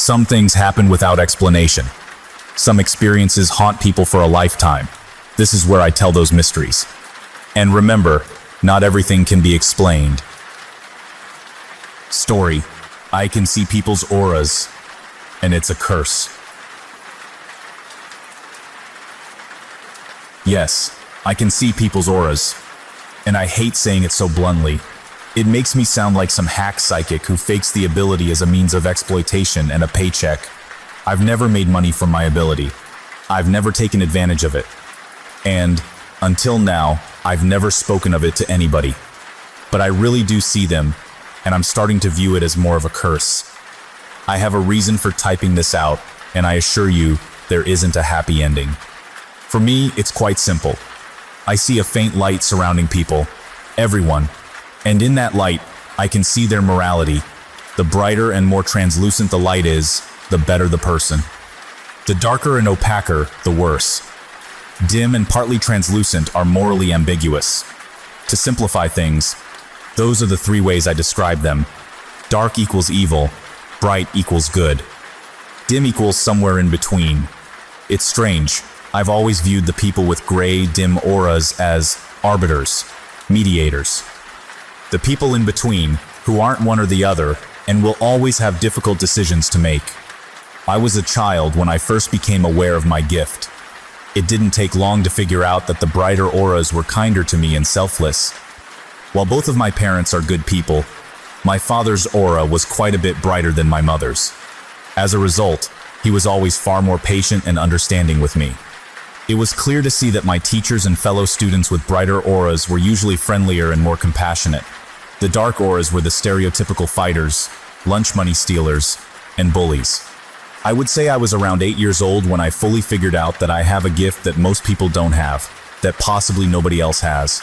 Some things happen without explanation. Some experiences haunt people for a lifetime. This is where I tell those mysteries. And remember, not everything can be explained. Story: I can see people's auras, and it's a curse. Yes, I can see people's auras, and I hate saying it so bluntly. It makes me sound like some hack psychic who fakes the ability as a means of exploitation and a paycheck. I've never made money from my ability. I've never taken advantage of it. And, until now, I've never spoken of it to anybody. But I really do see them, and I'm starting to view it as more of a curse. I have a reason for typing this out, and I assure you, there isn't a happy ending. For me, it's quite simple. I see a faint light surrounding people, everyone, and in that light, I can see their morality. The brighter and more translucent the light is, the better the person. The darker and opaquer, the worse. Dim and partly translucent are morally ambiguous. To simplify things, those are the three ways I describe them. Dark equals evil, bright equals good. Dim equals somewhere in between. It's strange. I've always viewed the people with gray, dim auras as arbiters, mediators. The people in between, who aren't one or the other, and will always have difficult decisions to make. I was a child when I first became aware of my gift. It didn't take long to figure out that the brighter auras were kinder to me and selfless. While both of my parents are good people, my father's aura was quite a bit brighter than my mother's. As a result, he was always far more patient and understanding with me. It was clear to see that my teachers and fellow students with brighter auras were usually friendlier and more compassionate. The dark auras were the stereotypical fighters, lunch money stealers, and bullies. I would say I was around 8 years old when I fully figured out that I have a gift that most people don't have, that possibly nobody else has.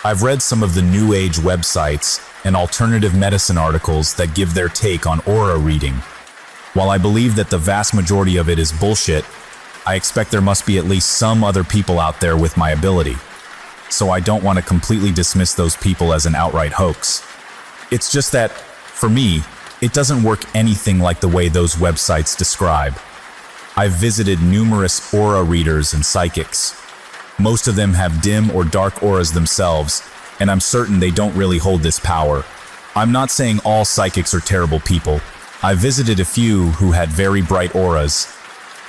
I've read some of the New Age websites and alternative medicine articles that give their take on aura reading. While I believe that the vast majority of it is bullshit, I expect there must be at least some other people out there with my ability. So I don't want to completely dismiss those people as an outright hoax. It's just that, for me, it doesn't work anything like the way those websites describe. I've visited numerous aura readers and psychics. Most of them have dim or dark auras themselves, and I'm certain they don't really hold this power. I'm not saying all psychics are terrible people. I've visited a few who had very bright auras.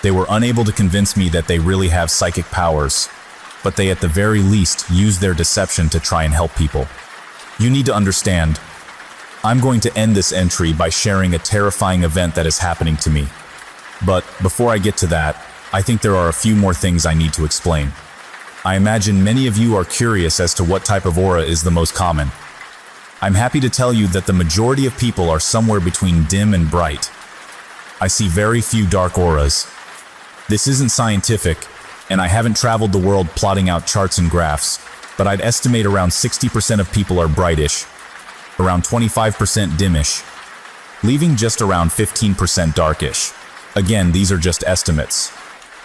They were unable to convince me that they really have psychic powers, but they at the very least use their deception to try and help people. You need to understand, I'm going to end this entry by sharing a terrifying event that is happening to me. But before I get to that, I think there are a few more things I need to explain. I imagine many of you are curious as to what type of aura is the most common. I'm happy to tell you that the majority of people are somewhere between dim and bright. I see very few dark auras. This isn't scientific, and I haven't traveled the world plotting out charts and graphs, but I'd estimate around 60% of people are brightish, around 25% dimish, leaving just around 15% darkish. Again, these are just estimates.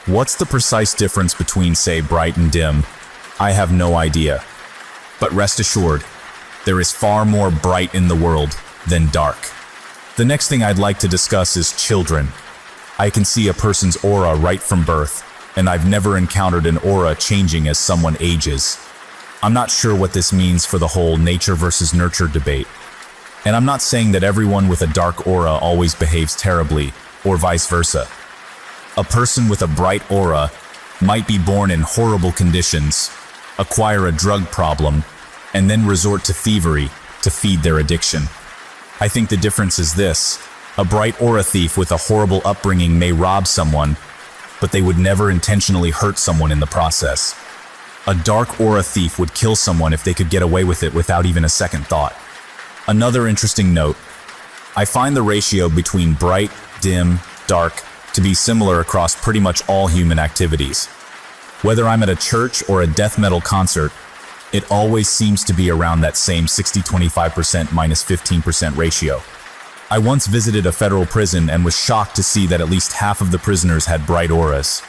What's the precise difference between, say, bright and dim? I have no idea. But rest assured, there is far more bright in the world than dark. The next thing I'd like to discuss is children. I can see a person's aura right from birth, and I've never encountered an aura changing as someone ages. I'm not sure what this means for the whole nature versus nurture debate. And I'm not saying that everyone with a dark aura always behaves terribly, or vice versa. A person with a bright aura might be born in horrible conditions, acquire a drug problem, and then resort to thievery to feed their addiction. I think the difference is this: a bright aura thief with a horrible upbringing may rob someone, but they would never intentionally hurt someone in the process. A dark aura thief would kill someone if they could get away with it without even a second thought. Another interesting note: I find the ratio between bright, dim, dark to be similar across pretty much all human activities. Whether I'm at a church or a death metal concert, it always seems to be around that same 60-25% minus 15% ratio. I once visited a federal prison and was shocked to see that at least half of the prisoners had bright auras.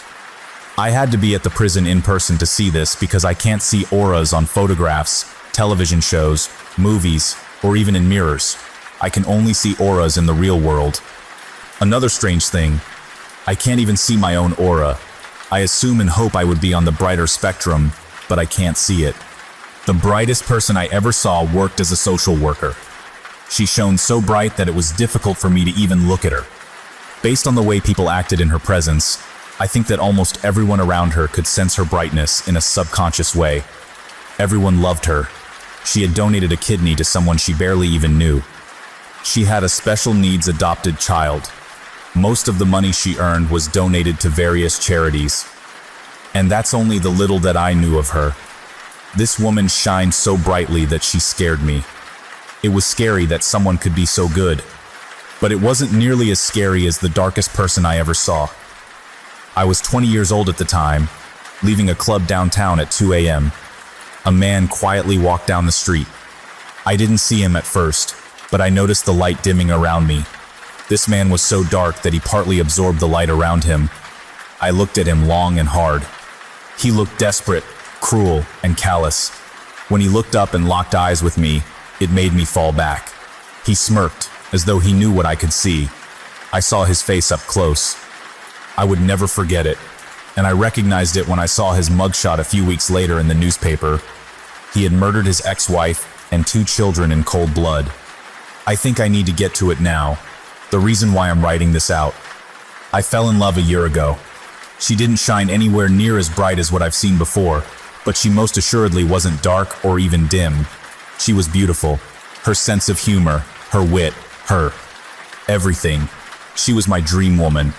I had to be at the prison in person to see this because I can't see auras on photographs, television shows, movies, or even in mirrors. I can only see auras in the real world. Another strange thing, I can't even see my own aura. I assume and hope I would be on the brighter spectrum, but I can't see it. The brightest person I ever saw worked as a social worker. She shone so bright that it was difficult for me to even look at her. Based on the way people acted in her presence, I think that almost everyone around her could sense her brightness in a subconscious way. Everyone loved her. She had donated a kidney to someone she barely even knew. She had a special needs adopted child. Most of the money she earned was donated to various charities. And that's only the little that I knew of her. This woman shined so brightly that she scared me. It was scary that someone could be so good. But it wasn't nearly as scary as the darkest person I ever saw. I was 20 years old at the time, leaving a club downtown at 2 a.m. A man quietly walked down the street. I didn't see him at first, but I noticed the light dimming around me. This man was so dark that he partly absorbed the light around him. I looked at him long and hard. He looked desperate, cruel, and callous. When he looked up and locked eyes with me, it made me fall back. He smirked, as though he knew what I could see. I saw his face up close. I would never forget it, and I recognized it when I saw his mugshot a few weeks later in the newspaper. He had murdered his ex-wife and 2 children in cold blood. I think I need to get to it now, the reason why I'm writing this out. I fell in love a year ago. She didn't shine anywhere near as bright as what I've seen before, but she most assuredly wasn't dark or even dim. She was beautiful. Her sense of humor, her wit, her everything. She was my dream woman,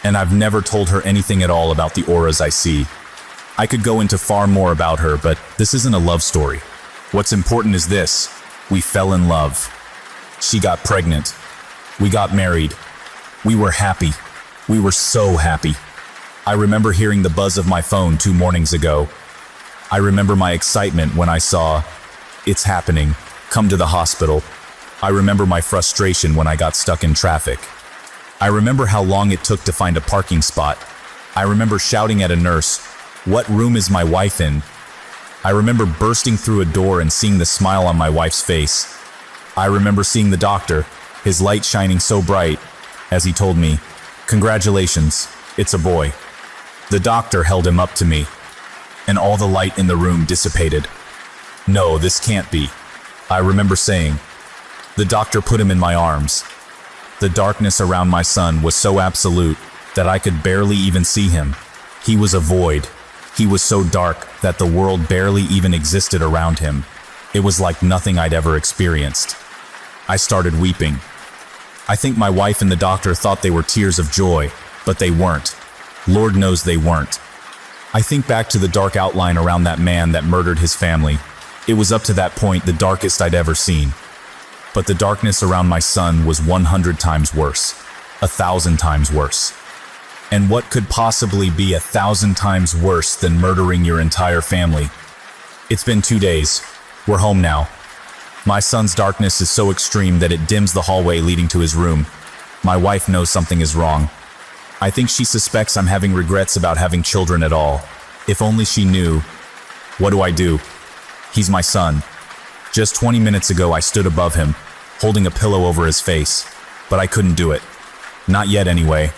and I've never told her anything at all about the auras I see. I could go into far more about her, but this isn't a love story. What's important is this: we fell in love. She got pregnant. We got married. We were happy. We were so happy. I remember hearing the buzz of my phone 2 mornings ago. I remember my excitement when I saw, "It's happening. Come to the hospital." I remember my frustration when I got stuck in traffic. I remember how long it took to find a parking spot. I remember shouting at a nurse, "What room is my wife in?" I remember bursting through a door and seeing the smile on my wife's face. I remember seeing the doctor, his light shining so bright, as he told me, "Congratulations, it's a boy." The doctor held him up to me, and all the light in the room dissipated. "No, this can't be," I remember saying. The doctor put him in my arms. The darkness around my son was so absolute that I could barely even see him. He was a void. He was so dark that the world barely even existed around him. It was like nothing I'd ever experienced. I started weeping. I think my wife and the doctor thought they were tears of joy, but they weren't. Lord knows they weren't. I think back to the dark outline around that man that murdered his family. It was up to that point the darkest I'd ever seen. But the darkness around my son was 100 times worse, 1,000 times worse. And what could possibly be 1,000 times worse than murdering your entire family? It's been 2 days. We're home now. My son's darkness is so extreme that it dims the hallway leading to his room. My wife knows something is wrong. I think she suspects I'm having regrets about having children at all. If only she knew. What do I do? He's my son. Just 20 minutes ago I stood above him, holding a pillow over his face, but I couldn't do it. Not yet anyway.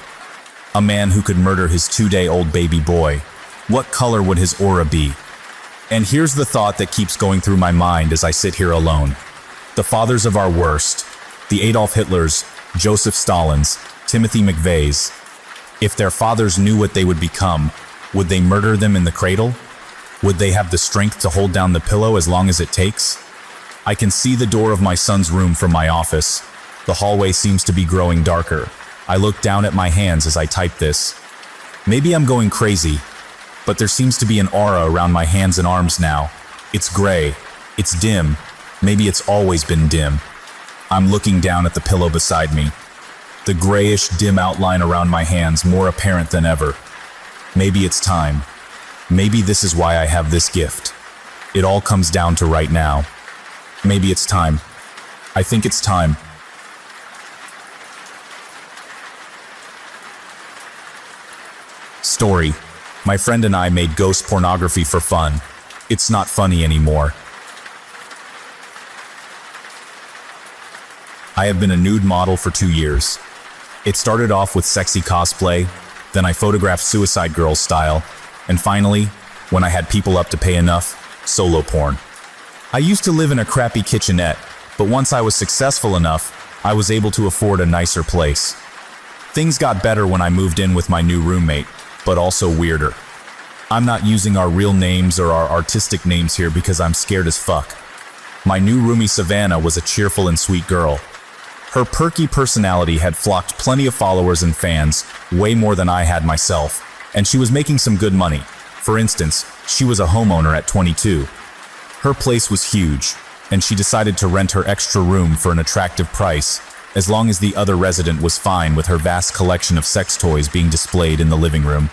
A man who could murder his 2-day-old baby boy. What color would his aura be? And here's the thought that keeps going through my mind as I sit here alone. The fathers of our worst, the Adolf Hitlers, Joseph Stalins, Timothy McVeighs, if their fathers knew what they would become, would they murder them in the cradle? Would they have the strength to hold down the pillow as long as it takes? I can see the door of my son's room from my office. The hallway seems to be growing darker. I look down at my hands as I type this. Maybe I'm going crazy, but there seems to be an aura around my hands and arms now. It's gray. It's dim. Maybe it's always been dim. I'm looking down at the pillow beside me. The grayish, dim outline around my hands more apparent than ever. Maybe it's time. Maybe this is why I have this gift. It all comes down to right now. Maybe it's time. I think it's time. Story. My friend and I made ghost pornography for fun. It's not funny anymore. I have been a nude model for 2 years. It started off with sexy cosplay, then I photographed Suicide Girls style, and finally, when I had people up to pay enough, solo porn. I used to live in a crappy kitchenette, but once I was successful enough, I was able to afford a nicer place. Things got better when I moved in with my new roommate, but also weirder. I'm not using our real names or our artistic names here because I'm scared as fuck. My new roomie Savannah was a cheerful and sweet girl. Her perky personality had flocked plenty of followers and fans, way more than I had myself, and she was making some good money. For instance, she was a homeowner at 22. Her place was huge, and she decided to rent her extra room for an attractive price, as long as the other resident was fine with her vast collection of sex toys being displayed in the living room.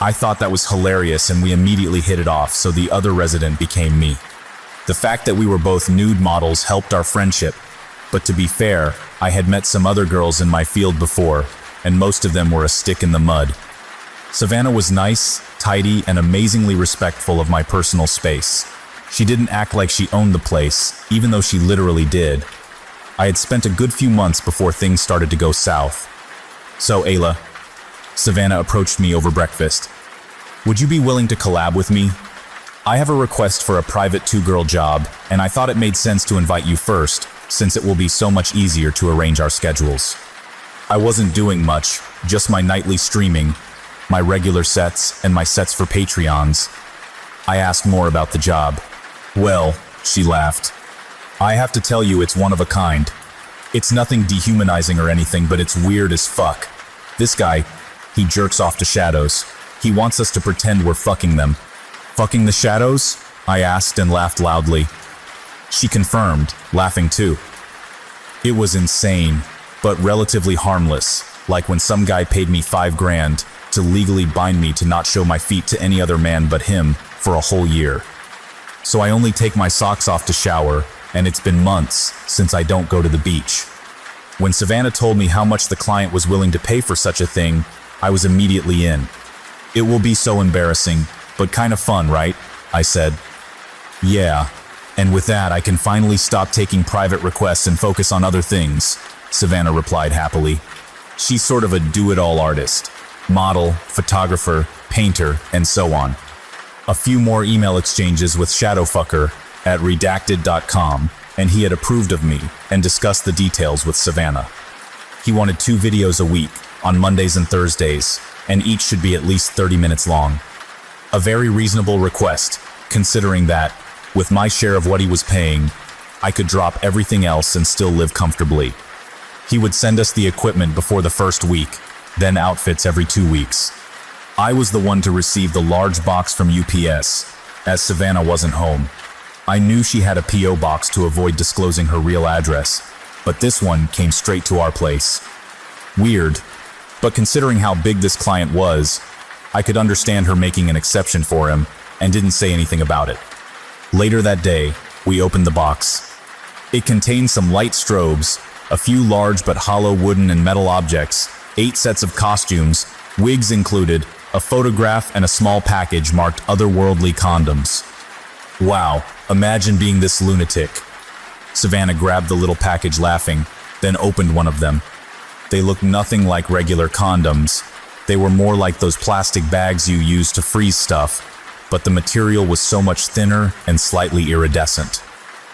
I thought that was hilarious, and we immediately hit it off, so the other resident became me. The fact that we were both nude models helped our friendship, but to be fair, I had met some other girls in my field before, and most of them were a stick in the mud. Savannah was nice, tidy, and amazingly respectful of my personal space. She didn't act like she owned the place, even though she literally did. I had spent a good few months before things started to go south. So, Ayla, Savannah approached me over breakfast. Would you be willing to collab with me? I have a request for a private 2-girl job, and I thought it made sense to invite you first, since it will be so much easier to arrange our schedules. I wasn't doing much, just my nightly streaming, my regular sets, and my sets for Patreons. I asked more about the job. Well, she laughed. I have to tell you, it's one of a kind. It's nothing dehumanizing or anything, but it's weird as fuck. This guy, he jerks off to shadows. He wants us to pretend we're fucking them. Fucking the shadows? I asked and laughed loudly. She confirmed, laughing too. It was insane, but relatively harmless, like when some guy paid me $5,000 to legally bind me to not show my feet to any other man but him for a whole year. So I only take my socks off to shower, and it's been months since I don't go to the beach. When Savannah told me how much the client was willing to pay for such a thing, I was immediately in. It will be so embarrassing, but kind of fun, right? I said. Yeah, and with that I can finally stop taking private requests and focus on other things, Savannah replied happily. She's sort of a do-it-all artist. Model, photographer, painter, and so on. A few more email exchanges with Shadowfucker at redacted.com, and he had approved of me and discussed the details with Savannah. He wanted 2 videos a week, on Mondays and Thursdays, and each should be at least 30 minutes long. A very reasonable request, considering that, with my share of what he was paying, I could drop everything else and still live comfortably. He would send us the equipment before the first week, then outfits every 2 weeks. I was the one to receive the large box from UPS, as Savannah wasn't home. I knew she had a P.O. box to avoid disclosing her real address, but this one came straight to our place. Weird, but considering how big this client was, I could understand her making an exception for him and didn't say anything about it. Later that day, we opened the box. It contained some light strobes, a few large but hollow wooden and metal objects, 8 sets of costumes, wigs included, a photograph, and a small package marked otherworldly condoms. Wow, imagine being this lunatic. Savannah grabbed the little package laughing, then opened one of them. They looked nothing like regular condoms. They were more like those plastic bags you use to freeze stuff, but the material was so much thinner and slightly iridescent.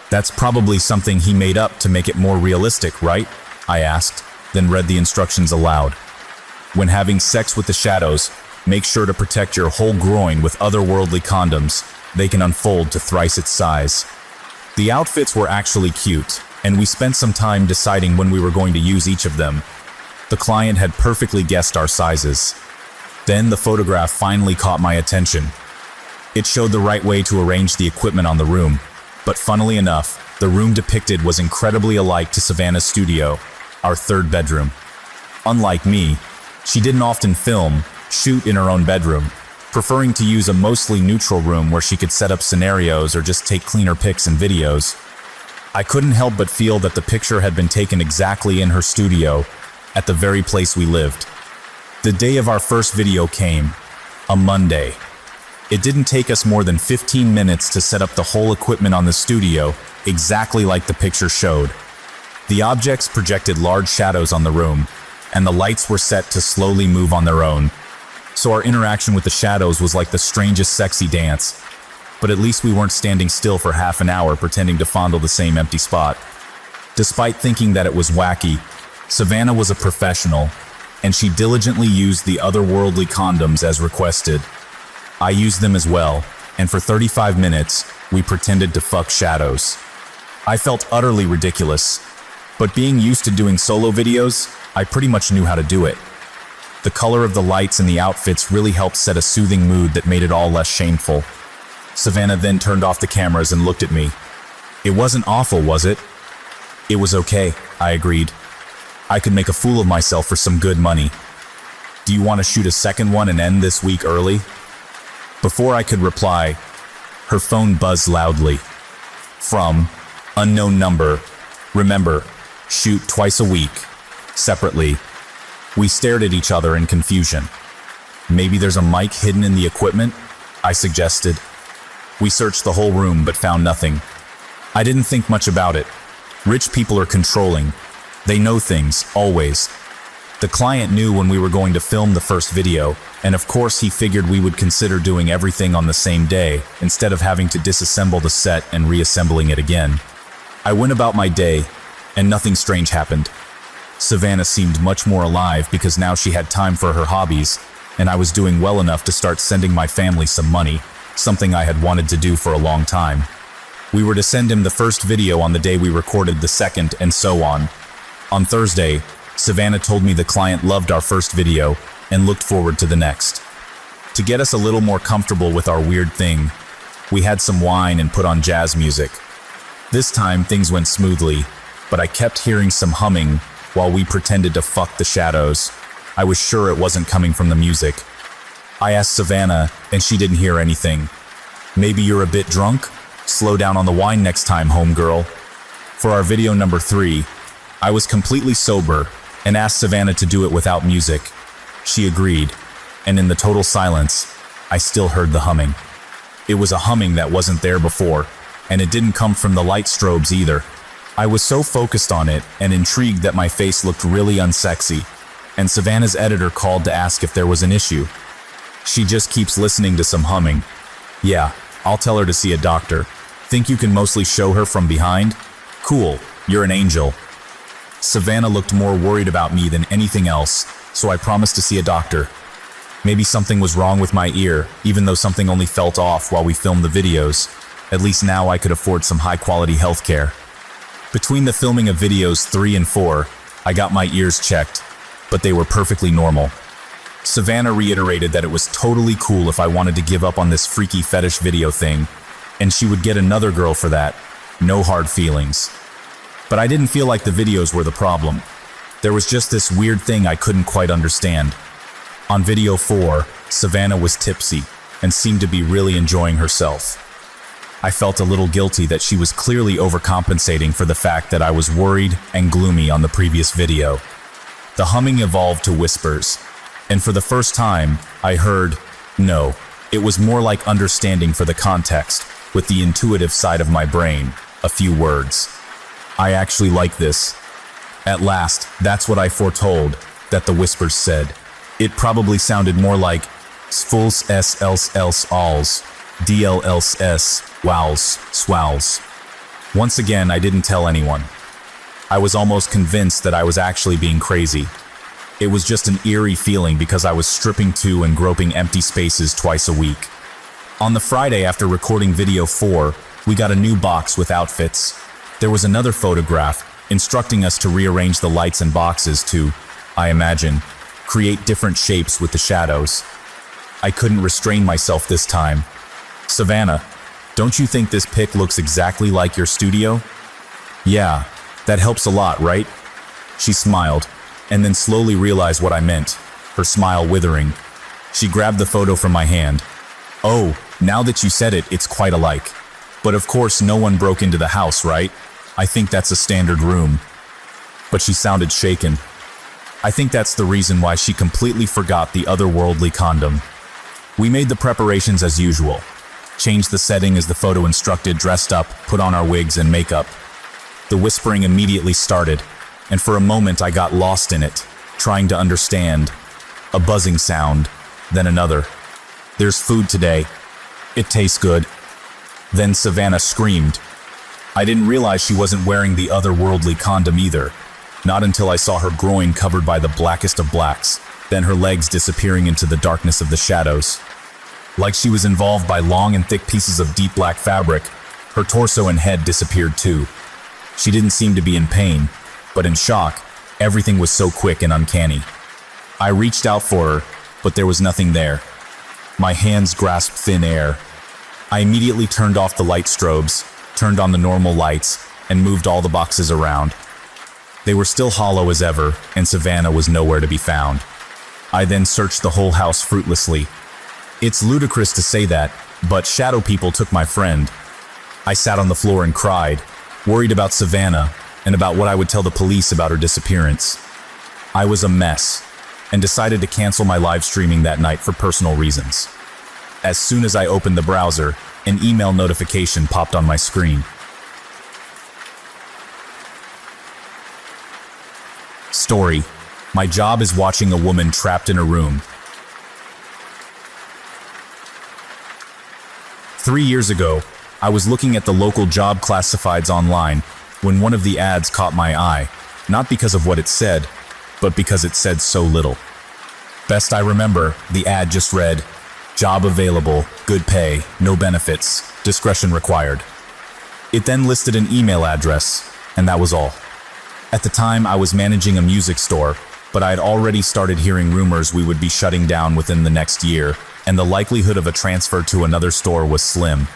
That's probably something he made up to make it more realistic, right? I asked, then read the instructions aloud. When having sex with the shadows, make sure to protect your whole groin with otherworldly condoms. They can unfold to thrice its size. The outfits were actually cute, and we spent some time deciding when we were going to use each of them. The client had perfectly guessed our sizes. Then the photograph finally caught my attention. It showed the right way to arrange the equipment on the room, but funnily enough, the room depicted was incredibly alike to Savannah's studio, our 3rd bedroom. Unlike me, she didn't often shoot in her own bedroom, preferring to use a mostly neutral room where she could set up scenarios or just take cleaner pics and videos. I couldn't help but feel that the picture had been taken exactly in her studio, at the very place we lived. The day of our first video came, a Monday. It didn't take us more than 15 minutes to set up the whole equipment on the studio, exactly like the picture showed. The objects projected large shadows on the room, and the lights were set to slowly move on their own. So our interaction with the shadows was like the strangest sexy dance. But at least we weren't standing still for half an hour pretending to fondle the same empty spot. Despite thinking that it was wacky, Savannah was a professional, and she diligently used the otherworldly condoms as requested. I used them as well, and for 35 minutes, we pretended to fuck shadows. I felt utterly ridiculous, but being used to doing solo videos, I pretty much knew how to do it. The color of the lights and the outfits really helped set a soothing mood that made it all less shameful. Savannah then turned off the cameras and looked at me. It wasn't awful, was it? It was okay, I agreed. I could make a fool of myself for some good money. Do you want to shoot a second one and end this week early? Before I could reply, her phone buzzed loudly. From unknown number. Remember, shoot twice a week, separately. We stared at each other in confusion. Maybe there's a mic hidden in the equipment? I suggested. We searched the whole room but found nothing. I didn't think much about it. Rich people are controlling. They know things, always. The client knew when we were going to film the first video, and of course he figured we would consider doing everything on the same day, instead of having to disassemble the set and reassembling it again. I went about my day, and nothing strange happened. Savannah seemed much more alive because now she had time for her hobbies, and I was doing well enough to start sending my family some money, something I had wanted to do for a long time. We were to send him the first video on the day we recorded the second, and so on. On Thursday, Savannah told me the client loved our first video and looked forward to the next. To get us a little more comfortable with our weird thing, we had some wine and put on jazz music. This time things went smoothly, but I kept hearing some humming while we pretended to fuck the shadows. I was sure it wasn't coming from the music. I asked Savannah, and she didn't hear anything. Maybe you're a bit drunk? Slow down on the wine next time, homegirl. For our video number 3, I was completely sober and asked Savannah to do it without music. She agreed, and in the total silence, I still heard the humming. It was a humming that wasn't there before, and it didn't come from the light strobes either. I was so focused on it and intrigued that my face looked really unsexy, and Savannah's editor called to ask if there was an issue. She just keeps listening to some humming. Yeah, I'll tell her to see a doctor. Think you can mostly show her from behind? Cool, you're an angel. Savannah looked more worried about me than anything else, so I promised to see a doctor. Maybe something was wrong with my ear, even though something only felt off while we filmed the videos. At least now I could afford some high-quality health care. Between the filming of videos 3 and 4, I got my ears checked, but they were perfectly normal. Savannah reiterated that it was totally cool if I wanted to give up on this freaky fetish video thing, and she would get another girl for that. No hard feelings. But I didn't feel like the videos were the problem. There was just this weird thing I couldn't quite understand. On video 4, Savannah was tipsy and seemed to be really enjoying herself. I felt a little guilty that she was clearly overcompensating for the fact that I was worried and gloomy on the previous video. The humming evolved to whispers, and for the first time, I heard, no, it was more like understanding for the context, with the intuitive side of my brain, a few words. I actually like this. At last, that's what I foretold, that the whispers said. It probably sounded more like Svuls s els alls, dlls wows, swals. Once again, I didn't tell anyone. I was almost convinced that I was actually being crazy. It was just an eerie feeling because I was stripping to and groping empty spaces twice a week. On the Friday after recording video 4, we got a new box with outfits. There was another photograph instructing us to rearrange the lights and boxes to, I imagine, create different shapes with the shadows. I couldn't restrain myself this time. Savannah, don't you think this pic looks exactly like your studio? Yeah, that helps a lot, right? She smiled, and then slowly realized what I meant, her smile withering. She grabbed the photo from my hand. Oh, now that you said it, it's quite alike. But of course no one broke into the house, right? I think that's a standard room. But she sounded shaken. I think that's the reason why she completely forgot the otherworldly condom. We made the preparations as usual. Changed the setting as the photo instructed, dressed up, put on our wigs and makeup. The whispering immediately started, and for a moment I got lost in it. trying to understand. A buzzing sound, then another. There's food today. It tastes good. Then Savannah screamed. I didn't realize she wasn't wearing the otherworldly condom either. Not until I saw her groin covered by the blackest of blacks, then her legs disappearing into the darkness of the shadows. Like she was involved by long and thick pieces of deep black fabric, her torso and head disappeared too. She didn't seem to be in pain, but in shock. Everything was so quick and uncanny. I reached out for her, but there was nothing there. My hands grasped thin air. I immediately turned off the light strobes, turned on the normal lights, and moved all the boxes around. They were still hollow as ever, and Savannah was nowhere to be found. I then searched the whole house fruitlessly. It's ludicrous to say that, but shadow people took my friend. I sat on the floor and cried, worried about Savannah and about what I would tell the police about her disappearance. I was a mess, and decided to cancel my live streaming that night for personal reasons. As soon as I opened the browser, an email notification popped on my screen. Story: my job is watching a woman trapped in a room. 3 years ago, I was looking at the local job classifieds online when one of the ads caught my eye, not because of what it said, but because it said so little. Best I remember, the ad just read, "Job available, good pay, no benefits, discretion required." It then listed an email address, and that was all. At the time, I was managing a music store, but I had already started hearing rumors we would be shutting down within the next year, and the likelihood of a transfer to another store was slim.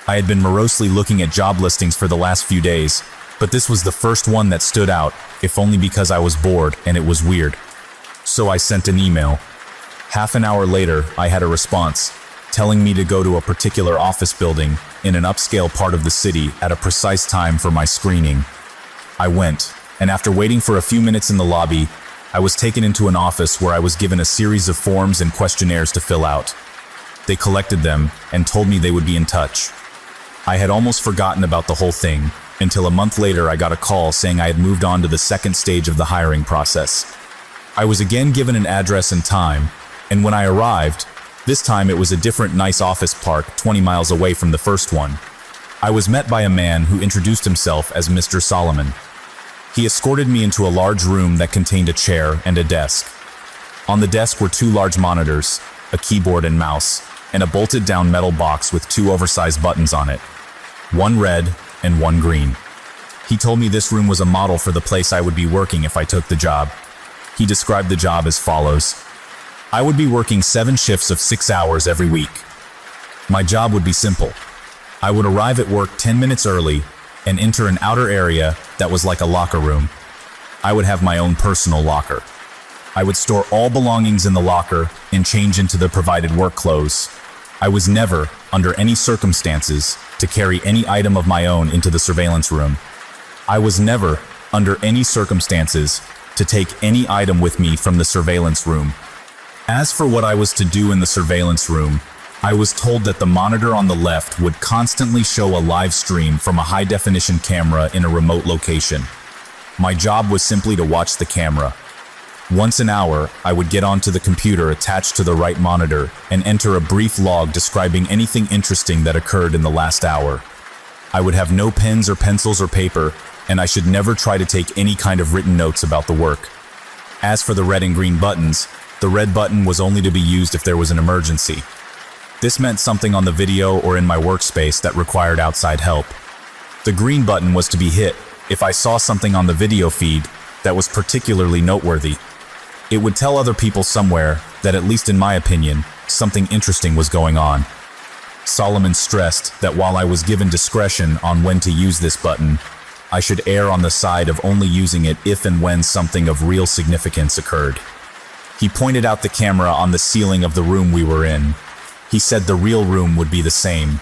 I had been morosely looking at job listings for the last few days, but this was the first one that stood out, if only because I was bored and it was weird. So I sent an email. Half an hour later, I had a response, telling me to go to a particular office building in an upscale part of the city at a precise time for my screening. I went, and after waiting for a few minutes in the lobby, I was taken into an office where I was given a series of forms and questionnaires to fill out. They collected them and told me they would be in touch. I had almost forgotten about the whole thing, until a month later I got a call saying I had moved on to the second stage of the hiring process. I was again given an address and time, and when I arrived, this time it was a different nice office park 20 miles away from the first one. I was met by a man who introduced himself as Mr. Solomon. He escorted me into a large room that contained a chair and a desk. On the desk were 2 large monitors, a keyboard and mouse, and a bolted-down metal box with 2 oversized buttons on it, one red and one green. He told me this room was a model for the place I would be working if I took the job. He described the job as follows. I would be working 7 shifts of 6 hours every week. My job would be simple. I would arrive at work 10 minutes early and enter an outer area that was like a locker room. I would have my own personal locker. I would store all belongings in the locker and change into the provided work clothes. I was never, under any circumstances, to carry any item of my own into the surveillance room. I was never, under any circumstances, to take any item with me from the surveillance room. As for what I was to do in the surveillance room, I was told that the monitor on the left would constantly show a live stream from a high-definition camera in a remote location. My job was simply to watch the camera. Once an hour, I would get onto the computer attached to the right monitor and enter a brief log describing anything interesting that occurred in the last hour. I would have no pens or pencils or paper, and I should never try to take any kind of written notes about the work. As for the red and green buttons, the red button was only to be used if there was an emergency. This meant something on the video or in my workspace that required outside help. The green button was to be hit if I saw something on the video feed that was particularly noteworthy. It would tell other people somewhere that, at least in my opinion, something interesting was going on. Solomon stressed that while I was given discretion on when to use this button, I should err on the side of only using it if and when something of real significance occurred. He pointed out the camera on the ceiling of the room we were in. He said the real room would be the same.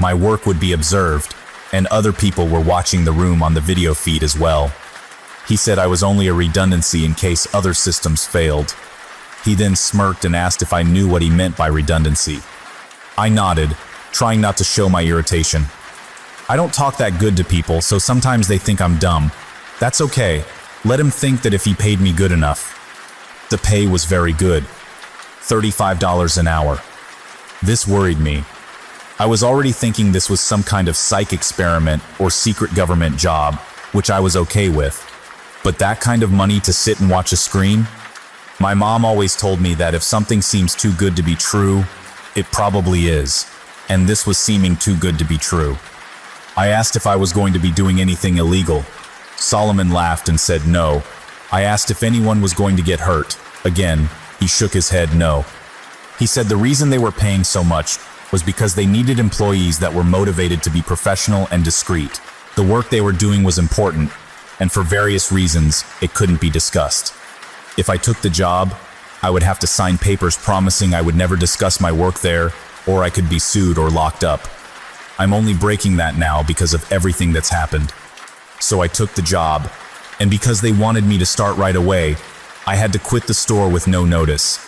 My work would be observed, and other people were watching the room on the video feed as well. He said I was only a redundancy in case other systems failed. He then smirked and asked if I knew what he meant by redundancy. I nodded, trying not to show my irritation. I don't talk that good to people, so sometimes they think I'm dumb. That's okay. Let him think that if he paid me good enough. The pay was very good, $35 an hour. This worried me. I was already thinking this was some kind of psych experiment or secret government job, which I was okay with. But that kind of money to sit and watch a screen? My mom always told me that if something seems too good to be true, it probably is. And this was seeming too good to be true. I asked if I was going to be doing anything illegal. Solomon laughed and said no. I asked if anyone was going to get hurt. Again, he shook his head no. He said the reason they were paying so much was because they needed employees that were motivated to be professional and discreet. The work they were doing was important, and for various reasons, it couldn't be discussed. If I took the job, I would have to sign papers promising I would never discuss my work there, or I could be sued or locked up. I'm only breaking that now because of everything that's happened. So I took the job, and because they wanted me to start right away, I had to quit the store with no notice.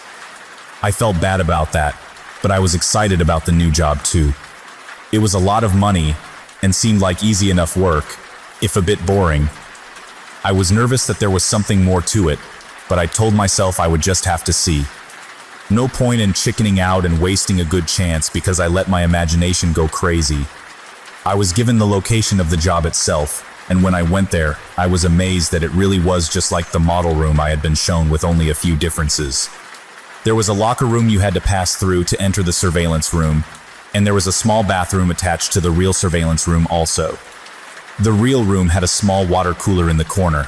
I felt bad about that, but I was excited about the new job too. It was a lot of money and seemed like easy enough work, if a bit boring. I was nervous that there was something more to it, but I told myself I would just have to see. No point in chickening out and wasting a good chance because I let my imagination go crazy. I was given the location of the job itself, and when I went there, I was amazed that it really was just like the model room I had been shown with only a few differences. There was a locker room you had to pass through to enter the surveillance room, and there was a small bathroom attached to the real surveillance room also. The real room had a small water cooler in the corner,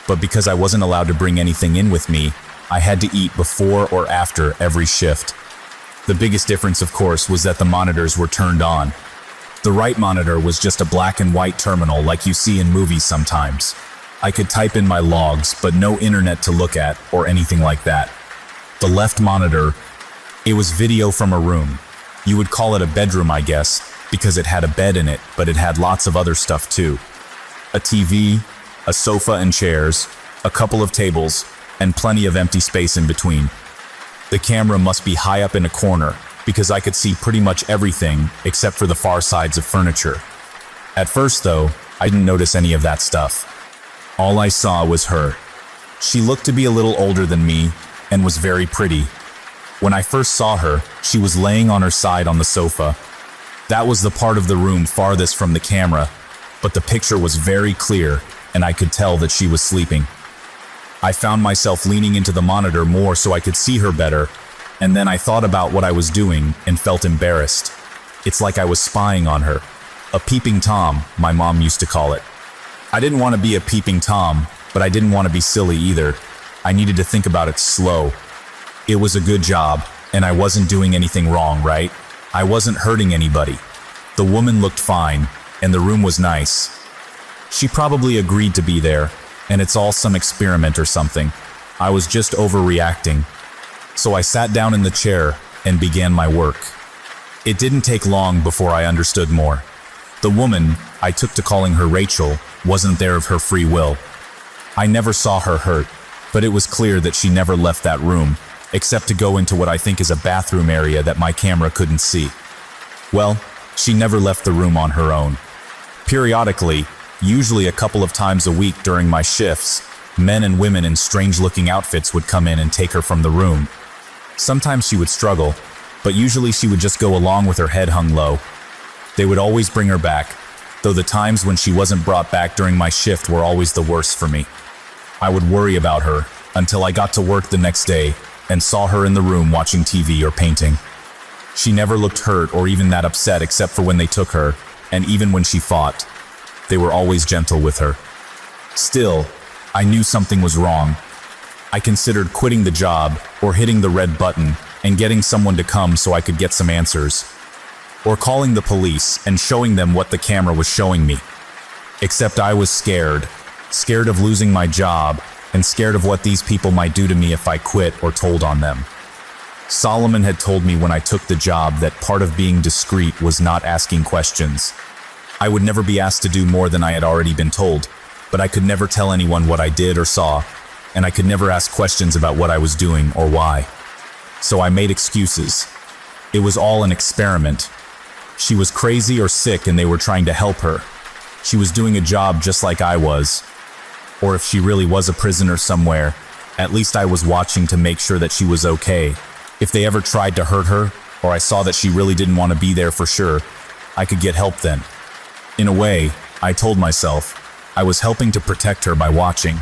but because I wasn't allowed to bring anything in with me, I had to eat before or after every shift. The biggest difference, of course, was that the monitors were turned on. The right monitor was just a black and white terminal like you see in movies sometimes. I could type in my logs, but no internet to look at or anything like that. The left monitor, it was video from a room. You would call it a bedroom, I guess, because it had a bed in it, but it had lots of other stuff too. A TV, a sofa and chairs, a couple of tables, and plenty of empty space in between. The camera must be high up in a corner, because I could see pretty much everything except for the far sides of furniture. At first, though, I didn't notice any of that stuff. All I saw was her. She looked to be a little older than me and was very pretty. When I first saw her, she was laying on her side on the sofa. That was the part of the room farthest from the camera, but the picture was very clear and I could tell that she was sleeping. I found myself leaning into the monitor more so I could see her better, and then I thought about what I was doing and felt embarrassed. It's like I was spying on her. A peeping Tom, my mom used to call it. I didn't want to be a peeping Tom, but I didn't want to be silly either. I needed to think about it slow. It was a good job, and I wasn't doing anything wrong, right? I wasn't hurting anybody. The woman looked fine, and the room was nice. She probably agreed to be there, and it's all some experiment or something. I was just overreacting. So I sat down in the chair and began my work. It didn't take long before I understood more. The woman, I took to calling her Rachel, wasn't there of her free will. I never saw her hurt, but it was clear that she never left that room, except to go into what I think is a bathroom area that my camera couldn't see. Well, she never left the room on her own. Periodically, usually a couple of times a week during my shifts, men and women in strange-looking outfits would come in and take her from the room. Sometimes she would struggle, but usually she would just go along with her head hung low. They would always bring her back, though the times when she wasn't brought back during my shift were always the worst for me. I would worry about her until I got to work the next day and saw her in the room watching TV or painting. She never looked hurt or even that upset except for when they took her, and even when she fought. They were always gentle with her. Still, I knew something was wrong. I considered quitting the job or hitting the red button and getting someone to come so I could get some answers. Or calling the police and showing them what the camera was showing me. Except I was scared of losing my job and scared of what these people might do to me if I quit or told on them. Solomon had told me when I took the job that part of being discreet was not asking questions. I would never be asked to do more than I had already been told, but I could never tell anyone what I did or saw, and I could never ask questions about what I was doing or why. So I made excuses. It was all an experiment. She was crazy or sick and they were trying to help her. She was doing a job just like I was. Or if she really was a prisoner somewhere, At least I was watching to make sure that she was okay. If they ever tried to hurt her, or I saw that she really didn't want to be there for sure, I could get help then. In a way, I told myself, I was helping to protect her by watching.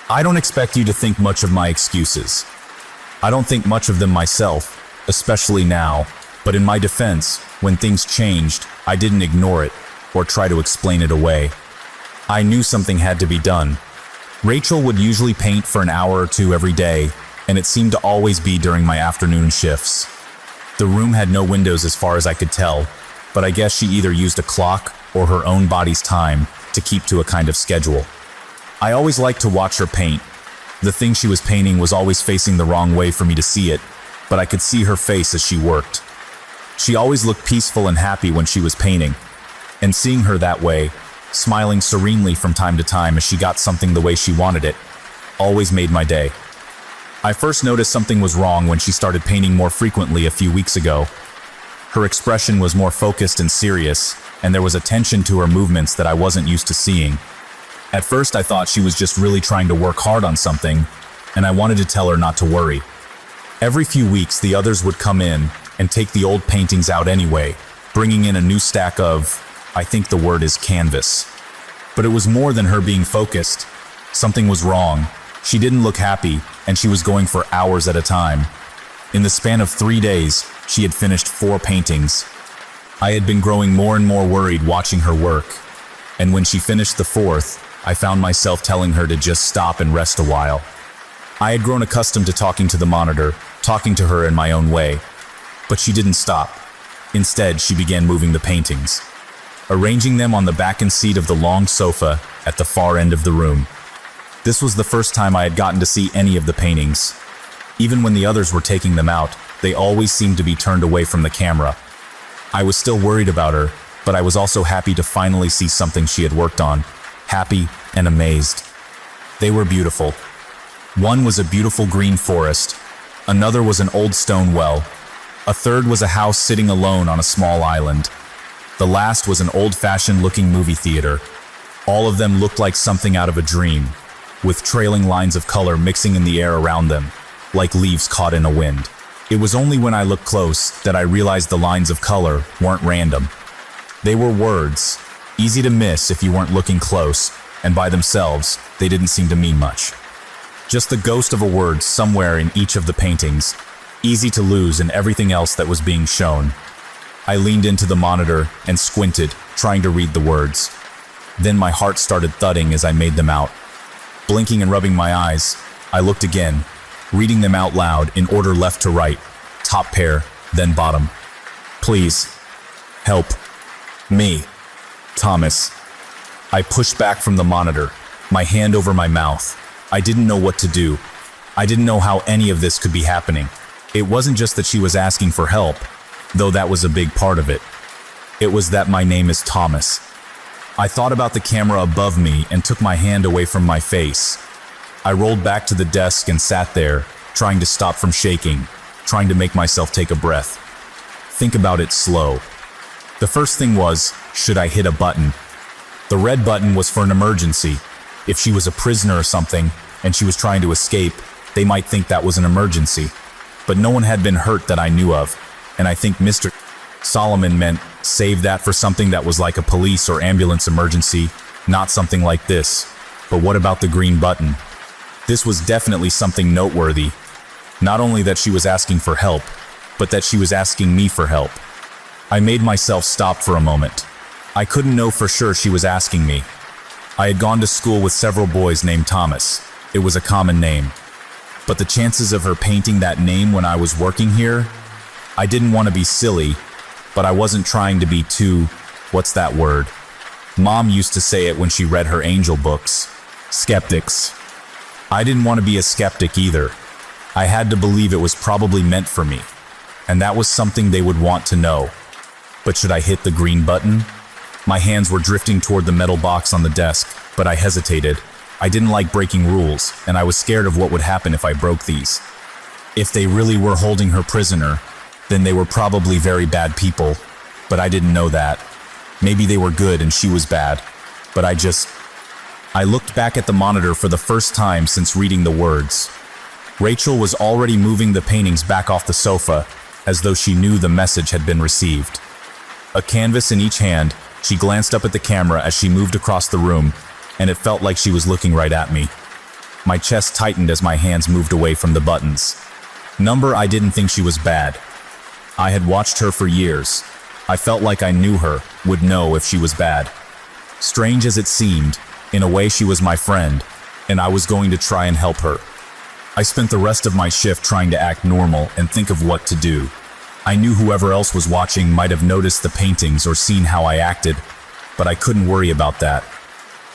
I don't expect you to think much of my excuses. I don't think much of them myself, especially now, but in my defense, when things changed, I didn't ignore it or try to explain it away. I knew something had to be done. Rachel would usually paint for an hour or two every day, and it seemed to always be during my afternoon shifts. The room had no windows as far as I could tell, but I guess she either used a clock or her own body's time to keep to a kind of schedule. I always liked to watch her paint. The thing she was painting was always facing the wrong way for me to see it, but I could see her face as she worked. She always looked peaceful and happy when she was painting, and seeing her that way, smiling serenely from time to time as she got something the way she wanted it, always made my day. I first noticed something was wrong when she started painting more frequently a few weeks ago. Her expression was more focused and serious, and there was a tension to her movements that I wasn't used to seeing. At first I thought she was just really trying to work hard on something, and I wanted to tell her not to worry. Every few weeks the others would come in and take the old paintings out anyway, bringing in a new stack of, I think the word is canvas. But it was more than her being focused. Something was wrong. She didn't look happy, and she was going for hours at a time. In the span of 3 days, she had finished 4 paintings. I had been growing more and more worried watching her work, and when she finished the 4th, I found myself telling her to just stop and rest a while. I had grown accustomed to talking to the monitor, talking to her in my own way, but she didn't stop. Instead, she began moving the paintings, arranging them on the back and seat of the long sofa at the far end of the room. This was the first time I had gotten to see any of the paintings. Even when the others were taking them out, they always seemed to be turned away from the camera. I was still worried about her, but I was also happy to finally see something she had worked on, happy and amazed. They were beautiful. One was a beautiful green forest, another was an old stone well, a third was a house sitting alone on a small island. The last was an old-fashioned looking movie theater. All of them looked like something out of a dream, with trailing lines of color mixing in the air around them, like leaves caught in a wind. It was only when I looked close that I realized the lines of color weren't random. They were words, easy to miss if you weren't looking close, and by themselves, they didn't seem to mean much. Just the ghost of a word somewhere in each of the paintings, easy to lose in everything else that was being shown. I leaned into the monitor and squinted, trying to read the words. Then my heart started thudding as I made them out. Blinking and rubbing my eyes, I looked again, reading them out loud in order left to right, top pair, then bottom. Please, help me, Thomas. I pushed back from the monitor, my hand over my mouth. I didn't know what to do. I didn't know how any of this could be happening. It wasn't just that she was asking for help, though that was a big part of it. It was that my name is Thomas. I thought about the camera above me and took my hand away from my face. I rolled back to the desk and sat there, trying to stop from shaking, trying to make myself take a breath. Think about it slow. The first thing was, should I hit a button? The red button was for an emergency. If she was a prisoner or something, and she was trying to escape, they might think that was an emergency. But no one had been hurt that I knew of, and I think Mr. Solomon meant save that for something that was like a police or ambulance emergency, not something like this. But what about the green button? This was definitely something noteworthy. Not only that she was asking for help, but that she was asking me for help. I made myself stop for a moment. I couldn't know for sure she was asking me. I had gone to school with several boys named Thomas. It was a common name. But the chances of her painting that name when I was working here, I didn't want to be silly, but I wasn't trying to be too, what's that word? Mom used to say it when she read her angel books. Skeptics. I didn't want to be a skeptic either. I had to believe it was probably meant for me, and that was something they would want to know. But should I hit the green button? My hands were drifting toward the metal box on the desk, but I hesitated. I didn't like breaking rules, and I was scared of what would happen if I broke these. If they really were holding her prisoner, then they were probably very bad people, but I didn't know that. Maybe they were good and she was bad, but I looked back at the monitor for the first time since reading the words. Rachel was already moving the paintings back off the sofa, as though she knew the message had been received. A canvas in each hand, she glanced up at the camera as she moved across the room, and it felt like she was looking right at me. My chest tightened as my hands moved away from the buttons. I didn't think she was bad. I had watched her for years. I felt like I knew her, would know if she was bad. Strange as it seemed, in a way she was my friend, and I was going to try and help her. I spent the rest of my shift trying to act normal and think of what to do. I knew whoever else was watching might have noticed the paintings or seen how I acted, but I couldn't worry about that.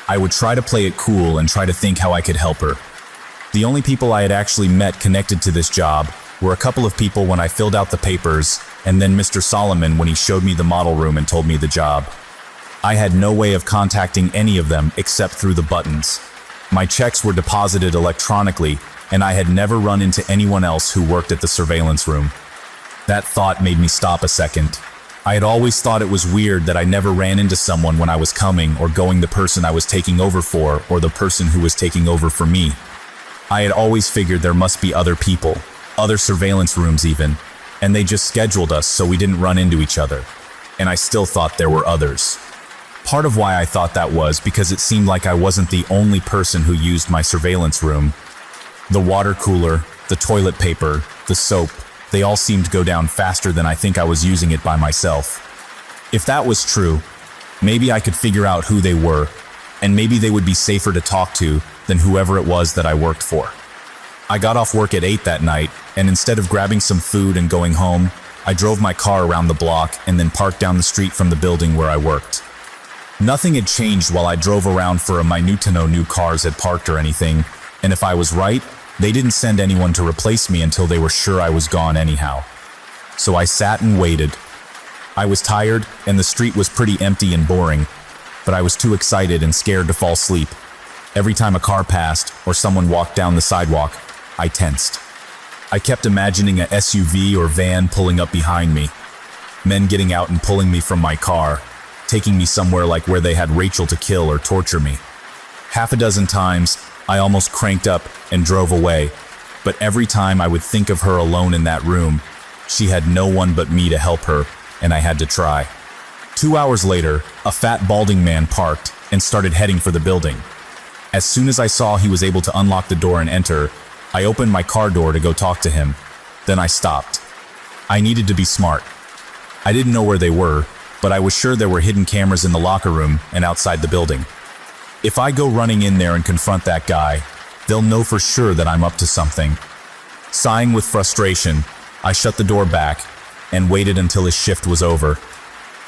I would try to play it cool and try to think how I could help her. The only people I had actually met connected to this job were a couple of people when I filled out the papers, and then Mr. Solomon when he showed me the model room and told me the job. I had no way of contacting any of them except through the buttons. My checks were deposited electronically, and I had never run into anyone else who worked at the surveillance room. That thought made me stop a second. I had always thought it was weird that I never ran into someone when I was coming or going the person I was taking over for or the person who was taking over for me. I had always figured there must be other people, other surveillance rooms even, and they just scheduled us so we didn't run into each other. And I still thought there were others. Part of why I thought that was because it seemed like I wasn't the only person who used my surveillance room. The water cooler, the toilet paper, the soap, they all seemed to go down faster than I think I was using it by myself. If that was true, maybe I could figure out who they were, and maybe they would be safer to talk to than whoever it was that I worked for. I got off work at 8 that night, and instead of grabbing some food and going home, I drove my car around the block and then parked down the street from the building where I worked. Nothing had changed while I drove around for a minute to know new cars had parked or anything, and if I was right, they didn't send anyone to replace me until they were sure I was gone anyhow. So I sat and waited. I was tired, and the street was pretty empty and boring, but I was too excited and scared to fall asleep. Every time a car passed or someone walked down the sidewalk, I tensed. I kept imagining a SUV or van pulling up behind me, men getting out and pulling me from my car, taking me somewhere like where they had Rachel to kill or torture me. Half a dozen times, I almost cranked up and drove away, but every time I would think of her alone in that room, she had no one but me to help her, and I had to try. 2 hours later, a fat balding man parked and started heading for the building. As soon as I saw he was able to unlock the door and enter, I opened my car door to go talk to him. Then I stopped. I needed to be smart. I didn't know where they were, but I was sure there were hidden cameras in the locker room and outside the building. If I go running in there and confront that guy, they'll know for sure that I'm up to something. Sighing with frustration, I shut the door back and waited until his shift was over.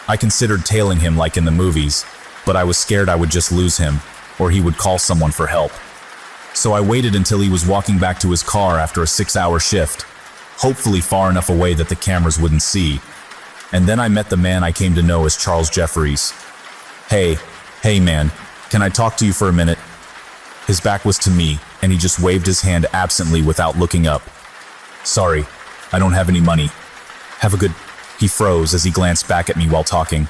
I considered tailing him like in the movies, but I was scared I would just lose him, or he would call someone for help. So I waited until he was walking back to his car after a 6-hour shift, hopefully far enough away that the cameras wouldn't see. And then I met the man I came to know as Charles Jeffries. Hey man, can I talk to you for a minute? His back was to me, and he just waved his hand absently without looking up. Sorry, I don't have any money. Have a good... He froze as he glanced back at me while talking.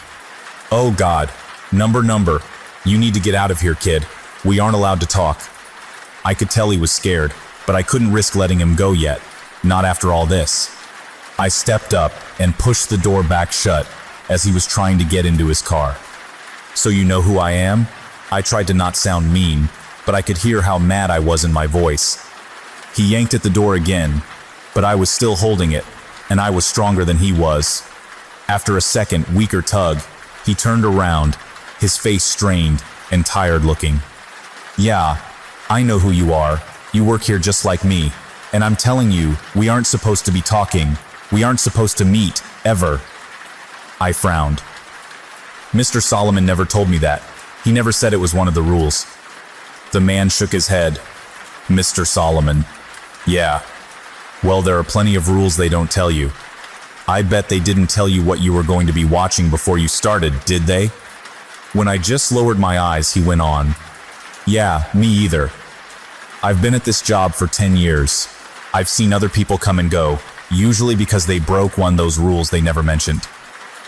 Oh God, number, you need to get out of here, kid. We aren't allowed to talk. I could tell he was scared, but I couldn't risk letting him go yet, not after all this. I stepped up and pushed the door back shut as he was trying to get into his car. So you know who I am? I tried to not sound mean, but I could hear how mad I was in my voice. He yanked at the door again, but I was still holding it, and I was stronger than he was. After a second, weaker tug, he turned around, his face strained and tired looking. Yeah, I know who you are. You work here just like me, and I'm telling you, we aren't supposed to be talking. We aren't supposed to meet, ever. I frowned. Mr. Solomon never told me that. He never said it was one of the rules. The man shook his head. Mr. Solomon. Yeah. Well, there are plenty of rules they don't tell you. I bet they didn't tell you what you were going to be watching before you started, did they? When I just lowered my eyes, he went on. Yeah, me either. I've been at this job for 10 years. I've seen other people come and go, usually because they broke one of those rules they never mentioned.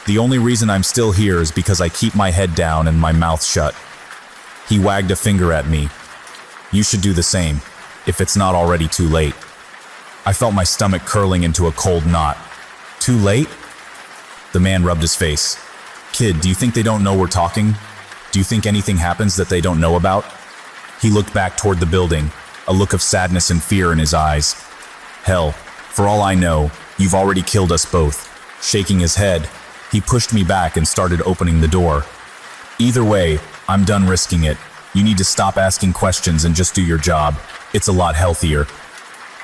The only reason I'm still here is because I keep my head down and my mouth shut. He wagged a finger at me. You should do the same, if it's not already too late. I felt my stomach curling into a cold knot. Too late? The man rubbed his face. Kid, do you think they don't know we're talking? Do you think anything happens that they don't know about? He looked back toward the building, a look of sadness and fear in his eyes. Hell, for all I know, you've already killed us both. Shaking his head, he pushed me back and started opening the door. Either way, I'm done risking it. You need to stop asking questions and just do your job. It's a lot healthier.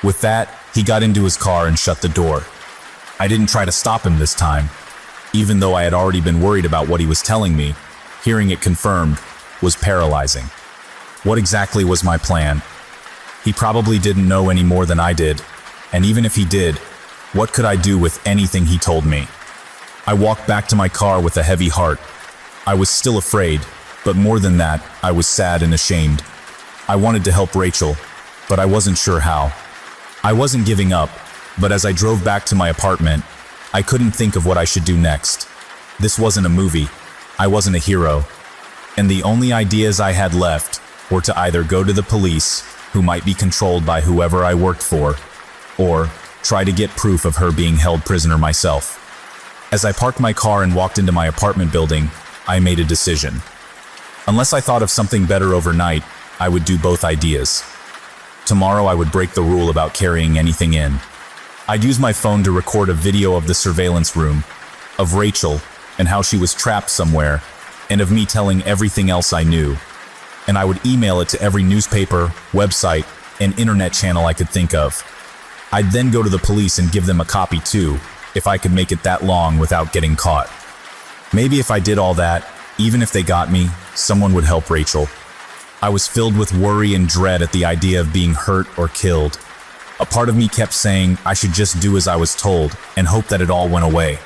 With that, he got into his car and shut the door. I didn't try to stop him this time. Even though I had already been worried about what he was telling me, hearing it confirmed was paralyzing. What exactly was my plan? He probably didn't know any more than I did, and even if he did, what could I do with anything he told me? I walked back to my car with a heavy heart. I was still afraid, but more than that, I was sad and ashamed. I wanted to help Rachel, but I wasn't sure how. I wasn't giving up, but as I drove back to my apartment, I couldn't think of what I should do next. This wasn't a movie. I wasn't a hero. And the only ideas I had left were to either go to the police, who might be controlled by whoever I worked for, or try to get proof of her being held prisoner myself. As I parked my car and walked into my apartment building, I made a decision. Unless I thought of something better overnight, I would do both ideas. Tomorrow I would break the rule about carrying anything in. I'd use my phone to record a video of the surveillance room, of Rachel and how she was trapped somewhere, and of me telling everything else I knew. And I would email it to every newspaper, website, and internet channel I could think of. I'd then go to the police and give them a copy too, if I could make it that long without getting caught. Maybe if I did all that, even if they got me, someone would help Rachel. I was filled with worry and dread at the idea of being hurt or killed. A part of me kept saying I should just do as I was told and hope that it all went away.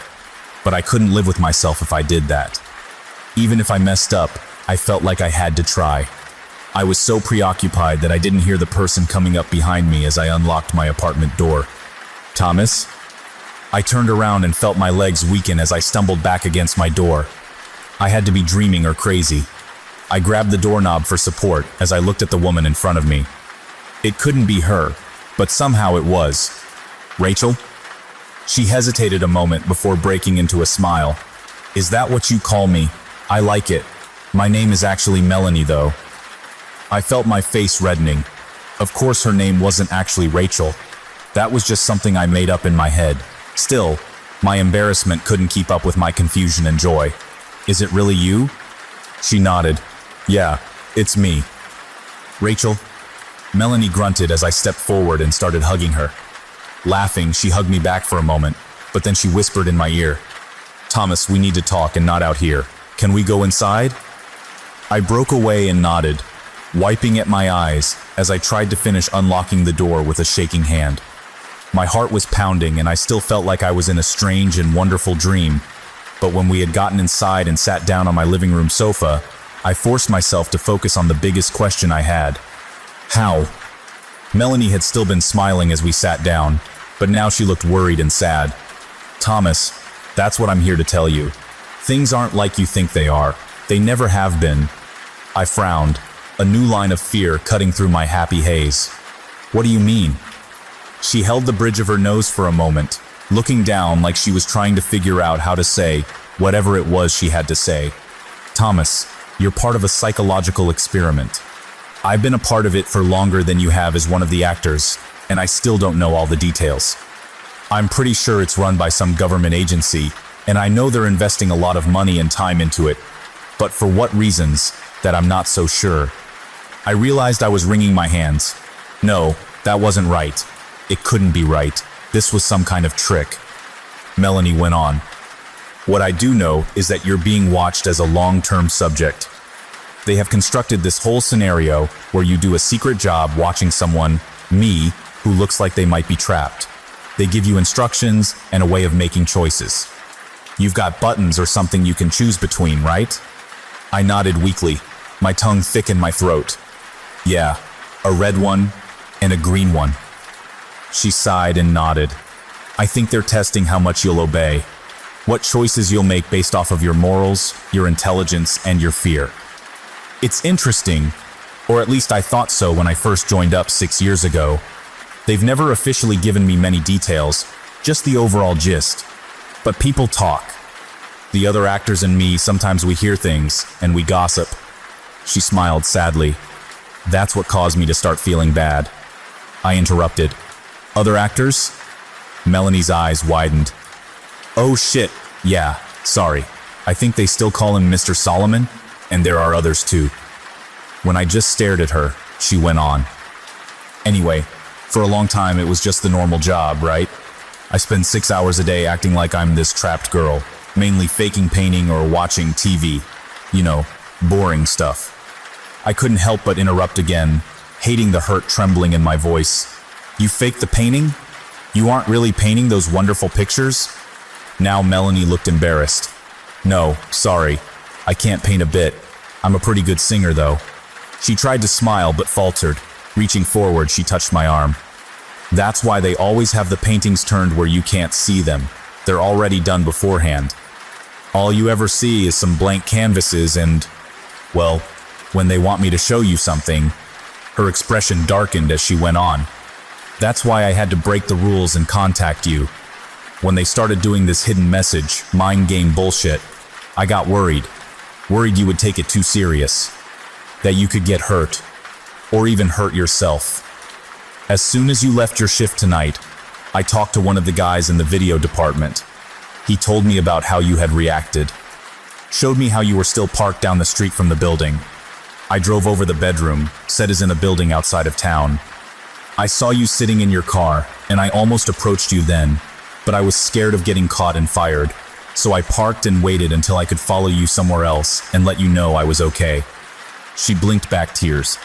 But I couldn't live with myself if I did that. Even if I messed up, I felt like I had to try. I was so preoccupied that I didn't hear the person coming up behind me as I unlocked my apartment door. Thomas? I turned around and felt my legs weaken as I stumbled back against my door. I had to be dreaming or crazy. I grabbed the doorknob for support as I looked at the woman in front of me. It couldn't be her, but somehow it was. Rachel? She hesitated a moment before breaking into a smile. Is that what you call me? I like it. My name is actually Melanie, though. I felt my face reddening. Of course her name wasn't actually Rachel. That was just something I made up in my head. Still, my embarrassment couldn't keep up with my confusion and joy. Is it really you? She nodded. Yeah, it's me. Rachel? Melanie grunted as I stepped forward and started hugging her. Laughing, she hugged me back for a moment, but then she whispered in my ear, Thomas, we need to talk and not out here. Can we go inside? I broke away and nodded, wiping at my eyes as I tried to finish unlocking the door with a shaking hand. My heart was pounding and I still felt like I was in a strange and wonderful dream, but when we had gotten inside and sat down on my living room sofa, I forced myself to focus on the biggest question I had. How? Melanie had still been smiling as we sat down, but now she looked worried and sad. Thomas, that's what I'm here to tell you. Things aren't like you think they are. They never have been. I frowned, a new line of fear cutting through my happy haze. What do you mean? She held the bridge of her nose for a moment, looking down like she was trying to figure out how to say whatever it was she had to say. Thomas, you're part of a psychological experiment. I've been a part of it for longer than you have as one of the actors, and I still don't know all the details. I'm pretty sure it's run by some government agency, and I know they're investing a lot of money and time into it, but for what reasons, that I'm not so sure. I realized I was wringing my hands. No, that wasn't right. It couldn't be right. This was some kind of trick. Melanie went on. What I do know is that you're being watched as a long-term subject. They have constructed this whole scenario where you do a secret job watching someone, me, who looks like they might be trapped. They give you instructions and a way of making choices. You've got buttons or something you can choose between, right? I nodded weakly, my tongue thick in my throat. Yeah, a red one and a green one. She sighed and nodded. I think they're testing how much you'll obey, what choices you'll make based off of your morals, your intelligence, and your fear. It's interesting, or at least I thought so when I first joined up 6 years ago. They've never officially given me many details, just the overall gist. But people talk. The other actors and me, sometimes we hear things, and we gossip. She smiled sadly. That's what caused me to start feeling bad. I interrupted. Other actors? Melanie's eyes widened. Oh shit, yeah, sorry. I think they still call him Mr. Solomon, and there are others too. When I just stared at her, she went on. Anyway, for a long time it was just the normal job, right? I spend 6 hours a day acting like I'm this trapped girl, mainly faking painting or watching TV. You know, boring stuff. I couldn't help but interrupt again, hating the hurt trembling in my voice. You faked the painting? You aren't really painting those wonderful pictures? Now Melanie looked embarrassed. No, sorry. I can't paint a bit. I'm a pretty good singer though. She tried to smile but faltered. Reaching forward, she touched my arm. That's why they always have the paintings turned where you can't see them. They're already done beforehand. All you ever see is some blank canvases and, well, when they want me to show you something. Her expression darkened as she went on. That's why I had to break the rules and contact you. When they started doing this hidden message, mind game bullshit, I got worried. Worried you would take it too serious. That you could get hurt. Or even hurt yourself. As soon as you left your shift tonight, I talked to one of the guys in the video department. He told me about how you had reacted. Showed me how you were still parked down the street from the building. I drove over the bedroom, said is in a building outside of town. I saw you sitting in your car, and I almost approached you then, but I was scared of getting caught and fired, so I parked and waited until I could follow you somewhere else and let you know I was okay. She blinked back tears.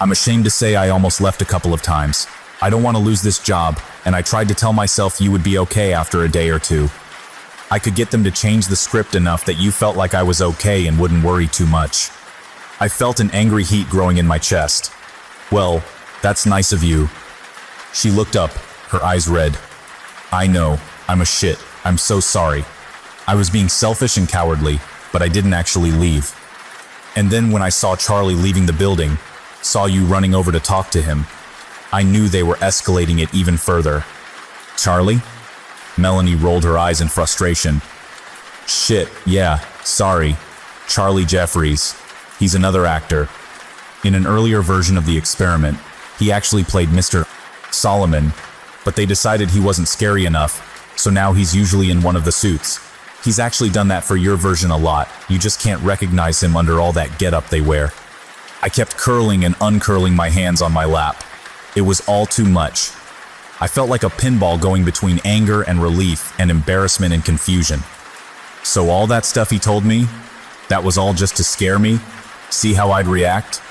I'm ashamed to say I almost left a couple of times. I don't want to lose this job, and I tried to tell myself you would be okay after a day or two. I could get them to change the script enough that you felt like I was okay and wouldn't worry too much. I felt an angry heat growing in my chest. Well, that's nice of you. She looked up, her eyes red. I know, I'm a shit. I'm so sorry. I was being selfish and cowardly, but I didn't actually leave. And then when I saw Charlie leaving the building, saw you running over to talk to him, I knew they were escalating it even further. Charlie? Melanie rolled her eyes in frustration. Shit, yeah, sorry. Charlie Jeffries. He's another actor. In an earlier version of the experiment, he actually played Mr. Solomon, but they decided he wasn't scary enough, so now he's usually in one of the suits. He's actually done that for your version a lot. You just can't recognize him under all that getup they wear. I kept curling and uncurling my hands on my lap. It was all too much. I felt like a pinball going between anger and relief and embarrassment and confusion. So all that stuff he told me, that was all just to scare me? See how I'd react?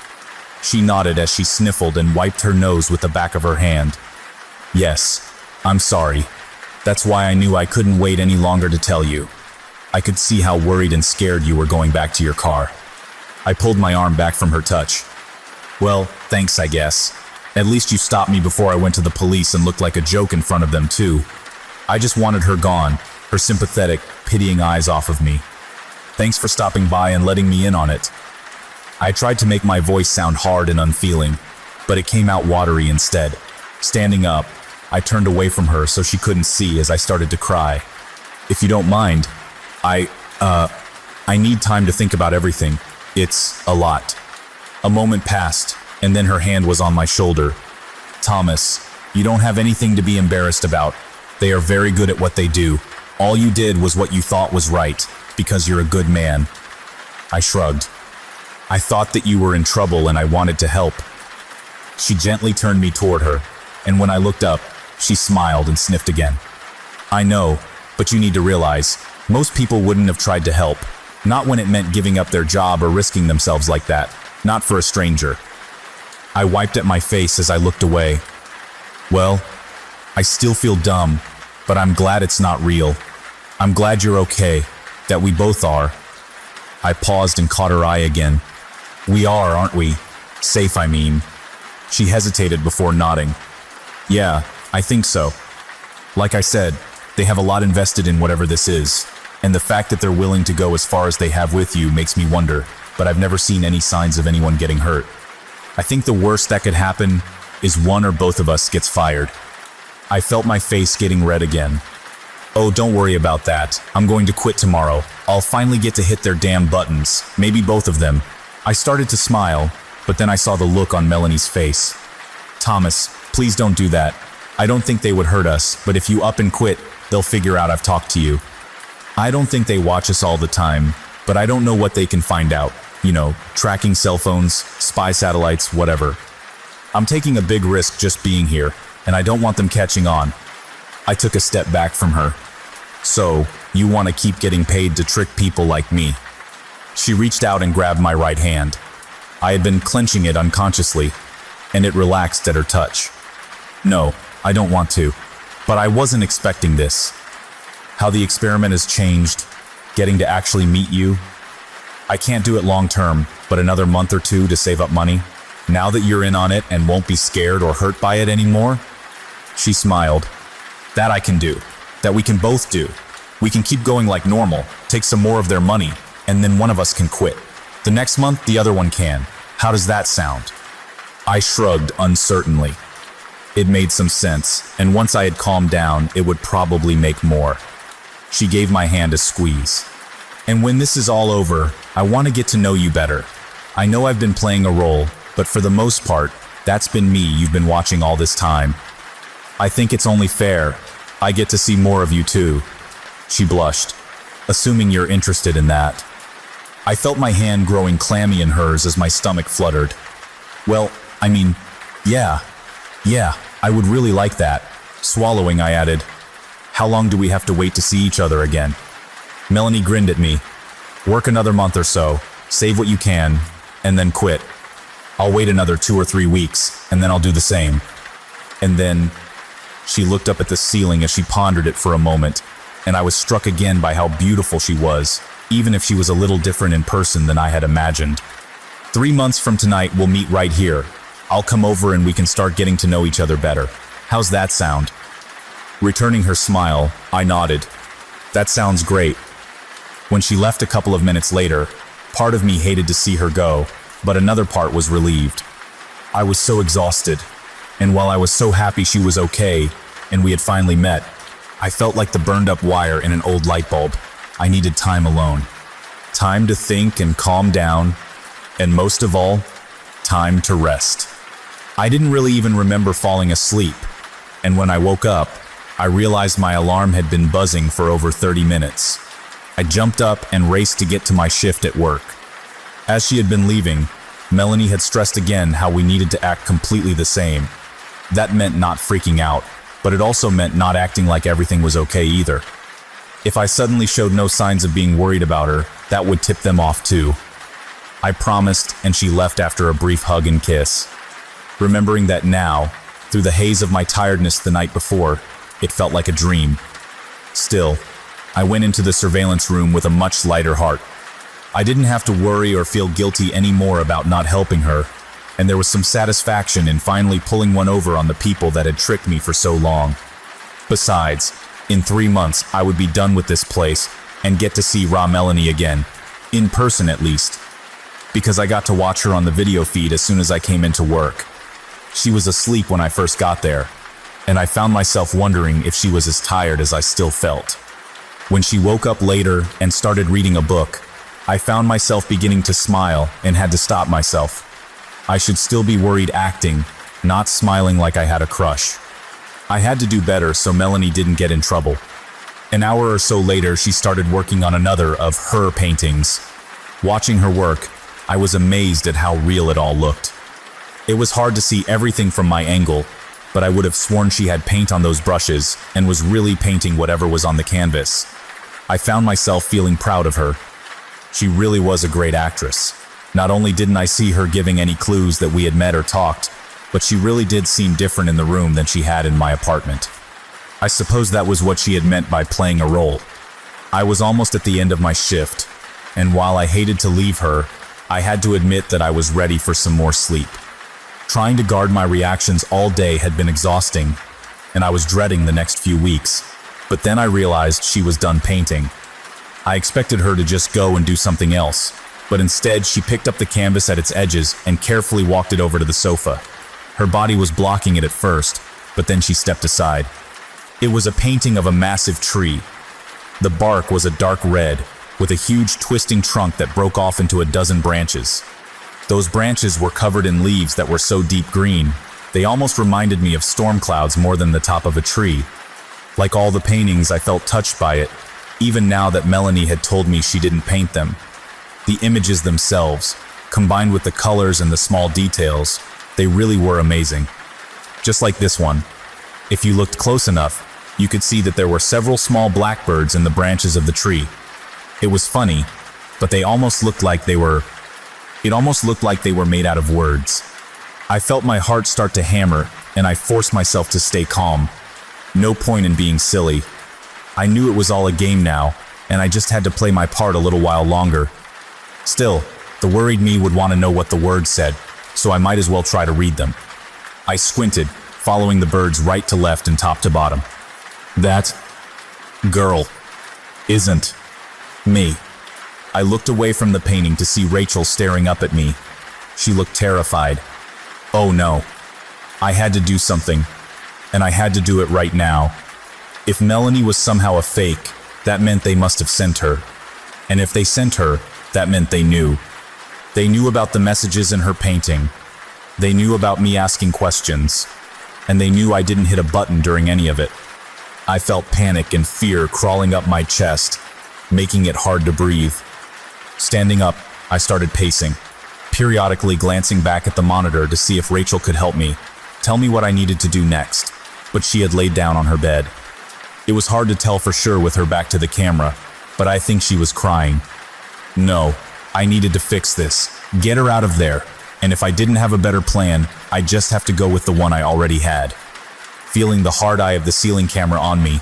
She nodded as she sniffled and wiped her nose with the back of her hand. Yes, I'm sorry. That's why I knew I couldn't wait any longer to tell you. I could see how worried and scared you were going back to your car. I pulled my arm back from her touch. Well, thanks, I guess. At least you stopped me before I went to the police and looked like a joke in front of them, too. I just wanted her gone, her sympathetic, pitying eyes off of me. Thanks for stopping by and letting me in on it. I tried to make my voice sound hard and unfeeling, but it came out watery instead. Standing up, I turned away from her so she couldn't see as I started to cry. If you don't mind, I need time to think about everything. It's a lot. A moment passed, and then her hand was on my shoulder. Thomas, you don't have anything to be embarrassed about. They are very good at what they do. All you did was what you thought was right, because you're a good man. I shrugged. I thought that you were in trouble and I wanted to help. She gently turned me toward her, and when I looked up, she smiled and sniffed again. I know, but you need to realize, most people wouldn't have tried to help. Not when it meant giving up their job or risking themselves like that. Not for a stranger. I wiped at my face as I looked away. Well, I still feel dumb, but I'm glad it's not real. I'm glad you're okay, that we both are. I paused and caught her eye again. We are, aren't we? Safe, I mean. She hesitated before nodding. Yeah, I think so. Like I said, they have a lot invested in whatever this is, and the fact that they're willing to go as far as they have with you makes me wonder, but I've never seen any signs of anyone getting hurt. I think the worst that could happen is one or both of us gets fired. I felt my face getting red again. Oh, don't worry about that. I'm going to quit tomorrow. I'll finally get to hit their damn buttons, maybe both of them. I started to smile, but then I saw the look on Melanie's face. Thomas, please don't do that. I don't think they would hurt us, but if you up and quit, they'll figure out I've talked to you. I don't think they watch us all the time, but I don't know what they can find out. You know, tracking cell phones, spy satellites, whatever. I'm taking a big risk just being here, and I don't want them catching on. I took a step back from her. So, you want to keep getting paid to trick people like me? She reached out and grabbed my right hand. I had been clenching it unconsciously, and it relaxed at her touch. No, I don't want to, but I wasn't expecting this. How the experiment has changed, getting to actually meet you. I can't do it long term, but another month or two to save up money. Now that you're in on it and won't be scared or hurt by it anymore? She smiled. That I can do. That we can both do. We can keep going like normal, take some more of their money, and then one of us can quit. The next month, the other one can. How does that sound? I shrugged uncertainly. It made some sense, and once I had calmed down, it would probably make more. She gave my hand a squeeze. And when this is all over, I want to get to know you better. I know I've been playing a role, but for the most part, that's been me you've been watching all this time. I think it's only fair. I get to see more of you too. She blushed, assuming you're interested in that. I felt my hand growing clammy in hers as my stomach fluttered. Well, I mean, yeah, I would really like that. Swallowing, I added, how long do we have to wait to see each other again? Melanie grinned at me. Work another month or so, save what you can, and then quit. I'll wait another 2 or 3 weeks, and then I'll do the same. And then, she looked up at the ceiling as she pondered it for a moment, and I was struck again by how beautiful she was, even if she was a little different in person than I had imagined. 3 months from tonight, we'll meet right here. I'll come over and we can start getting to know each other better. How's that sound? Returning her smile, I nodded. That sounds great. When she left a couple of minutes later, part of me hated to see her go, but another part was relieved. I was so exhausted, and while I was so happy she was okay and we had finally met, I felt like the burned up wire in an old light bulb. I needed time alone. Time to think and calm down, and most of all, time to rest. I didn't really even remember falling asleep, and when I woke up, I realized my alarm had been buzzing for over 30 minutes. I jumped up and raced to get to my shift at work. As she had been leaving, Melanie had stressed again how we needed to act completely the same. That meant not freaking out, but it also meant not acting like everything was okay either. If I suddenly showed no signs of being worried about her, that would tip them off too. I promised, and she left after a brief hug and kiss. Remembering that now, through the haze of my tiredness the night before, it felt like a dream. Still, I went into the surveillance room with a much lighter heart. I didn't have to worry or feel guilty anymore about not helping her, and there was some satisfaction in finally pulling one over on the people that had tricked me for so long. Besides, in 3 months I would be done with this place and get to see raw Melanie again, in person at least, because I got to watch her on the video feed as soon as I came into work. She was asleep when I first got there, and I found myself wondering if she was as tired as I still felt. When she woke up later and started reading a book, I found myself beginning to smile and had to stop myself. I should still be worried acting, not smiling like I had a crush. I had to do better so Melanie didn't get in trouble. An hour or so later, she started working on another of her paintings. Watching her work, I was amazed at how real it all looked. It was hard to see everything from my angle, but I would have sworn she had paint on those brushes and was really painting whatever was on the canvas. I found myself feeling proud of her. She really was a great actress. Not only didn't I see her giving any clues that we had met or talked, but she really did seem different in the room than she had in my apartment. I suppose that was what she had meant by playing a role. I was almost at the end of my shift, and while I hated to leave her, I had to admit that I was ready for some more sleep. Trying to guard my reactions all day had been exhausting, and I was dreading the next few weeks. But then I realized she was done painting. I expected her to just go and do something else, but instead she picked up the canvas at its edges and carefully walked it over to the sofa. Her body was blocking it at first, but then she stepped aside. It was a painting of a massive tree. The bark was a dark red, with a huge twisting trunk that broke off into a dozen branches. Those branches were covered in leaves that were so deep green, they almost reminded me of storm clouds more than the top of a tree. Like all the paintings, I felt touched by it, even now that Melanie had told me she didn't paint them. The images themselves, combined with the colors and the small details, they really were amazing. Just like this one. If you looked close enough, you could see that there were several small blackbirds in the branches of the tree. It was funny, but it almost looked like they were made out of words. I felt my heart start to hammer, and I forced myself to stay calm. No point in being silly. I knew it was all a game now, and I just had to play my part a little while longer. Still, the worried me would want to know what the words said, so I might as well try to read them. I squinted, following the birds right to left and top to bottom. That girl isn't me. I looked away from the painting to see Rachel staring up at me. She looked terrified. Oh no. I had to do something, and I had to do it right now. If Melanie was somehow a fake, that meant they must have sent her. And if they sent her, that meant they knew. They knew about the messages in her painting. They knew about me asking questions. And they knew I didn't hit a button during any of it. I felt panic and fear crawling up my chest, making it hard to breathe. Standing up, I started pacing, periodically glancing back at the monitor to see if Rachel could help me, tell me what I needed to do next, but she had laid down on her bed. It was hard to tell for sure with her back to the camera, but I think she was crying. No, I needed to fix this, get her out of there, and if I didn't have a better plan, I'd just have to go with the one I already had. Feeling the hard eye of the ceiling camera on me,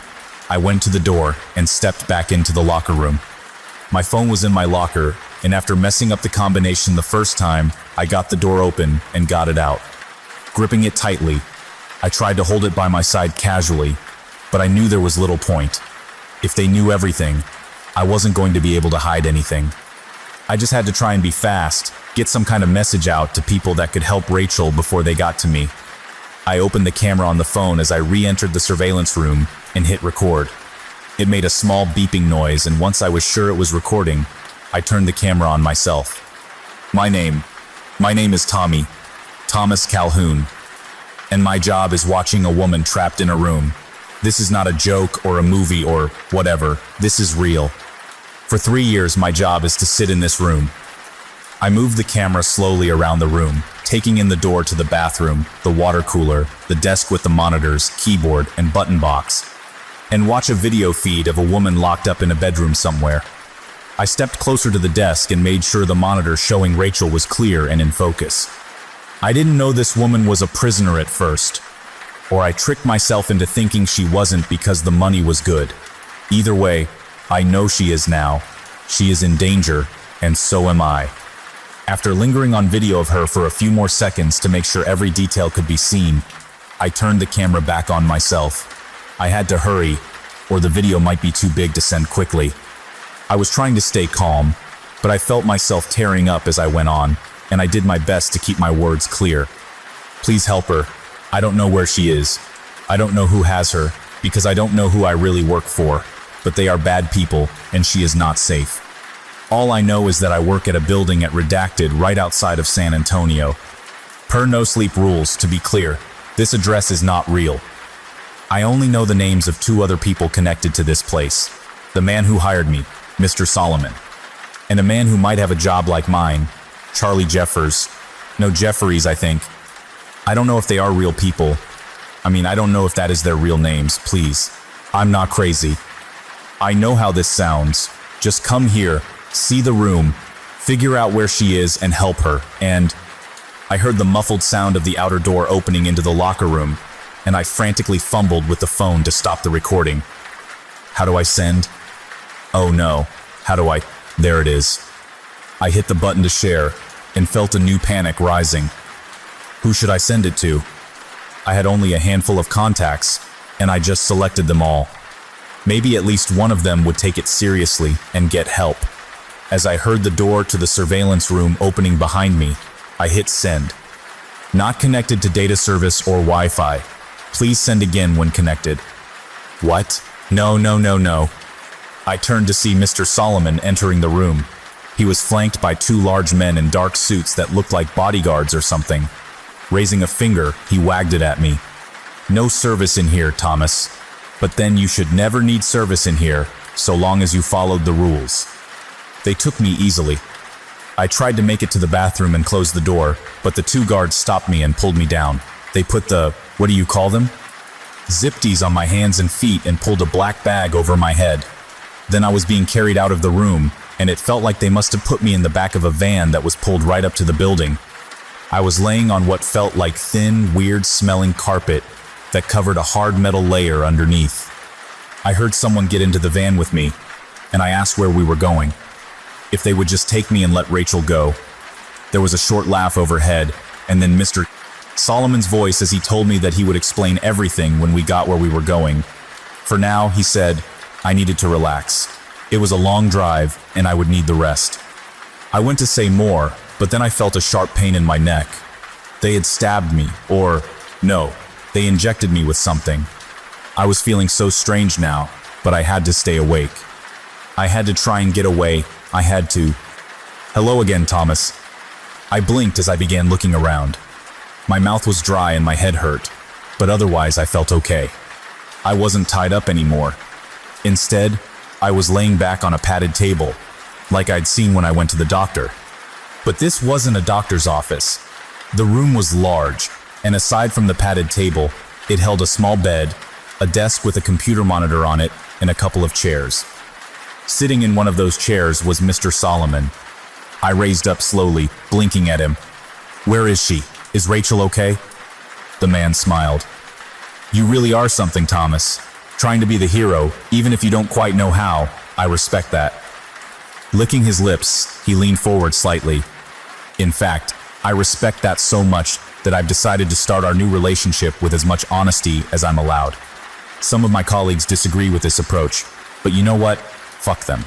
I went to the door and stepped back into the locker room. My phone was in my locker, and after messing up the combination the first time, I got the door open and got it out. Gripping it tightly, I tried to hold it by my side casually, but I knew there was little point. If they knew everything, I wasn't going to be able to hide anything. I just had to try and be fast, get some kind of message out to people that could help Rachel before they got to me. I opened the camera on the phone as I re-entered the surveillance room and hit record. It made a small beeping noise, and once I was sure it was recording, I turned the camera on myself. My name is Tommy, Thomas Calhoun, and my job is watching a woman trapped in a room. This is not a joke or a movie or whatever, this is real. For 3 years, my job is to sit in this room. I moved the camera slowly around the room, taking in the door to the bathroom, the water cooler, the desk with the monitors, keyboard, and button box, and watch a video feed of a woman locked up in a bedroom somewhere. I stepped closer to the desk and made sure the monitor showing Rachel was clear and in focus. I didn't know this woman was a prisoner at first, or I tricked myself into thinking she wasn't because the money was good. Either way, I know she is now. She is in danger, and so am I. After lingering on video of her for a few more seconds to make sure every detail could be seen, I turned the camera back on myself. I had to hurry, or the video might be too big to send quickly. I was trying to stay calm, but I felt myself tearing up as I went on, and I did my best to keep my words clear. Please help her. I don't know where she is. I don't know who has her, because I don't know who I really work for, but they are bad people, and she is not safe. All I know is that I work at a building at Redacted right outside of San Antonio. Per no sleep rules, to be clear, this address is not real. I only know the names of 2 other people connected to this place. The man who hired me, Mr. Solomon, and a man who might have a job like mine, Charlie Jeffers. No, Jeffries, I think. I don't know if they are real people. I don't know if that is their real names, please. I'm not crazy. I know how this sounds. Just come here, see the room, figure out where she is and help her. And I heard the muffled sound of the outer door opening into the locker room, and I frantically fumbled with the phone to stop the recording. How do I send? Oh no, how do I? There it is. I hit the button to share and felt a new panic rising. Who should I send it to? I had only a handful of contacts, and I just selected them all. Maybe at least one of them would take it seriously and get help. As I heard the door to the surveillance room opening behind me, I hit send. Not connected to data service or Wi-Fi. Please send again when connected. What? No, no, no, no. I turned to see Mr. Solomon entering the room. He was flanked by two large men in dark suits that looked like bodyguards or something. Raising a finger, he wagged it at me. No service in here, Thomas. But then you should never need service in here, so long as you followed the rules. They took me easily. I tried to make it to the bathroom and close the door, but the two guards stopped me and pulled me down. They put the, what do you call them? Zipties on my hands and feet and pulled a black bag over my head. Then I was being carried out of the room, and it felt like they must have put me in the back of a van that was pulled right up to the building. I was laying on what felt like thin, weird-smelling carpet that covered a hard metal layer underneath. I heard someone get into the van with me, and I asked where we were going. If they would just take me and let Rachel go. There was a short laugh overhead, and then Mr. Solomon's voice as he told me that he would explain everything when we got where we were going. For now, he said, I needed to relax. It was a long drive, and I would need the rest. I went to say more, but then I felt a sharp pain in my neck. They had stabbed me, or, no, they injected me with something. I was feeling so strange now, but I had to stay awake. I had to try and get away. I had to. Hello again, Thomas. I blinked as I began looking around. My mouth was dry and my head hurt, but otherwise I felt okay. I wasn't tied up anymore. Instead, I was laying back on a padded table, like I'd seen when I went to the doctor. But this wasn't a doctor's office. The room was large, and aside from the padded table, it held a small bed, a desk with a computer monitor on it, and a couple of chairs. Sitting in one of those chairs was Mr. Solomon. I raised up slowly, blinking at him. Where is she? Is Rachel okay? The man smiled. You really are something, Thomas. Trying to be the hero, even if you don't quite know how. I respect that. Licking his lips, he leaned forward slightly. In fact, I respect that so much that I've decided to start our new relationship with as much honesty as I'm allowed. Some of my colleagues disagree with this approach, but you know what? Fuck them.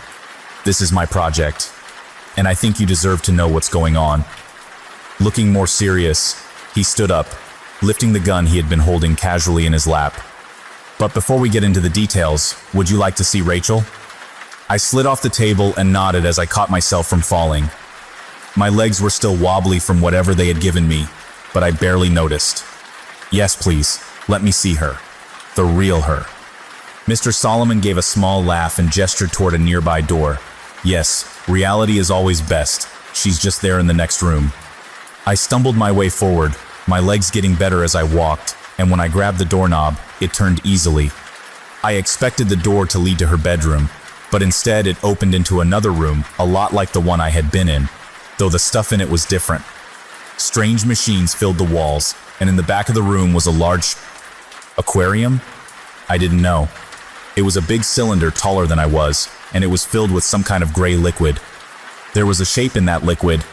This is my project, and I think you deserve to know what's going on. Looking more serious, he stood up, lifting the gun he had been holding casually in his lap. But before we get into the details, would you like to see Rachel? I slid off the table and nodded as I caught myself from falling. My legs were still wobbly from whatever they had given me, but I barely noticed. Yes, please, let me see her. The real her. Mr. Solomon gave a small laugh and gestured toward a nearby door. Yes, reality is always best. She's just there in the next room. I stumbled my way forward, my legs getting better as I walked, and when I grabbed the doorknob, it turned easily. I expected the door to lead to her bedroom, but instead it opened into another room, a lot like the one I had been in, though the stuff in it was different. Strange machines filled the walls, and in the back of the room was a large aquarium? I didn't know. It was a big cylinder taller than I was, and it was filled with some kind of gray liquid. There was a shape in that liquid.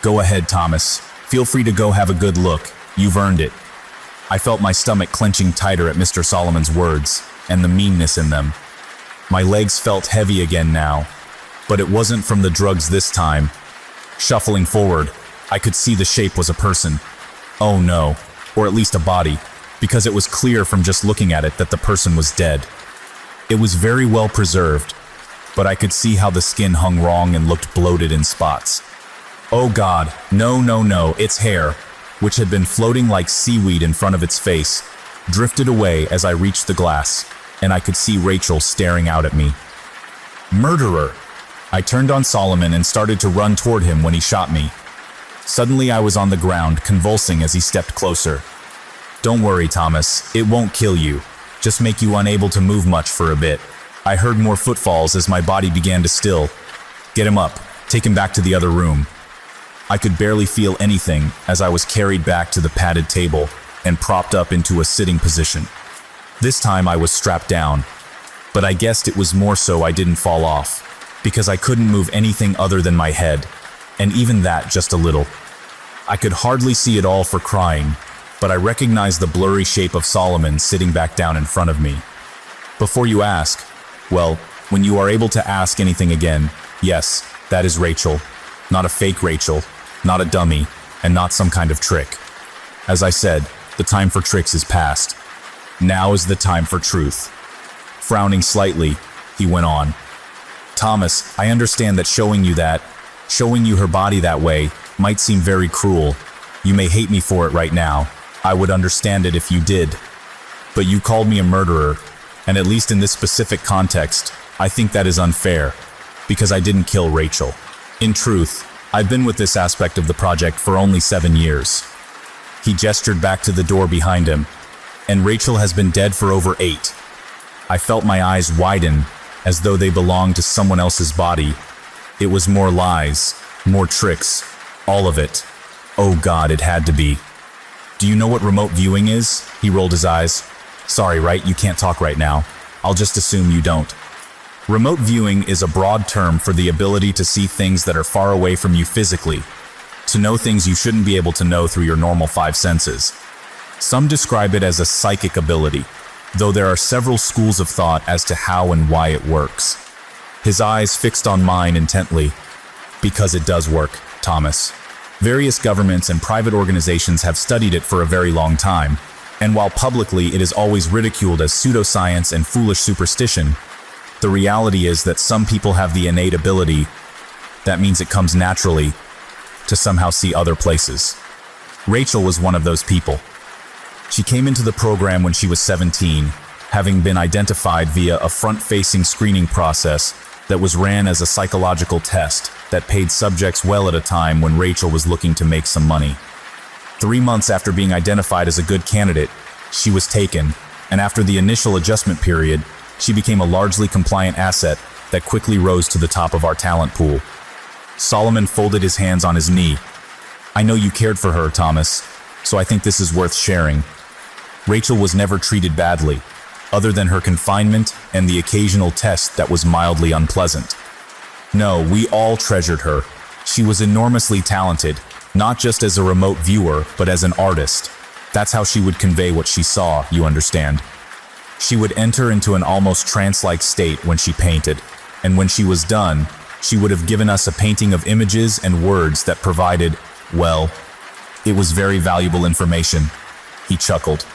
Go ahead, Thomas. Feel free to go have a good look. You've earned it. I felt my stomach clenching tighter at Mr. Solomon's words, and the meanness in them. My legs felt heavy again now, but it wasn't from the drugs this time. Shuffling forward, I could see the shape was a person. Oh no, or at least a body, because it was clear from just looking at it that the person was dead. It was very well preserved, but I could see how the skin hung wrong and looked bloated in spots. Oh God, no, no, no, its hair, which had been floating like seaweed in front of its face, drifted away as I reached the glass, and I could see Rachel staring out at me. Murderer! I turned on Solomon and started to run toward him when he shot me. Suddenly I was on the ground, convulsing as he stepped closer. Don't worry, Thomas, it won't kill you, just make you unable to move much for a bit. I heard more footfalls as my body began to still. Get him up, take him back to the other room. I could barely feel anything as I was carried back to the padded table and propped up into a sitting position. This time I was strapped down, but I guessed it was more so I didn't fall off, because I couldn't move anything other than my head, and even that just a little. I could hardly see it all for crying, but I recognized the blurry shape of Solomon sitting back down in front of me. Before you ask, well, when you are able to ask anything again, yes, That is Rachel. Not a fake Rachel, not a dummy, and not some kind of trick. As I said, the time for tricks is past. Now is the time for truth. Frowning slightly, he went on. Thomas, I understand that showing you her body that way, might seem very cruel. You may hate me for it right now. I would understand it if you did. But you called me a murderer, and at least in this specific context, I think that is unfair, because I didn't kill Rachel. In truth, I've been with this aspect of the project for only 7 years. He gestured back to the door behind him, and Rachel has been dead for over 8. I felt my eyes widen, as though they belonged to someone else's body. It was more lies, more tricks, all of it. Oh God, it had to be. Do you know what remote viewing is? He rolled his eyes. Sorry, right? You can't talk right now. I'll just assume you don't. Remote viewing is a broad term for the ability to see things that are far away from you physically, to know things you shouldn't be able to know through your normal 5 senses. Some describe it as a psychic ability, though there are several schools of thought as to how and why it works. His eyes fixed on mine intently. Because it does work, Thomas. Various governments and private organizations have studied it for a very long time, and while publicly it is always ridiculed as pseudoscience and foolish superstition, the reality is that some people have the innate ability, that means it comes naturally, to somehow see other places. Rachel was one of those people. She came into the program when she was 17, having been identified via a front-facing screening process that was ran as a psychological test that paid subjects well at a time when Rachel was looking to make some money. 3 months after being identified as a good candidate, she was taken, and after the initial adjustment period, she became a largely compliant asset that quickly rose to the top of our talent pool. Solomon folded his hands on his knee. I know you cared for her, Thomas, so I think this is worth sharing. Rachel was never treated badly, other than her confinement and the occasional test that was mildly unpleasant. No, we all treasured her. She was enormously talented, not just as a remote viewer, but as an artist. That's how she would convey what she saw, you understand. She would enter into an almost trance-like state when she painted, and when she was done, she would have given us a painting of images and words that provided, well, it was very valuable information. He chuckled.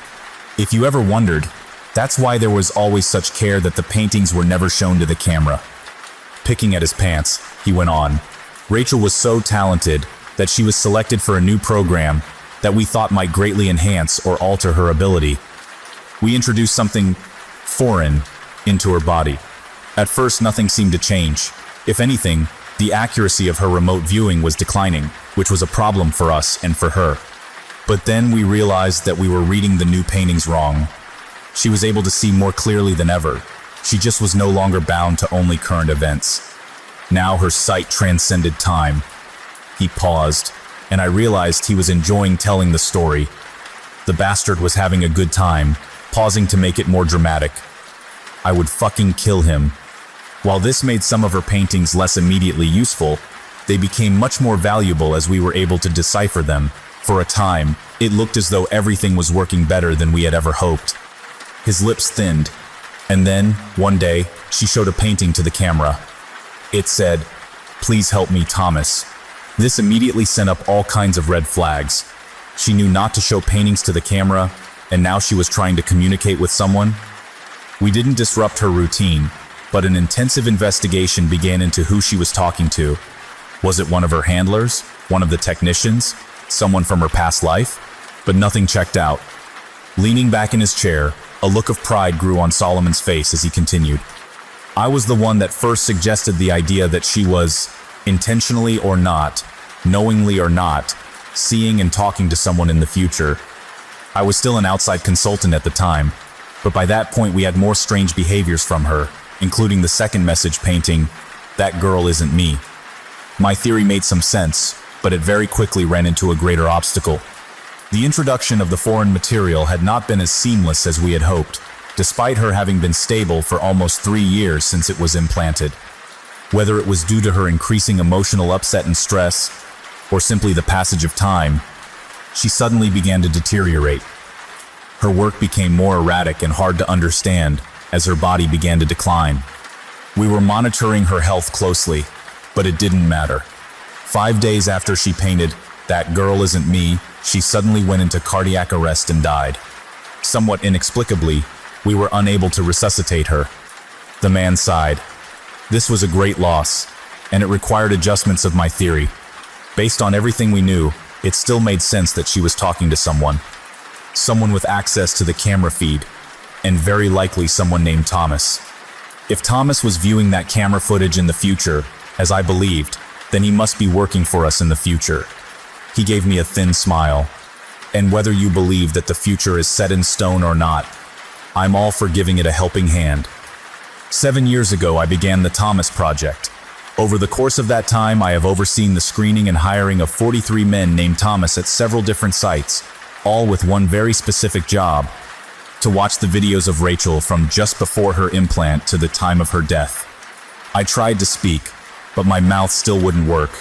If you ever wondered, that's why there was always such care that the paintings were never shown to the camera. Picking at his pants, he went on. Rachel was so talented that she was selected for a new program that we thought might greatly enhance or alter her ability. We introduced something foreign into her body. At first, nothing seemed to change. If anything, the accuracy of her remote viewing was declining, which was a problem for us and for her. But then we realized that we were reading the new paintings wrong. She was able to see more clearly than ever. She just was no longer bound to only current events. Now her sight transcended time. He paused, and I realized he was enjoying telling the story. The bastard was having a good time, pausing to make it more dramatic. I would fucking kill him. While this made some of her paintings less immediately useful, they became much more valuable as we were able to decipher them. For a time, it looked as though everything was working better than we had ever hoped. His lips thinned, and then, one day, she showed a painting to the camera. It said, "Please help me, Thomas." This immediately sent up all kinds of red flags. She knew not to show paintings to the camera, and now she was trying to communicate with someone. We didn't disrupt her routine, but an intensive investigation began into who she was talking to. Was it one of her handlers? One of the technicians? Someone from her past life? But nothing checked out. Leaning back in his chair, a look of pride grew on Solomon's face as he continued. I was the one that first suggested the idea that she was, intentionally or not, knowingly or not, seeing and talking to someone in the future. I was still an outside consultant at the time, but by that point we had more strange behaviors from her, including the second message painting, "That girl isn't me." My theory made some sense, but it very quickly ran into a greater obstacle. The introduction of the foreign material had not been as seamless as we had hoped, despite her having been stable for almost 3 years since it was implanted. Whether it was due to her increasing emotional upset and stress, or simply the passage of time, she suddenly began to deteriorate. Her work became more erratic and hard to understand as her body began to decline. We were monitoring her health closely, But it didn't matter. 5 days after she painted "That Girl Isn't Me," she suddenly went into cardiac arrest and died. Somewhat inexplicably, we were unable to resuscitate her. The man sighed. This was a great loss, and it required adjustments of my theory. Based on everything we knew, it still made sense that she was talking to someone. Someone with access to the camera feed, and very likely someone named Thomas. If Thomas was viewing that camera footage in the future, as I believed, then he must be working for us in the future. He gave me a thin smile. And whether you believe that the future is set in stone or not, I'm all for giving it a helping hand. 7 years ago, I began the Thomas Project. Over the course of that time, I have overseen the screening and hiring of 43 men named Thomas at several different sites, all with one very specific job: to watch the videos of Rachel from just before her implant to the time of her death. I tried to speak, but my mouth still wouldn't work.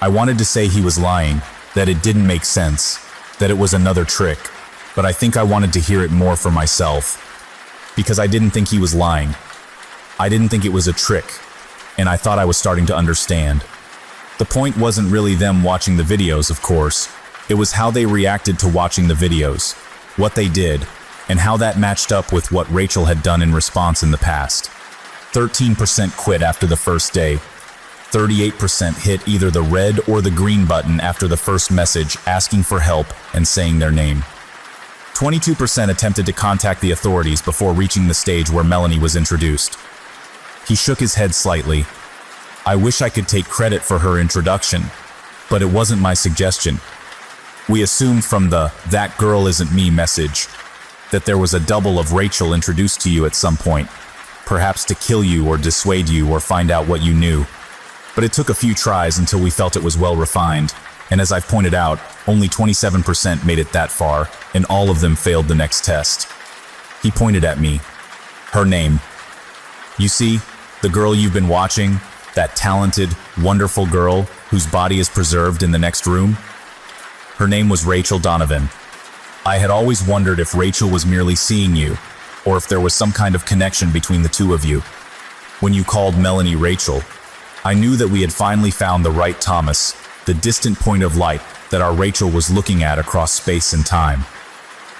I wanted to say he was lying, that it didn't make sense, that it was another trick, but I think I wanted to hear it more for myself. Because I didn't think he was lying. I didn't think it was a trick, and I thought I was starting to understand. The point wasn't really them watching the videos, of course. It was how they reacted to watching the videos, what they did, and how that matched up with what Rachel had done in response in the past. 13% quit after the first day. 38% hit either the red or the green button after the first message asking for help and saying their name. 22% attempted to contact the authorities before reaching the stage where Melanie was introduced. He shook his head slightly. I wish I could take credit for her introduction, but it wasn't my suggestion. We assumed from the "That Girl Isn't Me" message that there was a double of Rachel introduced to you at some point, perhaps to kill you or dissuade you or find out what you knew. But it took a few tries until we felt it was well refined, and as I've pointed out, only 27% made it that far, and all of them failed the next test. He pointed at me. Her name. You see, the girl you've been watching, that talented, wonderful girl whose body is preserved in the next room? Her name was Rachel Donovan. I had always wondered if Rachel was merely seeing you, or if there was some kind of connection between the two of you. When you called Melanie Rachel, I knew that we had finally found the right Thomas, the distant point of light that our Rachel was looking at across space and time.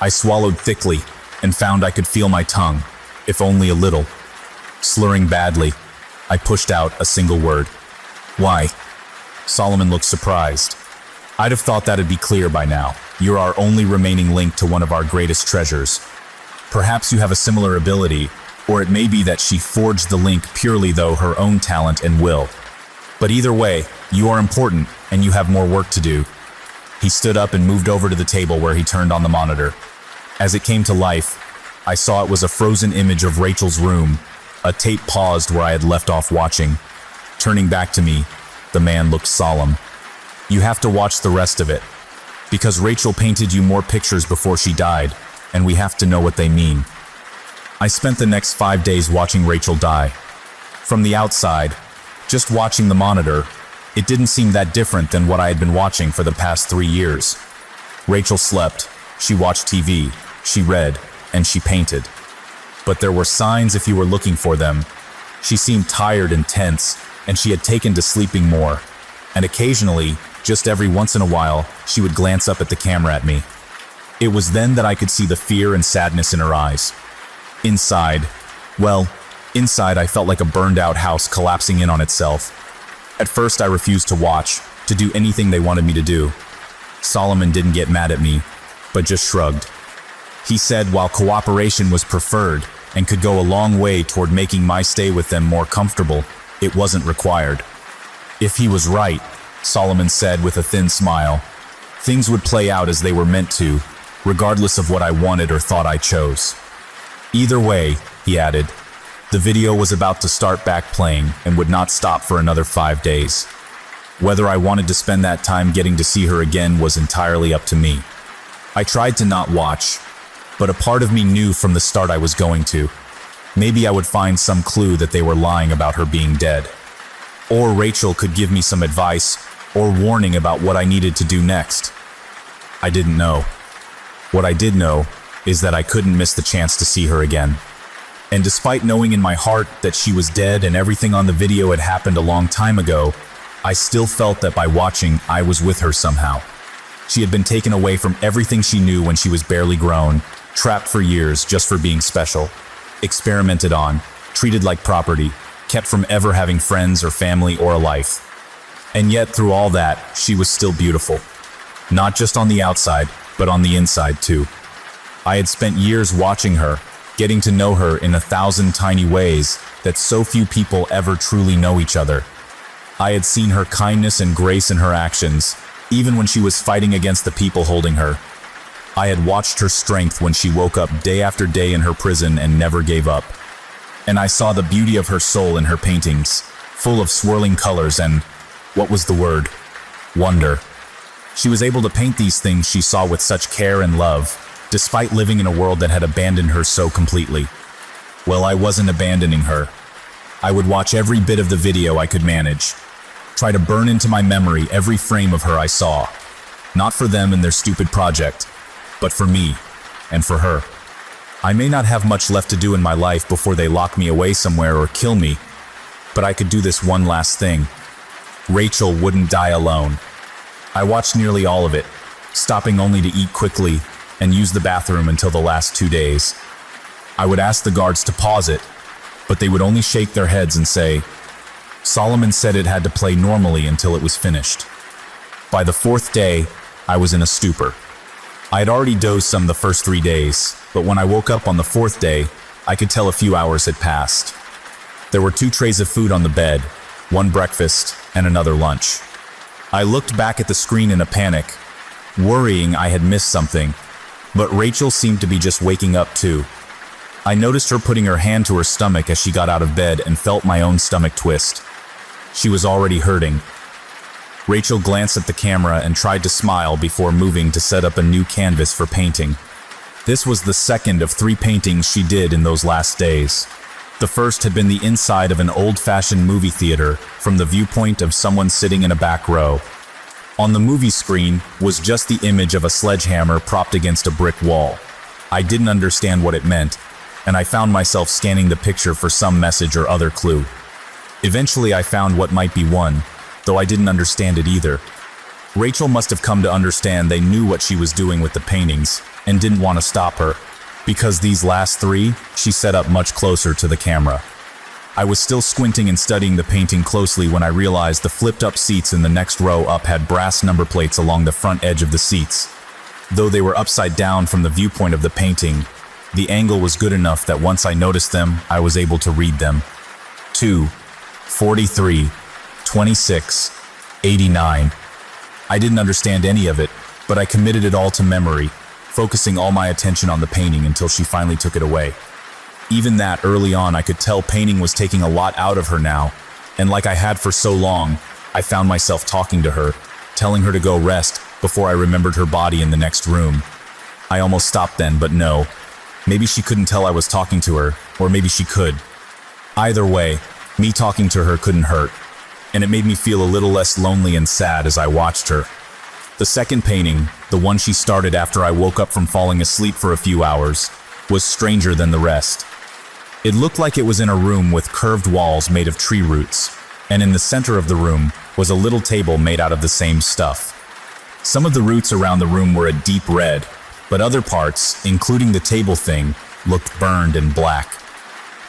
I swallowed thickly and found I could feel my tongue, if only a little. Slurring badly, I pushed out a single word. Why? Solomon looked surprised. I'd have thought that'd be clear by now. You're our only remaining link to one of our greatest treasures. Perhaps you have a similar ability, or it may be that she forged the link purely through her own talent and will. But either way, you are important, and you have more work to do. He stood up and moved over to the table where he turned on the monitor. As it came to life, I saw it was a frozen image of Rachel's room. A tape paused where I had left off watching. Turning back to me, the man looked solemn. You have to watch the rest of it, because Rachel painted you more pictures before she died, and we have to know what they mean. I spent the next 5 days watching Rachel die. From the outside, just watching the monitor, it didn't seem that different than what I had been watching for the past 3 years. Rachel slept, she watched TV, she read, and she painted. But there were signs if you were looking for them. She seemed tired and tense, and she had taken to sleeping more. And occasionally, just every once in a while, she would glance up at the camera at me. It was then that I could see the fear and sadness in her eyes. Inside I felt like a burned-out house collapsing in on itself. At first, I refused to watch, to do anything they wanted me to do. Solomon didn't get mad at me, but just shrugged. He said while cooperation was preferred and could go a long way toward making my stay with them more comfortable, it wasn't required. If he was right, Solomon said with a thin smile, things would play out as they were meant to, regardless of what I wanted or thought I chose. Either way, he added, the video was about to start back playing and would not stop for another 5 days. Whether I wanted to spend that time getting to see her again was entirely up to me. I tried to not watch, but a part of me knew from the start I was going to. Maybe I would find some clue that they were lying about her being dead. Or Rachel could give me some advice or warning about what I needed to do next. I didn't know. What I did know is that I couldn't miss the chance to see her again. And despite knowing in my heart that she was dead and everything on the video had happened a long time ago, I still felt that by watching, I was with her somehow. She had been taken away from everything she knew when she was barely grown, trapped for years just for being special, experimented on, treated like property, kept from ever having friends or family or a life. And yet, through all that, she was still beautiful. Not just on the outside, but on the inside too. I had spent years watching her, getting to know her in 1,000 tiny ways that so few people ever truly know each other. I had seen her kindness and grace in her actions, even when she was fighting against the people holding her. I had watched her strength when she woke up day after day in her prison and never gave up. And I saw the beauty of her soul in her paintings, full of swirling colors and, what was the word? Wonder. She was able to paint these things she saw with such care and love, despite living in a world that had abandoned her so completely. Well, I wasn't abandoning her. I would watch every bit of the video I could manage, try to burn into my memory every frame of her I saw, not for them and their stupid project, but for me and for her. I may not have much left to do in my life before they lock me away somewhere or kill me, but I could do this one last thing. Rachel wouldn't die alone. I watched nearly all of it, stopping only to eat quickly and use the bathroom until the last 2 days. I would ask the guards to pause it, but they would only shake their heads and say, Solomon said it had to play normally until it was finished. By the 4th day, I was in a stupor. I had already dozed some the first 3 days, but when I woke up on the 4th day, I could tell a few hours had passed. There were 2 trays of food on the bed, one breakfast and another lunch. I looked back at the screen in a panic, worrying I had missed something, but Rachel seemed to be just waking up too. I noticed her putting her hand to her stomach as she got out of bed and felt my own stomach twist. She was already hurting. Rachel glanced at the camera and tried to smile before moving to set up a new canvas for painting. This was the second of 3 paintings she did in those last days. The first had been the inside of an old-fashioned movie theater from the viewpoint of someone sitting in a back row. On the movie screen was just the image of a sledgehammer propped against a brick wall. I didn't understand what it meant, and I found myself scanning the picture for some message or other clue. Eventually I found what might be one, though I didn't understand it either. Rachel must have come to understand they knew what she was doing with the paintings and didn't want to stop her, because these last 3 she set up much closer to the camera. I was still squinting and studying the painting closely when I realized the flipped-up seats in the next row up had brass number plates along the front edge of the seats. Though they were upside down from the viewpoint of the painting, the angle was good enough that once I noticed them, I was able to read them. 2, 43, 26, 89. I didn't understand any of it, but I committed it all to memory, focusing all my attention on the painting until she finally took it away. Even that, early on, I could tell painting was taking a lot out of her now, and like I had for so long, I found myself talking to her, telling her to go rest before I remembered her body in the next room. I almost stopped then, but no. Maybe she couldn't tell I was talking to her, or maybe she could. Either way, me talking to her couldn't hurt, and it made me feel a little less lonely and sad as I watched her. The second painting, the one she started after I woke up from falling asleep for a few hours, was stranger than the rest. It looked like it was in a room with curved walls made of tree roots, and in the center of the room was a little table made out of the same stuff. Some of the roots around the room were a deep red, but other parts, including the table thing, looked burned and black.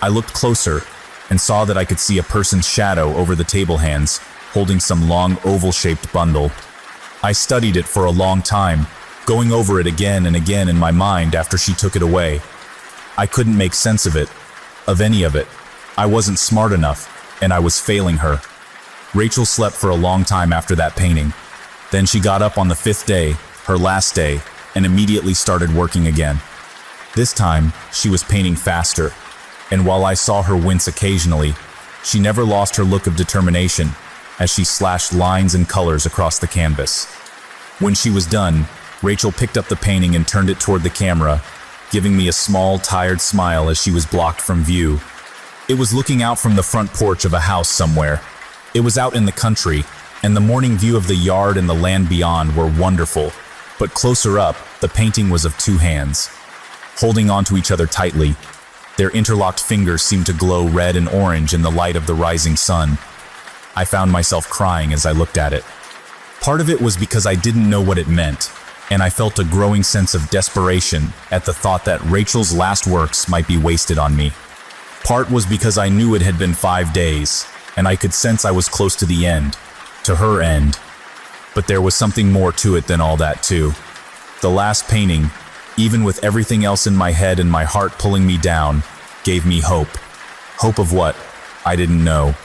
I looked closer and saw that I could see a person's shadow over the table hands, holding some long oval-shaped bundle. I studied it for a long time, going over it again and again in my mind after she took it away. I couldn't make sense of it, of any of it. I wasn't smart enough, and I was failing her. Rachel slept for a long time after that painting. Then she got up on the 5th day, her last day, and immediately started working again. This time, she was painting faster, and while I saw her wince occasionally, she never lost her look of determination as she slashed lines and colors across the canvas. When she was done, Rachel picked up the painting and turned it toward the camera, giving me a small, tired smile as she was blocked from view. It was looking out from the front porch of a house somewhere. It was out in the country, and the morning view of the yard and the land beyond were wonderful, but closer up, the painting was of 2 hands, holding onto each other tightly. Their interlocked fingers seemed to glow red and orange in the light of the rising sun. I found myself crying as I looked at it. Part of it was because I didn't know what it meant, and I felt a growing sense of desperation at the thought that Rachel's last works might be wasted on me. Part was because I knew it had been 5 days, and I could sense I was close to the end, to her end. But there was something more to it than all that too. The last painting, even with everything else in my head and my heart pulling me down, gave me hope. Hope of what? I didn't know.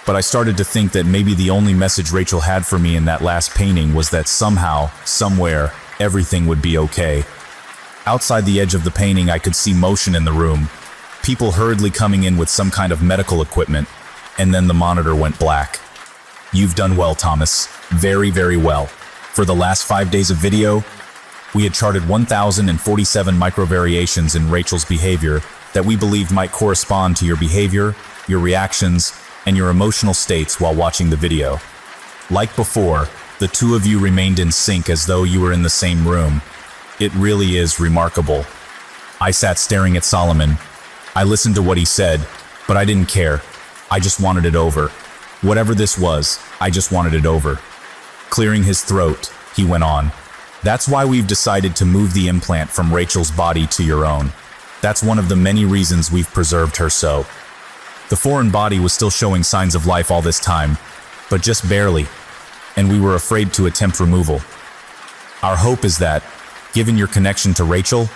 But I started to think that maybe the only message Rachel had for me in that last painting was that somehow, somewhere, everything would be okay. Outside the edge of the painting, I could see motion in the room. People hurriedly coming in with some kind of medical equipment, and then the monitor went black. You've done well, Thomas. Very, very well. For the last 5 days of video, we had charted 1,047 microvariations in Rachel's behavior that we believed might correspond to your behavior, your reactions, and your emotional states while watching the video. Like before, the two of you remained in sync as though you were in the same room. It really is remarkable. I sat staring at Solomon. I listened to what he said, but I didn't care. I just wanted it over. Whatever this was, I just wanted it over. Clearing his throat, he went on. That's why we've decided to move the implant from Rachel's body to your own. That's one of the many reasons we've preserved her so. The foreign body was still showing signs of life all this time, but just barely, and we were afraid to attempt removal. Our hope is that, given your connection to Rachel,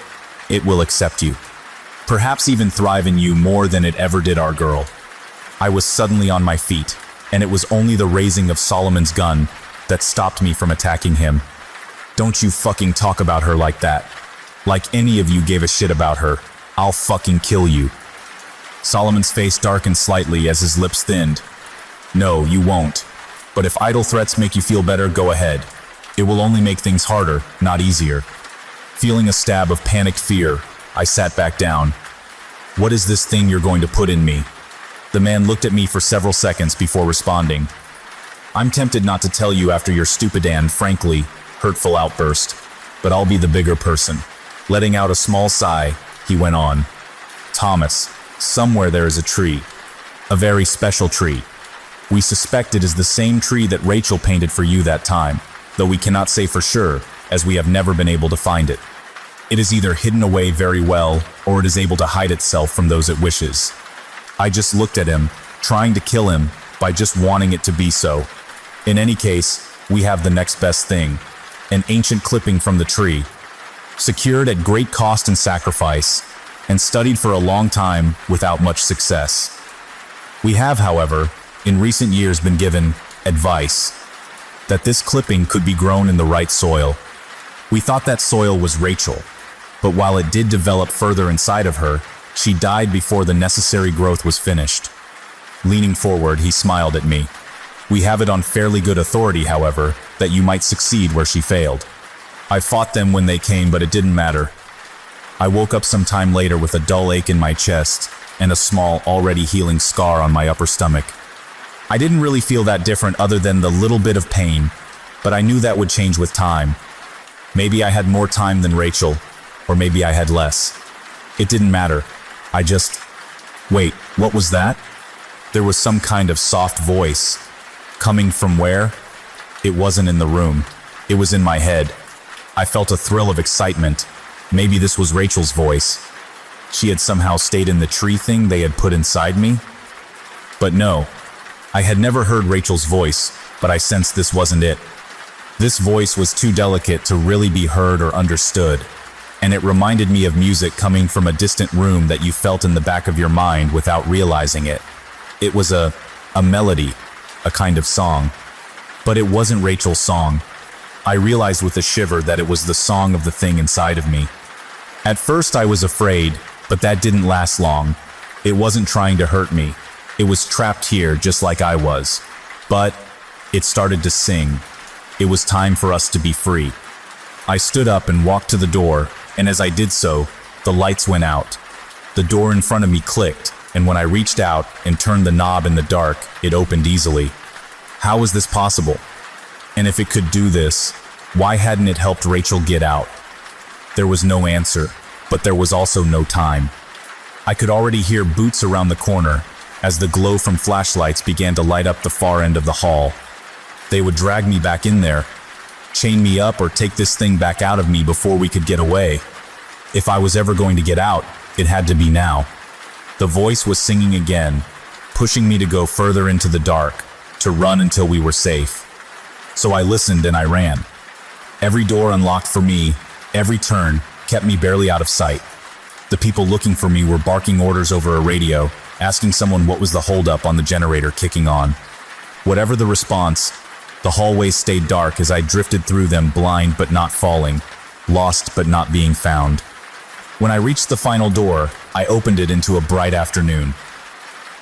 it will accept you. Perhaps even thrive in you more than it ever did our girl. I was suddenly on my feet, and it was only the raising of Solomon's gun that stopped me from attacking him. Don't you fucking talk about her like that. Like any of you gave a shit about her, I'll fucking kill you. Solomon's face darkened slightly as his lips thinned. No, you won't. But if idle threats make you feel better, go ahead. It will only make things harder, not easier. Feeling a stab of panicked fear, I sat back down. What is this thing you're going to put in me? The man looked at me for several seconds before responding. I'm tempted not to tell you after your stupid and, frankly, hurtful outburst, but I'll be the bigger person. Letting out a small sigh, he went on. Thomas, somewhere there is a tree. A very special tree. We suspect it is the same tree that Rachel painted for you that time, though we cannot say for sure, as we have never been able to find it. It is either hidden away very well, or it is able to hide itself from those it wishes. I just looked at him, trying to kill him, by just wanting it to be so. In any case, we have the next best thing. An ancient clipping from the tree, secured at great cost and sacrifice, and studied for a long time without much success. We have, however, in recent years been given advice that this clipping could be grown in the right soil. We thought that soil was Rachel, but while it did develop further inside of her, she died before the necessary growth was finished. Leaning forward, he smiled at me. We have it on fairly good authority, however, that you might succeed where she failed. I fought them when they came, but it didn't matter. I woke up some time later with a dull ache in my chest and a small, already healing scar on my upper stomach. I didn't really feel that different other than the little bit of pain, but I knew that would change with time. Maybe I had more time than Rachel, or maybe I had less. It didn't matter. I just... Wait, what was that? There was some kind of soft voice. Coming from where? It wasn't in the room. It was in my head. I felt a thrill of excitement. Maybe this was Rachel's voice. She had somehow stayed in the tree thing they had put inside me? But no. I had never heard Rachel's voice, but I sensed this wasn't it. This voice was too delicate to really be heard or understood, and it reminded me of music coming from a distant room that you felt in the back of your mind without realizing it. It was a melody, a kind of song. But it wasn't Rachel's song. I realized with a shiver that it was the song of the thing inside of me. At first I was afraid, but that didn't last long. It wasn't trying to hurt me. It was trapped here just like I was. But it started to sing. It was time for us to be free. I stood up and walked to the door, and as I did so, the lights went out. The door in front of me clicked, and when I reached out and turned the knob in the dark, it opened easily. How was this possible? And if it could do this, why hadn't it helped Rachel get out? There was no answer, but there was also no time. I could already hear boots around the corner as the glow from flashlights began to light up the far end of the hall. They would drag me back in there, chain me up, or take this thing back out of me before we could get away. If I was ever going to get out, it had to be now. The voice was singing again, pushing me to go further into the dark, to run until we were safe. So I listened and I ran. Every door unlocked for me, every turn kept me barely out of sight. The people looking for me were barking orders over a radio, asking someone what was the holdup on the generator kicking on. Whatever the response, the hallways stayed dark as I drifted through them, blind but not falling, lost but not being found. When I reached the final door, I opened it into a bright afternoon.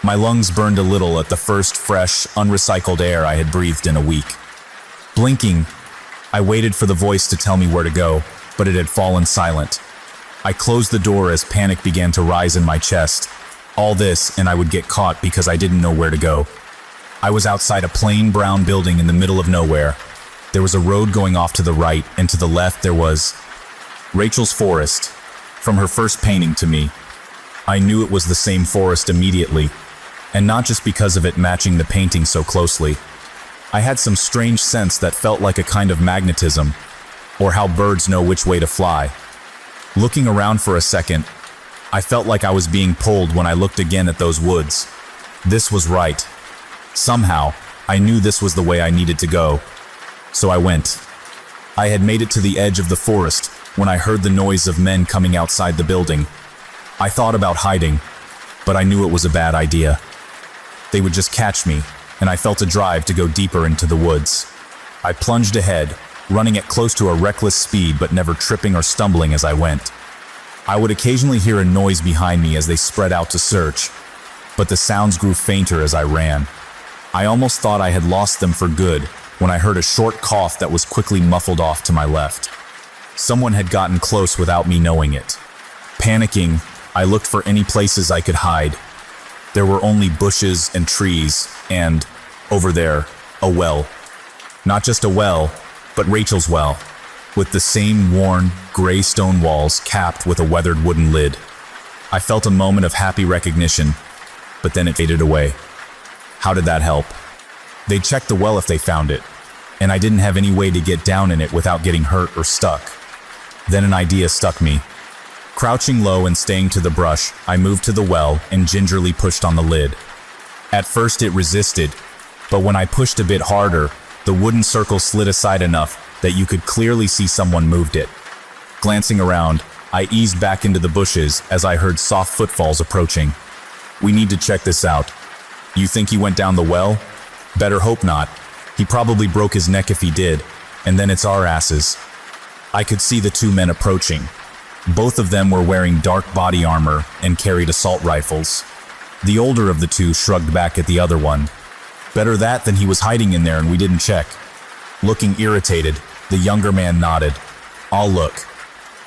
My lungs burned a little at the first fresh, unrecycled air I had breathed in a week. Blinking, I waited for the voice to tell me where to go, but it had fallen silent. I closed the door as panic began to rise in my chest. All this, and I would get caught because I didn't know where to go. I was outside a plain brown building in the middle of nowhere. There was a road going off to the right, and to the left there was Rachel's forest. From her first painting to me, I knew it was the same forest immediately, and not just because of it matching the painting so closely. I had some strange sense that felt like a kind of magnetism, or how birds know which way to fly. Looking around for a second, I felt like I was being pulled when I looked again at those woods. This was right. Somehow, I knew this was the way I needed to go. So I went. I had made it to the edge of the forest when I heard the noise of men coming outside the building. I thought about hiding, but I knew it was a bad idea. They would just catch me, and I felt a drive to go deeper into the woods. I plunged ahead, running at close to a reckless speed but never tripping or stumbling as I went. I would occasionally hear a noise behind me as they spread out to search, but the sounds grew fainter as I ran. I almost thought I had lost them for good when I heard a short cough that was quickly muffled off to my left. Someone had gotten close without me knowing it. Panicking, I looked for any places I could hide. There were only bushes and trees, and, over there, a well. Not just a well, but Rachel's well, with the same worn, gray stone walls capped with a weathered wooden lid. I felt a moment of happy recognition, but then it faded away. How did that help? They'd check the well if they found it, and I didn't have any way to get down in it without getting hurt or stuck. Then an idea stuck me. Crouching low and staying to the brush, I moved to the well and gingerly pushed on the lid. At first it resisted, but when I pushed a bit harder, the wooden circle slid aside enough that you could clearly see someone moved it. Glancing around, I eased back into the bushes as I heard soft footfalls approaching. We need to check this out. You think he went down the well? Better hope not. He probably broke his neck if he did, and then it's our asses. I could see the two men approaching. Both of them were wearing dark body armor and carried assault rifles. The older of the two shrugged back at the other one. Better that than he was hiding in there and we didn't check. Looking irritated, the younger man nodded. I'll look.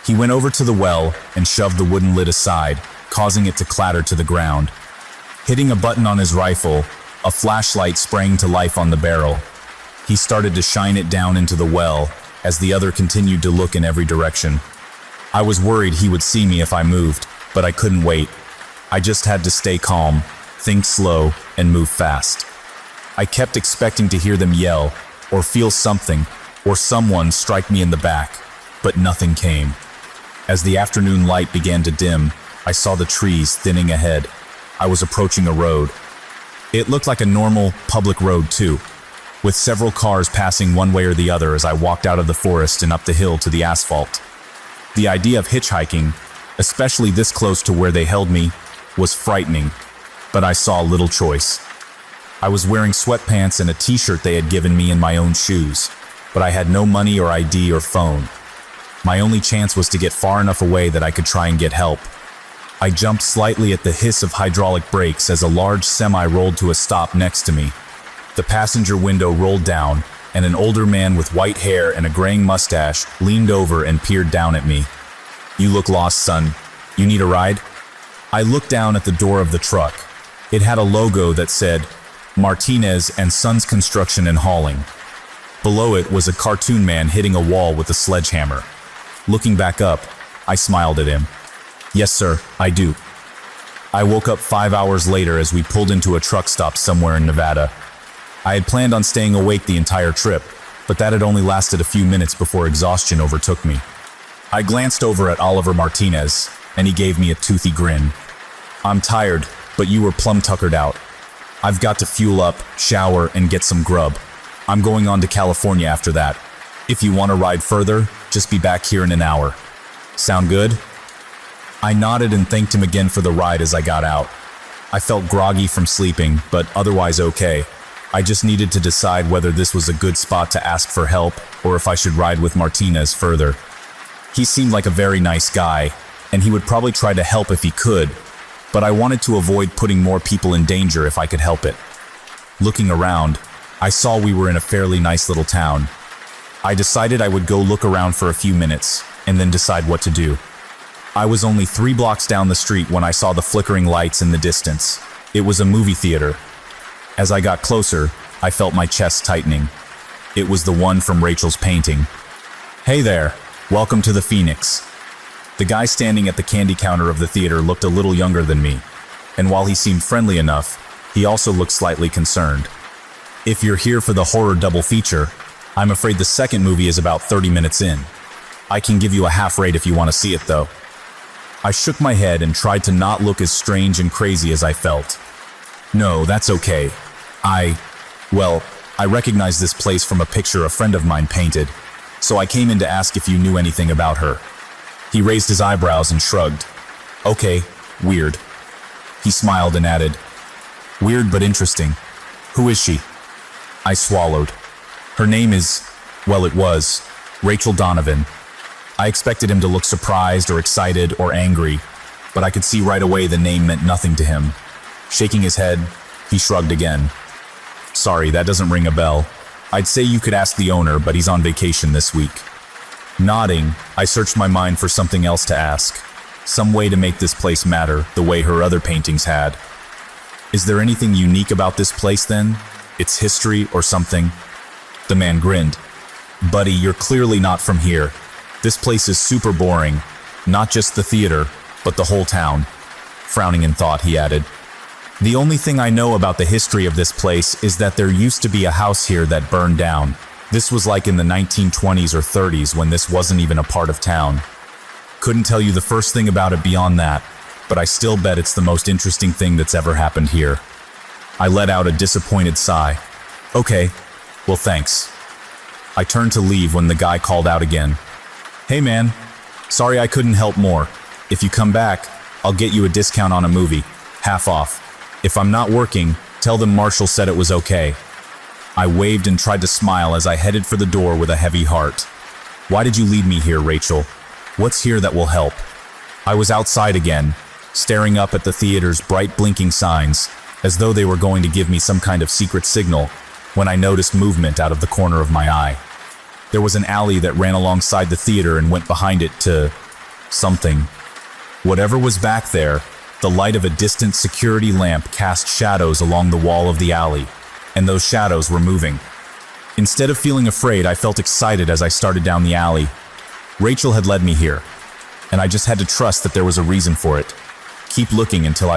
He went over to the well and shoved the wooden lid aside, causing it to clatter to the ground. Hitting a button on his rifle, a flashlight sprang to life on the barrel. He started to shine it down into the well as the other continued to look in every direction. I was worried he would see me if I moved, but I couldn't wait. I just had to stay calm, think slow, and move fast. I kept expecting to hear them yell, or feel something, or someone strike me in the back, but nothing came. As the afternoon light began to dim, I saw the trees thinning ahead. I was approaching a road. It looked like a normal, public road too, with several cars passing one way or the other as I walked out of the forest and up the hill to the asphalt. The idea of hitchhiking, especially this close to where they held me, was frightening, but I saw little choice. I was wearing sweatpants and a t-shirt they had given me in my own shoes, but I had no money or ID or phone. My only chance was to get far enough away that I could try and get help. I jumped slightly at the hiss of hydraulic brakes as a large semi rolled to a stop next to me. The passenger window rolled down, and an older man with white hair and a graying mustache leaned over and peered down at me. You look lost, son. You need a ride? I looked down at the door of the truck. It had a logo that said, Martinez and Sons Construction and Hauling. Below it was a cartoon man hitting a wall with a sledgehammer. Looking back up, I smiled at him. Yes, sir, I do. I woke up 5 hours later as we pulled into a truck stop somewhere in Nevada. I had planned on staying awake the entire trip, but that had only lasted a few minutes before exhaustion overtook me. I glanced over at Oliver Martinez, and he gave me a toothy grin. "I'm tired, but you were plumb tuckered out. I've got to fuel up, shower, and get some grub. I'm going on to California after that. If you want to ride further, just be back here in an hour. Sound good?" I nodded and thanked him again for the ride as I got out. I felt groggy from sleeping, but otherwise okay. I just needed to decide whether this was a good spot to ask for help or if I should ride with Martinez further. He seemed like a very nice guy, and he would probably try to help if he could, but I wanted to avoid putting more people in danger if I could help it. Looking around, I saw we were in a fairly nice little town. I decided I would go look around for a few minutes and then decide what to do. I was only 3 blocks down the street when I saw the flickering lights in the distance. It was a movie theater. As I got closer, I felt my chest tightening. It was the one from Rachel's painting. "Hey there, welcome to the Phoenix." The guy standing at the candy counter of the theater looked a little younger than me, and while he seemed friendly enough, he also looked slightly concerned. "If you're here for the horror double feature, I'm afraid the second movie is about 30 minutes in. I can give you a half rate if you want to see it though." I shook my head and tried to not look as strange and crazy as I felt. "No, that's okay. I recognize this place from a picture a friend of mine painted, so I came in to ask if you knew anything about her." He raised his eyebrows and shrugged. "Okay, weird." He smiled and added, "Weird but interesting. Who is she?" I swallowed. "Her name is, it was, Rachel Donovan." I expected him to look surprised or excited or angry, but I could see right away the name meant nothing to him. Shaking his head, he shrugged again. "Sorry, that doesn't ring a bell. I'd say you could ask the owner, but he's on vacation this week." Nodding, I searched my mind for something else to ask. Some way to make this place matter, the way her other paintings had. "Is there anything unique about this place then? Its history or something?" The man grinned. "Buddy, you're clearly not from here. This place is super boring. Not just the theater, but the whole town." Frowning in thought, he added, "The only thing I know about the history of this place is that there used to be a house here that burned down. This was like in the 1920s or 30s when this wasn't even a part of town. Couldn't tell you the first thing about it beyond that, but I still bet it's the most interesting thing that's ever happened here." I let out a disappointed sigh. "Okay, well thanks." I turned to leave when the guy called out again. "Hey man, sorry I couldn't help more. If you come back, I'll get you a discount on a movie, half off. If I'm not working, tell them Marshall said it was okay." I waved and tried to smile as I headed for the door with a heavy heart. "Why did you lead me here, Rachel? What's here that will help?" I was outside again, staring up at the theater's bright blinking signs, as though they were going to give me some kind of secret signal, when I noticed movement out of the corner of my eye. There was an alley that ran alongside the theater and went behind it to something. Whatever was back there, the light of a distant security lamp cast shadows along the wall of the alley, and those shadows were moving. Instead of feeling afraid, I felt excited as I started down the alley. Rachel had led me here, and I just had to trust that there was a reason for it. Keep looking until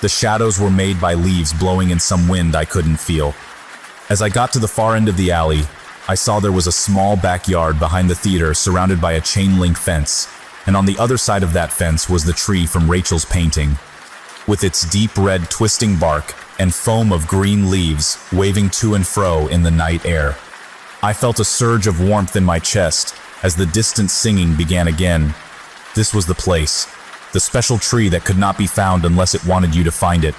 The shadows were made by leaves blowing in some wind I couldn't feel. As I got to the far end of the alley, I saw there was a small backyard behind the theater surrounded by a chain-link fence, and on the other side of that fence was the tree from Rachel's painting, with its deep red twisting bark and foam of green leaves waving to and fro in the night air. I felt a surge of warmth in my chest as the distant singing began again. This was the place, the special tree that could not be found unless it wanted you to find it.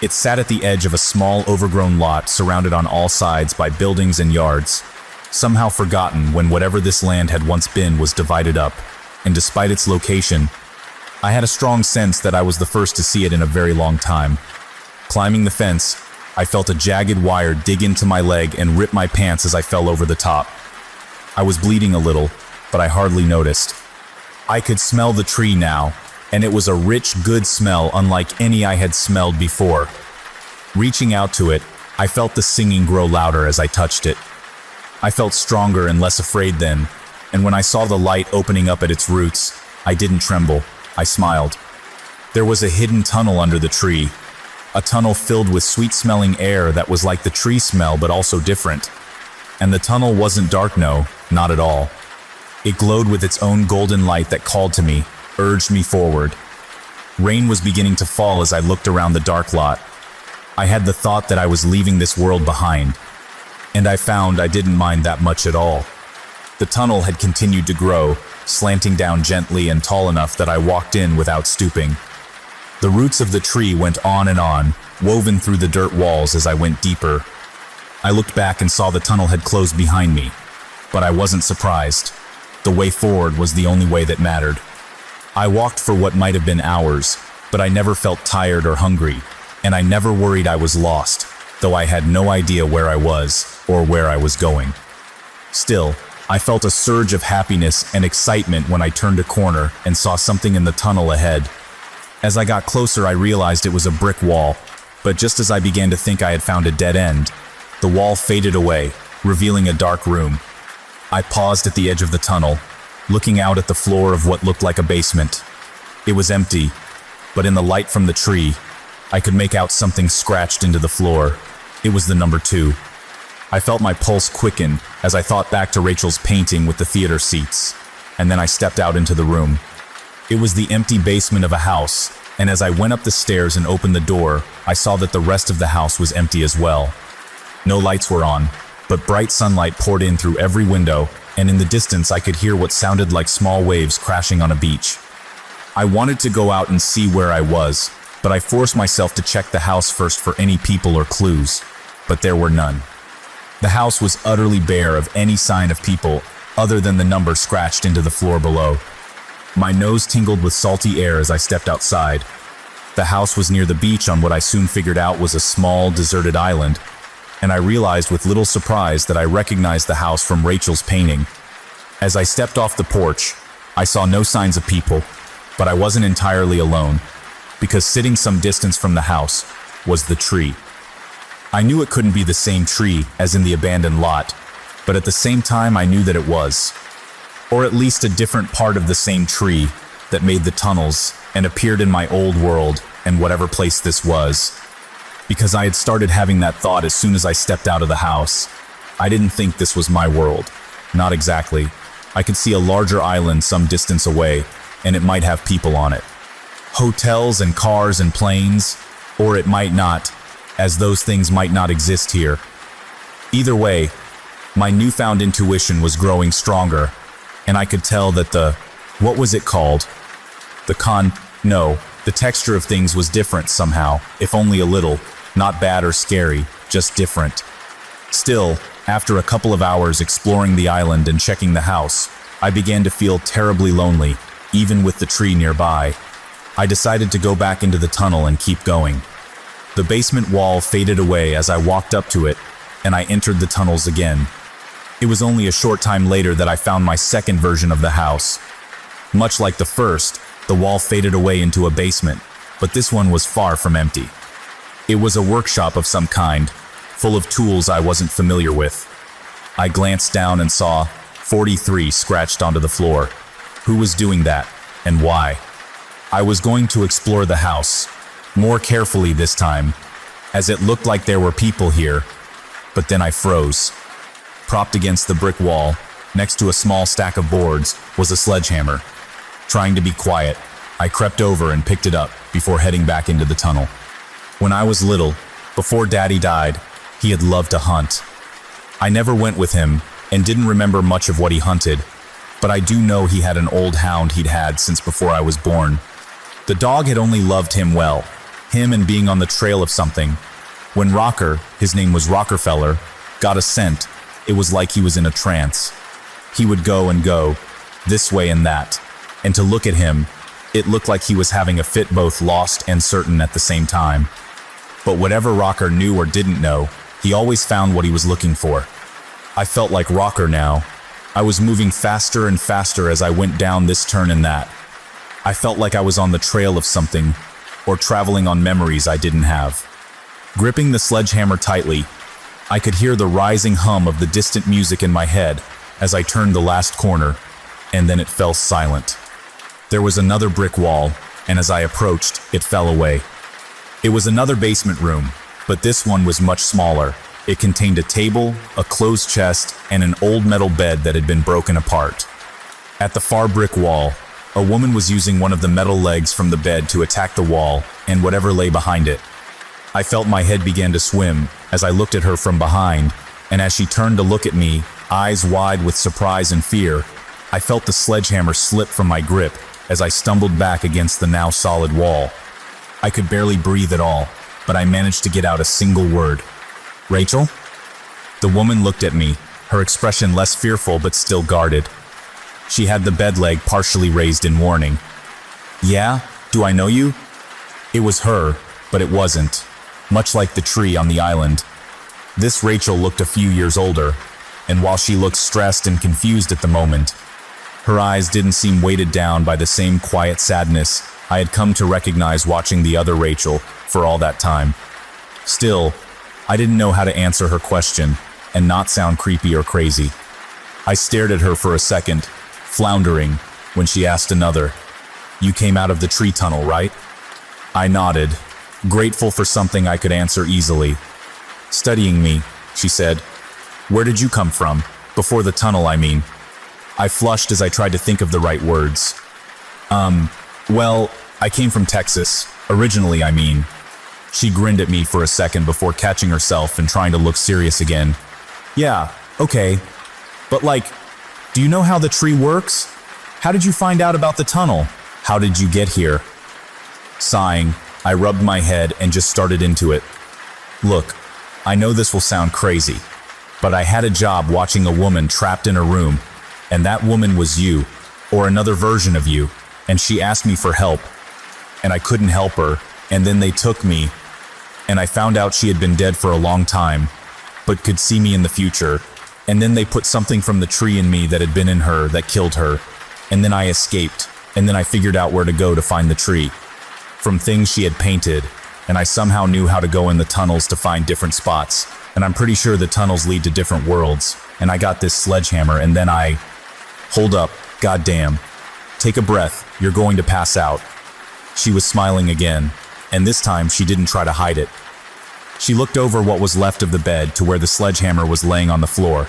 It sat at the edge of a small overgrown lot surrounded on all sides by buildings and yards, somehow forgotten when whatever this land had once been was divided up, and despite its location, I had a strong sense that I was the first to see it in a very long time. Climbing the fence, I felt a jagged wire dig into my leg and rip my pants as I fell over the top. I was bleeding a little, but I hardly noticed. I could smell the tree now, and it was a rich, good smell unlike any I had smelled before. Reaching out to it, I felt the singing grow louder as I touched it. I felt stronger and less afraid then, and when I saw the light opening up at its roots, I didn't tremble. I smiled. There was a hidden tunnel under the tree, a tunnel filled with sweet-smelling air that was like the tree smell but also different. And the tunnel wasn't dark, no, not at all. It glowed with its own golden light that called to me, urged me forward. Rain was beginning to fall as I looked around the dark lot. I had the thought that I was leaving this world behind, and I found I didn't mind that much at all. The tunnel had continued to grow, slanting down gently and tall enough that I walked in without stooping. The roots of the tree went on, woven through the dirt walls as I went deeper. I looked back and saw the tunnel had closed behind me, but I wasn't surprised. The way forward was the only way that mattered. I walked for what might have been hours, but I never felt tired or hungry, and I never worried I was lost, though I had no idea where I was or where I was going. Still, I felt a surge of happiness and excitement when I turned a corner and saw something in the tunnel ahead. As I got closer, I realized it was a brick wall, but just as I began to think I had found a dead end, the wall faded away, revealing a dark room. I paused at the edge of the tunnel, looking out at the floor of what looked like a basement. It was empty, but in the light from the tree, I could make out something scratched into the floor. It was the number 2. I felt my pulse quicken as I thought back to Rachel's painting with the theater seats, and then I stepped out into the room. It was the empty basement of a house, and as I went up the stairs and opened the door, I saw that the rest of the house was empty as well. No lights were on, but bright sunlight poured in through every window, and in the distance I could hear what sounded like small waves crashing on a beach. I wanted to go out and see where I was, but I forced myself to check the house first for any people or clues, but there were none. The house was utterly bare of any sign of people, other than the number scratched into the floor below. My nose tingled with salty air as I stepped outside. The house was near the beach on what I soon figured out was a small, deserted island, and I realized with little surprise that I recognized the house from Rachel's painting. As I stepped off the porch, I saw no signs of people, but I wasn't entirely alone, because sitting some distance from the house was the tree. I knew it couldn't be the same tree as in the abandoned lot, but at the same time I knew that it was. Or at least a different part of the same tree that made the tunnels and appeared in my old world and whatever place this was. Because I had started having that thought as soon as I stepped out of the house. I didn't think this was my world. Not exactly. I could see a larger island some distance away, and it might have people on it. Hotels and cars and planes, or it might not, as those things might not exist here. Either way, my newfound intuition was growing stronger, and I could tell that what was it called? The texture of things was different somehow, if only a little, not bad or scary, just different. Still, after a couple of hours exploring the island and checking the house, I began to feel terribly lonely, even with the tree nearby. I decided to go back into the tunnel and keep going. The basement wall faded away as I walked up to it, and I entered the tunnels again. It was only a short time later that I found my second version of the house. Much like the first, the wall faded away into a basement, but this one was far from empty. It was a workshop of some kind, full of tools I wasn't familiar with. I glanced down and saw 43 scratched onto the floor. Who was doing that, and why? I was going to explore the house, more carefully this time, as it looked like there were people here, but then I froze. Propped against the brick wall, next to a small stack of boards, was a sledgehammer. Trying to be quiet, I crept over and picked it up before heading back into the tunnel. When I was little, before Daddy died, he had loved to hunt. I never went with him and didn't remember much of what he hunted, but I do know he had an old hound he'd had since before I was born. The dog had only loved him well, him and being on the trail of something. When Rocker, his name was Rockefeller, got a scent, it was like he was in a trance. He would go and go, this way and that, and to look at him, it looked like he was having a fit, both lost and certain at the same time. But whatever Rocker knew or didn't know, he always found what he was looking for. I felt like Rocker now. I was moving faster and faster as I went down this turn and that. I felt like I was on the trail of something, or traveling on memories I didn't have. Gripping the sledgehammer tightly, I could hear the rising hum of the distant music in my head as I turned the last corner, and then it fell silent. There was another brick wall, and as I approached, it fell away. It was another basement room, but this one was much smaller. It contained a table, a closed chest, and an old metal bed that had been broken apart. At the far brick wall, a woman was using one of the metal legs from the bed to attack the wall and whatever lay behind it. I felt my head began to swim as I looked at her from behind, and as she turned to look at me, eyes wide with surprise and fear, I felt the sledgehammer slip from my grip as I stumbled back against the now solid wall. I could barely breathe at all, but I managed to get out a single word. "Rachel?" The woman looked at me, her expression less fearful but still guarded. She had the bed leg partially raised in warning. "Yeah? Do I know you?" It was her, but it wasn't, much like the tree on the island. This Rachel looked a few years older, and while she looked stressed and confused at the moment, her eyes didn't seem weighted down by the same quiet sadness I had come to recognize watching the other Rachel for all that time. Still, I didn't know how to answer her question and not sound creepy or crazy. I stared at her for a second, floundering, when she asked another, "You came out of the tree tunnel, right?" I nodded, grateful for something I could answer easily. "Studying me," she said. "Where did you come from? Before the tunnel, I mean." I flushed as I tried to think of the right words. Well, I came from Texas. Originally, I mean." She grinned at me for a second before catching herself and trying to look serious again. "Yeah, okay. But do you know how the tree works? How did you find out about the tunnel? How did you get here?" Sighing, I rubbed my head and just started into it. "Look, I know this will sound crazy, but I had a job watching a woman trapped in a room, and that woman was you, or another version of you, and she asked me for help, and I couldn't help her, and then they took me, and I found out she had been dead for a long time, but could see me in the future, and then they put something from the tree in me that had been in her that killed her, and then I escaped, and then I figured out where to go to find the tree, from things she had painted, and I somehow knew how to go in the tunnels to find different spots, and I'm pretty sure the tunnels lead to different worlds, and I got this sledgehammer, and then I... Hold up, goddamn. Take a breath, you're going to pass out." She was smiling again, and this time she didn't try to hide it. She looked over what was left of the bed to where the sledgehammer was laying on the floor.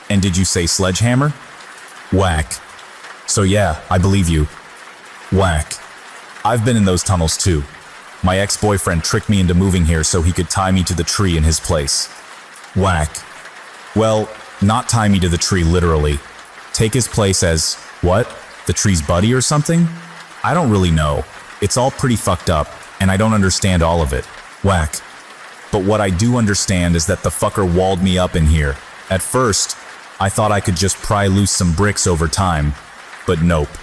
"And did you say sledgehammer?" Whack. "So yeah, I believe you." Whack. "I've been in those tunnels too. My ex-boyfriend tricked me into moving here so he could tie me to the tree in his place." Whack. "Well, not tie me to the tree literally. Take his place as, what? The tree's buddy or something? I don't really know. It's all pretty fucked up, and I don't understand all of it." Whack. "But what I do understand is that the fucker walled me up in here. At first, I thought I could just pry loose some bricks over time, but nope.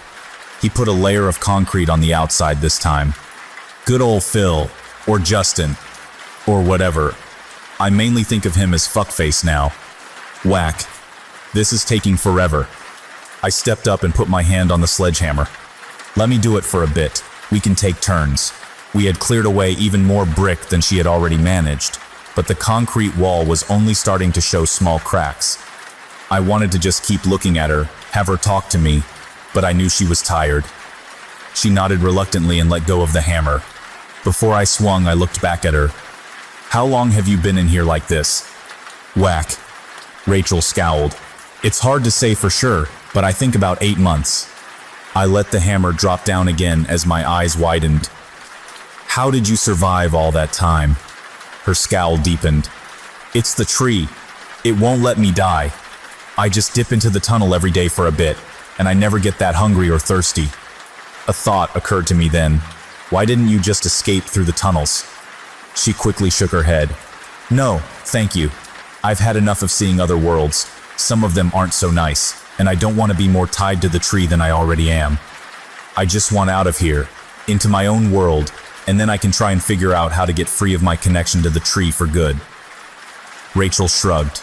He put a layer of concrete on the outside this time. Good old Phil, or Justin, or whatever. I mainly think of him as fuckface now." Whack. "This is taking forever." I stepped up and put my hand on the sledgehammer. "Let me do it for a bit. We can take turns." We had cleared away even more brick than she had already managed, but the concrete wall was only starting to show small cracks. I wanted to just keep looking at her, have her talk to me, but I knew she was tired. She nodded reluctantly and let go of the hammer. Before I swung, I looked back at her. "How long have you been in here like this?" Whack. Rachel scowled. "It's hard to say for sure, but I think about 8 months." I let the hammer drop down again as my eyes widened. "How did you survive all that time?" Her scowl deepened. "It's the tree. It won't let me die. I just dip into the tunnel every day for a bit, and I never get that hungry or thirsty." A thought occurred to me then. Why didn't you just escape through the tunnels? She quickly shook her head. "No, thank you. I've had enough of seeing other worlds. Some of them aren't so nice, and I don't want to be more tied to the tree than I already am. I just want out of here, into my own world, and then I can try and figure out how to get free of my connection to the tree for good." Rachel shrugged.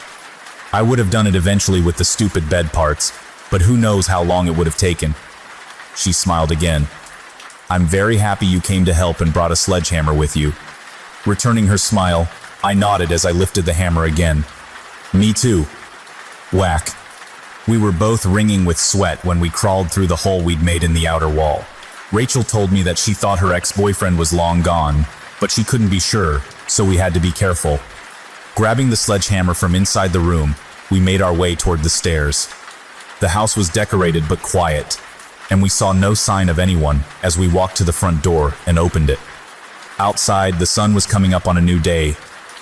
"I would have done it eventually with the stupid bed parts, but who knows how long it would have taken." She smiled again. "I'm very happy you came to help and brought a sledgehammer with you." Returning her smile, I nodded as I lifted the hammer again. "Me too." Whack. We were both wringing with sweat when we crawled through the hole we'd made in the outer wall. Rachel told me that she thought her ex-boyfriend was long gone, but she couldn't be sure, so we had to be careful. Grabbing the sledgehammer from inside the room, we made our way toward the stairs. The house was decorated but quiet, and we saw no sign of anyone as we walked to the front door and opened it. Outside, the sun was coming up on a new day,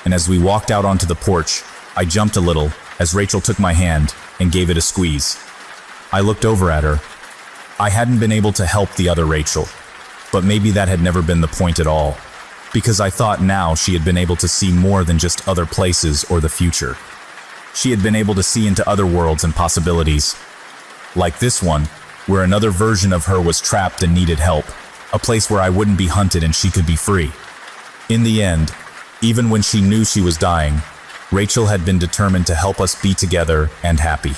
and as we walked out onto the porch, I jumped a little as Rachel took my hand and gave it a squeeze. I looked over at her. I hadn't been able to help the other Rachel, but maybe that had never been the point at all, because I thought now she had been able to see more than just other places or the future. She had been able to see into other worlds and possibilities, like this one, where another version of her was trapped and needed help, a place where I wouldn't be hunted and she could be free. In the end, even when she knew she was dying, Rachel had been determined to help us be together and happy.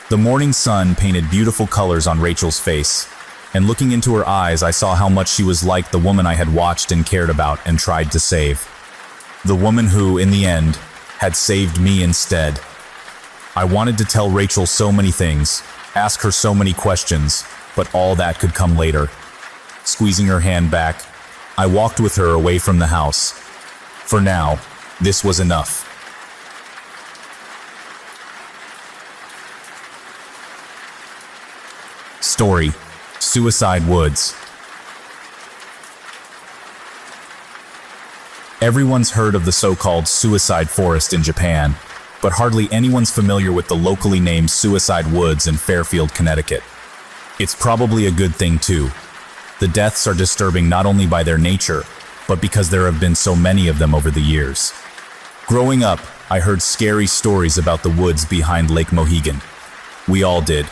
The morning sun painted beautiful colors on Rachel's face, and looking into her eyes, I saw how much she was like the woman I had watched and cared about and tried to save. The woman who, in the end, had saved me instead. I wanted to tell Rachel so many things, ask her so many questions, but all that could come later. Squeezing her hand back, I walked with her away from the house. For now, this was enough. Story: Suicide Woods. Everyone's heard of the so-called suicide forest in Japan, but hardly anyone's familiar with the locally named Suicide Woods in Fairfield, Connecticut. It's probably a good thing too. The deaths are disturbing not only by their nature, but because there have been so many of them over the years. Growing up, I heard scary stories about the woods behind Lake Mohegan. We all did.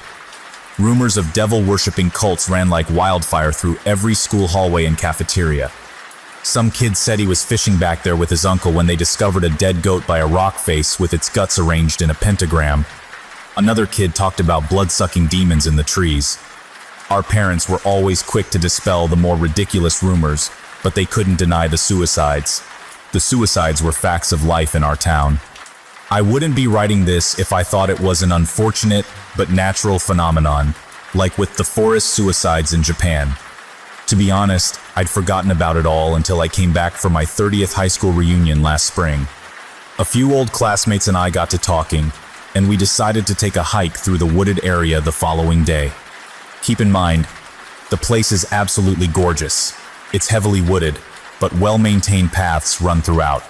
Rumors of devil-worshipping cults ran like wildfire through every school hallway and cafeteria. Some kid said he was fishing back there with his uncle when they discovered a dead goat by a rock face with its guts arranged in a pentagram. Another kid talked about blood-sucking demons in the trees. Our parents were always quick to dispel the more ridiculous rumors, but they couldn't deny the suicides. The suicides were facts of life in our town. I wouldn't be writing this if I thought it was an unfortunate but natural phenomenon, like with the forest suicides in Japan. To be honest, I'd forgotten about it all until I came back for my 30th high school reunion last spring. A few old classmates and I got to talking, and we decided to take a hike through the wooded area the following day. Keep in mind, the place is absolutely gorgeous. It's heavily wooded, but well-maintained paths run throughout.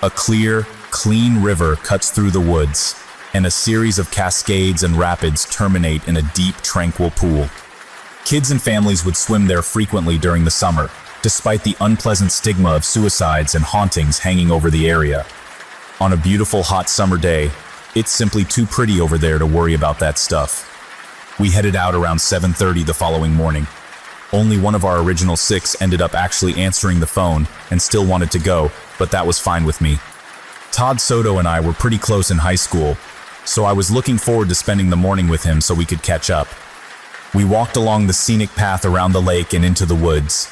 A clear, clean river cuts through the woods, and a series of cascades and rapids terminate in a deep, tranquil pool. Kids and families would swim there frequently during the summer, despite the unpleasant stigma of suicides and hauntings hanging over the area. On a beautiful hot summer day, it's simply too pretty over there to worry about that stuff. We headed out around 7:30 the following morning. Only one of our original 6 ended up actually answering the phone and still wanted to go, but that was fine with me. Todd Soto and I were pretty close in high school, so I was looking forward to spending the morning with him so we could catch up. We walked along the scenic path around the lake and into the woods.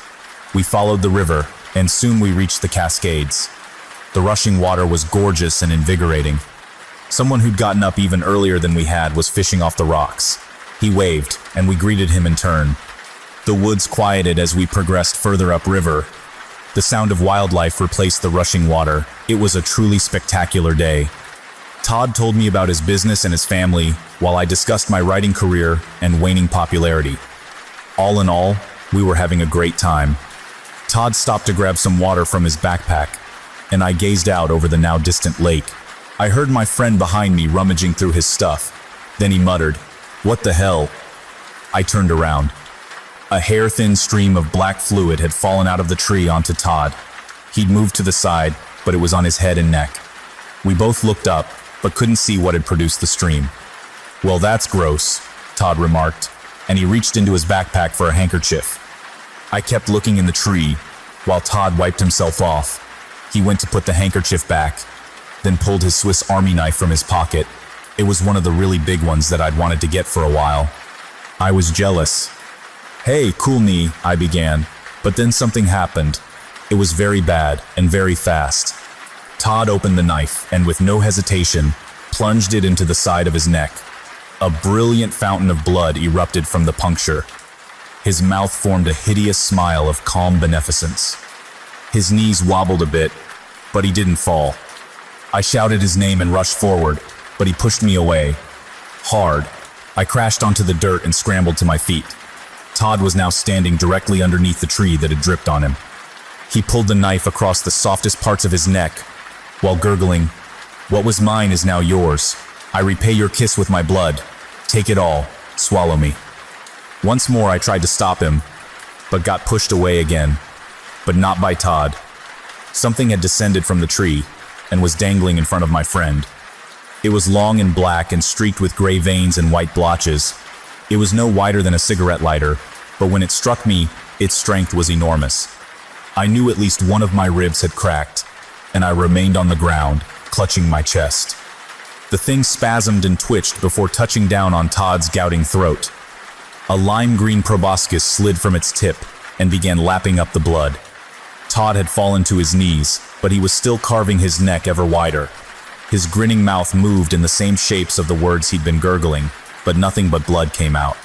We followed the river, and soon we reached the Cascades. The rushing water was gorgeous and invigorating. Someone who'd gotten up even earlier than we had was fishing off the rocks. He waved, and we greeted him in turn. The woods quieted as we progressed further upriver. The sound of wildlife replaced the rushing water. It was a truly spectacular day. Todd told me about his business and his family, while I discussed my writing career and waning popularity. All in all, we were having a great time. Todd stopped to grab some water from his backpack, and I gazed out over the now distant lake. I heard my friend behind me rummaging through his stuff. Then he muttered, "What the hell?" I turned around. A hair-thin stream of black fluid had fallen out of the tree onto Todd. He'd moved to the side, but it was on his head and neck. We both looked up, but couldn't see what had produced the stream. "Well, that's gross," Todd remarked, and he reached into his backpack for a handkerchief. I kept looking in the tree, while Todd wiped himself off. He went to put the handkerchief back, then pulled his Swiss Army knife from his pocket. It was one of the really big ones that I'd wanted to get for a while. I was jealous. "Hey, cool knee," I began, but then something happened. It was very bad and very fast. Todd opened the knife and with no hesitation, plunged it into the side of his neck. A brilliant fountain of blood erupted from the puncture. His mouth formed a hideous smile of calm beneficence. His knees wobbled a bit, but he didn't fall. I shouted his name and rushed forward, but he pushed me away. Hard. I crashed onto the dirt and scrambled to my feet. Todd was now standing directly underneath the tree that had dripped on him. He pulled the knife across the softest parts of his neck, while gurgling, "What was mine is now yours. I repay your kiss with my blood. Take it all. Swallow me." Once more I tried to stop him, but got pushed away again. But not by Todd. Something had descended from the tree and was dangling in front of my friend. It was long and black and streaked with gray veins and white blotches. It was no wider than a cigarette lighter, but when it struck me, its strength was enormous. I knew at least one of my ribs had cracked, and I remained on the ground, clutching my chest. The thing spasmed and twitched before touching down on Todd's gouting throat. A lime-green proboscis slid from its tip and began lapping up the blood. Todd had fallen to his knees, but he was still carving his neck ever wider. His grinning mouth moved in the same shapes of the words he'd been gurgling, but nothing but blood came out.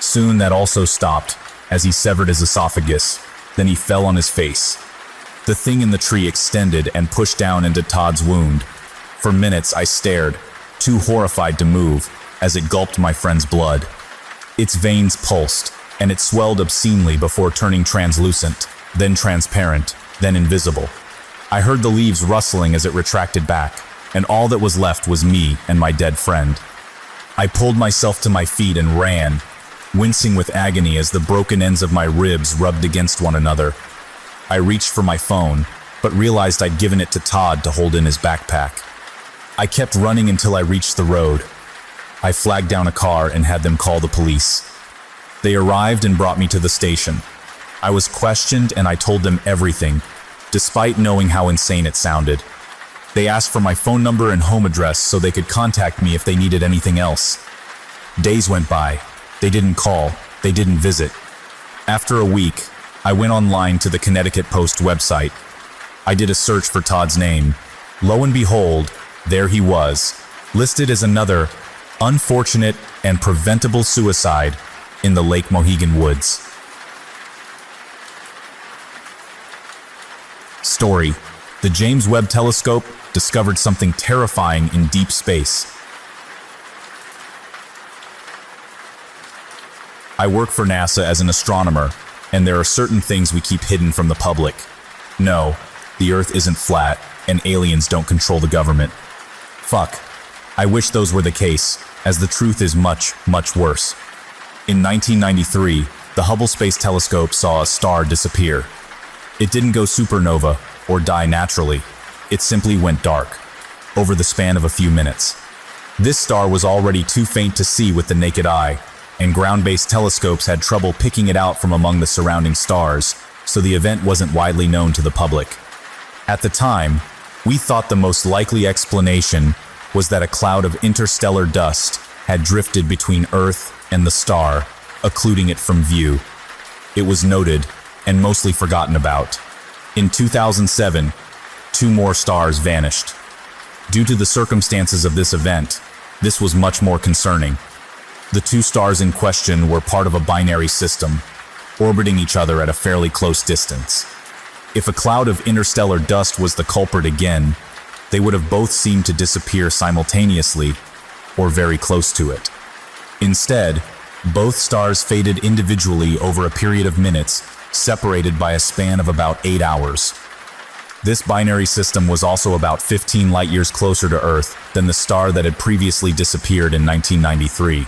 Soon that also stopped, as he severed his esophagus. Then he fell on his face. The thing in the tree extended and pushed down into Todd's wound. For minutes I stared, too horrified to move, as it gulped my friend's blood. Its veins pulsed, and it swelled obscenely before turning translucent, then transparent, then invisible. I heard the leaves rustling as it retracted back, and all that was left was me and my dead friend. I pulled myself to my feet and ran, wincing with agony as the broken ends of my ribs rubbed against one another. I reached for my phone, but realized I'd given it to Todd to hold in his backpack. I kept running until I reached the road. I flagged down a car and had them call the police. They arrived and brought me to the station. I was questioned and I told them everything, despite knowing how insane it sounded. They asked for my phone number and home address so they could contact me if they needed anything else. Days went by. They didn't call. They didn't visit. After a week, I went online to the Connecticut Post website. I did a search for Todd's name. Lo and behold, there he was, listed as another unfortunate and preventable suicide in the Lake Mohegan woods. Story: the James Webb Telescope discovered something terrifying in deep space. I work for NASA as an astronomer, and there are certain things we keep hidden from the public. No, the Earth isn't flat, and aliens don't control the government. Fuck. I wish those were the case, as the truth is much, much worse. In 1993, the Hubble Space Telescope saw a star disappear. It didn't go supernova or die naturally. It simply went dark, over the span of a few minutes. This star was already too faint to see with the naked eye, and ground-based telescopes had trouble picking it out from among the surrounding stars, so the event wasn't widely known to the public. At the time, we thought the most likely explanation was that a cloud of interstellar dust had drifted between Earth and the star, occluding it from view. It was noted, and mostly forgotten about. In 2007, 2 more stars vanished. Due to the circumstances of this event, this was much more concerning. The 2 stars in question were part of a binary system, orbiting each other at a fairly close distance. If a cloud of interstellar dust was the culprit again, they would have both seemed to disappear simultaneously, or very close to it. Instead, both stars faded individually over a period of minutes, separated by a span of about 8 hours. This binary system was also about 15 light-years closer to Earth than the star that had previously disappeared in 1993.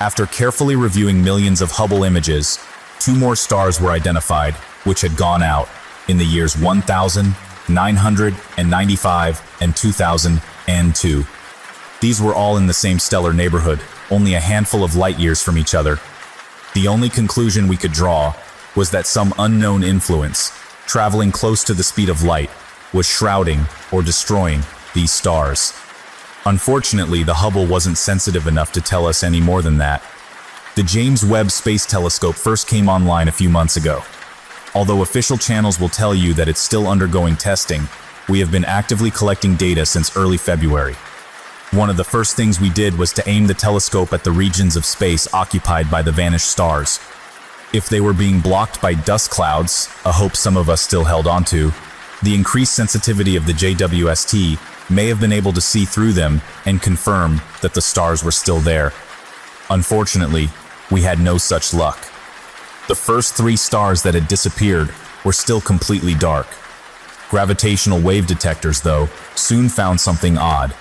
After carefully reviewing millions of Hubble images, 2 more stars were identified, which had gone out in the years 1995 and 2002. These were all in the same stellar neighborhood, only a handful of light-years from each other. The only conclusion we could draw was that some unknown influence, traveling close to the speed of light, was shrouding or destroying these stars. Unfortunately, the Hubble wasn't sensitive enough to tell us any more than that. The James Webb Space Telescope first came online a few months ago. Although official channels will tell you that it's still undergoing testing, we have been actively collecting data since early February. One of the first things we did was to aim the telescope at the regions of space occupied by the vanished stars. If they were being blocked by dust clouds, a hope some of us still held onto, the increased sensitivity of the JWST may have been able to see through them and confirm that the stars were still there. Unfortunately, we had no such luck. The first 3 stars that had disappeared were still completely dark. Gravitational wave detectors, though, soon found something odd.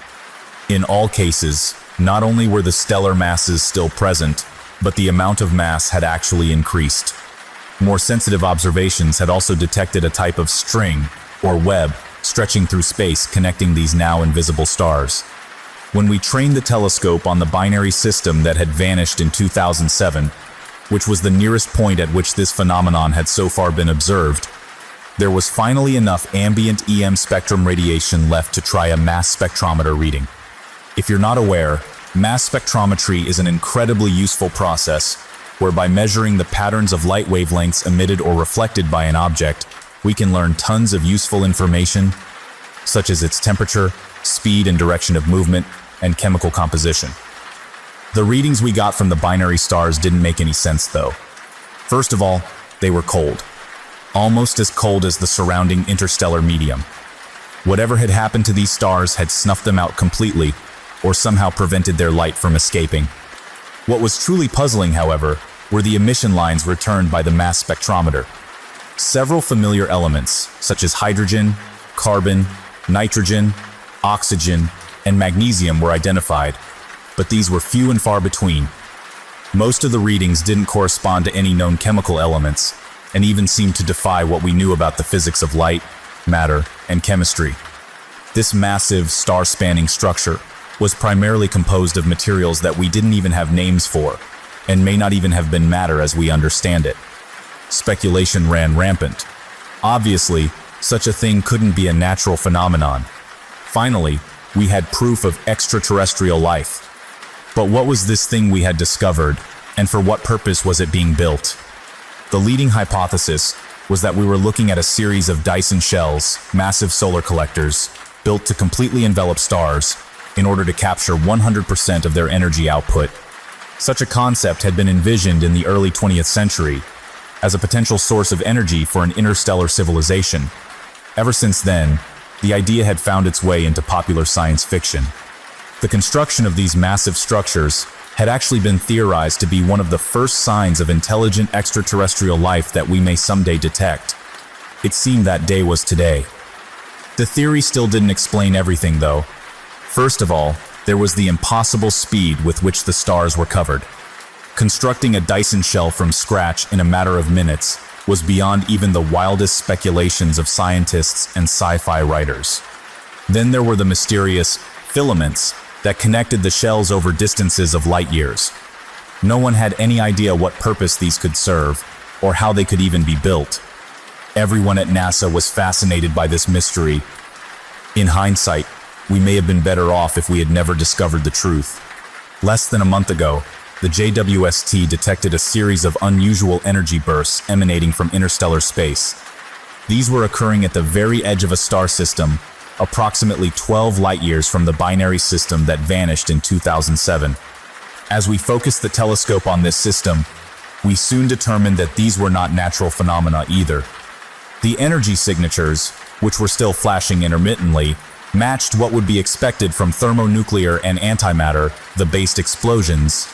In all cases, not only were the stellar masses still present, but the amount of mass had actually increased. More sensitive observations had also detected a type of string, or web, stretching through space connecting these now invisible stars. When we trained the telescope on the binary system that had vanished in 2007, which was the nearest point at which this phenomenon had so far been observed, there was finally enough ambient EM spectrum radiation left to try a mass spectrometer reading. If you're not aware, mass spectrometry is an incredibly useful process where by measuring the patterns of light wavelengths emitted or reflected by an object, we can learn tons of useful information, such as its temperature, speed and direction of movement, and chemical composition. The readings we got from the binary stars didn't make any sense, though. First of all, they were cold. Almost as cold as the surrounding interstellar medium. Whatever had happened to these stars had snuffed them out completely, or somehow prevented their light from escaping. What was truly puzzling, however, were the emission lines returned by the mass spectrometer. Several familiar elements, such as hydrogen, carbon, nitrogen, oxygen, and magnesium were identified, but these were few and far between. Most of the readings didn't correspond to any known chemical elements, and even seemed to defy what we knew about the physics of light, matter, and chemistry. This massive, star-spanning structure was primarily composed of materials that we didn't even have names for, and may not even have been matter as we understand it. Speculation ran rampant. Obviously, such a thing couldn't be a natural phenomenon. Finally, we had proof of extraterrestrial life. But what was this thing we had discovered, and for what purpose was it being built? The leading hypothesis was that we were looking at a series of Dyson shells, massive solar collectors, built to completely envelop stars in order to capture 100% of their energy output. Such a concept had been envisioned in the early 20th century as a potential source of energy for an interstellar civilization. Ever since then, the idea had found its way into popular science fiction. The construction of these massive structures had actually been theorized to be one of the first signs of intelligent extraterrestrial life that we may someday detect. It seemed that day was today. The theory still didn't explain everything, though. First of all, there was the impossible speed with which the stars were covered. Constructing a Dyson shell from scratch in a matter of minutes was beyond even the wildest speculations of scientists and sci-fi writers. Then there were the mysterious filaments that connected the shells over distances of light years. No one had any idea what purpose these could serve, or how they could even be built. Everyone at NASA was fascinated by this mystery. In hindsight, we may have been better off if we had never discovered the truth. Less than a month ago, the JWST detected a series of unusual energy bursts emanating from interstellar space. These were occurring at the very edge of a star system, approximately 12 light-years from the binary system that vanished in 2007. As we focused the telescope on this system, we soon determined that these were not natural phenomena either. The energy signatures, which were still flashing intermittently, matched what would be expected from thermonuclear and antimatter, the based explosions,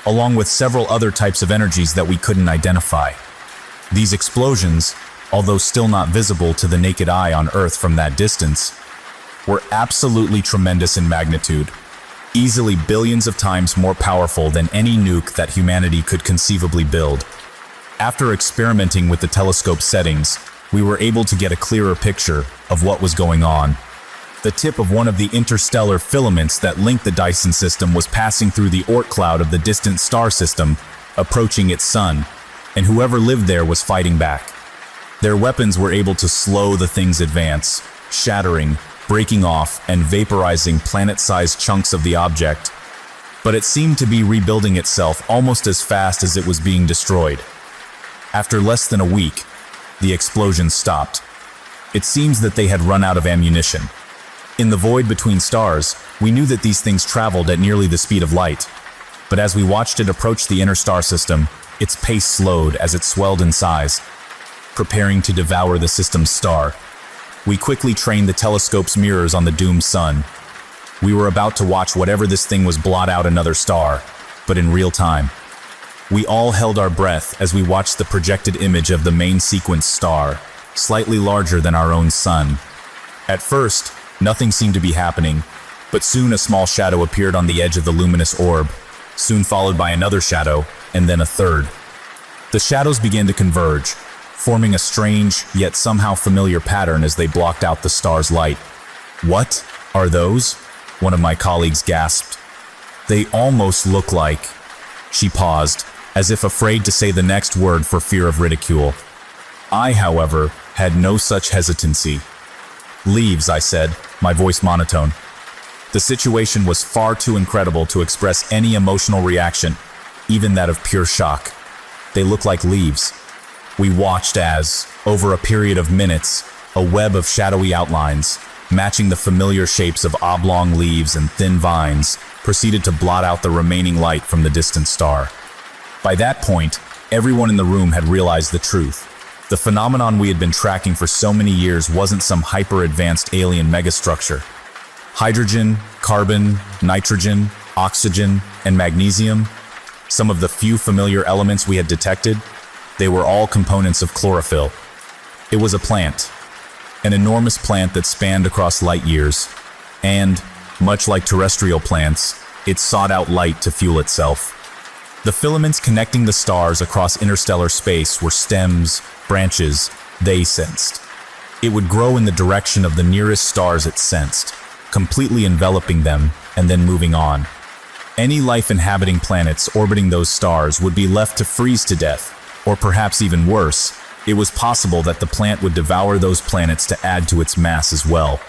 along with several other types of energies that we couldn't identify. These explosions, although still not visible to the naked eye on Earth from that distance, were absolutely tremendous in magnitude, easily billions of times more powerful than any nuke that humanity could conceivably build. After experimenting with the telescope settings, we were able to get a clearer picture of what was going on. The tip of one of the interstellar filaments that linked the Dyson system was passing through the Oort cloud of the distant star system, approaching its sun, and whoever lived there was fighting back. Their weapons were able to slow the thing's advance, shattering, breaking off, and vaporizing planet-sized chunks of the object. But it seemed to be rebuilding itself almost as fast as it was being destroyed. After less than a week, the explosion stopped. It seems that they had run out of ammunition. In the void between stars, we knew that these things traveled at nearly the speed of light. But as we watched it approach the inner star system, Its pace slowed as it swelled in size, preparing to devour the system's star. We quickly trained the telescope's mirrors on the doomed sun. We were about to watch whatever this thing was blot out another star, but in real time. We all held our breath as we watched the projected image of the main sequence star, slightly larger than our own sun. At first, nothing seemed to be happening, but soon a small shadow appeared on the edge of the luminous orb, soon followed by another shadow, and then a third. The shadows began to converge, forming a strange, yet somehow familiar pattern as they blocked out the star's light. "What are those?" one of my colleagues gasped. "They almost look like..." She paused, as if afraid to say the next word for fear of ridicule. I, however, had no such hesitancy. "Leaves," I said, my voice monotone. The situation was far too incredible to express any emotional reaction, even that of pure shock. They looked like leaves. We watched as, over a period of minutes, a web of shadowy outlines, matching the familiar shapes of oblong leaves and thin vines, proceeded to blot out the remaining light from the distant star. By that point, everyone in the room had realized the truth. The phenomenon we had been tracking for so many years wasn't some hyper-advanced alien megastructure. Hydrogen, carbon, nitrogen, oxygen, and magnesium, some of the few familiar elements we had detected, they were all components of chlorophyll. It was a plant, an enormous plant that spanned across light years, and, much like terrestrial plants, it sought out light to fuel itself. The filaments connecting the stars across interstellar space were stems, branches, they sensed. It would grow in the direction of the nearest stars it sensed, completely enveloping them and then moving on. Any life inhabiting planets orbiting those stars would be left to freeze to death, or perhaps even worse, it was possible that the plant would devour those planets to add to its mass as well.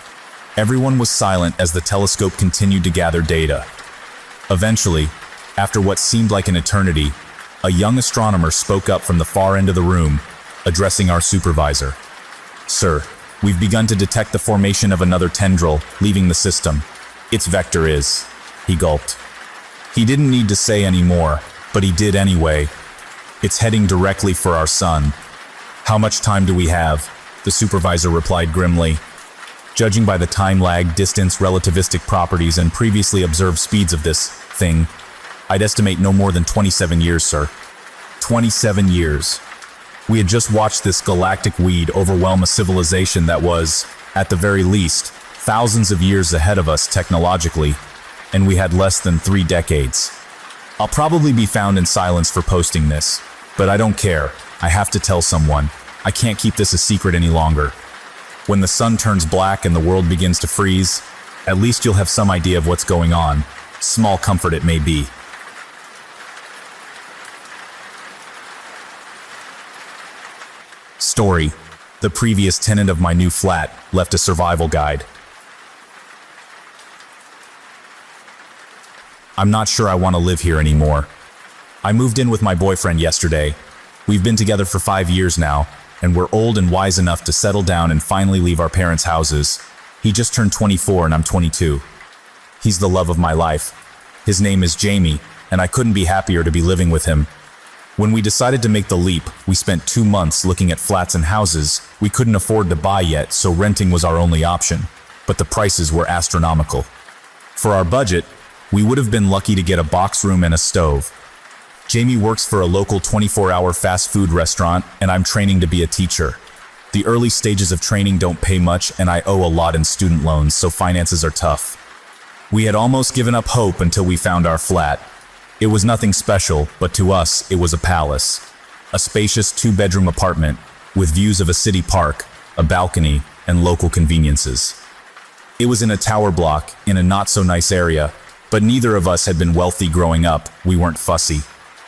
Everyone was silent as the telescope continued to gather data. Eventually, after what seemed like an eternity, a young astronomer spoke up from the far end of the room, addressing our supervisor. "Sir, we've begun to detect the formation of another tendril leaving the system. Its vector is..." He gulped. He didn't need to say any more, but he did anyway. "It's heading directly for our sun." "How much time do we have?" the supervisor replied grimly. "Judging by the time lag, distance, relativistic properties, and previously observed speeds of this thing, I'd estimate no more than 27 years, sir." 27 years. We had just watched this galactic weed overwhelm a civilization that was, at the very least, thousands of years ahead of us technologically, and we had less than 3 decades. I'll probably be found in silence for posting this, but I don't care. I have to tell someone. I can't keep this a secret any longer. When the sun turns black and the world begins to freeze, at least you'll have some idea of what's going on. Small comfort it may be. Story. The previous tenant of my new flat left a survival guide. I'm not sure I want to live here anymore. I moved in with my boyfriend yesterday. We've been together for 5 years now, and we're old and wise enough to settle down and finally leave our parents' houses. He just turned 24 and I'm 22. He's the love of my life. His name is Jamie, and I couldn't be happier to be living with him. When we decided to make the leap, we spent 2 months looking at flats and houses we couldn't afford to buy yet, so renting was our only option, but the prices were astronomical. For our budget, we would have been lucky to get a box room and a stove. Jamie works for a local 24-hour fast food restaurant, and I'm training to be a teacher. The early stages of training don't pay much, and I owe a lot in student loans, so finances are tough. We had almost given up hope until we found our flat. It was nothing special, but to us, it was a palace. A spacious 2-bedroom apartment with views of a city park, a balcony, and local conveniences. It was in a tower block in a not-so-nice area, but neither of us had been wealthy growing up. We weren't fussy,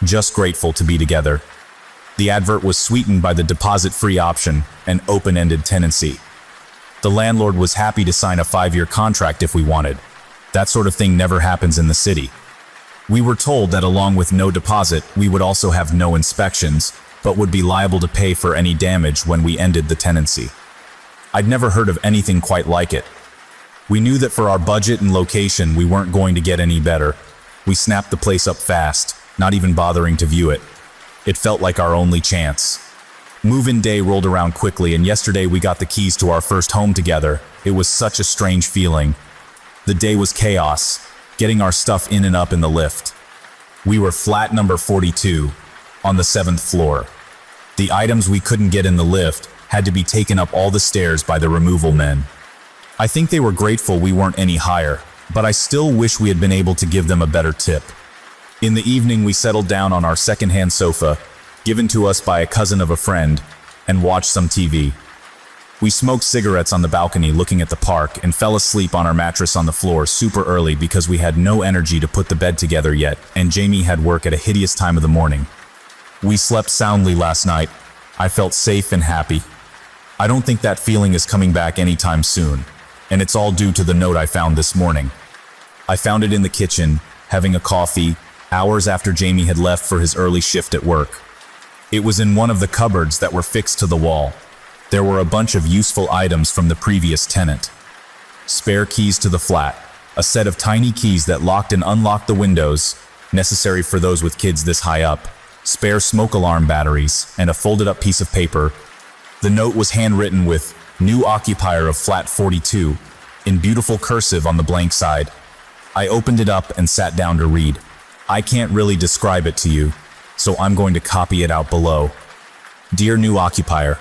just grateful to be together. The advert was sweetened by the deposit-free option and open-ended tenancy. The landlord was happy to sign a 5-year contract if we wanted. That sort of thing never happens in the city. We were told that along with no deposit, we would also have no inspections, but would be liable to pay for any damage when we ended the tenancy. I'd never heard of anything quite like it. We knew that for our budget and location, we weren't going to get any better. We snapped the place up fast, not even bothering to view it. It felt like our only chance. Move-in day rolled around quickly, and yesterday we got the keys to our first home together. It was such a strange feeling. The day was chaos, getting our stuff in and up in the lift. We were flat number 42, on the 7th floor. The items we couldn't get in the lift had to be taken up all the stairs by the removal men. I think they were grateful we weren't any higher, but I still wish we had been able to give them a better tip. In the evening, we settled down on our second-hand sofa, given to us by a cousin of a friend, and watched some TV. We smoked cigarettes on the balcony looking at the park and fell asleep on our mattress on the floor super early because we had no energy to put the bed together yet, and Jamie had work at a hideous time of the morning. We slept soundly last night. I felt safe and happy. I don't think that feeling is coming back anytime soon, and it's all due to the note I found this morning. I found it in the kitchen, having a coffee, hours after Jamie had left for his early shift at work. It was in one of the cupboards that were fixed to the wall. There were a bunch of useful items from the previous tenant. Spare keys to the flat, a set of tiny keys that locked and unlocked the windows, necessary for those with kids this high up, spare smoke alarm batteries, and a folded up piece of paper. The note was handwritten with "New occupier of flat 42" in beautiful cursive on the blank side. I opened it up and sat down to read. I can't really describe it to you, so I'm going to copy it out below. Dear new occupier,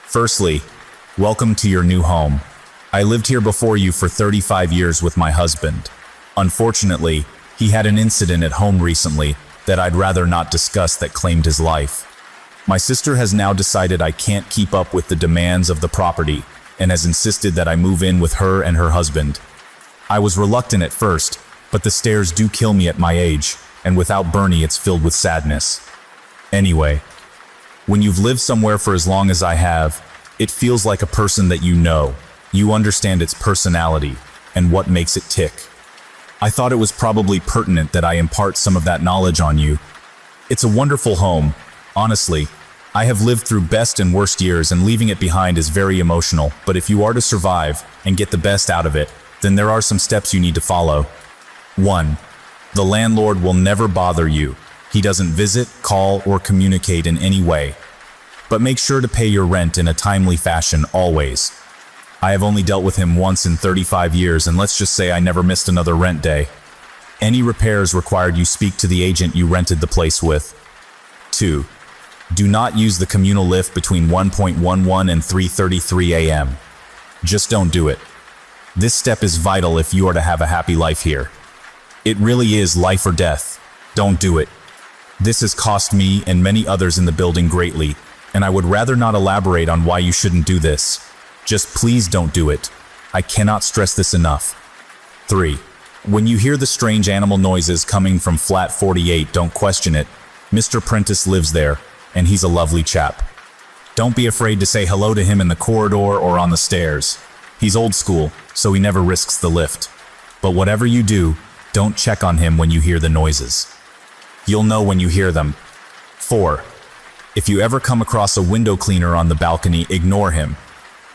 firstly, welcome to your new home. I lived here before you for 35 years with my husband. Unfortunately, he had an incident at home recently that I'd rather not discuss that claimed his life. My sister has now decided I can't keep up with the demands of the property and has insisted that I move in with her and her husband. I was reluctant at first, but the stairs do kill me at my age, and without Bernie it's filled with sadness. Anyway, when you've lived somewhere for as long as I have, it feels like a person that you know. You understand its personality and what makes it tick. I thought it was probably pertinent that I impart some of that knowledge on you. It's a wonderful home. Honestly, I have lived through best and worst years, and leaving it behind is very emotional, but if you are to survive and get the best out of it, then there are some steps you need to follow. 1. The landlord will never bother you. He doesn't visit, call, or communicate in any way. But make sure to pay your rent in a timely fashion always. I have only dealt with him once in 35 years, and let's just say I never missed another rent day. Any repairs required you speak to the agent you rented the place with. 2. Do not use the communal lift between 1:11 and 3:33 a.m. Just don't do it. This step is vital if you are to have a happy life here. It really is life or death. Don't do it. This has cost me and many others in the building greatly, and I would rather not elaborate on why you shouldn't do this. Just please don't do it. I cannot stress this enough. 3. When you hear the strange animal noises coming from flat 48, don't question it. Mr. Prentice lives there, and he's a lovely chap. Don't be afraid to say hello to him in the corridor or on the stairs. He's old school, so he never risks the lift. But whatever you do, don't check on him when you hear the noises. You'll know when you hear them. 4. If you ever come across a window cleaner on the balcony, ignore him.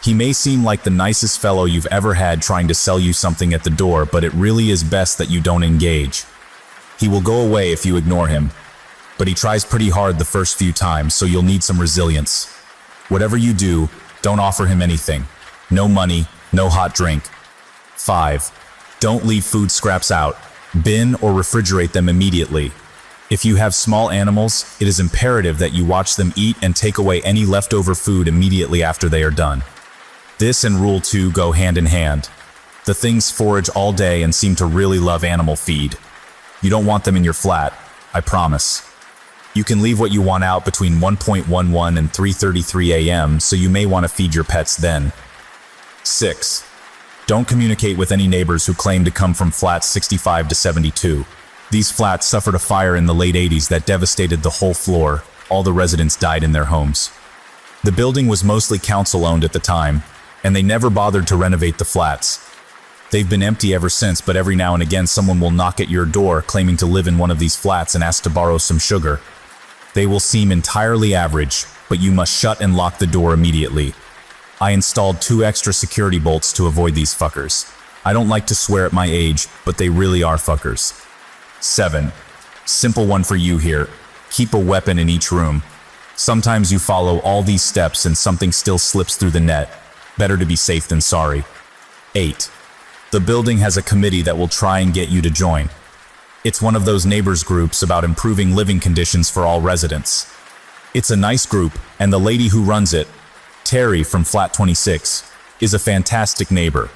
He may seem like the nicest fellow you've ever had trying to sell you something at the door, but it really is best that you don't engage. He will go away if you ignore him, but he tries pretty hard the first few times, so you'll need some resilience. Whatever you do, don't offer him anything. No money, no hot drink. 5. Don't leave food scraps out. Bin or refrigerate them immediately. If you have small animals, it is imperative that you watch them eat and take away any leftover food immediately after they are done. This and Rule 2 go hand in hand. The things forage all day and seem to really love animal feed. You don't want them in your flat, I promise. You can leave what you want out between 1:11 and 3:33 a.m., so you may want to feed your pets then. 6. Don't communicate with any neighbors who claim to come from flats 65 to 72. These flats suffered a fire in the late 80s that devastated the whole floor. All the residents died in their homes. The building was mostly council-owned at the time, and they never bothered to renovate the flats. They've been empty ever since, but every now and again someone will knock at your door claiming to live in one of these flats and ask to borrow some sugar. They will seem entirely average, but you must shut and lock the door immediately. I installed 2 extra security bolts to avoid these fuckers. I don't like to swear at my age, but they really are fuckers. 7. Simple one for you here. Keep a weapon in each room. Sometimes you follow all these steps and something still slips through the net. Better to be safe than sorry. 8. The building has a committee that will try and get you to join. It's one of those neighbors groups about improving living conditions for all residents. It's a nice group, and the lady who runs it, Terry from Flat 26, is a fantastic neighbor.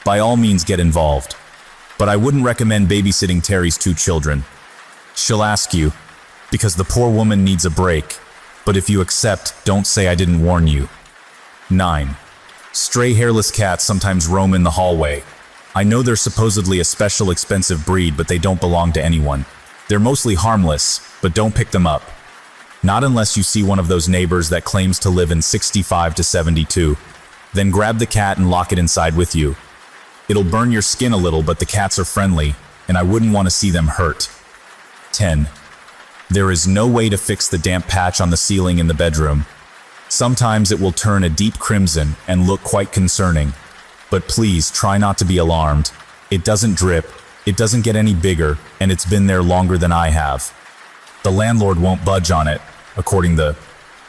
By all means get involved. But I wouldn't recommend babysitting Terry's 2 children. She'll ask you, because the poor woman needs a break, but if you accept, don't say I didn't warn you. 9. Stray hairless cats sometimes roam in the hallway. I know they're supposedly a special expensive breed, but they don't belong to anyone. They're mostly harmless, but don't pick them up. Not unless you see one of those neighbors that claims to live in 65 to 72. Then grab the cat and lock it inside with you. It'll burn your skin a little, but the cats are friendly, and I wouldn't want to see them hurt. 10. There is no way to fix the damp patch on the ceiling in the bedroom. Sometimes it will turn a deep crimson and look quite concerning. But please try not to be alarmed. It doesn't drip, it doesn't get any bigger, and it's been there longer than I have. The landlord won't budge on it, according to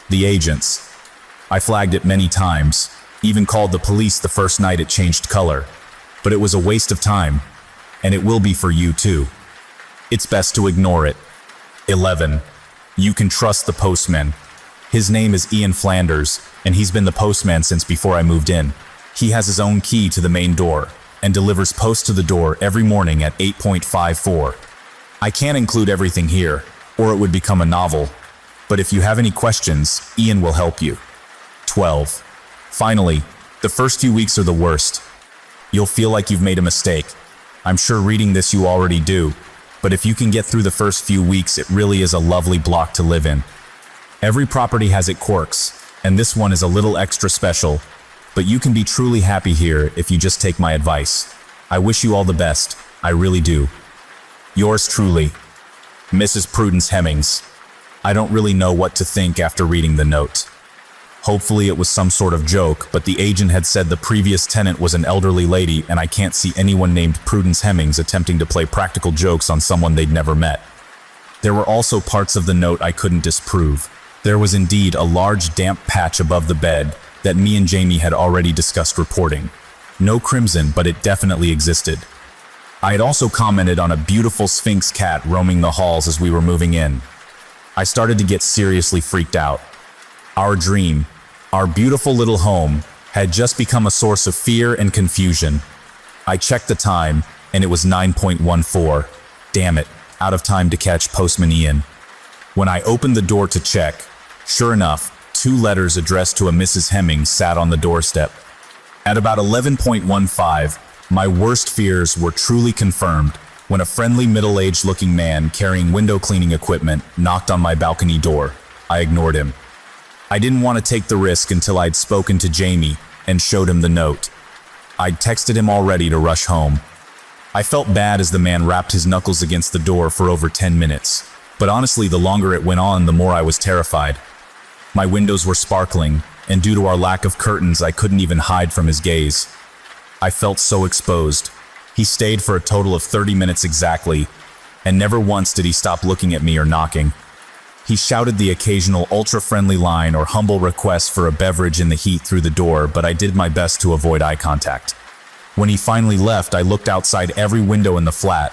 the agents. I flagged it many times, even called the police the first night it changed color. But it was a waste of time, and it will be for you too. It's best to ignore it. 11. You can trust the postman. His name is Ian Flanders, and he's been the postman since before I moved in. He has his own key to the main door, and delivers post to the door every morning at 8:54. I can't include everything here, or it would become a novel. But if you have any questions, Ian will help you. 12. Finally, the first few weeks are the worst. You'll feel like you've made a mistake. I'm sure reading this you already do, but if you can get through the first few weeks, it really is a lovely block to live in. Every property has its quirks, and this one is a little extra special, but you can be truly happy here if you just take my advice. I wish you all the best, I really do. Yours truly, Mrs. Prudence Hemmings. I don't really know what to think after reading the note. Hopefully it was some sort of joke, but the agent had said the previous tenant was an elderly lady, and I can't see anyone named Prudence Hemmings attempting to play practical jokes on someone they'd never met. There were also parts of the note I couldn't disprove. There was indeed a large damp patch above the bed that me and Jamie had already discussed reporting. No crimson, but it definitely existed. I had also commented on a beautiful Sphinx cat roaming the halls as we were moving in. I started to get seriously freaked out. Our dream, our beautiful little home, had just become a source of fear and confusion. I checked the time, and it was 9:14. Damn it, out of time to catch Postman Ian. When I opened the door to check, sure enough, 2 letters addressed to a Mrs. Hemmings sat on the doorstep. At about 11:15, my worst fears were truly confirmed when a friendly middle-aged looking man carrying window cleaning equipment knocked on my balcony door. I ignored him. I didn't want to take the risk until I'd spoken to Jamie and showed him the note. I'd texted him already to rush home. I felt bad as the man rapped his knuckles against the door for over 10 minutes, but honestly the longer it went on, the more I was terrified. My windows were sparkling, and due to our lack of curtains, I couldn't even hide from his gaze. I felt so exposed. He stayed for a total of 30 minutes exactly, and never once did he stop looking at me or knocking. He shouted the occasional ultra-friendly line or humble request for a beverage in the heat through the door, but I did my best to avoid eye contact. When he finally left, I looked outside every window in the flat,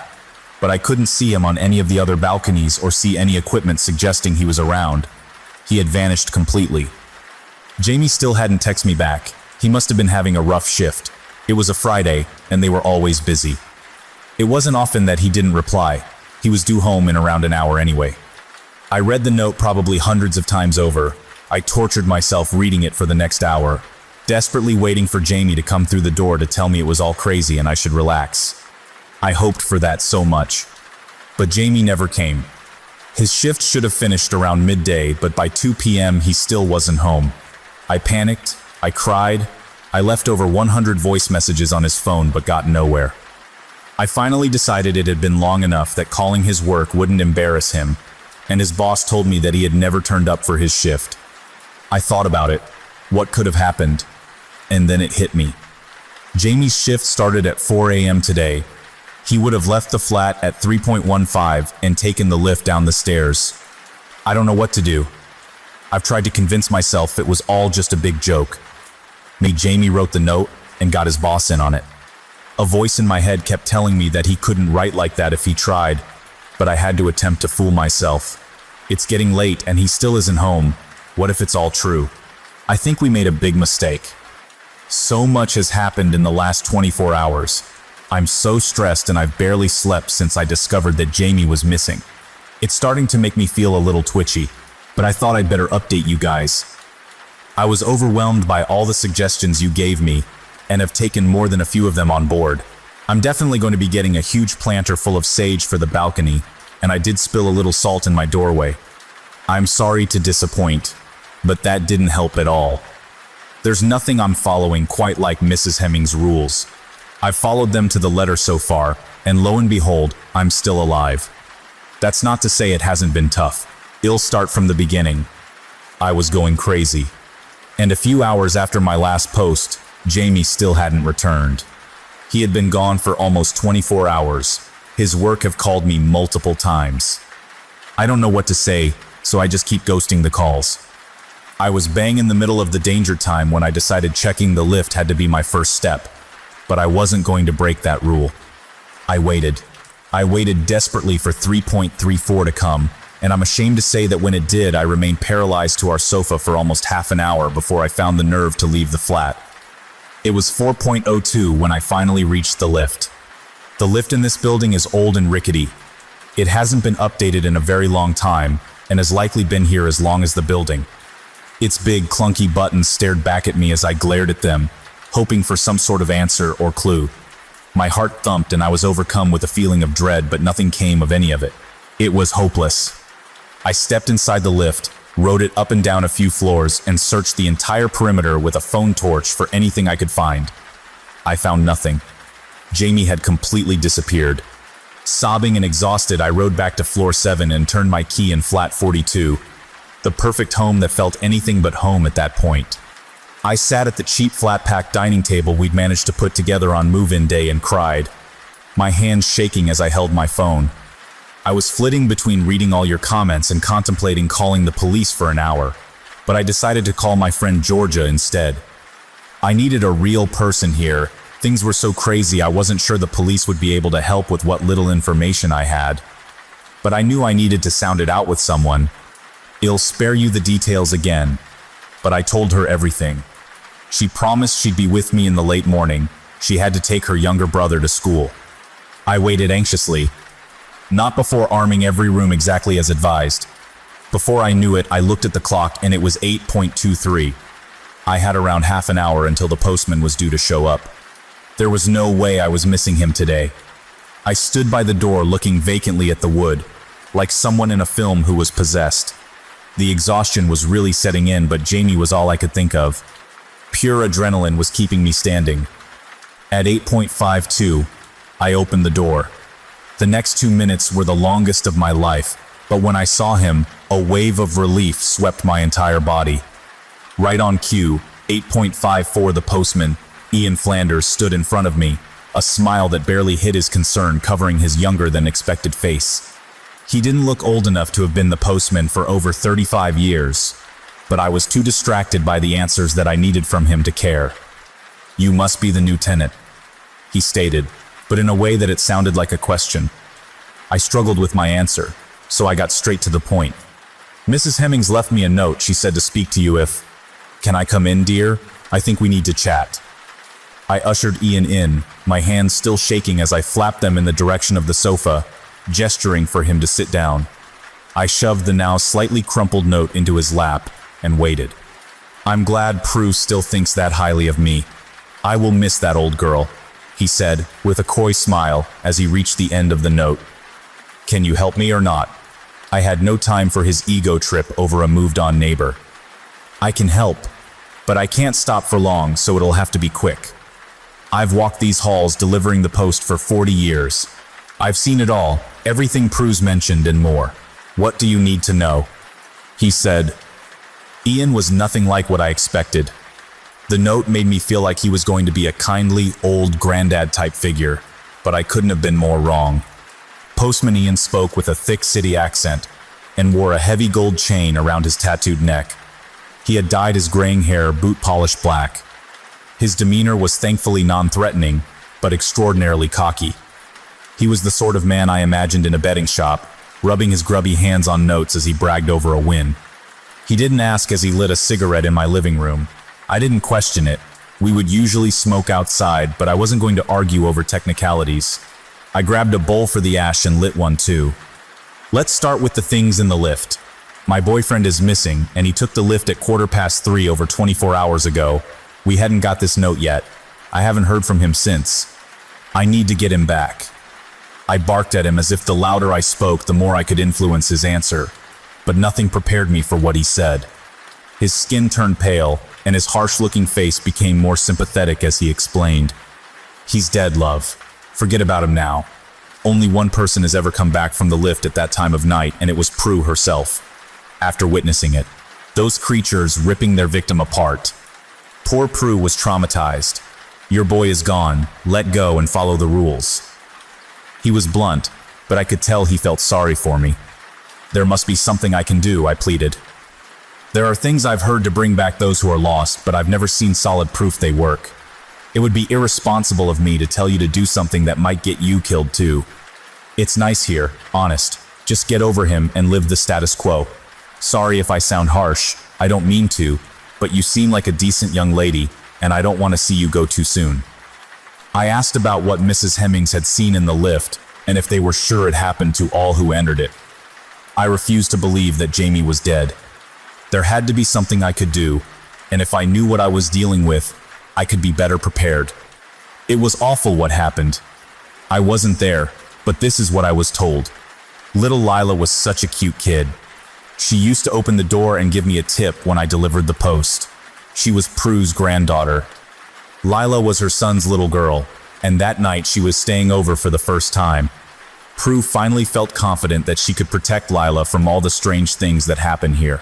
but I couldn't see him on any of the other balconies or see any equipment suggesting he was around. He had vanished completely. Jamie still hadn't texted me back. He must have been having a rough shift. It was a Friday, and they were always busy. It wasn't often that he didn't reply. He was due home in around an hour anyway. I read the note probably hundreds of times over. I tortured myself reading it for the next hour, desperately waiting for Jamie to come through the door to tell me it was all crazy and I should relax. I hoped for that so much. But Jamie never came. His shift should have finished around midday, but by 2 p.m. he still wasn't home. I panicked, I cried, I left over 100 voice messages on his phone but got nowhere. I finally decided it had been long enough that calling his work wouldn't embarrass him, and his boss told me that he had never turned up for his shift. I thought about it, what could have happened, and then it hit me. Jamie's shift started at 4 a.m. today. He would have left the flat at 3:15 and taken the lift down the stairs. I don't know what to do. I've tried to convince myself it was all just a big joke. Jamie wrote the note and got his boss in on it. A voice in my head kept telling me that he couldn't write like that if he tried, but I had to attempt to fool myself. It's getting late and he still isn't home. What if it's all true? I think we made a big mistake. So much has happened in the last 24 hours. I'm so stressed and I've barely slept since I discovered that Jamie was missing. It's starting to make me feel a little twitchy, but I thought I'd better update you guys. I was overwhelmed by all the suggestions you gave me and have taken more than a few of them on board. I'm definitely going to be getting a huge planter full of sage for the balcony, and I did spill a little salt in my doorway. I'm sorry to disappoint, but that didn't help at all. There's nothing I'm following quite like Mrs. Hemming's rules. I've followed them to the letter so far, and lo and behold, I'm still alive. That's not to say it hasn't been tough. It'll start from the beginning. I was going crazy. And a few hours after my last post, Jamie still hadn't returned. He had been gone for almost 24 hours. His work have called me multiple times. I don't know what to say, so I just keep ghosting the calls. I was bang in the middle of the danger time when I decided checking the lift had to be my first step, but I wasn't going to break that rule. I waited. I waited desperately for 3.34 to come, and I'm ashamed to say that when it did, I remained paralyzed to our sofa for almost half an hour before I found the nerve to leave the flat. It was 4.02 when I finally reached the lift. The lift in this building is old and rickety. It hasn't been updated in a very long time, and has likely been here as long as the building. Its big, clunky buttons stared back at me as I glared at them, hoping for some sort of answer or clue. My heart thumped and I was overcome with a feeling of dread, but nothing came of any of it. It was hopeless. I stepped inside the lift, rode it up and down a few floors, and searched the entire perimeter with a phone torch for anything I could find. I found nothing. Jamie had completely disappeared. Sobbing and exhausted, I rode back to floor 7 and turned my key in flat 42, the perfect home that felt anything but home at that point. I sat at the cheap flat-pack dining table we'd managed to put together on move-in day and cried, my hands shaking as I held my phone. I was flitting between reading all your comments and contemplating calling the police for an hour, but I decided to call my friend Georgia instead. I needed a real person here. Things were so crazy I wasn't sure the police would be able to help with what little information I had. But I knew I needed to sound it out with someone. I'll spare you the details again, but I told her everything. She promised she'd be with me in the late morning. She had to take her younger brother to school. I waited anxiously, not before arming every room exactly as advised. Before I knew it, I looked at the clock and it was 8:23. I had around half an hour until the postman was due to show up. There was no way I was missing him today. I stood by the door looking vacantly at the wood, like someone in a film who was possessed. The exhaustion was really setting in, but Jamie was all I could think of. Pure adrenaline was keeping me standing. At 8:52, I opened the door. The next 2 minutes were the longest of my life, but when I saw him, a wave of relief swept my entire body. Right on cue, 8:54, the postman, Ian Flanders, stood in front of me, a smile that barely hid his concern covering his younger-than-expected face. He didn't look old enough to have been the postman for over 35 years, but I was too distracted by the answers that I needed from him to care. "You must be the new tenant," he stated, but in a way that it sounded like a question. I struggled with my answer, so I got straight to the point. "Mrs. Hemmings left me a note. She said to speak to you if... Can I come in, dear? I think we need to chat." I ushered Ian in, my hands still shaking as I flapped them in the direction of the sofa, gesturing for him to sit down. I shoved the now slightly crumpled note into his lap and waited. "I'm glad Prue still thinks that highly of me. I will miss that old girl," he said, with a coy smile as he reached the end of the note. "Can you help me or not?" I had no time for his ego trip over a moved-on neighbor. "I can help, but I can't stop for long, so it'll have to be quick. I've walked these halls delivering the post for 40 years. I've seen it all, everything Prue's mentioned and more. What do you need to know?" he said. Ian was nothing like what I expected. The note made me feel like he was going to be a kindly, old granddad-type figure, but I couldn't have been more wrong. Postman Ian spoke with a thick city accent, and wore a heavy gold chain around his tattooed neck. He had dyed his graying hair boot-polished black. His demeanor was thankfully non-threatening, but extraordinarily cocky. He was the sort of man I imagined in a betting shop, rubbing his grubby hands on notes as he bragged over a win. He didn't ask as he lit a cigarette in my living room. I didn't question it. We would usually smoke outside, but I wasn't going to argue over technicalities. I grabbed a bowl for the ash and lit one too. Let's start with the things in the lift. My boyfriend is missing, and he took the lift at 3:15 over 24 hours ago. We hadn't got this note yet. I haven't heard from him since. I need to get him back. I barked at him as if the louder I spoke, the more I could influence his answer. But nothing prepared me for what he said. His skin turned pale, and his harsh-looking face became more sympathetic as he explained. He's dead, love. Forget about him now. Only one person has ever come back from the lift at that time of night, and it was Prue herself. After witnessing it, those creatures ripping their victim apart. Poor Prue was traumatized. Your boy is gone. Let go and follow the rules. He was blunt, but I could tell he felt sorry for me. There must be something I can do, I pleaded. There are things I've heard to bring back those who are lost, but I've never seen solid proof they work. It would be irresponsible of me to tell you to do something that might get you killed too. It's nice here, honest. Just get over him and live the status quo. Sorry if I sound harsh, I don't mean to, but you seem like a decent young lady, and I don't want to see you go too soon. I asked about what Mrs. Hemmings had seen in the lift, and if they were sure it happened to all who entered it. I refused to believe that Jamie was dead. There had to be something I could do, and if I knew what I was dealing with, I could be better prepared. It was awful what happened. I wasn't there, but this is what I was told. Little Lila was such a cute kid. She used to open the door and give me a tip when I delivered the post. She was Prue's granddaughter. Lila was her son's little girl, and that night she was staying over for the first time. Prue finally felt confident that she could protect Lila from all the strange things that happen here.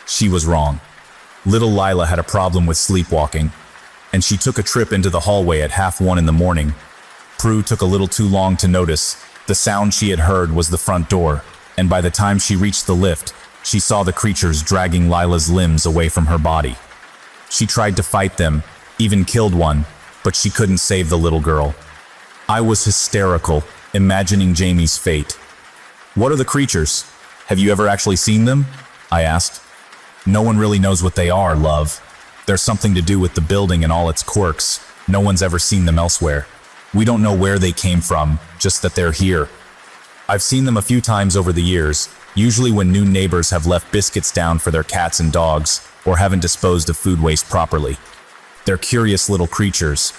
She was wrong. Little Lila had a problem with sleepwalking, and she took a trip into the hallway at 1:30 in the morning. Prue took a little too long to notice. The sound she had heard was the front door, and by the time she reached the lift, she saw the creatures dragging Lila's limbs away from her body. She tried to fight them, even killed one, but she couldn't save the little girl. I was hysterical, imagining Jamie's fate. What are the creatures? Have you ever actually seen them? I asked. No one really knows what they are, love. There's something to do with the building and all its quirks. No one's ever seen them elsewhere. We don't know where they came from, just that they're here. I've seen them a few times over the years, usually when new neighbors have left biscuits down for their cats and dogs, or haven't disposed of food waste properly. They're curious little creatures,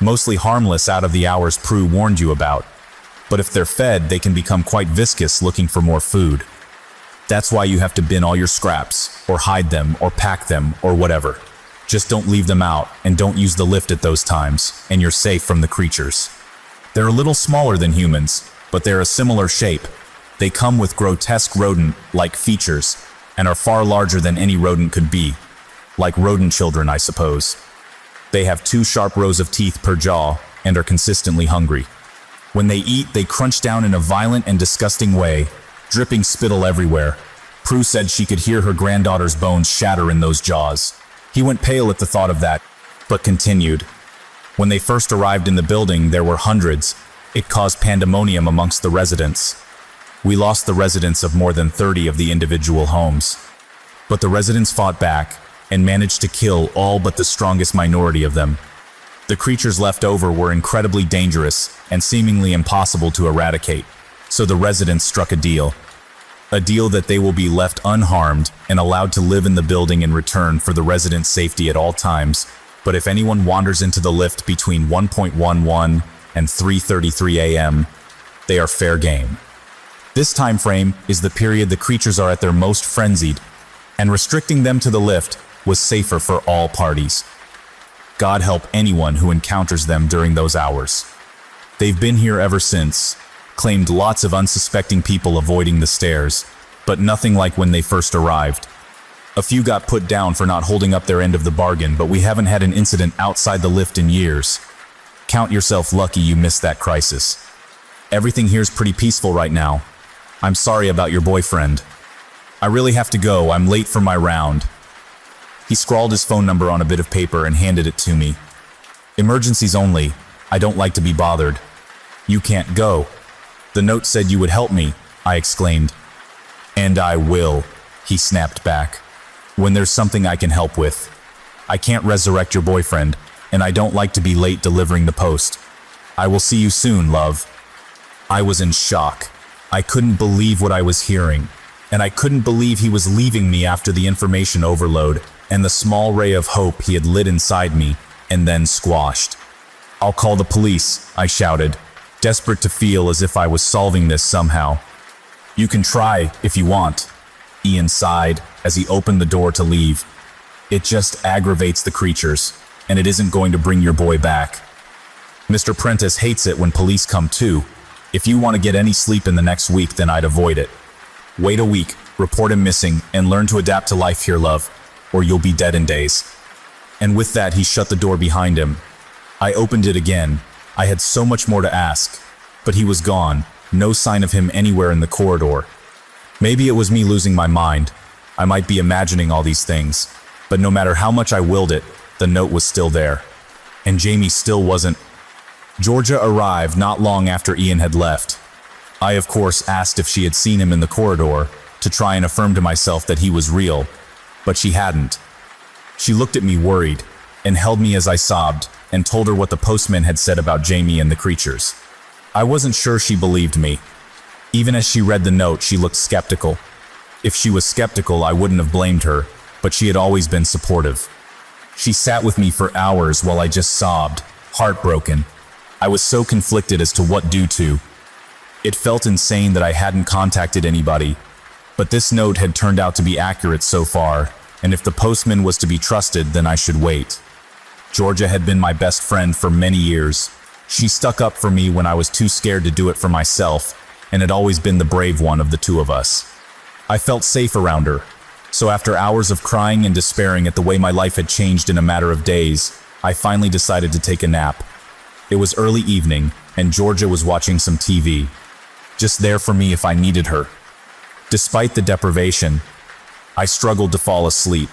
mostly harmless out of the hours Prue warned you about. But if they're fed, they can become quite viscous looking for more food. That's why you have to bin all your scraps, or hide them, or pack them, or whatever. Just don't leave them out, and don't use the lift at those times, and you're safe from the creatures. They're a little smaller than humans, but they're a similar shape. They come with grotesque rodent-like features, and are far larger than any rodent could be. Like rodent children, I suppose. They have 2 sharp rows of teeth per jaw, and are consistently hungry. When they eat, they crunch down in a violent and disgusting way, dripping spittle everywhere. Prue said she could hear her granddaughter's bones shatter in those jaws. He went pale at the thought of that, but continued. When they first arrived in the building, there were hundreds. It caused pandemonium amongst the residents. We lost the residents of more than 30 of the individual homes. But the residents fought back and managed to kill all but the strongest minority of them. The creatures left over were incredibly dangerous and seemingly impossible to eradicate, so the residents struck a deal. A deal that they will be left unharmed and allowed to live in the building in return for the residents' safety at all times, but if anyone wanders into the lift between 1:11 and 3:33 a.m., they are fair game. This time frame is the period the creatures are at their most frenzied, and restricting them to the lift was safer for all parties. God help anyone who encounters them during those hours. They've been here ever since, claimed lots of unsuspecting people avoiding the stairs, but nothing like when they first arrived. A few got put down for not holding up their end of the bargain, but we haven't had an incident outside the lift in years. Count yourself lucky you missed that crisis. Everything here's pretty peaceful right now. I'm sorry about your boyfriend. I really have to go, I'm late for my round. He scrawled his phone number on a bit of paper and handed it to me. Emergencies only, I don't like to be bothered. You can't go. The note said you would help me, I exclaimed. And I will, he snapped back. When there's something I can help with. I can't resurrect your boyfriend, and I don't like to be late delivering the post. I will see you soon, love. I was in shock. I couldn't believe what I was hearing, and I couldn't believe he was leaving me after the information overload and the small ray of hope he had lit inside me and then squashed. I'll call the police, I shouted, desperate to feel as if I was solving this somehow. You can try if you want, Ian sighed as he opened the door to leave. It just aggravates the creatures, and it isn't going to bring your boy back. Mr. Prentice hates it when police come too. If you want to get any sleep in the next week, then I'd avoid it. Wait a week, report him missing, and learn to adapt to life here, love, or you'll be dead in days. And with that, he shut the door behind him. I opened it again. I had so much more to ask, but he was gone, no sign of him anywhere in the corridor. Maybe it was me losing my mind. I might be imagining all these things, but no matter how much I willed it, the note was still there. And Jamie still wasn't. Georgia arrived not long after Ian had left. I, of course, asked if she had seen him in the corridor to try and affirm to myself that he was real, but she hadn't. She looked at me worried and held me as I sobbed and told her what the postman had said about Jamie and the creatures. I wasn't sure she believed me. Even as she read the note, she looked skeptical. If she was skeptical, I wouldn't have blamed her, but she had always been supportive. She sat with me for hours while I just sobbed, heartbroken. I was so conflicted as to what do to. It felt insane that I hadn't contacted anybody, but this note had turned out to be accurate so far, and if the postman was to be trusted, then I should wait. Georgia had been my best friend for many years. She stuck up for me when I was too scared to do it for myself, and had always been the brave one of the two of us. I felt safe around her, so after hours of crying and despairing at the way my life had changed in a matter of days, I finally decided to take a nap. It was early evening, and Georgia was watching some TV, just there for me if I needed her. Despite the deprivation, I struggled to fall asleep.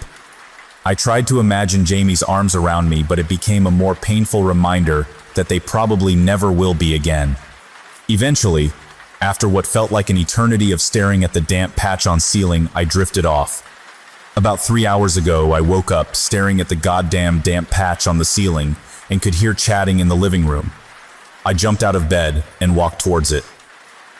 I tried to imagine Jamie's arms around me, but it became a more painful reminder that they probably never will be again. Eventually, after what felt like an eternity of staring at the damp patch on ceiling, I drifted off. About 3 hours ago, I woke up staring at the goddamn damp patch on the ceiling and could hear chatting in the living room. I jumped out of bed and walked towards it.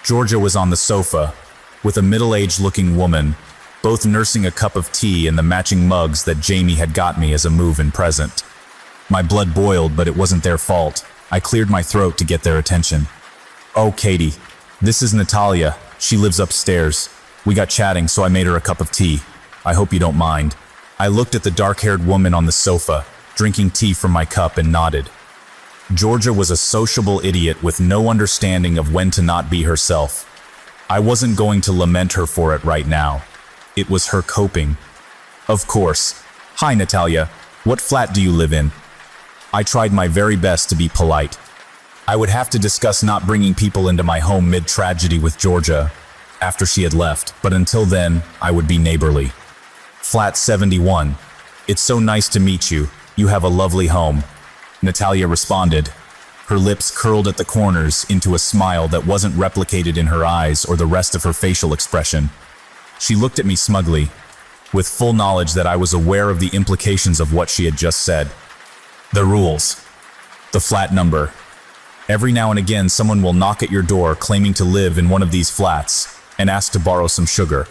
Georgia was on the sofa, with a middle-aged looking woman, both nursing a cup of tea and the matching mugs that Jamie had got me as a move-in present. My blood boiled, but it wasn't their fault. I cleared my throat to get their attention. "Oh, Katie, this is Natalia. She lives upstairs. We got chatting, so I made her a cup of tea. I hope you don't mind." I looked at the dark-haired woman on the sofa, drinking tea from my cup, and nodded. Georgia was a sociable idiot with no understanding of when to not be herself. I wasn't going to lament her for it right now. It was her coping. Of course. "Hi, Natalia. What flat do you live in?" I tried my very best to be polite. I would have to discuss not bringing people into my home mid-tragedy with Georgia after she had left, but until then, I would be neighborly. "Flat 71. It's so nice to meet you. You have a lovely home," Natalia responded. Her lips curled at the corners into a smile that wasn't replicated in her eyes or the rest of her facial expression. She looked at me smugly, with full knowledge that I was aware of the implications of what she had just said. The rules. The flat number. Every now and again, someone will knock at your door claiming to live in one of these flats and ask to borrow some sugar.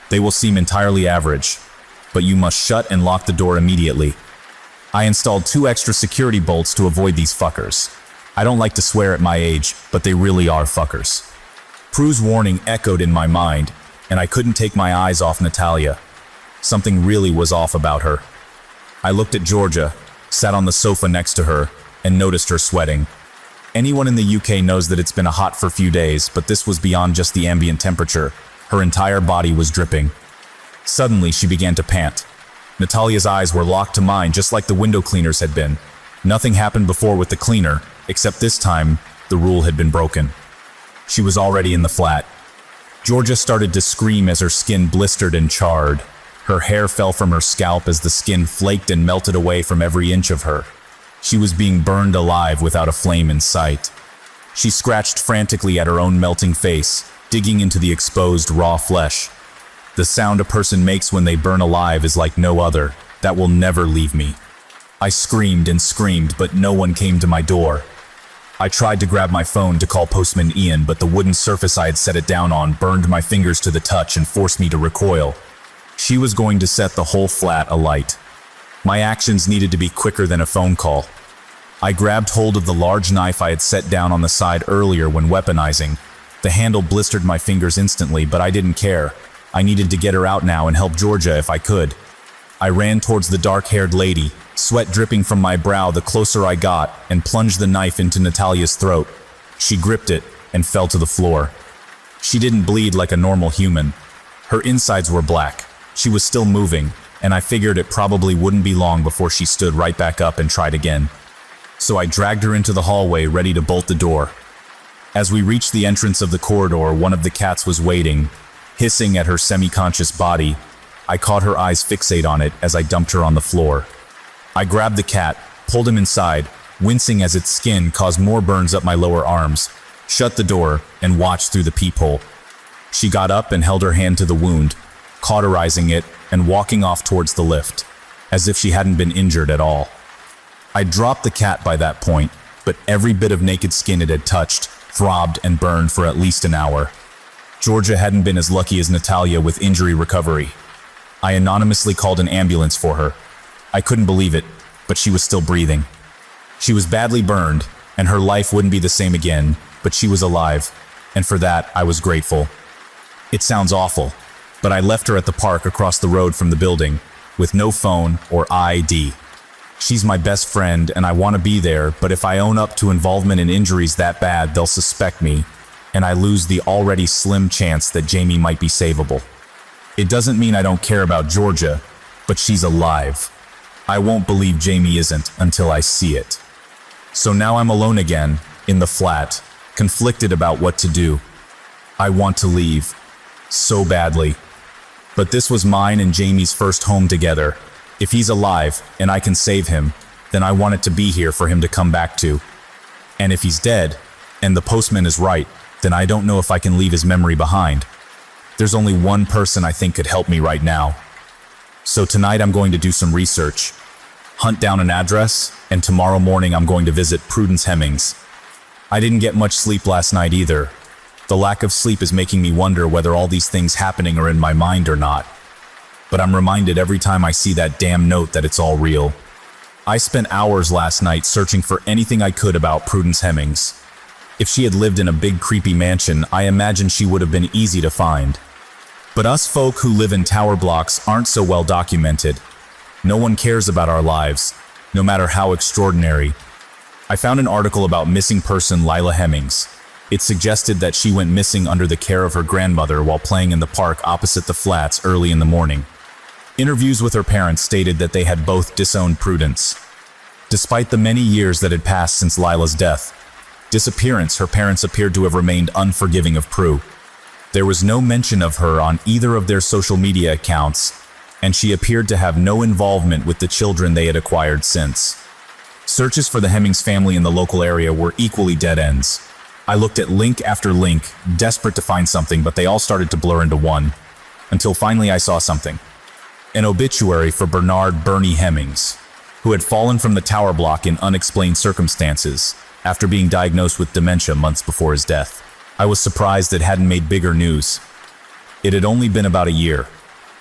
They will seem entirely average, but you must shut and lock the door immediately. I installed 2 extra security bolts to avoid these fuckers. I don't like to swear at my age, but they really are fuckers. Prue's warning echoed in my mind, and I couldn't take my eyes off Natalia. Something really was off about her. I looked at Georgia, sat on the sofa next to her, and noticed her sweating. Anyone in the UK knows that it's been a hot for few days, but this was beyond just the ambient temperature. Her entire body was dripping. Suddenly, she began to pant. Natalia's eyes were locked to mine, just like the window cleaners had been. Nothing happened before with the cleaner, except this time, the rule had been broken. She was already in the flat. Georgia started to scream as her skin blistered and charred. Her hair fell from her scalp as the skin flaked and melted away from every inch of her. She was being burned alive without a flame in sight. She scratched frantically at her own melting face, digging into the exposed, raw flesh. The sound a person makes when they burn alive is like no other. That will never leave me. I screamed and screamed, but no one came to my door. I tried to grab my phone to call Postman Ian, but the wooden surface I had set it down on burned my fingers to the touch and forced me to recoil. She was going to set the whole flat alight. My actions needed to be quicker than a phone call. I grabbed hold of the large knife I had set down on the side earlier when weaponizing. The handle blistered my fingers instantly, but I didn't care. I needed to get her out now and help Georgia if I could. I ran towards the dark-haired lady, sweat dripping from my brow the closer I got, and plunged the knife into Natalia's throat. She gripped it and fell to the floor. She didn't bleed like a normal human. Her insides were black. She was still moving, and I figured it probably wouldn't be long before she stood right back up and tried again. So I dragged her into the hallway, ready to bolt the door. As we reached the entrance of the corridor, one of the cats was waiting, hissing at her semi-conscious body. I caught her eyes fixate on it as I dumped her on the floor. I grabbed the cat, pulled him inside, wincing as its skin caused more burns up my lower arms, shut the door, and watched through the peephole. She got up and held her hand to the wound, cauterizing it and walking off towards the lift, as if she hadn't been injured at all. I dropped the cat by that point, but every bit of naked skin it had touched throbbed and burned for at least an hour. Georgia hadn't been as lucky as Natalia with injury recovery. I anonymously called an ambulance for her. I couldn't believe it, but she was still breathing. She was badly burned, and her life wouldn't be the same again, but she was alive, and for that I was grateful. It sounds awful, but I left her at the park across the road from the building, with no phone or ID. She's my best friend, and I want to be there, but if I own up to involvement in injuries that bad, they'll suspect me, and I lose the already slim chance that Jamie might be savable. It doesn't mean I don't care about Georgia, but she's alive. I won't believe Jamie isn't until I see it. So now I'm alone again, in the flat, conflicted about what to do. I want to leave, so badly. But this was mine and Jamie's first home together. If he's alive, and I can save him, then I want it to be here for him to come back to. And if he's dead, and the postman is right, then I don't know if I can leave his memory behind. There's only one person I think could help me right now. So tonight I'm going to do some research, hunt down an address, and tomorrow morning I'm going to visit Prudence Hemmings. I didn't get much sleep last night either. The lack of sleep is making me wonder whether all these things happening are in my mind or not. But I'm reminded every time I see that damn note that it's all real. I spent hours last night searching for anything I could about Prudence Hemmings. If she had lived in a big creepy mansion, I imagine she would have been easy to find. But us folk who live in tower blocks aren't so well documented. No one cares about our lives, no matter how extraordinary. I found an article about missing person Lila Hemmings. It suggested that she went missing under the care of her grandmother while playing in the park opposite the flats early in the morning. Interviews with her parents stated that they had both disowned Prudence. Despite the many years that had passed since Lila's disappearance, her parents appeared to have remained unforgiving of Prue. There was no mention of her on either of their social media accounts, and she appeared to have no involvement with the children they had acquired since. Searches for the Hemmings family in the local area were equally dead ends. I looked at link after link, desperate to find something, but they all started to blur into one, until finally I saw something. An obituary for Bernard Bernie Hemmings, who had fallen from the tower block in unexplained circumstances after being diagnosed with dementia months before his death. I was surprised it hadn't made bigger news. It had only been about a year.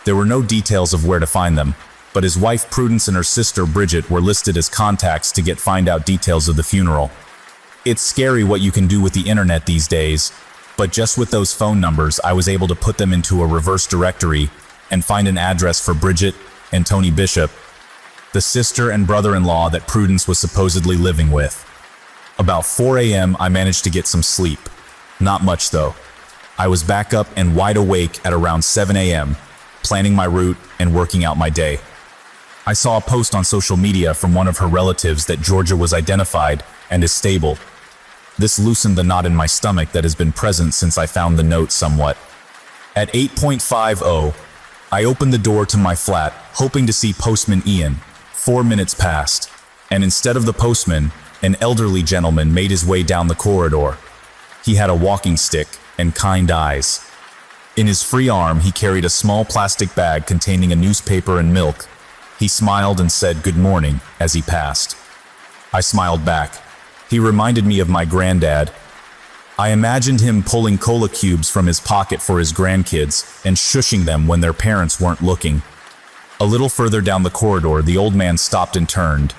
There were no details of where to find them, but his wife Prudence and her sister Bridget were listed as contacts to find out details of the funeral. It's scary what you can do with the internet these days, but just with those phone numbers I was able to put them into a reverse directory and find an address for Bridget and Tony Bishop, the sister and brother-in-law that Prudence was supposedly living with. About 4 a.m. I managed to get some sleep. Not much though. I was back up and wide awake at around 7 a.m., planning my route and working out my day. I saw a post on social media from one of her relatives that Georgia was identified and is stable. This loosened the knot in my stomach that has been present since I found the note somewhat. At 8:50, I opened the door to my flat, hoping to see Postman Ian. 4 minutes passed, and instead of the postman, an elderly gentleman made his way down the corridor. He had a walking stick and kind eyes. In his free arm, he carried a small plastic bag containing a newspaper and milk. He smiled and said good morning as he passed. I smiled back. He reminded me of my granddad. I imagined him pulling cola cubes from his pocket for his grandkids and shushing them when their parents weren't looking. A little further down the corridor, the old man stopped and turned.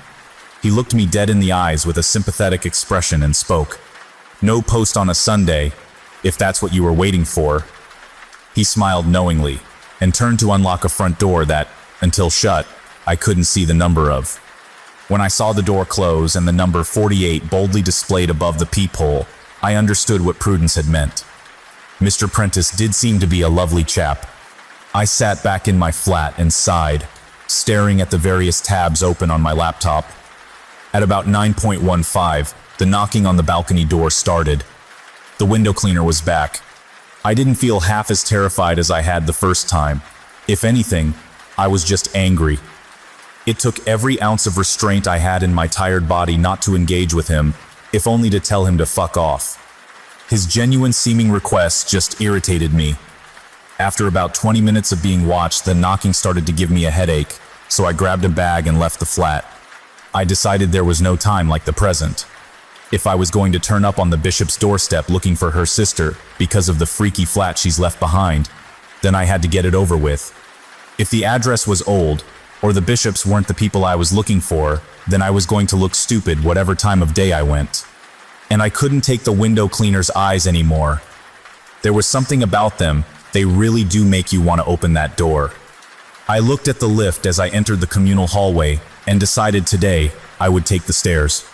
He looked me dead in the eyes with a sympathetic expression and spoke. "No post on a Sunday, if that's what you were waiting for." He smiled knowingly and turned to unlock a front door that, until shut, I couldn't see the number of. When I saw the door close and the number 48 boldly displayed above the peephole, I understood what Prudence had meant. Mr. Prentice did seem to be a lovely chap. I sat back in my flat and sighed, staring at the various tabs open on my laptop. At about 9:15, the knocking on the balcony door started. The window cleaner was back. I didn't feel half as terrified as I had the first time. If anything, I was just angry. It took every ounce of restraint I had in my tired body not to engage with him, if only to tell him to fuck off. His genuine seeming requests just irritated me. After about 20 minutes of being watched, the knocking started to give me a headache, so I grabbed a bag and left the flat. I decided there was no time like the present. If I was going to turn up on the bishop's doorstep looking for her sister because of the freaky flat she's left behind, then I had to get it over with. If the address was old, or the bishops weren't the people I was looking for, then I was going to look stupid whatever time of day I went. And I couldn't take the window cleaner's eyes anymore. There was something about them, they really do make you want to open that door. I looked at the lift as I entered the communal hallway and decided today I would take the stairs.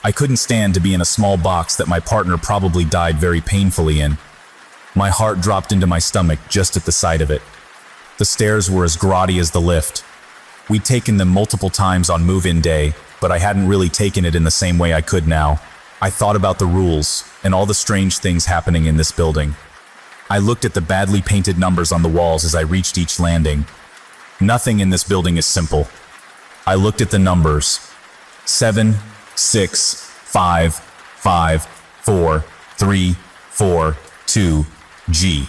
I couldn't stand to be in a small box that my partner probably died very painfully in. My heart dropped into my stomach just at the sight of it. The stairs were as grotty as the lift. We'd taken them multiple times on move-in day, but I hadn't really taken it in the same way I could now. I thought about the rules and all the strange things happening in this building. I looked at the badly painted numbers on the walls as I reached each landing. Nothing in this building is simple. I looked at the numbers. 7, 6, 5, 5, 4, 3, 4, 2, G.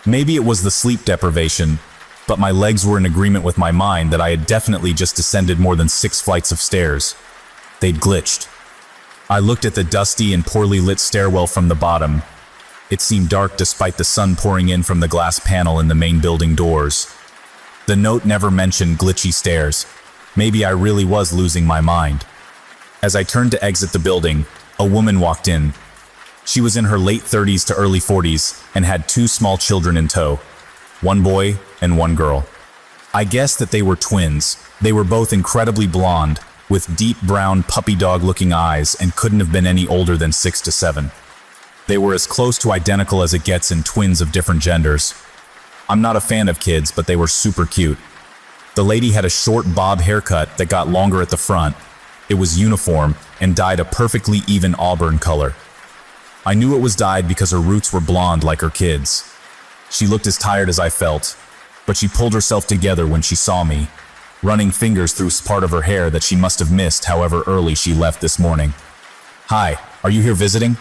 Maybe it was the sleep deprivation, but my legs were in agreement with my mind that I had definitely just descended more than 6 flights of stairs. They'd glitched. I looked at the dusty and poorly lit stairwell from the bottom. It seemed dark despite the sun pouring in from the glass panel in the main building doors. The note never mentioned glitchy stairs. Maybe I really was losing my mind. As I turned to exit the building, a woman walked in. She was in her late 30s to early 40s and had 2 small children in tow. 1 boy and 1 girl. I guessed that they were twins. They were both incredibly blonde, with deep brown puppy dog-looking eyes and couldn't have been any older than 6 to 7. They were as close to identical as it gets in twins of different genders. I'm not a fan of kids, but they were super cute. The lady had a short bob haircut that got longer at the front. It was uniform and dyed a perfectly even auburn color. I knew it was dyed because her roots were blonde like her kids. She looked as tired as I felt, but she pulled herself together when she saw me, running fingers through part of her hair that she must have missed however early she left this morning. "Hi, are you here visiting?"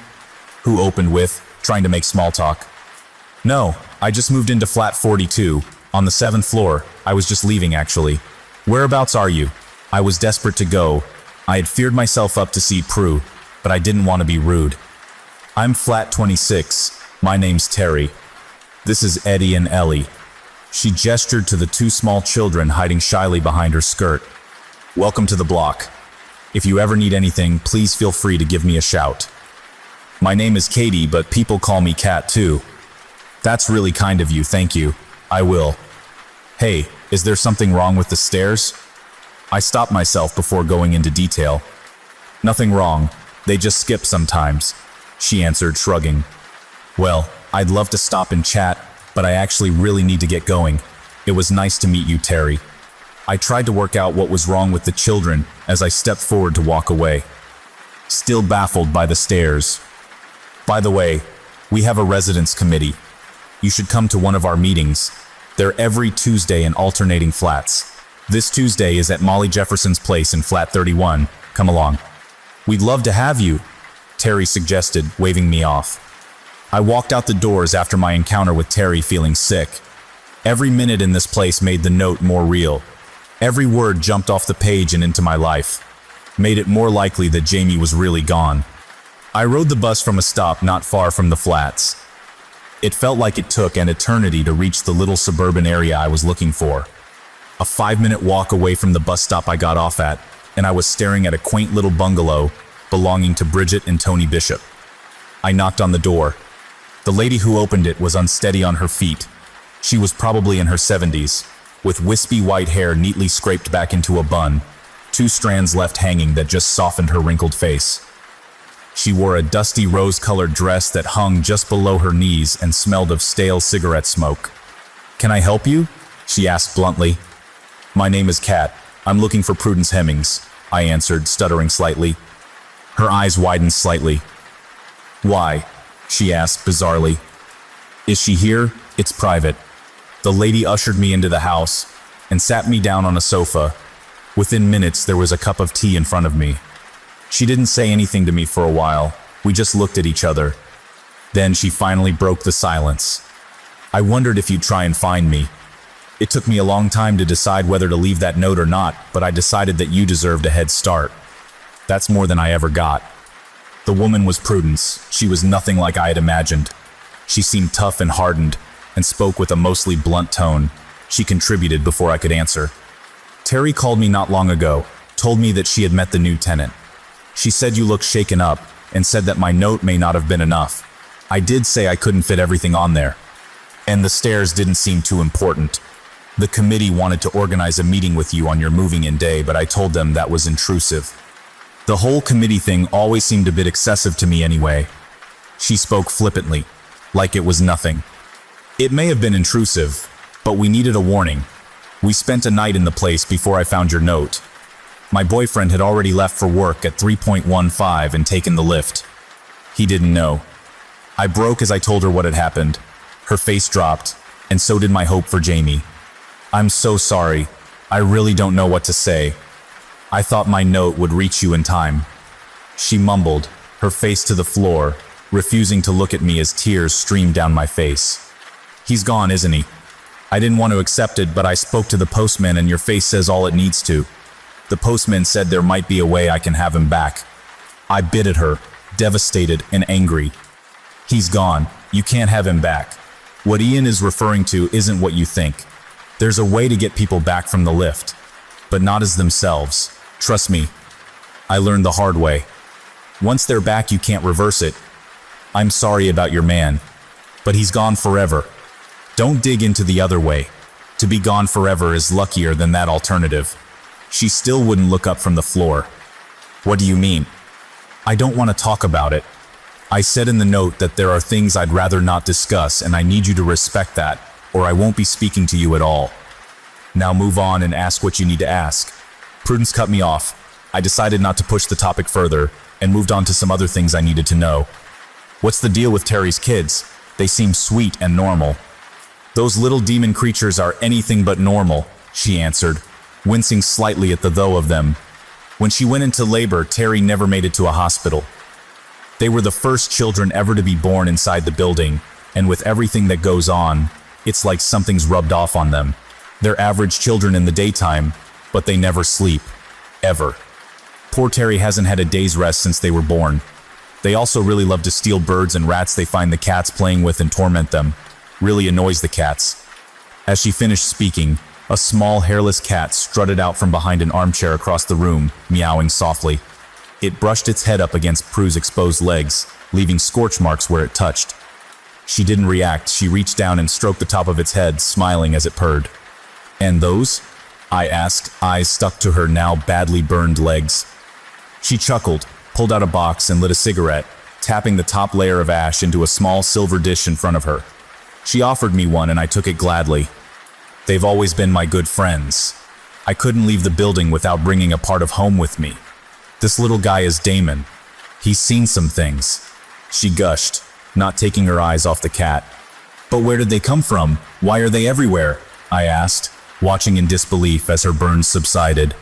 Who opened with, trying to make small talk. "No, I just moved into flat 42, on the 7th floor. I was just leaving actually. Whereabouts are you?" I was desperate to go. I had feared myself up to see Prue, but I didn't want to be rude. "I'm flat 26. My name's Terry. This is Eddie and Ellie." She gestured to the 2 small children hiding shyly behind her skirt. "Welcome to the block. If you ever need anything, please feel free to give me a shout. My name is Katie, but people call me Kat too." "That's really kind of you, thank you. I will." "Hey, is there something wrong with the stairs?" I stopped myself before going into detail. "Nothing wrong. They just skip sometimes," she answered, shrugging. "Well, I'd love to stop and chat, but I actually really need to get going. It was nice to meet you, Terry." I tried to work out what was wrong with the children as I stepped forward to walk away, still baffled by the stares. "By the way, we have a residence committee. You should come to one of our meetings. They're every Tuesday in alternating flats. This Tuesday is at Molly Jefferson's place in flat 31. Come along. We'd love to have you, Terry suggested, waving me off. I walked out the doors after my encounter with Terry feeling sick. Every minute in this place made the note more real. Every word jumped off the page and into my life. Made it more likely that Jamie was really gone. I rode the bus from a stop not far from the flats. It felt like it took an eternity to reach the little suburban area I was looking for. A 5-minute walk away from the bus stop I got off at, and I was staring at a quaint little bungalow belonging to Bridget and Tony Bishop. I knocked on the door. The lady who opened it was unsteady on her feet. She was probably in her 70s, with wispy white hair neatly scraped back into a bun, 2 strands left hanging that just softened her wrinkled face. She wore a dusty rose-colored dress that hung just below her knees and smelled of stale cigarette smoke. "Can I help you?" she asked bluntly. "My name is Kat. I'm looking for Prudence Hemmings," I answered, stuttering slightly. Her eyes widened slightly. "Why?" she asked bizarrely. "Is she here? It's private." The lady ushered me into the house and sat me down on a sofa. Within minutes, there was a cup of tea in front of me. She didn't say anything to me for a while. We just looked at each other. Then she finally broke the silence. "I wondered if you'd try and find me. It took me a long time to decide whether to leave that note or not, but I decided that you deserved a head start. That's more than I ever got." The woman was Prudence. She was nothing like I had imagined. She seemed tough and hardened, and spoke with a mostly blunt tone. She contributed before I could answer. "Terry called me not long ago, told me that she had met the new tenant. She said you looked shaken up, and said that my note may not have been enough. I did say I couldn't fit everything on there. And the stairs didn't seem too important. The committee wanted to organize a meeting with you on your moving-in day, but I told them that was intrusive. The whole committee thing always seemed a bit excessive to me anyway." She spoke flippantly, like it was nothing. "It may have been intrusive, but we needed a warning. We spent a night in the place before I found your note. My boyfriend had already left for work at 3.15 and taken the lift. He didn't know." I broke as I told her what had happened. Her face dropped, and so did my hope for Jamie. "I'm so sorry. I really don't know what to say. I thought my note would reach you in time." She mumbled, her face to the floor, refusing to look at me as tears streamed down my face. "He's gone, isn't he? I didn't want to accept it, but I spoke to the postman and your face says all it needs to. The postman said there might be a way I can have him back." I bit at her, devastated and angry. "He's gone. You can't have him back. What Ian is referring to isn't what you think. There's a way to get people back from the lift, but not as themselves. Trust me. I learned the hard way. Once they're back, you can't reverse it. I'm sorry about your man, but he's gone forever. Don't dig into the other way. To be gone forever is luckier than that alternative." She still wouldn't look up from the floor. "What do you mean?" "I don't want to talk about it. I said in the note that there are things I'd rather not discuss, and I need you to respect that, or I won't be speaking to you at all. Now move on and ask what you need to ask." Prudence cut me off. I decided not to push the topic further, and moved on to some other things I needed to know. "What's the deal with Terry's kids? They seem sweet and normal." "Those little demon creatures are anything but normal," she answered, wincing slightly at the though of them. "When she went into labor, Terry never made it to a hospital. They were the first children ever to be born inside the building, and with everything that goes on, it's like something's rubbed off on them. They're average children in the daytime, but they never sleep. Ever. Poor Terry hasn't had a day's rest since they were born. They also really love to steal birds and rats they find the cats playing with and torment them. Really annoys the cats." As she finished speaking, a small hairless cat strutted out from behind an armchair across the room, meowing softly. It brushed its head up against Prue's exposed legs, leaving scorch marks where it touched. She didn't react. She reached down and stroked the top of its head, smiling as it purred. "And those?" I asked, eyes stuck to her now badly burned legs. She chuckled, pulled out a box and lit a cigarette, tapping the top layer of ash into a small silver dish in front of her. She offered me one and I took it gladly. "They've always been my good friends. I couldn't leave the building without bringing a part of home with me. This little guy is Damon. He's seen some things." She gushed, not taking her eyes off the cat. But where did they come from? Why are they everywhere? I asked, watching in disbelief as her burns subsided.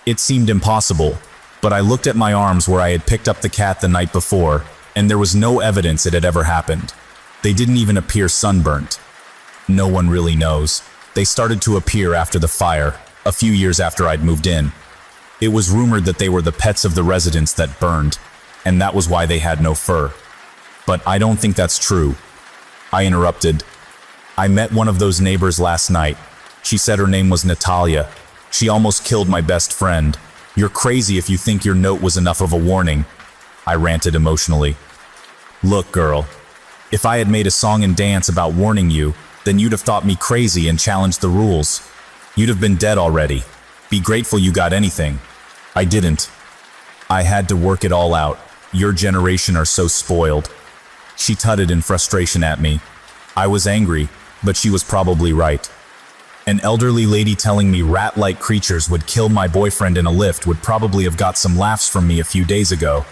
It seemed impossible, but I looked at my arms where I had picked up the cat the night before, and there was no evidence it had ever happened. They didn't even appear sunburnt. No one really knows. They started to appear after the fire, a few years after I'd moved in. It was rumored that they were the pets of the residents that burned, and that was why they had no fur. But I don't think that's true. I interrupted. I met one of those neighbors last night. She said her name was Natalia. She almost killed my best friend. You're crazy if you think your note was enough of a warning. I ranted emotionally. Look, girl, if I had made a song and dance about warning you, then you'd have thought me crazy and challenged the rules. You'd have been dead already. Be grateful you got anything. I didn't. I had to work it all out. Your generation are so spoiled. She tutted in frustration at me. I was angry, but she was probably right. An elderly lady telling me rat-like creatures would kill my boyfriend in a lift would probably have got some laughs from me a few days ago.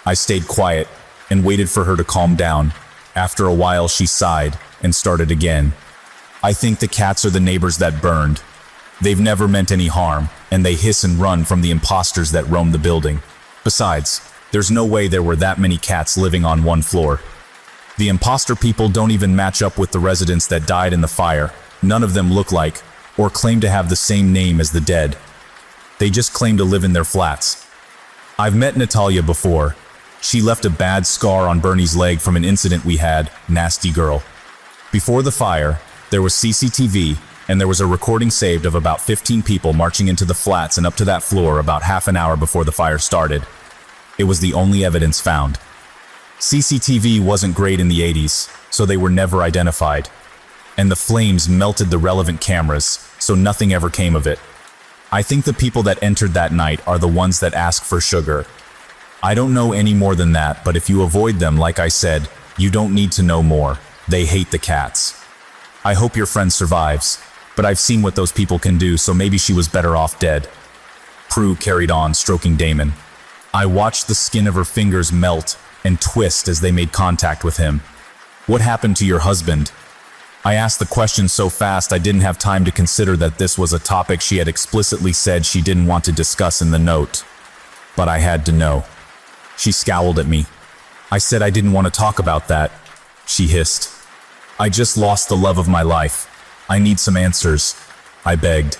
I stayed quiet and waited for her to calm down. After a while, she sighed and started again. I think the cats are the neighbors that burned. They've never meant any harm, and they hiss and run from the imposters that roam the building. Besides, there's no way there were that many cats living on one floor. The imposter people don't even match up with the residents that died in the fire. None of them look like, or claim to have the same name as the dead. They just claim to live in their flats. I've met Natalia before. She left a bad scar on Bernie's leg from an incident we had, nasty girl. Before the fire, there was CCTV, and there was a recording saved of about 15 people marching into the flats and up to that floor about half an hour before the fire started. It was the only evidence found. CCTV wasn't great in the 80s, so they were never identified. And the flames melted the relevant cameras, so nothing ever came of it. I think the people that entered that night are the ones that ask for sugar. I don't know any more than that, but if you avoid them, like I said, you don't need to know more. They hate the cats. I hope your friend survives, but I've seen what those people can do, so maybe she was better off dead. Prue carried on, stroking Damon. I watched the skin of her fingers melt and twist as they made contact with him. What happened to your husband? I asked the question so fast I didn't have time to consider that this was a topic she had explicitly said she didn't want to discuss in the note. But I had to know. She scowled at me. I said I didn't want to talk about that. She hissed. I just lost the love of my life. I need some answers. I begged.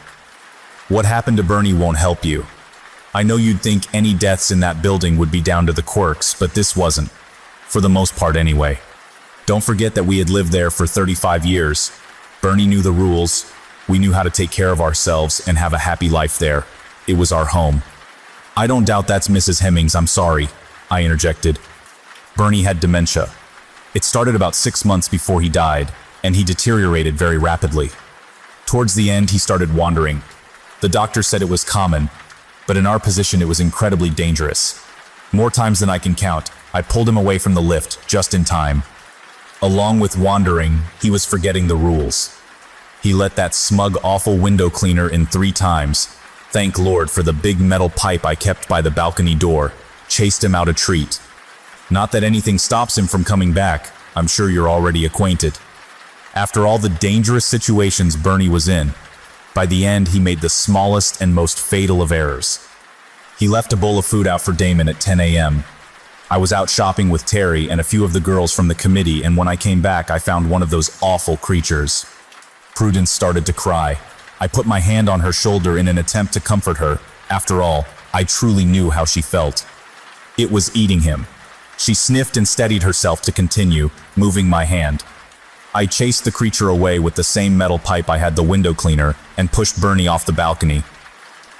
What happened to Bernie won't help you. I know you'd think any deaths in that building would be down to the quirks, but this wasn't. For the most part anyway. Don't forget that we had lived there for 35 years. Bernie knew the rules. We knew how to take care of ourselves and have a happy life there. It was our home. I don't doubt that's Mrs. Hemmings, I'm sorry, I interjected. Bernie had dementia. It started about 6 months before he died, and he deteriorated very rapidly. Towards the end, he started wandering. The doctor said it was common, but in our position it was incredibly dangerous. More times than I can count, I pulled him away from the lift, just in time. Along with wandering, he was forgetting the rules. He let that smug, awful window cleaner in 3 times. Thank Lord for the big metal pipe I kept by the balcony door. Chased him out a treat. Not that anything stops him from coming back. I'm sure you're already acquainted. After all the dangerous situations Bernie was in, by the end he made the smallest and most fatal of errors. He left a bowl of food out for Damon at 10 a.m. I was out shopping with Terry and a few of the girls from the committee, and when I came back I found one of those awful creatures. Prudence started to cry. I put my hand on her shoulder in an attempt to comfort her. After all, I truly knew how she felt. It was eating him. She sniffed and steadied herself to continue, moving my hand. I chased the creature away with the same metal pipe I had the window cleaner and pushed Bernie off the balcony.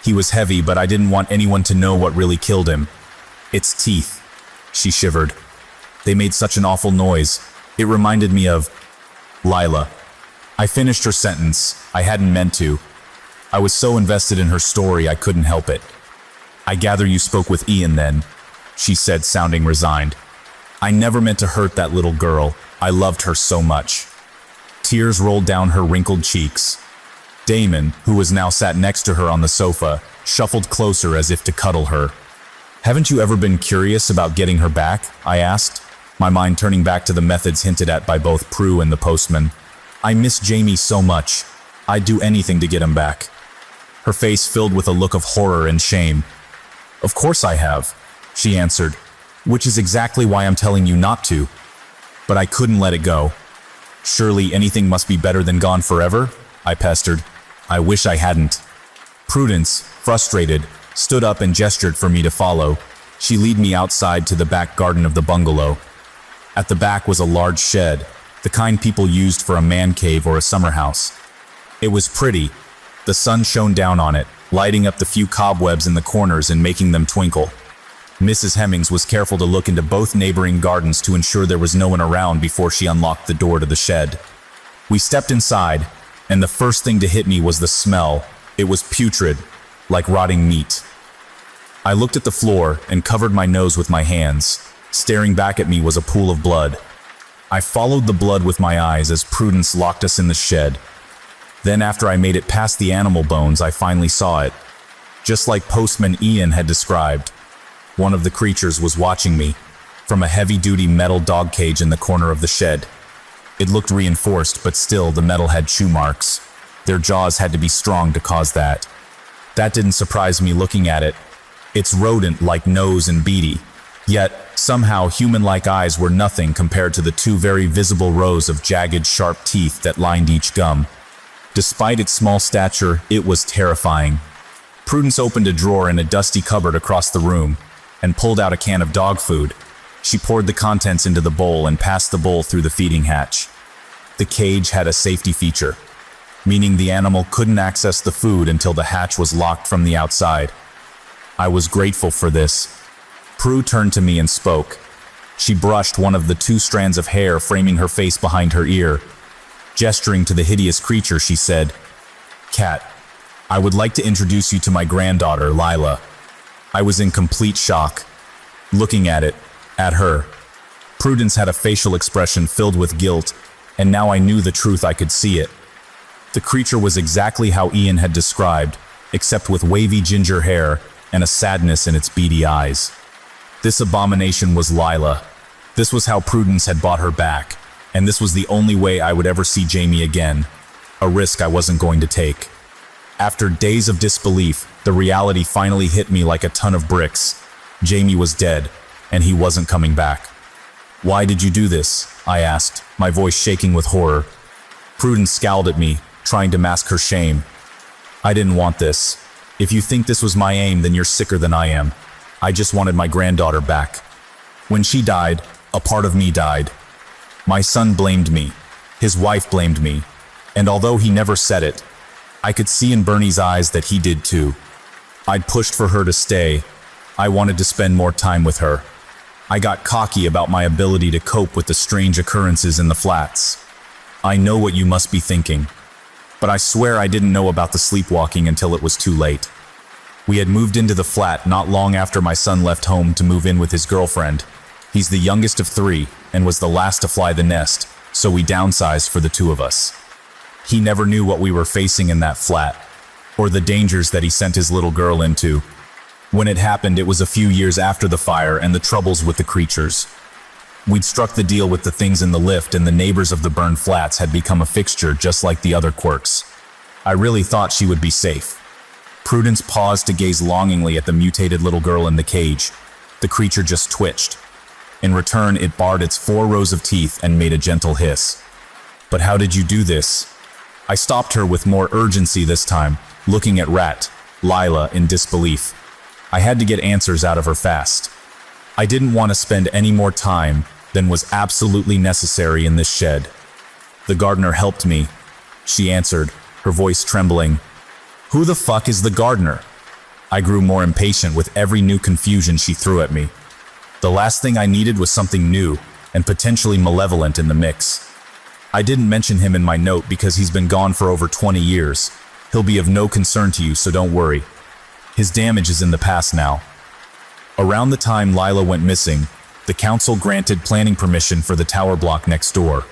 He was heavy, but I didn't want anyone to know what really killed him. Its teeth. She shivered. They made such an awful noise. It reminded me of Lila. I finished her sentence. I hadn't meant to. I was so invested in her story I couldn't help it. I gather you spoke with Ian then, she said, sounding resigned. I never meant to hurt that little girl. I loved her so much. Tears rolled down her wrinkled cheeks. Damon, who was now sat next to her on the sofa, shuffled closer as if to cuddle her. Haven't you ever been curious about getting her back? I asked. my mind turning back to the methods hinted at by both Prue and the postman. I miss Jamie so much. I'd do anything to get him back. Her face filled with a look of horror and shame. Of course I have, she answered, which is exactly why I'm telling you not to. But I couldn't let it go. Surely anything must be better than gone forever? I pestered. I wish I hadn't. Prudence, frustrated, stood up and gestured for me to follow. She led me outside to the back garden of the bungalow. At the back was a large shed, the kind people used for a man cave or a summer house. It was pretty. The sun shone down on it, lighting up the few cobwebs in the corners and making them twinkle. Mrs. Hemmings was careful to look into both neighboring gardens to ensure there was no one around before she unlocked the door to the shed. We stepped inside, and the first thing to hit me was the smell. It was putrid, like rotting meat. I looked at the floor and covered my nose with my hands. Staring back at me was a pool of blood. I followed the blood with my eyes as Prudence locked us in the shed. Then after I made it past the animal bones, I finally saw it. Just like Postman Ian had described, one of the creatures was watching me from a heavy-duty metal dog cage in the corner of the shed. It looked reinforced, but still the metal had chew marks. Their jaws had to be strong to cause that. That didn't surprise me looking at it. Its rodent-like nose and beady. Yet, somehow human-like eyes were nothing compared to the two very visible rows of jagged, sharp teeth that lined each gum. Despite its small stature, it was terrifying. Prudence opened a drawer in a dusty cupboard across the room and pulled out a can of dog food. She poured the contents into the bowl and passed the bowl through the feeding hatch. The cage had a safety feature, meaning the animal couldn't access the food until the hatch was locked from the outside. I was grateful for this. Prue turned to me and spoke. She brushed one of the two strands of hair framing her face behind her ear. Gesturing to the hideous creature, she said, "Cat, I would like to introduce you to my granddaughter, Lila." I was in complete shock, looking at her. Prudence had a facial expression filled with guilt, and now I knew the truth. I could see it. The creature was exactly how Ian had described, except with wavy ginger hair and a sadness in its beady eyes. This abomination was Lila. This was how Prudence had bought her back, and this was the only way I would ever see Jamie again, a risk I wasn't going to take. After days of disbelief, the reality finally hit me like a ton of bricks. Jamie was dead, and he wasn't coming back. "Why did you do this?" I asked, my voice shaking with horror. Prudence scowled at me, trying to mask her shame. "I didn't want this. If you think this was my aim, then you're sicker than I am. I just wanted my granddaughter back. When she died, a part of me died. My son blamed me. His wife blamed me. And although he never said it, I could see in Bernie's eyes that he did too. I'd pushed for her to stay. I wanted to spend more time with her. I got cocky about my ability to cope with the strange occurrences in the flats. I know what you must be thinking, but I swear I didn't know about the sleepwalking until it was too late. We had moved into the flat not long after my son left home to move in with his girlfriend. He's the youngest of three and was the last to fly the nest, so we downsized for the two of us. He never knew what we were facing in that flat, or the dangers that he sent his little girl into. When it happened, it was a few years after the fire and the troubles with the creatures. We'd struck the deal with the things in the lift, and the neighbors of the burned flats had become a fixture just like the other quirks. I really thought she would be safe. Prudence paused to gaze longingly at the mutated little girl in the cage. The creature just twitched. In return, it bared its 4 rows of teeth and made a gentle hiss. "But how did you do this?" I stopped her with more urgency this time, looking at Lila, in disbelief. I had to get answers out of her fast. I didn't want to spend any more time than was absolutely necessary in this shed. "The gardener helped me," she answered, her voice trembling. "Who the fuck is the gardener?" I grew more impatient with every new confusion she threw at me. The last thing I needed was something new and potentially malevolent in the mix. I didn't mention him in my note because he's been gone for over 20 years. He'll be of no concern to you, so don't worry. His damage is in the past now. Around the time Lila went missing, the council granted planning permission for the tower block next door.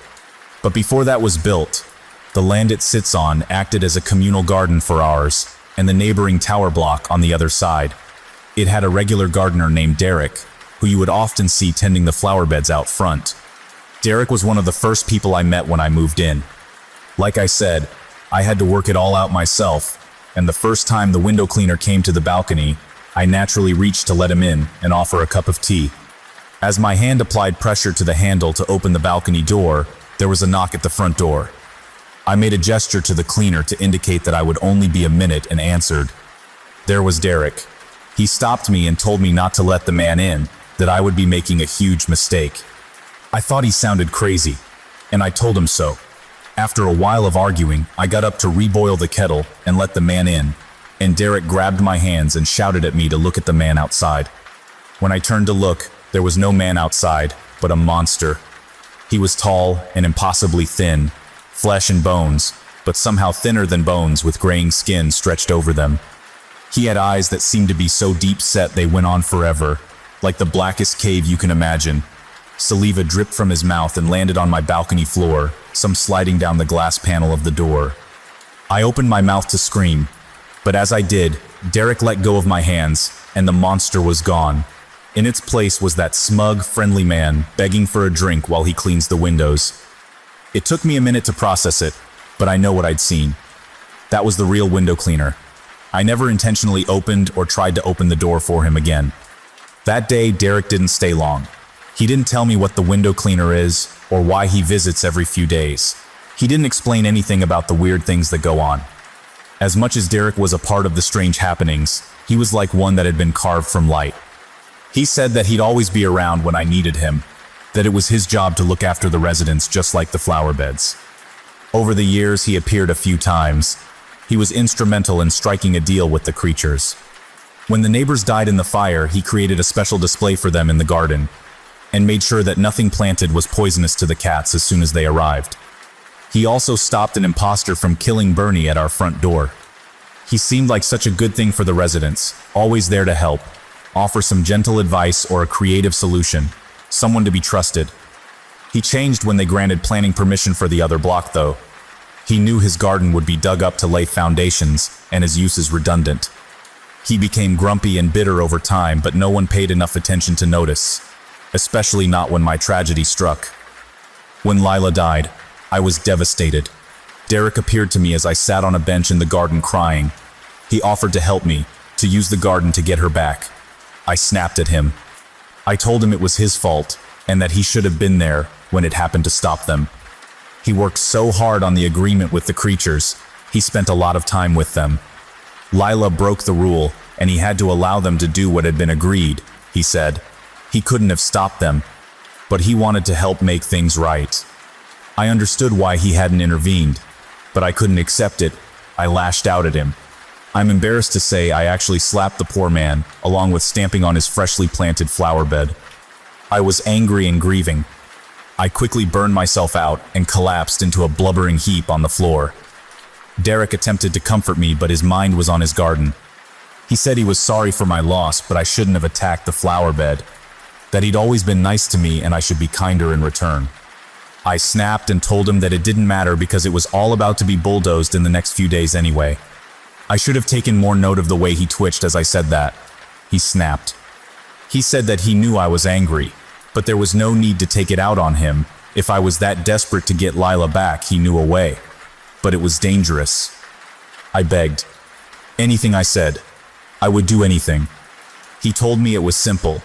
But before that was built, the land it sits on acted as a communal garden for ours and the neighboring tower block on the other side. It had a regular gardener named Derek, who you would often see tending the flower beds out front. Derek was one of the first people I met when I moved in. Like I said, I had to work it all out myself, and the first time the window cleaner came to the balcony, I naturally reached to let him in and offer a cup of tea. As my hand applied pressure to the handle to open the balcony door, there was a knock at the front door. I made a gesture to the cleaner to indicate that I would only be a minute and answered. There was Derek. He stopped me and told me not to let the man in, that I would be making a huge mistake. I thought he sounded crazy, and I told him so. After a while of arguing, I got up to reboil the kettle and let the man in, and Derek grabbed my hands and shouted at me to look at the man outside. When I turned to look, there was no man outside, but a monster. He was tall and impossibly thin, flesh and bones, but somehow thinner than bones with graying skin stretched over them. He had eyes that seemed to be so deep set they went on forever, like the blackest cave you can imagine. Saliva dripped from his mouth and landed on my balcony floor, some sliding down the glass panel of the door. I opened my mouth to scream, but as I did, Derek let go of my hands, and the monster was gone. In its place was that smug, friendly man begging for a drink while he cleans the windows. It took me a minute to process it, but I know what I'd seen. That was the real window cleaner. I never intentionally opened or tried to open the door for him again. That day, Derek didn't stay long. He didn't tell me what the window cleaner is or why he visits every few days. He didn't explain anything about the weird things that go on. As much as Derek was a part of the strange happenings, he was like one that had been carved from light. He said that he'd always be around when I needed him, that it was his job to look after the residents just like the flower beds. Over the years, he appeared a few times. He was instrumental in striking a deal with the creatures. When the neighbors died in the fire, he created a special display for them in the garden, and made sure that nothing planted was poisonous to the cats as soon as they arrived. He also stopped an imposter from killing Bernie at our front door. He seemed like such a good thing for the residents, always there to help, offer some gentle advice or a creative solution, someone to be trusted. He changed when they granted planning permission for the other block, though. He knew his garden would be dug up to lay foundations, and his use is redundant. He became grumpy and bitter over time, but no one paid enough attention to notice, especially not when my tragedy struck. When Lila died, I was devastated. Derek appeared to me as I sat on a bench in the garden crying. He offered to help me, to use the garden to get her back. I snapped at him. I told him it was his fault, and that he should have been there when it happened to stop them. He worked so hard on the agreement with the creatures, he spent a lot of time with them. Lila broke the rule, and he had to allow them to do what had been agreed, he said. He couldn't have stopped them, but he wanted to help make things right. I understood why he hadn't intervened, but I couldn't accept it. I lashed out at him. I'm embarrassed to say I actually slapped the poor man, along with stamping on his freshly planted flower bed. I was angry and grieving. I quickly burned myself out and collapsed into a blubbering heap on the floor. Derek attempted to comfort me, but his mind was on his garden. He said he was sorry for my loss, but I shouldn't have attacked the flower bed, that he'd always been nice to me and I should be kinder in return. I snapped and told him that it didn't matter because it was all about to be bulldozed in the next few days anyway. I should have taken more note of the way he twitched as I said that. He snapped. He said that he knew I was angry, but there was no need to take it out on him. If I was that desperate to get Lila back, he knew a way. But it was dangerous. I begged. Anything, I said. I would do anything. He told me it was simple,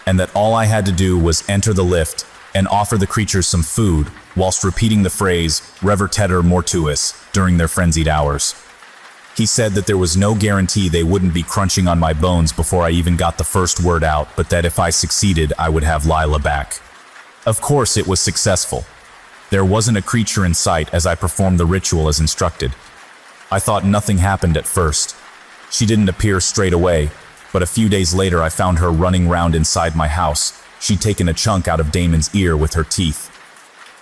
and that all I had to do was enter the lift and offer the creatures some food, whilst repeating the phrase, Reverteter mortuus, during their frenzied hours. He said that there was no guarantee they wouldn't be crunching on my bones before I even got the first word out, but that if I succeeded, I would have Lila back. Of course, it was successful. There wasn't a creature in sight as I performed the ritual as instructed. I thought nothing happened at first. She didn't appear straight away, but a few days later I found her running round inside my house. She'd taken a chunk out of Damon's ear with her teeth.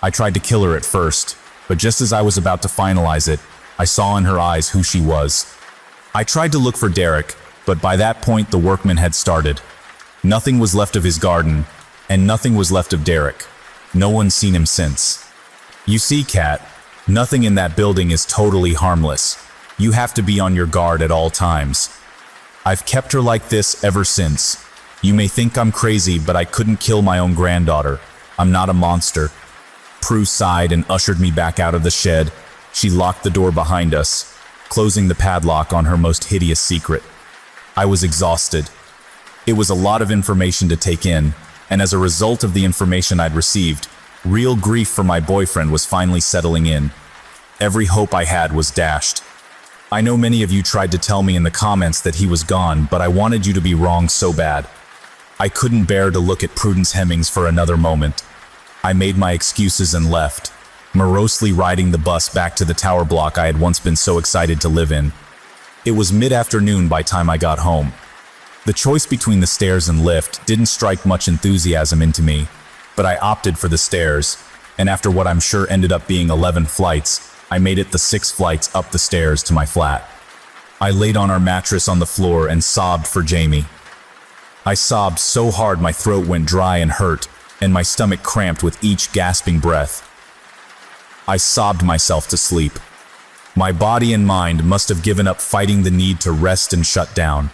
I tried to kill her at first, but just as I was about to finalize it, I saw in her eyes who she was. I tried to look for Derek, but by that point the workmen had started. Nothing was left of his garden, and nothing was left of Derek. No one's seen him since. You see, Kat, nothing in that building is totally harmless. You have to be on your guard at all times. I've kept her like this ever since. You may think I'm crazy, but I couldn't kill my own granddaughter. I'm not a monster. Prue sighed and ushered me back out of the shed. She locked the door behind us, closing the padlock on her most hideous secret. I was exhausted. It was a lot of information to take in, and as a result of the information I'd received, real grief for my boyfriend was finally settling in. Every hope I had was dashed. I know many of you tried to tell me in the comments that he was gone, but I wanted you to be wrong so bad. I couldn't bear to look at Prudence Hemmings for another moment. I made my excuses and left, morosely riding the bus back to the tower block I had once been so excited to live in. It was mid-afternoon by time I got home. The choice between the stairs and lift didn't strike much enthusiasm into me, but I opted for the stairs, and after what I'm sure ended up being 11 flights, I made it the 6 flights up the stairs to my flat. I laid on our mattress on the floor and sobbed for Jamie. I sobbed so hard my throat went dry and hurt, and my stomach cramped with each gasping breath. I sobbed myself to sleep. My body and mind must have given up fighting the need to rest and shut down.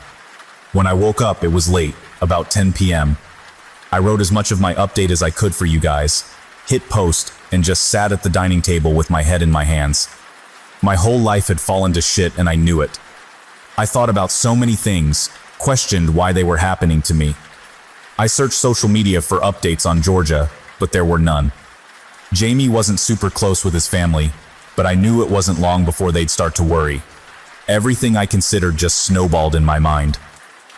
When I woke up, it was late, about 10 p.m. I wrote as much of my update as I could for you guys, hit post, and just sat at the dining table with my head in my hands. My whole life had fallen to shit and I knew it. I thought about so many things, questioned why they were happening to me. I searched social media for updates on Georgia, but there were none. Jamie wasn't super close with his family, but I knew it wasn't long before they'd start to worry. Everything I considered just snowballed in my mind.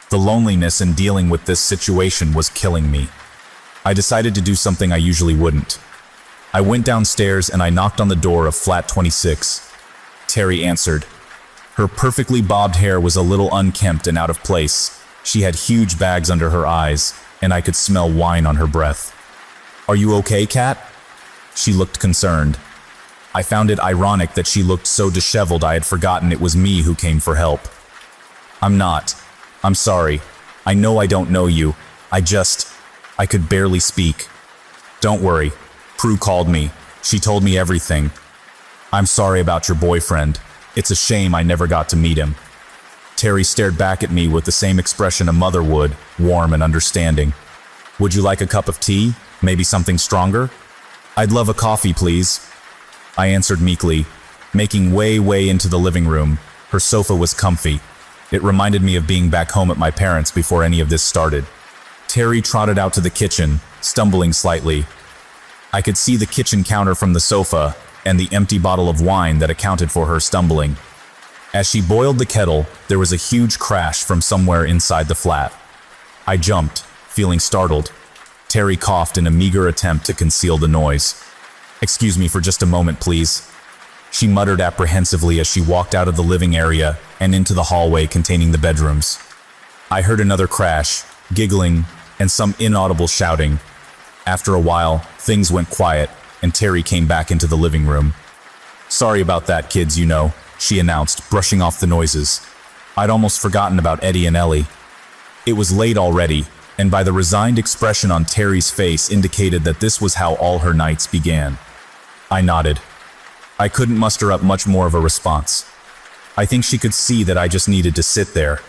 The loneliness in dealing with this situation was killing me. I decided to do something I usually wouldn't. I went downstairs and I knocked on the door of flat 26. Terry answered. Her perfectly bobbed hair was a little unkempt and out of place. She had huge bags under her eyes, and I could smell wine on her breath. "Are you okay, Kat?" She looked concerned. I found it ironic that she looked so disheveled I had forgotten it was me who came for help. "I'm not. I'm sorry. I know I don't know you. I could barely speak." "Don't worry. Prue called me. She told me everything. I'm sorry about your boyfriend. It's a shame I never got to meet him." Terry stared back at me with the same expression a mother would, warm and understanding. "Would you like a cup of tea? Maybe something stronger?" "I'd love a coffee, please," I answered meekly, making way into the living room. Her sofa was comfy. It reminded me of being back home at my parents' before any of this started. Terry trotted out to the kitchen, stumbling slightly. I could see the kitchen counter from the sofa and the empty bottle of wine that accounted for her stumbling. As she boiled the kettle, there was a huge crash from somewhere inside the flat. I jumped, feeling startled. Terry coughed in a meager attempt to conceal the noise. "Excuse me for just a moment, please," she muttered apprehensively as she walked out of the living area and into the hallway containing the bedrooms. I heard another crash, giggling, and some inaudible shouting. After a while, things went quiet, and Terry came back into the living room. "Sorry about that, kids, you know," she announced, brushing off the noises. "I'd almost forgotten about Eddie and Ellie." It was late already, and by the resigned expression on Terry's face indicated that this was how all her nights began. I nodded. I couldn't muster up much more of a response. I think she could see that I just needed to sit there.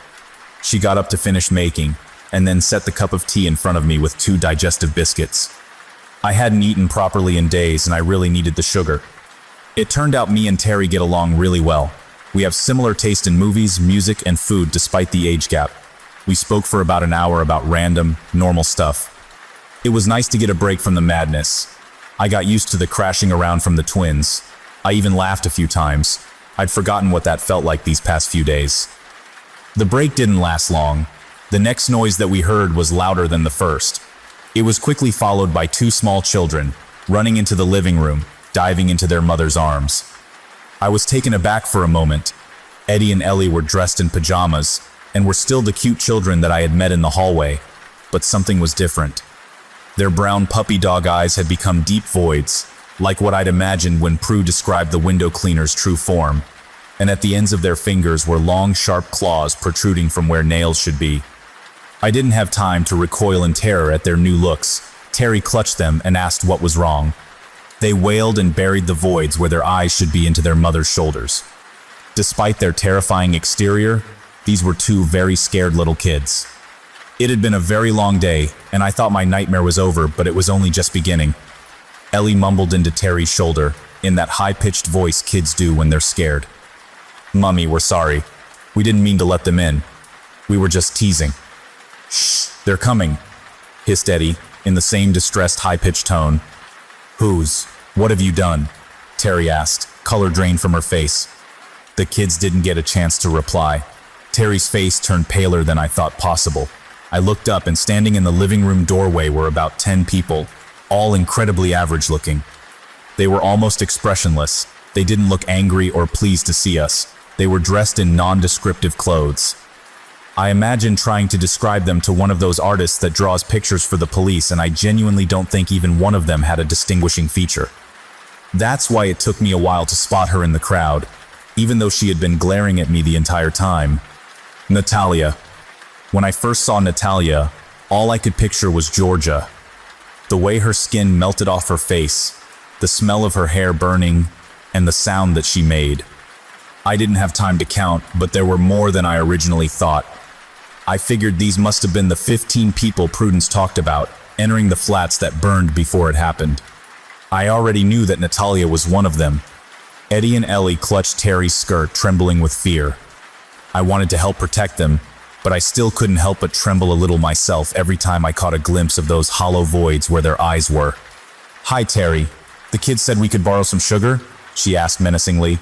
She got up to finish making, and then set the cup of tea in front of me with 2 digestive biscuits. I hadn't eaten properly in days, and I really needed the sugar. It turned out me and Terry get along really well. We have similar taste in movies, music, and food despite the age gap. We spoke for about an hour about random, normal stuff. It was nice to get a break from the madness. I got used to the crashing around from the twins. I even laughed a few times. I'd forgotten what that felt like these past few days. The break didn't last long. The next noise that we heard was louder than the first. It was quickly followed by 2 small children, running into the living room, diving into their mother's arms. I was taken aback for a moment. Eddie and Ellie were dressed in pajamas, and were still the cute children that I had met in the hallway, but something was different. Their brown puppy dog eyes had become deep voids, like what I'd imagined when Prue described the window cleaner's true form, and at the ends of their fingers were long, sharp claws protruding from where nails should be. I didn't have time to recoil in terror at their new looks. Terry clutched them and asked what was wrong. They wailed and buried the voids where their eyes should be into their mother's shoulders. Despite their terrifying exterior, these were 2 very scared little kids. It had been a very long day, and I thought my nightmare was over, but it was only just beginning. Ellie mumbled into Terry's shoulder, in that high-pitched voice kids do when they're scared. "Mummy, we're sorry. We didn't mean to let them in. We were just teasing." "Shh, they're coming," hissed Eddie, in the same distressed high-pitched tone. "Whose? What have you done?" Terry asked, color drained from her face. The kids didn't get a chance to reply. Terry's face turned paler than I thought possible. I looked up, and standing in the living room doorway were about 10 people, all incredibly average-looking. They were almost expressionless. They didn't look angry or pleased to see us. They were dressed in nondescriptive clothes. I imagine trying to describe them to one of those artists that draws pictures for the police, and I genuinely don't think even one of them had a distinguishing feature. That's why it took me a while to spot her in the crowd, even though she had been glaring at me the entire time. Natalia. When I first saw Natalia, all I could picture was Georgia. The way her skin melted off her face, the smell of her hair burning, and the sound that she made. I didn't have time to count, but there were more than I originally thought. I figured these must have been the 15 people Prudence talked about, entering the flats that burned before it happened. I already knew that Natalia was one of them. Eddie and Ellie clutched Terry's skirt, trembling with fear. I wanted to help protect them, but I still couldn't help but tremble a little myself every time I caught a glimpse of those hollow voids where their eyes were. "Hi, Terry. The kids said we could borrow some sugar?" she asked menacingly.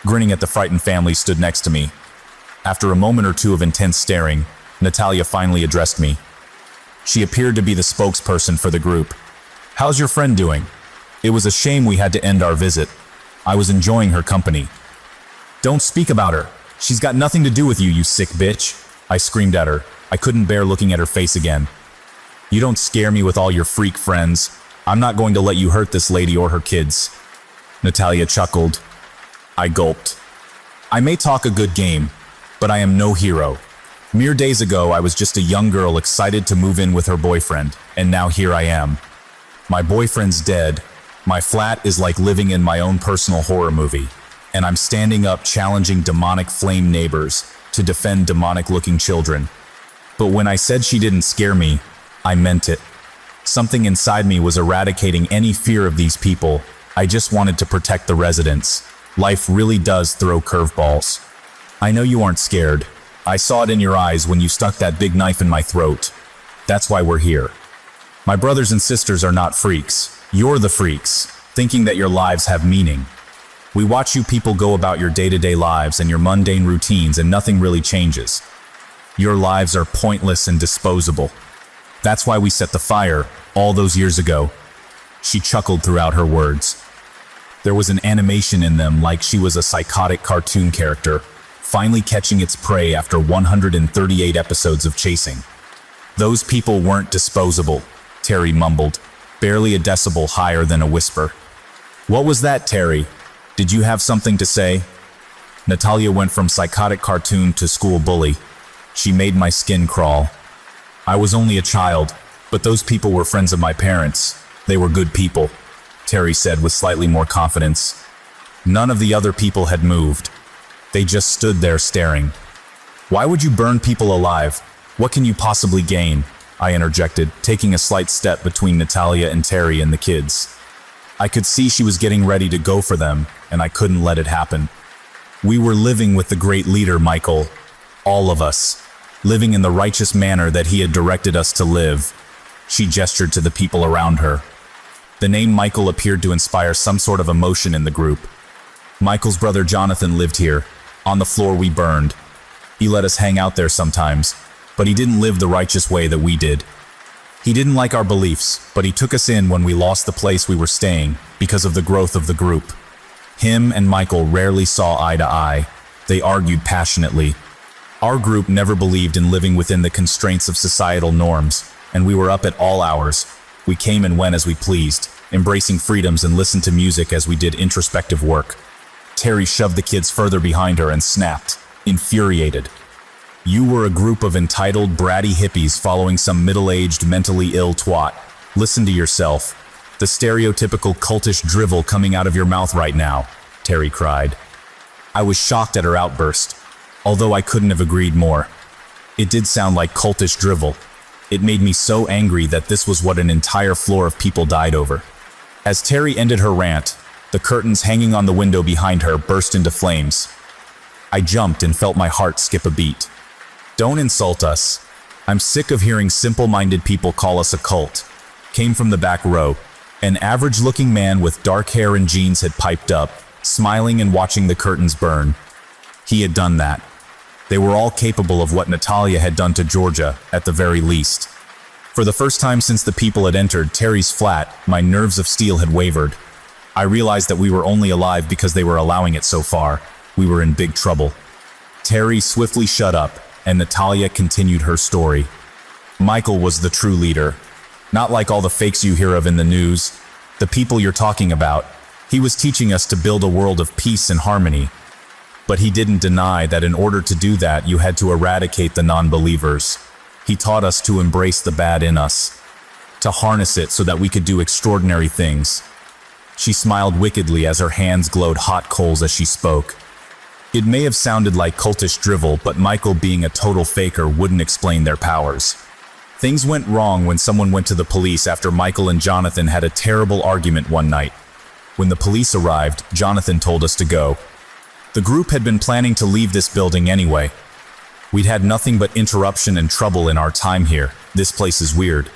Grinning at the frightened family stood next to me. After a moment or two of intense staring, Natalia finally addressed me. She appeared to be the spokesperson for the group. "How's your friend doing? It was a shame we had to end our visit. I was enjoying her company." "Don't speak about her. She's got nothing to do with you, you sick bitch," I screamed at her. I couldn't bear looking at her face again. "You don't scare me with all your freak friends. I'm not going to let you hurt this lady or her kids." Natalia chuckled. I gulped. "I may talk a good game, but I am no hero. Mere days ago, I was just a young girl excited to move in with her boyfriend, and now here I am. My boyfriend's dead. My flat is like living in my own personal horror movie, and I'm standing up challenging demonic flame neighbors to defend demonic-looking children. But when I said she didn't scare me, I meant it. Something inside me was eradicating any fear of these people. I just wanted to protect the residents. Life really does throw curveballs. I know you aren't scared. I saw it in your eyes when you stuck that big knife in my throat. That's why we're here. My brothers and sisters are not freaks. You're the freaks, thinking that your lives have meaning. We watch you people go about your day-to-day lives and your mundane routines, and nothing really changes. Your lives are pointless and disposable. That's why we set the fire all those years ago." She chuckled throughout her words. There was an animation in them like she was a psychotic cartoon character, finally catching its prey after 138 episodes of chasing. "Those people weren't disposable," Terry mumbled, barely a decibel higher than a whisper. "What was that, Terry? Did you have something to say?" Natalia went from psychotic cartoon to school bully. She made my skin crawl. "I was only a child, but those people were friends of my parents. They were good people," Terry said with slightly more confidence. None of the other people had moved. They just stood there staring. "Why would you burn people alive? What can you possibly gain?" I interjected, taking a slight step between Natalia and Terry and the kids. I could see she was getting ready to go for them, and I couldn't let it happen. "We were living with the great leader, Michael. All of us. Living in the righteous manner that he had directed us to live." She gestured to the people around her. The name Michael appeared to inspire some sort of emotion in the group. "Michael's brother Jonathan lived here. On the floor we burned. He let us hang out there sometimes, but he didn't live the righteous way that we did. He didn't like our beliefs, but he took us in when we lost the place we were staying because of the growth of the group. Him and Michael rarely saw eye to eye. They argued passionately. Our group never believed in living within the constraints of societal norms, and we were up at all hours. We came and went as we pleased, embracing freedoms and listened to music as we did introspective work." Terry shoved the kids further behind her and snapped, infuriated. "You were a group of entitled, bratty hippies following some middle-aged, mentally ill twat. Listen to yourself. The stereotypical cultish drivel coming out of your mouth right now," Terry cried. I was shocked at her outburst, although I couldn't have agreed more. It did sound like cultish drivel. It made me so angry that this was what an entire floor of people died over. As Terry ended her rant, the curtains hanging on the window behind her burst into flames. I jumped and felt my heart skip a beat. "Don't insult us. I'm sick of hearing simple-minded people call us a cult," came from the back row. An average-looking man with dark hair and jeans had piped up, smiling and watching the curtains burn. He had done that. They were all capable of what Natalia had done to Georgia, at the very least. For the first time since the people had entered Terry's flat, my nerves of steel had wavered. I realized that we were only alive because they were allowing it so far. We were in big trouble. Terry swiftly shut up, and Natalia continued her story. Michael was the true leader. Not like all the fakes you hear of in the news. The people you're talking about. He was teaching us to build a world of peace and harmony. But he didn't deny that in order to do that, you had to eradicate the non-believers. He taught us to embrace the bad in us, to harness it so that we could do extraordinary things. She smiled wickedly as her hands glowed hot coals as she spoke. It may have sounded like cultish drivel, but Michael, being a total faker, wouldn't explain their powers. Things went wrong when someone went to the police after Michael and Jonathan had a terrible argument one night. When the police arrived, Jonathan told us to go. The group had been planning to leave this building anyway. We'd had nothing but interruption and trouble in our time here. This place is weird.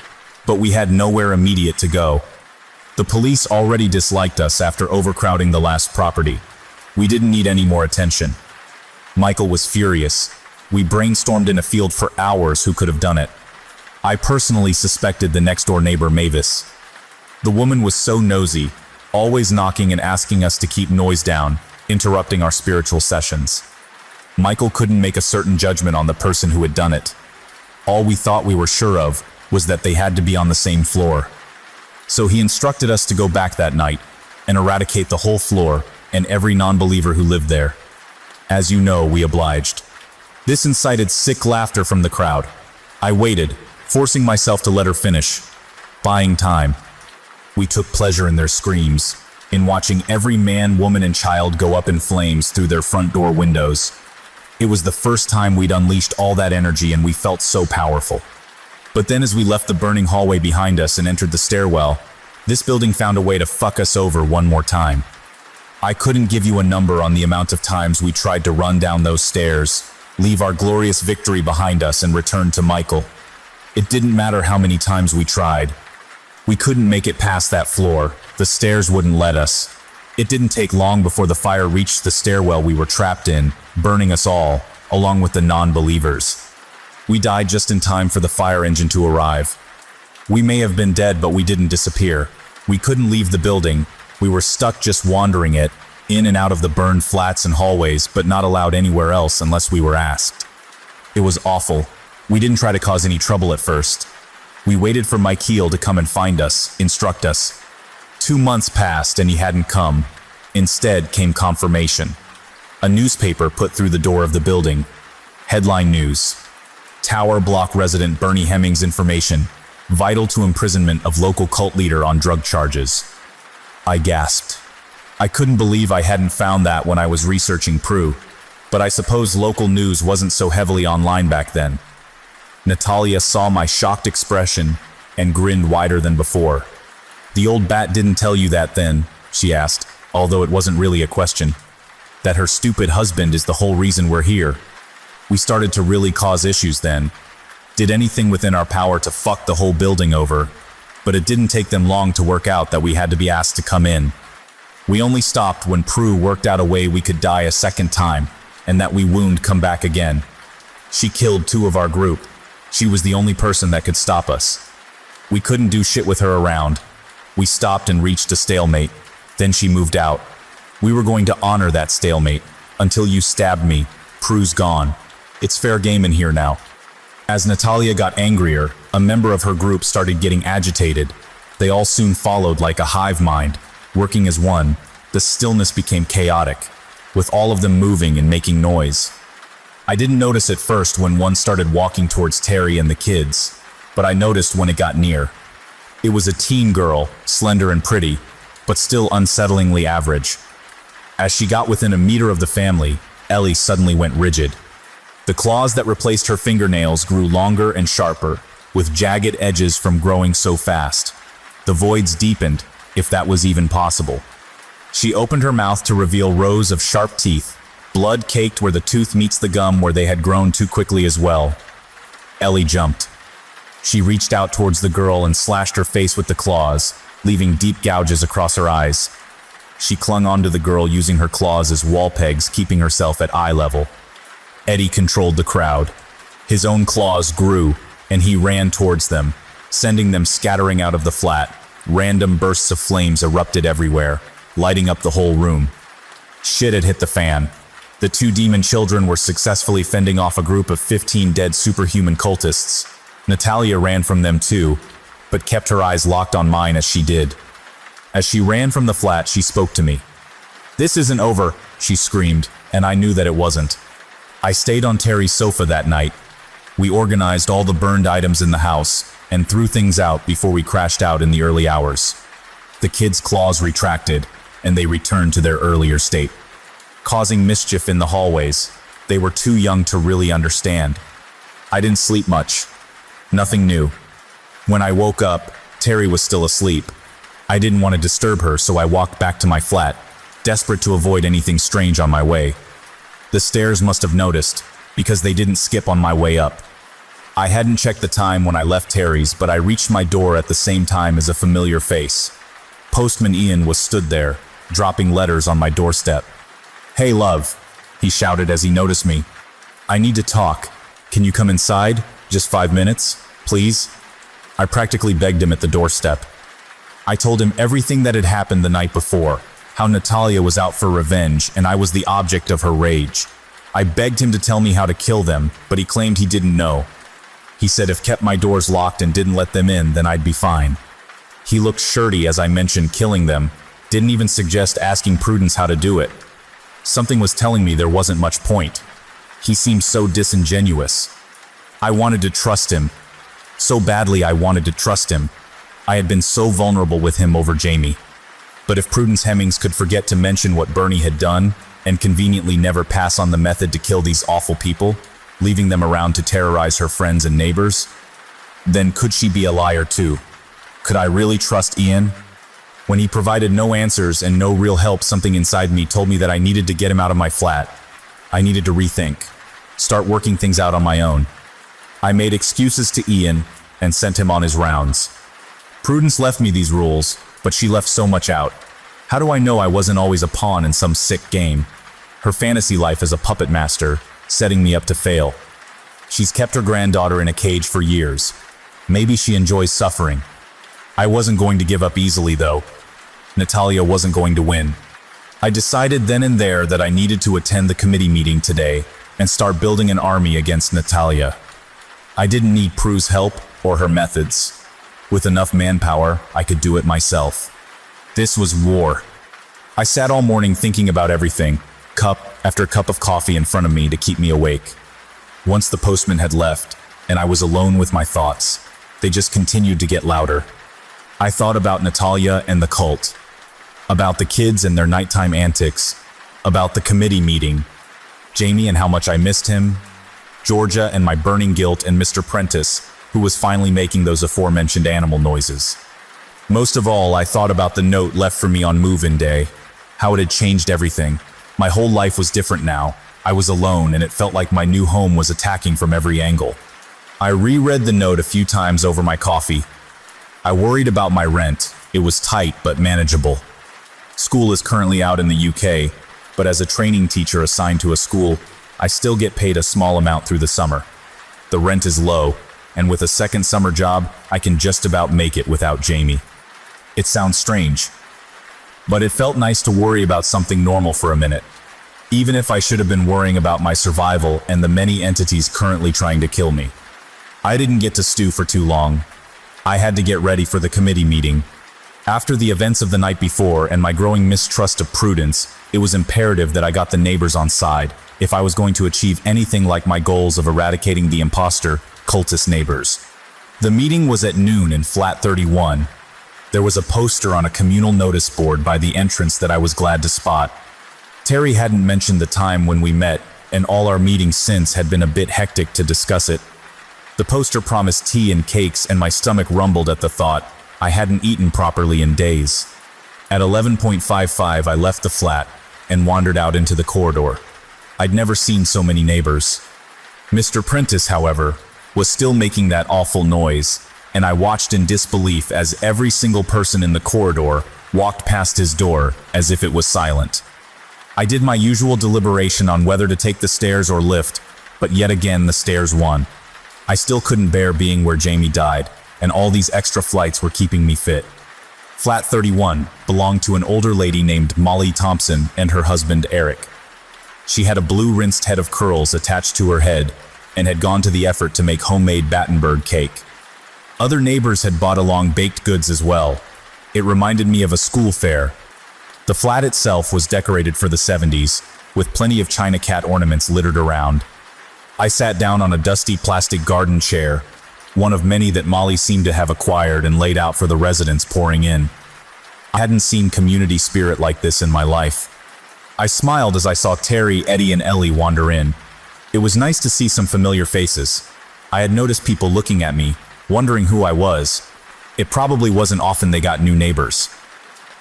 But we had nowhere immediate to go. The police already disliked us after overcrowding the last property. We didn't need any more attention. Michael was furious. We brainstormed in a field for hours who could have done it. I personally suspected the next-door neighbor, Mavis. The woman was so nosy, always knocking and asking us to keep noise down, interrupting our spiritual sessions. Michael couldn't make a certain judgment on the person who had done it. All we thought we were sure of was that they had to be on the same floor. So he instructed us to go back that night and eradicate the whole floor and every non-believer who lived there. As you know, we obliged. This incited sick laughter from the crowd. I waited, forcing myself to let her finish, buying time. We took pleasure in their screams, in watching every man, woman, and child go up in flames through their front door windows. It was the first time we'd unleashed all that energy, and we felt so powerful. But then as we left the burning hallway behind us and entered the stairwell, this building found a way to fuck us over one more time. I couldn't give you a number on the amount of times we tried to run down those stairs, leave our glorious victory behind us, and return to Michael. It didn't matter how many times we tried. We couldn't make it past that floor. The stairs wouldn't let us. It didn't take long before the fire reached the stairwell we were trapped in, burning us all, along with the non-believers. We died just in time for the fire engine to arrive. We may have been dead, but we didn't disappear. We couldn't leave the building. We were stuck just wandering it, in and out of the burned flats and hallways, but not allowed anywhere else unless we were asked. It was awful. We didn't try to cause any trouble at first. We waited for Mike Heel to come and find us, instruct us. 2 months passed and he hadn't come. Instead came confirmation. A newspaper put through the door of the building. Headline news. Tower block resident Bernie Hemmings information. Vital to imprisonment of local cult leader on drug charges. I gasped. I couldn't believe I hadn't found that when I was researching Prue, but I suppose local news wasn't so heavily online back then. Natalia saw my shocked expression and grinned wider than before. "The old bat didn't tell you that then?" she asked, although it wasn't really a question. "That her stupid husband is the whole reason we're here. We started to really cause issues then. Did anything within our power to fuck the whole building over, but it didn't take them long to work out that we had to be asked to come in. We only stopped when Prue worked out a way we could die a second time, and that we wound come back again. She killed 2 of our group. She was the only person that could stop us. We couldn't do shit with her around. We stopped and reached a stalemate. Then she moved out. We were going to honor that stalemate, until you stabbed me. Prue's gone. It's fair game in here now." As Natalia got angrier, a member of her group started getting agitated. They all soon followed like a hive mind, working as one. The stillness became chaotic, with all of them moving and making noise. I didn't notice at first when one started walking towards Terry and the kids, but I noticed when it got near. It was a teen girl, slender and pretty, but still unsettlingly average. As she got within a meter of the family, Ellie suddenly went rigid. The claws that replaced her fingernails grew longer and sharper, with jagged edges from growing so fast. The voids deepened, if that was even possible. She opened her mouth to reveal rows of sharp teeth, blood caked where the tooth meets the gum where they had grown too quickly as well. Ellie jumped. She reached out towards the girl and slashed her face with the claws, leaving deep gouges across her eyes. She clung onto the girl using her claws as wall pegs, keeping herself at eye level. Eddie controlled the crowd. His own claws grew, and he ran towards them, sending them scattering out of the flat. Random bursts of flames erupted everywhere, lighting up the whole room. Shit had hit the fan. The two demon children were successfully fending off a group of 15 dead superhuman cultists. Natalia ran from them too, but kept her eyes locked on mine as she did. As she ran from the flat, she spoke to me. "This isn't over," she screamed, and I knew that it wasn't. I stayed on Terry's sofa that night. We organized all the burned items in the house and threw things out before we crashed out in the early hours. The kids' claws retracted, and they returned to their earlier state, causing mischief in the hallways. They were too young to really understand. I didn't sleep much. Nothing new. When I woke up, Terry was still asleep. I didn't want to disturb her, so I walked back to my flat, desperate to avoid anything strange on my way. The stairs must have noticed, because they didn't skip on my way up. I hadn't checked the time when I left Terry's, but I reached my door at the same time as a familiar face. Postman Ian was stood there, dropping letters on my doorstep. "Hey, love," he shouted as he noticed me. "I need to talk. Can you come inside? Just 5 minutes, please?" I practically begged him at the doorstep. I told him everything that had happened the night before, how Natalia was out for revenge and I was the object of her rage. I begged him to tell me how to kill them, but he claimed he didn't know. He said if kept my doors locked and didn't let them in, then I'd be fine. He looked shirty as I mentioned killing them, didn't even suggest asking Prudence how to do it. Something was telling me there wasn't much point. He seemed so disingenuous. I wanted to trust him. So badly I wanted to trust him. I had been so vulnerable with him over Jamie. But if Prudence Hemmings could forget to mention what Bernie had done, and conveniently never pass on the method to kill these awful people, leaving them around to terrorize her friends and neighbors, then could she be a liar too? Could I really trust Ian? When he provided no answers and no real help, something inside me told me that I needed to get him out of my flat. I needed to rethink, start working things out on my own. I made excuses to Ian and sent him on his rounds. Prudence left me these rules, but she left so much out. How do I know I wasn't always a pawn in some sick game? Her fantasy life as a puppet master, setting me up to fail. She's kept her granddaughter in a cage for years. Maybe she enjoys suffering. I wasn't going to give up easily, though. Natalia wasn't going to win. I decided then and there that I needed to attend the committee meeting today and start building an army against Natalia. I didn't need Prue's help or her methods. With enough manpower, I could do it myself. This was war. I sat all morning thinking about everything, cup after cup of coffee in front of me to keep me awake. Once the postman had left, and I was alone with my thoughts, they just continued to get louder. I thought about Natalia and the cult, about the kids and their nighttime antics, about the committee meeting, Jamie and how much I missed him, Georgia and my burning guilt, and Mr. Prentice, who was finally making those aforementioned animal noises. Most of all, I thought about the note left for me on move-in day, how it had changed everything. My whole life was different now. I was alone, and it felt like my new home was attacking from every angle. I reread the note a few times over my coffee. I worried about my rent. It was tight but manageable. School is currently out in the UK, but as a training teacher assigned to a school, I still get paid a small amount through the summer. The rent is low, and with a second summer job, I can just about make it without Jamie. It sounds strange, but it felt nice to worry about something normal for a minute, even if I should have been worrying about my survival and the many entities currently trying to kill me. I didn't get to stew for too long. I had to get ready for the committee meeting. After the events of the night before and my growing mistrust of Prudence, it was imperative that I got the neighbors on side if I was going to achieve anything like my goals of eradicating the imposter, cultist neighbors. The meeting was at noon in flat 31. There was a poster on a communal notice board by the entrance that I was glad to spot. Terry hadn't mentioned the time when we met, and all our meetings since had been a bit hectic to discuss it. The poster promised tea and cakes, and my stomach rumbled at the thought. I hadn't eaten properly in days. At 11:55, I left the flat and wandered out into the corridor. I'd never seen so many neighbors. Mr. Prentice, however, was still making that awful noise, and I watched in disbelief as every single person in the corridor walked past his door as if it was silent. I did my usual deliberation on whether to take the stairs or lift, but yet again the stairs won. I still couldn't bear being where Jamie died, and all these extra flights were keeping me fit. Flat 31 belonged to an older lady named Molly Thompson and her husband Eric. She had a blue rinsed head of curls attached to her head and had gone to the effort to make homemade Battenberg cake. Other neighbors had bought along baked goods as well. It reminded me of a school fair. The flat itself was decorated for the 70s, with plenty of China cat ornaments littered around. I sat down on a dusty plastic garden chair, one of many that Molly seemed to have acquired and laid out for the residents pouring in. I hadn't seen community spirit like this in my life. I smiled as I saw Terry, Eddie, and Ellie wander in. It was nice to see some familiar faces. I had noticed people looking at me, wondering who I was. It probably wasn't often they got new neighbors.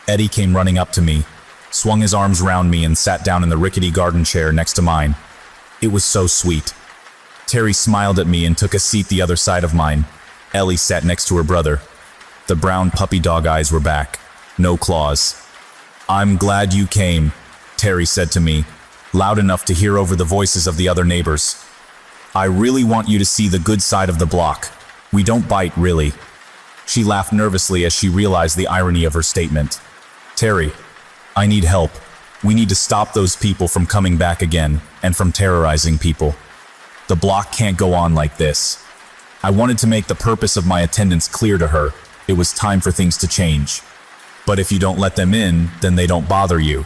Eddie came running up to me, swung his arms around me, and sat down in the rickety garden chair next to mine. It was so sweet. Terry smiled at me and took a seat the other side of mine. Ellie sat next to her brother. The brown puppy dog eyes were back. No claws. "I'm glad you came," Terry said to me, loud enough to hear over the voices of the other neighbors. "I really want you to see the good side of the block. We don't bite, really." She laughed nervously as she realized the irony of her statement. "Terry, I need help. We need to stop those people from coming back again and from terrorizing people. The block can't go on like this." I wanted to make the purpose of my attendance clear to her. It was time for things to change. "But if you don't let them in, then they don't bother you.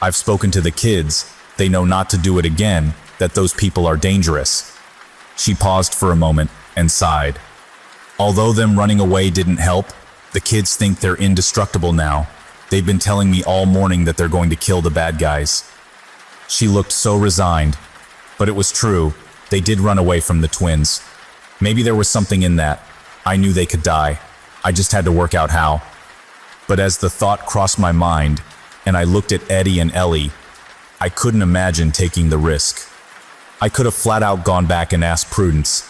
I've spoken to the kids. They know not to do it again, that those people are dangerous." She paused for a moment and sighed. "Although them running away didn't help, the kids think they're indestructible now. They've been telling me all morning that they're going to kill the bad guys." She looked so resigned, but it was true. They did run away from the twins. Maybe there was something in that. I knew they could die. I just had to work out how. But as the thought crossed my mind, and I looked at Eddie and Ellie, I couldn't imagine taking the risk. I could have flat out gone back and asked Prudence,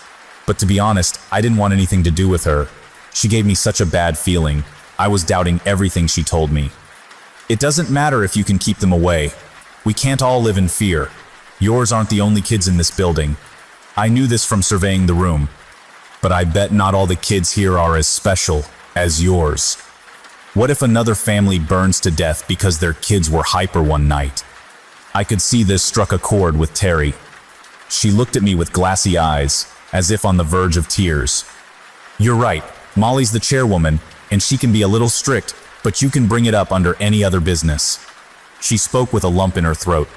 but to be honest, I didn't want anything to do with her. She gave me such a bad feeling. I was doubting everything she told me. "It doesn't matter if you can keep them away. We can't all live in fear. Yours aren't the only kids in this building." I knew this from surveying the room, but I bet not all the kids here are as special as yours. What if another family burns to death because their kids were hyper one night? I could see this struck a chord with Terry. She looked at me with glassy eyes, as if on the verge of tears. "You're right. Molly's the chairwoman, and she can be a little strict, but you can bring it up under any other business." She spoke with a lump in her throat.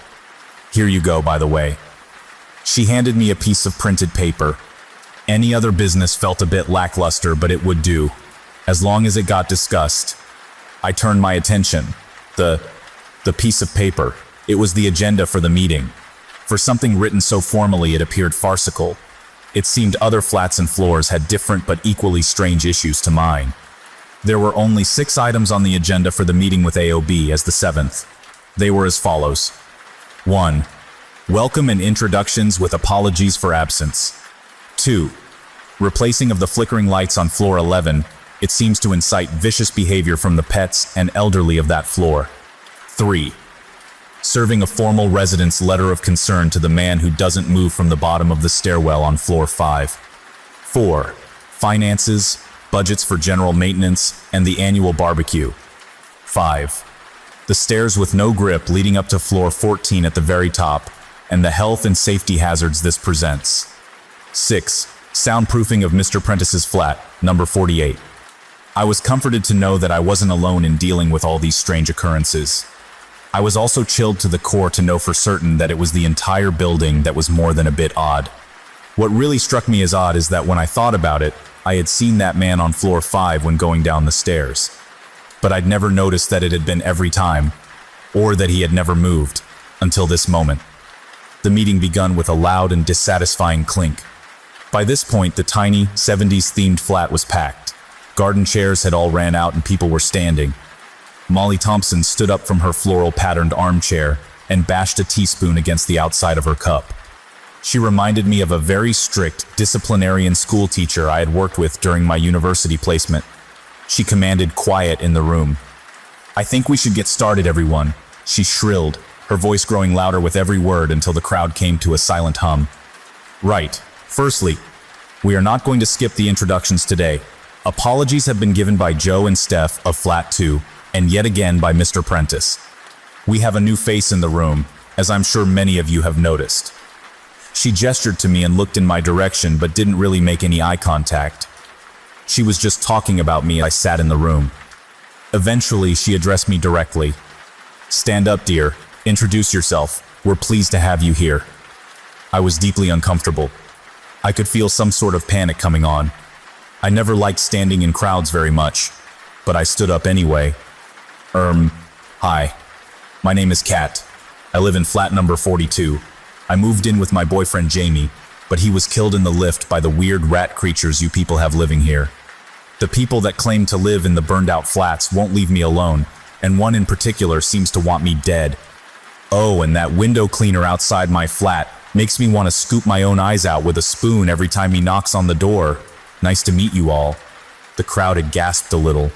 "Here you go, by the way." She handed me a piece of printed paper. Any other business felt a bit lackluster, but it would do, as long as it got discussed. I turned my attention. The piece of paper. It was the agenda for the meeting. For something written so formally, it appeared farcical. It seemed other flats and floors had different but equally strange issues to mine. There were only 6 items on the agenda for the meeting with AOB as the 7th. They were as follows. 1. Welcome and introductions with apologies for absence. 2. Replacing of the flickering lights on floor 11. It seems to incite vicious behavior from the pets and elderly of that floor. 3. Serving a formal residence letter of concern to the man who doesn't move from the bottom of the stairwell on floor 5. 4. Finances, budgets for general maintenance, and the annual barbecue. 5. The stairs with no grip leading up to floor 14 at the very top, and the health and safety hazards this presents. 6. Soundproofing of Mr. Prentice's flat, number 48. I was comforted to know that I wasn't alone in dealing with all these strange occurrences. I was also chilled to the core to know for certain that it was the entire building that was more than a bit odd. What really struck me as odd is that when I thought about it, I had seen that man on floor 5 when going down the stairs. But I'd never noticed that it had been every time, or that he had never moved, until this moment. The meeting begun with a loud and dissatisfying clink. By this point, the tiny, 70s-themed flat was packed. Garden chairs had all ran out and people were standing. Molly Thompson stood up from her floral-patterned armchair and bashed a teaspoon against the outside of her cup. She reminded me of a very strict, disciplinarian school teacher I had worked with during my university placement. She commanded quiet in the room. "I think we should get started, everyone," she shrilled, her voice growing louder with every word until the crowd came to a silent hum. "Right. Firstly, we are not going to skip the introductions today. Apologies have been given by Joe and Steph of Flat 2, and yet again by Mr. Prentice. We have a new face in the room, as I'm sure many of you have noticed." She gestured to me and looked in my direction but didn't really make any eye contact. She was just talking about me as I sat in the room. Eventually, she addressed me directly. "Stand up, dear. Introduce yourself. We're pleased to have you here." I was deeply uncomfortable. I could feel some sort of panic coming on. I never liked standing in crowds very much, but I stood up anyway. Hi. My name is Kat. I live in flat number 42. I moved in with my boyfriend Jamie, but he was killed in the lift by the weird rat creatures you people have living here. The people that claim to live in the burned-out flats won't leave me alone, and one in particular seems to want me dead. Oh, and that window cleaner outside my flat makes me want to scoop my own eyes out with a spoon every time he knocks on the door. "Nice to meet you all." The crowd had gasped a little.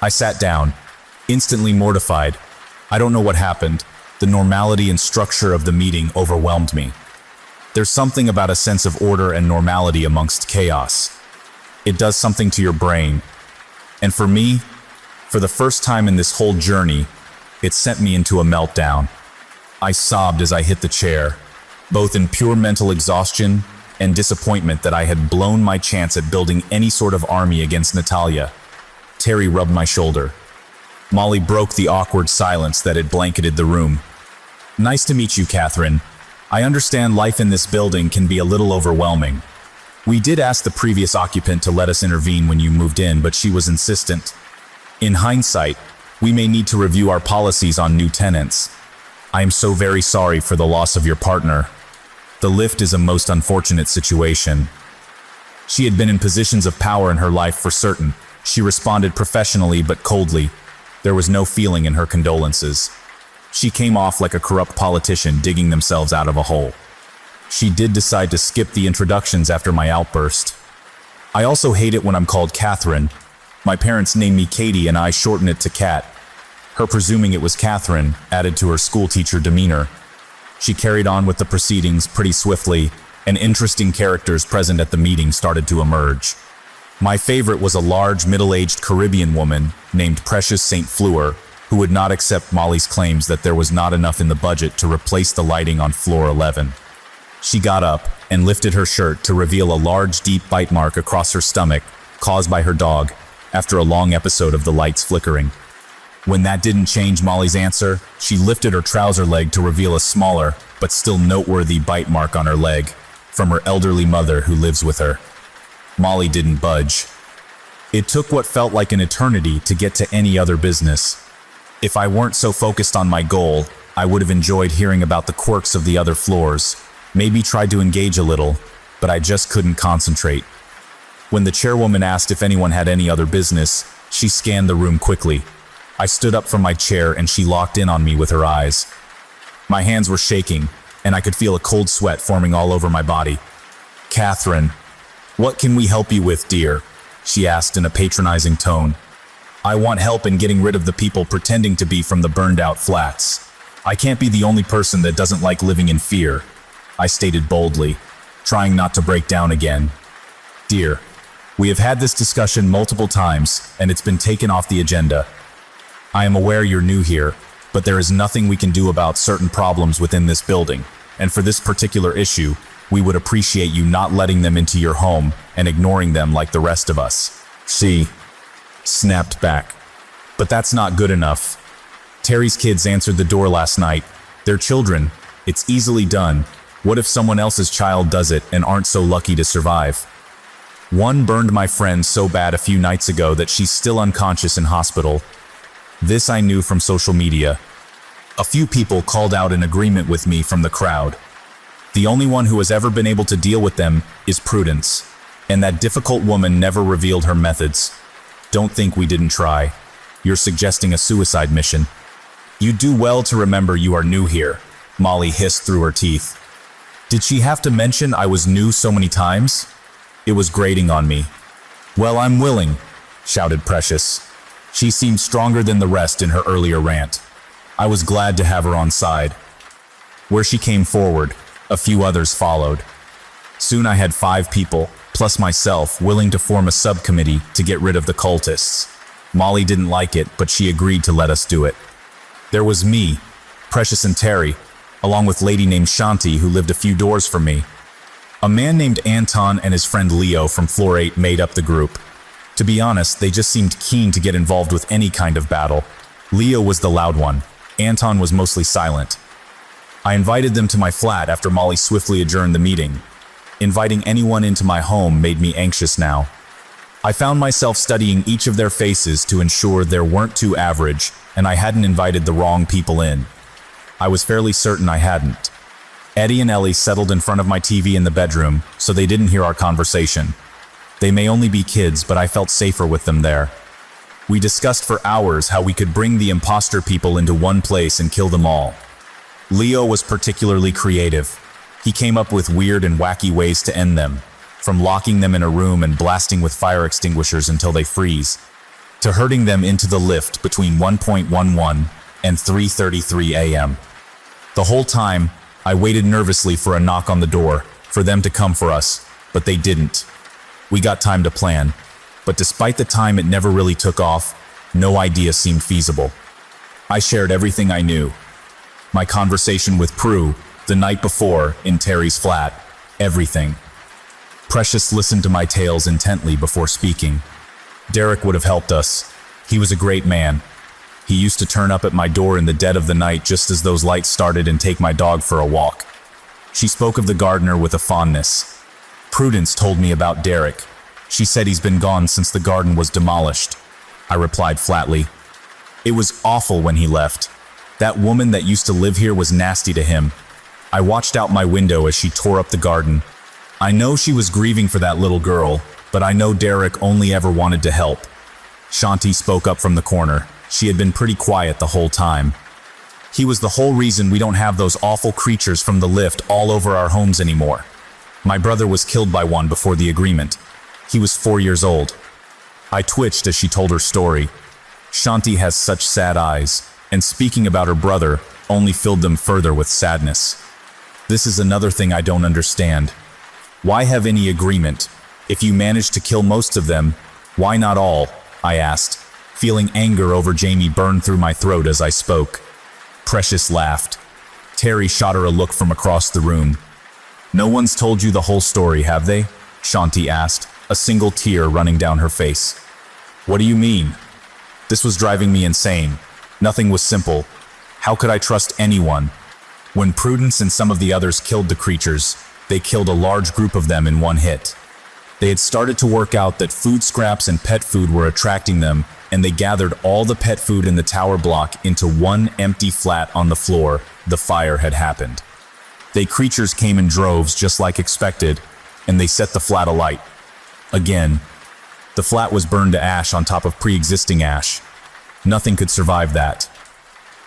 I sat down, instantly mortified. I don't know what happened. The normality and structure of the meeting overwhelmed me. There's something about a sense of order and normality amongst chaos. It does something to your brain. And for me, for the first time in this whole journey, it sent me into a meltdown. I sobbed as I hit the chair, both in pure mental exhaustion and disappointment that I had blown my chance at building any sort of army against Natalia. Terry rubbed my shoulder. Molly broke the awkward silence that had blanketed the room. "Nice to meet you, Catherine. I understand life in this building can be a little overwhelming. We did ask the previous occupant to let us intervene when you moved in, but she was insistent. In hindsight, we may need to review our policies on new tenants. I am so very sorry for the loss of your partner. The lift is a most unfortunate situation." She had been in positions of power in her life for certain. She responded professionally but coldly. There was no feeling in her condolences. She came off like a corrupt politician digging themselves out of a hole. She did decide to skip the introductions after my outburst. I also hate it when I'm called Catherine. My parents named me Katie and I shorten it to Kat. Her presuming it was Catherine added to her schoolteacher demeanor. She carried on with the proceedings pretty swiftly, and interesting characters present at the meeting started to emerge. My favorite was a large, middle-aged Caribbean woman named Precious St. Fleur, who would not accept Molly's claims that there was not enough in the budget to replace the lighting on floor 11. She got up and lifted her shirt to reveal a large, deep bite mark across her stomach, caused by her dog, after a long episode of the lights flickering. When that didn't change Molly's answer, she lifted her trouser leg to reveal a smaller, but still noteworthy bite mark on her leg, from her elderly mother who lives with her. Molly didn't budge. It took what felt like an eternity to get to any other business. If I weren't so focused on my goal, I would have enjoyed hearing about the quirks of the other floors, maybe tried to engage a little, but I just couldn't concentrate. When the chairwoman asked if anyone had any other business, she scanned the room quickly. I stood up from my chair and she locked in on me with her eyes. My hands were shaking, and I could feel a cold sweat forming all over my body. "Catherine, what can we help you with, dear?" she asked in a patronizing tone. "I want help in getting rid of the people pretending to be from the burned-out flats. I can't be the only person that doesn't like living in fear," I stated boldly, trying not to break down again. "Dear, we have had this discussion multiple times, and it's been taken off the agenda. I am aware you're new here, but there is nothing we can do about certain problems within this building, and for this particular issue, we would appreciate you not letting them into your home and ignoring them like the rest of us." She snapped back. "But that's not good enough. Terry's kids answered the door last night. They're children. It's easily done. What if someone else's child does it and aren't so lucky to survive? One burned my friend so bad a few nights ago that she's still unconscious in hospital. This I knew from social media. A few people called out in agreement with me from the crowd. The only one who has ever been able to deal with them is Prudence, and that difficult woman never revealed her methods. Don't think we didn't try. You're suggesting a suicide mission. You do well to remember you are new here, Molly hissed through her teeth. Did she have to mention I was new so many times? It was grating on me. Well, I'm willing, shouted Precious. She seemed stronger than the rest in her earlier rant. I was glad to have her on side. Where she came forward, a few others followed. Soon I had 5 people, plus myself, willing to form a subcommittee to get rid of the cultists. Molly didn't like it, but she agreed to let us do it. There was me, Precious and Terry, along with a lady named Shanti who lived a few doors from me. A man named Anton and his friend Leo from Floor 8 made up the group. To be honest, they just seemed keen to get involved with any kind of battle. Leo was the loud one. Anton was mostly silent. I invited them to my flat after Molly swiftly adjourned the meeting. Inviting anyone into my home made me anxious now. I found myself studying each of their faces to ensure they weren't too average and I hadn't invited the wrong people in. I was fairly certain I hadn't. Eddie and Ellie settled in front of my TV in the bedroom, so they didn't hear our conversation. They may only be kids, but I felt safer with them there. We discussed for hours how we could bring the imposter people into one place and kill them all. Leo was particularly creative. He came up with weird and wacky ways to end them, from locking them in a room and blasting with fire extinguishers until they freeze, to herding them into the lift between 1:11 and 3:33 a.m. The whole time, I waited nervously for a knock on the door, for them to come for us, but they didn't. We got time to plan, but despite the time it never really took off, no idea seemed feasible. I shared everything I knew. My conversation with Prue, the night before, in Terry's flat, everything. Precious listened to my tales intently before speaking. Derek would have helped us. He was a great man. He used to turn up at my door in the dead of the night just as those lights started and take my dog for a walk. She spoke of the gardener with a fondness. Prudence told me about Derek. She said he's been gone since the garden was demolished. I replied flatly. It was awful when he left. That woman that used to live here was nasty to him. I watched out my window as she tore up the garden. I know she was grieving for that little girl, but I know Derek only ever wanted to help. Shanti spoke up from the corner. She had been pretty quiet the whole time. He was the whole reason we don't have those awful creatures from the lift all over our homes anymore. My brother was killed by one before the agreement. He was 4 years old. I twitched as she told her story. Shanti has such sad eyes, and speaking about her brother only filled them further with sadness. This is another thing I don't understand. Why have any agreement? If you managed to kill most of them, why not all? I asked, feeling anger over Jamie burn through my throat as I spoke. Precious laughed. Terry shot her a look from across the room. No one's told you the whole story, have they? Shanti asked, a single tear running down her face. What do you mean? This was driving me insane. Nothing was simple. How could I trust anyone? When Prudence and some of the others killed the creatures, they killed a large group of them in one hit. They had started to work out that food scraps and pet food were attracting them, and they gathered all the pet food in the tower block into one empty flat on the floor. The fire had happened. The creatures came in droves just like expected, and they set the flat alight. Again, the flat was burned to ash on top of pre-existing ash. Nothing could survive that.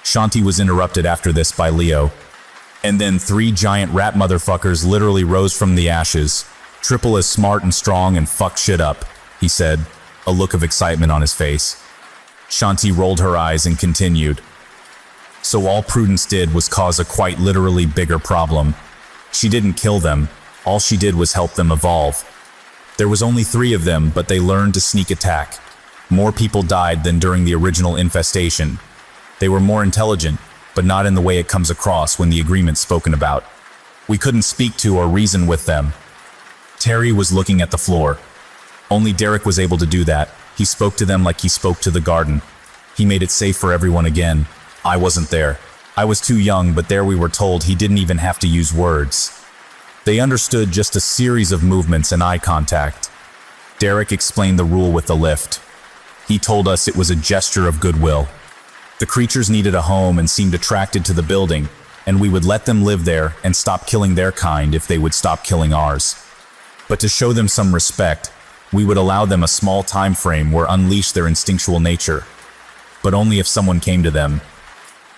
Shanti was interrupted after this by Leo. And then 3 giant rat motherfuckers literally rose from the ashes, triple as smart and strong and fucked shit up, he said, a look of excitement on his face. Shanti rolled her eyes and continued. So all Prudence did was cause a quite literally bigger problem. She didn't kill them, all she did was help them evolve. There was only 3 of them, but they learned to sneak attack. More people died than during the original infestation. They were more intelligent, but not in the way it comes across when the agreement's spoken about. We couldn't speak to or reason with them. Terry was looking at the floor. Only Derek was able to do that. He spoke to them like he spoke to the garden. He made it safe for everyone again. I wasn't there. I was too young, but there we were told he didn't even have to use words. They understood just a series of movements and eye contact. Derek explained the rule with the lift. He told us it was a gesture of goodwill. The creatures needed a home and seemed attracted to the building, and we would let them live there and stop killing their kind if they would stop killing ours. But to show them some respect, we would allow them a small time frame where unleash their instinctual nature. But only if someone came to them.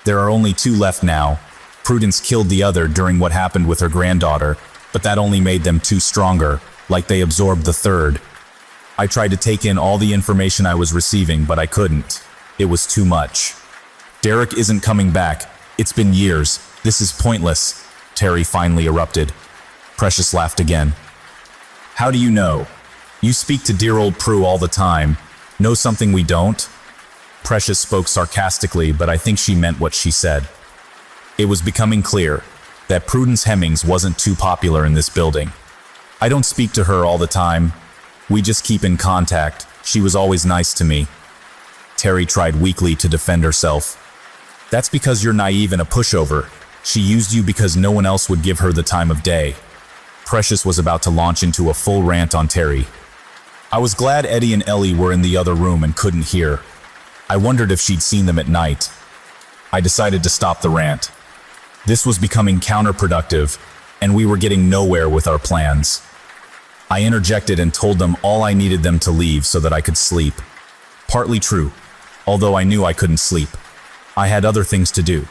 There are only 2 left now. Prudence killed the other during what happened with her granddaughter, but that only made them 2 stronger, like they absorbed the 3rd. I tried to take in all the information I was receiving, but I couldn't. It was too much. Derek isn't coming back. It's been years. This is pointless, Terry finally erupted. Precious laughed again. How do you know? You speak to dear old Prue all the time. Know something we don't? Precious spoke sarcastically, but I think she meant what she said. It was becoming clear that Prudence Hemmings wasn't too popular in this building. I don't speak to her all the time. We just keep in contact. She was always nice to me. Terry tried weakly to defend herself. That's because you're naive and a pushover. She used you because no one else would give her the time of day. Precious was about to launch into a full rant on Terry. I was glad Eddie and Ellie were in the other room and couldn't hear. I wondered if she'd seen them at night. I decided to stop the rant. This was becoming counterproductive, and we were getting nowhere with our plans. I interjected and told them all I needed them to leave so that I could sleep. Partly true, although I knew I couldn't sleep. I had other things to do.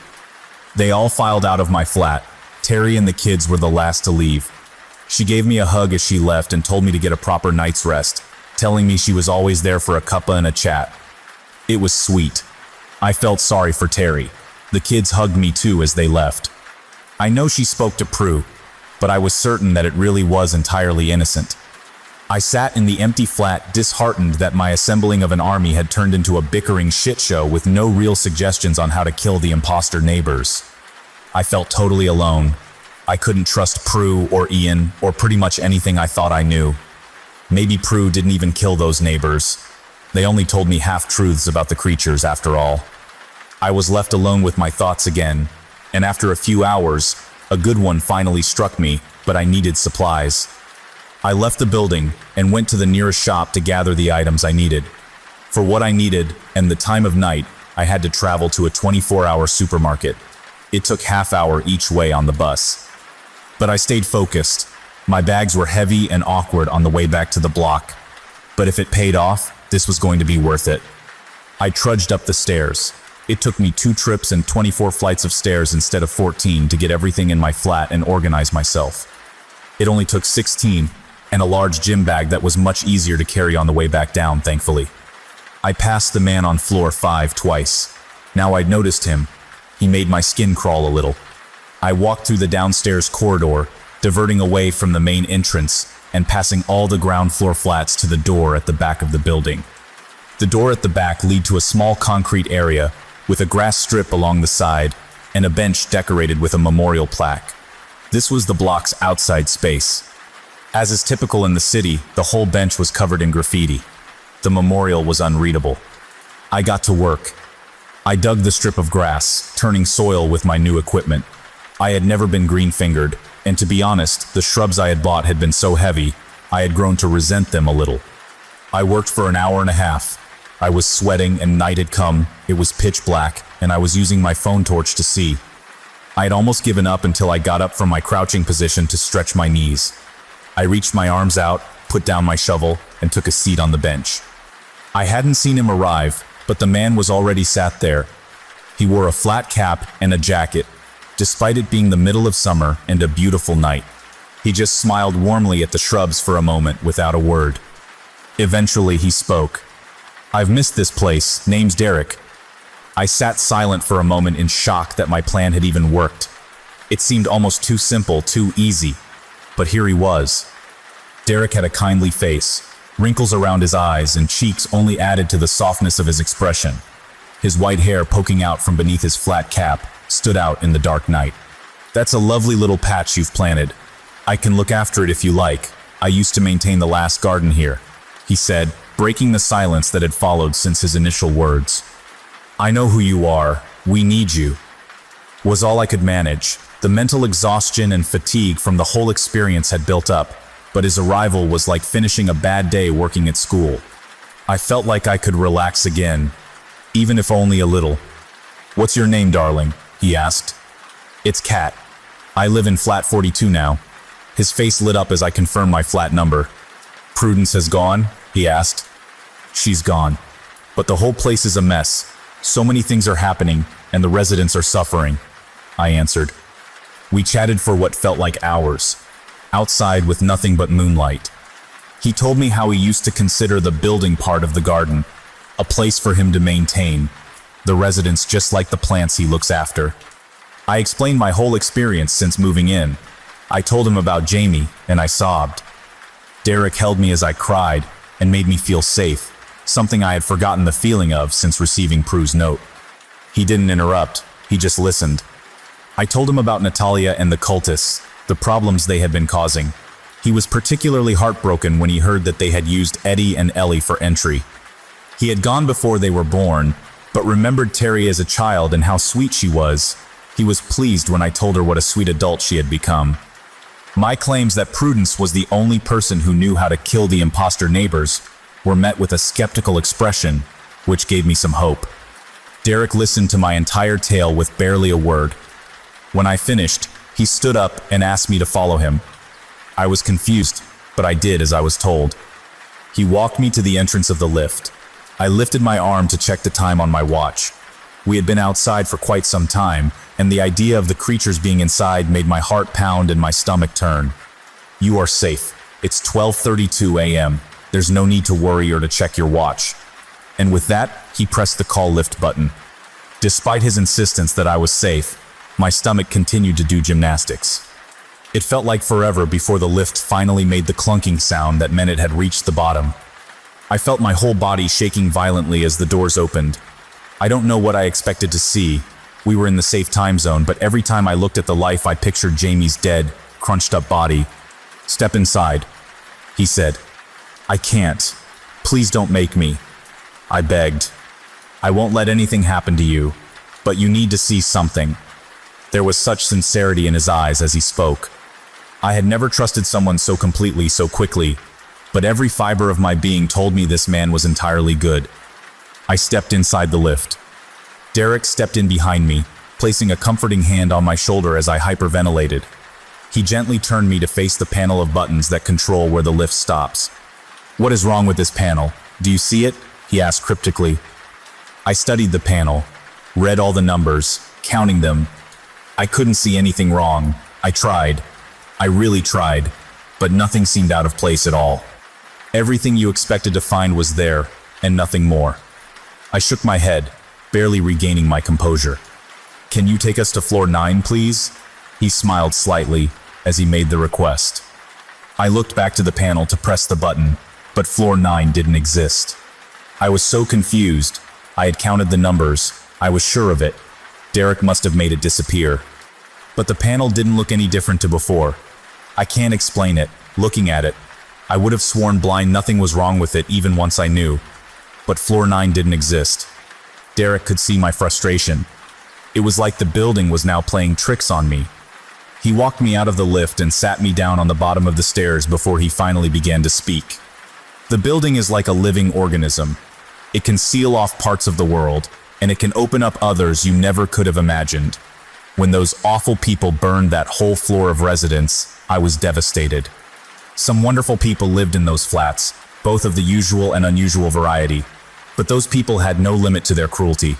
They all filed out of my flat. Terry and the kids were the last to leave. She gave me a hug as she left and told me to get a proper night's rest, telling me she was always there for a cuppa and a chat. It was sweet. I felt sorry for Terry. The kids hugged me too as they left. I know she spoke to Prue, but I was certain that it really was entirely innocent. I sat in the empty flat, disheartened that my assembling of an army had turned into a bickering shit show with no real suggestions on how to kill the imposter neighbors. I felt totally alone. I couldn't trust Prue or Ian or pretty much anything I thought I knew. Maybe Prue didn't even kill those neighbors. They only told me half-truths about the creatures after all. I was left alone with my thoughts again, and after a few hours, a good one finally struck me, but I needed supplies. I left the building and went to the nearest shop to gather the items I needed. For what I needed and the time of night, I had to travel to a 24-hour supermarket. It took half-hour each way on the bus. But I stayed focused. My bags were heavy and awkward on the way back to the block. But if it paid off, this was going to be worth it. I trudged up the stairs. It took me 2 trips and 24 flights of stairs instead of 14 to get everything in my flat and organize myself. It only took 16, and a large gym bag that was much easier to carry on the way back down, thankfully. I passed the man on floor 5 twice. Now I'd noticed him. He made my skin crawl a little. I walked through the downstairs corridor, diverting away from the main entrance and passing all the ground floor flats to the door at the back of the building. The door at the back led to a small concrete area with a grass strip along the side and a bench decorated with a memorial plaque. This was the block's outside space. As is typical in the city, the whole bench was covered in graffiti. The memorial was unreadable. I got to work. I dug the strip of grass, turning soil with my new equipment. I had never been green-fingered, and to be honest, the shrubs I had bought had been so heavy, I had grown to resent them a little. I worked for an hour and a half. I was sweating and night had come, it was pitch black, and I was using my phone torch to see. I had almost given up until I got up from my crouching position to stretch my knees. I reached my arms out, put down my shovel, and took a seat on the bench. I hadn't seen him arrive, but the man was already sat there. He wore a flat cap and a jacket, despite it being the middle of summer and a beautiful night. He just smiled warmly at the shrubs for a moment without a word. Eventually he spoke. "I've missed this place, name's Derek." I sat silent for a moment in shock that my plan had even worked. It seemed almost too simple, too easy. But here he was. Derek had a kindly face. Wrinkles around his eyes and cheeks only added to the softness of his expression. His white hair poking out from beneath his flat cap stood out in the dark night. "That's a lovely little patch you've planted. I can look after it if you like. I used to maintain the last garden here," he said, breaking the silence that had followed since his initial words. "I know who you are. We need you," was all I could manage. The mental exhaustion and fatigue from the whole experience had built up, but his arrival was like finishing a bad day working at school. I felt like I could relax again, even if only a little. "What's your name, darling?" he asked. It's Kat. I live in flat 42 now. His face lit up as I confirmed my flat number. Prudence has gone? He asked. She's gone. But the whole place is a mess. So many things are happening, and the residents are suffering, I answered. We chatted for what felt like hours, outside with nothing but moonlight. He told me how he used to consider the building part of the garden, a place for him to maintain, the residents just like the plants he looks after. I explained my whole experience since moving in. I told him about Jamie, and I sobbed. Derek held me as I cried and made me feel safe, something I had forgotten the feeling of since receiving Prue's note. He didn't interrupt, he just listened. I told him about Natalia and the cultists, the problems they had been causing. He was particularly heartbroken when he heard that they had used Eddie and Ellie for entry. He had gone before they were born, but remembered Terry as a child and how sweet she was. He was pleased when I told her what a sweet adult she had become. My claims that Prudence was the only person who knew how to kill the imposter neighbors were met with a skeptical expression, which gave me some hope. Derek listened to my entire tale with barely a word. When I finished, he stood up and asked me to follow him. I was confused, but I did as I was told. He walked me to the entrance of the lift. I lifted my arm to check the time on my watch. We had been outside for quite some time, and the idea of the creatures being inside made my heart pound and my stomach turn. You are safe. It's 12:32 a.m. There's no need to worry or to check your watch. And with that, he pressed the call lift button. Despite his insistence that I was safe, my stomach continued to do gymnastics. It felt like forever before the lift finally made the clunking sound that meant it had reached the bottom. I felt my whole body shaking violently as the doors opened. I don't know what I expected to see. We were in the safe time zone, but every time I looked at the life, I pictured Jamie's dead, crunched up body. Step inside, he said. I can't. Please don't make me. I begged. I won't let anything happen to you, but you need to see something. There was such sincerity in his eyes as he spoke. I had never trusted someone so completely, so quickly, but every fiber of my being told me this man was entirely good. I stepped inside the lift. Derek stepped in behind me, placing a comforting hand on my shoulder as I hyperventilated. He gently turned me to face the panel of buttons that control where the lift stops. What is wrong with this panel? Do you see it? He asked cryptically. I studied the panel, read all the numbers, counting them. I couldn't see anything wrong. I tried. I really tried, but nothing seemed out of place at all. Everything you expected to find was there, and nothing more. I shook my head, barely regaining my composure. Can you take us to floor 9, please? He smiled slightly as he made the request. I looked back to the panel to press the button, but floor 9 didn't exist. I was so confused. I had counted the numbers. I was sure of it. Derek must have made it disappear. But the panel didn't look any different to before. I can't explain it. Looking at it, I would have sworn blind nothing was wrong with it even once I knew. But floor 9 didn't exist. Derek could see my frustration. It was like the building was now playing tricks on me. He walked me out of the lift and sat me down on the bottom of the stairs before he finally began to speak. The building is like a living organism. It can seal off parts of the world, and it can open up others you never could have imagined. When those awful people burned that whole floor of residence, I was devastated. Some wonderful people lived in those flats, both of the usual and unusual variety. But those people had no limit to their cruelty.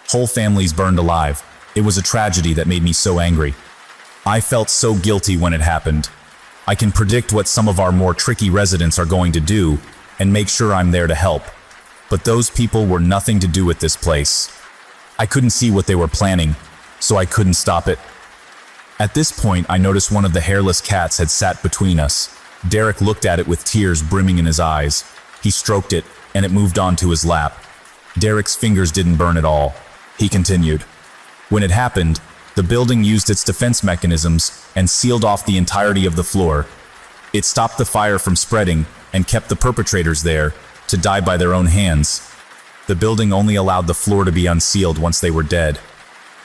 Whole families burned alive. It was a tragedy that made me so angry. I felt so guilty when it happened. I can predict what some of our more tricky residents are going to do and make sure I'm there to help. But those people were nothing to do with this place. I couldn't see what they were planning, so I couldn't stop it. At this point, I noticed one of the hairless cats had sat between us. Derek looked at it with tears brimming in his eyes. He stroked it, and it moved on to his lap. Derek's fingers didn't burn at all. He continued. When it happened, the building used its defense mechanisms and sealed off the entirety of the floor. It stopped the fire from spreading and kept the perpetrators there to die by their own hands. The building only allowed the floor to be unsealed once they were dead.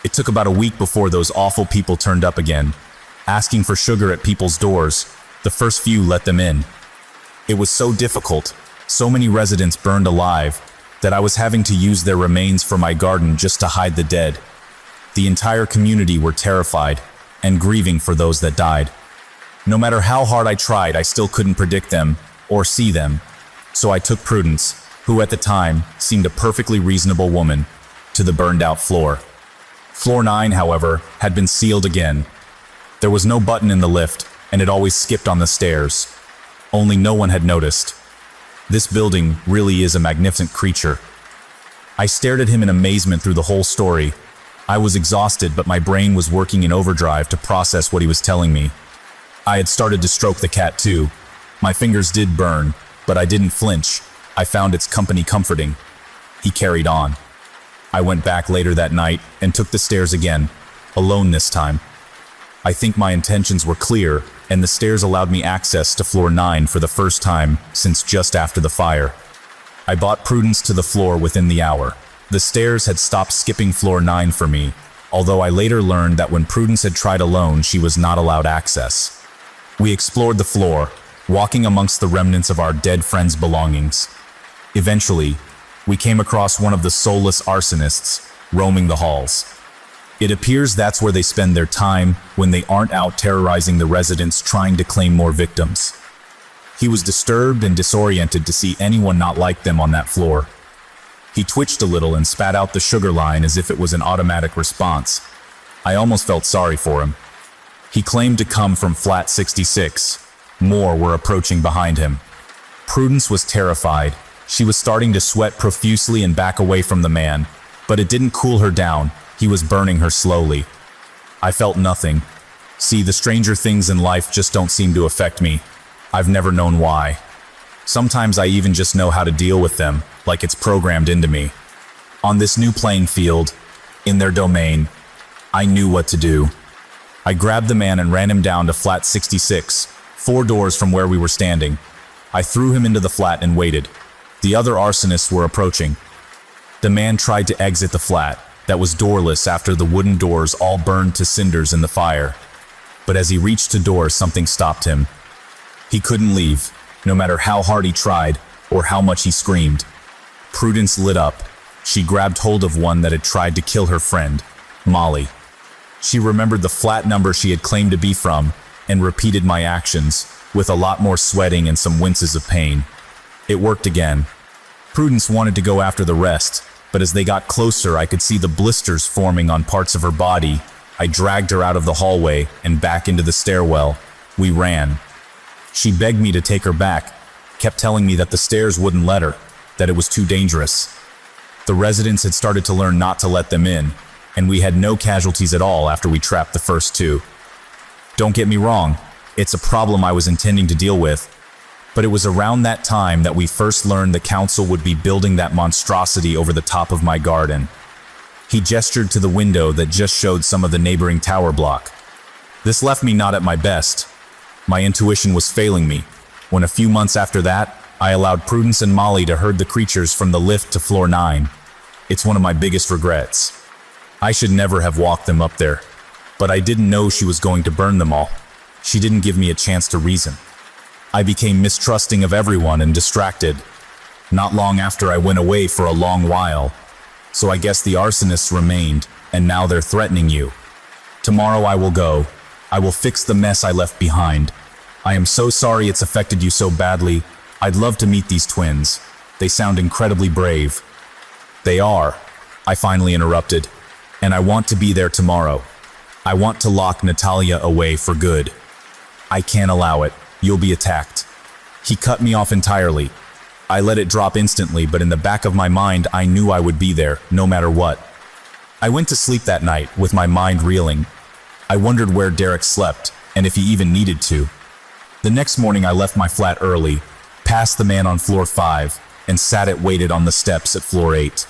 It took about a week before those awful people turned up again, asking for sugar at people's doors. The first few let them in. It was so difficult, so many residents burned alive, that I was having to use their remains for my garden just to hide the dead. The entire community were terrified and grieving for those that died. No matter how hard I tried, I still couldn't predict them or see them. So I took Prudence, who at the time seemed a perfectly reasonable woman, to the burned out floor. Floor 9, however, had been sealed again. There was no button in the lift, and it always skipped on the stairs. Only no one had noticed. This building really is a magnificent creature. I stared at him in amazement through the whole story. I was exhausted, but my brain was working in overdrive to process what he was telling me. I had started to stroke the cat too. My fingers did burn, but I didn't flinch. I found its company comforting. He carried on. I went back later that night and took the stairs again, alone this time. I think my intentions were clear, and the stairs allowed me access to floor 9 for the first time since just after the fire. I brought Prudence to the floor within the hour. The stairs had stopped skipping floor 9 for me, although I later learned that when Prudence had tried alone, she was not allowed access. We explored the floor, walking amongst the remnants of our dead friend's belongings. Eventually, we came across one of the soulless arsonists roaming the halls. It appears that's where they spend their time when they aren't out terrorizing the residents trying to claim more victims. He was disturbed and disoriented to see anyone not like them on that floor. He twitched a little and spat out the sugar line as if it was an automatic response. I almost felt sorry for him. He claimed to come from flat 66. More were approaching behind him. Prudence was terrified. She was starting to sweat profusely and back away from the man, but it didn't cool her down. He was burning her slowly. I felt nothing. See, the stranger things in life just don't seem to affect me. I've never known why. Sometimes I even just know how to deal with them, like it's programmed into me. On this new playing field, in their domain, I knew what to do. I grabbed the man and ran him down to flat 66, 4 doors from where we were standing. I threw him into the flat and waited. The other arsonists were approaching. The man tried to exit the flat that was doorless after the wooden doors all burned to cinders in the fire. But as he reached the door, something stopped him. He couldn't leave, no matter how hard he tried or how much he screamed. Prudence lit up. She grabbed hold of one that had tried to kill her friend, Molly. She remembered the flat number she had claimed to be from and repeated my actions, with a lot more sweating and some winces of pain. It worked again. Prudence wanted to go after the rest, but as they got closer, I could see the blisters forming on parts of her body. I dragged her out of the hallway and back into the stairwell. We ran. She begged me to take her back, kept telling me that the stairs wouldn't let her, that it was too dangerous. The residents had started to learn not to let them in, and we had no casualties at all after we trapped the first 2. Don't get me wrong, it's a problem I was intending to deal with, but it was around that time that we first learned the council would be building that monstrosity over the top of my garden. He gestured to the window that just showed some of the neighboring tower block. This left me not at my best. My intuition was failing me, when a few months after that, I allowed Prudence and Molly to herd the creatures from the lift to floor 9. It's one of my biggest regrets. I should never have walked them up there, but I didn't know she was going to burn them all. She didn't give me a chance to reason. I became mistrusting of everyone and distracted. Not long after, I went away for a long while, so I guess the arsonists remained, and now they're threatening you. Tomorrow I will go. I will fix the mess I left behind. I am so sorry it's affected you so badly. I'd love to meet these twins. They sound incredibly brave. They are, I finally interrupted, and I want to be there tomorrow. I want to lock Natalia away for good. I can't allow it. You'll be attacked. He cut me off entirely. I let it drop instantly, but in the back of my mind, I knew I would be there, no matter what. I went to sleep that night with my mind reeling. I wondered where Derek slept, and if he even needed to. The next morning, I left my flat early, passed the man on floor 5, and waited on the steps at floor 8.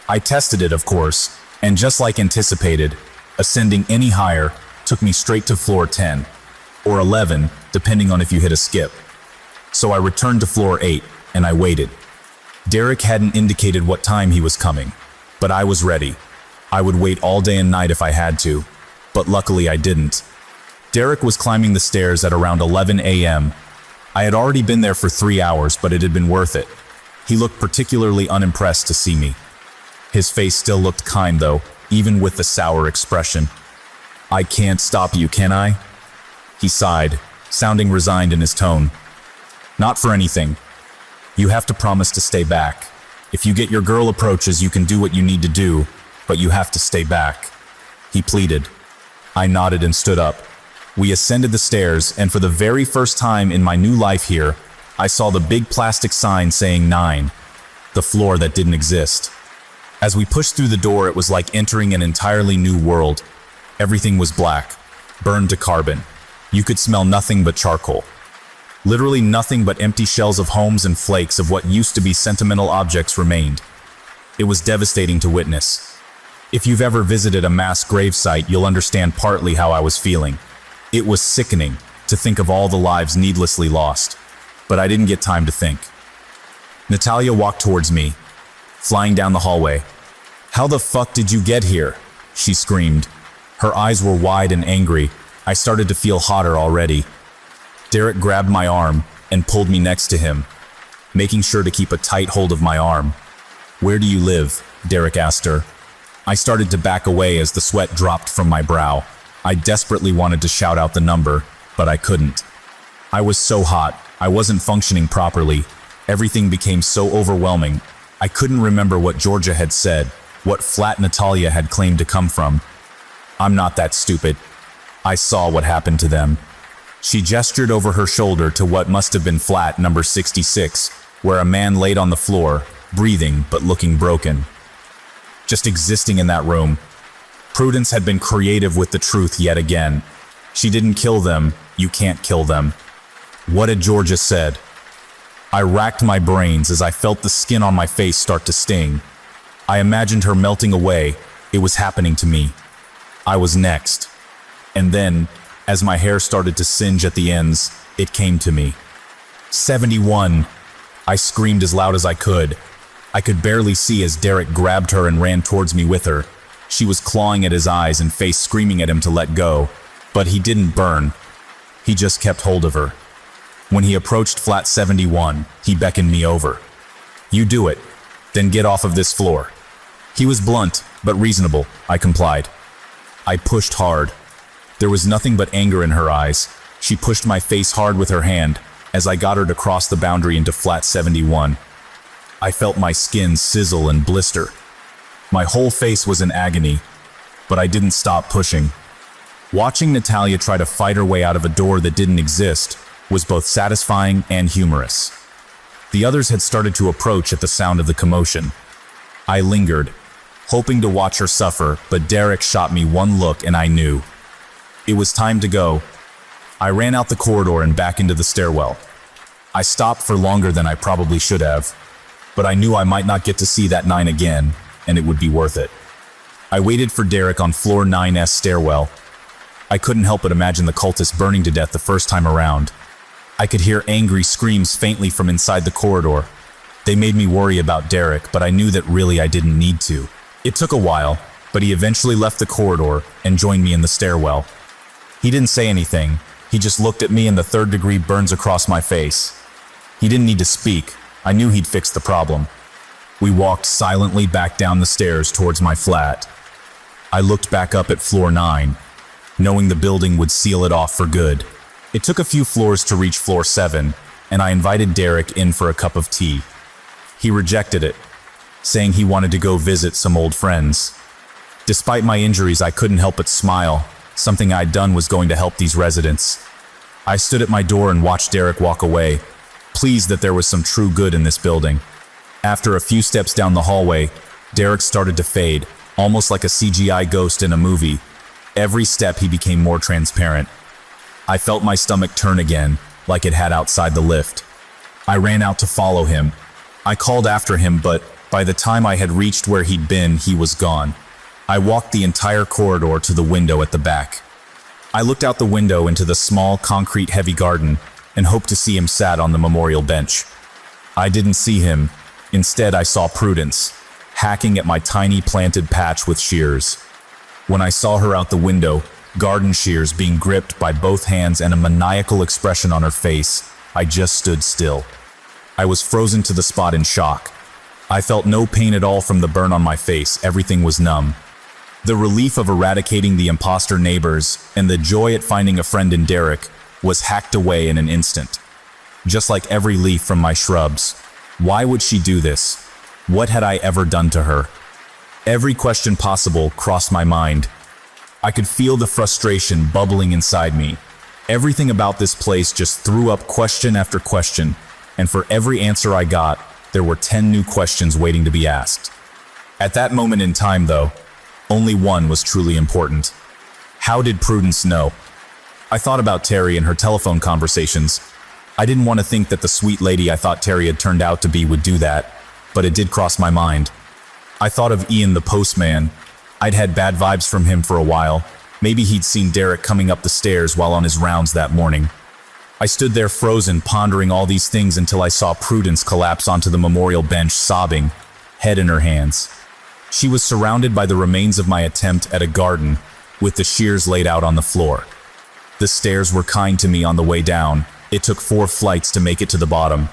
I tested it, of course, and just like anticipated, ascending any higher took me straight to floor 10, or 11, depending on if you hit a skip. So I returned to floor 8, and I waited. Derek hadn't indicated what time he was coming, but I was ready. I would wait all day and night if I had to, but luckily I didn't. Derek was climbing the stairs at around 11 a.m. I had already been there for 3 hours, but it had been worth it. He looked particularly unimpressed to see me. His face still looked kind though, even with the sour expression. "I can't stop you, can I?" He sighed, sounding resigned in his tone. "Not for anything. You have to promise to stay back. If you get your girl approaches, you can do what you need to do, but you have to stay back," he pleaded. I nodded and stood up. We ascended the stairs, and for the very first time in my new life here, I saw the big plastic sign saying 9, the floor that didn't exist. As we pushed through the door, it was like entering an entirely new world. Everything was black, burned to carbon. You could smell nothing but charcoal. Literally nothing but empty shells of homes and flakes of what used to be sentimental objects remained. It was devastating to witness. If you've ever visited a mass gravesite, you'll understand partly how I was feeling. It was sickening to think of all the lives needlessly lost. But I didn't get time to think. Natalia walked towards me, flying down the hallway. "How the fuck did you get here?" she screamed. Her eyes were wide and angry. I started to feel hotter already. Derek grabbed my arm and pulled me next to him, making sure to keep a tight hold of my arm. "Where do you live?" Derek asked her. I started to back away as the sweat dropped from my brow. I desperately wanted to shout out the number, but I couldn't. I was so hot, I wasn't functioning properly. Everything became so overwhelming. I couldn't remember what Georgia had said, what flat Natalia had claimed to come from. I'm not that stupid. I saw what happened to them. She gestured over her shoulder to what must have been flat number 66, where a man laid on the floor, breathing but looking broken. Just existing in that room. Prudence had been creative with the truth yet again. She didn't kill them, you can't kill them. What had Georgia said? I racked my brains as I felt the skin on my face start to sting. I imagined her melting away. It was happening to me. I was next. And then, as my hair started to singe at the ends, it came to me. 71! I screamed as loud as I could. I could barely see as Derek grabbed her and ran towards me with her. She was clawing at his eyes and face screaming at him to let go. But he didn't burn. He just kept hold of her. When he approached flat 71, he beckoned me over. "You do it, then get off of this floor." He was blunt, but reasonable, I complied. I pushed hard. There was nothing but anger in her eyes. She pushed my face hard with her hand as I got her to cross the boundary into flat 71. I felt my skin sizzle and blister. My whole face was in agony, but I didn't stop pushing. Watching Natalia try to fight her way out of a door that didn't exist was both satisfying and humorous. The others had started to approach at the sound of the commotion. I lingered, hoping to watch her suffer, but Derek shot me one look and I knew. It was time to go. I ran out the corridor and back into the stairwell. I stopped for longer than I probably should have, but I knew I might not get to see that 9 again, and it would be worth it. I waited for Derek on floor 9's stairwell. I couldn't help but imagine the cultists burning to death the first time around. I could hear angry screams faintly from inside the corridor. They made me worry about Derek, but I knew that really I didn't need to. It took a while, but he eventually left the corridor and joined me in the stairwell. He didn't say anything. He just looked at me and the 3rd-degree burns across my face. He didn't need to speak. I knew he'd fix the problem. We walked silently back down the stairs towards my flat. I looked back up at floor 9, knowing the building would seal it off for good. It took a few floors to reach floor 7, and I invited Derek in for a cup of tea. He rejected it, saying he wanted to go visit some old friends. Despite my injuries, I couldn't help but smile. Something I'd done was going to help these residents. I stood at my door and watched Derek walk away, pleased that there was some true good in this building. After a few steps down the hallway, Derek started to fade, almost like a CGI ghost in a movie. Every step he became more transparent. I felt my stomach turn again, like it had outside the lift. I ran out to follow him. I called after him, but by the time I had reached where he'd been, he was gone. I walked the entire corridor to the window at the back. I looked out the window into the small, concrete-heavy garden and hoped to see him sat on the memorial bench. I didn't see him. Instead, I saw Prudence, hacking at my tiny planted patch with shears. When I saw her out the window, garden shears being gripped by both hands and a maniacal expression on her face, I just stood still. I was frozen to the spot in shock. I felt no pain at all from the burn on my face. Everything was numb. The relief of eradicating the imposter neighbors and the joy at finding a friend in Derek was hacked away in an instant. Just like every leaf from my shrubs. Why would she do this? What had I ever done to her? Every question possible crossed my mind. I could feel the frustration bubbling inside me. Everything about this place just threw up question after question, and for every answer I got, there were 10 new questions waiting to be asked. At that moment in time, though, only one was truly important. How did Prudence know? I thought about Terry and her telephone conversations. I didn't want to think that the sweet lady I thought Terry had turned out to be would do that, but it did cross my mind. I thought of Ian the postman. I'd had bad vibes from him for a while. Maybe he'd seen Derek coming up the stairs while on his rounds that morning. I stood there frozen, pondering all these things until I saw Prudence collapse onto the memorial bench, sobbing, head in her hands. She was surrounded by the remains of my attempt at a garden, with the shears laid out on the floor. The stairs were kind to me on the way down. It took 4 flights to make it to the bottom.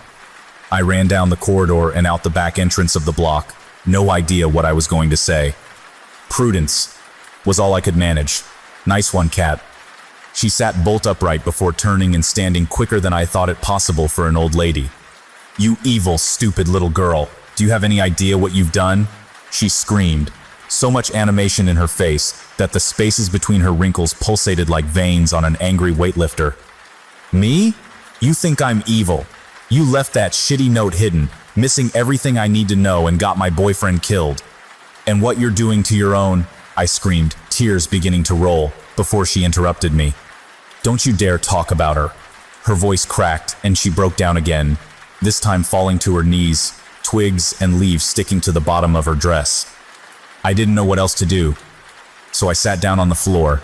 I ran down the corridor and out the back entrance of the block, no idea what I was going to say. Prudence was all I could manage. Nice one, cat. She sat bolt upright before turning and standing quicker than I thought it possible for an old lady. You evil, stupid little girl. Do you have any idea what you've done? She screamed, so much animation in her face that the spaces between her wrinkles pulsated like veins on an angry weightlifter. Me? You think I'm evil? You left that shitty note hidden, missing everything I need to know, and got my boyfriend killed. And what you're doing to your own, I screamed, tears beginning to roll, before she interrupted me. Don't you dare talk about her. Her voice cracked, and she broke down again, this time falling to her knees, twigs and leaves sticking to the bottom of her dress. I didn't know what else to do, so I sat down on the floor.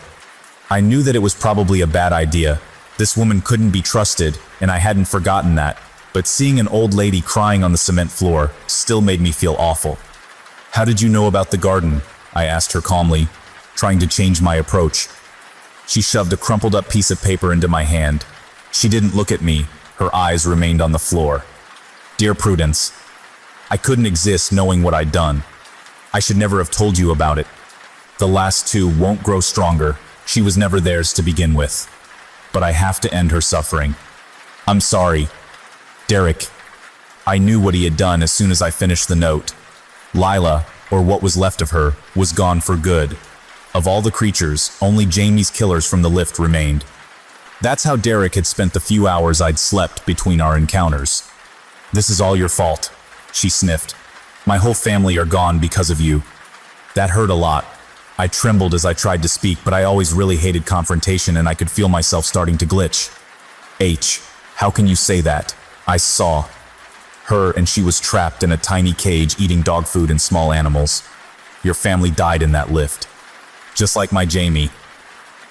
I knew that it was probably a bad idea. This woman couldn't be trusted, and I hadn't forgotten that, but seeing an old lady crying on the cement floor still made me feel awful. How did you know about the garden? I asked her calmly, trying to change my approach. She shoved a crumpled up piece of paper into my hand. She didn't look at me. Her eyes remained on the floor. Dear Prudence, I couldn't exist knowing what I'd done. I should never have told you about it. The last 2 won't grow stronger. She was never theirs to begin with. But I have to end her suffering. I'm sorry. Derek. I knew what he had done as soon as I finished the note. Lila, or what was left of her, was gone for good. Of all the creatures, only Jamie's killers from the lift remained. That's how Derek had spent the few hours I'd slept between our encounters. This is all your fault, she sniffed. My whole family are gone because of you. That hurt a lot. I trembled as I tried to speak, but I always really hated confrontation, and I could feel myself starting to glitch. How can you say that? I saw her, and she was trapped in a tiny cage eating dog food and small animals. Your family died in that lift. Just like my Jamie.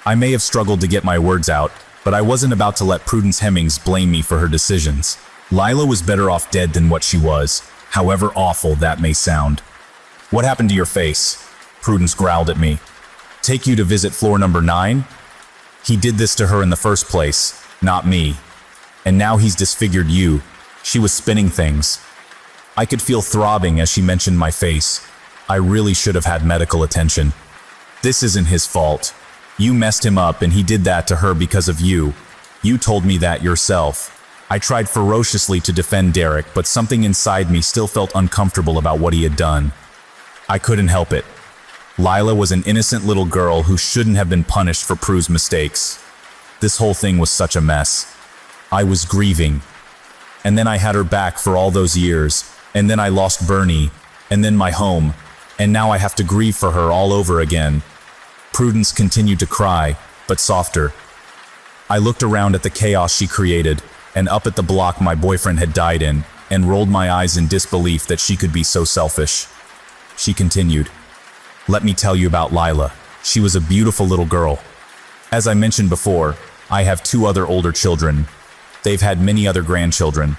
I may have struggled to get my words out, but I wasn't about to let Prudence Hemmings blame me for her decisions. Lila was better off dead than what she was, however awful that may sound. What happened to your face? Prudence growled at me. Take you to visit floor number 9? He did this to her in the first place, not me. And now he's disfigured you. She was spinning things. I could feel throbbing as she mentioned my face. I really should have had medical attention. This isn't his fault. You messed him up, and he did that to her because of you. You told me that yourself. I tried ferociously to defend Derek, but something inside me still felt uncomfortable about what he had done. I couldn't help it. Lila was an innocent little girl who shouldn't have been punished for Prue's mistakes. This whole thing was such a mess. I was grieving. And then I had her back for all those years, and then I lost Bernie, and then my home, and now I have to grieve for her all over again. Prudence continued to cry, but softer. I looked around at the chaos she created, and up at the block my boyfriend had died in, and rolled my eyes in disbelief that she could be so selfish. She continued, Let me tell you about Lila. She was a beautiful little girl. As I mentioned before, I have 2 other older children. They've had many other grandchildren.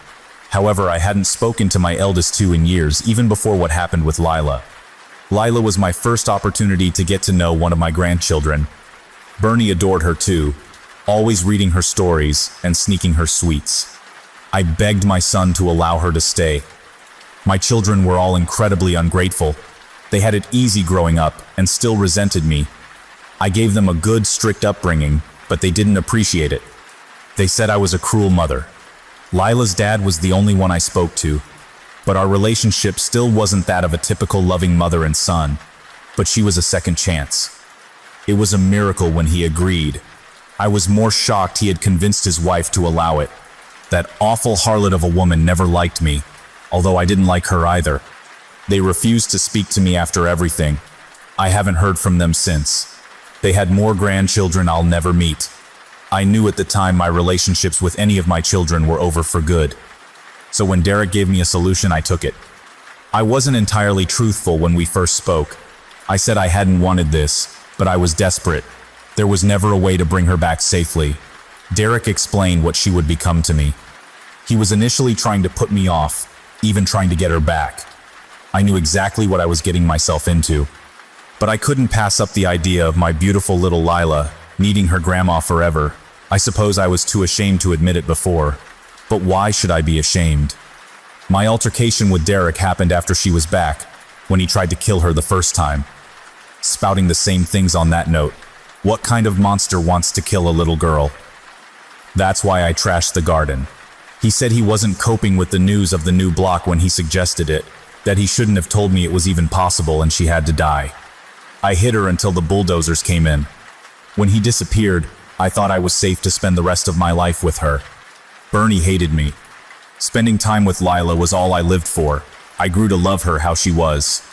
However, I hadn't spoken to my eldest 2 in years, even before what happened with Lila. Lila was my first opportunity to get to know one of my grandchildren. Bernie adored her too, always reading her stories and sneaking her sweets. I begged my son to allow her to stay. My children were all incredibly ungrateful. They had it easy growing up and still resented me. I gave them a good, strict upbringing, but they didn't appreciate it. They said I was a cruel mother. Lila's dad was the only one I spoke to, but our relationship still wasn't that of a typical loving mother and son, but she was a second chance. It was a miracle when he agreed. I was more shocked he had convinced his wife to allow it. That awful harlot of a woman never liked me, although I didn't like her either. They refused to speak to me after everything. I haven't heard from them since. They had more grandchildren I'll never meet. I knew at the time my relationships with any of my children were over for good. So when Derek gave me a solution, I took it. I wasn't entirely truthful when we first spoke. I said I hadn't wanted this, but I was desperate. There was never a way to bring her back safely. Derek explained what she would become to me. He was initially trying to put me off, even trying to get her back. I knew exactly what I was getting myself into. But I couldn't pass up the idea of my beautiful little Lila needing her grandma forever. I suppose I was too ashamed to admit it before. But why should I be ashamed? My altercation with Derek happened after she was back, when he tried to kill her the first time. Spouting the same things on that note. What kind of monster wants to kill a little girl? That's why I trashed the garden. He said he wasn't coping with the news of the new block when he suggested it, that he shouldn't have told me it was even possible and she had to die. I hid her until the bulldozers came in. When he disappeared, I thought I was safe to spend the rest of my life with her. Bernie hated me. Spending time with Lila was all I lived for. I grew to love her how she was.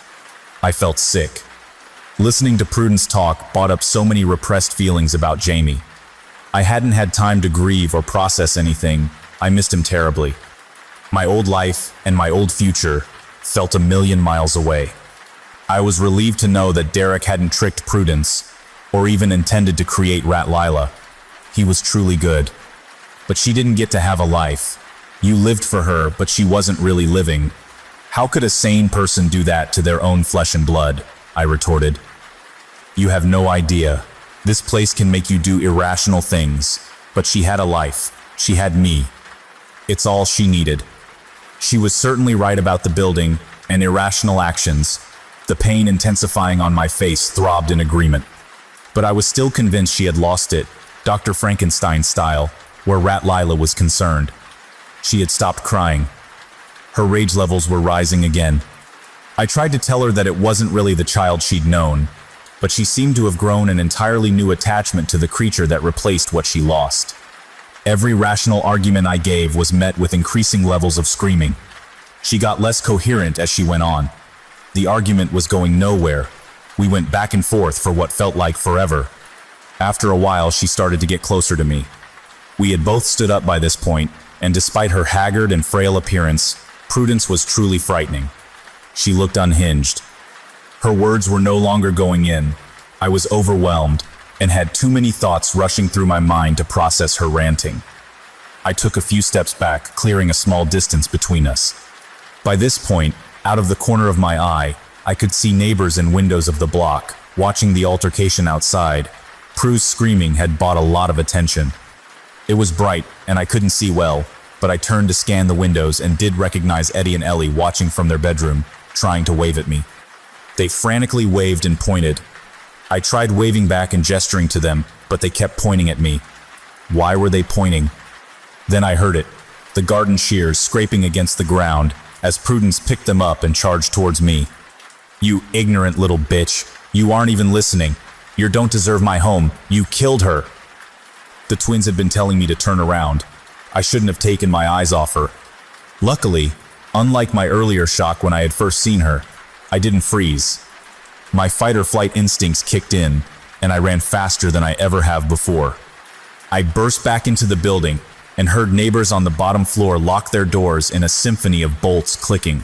I felt sick. Listening to Prudence talk brought up so many repressed feelings about Jamie. I hadn't had time to grieve or process anything. I missed him terribly. My old life and my old future felt a million miles away. I was relieved to know that Derek hadn't tricked Prudence, or even intended to create Rat Lila. He was truly good. But she didn't get to have a life. You lived for her, but she wasn't really living. How could a sane person do that to their own flesh and blood? I retorted. You have no idea. This place can make you do irrational things, but she had a life. She had me. It's all she needed. She was certainly right about the building and irrational actions. The pain intensifying on my face throbbed in agreement. But I was still convinced she had lost it, Dr. Frankenstein style, where Rat Lila was concerned. She had stopped crying. Her rage levels were rising again. I tried to tell her that it wasn't really the child she'd known, but she seemed to have grown an entirely new attachment to the creature that replaced what she lost. Every rational argument I gave was met with increasing levels of screaming. She got less coherent as she went on. The argument was going nowhere. We went back and forth for what felt like forever. After a while, she started to get closer to me. We had both stood up by this point, and despite her haggard and frail appearance, Prudence was truly frightening. She looked unhinged. Her words were no longer going in. I was overwhelmed and had too many thoughts rushing through my mind to process her ranting. I took a few steps back, clearing a small distance between us. By this point, out of the corner of my eye, I could see neighbors in windows of the block, watching the altercation outside. Prue's screaming had bought a lot of attention. It was bright, and I couldn't see well, but I turned to scan the windows and did recognize Eddie and Ellie watching from their bedroom, trying to wave at me. They frantically waved and pointed. I tried waving back and gesturing to them, but they kept pointing at me. Why were they pointing? Then I heard it, the garden shears scraping against the ground as Prudence picked them up and charged towards me. You ignorant little bitch. You aren't even listening. You don't deserve my home. You killed her. The twins had been telling me to turn around. I shouldn't have taken my eyes off her. Luckily, unlike my earlier shock when I had first seen her, I didn't freeze. My fight-or-flight instincts kicked in, and I ran faster than I ever have before. I burst back into the building and heard neighbors on the bottom floor lock their doors in a symphony of bolts clicking.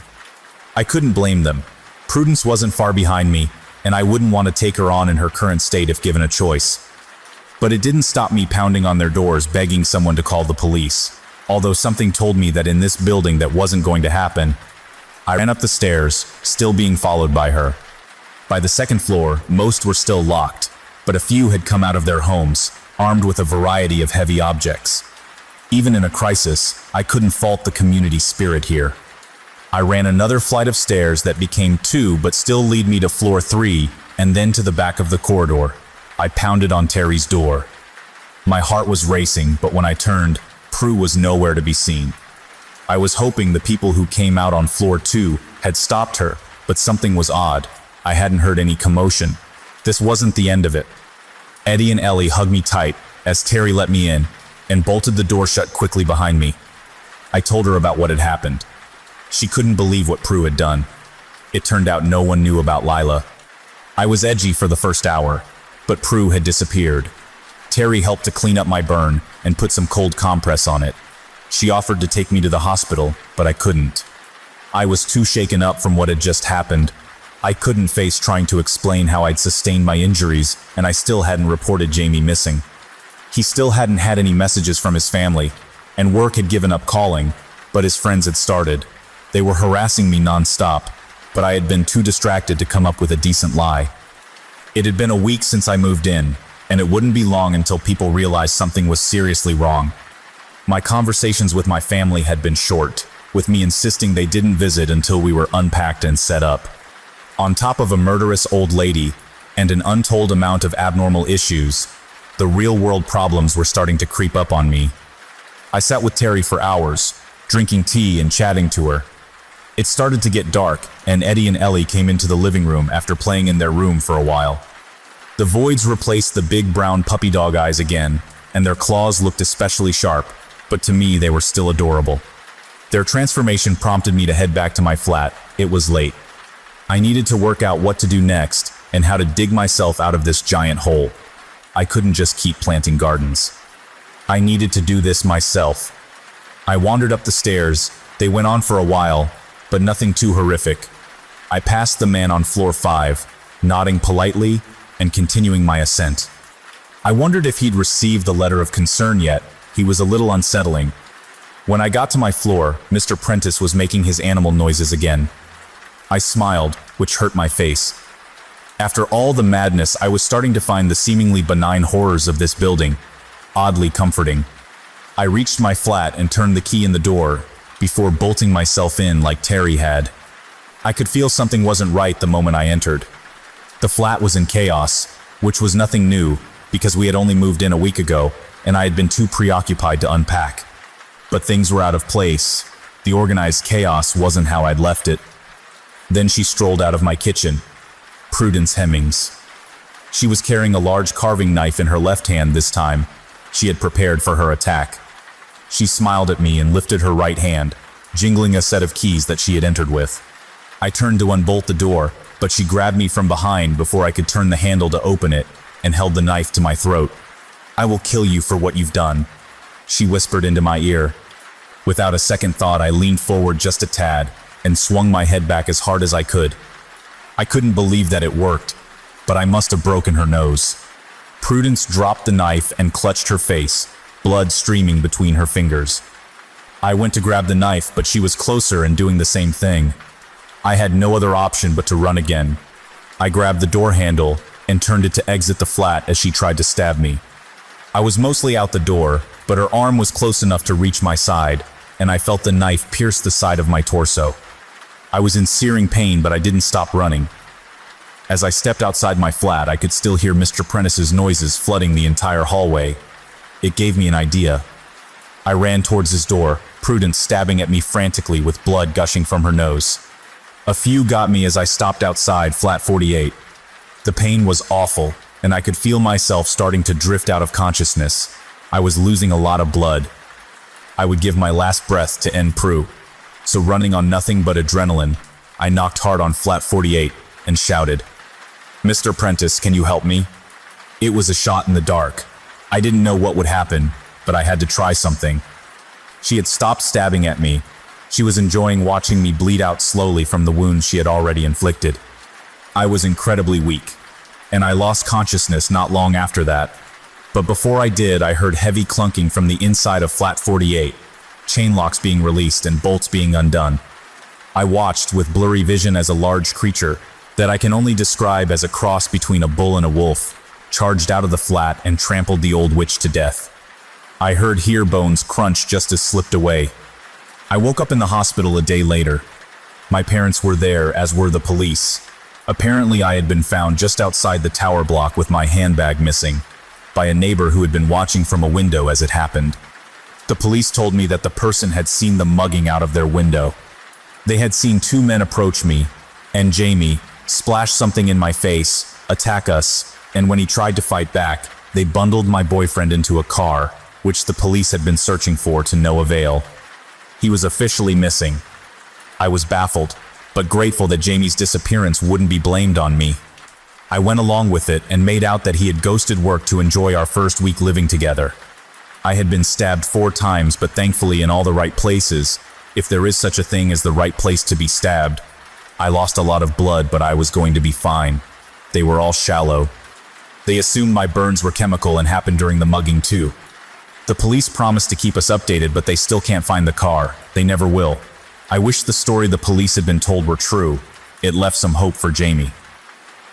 I couldn't blame them. Prudence wasn't far behind me, and I wouldn't want to take her on in her current state if given a choice. But it didn't stop me pounding on their doors begging someone to call the police, although something told me that in this building that wasn't going to happen. I ran up the stairs, still being followed by her. By the second floor, most were still locked, but a few had come out of their homes, armed with a variety of heavy objects. Even in a crisis, I couldn't fault the community spirit here. I ran another flight of stairs that became 2 but still lead me to floor 3 and then to the back of the corridor. I pounded on Terry's door. My heart was racing, but when I turned, Prue was nowhere to be seen. I was hoping the people who came out on floor 2 had stopped her, but something was odd. I hadn't heard any commotion. This wasn't the end of it. Eddie and Ellie hugged me tight as Terry let me in and bolted the door shut quickly behind me. I told her about what had happened. She couldn't believe what Prue had done. It turned out no one knew about Lila. I was edgy for the first hour, but Prue had disappeared. Terry helped to clean up my burn and put some cold compress on it. She offered to take me to the hospital, but I couldn't. I was too shaken up from what had just happened. I couldn't face trying to explain how I'd sustained my injuries, and I still hadn't reported Jamie missing. He still hadn't had any messages from his family, and work had given up calling, but his friends had started. They were harassing me non-stop, but I had been too distracted to come up with a decent lie. It had been a week since I moved in, and it wouldn't be long until people realized something was seriously wrong. My conversations with my family had been short, with me insisting they didn't visit until we were unpacked and set up. On top of a murderous old lady and an untold amount of abnormal issues, the real-world problems were starting to creep up on me. I sat with Terry for hours, drinking tea and chatting to her. It started to get dark, and Eddie and Ellie came into the living room after playing in their room for a while. The voids replaced the big brown puppy dog eyes again, and their claws looked especially sharp, but to me they were still adorable. Their transformation prompted me to head back to my flat. It was late. I needed to work out what to do next and how to dig myself out of this giant hole. I couldn't just keep planting gardens. I needed to do this myself. I wandered up the stairs. They went on for a while, but nothing too horrific. I passed the man on floor 5, nodding politely and continuing my ascent. I wondered if he'd received the letter of concern yet. He was a little unsettling. When I got to my floor, Mr. Prentice was making his animal noises again. I smiled, which hurt my face. After all the madness, I was starting to find the seemingly benign horrors of this building oddly comforting. I reached my flat and turned the key in the door before bolting myself in like Terry had. I could feel something wasn't right the moment I entered. The flat was in chaos, which was nothing new because we had only moved in a week ago and I had been too preoccupied to unpack. But things were out of place. The organized chaos wasn't how I'd left it. Then she strolled out of my kitchen. Prudence Hemmings. She was carrying a large carving knife in her left hand this time. She had prepared for her attack. She smiled at me and lifted her right hand, jingling a set of keys that she had entered with. I turned to unbolt the door, but she grabbed me from behind before I could turn the handle to open it and held the knife to my throat. "I will kill you for what you've done," she whispered into my ear. Without a second thought, I leaned forward just a tad and swung my head back as hard as I could. I couldn't believe that it worked, but I must have broken her nose. Prudence dropped the knife and clutched her face, blood streaming between her fingers. I went to grab the knife, but she was closer and doing the same thing. I had no other option but to run again. I grabbed the door handle and turned it to exit the flat as she tried to stab me. I was mostly out the door, but her arm was close enough to reach my side, and I felt the knife pierce the side of my torso. I was in searing pain, but I didn't stop running. As I stepped outside my flat, I could still hear Mr. Prentice's noises flooding the entire hallway. It gave me an idea. I ran towards his door, Prudence stabbing at me frantically with blood gushing from her nose. A few got me as I stopped outside flat 48. The pain was awful, and I could feel myself starting to drift out of consciousness. I was losing a lot of blood. I would give my last breath to end Prue. So running on nothing but adrenaline, I knocked hard on flat 48 and shouted, "Mr. Prentice, can you help me?" It was a shot in the dark. I didn't know what would happen, but I had to try something. She had stopped stabbing at me. She was enjoying watching me bleed out slowly from the wounds she had already inflicted. I was incredibly weak, and I lost consciousness not long after that. But before I did, I heard heavy clunking from the inside of flat 48, chain locks being released and bolts being undone. I watched with blurry vision as a large creature that I can only describe as a cross between a bull and a wolf charged out of the flat and trampled the old witch to death. I heard heel bones crunch just as slipped away. I woke up in the hospital a day later. My parents were there, as were the police. Apparently, I had been found just outside the tower block with my handbag missing, by a neighbor who had been watching from a window as it happened. The police told me that the person had seen the mugging out of their window. They had seen two men approach me, and Jamie, splash something in my face, attack us, and when he tried to fight back, they bundled my boyfriend into a car, which the police had been searching for to no avail. He was officially missing. I was baffled, but grateful that Jamie's disappearance wouldn't be blamed on me. I went along with it and made out that he had ghosted work to enjoy our first week living together. I had been stabbed 4 times, but thankfully in all the right places, if there is such a thing as the right place to be stabbed. I lost a lot of blood, but I was going to be fine. They were all shallow. They assumed my burns were chemical and happened during the mugging too. The police promised to keep us updated, but they still can't find the car. They never will. I wish the story the police had been told were true. It left some hope for Jamie.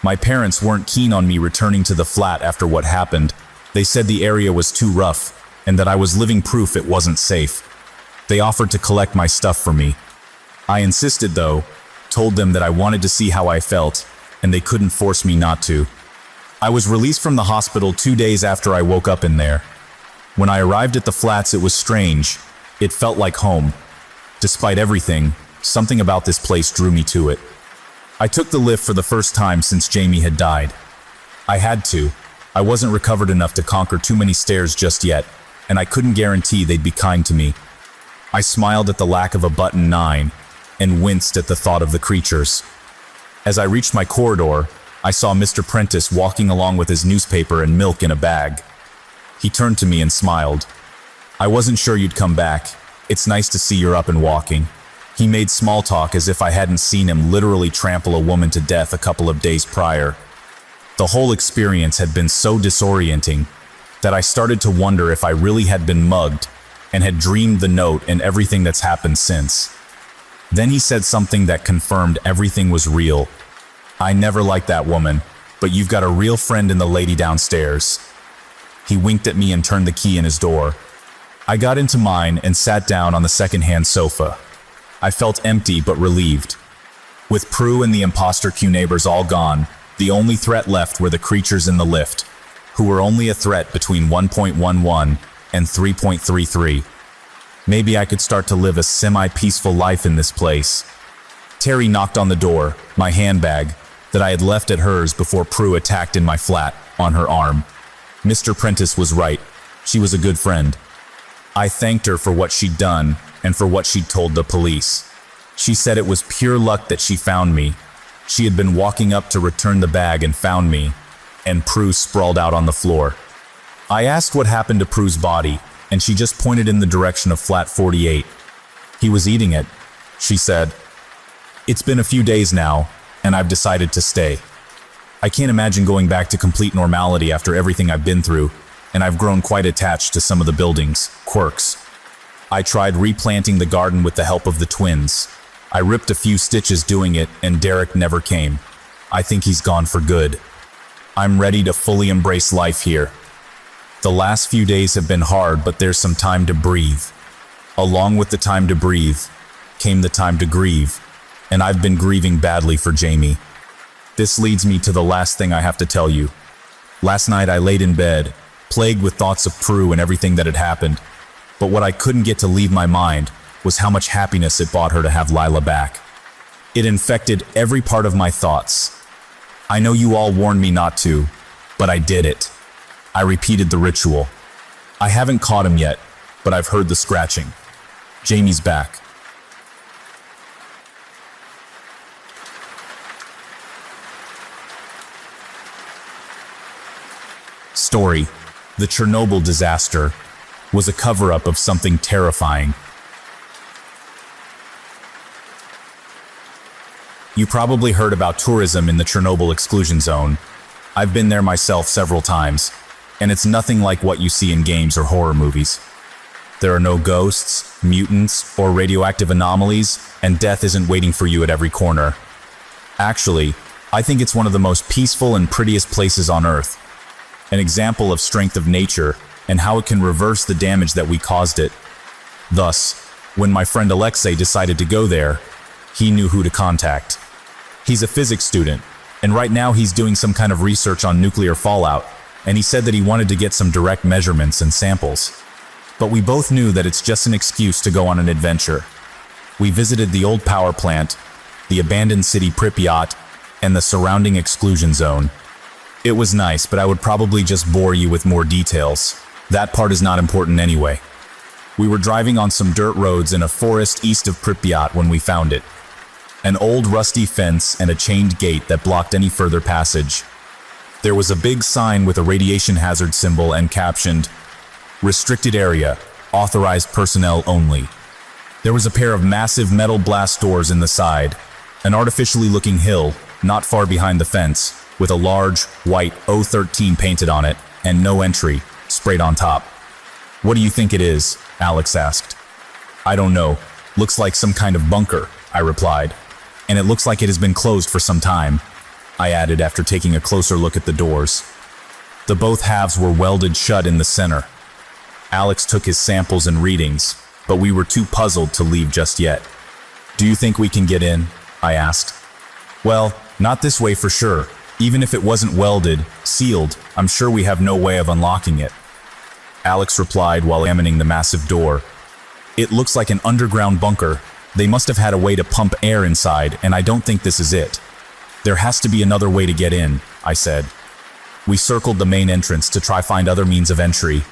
My parents weren't keen on me returning to the flat after what happened. They said the area was too rough, and that I was living proof it wasn't safe. They offered to collect my stuff for me. I insisted though, told them that I wanted to see how I felt, and they couldn't force me not to. I was released from the hospital 2 days after I woke up in there. When I arrived at the flats, it was strange. It felt like home. Despite everything, something about this place drew me to it. I took the lift for the first time since Jamie had died. I had to. I wasn't recovered enough to conquer too many stairs just yet, and I couldn't guarantee they'd be kind to me. I smiled at the lack of a button 9 and winced at the thought of the creatures. As I reached my corridor, I saw Mr. Prentice walking along with his newspaper and milk in a bag. He turned to me and smiled. "I wasn't sure you'd come back. It's nice to see you're up and walking." He made small talk as if I hadn't seen him literally trample a woman to death a couple of days prior. The whole experience had been so disorienting that I started to wonder if I really had been mugged and had dreamed the note and everything that's happened since. Then he said something that confirmed everything was real. "I never liked that woman, but you've got a real friend in the lady downstairs." He winked at me and turned the key in his door. I got into mine and sat down on the second-hand sofa. I felt empty but relieved. With Prue and the imposter Q neighbors all gone, the only threat left were the creatures in the lift, who were only a threat between 1.11 and 3.33. Maybe I could start to live a semi-peaceful life in this place. Terry knocked on the door, my handbag, that I had left at hers before Prue attacked in my flat, on her arm. Mr. Prentice was right. She was a good friend. I thanked her for what she'd done and for what she'd told the police. She said it was pure luck that she found me. She had been walking up to return the bag and found me, and Prue sprawled out on the floor. I asked what happened to Prue's body, and she just pointed in the direction of flat 48. "He was eating it," she said. "It's been a few days now, and I've decided to stay. I can't imagine going back to complete normality after everything I've been through, and I've grown quite attached to some of the building's quirks. I tried replanting the garden with the help of the twins. I ripped a few stitches doing it, and Derek never came. I think he's gone for good. I'm ready to fully embrace life here. The last few days have been hard, but there's some time to breathe. Along with the time to breathe came the time to grieve, and I've been grieving badly for Jamie. This leads me to the last thing I have to tell you. Last night I laid in bed, plagued with thoughts of Prue and everything that had happened, but what I couldn't get to leave my mind was how much happiness it brought her to have Lila back. It infected every part of my thoughts. I know you all warned me not to, but I did it. I repeated the ritual. I haven't caught him yet, but I've heard the scratching. Jamie's back. Story: the Chernobyl disaster was a cover-up of something terrifying. You probably heard about tourism in the Chernobyl exclusion zone. I've been there myself several times, and it's nothing like what you see in games or horror movies. There are no ghosts, mutants, or radioactive anomalies, and death isn't waiting for you at every corner. Actually, I think it's one of the most peaceful and prettiest places on Earth. An example of strength of nature and how it can reverse the damage that we caused it. Thus, when my friend Alexei decided to go there, He knew who to contact. He's a physics student, and right now he's doing some kind of research on nuclear fallout, and he said that he wanted to get some direct measurements and samples. But we both knew that it's just an excuse to go on an adventure. We visited the old power plant, the abandoned city Pripyat, and the surrounding exclusion zone. It was nice, but I would probably just bore you with more details. That part is not important anyway. We were driving on some dirt roads in a forest east of Pripyat when we found it. An old rusty fence and a chained gate that blocked any further passage. There was a big sign with a radiation hazard symbol and captioned, "Restricted area, authorized personnel only." There was a pair of massive metal blast doors in the side, an artificially looking hill not far behind the fence, with a large, white O13 painted on it, and no entry, sprayed on top. "What do you think it is?" Alex asked. "I don't know. Looks like some kind of bunker," I replied. "And it looks like it has been closed for some time," I added after taking a closer look at the doors. The both halves were welded shut in the center. Alex took his samples and readings, but we were too puzzled to leave just yet. "Do you think we can get in?" I asked. "Well, not this way for sure. Even if it wasn't welded, sealed, I'm sure we have no way of unlocking it," Alex replied while examining the massive door. "It looks like an underground bunker. They must have had a way to pump air inside, and I don't think this is it. There has to be another way to get in," I said. We circled the main entrance to try find other means of entry.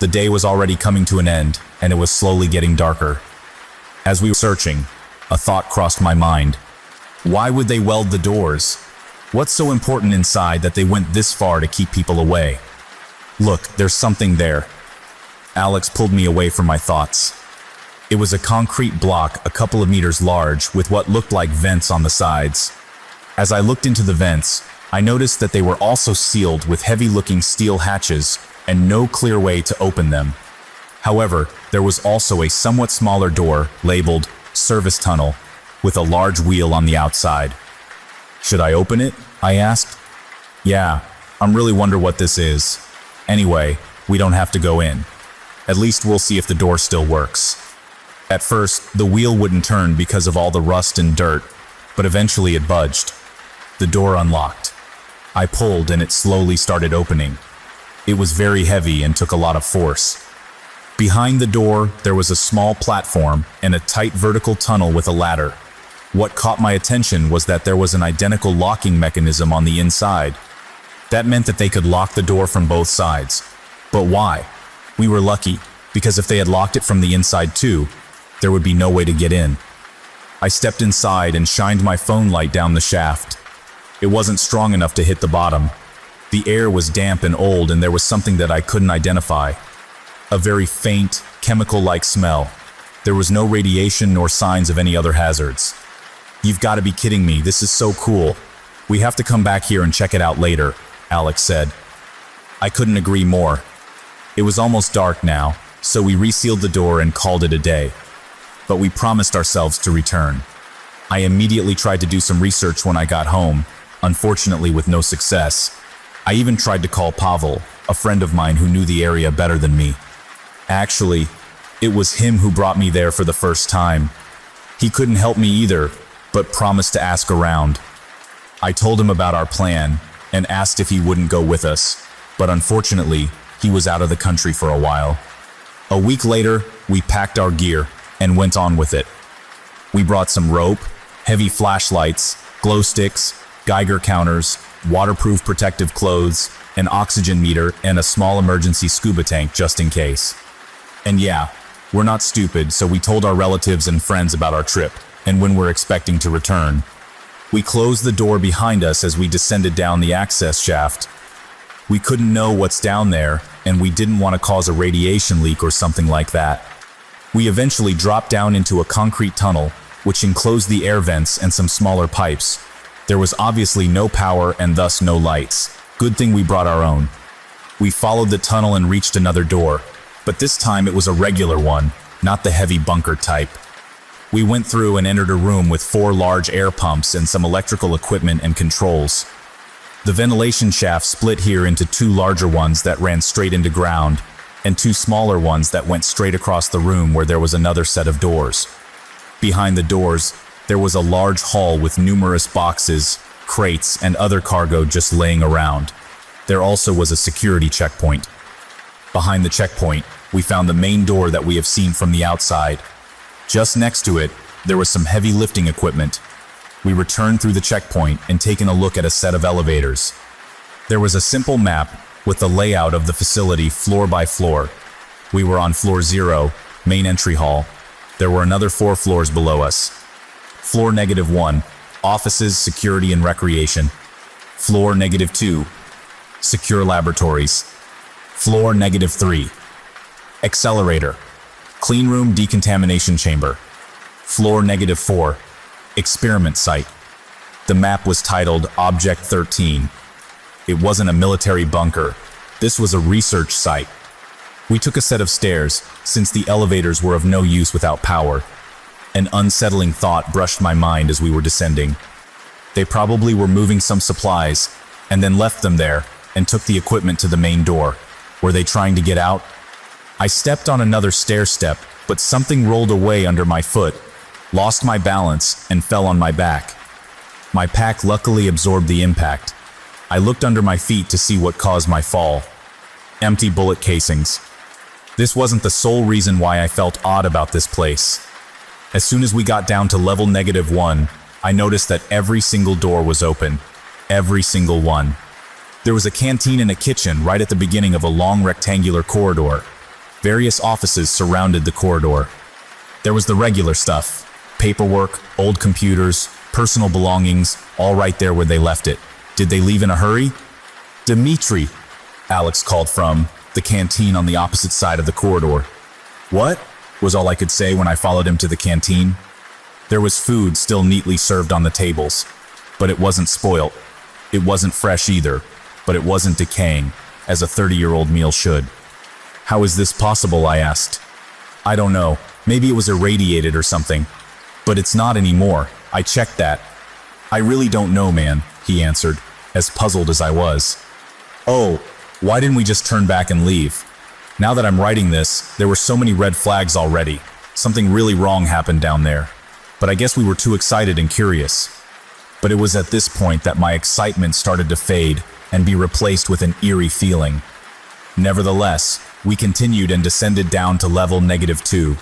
The day was already coming to an end, and it was slowly getting darker. As we were searching, a thought crossed my mind. Why would they weld the doors? What's so important inside that they went this far to keep people away? "Look, there's something there." Alex pulled me away from my thoughts. It was a concrete block a couple of meters large with what looked like vents on the sides. As I looked into the vents, I noticed that they were also sealed with heavy-looking steel hatches and no clear way to open them. However, there was also a somewhat smaller door labeled Service Tunnel with a large wheel on the outside. "Should I open it?" I asked. "Yeah, I'm really wonder what this is. Anyway, we don't have to go in. At least we'll see if the door still works." At first, the wheel wouldn't turn because of all the rust and dirt, but eventually it budged. The door unlocked. I pulled and it slowly started opening. It was very heavy and took a lot of force. Behind the door, there was a small platform and a tight vertical tunnel with a ladder. What caught my attention was that there was an identical locking mechanism on the inside. That meant that they could lock the door from both sides. But why? We were lucky, because if they had locked it from the inside too, there would be no way to get in. I stepped inside and shined my phone light down the shaft. It wasn't strong enough to hit the bottom. The air was damp and old, and there was something that I couldn't identify. A very faint, chemical-like smell. There was no radiation nor signs of any other hazards. "You've got to be kidding me, this is so cool. We have to come back here and check it out later," Alex said. I couldn't agree more. It was almost dark now, so we resealed the door and called it a day. But we promised ourselves to return. I immediately tried to do some research when I got home, unfortunately with no success. I even tried to call Pavel, a friend of mine who knew the area better than me. Actually, it was him who brought me there for the first time. He couldn't help me either, but promised to ask around. I told him about our plan and asked if he wouldn't go with us, but unfortunately, he was out of the country for a while. A week later, we packed our gear and went on with it. We brought some rope, heavy flashlights, glow sticks, Geiger counters, waterproof protective clothes, an oxygen meter, and a small emergency scuba tank just in case. And yeah, we're not stupid, so we told our relatives and friends about our trip and when we're expecting to return. We closed the door behind us as we descended down the access shaft. We couldn't know what's down there, and we didn't want to cause a radiation leak or something like that. We eventually dropped down into a concrete tunnel, which enclosed the air vents and some smaller pipes. There was obviously no power and thus no lights. Good thing we brought our own. We followed the tunnel and reached another door, but this time it was a regular one, not the heavy bunker type. We went through and entered a room with 4 large air pumps and some electrical equipment and controls. The ventilation shaft split here into 2 larger ones that ran straight into ground, and 2 smaller ones that went straight across the room where there was another set of doors. Behind the doors, There was a large hall with numerous boxes, crates, and other cargo just laying around. There also was a security checkpoint. Behind the checkpoint, we found the main door that we have seen from the outside. Just next to it, there was some heavy lifting equipment. We returned through the checkpoint and taken a look at a set of elevators. There was a simple map with the layout of the facility floor by floor. We were on floor 0, main entry hall. There were another 4 floors below us. Floor -1, offices, security, and recreation. Floor -2, secure laboratories. Floor -3, accelerator, clean room decontamination chamber. Floor -4, experiment site. The map was titled Object 13. It wasn't a military bunker. This was a research site. We took a set of stairs, since the elevators were of no use without power. An unsettling thought brushed my mind as we were descending. They probably were moving some supplies, and then left them there, and took the equipment to the main door. Were they trying to get out? I stepped on another stair step, but something rolled away under my foot, lost my balance, and fell on my back. My pack luckily absorbed the impact. I looked under my feet to see what caused my fall. Empty bullet casings. This wasn't the sole reason why I felt odd about this place. As soon as we got down to level -1, I noticed that every single door was open. Every single one. There was a canteen and a kitchen right at the beginning of a long rectangular corridor. Various offices surrounded the corridor. There was the regular stuff. Paperwork, old computers, personal belongings, all right there where they left it. Did they leave in a hurry? Dimitri, Alex called from the canteen on the opposite side of the corridor. What? Was all I could say when I followed him to the canteen. There was food still neatly served on the tables, but it wasn't spoiled. It wasn't fresh either, but it wasn't decaying, as a 30-year-old meal should. How is this possible, I asked. I don't know, maybe it was irradiated or something. But it's not anymore, I checked that. I really don't know, man, he answered, as puzzled as I was. Oh, why didn't we just turn back and leave? Now that I'm writing this, there were so many red flags already. Something really wrong happened down there. But I guess we were too excited and curious. But it was at this point that my excitement started to fade and be replaced with an eerie feeling. Nevertheless, we continued and descended down to level -2.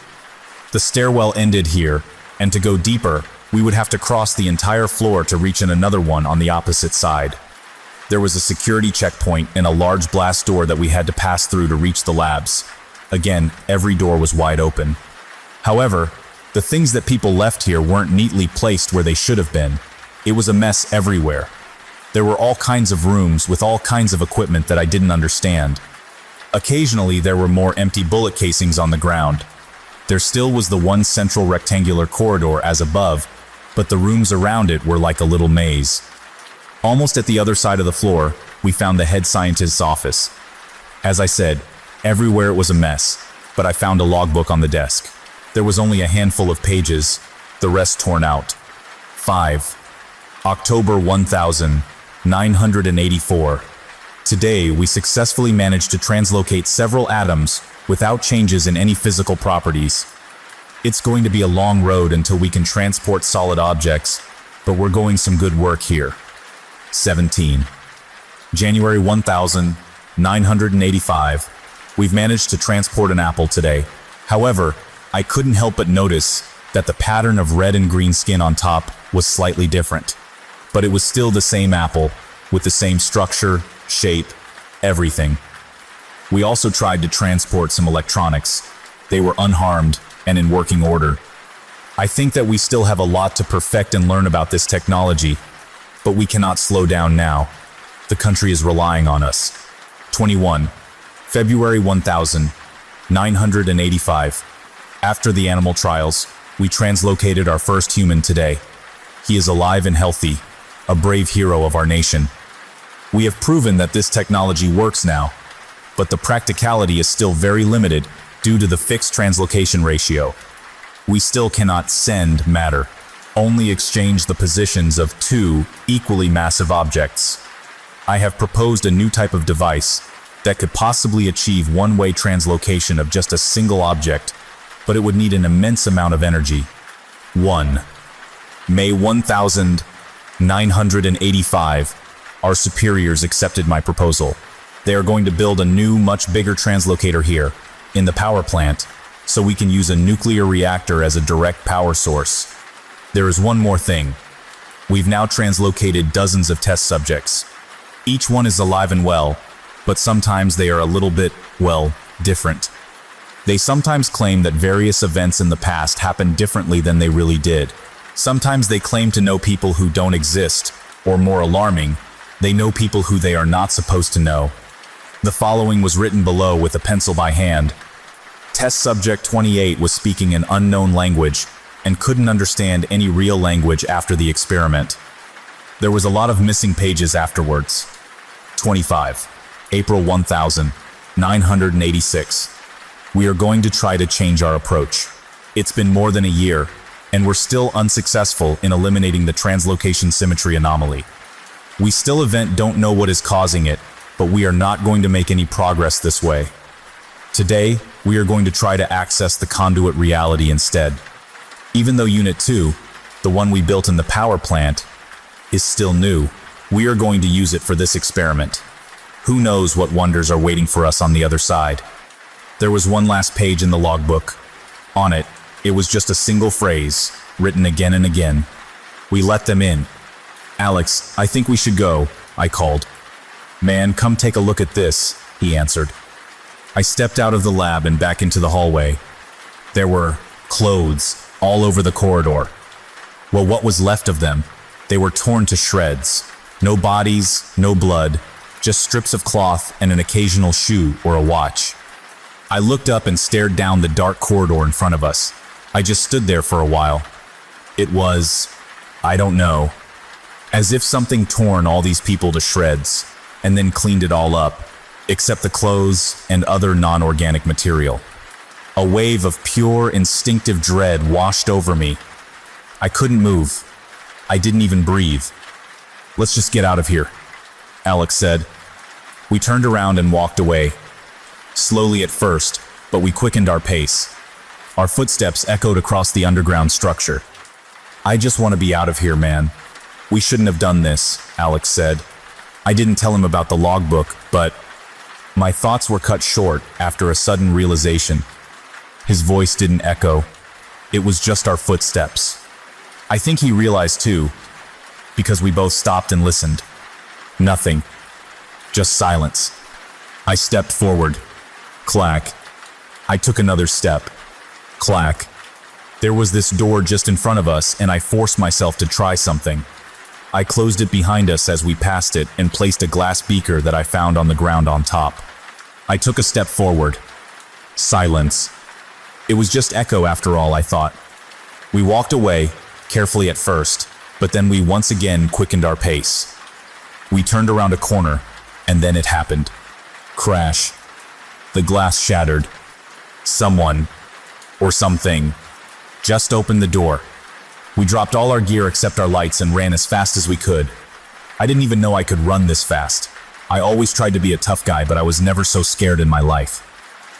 The stairwell ended here, and to go deeper, we would have to cross the entire floor to reach another one on the opposite side. There was a security checkpoint and a large blast door that we had to pass through to reach the labs. Again, every door was wide open. However, the things that people left here weren't neatly placed where they should have been. It was a mess everywhere. There were all kinds of rooms with all kinds of equipment that I didn't understand. Occasionally, there were more empty bullet casings on the ground. There still was the one central rectangular corridor as above, but the rooms around it were like a little maze. Almost at the other side of the floor, we found the head scientist's office. As I said, everywhere it was a mess, but I found a logbook on the desk. There was only a handful of pages, the rest torn out. 5. October 1984. Today, we successfully managed to translocate several atoms without changes in any physical properties. It's going to be a long road until we can transport solid objects, but we're going some good work here. 17. January 1985. We've managed to transport an apple today. However, I couldn't help but notice that the pattern of red and green skin on top was slightly different. But it was still the same apple, with the same structure, shape, everything. We also tried to transport some electronics. They were unharmed and in working order. I think that we still have a lot to perfect and learn about this technology, but we cannot slow down now. The country is relying on us. 21. February 1985. After the animal trials, we translocated our first human today. He is alive and healthy, a brave hero of our nation. We have proven that this technology works now, but the practicality is still very limited due to the fixed translocation ratio. We still cannot send matter, only exchange the positions of two equally massive objects. I have proposed a new type of device that could possibly achieve one-way translocation of just a single object, but it would need an immense amount of energy. 1. May 1985, our superiors accepted my proposal. They are going to build a new, much bigger translocator here, in the power plant, so we can use a nuclear reactor as a direct power source. There is one more thing. We've now translocated dozens of test subjects. Each one is alive and well, but sometimes they are a little bit, well, different. They sometimes claim that various events in the past happened differently than they really did. Sometimes they claim to know people who don't exist, or more alarming, they know people who they are not supposed to know. The following was written below with a pencil by hand. Test subject 28 was speaking an unknown language and couldn't understand any real language after the experiment. There was a lot of missing pages afterwards. 25. April 1986. We are going to try to change our approach. It's been more than a year, and we're still unsuccessful in eliminating the translocation symmetry anomaly. We still don't know what is causing it, but we are not going to make any progress this way. Today, we are going to try to access the conduit reality instead. Even though Unit 2, the one we built in the power plant, is still new, we are going to use it for this experiment. Who knows what wonders are waiting for us on the other side? There was one last page in the logbook. On it, it was just a single phrase, written again and again. We let them in. Alex, I think we should go, I called. Man, come take a look at this, he answered. I stepped out of the lab and back into the hallway. There were clothes all over the corridor. Well, what was left of them? They were torn to shreds. No bodies, no blood, just strips of cloth and an occasional shoe or a watch. I looked up and stared down the dark corridor in front of us. I just stood there for a while. It was, I don't know, as if something torn all these people to shreds and then cleaned it all up, except the clothes and other non-organic material. A wave of pure, instinctive dread washed over me. I couldn't move. I didn't even breathe. Let's just get out of here, Alex said. We turned around and walked away. Slowly at first, but we quickened our pace. Our footsteps echoed across the underground structure. I just want to be out of here, man. We shouldn't have done this, Alex said. I didn't tell him about the logbook, but my thoughts were cut short after a sudden realization. His voice didn't echo. It was just our footsteps. I think he realized too, because we both stopped and listened. Nothing. Just silence. I stepped forward. Clack. I took another step. Clack. There was this door just in front of us, and I forced myself to try something. I closed it behind us as we passed it and placed a glass beaker that I found on the ground on top. I took a step forward. Silence. It was just echo after all, I thought. We walked away, carefully at first, but then we once again quickened our pace. We turned around a corner, and then it happened. Crash. The glass shattered. Someone, or something, just opened the door. We dropped all our gear except our lights and ran as fast as we could. I didn't even know I could run this fast. I always tried to be a tough guy, but I was never so scared in my life.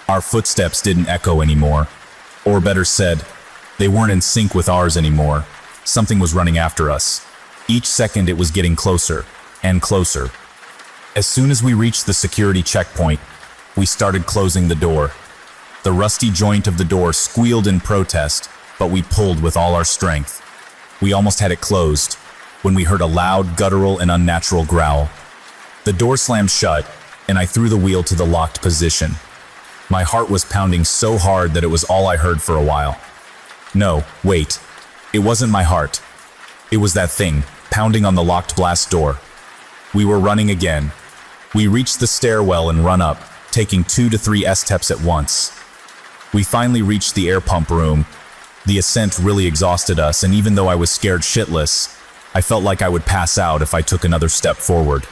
Our footsteps didn't echo anymore. Or better said, they weren't in sync with ours anymore. Something was running after us. Each second it was getting closer and closer. As soon as we reached the security checkpoint, we started closing the door. The rusty joint of the door squealed in protest, but we pulled with all our strength. We almost had it closed when we heard a loud, guttural, and unnatural growl. The door slammed shut, and I threw the wheel to the locked position. My heart was pounding so hard that it was all I heard for a while. No, wait. It wasn't my heart. It was that thing, pounding on the locked blast door. We were running again. We reached the stairwell and run up, taking 2 to 3 S-steps at once. We finally reached the air pump room. The ascent really exhausted us, and even though I was scared shitless, I felt like I would pass out if I took another step forward.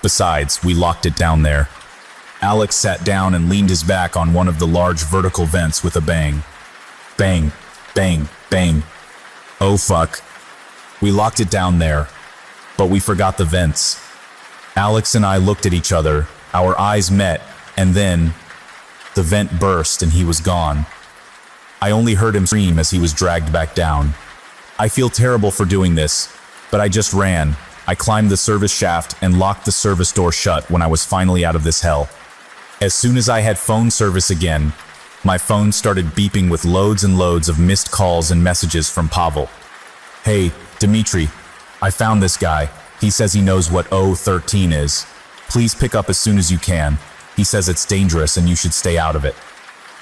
Besides, we locked it down there. Alex sat down and leaned his back on one of the large vertical vents with a bang. Bang, bang, bang. Oh fuck. We locked it down there, but we forgot the vents. Alex and I looked at each other, our eyes met, and then the vent burst and he was gone. I only heard him scream as he was dragged back down. I feel terrible for doing this, but I just ran. I climbed the service shaft and locked the service door shut when I was finally out of this hell. As soon as I had phone service again, my phone started beeping with loads and loads of missed calls and messages from Pavel. Hey, Dmitri, I found this guy. He says he knows what O13 is. Please pick up as soon as you can. He says it's dangerous and you should stay out of it.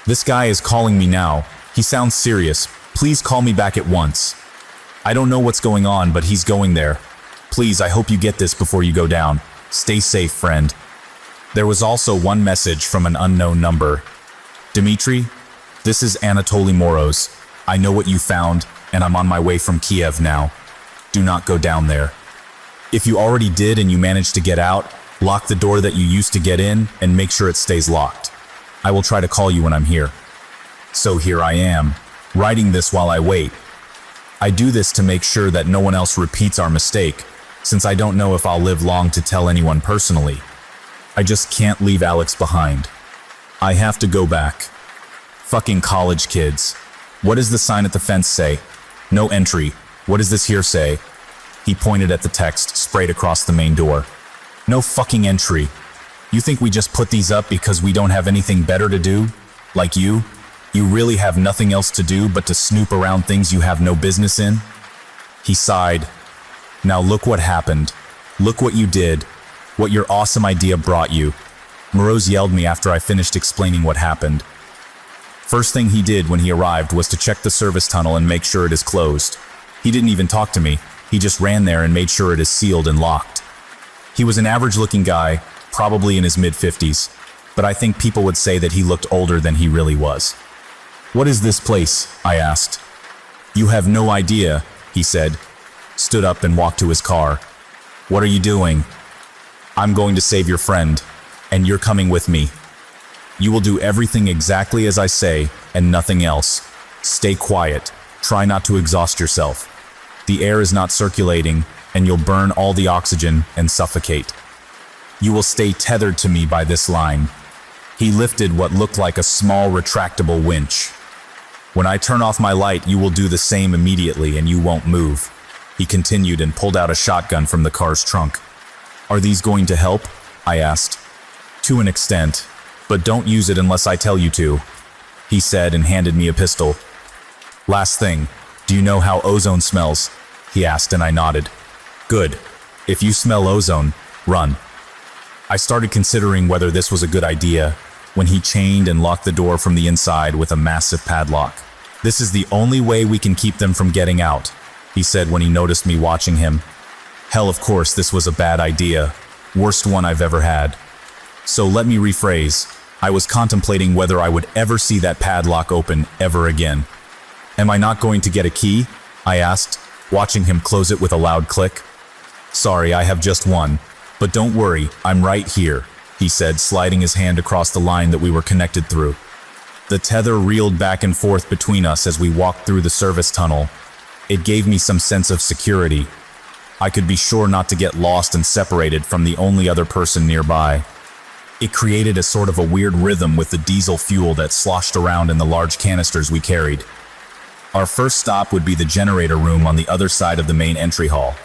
This guy is calling me now. He sounds serious. Please call me back at once. I don't know what's going on, but he's going there. Please, I hope you get this before you go down. Stay safe, friend. There was also one message from an unknown number. Dmitri, this is Anatoly Moros. I know what you found, and I'm on my way from Kiev now. Do not go down there. If you already did and you managed to get out, lock the door that you used to get in and make sure it stays locked. I will try to call you when I'm here. So here I am, writing this while I wait. I do this to make sure that no one else repeats our mistake, since I don't know if I'll live long to tell anyone personally. I just can't leave Alex behind. I have to go back. Fucking college kids. What does the sign at the fence say? No entry. What does this here say? He pointed at the text sprayed across the main door. No fucking entry. You think we just put these up because we don't have anything better to do? Like you? You really have nothing else to do but to snoop around things you have no business in? He sighed. Now look what happened. Look what you did. What your awesome idea brought you. Moroz yelled me after I finished explaining what happened. First thing he did when he arrived was to check the service tunnel and make sure it is closed. He didn't even talk to me. He just ran there and made sure it is sealed and locked. He was an average-looking guy, probably in his mid-50s, but I think people would say that he looked older than he really was. What is this place? I asked. You have no idea, he said, stood up and walked to his car. What are you doing? I'm going to save your friend, and you're coming with me. You will do everything exactly as I say, and nothing else. Stay quiet. Try not to exhaust yourself. The air is not circulating, and you'll burn all the oxygen and suffocate. You will stay tethered to me by this line. He lifted what looked like a small retractable winch. When I turn off my light, you will do the same immediately and you won't move. He continued and pulled out a shotgun from the car's trunk. Are these going to help? I asked. To an extent, but don't use it unless I tell you to, he said and handed me a pistol. Last thing, do you know how ozone smells? He asked and I nodded. Good. If you smell ozone, run. I started considering whether this was a good idea when he chained and locked the door from the inside with a massive padlock. This is the only way we can keep them from getting out, he said when he noticed me watching him. Hell, of course, this was a bad idea. Worst one I've ever had. So let me rephrase. I was contemplating whether I would ever see that padlock open ever again. Am I not going to get a key? I asked, watching him close it with a loud click. Sorry, I have just one. But don't worry, I'm right here, he said, sliding his hand across the line that we were connected through. The tether reeled back and forth between us as we walked through the service tunnel. It gave me some sense of security. I could be sure not to get lost and separated from the only other person nearby. It created a sort of a weird rhythm with the diesel fuel that sloshed around in the large canisters we carried. Our first stop would be the generator room on the other side of the main entry hall.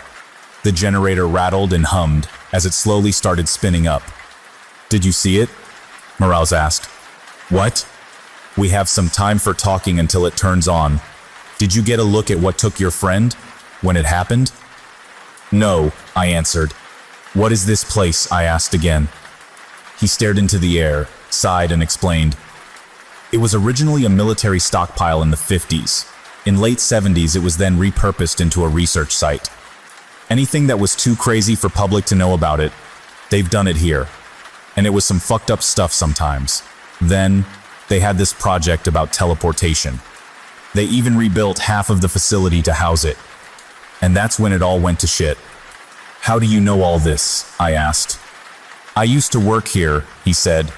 The generator rattled and hummed as it slowly started spinning up. Did you see it? Morales asked. What? We have some time for talking until it turns on. Did you get a look at what took your friend when it happened? No, I answered. What is this place? I asked again. He stared into the air, sighed and explained. It was originally a military stockpile in the 50s. In late 70s, it was then repurposed into a research site. Anything that was too crazy for public to know about it, they've done it here. And it was some fucked up stuff sometimes. Then, they had this project about teleportation. They even rebuilt half of the facility to house it. And that's when it all went to shit. How do you know all this? I asked. I used to work here, he said.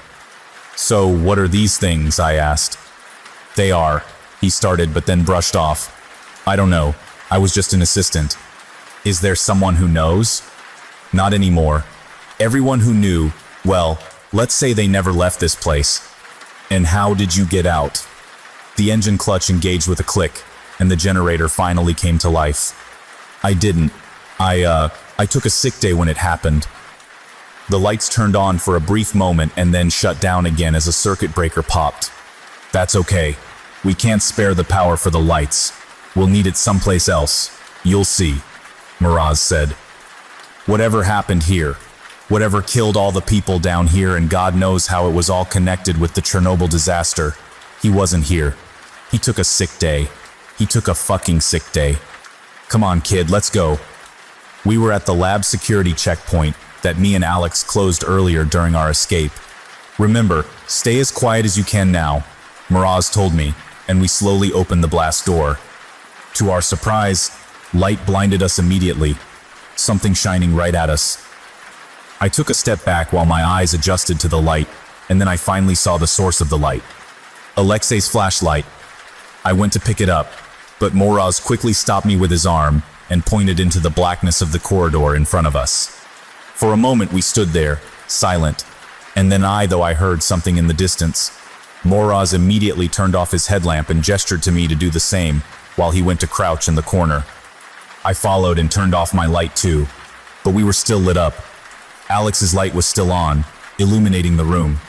So, what are these things? I asked. They are, he started but then brushed off. I don't know, I was just an assistant. Is there someone who knows? Not anymore. Everyone who knew, well, let's say they never left this place. And how did you get out? The engine clutch engaged with a click, and the generator finally came to life. I didn't. I took a sick day when it happened. The lights turned on for a brief moment and then shut down again as a circuit breaker popped. That's okay. We can't spare the power for the lights. We'll need it someplace else. You'll see, Miraz said. Whatever happened here, whatever killed all the people down here, and God knows how it was all connected with the Chernobyl disaster, he wasn't here. He took a sick day. He took a fucking sick day. Come on, kid, let's go. We were at the lab security checkpoint that me and Alex closed earlier during our escape. Remember, stay as quiet as you can now, Miraz told me, and we slowly opened the blast door. To our surprise, light blinded us immediately, something shining right at us. I took a step back while my eyes adjusted to the light, and then I finally saw the source of the light. Alexei's flashlight. I went to pick it up, but Miraz quickly stopped me with his arm and pointed into the blackness of the corridor in front of us. For a moment we stood there, silent, and then though I heard something in the distance. Miraz immediately turned off his headlamp and gestured to me to do the same, while he went to crouch in the corner. I followed and turned off my light too, but we were still lit up. Alex's light was still on, illuminating the room.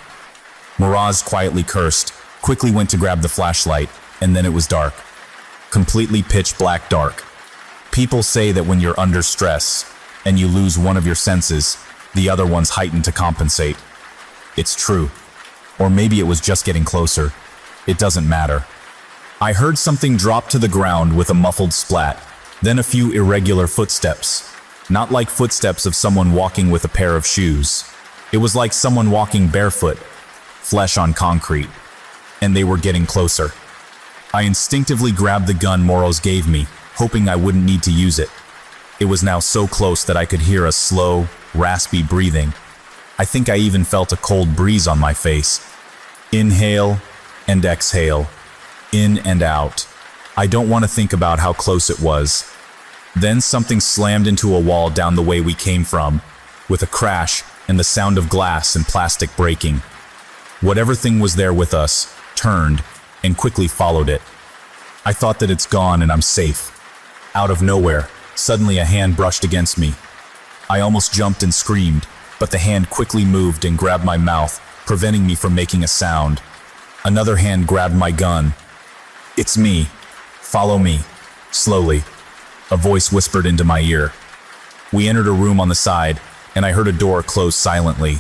Miraz quietly cursed, quickly went to grab the flashlight, and then it was dark. Completely pitch black dark. People say that when you're under stress, and you lose one of your senses, the other one's heightened to compensate. It's true. Or maybe it was just getting closer. It doesn't matter. I heard something drop to the ground with a muffled splat, then a few irregular footsteps. Not like footsteps of someone walking with a pair of shoes. It was like someone walking barefoot, flesh on concrete. And they were getting closer. I instinctively grabbed the gun Miraz gave me, hoping I wouldn't need to use it. It was now so close that I could hear a slow, raspy breathing. I think I even felt a cold breeze on my face. Inhale and exhale. In and out. I don't want to think about how close it was. Then something slammed into a wall down the way we came from, with a crash and the sound of glass and plastic breaking. Whatever thing was there with us turned and quickly followed it. I thought that it's gone and I'm safe. Out of nowhere, suddenly a hand brushed against me. I almost jumped and screamed, but the hand quickly moved and grabbed my mouth, preventing me from making a sound. Another hand grabbed my gun. It's me. Follow me. Slowly. A voice whispered into my ear. We entered a room on the side, and I heard a door close silently.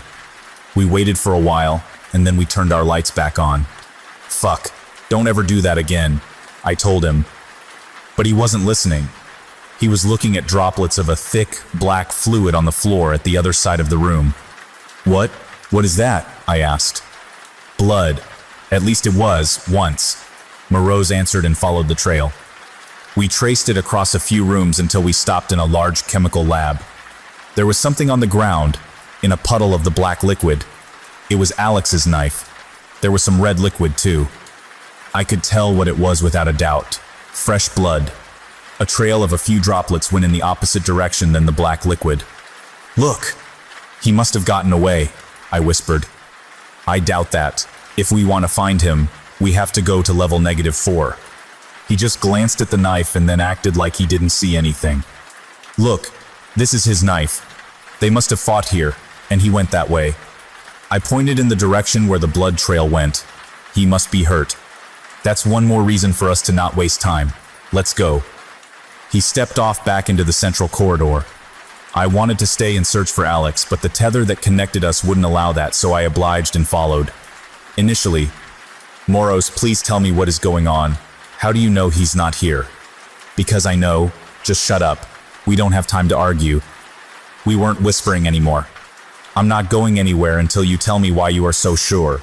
We waited for a while, and then we turned our lights back on. Fuck, don't ever do that again, I told him. But he wasn't listening. He was looking at droplets of a thick, black fluid on the floor at the other side of the room. What? What is that? I asked. Blood. At least it was, once. Miraz answered and followed the trail. We traced it across a few rooms until we stopped in a large chemical lab. There was something on the ground, in a puddle of the black liquid. It was Alex's knife. There was some red liquid too. I could tell what it was without a doubt. Fresh blood. A trail of a few droplets went in the opposite direction than the black liquid. Look! He must have gotten away, I whispered. I doubt that. If we want to find him, we have to go to level -4. He just glanced at the knife and then acted like he didn't see anything. Look, this is his knife. They must have fought here, and he went that way. I pointed in the direction where the blood trail went. He must be hurt. That's one more reason for us to not waste time. Let's go. He stepped off back into the central corridor. I wanted to stay and search for Alex, but the tether that connected us wouldn't allow that, so I obliged and followed. Initially, Miraz, please tell me what is going on. How do you know he's not here? Because I know. Just shut up. We don't have time to argue. We weren't whispering anymore. I'm not going anywhere until you tell me why you are so sure.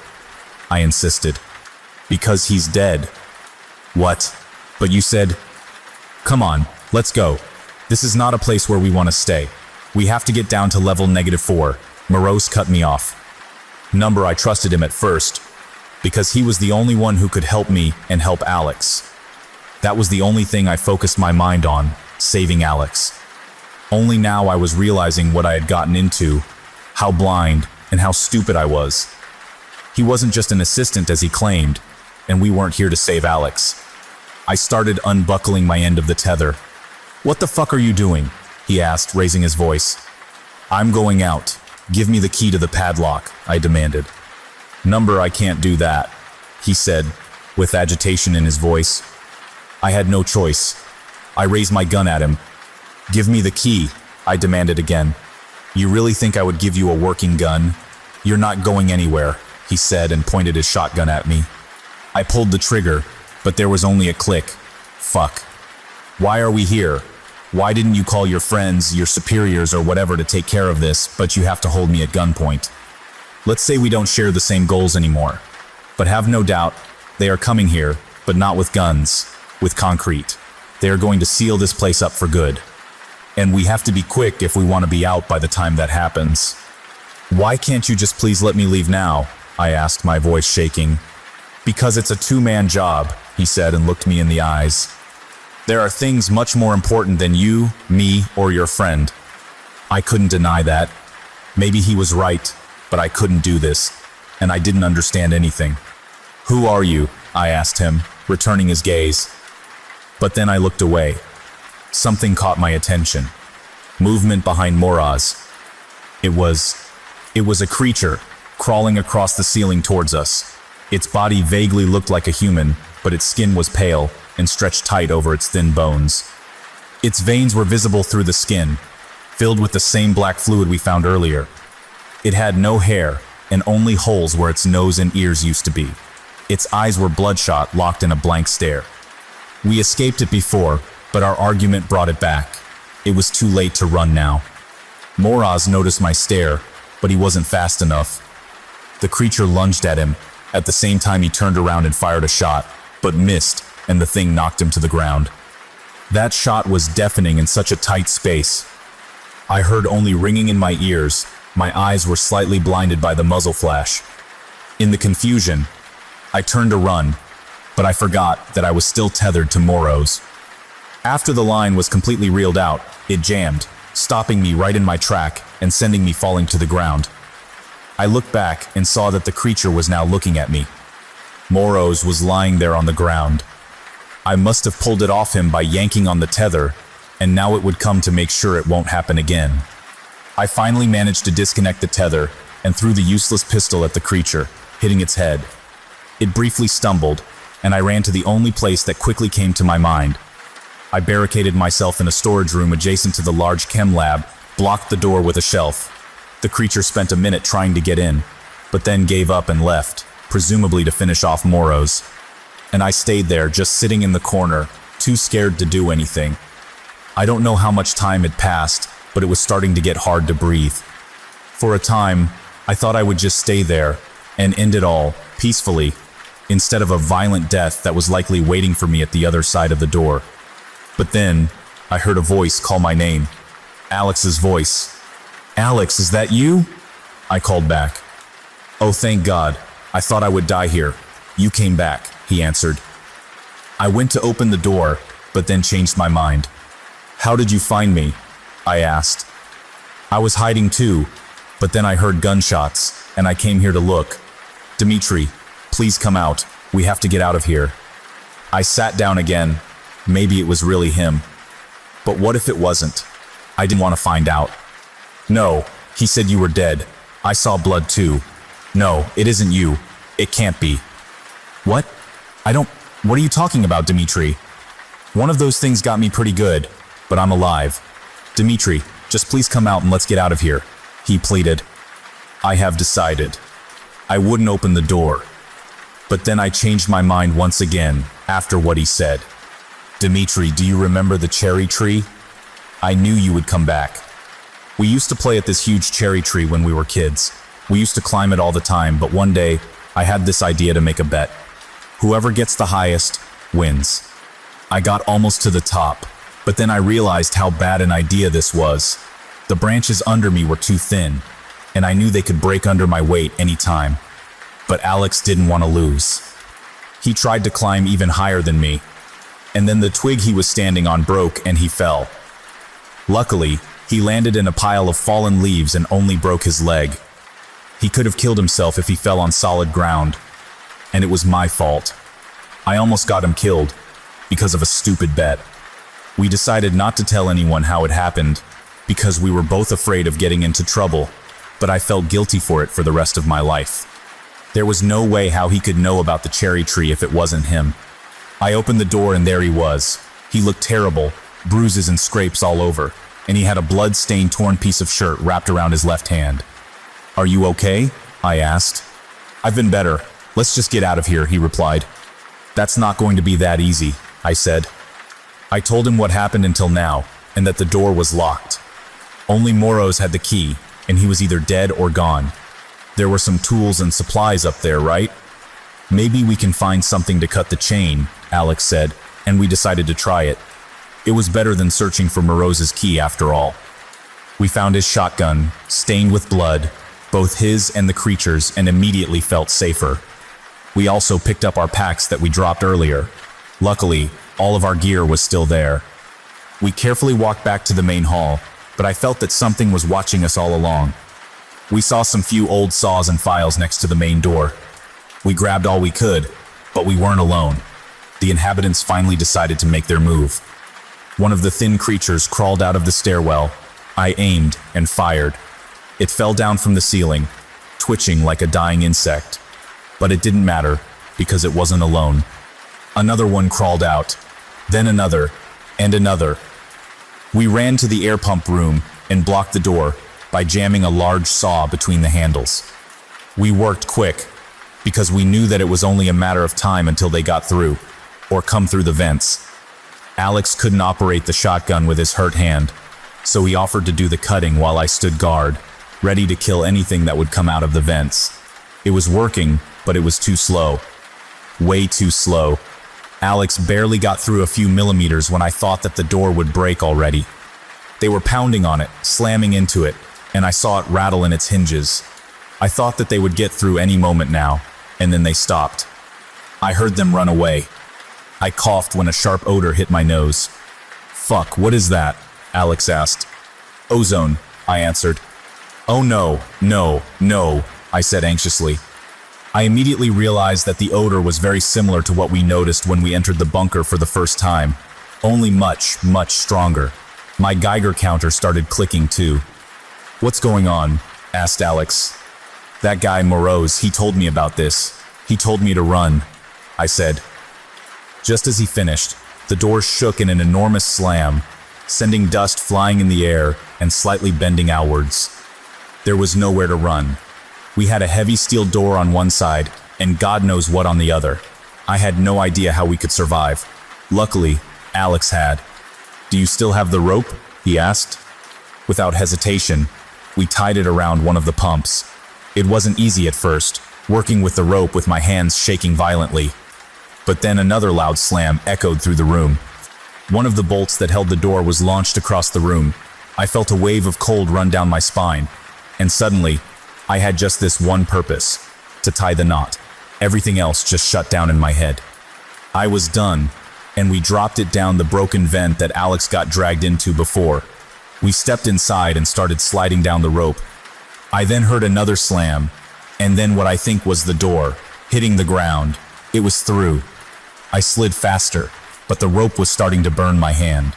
I insisted. Because he's dead. What? But you said... Come on, let's go. This is not a place where we want to stay. We have to get down to level -4. Miraz cut me off. I trusted him at first, because he was the only one who could help me and help Alex. That was the only thing I focused my mind on, saving Alex. Only now I was realizing what I had gotten into, how blind and how stupid I was. He wasn't just an assistant as he claimed, and we weren't here to save Alex. I started unbuckling my end of the tether. "What the fuck are you doing?" he asked, raising his voice. "I'm going out. Give me the key to the padlock," I demanded. "Number, I can't do that," he said, with agitation in his voice. I had no choice. I raised my gun at him. "Give me the key," I demanded again. "You really think I would give you a working gun? You're not going anywhere," he said and pointed his shotgun at me. I pulled the trigger, but there was only a click. Fuck. "Why are we here? Why didn't you call your friends, your superiors, or whatever to take care of this, but you have to hold me at gunpoint? Let's say we don't share the same goals anymore. But have no doubt, they are coming here, but not with guns, with concrete. They are going to seal this place up for good. And we have to be quick if we want to be out by the time that happens." "Why can't you just please let me leave now?" I asked, my voice shaking. "Because it's a two-man job," he said and looked me in the eyes. "There are things much more important than you, me, or your friend." I couldn't deny that. Maybe he was right, but I couldn't do this, and I didn't understand anything. "Who are you?" I asked him, returning his gaze. But then I looked away. Something caught my attention. Movement behind Moraz. It was a creature, crawling across the ceiling towards us. Its body vaguely looked like a human, but its skin was pale and stretched tight over its thin bones. Its veins were visible through the skin, filled with the same black fluid we found earlier. It had no hair, and only holes where its nose and ears used to be. Its eyes were bloodshot, locked in a blank stare. We escaped it before, but our argument brought it back. It was too late to run now. Moraz noticed my stare, but he wasn't fast enough. The creature lunged at him. At the same time, he turned around and fired a shot, but missed, and the thing knocked him to the ground. That shot was deafening in such a tight space. I heard only ringing in my ears. My eyes were slightly blinded by the muzzle flash. In the confusion, I turned to run, but I forgot that I was still tethered to Moraz. After the line was completely reeled out, it jammed, stopping me right in my track and sending me falling to the ground. I looked back and saw that the creature was now looking at me. Moraz was lying there on the ground. I must have pulled it off him by yanking on the tether, and now it would come to make sure it won't happen again. I finally managed to disconnect the tether and threw the useless pistol at the creature, hitting its head. It briefly stumbled, and I ran to the only place that quickly came to my mind. I barricaded myself in a storage room adjacent to the large chem lab, blocked the door with a shelf. The creature spent a minute trying to get in, but then gave up and left, presumably to finish off Moraz. And I stayed there, just sitting in the corner, too scared to do anything. I don't know how much time had passed, but it was starting to get hard to breathe. For a time, I thought I would just stay there and end it all, peacefully, instead of a violent death that was likely waiting for me at the other side of the door. But then, I heard a voice call my name. Alex's voice. "Alex, is that you?" I called back. "Oh, thank God. I thought I would die here. You came back," he answered. I went to open the door, but then changed my mind. "How did you find me?" I asked. "I was hiding too, but then I heard gunshots, and I came here to look. Dimitri, please come out. We have to get out of here." I sat down again. Maybe it was really him. But what if it wasn't? I didn't want to find out. "No, he said you were dead. I saw blood too." "No, it isn't you. It can't be." "What? What are you talking about, Dimitri? One of those things got me pretty good, but I'm alive. Dimitri, just please come out and let's get out of here," he pleaded. I have decided. I wouldn't open the door. But then I changed my mind once again after what he said. "Dimitri, do you remember the cherry tree? I knew you would come back. We used to play at this huge cherry tree when we were kids. We used to climb it all the time, but one day I had this idea to make a bet. Whoever gets the highest wins. I got almost to the top, but then I realized how bad an idea this was. The branches under me were too thin, and I knew they could break under my weight any time. But Alex didn't want to lose. He tried to climb even higher than me, and then the twig he was standing on broke and he fell. Luckily, he landed in a pile of fallen leaves and only broke his leg. He could have killed himself if he fell on solid ground, and it was my fault. I almost got him killed, because of a stupid bet. We decided not to tell anyone how it happened because we were both afraid of getting into trouble, but I felt guilty for it for the rest of my life. There was no way how he could know about the cherry tree if it wasn't him. I opened the door and there he was. He looked terrible, bruises and scrapes all over, and he had a blood-stained torn piece of shirt wrapped around his left hand. "Are you okay?" I asked. "I've been better. Let's just get out of here," he replied. "That's not going to be that easy," I said. I told him what happened until now, and that the door was locked. Only Moros had the key, and he was either dead or gone. There were some tools and supplies up there, right? "Maybe we can find something to cut the chain," Alex said, and we decided to try it. It was better than searching for Moroz's key after all. We found his shotgun, stained with blood, both his and the creature's, and immediately felt safer. We also picked up our packs that we dropped earlier. Luckily, all of our gear was still there. We carefully walked back to the main hall, but I felt that something was watching us all along. We saw some few old saws and files next to the main door. We grabbed all we could, but we weren't alone. The inhabitants finally decided to make their move. One of the thin creatures crawled out of the stairwell. I aimed and fired. It fell down from the ceiling, twitching like a dying insect. But it didn't matter, because it wasn't alone. Another one crawled out, then another, and another. We ran to the air pump room and blocked the door by jamming a large saw between the handles. We worked quick, because we knew that it was only a matter of time until they got through, or come through the vents. Alex couldn't operate the shotgun with his hurt hand, so he offered to do the cutting while I stood guard, ready to kill anything that would come out of the vents. It was working, but it was too slow. Way too slow. Alex barely got through a few millimeters when I thought that the door would break already. They were pounding on it, slamming into it, and I saw it rattle in its hinges. I thought that they would get through any moment now, and then they stopped. I heard them run away. I coughed when a sharp odor hit my nose. "Fuck, what is that?" Alex asked. "Ozone," I answered. "Oh no, no, no," I said anxiously. I immediately realized that the odor was very similar to what we noticed when we entered the bunker for the first time, only much, much stronger. My Geiger counter started clicking too. "What's going on?" asked Alex. "That guy Moroz, he told me about this. He told me to run," I said. Just as he finished, the door shook in an enormous slam, sending dust flying in the air and slightly bending outwards. There was nowhere to run. We had a heavy steel door on one side, and God knows what on the other. I had no idea how we could survive. Luckily, Alex had. "Do you still have the rope?" he asked. Without hesitation, we tied it around one of the pumps. It wasn't easy at first, working with the rope with my hands shaking violently. But then another loud slam echoed through the room. One of the bolts that held the door was launched across the room. I felt a wave of cold run down my spine, and suddenly, I had just this one purpose: to tie the knot. Everything else just shut down in my head. I was done, and we dropped it down the broken vent that Alex got dragged into before. We stepped inside and started sliding down the rope. I then heard another slam, and then what I think was the door, hitting the ground. It was through. I slid faster, but the rope was starting to burn my hand.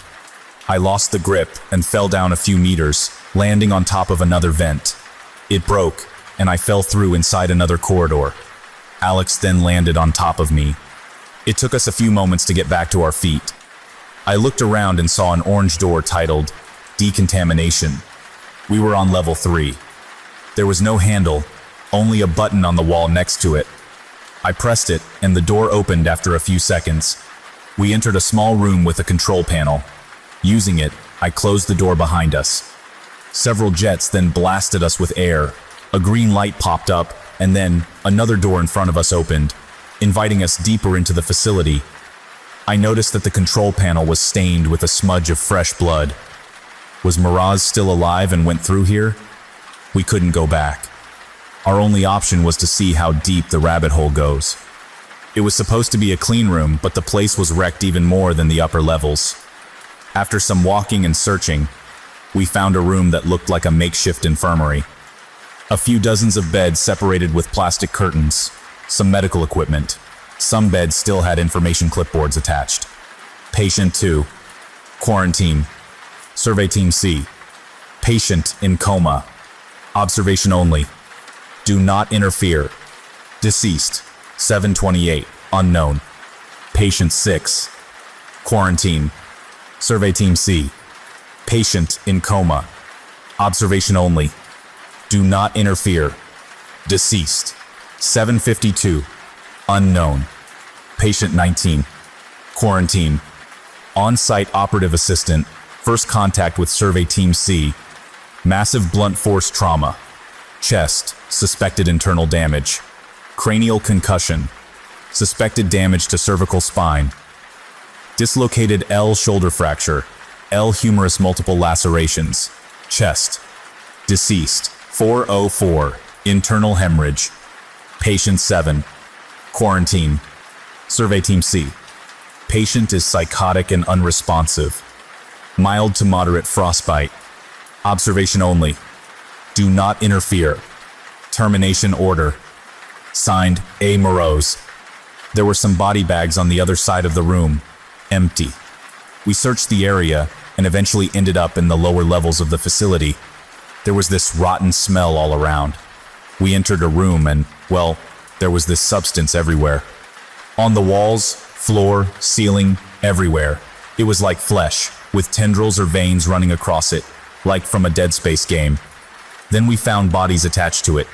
I lost the grip and fell down a few meters, landing on top of another vent. It broke, and I fell through inside another corridor. Alex then landed on top of me. It took us a few moments to get back to our feet. I looked around and saw an orange door titled Decontamination. We were on level 3. There was no handle, only a button on the wall next to it. I pressed it, and the door opened after a few seconds. We entered a small room with a control panel. Using it, I closed the door behind us. Several jets then blasted us with air. A green light popped up, and then another door in front of us opened, inviting us deeper into the facility. I noticed that the control panel was stained with a smudge of fresh blood. Was Miraz still alive and went through here? We couldn't go back. Our only option was to see how deep the rabbit hole goes. It was supposed to be a clean room, but the place was wrecked even more than the upper levels. After some walking and searching, we found a room that looked like a makeshift infirmary. A few dozens of beds separated with plastic curtains, some medical equipment. Some beds still had information clipboards attached. Patient 2. Quarantine. Survey Team C. Patient in coma. Observation only. Do not interfere. Deceased. 728. Unknown. Patient 6. Quarantine. Survey Team C. Patient in coma. Observation only. Do not interfere. Deceased. 752. Unknown. Patient 19. Quarantine. On-site operative assistant. First contact with Survey Team C. Massive blunt force trauma. Chest. Suspected internal damage. Cranial concussion. Suspected damage to cervical spine. Dislocated L shoulder fracture. L humerus multiple lacerations. Chest. Deceased. 404. Internal hemorrhage. Patient 7. Quarantine. Survey Team C. Patient is psychotic and unresponsive. Mild to moderate frostbite. Observation only. Do not interfere. Termination order. Signed, A. Morose. There were some body bags on the other side of the room. Empty. We searched the area and eventually ended up in the lower levels of the facility. There was this rotten smell all around. We entered a room and, well, there was this substance everywhere. On the walls, floor, ceiling, everywhere. It was like flesh, with tendrils or veins running across it, like from a Dead Space game. Then we found bodies attached to it.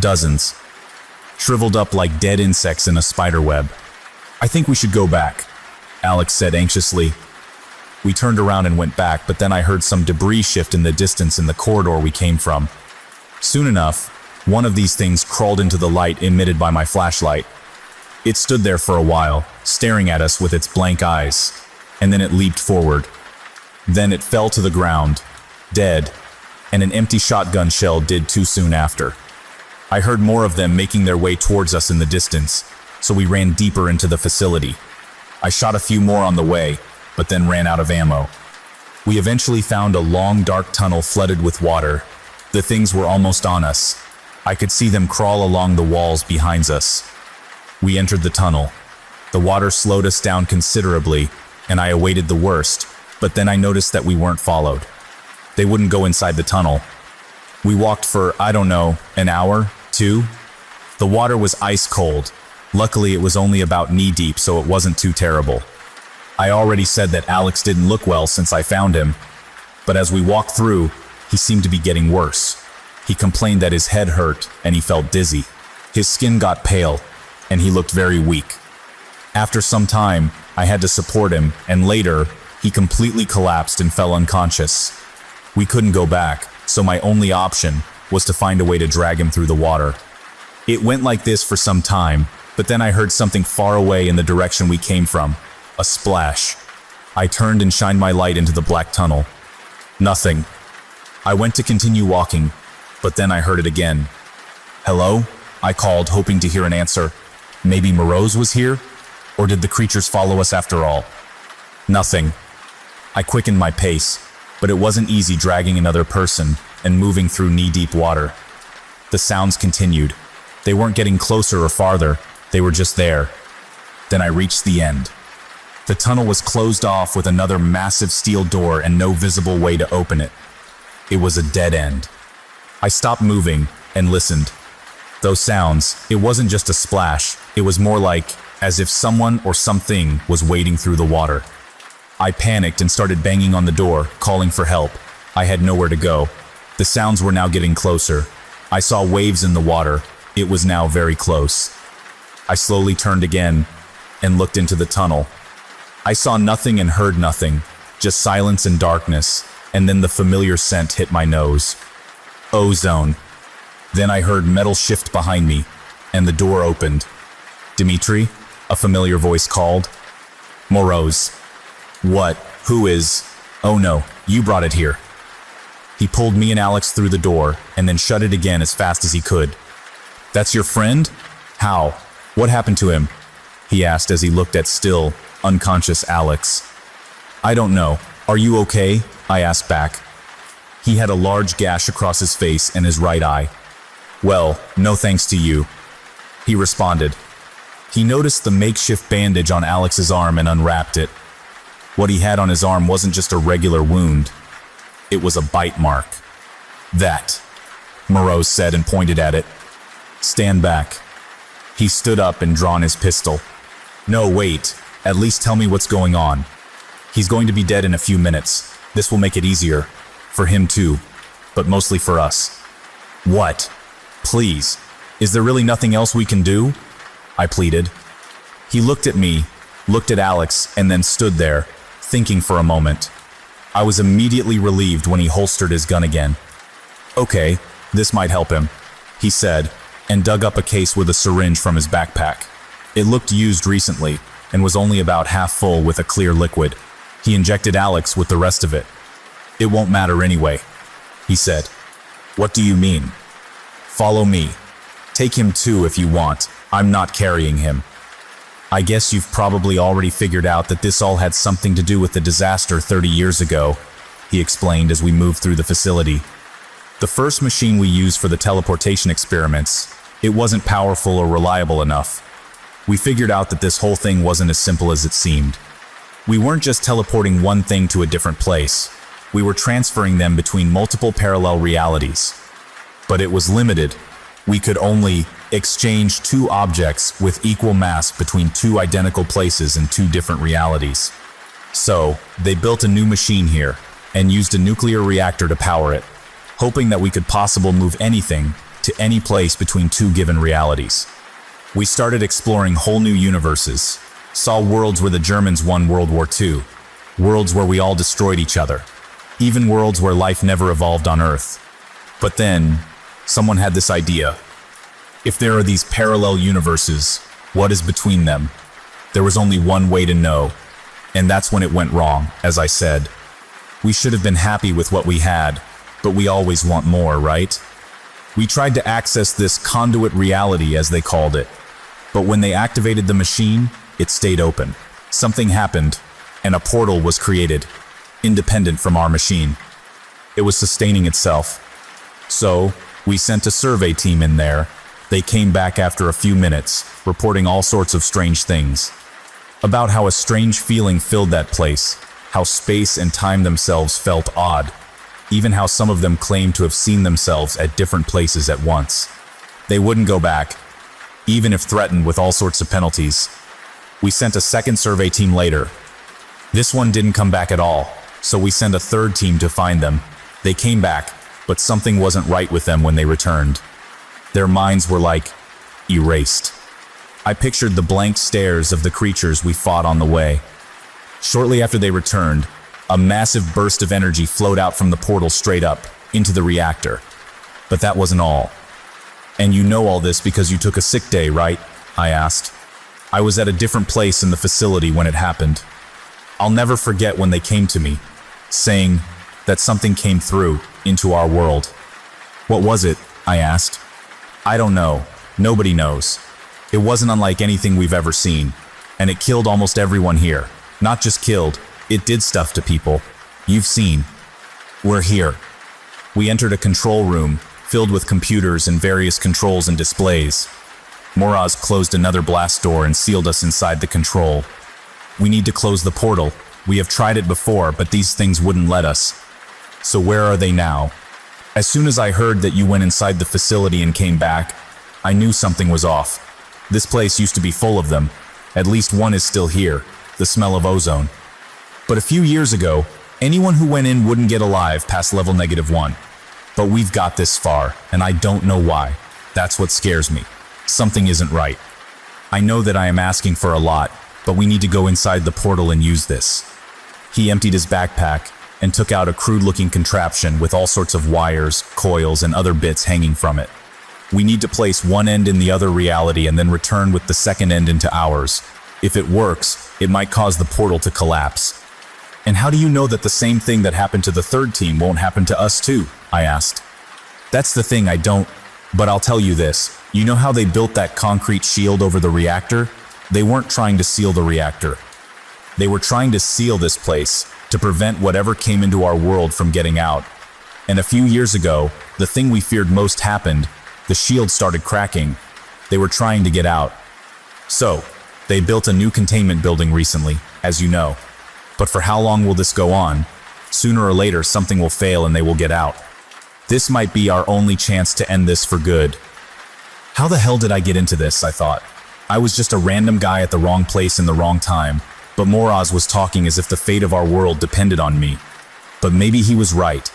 Dozens. Shriveled up like dead insects in a spider web. I think we should go back, Alex said anxiously. We turned around and went back, but then I heard some debris shift in the distance in the corridor we came from. Soon enough, one of these things crawled into the light emitted by my flashlight. It stood there for a while, staring at us with its blank eyes, and then it leaped forward. Then it fell to the ground, dead, and an empty shotgun shell did too soon after. I heard more of them making their way towards us in the distance, so we ran deeper into the facility. I shot a few more on the way, but then ran out of ammo. We eventually found a long, dark tunnel flooded with water. The things were almost on us. I could see them crawl along the walls behind us. We entered the tunnel. The water slowed us down considerably, and I awaited the worst, but then I noticed that we weren't followed. They wouldn't go inside the tunnel. We walked for, I don't know, an hour, 2? The water was ice cold. Luckily, it was only about knee-deep, so it wasn't too terrible. I already said that Alex didn't look well since I found him, but as we walked through, he seemed to be getting worse. He complained that his head hurt and he felt dizzy. His skin got pale, and he looked very weak. After some time, I had to support him, and later, he completely collapsed and fell unconscious. We couldn't go back, so my only option was to find a way to drag him through the water. It went like this for some time, but then I heard something far away in the direction we came from. A splash. I turned and shined my light into the black tunnel. Nothing. I went to continue walking, but then I heard it again. Hello? I called, hoping to hear an answer. Maybe Morose was here? Or did the creatures follow us after all? Nothing. I quickened my pace, but it wasn't easy dragging another person and moving through knee-deep water. The sounds continued. They weren't getting closer or farther, they were just there. Then I reached the end. The tunnel was closed off with another massive steel door and no visible way to open it. It was a dead end. I stopped moving and listened. Those sounds, it wasn't just a splash, it was more like as if someone or something was wading through the water. I panicked and started banging on the door, calling for help. I had nowhere to go. The sounds were now getting closer. I saw waves in the water. It was now very close. I slowly turned again and looked into the tunnel. I saw nothing and heard nothing, just silence and darkness, and then the familiar scent hit my nose. Ozone. Then I heard metal shift behind me, and the door opened. Dimitri? A familiar voice called. Morose. What? Who is? Oh no, you brought it here. He pulled me and Alex through the door, and then shut it again as fast as he could. That's your friend? How? What happened to him? He asked as he looked at still, unconscious Alex. I don't know. Are you okay? I asked back. He had a large gash across his face and his right eye. Well, no thanks to you, he responded. He noticed the makeshift bandage on Alex's arm and unwrapped it. What he had on his arm wasn't just a regular wound. It was a bite mark. That, Moreau said and pointed at it. Stand back. He stood up and drawn his pistol. No, wait. At least tell me what's going on. He's going to be dead in a few minutes. This will make it easier. For him too. But mostly for us. What? Please. Is there really nothing else we can do? I pleaded. He looked at me, looked at Alex, and then stood there, thinking for a moment. I was immediately relieved when he holstered his gun again. Okay, this might help him, he said, and dug up a case with a syringe from his backpack. It looked used recently, and was only about half full with a clear liquid. He injected Alex with the rest of it. It won't matter anyway, he said. What do you mean? Follow me. Take him too if you want. I'm not carrying him. I guess you've probably already figured out that this all had something to do with the disaster 30 years ago, he explained as we moved through the facility. The first machine we used for the teleportation experiments, it wasn't powerful or reliable enough. We figured out that this whole thing wasn't as simple as it seemed. We weren't just teleporting one thing to a different place. We were transferring them between multiple parallel realities. But it was limited. We could only exchange two objects with equal mass between two identical places in two different realities. So, they built a new machine here, and used a nuclear reactor to power it, hoping that we could possibly move anything to any place between two given realities. We started exploring whole new universes, saw worlds where the Germans won World War II, worlds where we all destroyed each other, even worlds where life never evolved on Earth. But then, someone had this idea. If there are these parallel universes, what is between them? There was only one way to know, and that's when it went wrong, as I said. We should have been happy with what we had, but we always want more, right? We tried to access this conduit reality, as they called it, but when they activated the machine, it stayed open. Something happened, and a portal was created, independent from our machine. It was sustaining itself. So, we sent a survey team in there. They came back after a few minutes, reporting all sorts of strange things. About how a strange feeling filled that place, how space and time themselves felt odd, even how some of them claimed to have seen themselves at different places at once. They wouldn't go back, even if threatened with all sorts of penalties. We sent a second survey team later. This one didn't come back at all, so we sent a third team to find them. They came back, but something wasn't right with them when they returned. Their minds were like, erased. I pictured the blank stares of the creatures we fought on the way. Shortly after they returned, a massive burst of energy flowed out from the portal straight up, into the reactor. But that wasn't all. And you know all this because you took a sick day, right? I asked. I was at a different place in the facility when it happened. I'll never forget when they came to me, saying that something came through into our world. What was it? I asked. I don't know. Nobody knows. It wasn't unlike anything we've ever seen, and it killed almost everyone here. Not just killed, it did stuff to people. You've seen. We're here. We entered a control room, filled with computers and various controls and displays. Moraz closed another blast door and sealed us inside the control. We need to close the portal. We have tried it before, but these things wouldn't let us. So where are they now? As soon as I heard that you went inside the facility and came back, I knew something was off. This place used to be full of them. At least one is still here, the smell of ozone. But a few years ago, anyone who went in wouldn't get alive past level -1. But we've got this far, and I don't know why. That's what scares me. Something isn't right. I know that I am asking for a lot, but we need to go inside the portal and use this. He emptied his backpack and took out a crude-looking contraption with all sorts of wires, coils, and other bits hanging from it. We need to place one end in the other reality and then return with the second end into ours. If it works, it might cause the portal to collapse. And how do you know that the same thing that happened to the third team won't happen to us too? I asked. That's the thing, I don't. But I'll tell you this. You know how they built that concrete shield over the reactor? They weren't trying to seal the reactor. They were trying to seal this place, to prevent whatever came into our world from getting out. And a few years ago, the thing we feared most happened. The shield started cracking. They were trying to get out. So, they built a new containment building recently, as you know. But for how long will this go on? Sooner or later, something will fail and they will get out. This might be our only chance to end this for good. How the hell did I get into this, I thought. I was just a random guy at the wrong place in the wrong time, but Moraz was talking as if the fate of our world depended on me. But maybe he was right.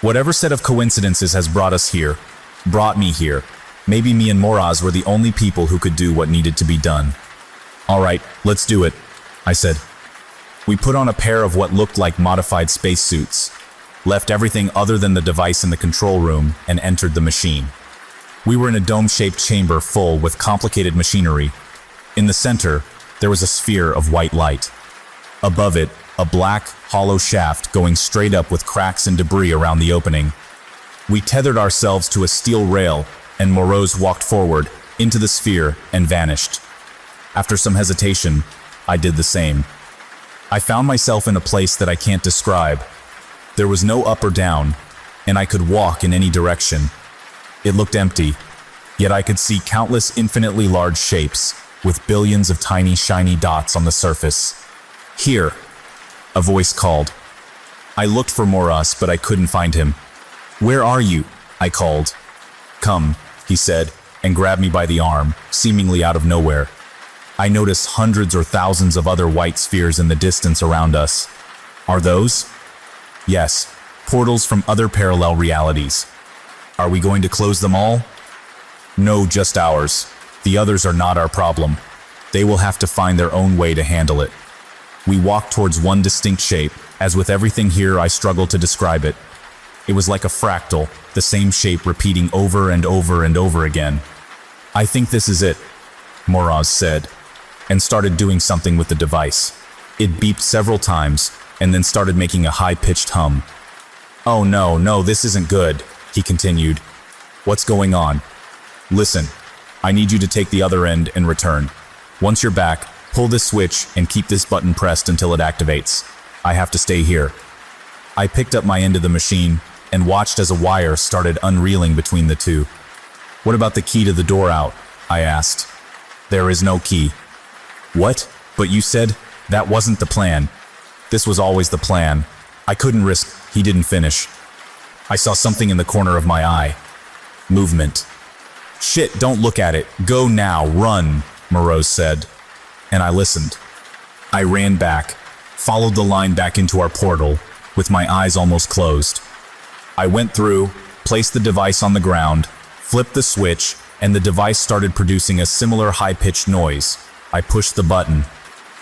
Whatever set of coincidences has brought me here. Maybe me and Moraz were the only people who could do what needed to be done. All right, let's do it, I said. We put on a pair of what looked like modified spacesuits, left everything other than the device in the control room, and entered the machine. We were in a dome-shaped chamber full with complicated machinery. In the center, there was a sphere of white light. Above it, a black, hollow shaft going straight up with cracks and debris around the opening. We tethered ourselves to a steel rail, and Moraz walked forward, into the sphere, and vanished. After some hesitation, I did the same. I found myself in a place that I can't describe. There was no up or down, and I could walk in any direction. It looked empty, yet I could see countless infinitely large shapes, with billions of tiny shiny dots on the surface. Here, a voice called. I looked for Moraz, but I couldn't find him. Where are you? I called. Come, he said, and grabbed me by the arm, seemingly out of nowhere. I noticed hundreds or thousands of other white spheres in the distance around us. Are those? Yes, portals from other parallel realities. Are we going to close them all? No, just ours. The others are not our problem. They will have to find their own way to handle it. We walked towards one distinct shape. As with everything here, I struggle to describe it. It was like a fractal, the same shape repeating over and over and over again. I think this is it, Moraz said, and started doing something with the device. It beeped several times, and then started making a high-pitched hum. Oh no, this isn't good, he continued. What's going on? Listen, I need you to take the other end and return. Once you're back, pull this switch and keep this button pressed until it activates. I have to stay here. I picked up my end of the machine and watched as a wire started unreeling between the two. What about the key to the door out? I asked. There is no key. What? But you said that wasn't the plan. This was always the plan. I couldn't risk. He didn't finish. I saw something in the corner of my eye. Movement. Shit, don't look at it. Go now, run, Moraz said. And I listened. I ran back, followed the line back into our portal, with my eyes almost closed. I went through, placed the device on the ground, flipped the switch, and the device started producing a similar high-pitched noise. I pushed the button.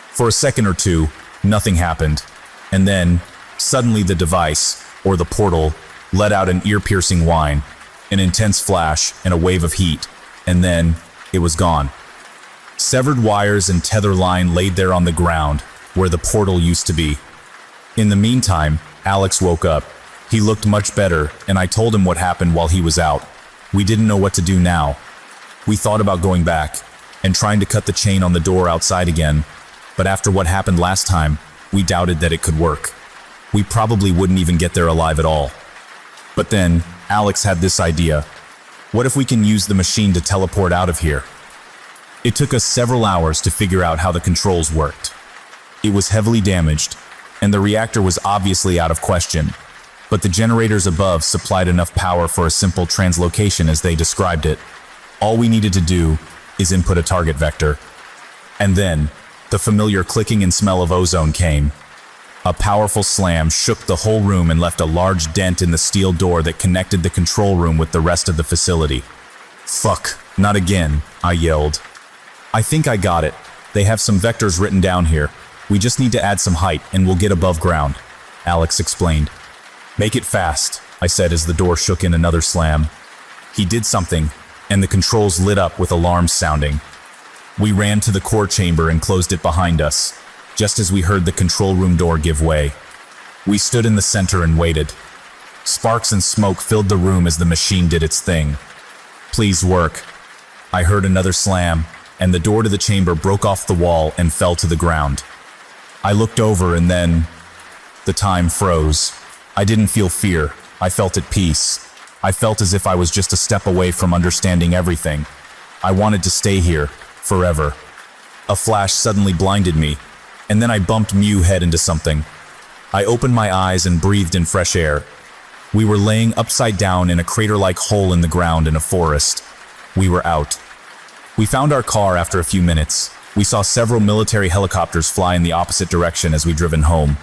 For a second or two, nothing happened. And then, suddenly the device, or the portal, let out an ear-piercing whine, an intense flash, and a wave of heat. And then, it was gone. Severed wires and tether line laid there on the ground, where the portal used to be. In the meantime, Alex woke up. He looked much better, and I told him what happened while he was out. We didn't know what to do now. We thought about going back, and trying to cut the chain on the door outside again, but after what happened last time, we doubted that it could work. We probably wouldn't even get there alive at all. But then, Alex had this idea. What if we can use the machine to teleport out of here? It took us several hours to figure out how the controls worked. It was heavily damaged, and the reactor was obviously out of question, but the generators above supplied enough power for a simple translocation as they described it. All we needed to do is input a target vector. And then, the familiar clicking and smell of ozone came. A powerful slam shook the whole room and left a large dent in the steel door that connected the control room with the rest of the facility. Fuck, not again, I yelled. I think I got it. They have some vectors written down here. We just need to add some height and we'll get above ground, Alex explained. Make it fast, I said as the door shook in another slam. He did something, and the controls lit up with alarms sounding. We ran to the core chamber and closed it behind us, just as we heard the control room door give way. We stood in the center and waited. Sparks and smoke filled the room as the machine did its thing. Please work. I heard another slam, and the door to the chamber broke off the wall and fell to the ground. I looked over and then, the time froze. I didn't feel fear. I felt at peace. I felt as if I was just a step away from understanding everything. I wanted to stay here, forever. A flash suddenly blinded me. and then I bumped Mew head into something. I opened my eyes and breathed in fresh air. We were laying upside down in a crater-like hole in the ground in a forest. We were out. We found our car after a few minutes. We saw several military helicopters fly in the opposite direction as we driven home.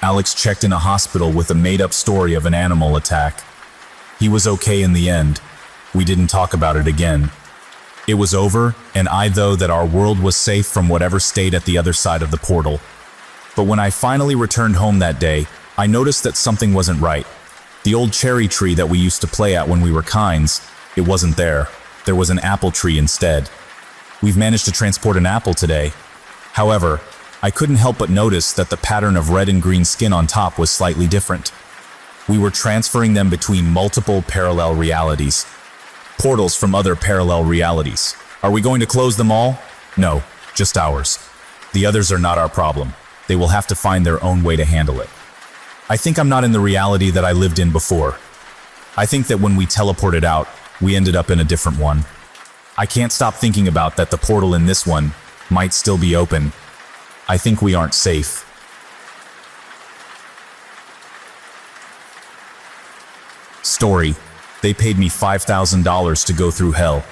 Alex checked in a hospital with a made-up story of an animal attack. He was okay in the end. We didn't talk about it again. It was over, and I know that our world was safe from whatever stayed at the other side of the portal. But when I finally returned home that day, I noticed that something wasn't right. The old cherry tree that we used to play at when we were kinds, it wasn't there. There was an apple tree instead. We've managed to transport an apple today. However, I couldn't help but notice that the pattern of red and green skin on top was slightly different. We were transferring them between multiple parallel realities. Portals from other parallel realities. Are we going to close them all? No, just ours. The others are not our problem. They will have to find their own way to handle it. I think I'm not in the reality that I lived in before. I think that when we teleported out, we ended up in a different one. I can't stop thinking about that the portal in this one might still be open. I think we aren't safe. Story. They paid me $5,000 to go through hell.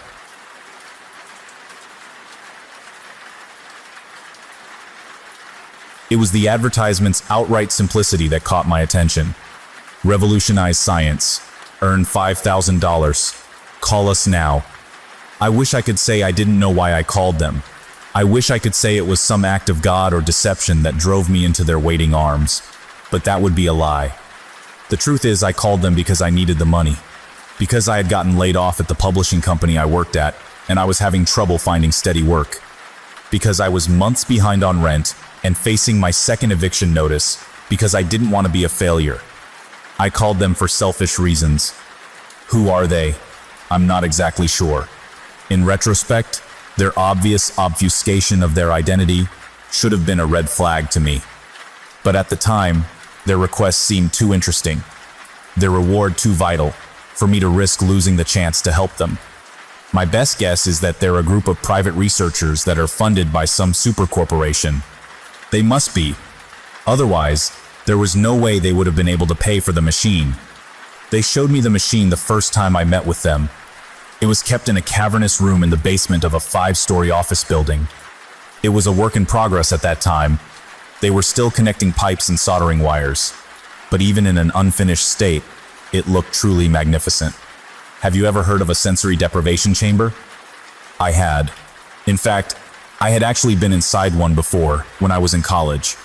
It was the advertisement's outright simplicity that caught my attention. Revolutionize science. Earn $5,000. Call us now. I wish I could say I didn't know why I called them. I wish I could say it was some act of God or deception that drove me into their waiting arms. But that would be a lie. The truth is I called them because I needed the money. Because I had gotten laid off at the publishing company I worked at, and I was having trouble finding steady work. Because I was months behind on rent and facing my second eviction notice because I didn't want to be a failure. I called them for selfish reasons. Who are they? I'm not exactly sure. In retrospect, their obvious obfuscation of their identity should have been a red flag to me. But at the time, their request seemed too interesting. Their reward too vital for me to risk losing the chance to help them. My best guess is that they're a group of private researchers that are funded by some super corporation. They must be. Otherwise, there was no way they would have been able to pay for the machine. They showed me the machine the first time I met with them. It was kept in a cavernous room in the basement of a 5-story office building. It was a work in progress at that time. They were still connecting pipes and soldering wires. But even in an unfinished state, it looked truly magnificent. Have you ever heard of a sensory deprivation chamber? I had. In fact, I had actually been inside one before when I was in college.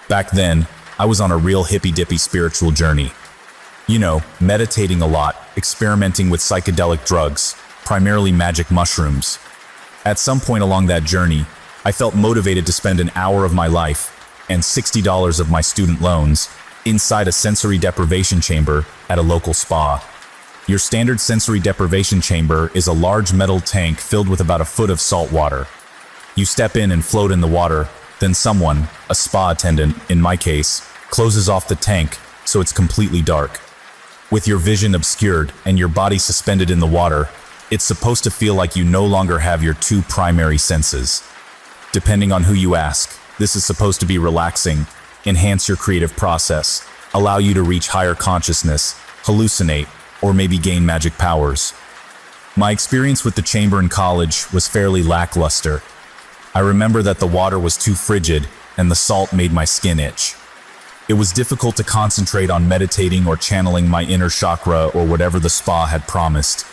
Back then, I was on a real hippy-dippy spiritual journey. You know, meditating a lot, experimenting with psychedelic drugs, primarily magic mushrooms. At some point along that journey, I felt motivated to spend an hour of my life and $60 of my student loans inside a sensory deprivation chamber at a local spa. Your standard sensory deprivation chamber is a large metal tank filled with about a foot of salt water. You step in and float in the water, then someone, a spa attendant in my case, closes off the tank so it's completely dark. With your vision obscured and your body suspended in the water, it's supposed to feel like you no longer have your two primary senses. Depending on who you ask, this is supposed to be relaxing, enhance your creative process, allow you to reach higher consciousness, hallucinate, or maybe gain magic powers. My experience with the chamber in college was fairly lackluster. I remember that the water was too frigid and the salt made my skin itch. It was difficult to concentrate on meditating or channeling my inner chakra or whatever the spa had promised.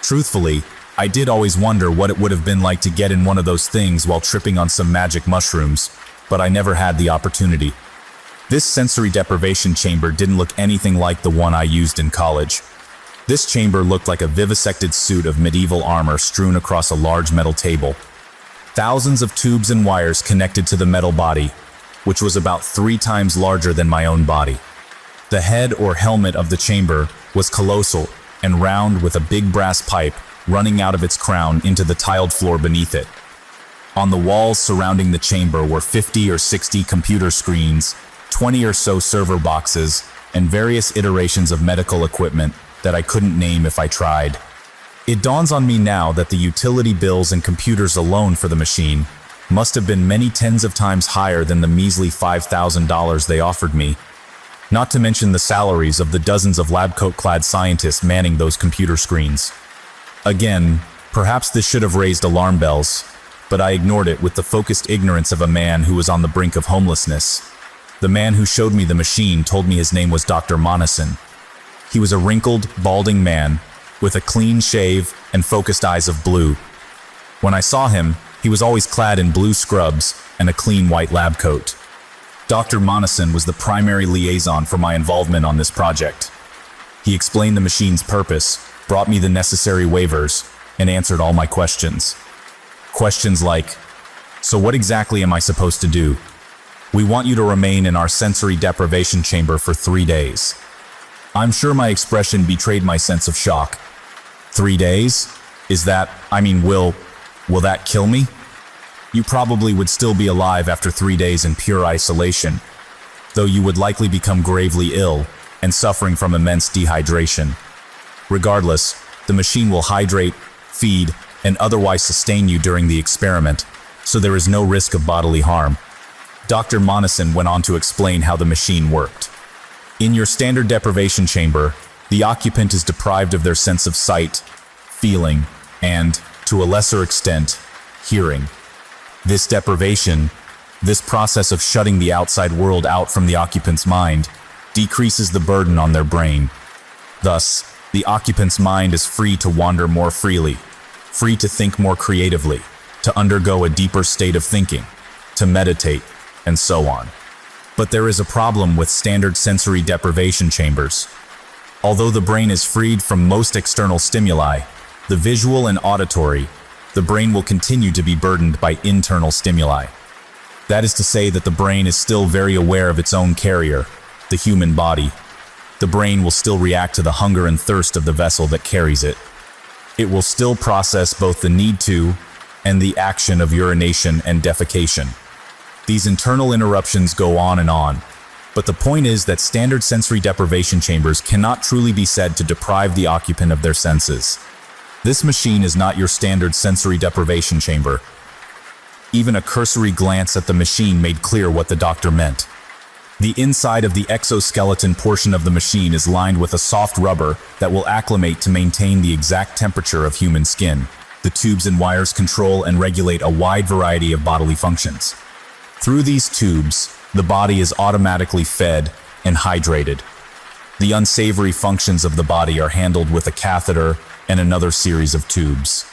Truthfully, I did always wonder what it would have been like to get in one of those things while tripping on some magic mushrooms, but I never had the opportunity. This sensory deprivation chamber didn't look anything like the one I used in college. This chamber looked like a vivisected suit of medieval armor strewn across a large metal table. Thousands of tubes and wires connected to the metal body, which was about 3 times larger than my own body. The head or helmet of the chamber was colossal and round with a big brass pipe running out of its crown into the tiled floor beneath it. On the walls surrounding the chamber were 50 or 60 computer screens, 20 or so server boxes, and various iterations of medical equipment that I couldn't name if I tried. It dawns on me now that the utility bills and computers alone for the machine must have been many tens of times higher than the measly $5,000 they offered me, not to mention the salaries of the dozens of lab coat-clad scientists manning those computer screens. Again, perhaps this should have raised alarm bells, but I ignored it with the focused ignorance of a man who was on the brink of homelessness. The man who showed me the machine told me his name was Dr. Monison. He was a wrinkled, balding man with a clean shave and focused eyes of blue. When I saw him, he was always clad in blue scrubs and a clean white lab coat. Dr. Monison was the primary liaison for my involvement on this project. He explained the machine's purpose, brought me the necessary waivers, and answered all my questions. Questions like, so what exactly am I supposed to do? We want you to remain in our sensory deprivation chamber for 3 days. I'm sure my expression betrayed my sense of shock. 3 days? Will that kill me? You probably would still be alive after 3 days in pure isolation, though you would likely become gravely ill and suffering from immense dehydration. Regardless, the machine will hydrate, feed, and otherwise sustain you during the experiment, so there is no risk of bodily harm. Dr. Monison went on to explain how the machine worked. In your standard deprivation chamber, the occupant is deprived of their sense of sight, feeling, and, to a lesser extent, hearing. This deprivation, this process of shutting the outside world out from the occupant's mind, decreases the burden on their brain. Thus, the occupant's mind is free to wander more freely, free to think more creatively, to undergo a deeper state of thinking, to meditate, and so on. But there is a problem with standard sensory deprivation chambers. Although the brain is freed from most external stimuli, the visual and auditory, the brain will continue to be burdened by internal stimuli. That is to say that the brain is still very aware of its own carrier, the human body. The brain will still react to the hunger and thirst of the vessel that carries it. It will still process both the need to and the action of urination and defecation. These internal interruptions go on, but the point is that standard sensory deprivation chambers cannot truly be said to deprive the occupant of their senses. This machine is not your standard sensory deprivation chamber. Even a cursory glance at the machine made clear what the doctor meant. The inside of the exoskeleton portion of the machine is lined with a soft rubber that will acclimate to maintain the exact temperature of human skin. The tubes and wires control and regulate a wide variety of bodily functions. Through these tubes, the body is automatically fed and hydrated. The unsavory functions of the body are handled with a catheter and another series of tubes.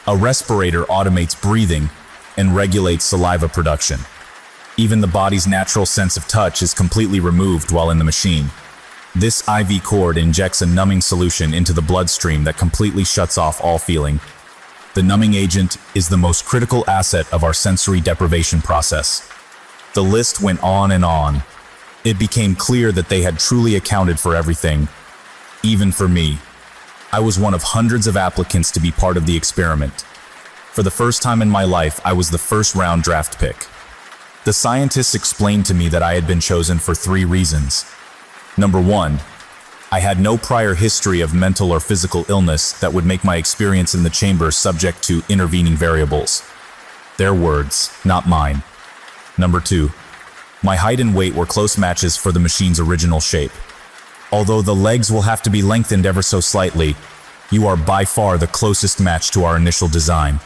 A respirator automates breathing and regulates saliva production. Even the body's natural sense of touch is completely removed while in the machine. This IV cord injects a numbing solution into the bloodstream that completely shuts off all feeling. The numbing agent is the most critical asset of our sensory deprivation process. The list went on and on. It became clear that they had truly accounted for everything, even for me. I was one of hundreds of applicants to be part of the experiment. For the first time in my life, I was the first-round draft pick. The scientists explained to me that I had been chosen for 3 reasons. Number 1, I had no prior history of mental or physical illness that would make my experience in the chamber subject to intervening variables. Their words, not mine. Number 2, my height and weight were close matches for the machine's original shape. Although the legs will have to be lengthened ever so slightly, you are by far the closest match to our initial design.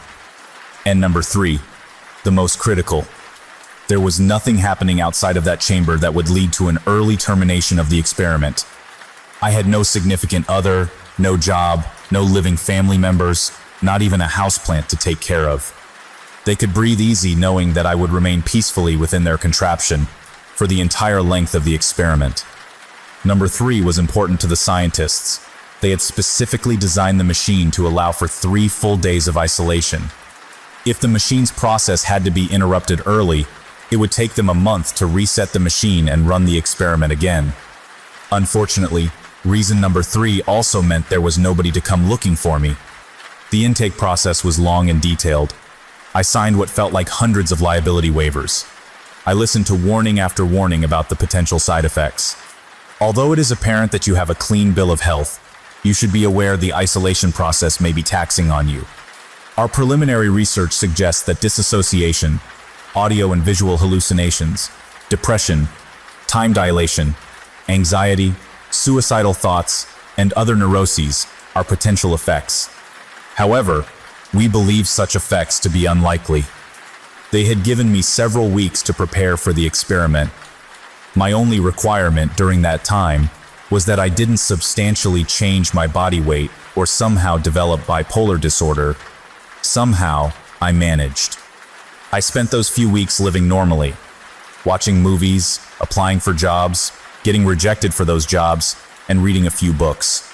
And number 3, the most critical. There was nothing happening outside of that chamber that would lead to an early termination of the experiment. I had no significant other, no job, no living family members, not even a houseplant to take care of. They could breathe easy knowing that I would remain peacefully within their contraption for the entire length of the experiment. Number 3 was important to the scientists. They had specifically designed the machine to allow for 3 full days of isolation. If the machine's process had to be interrupted early, it would take them a month to reset the machine and run the experiment again. Unfortunately, reason number 3 also meant there was nobody to come looking for me. The intake process was long and detailed. I signed what felt like hundreds of liability waivers. I listened to warning after warning about the potential side effects. Although it is apparent that you have a clean bill of health, you should be aware the isolation process may be taxing on you. Our preliminary research suggests that disassociation, audio and visual hallucinations, depression, time dilation, anxiety, suicidal thoughts, and other neuroses are potential effects. However, we believe such effects to be unlikely. They had given me several weeks to prepare for the experiment. My only requirement during that time was that I didn't substantially change my body weight or somehow develop bipolar disorder. Somehow, I managed. I spent those few weeks living normally, watching movies, applying for jobs, getting rejected for those jobs, and reading a few books.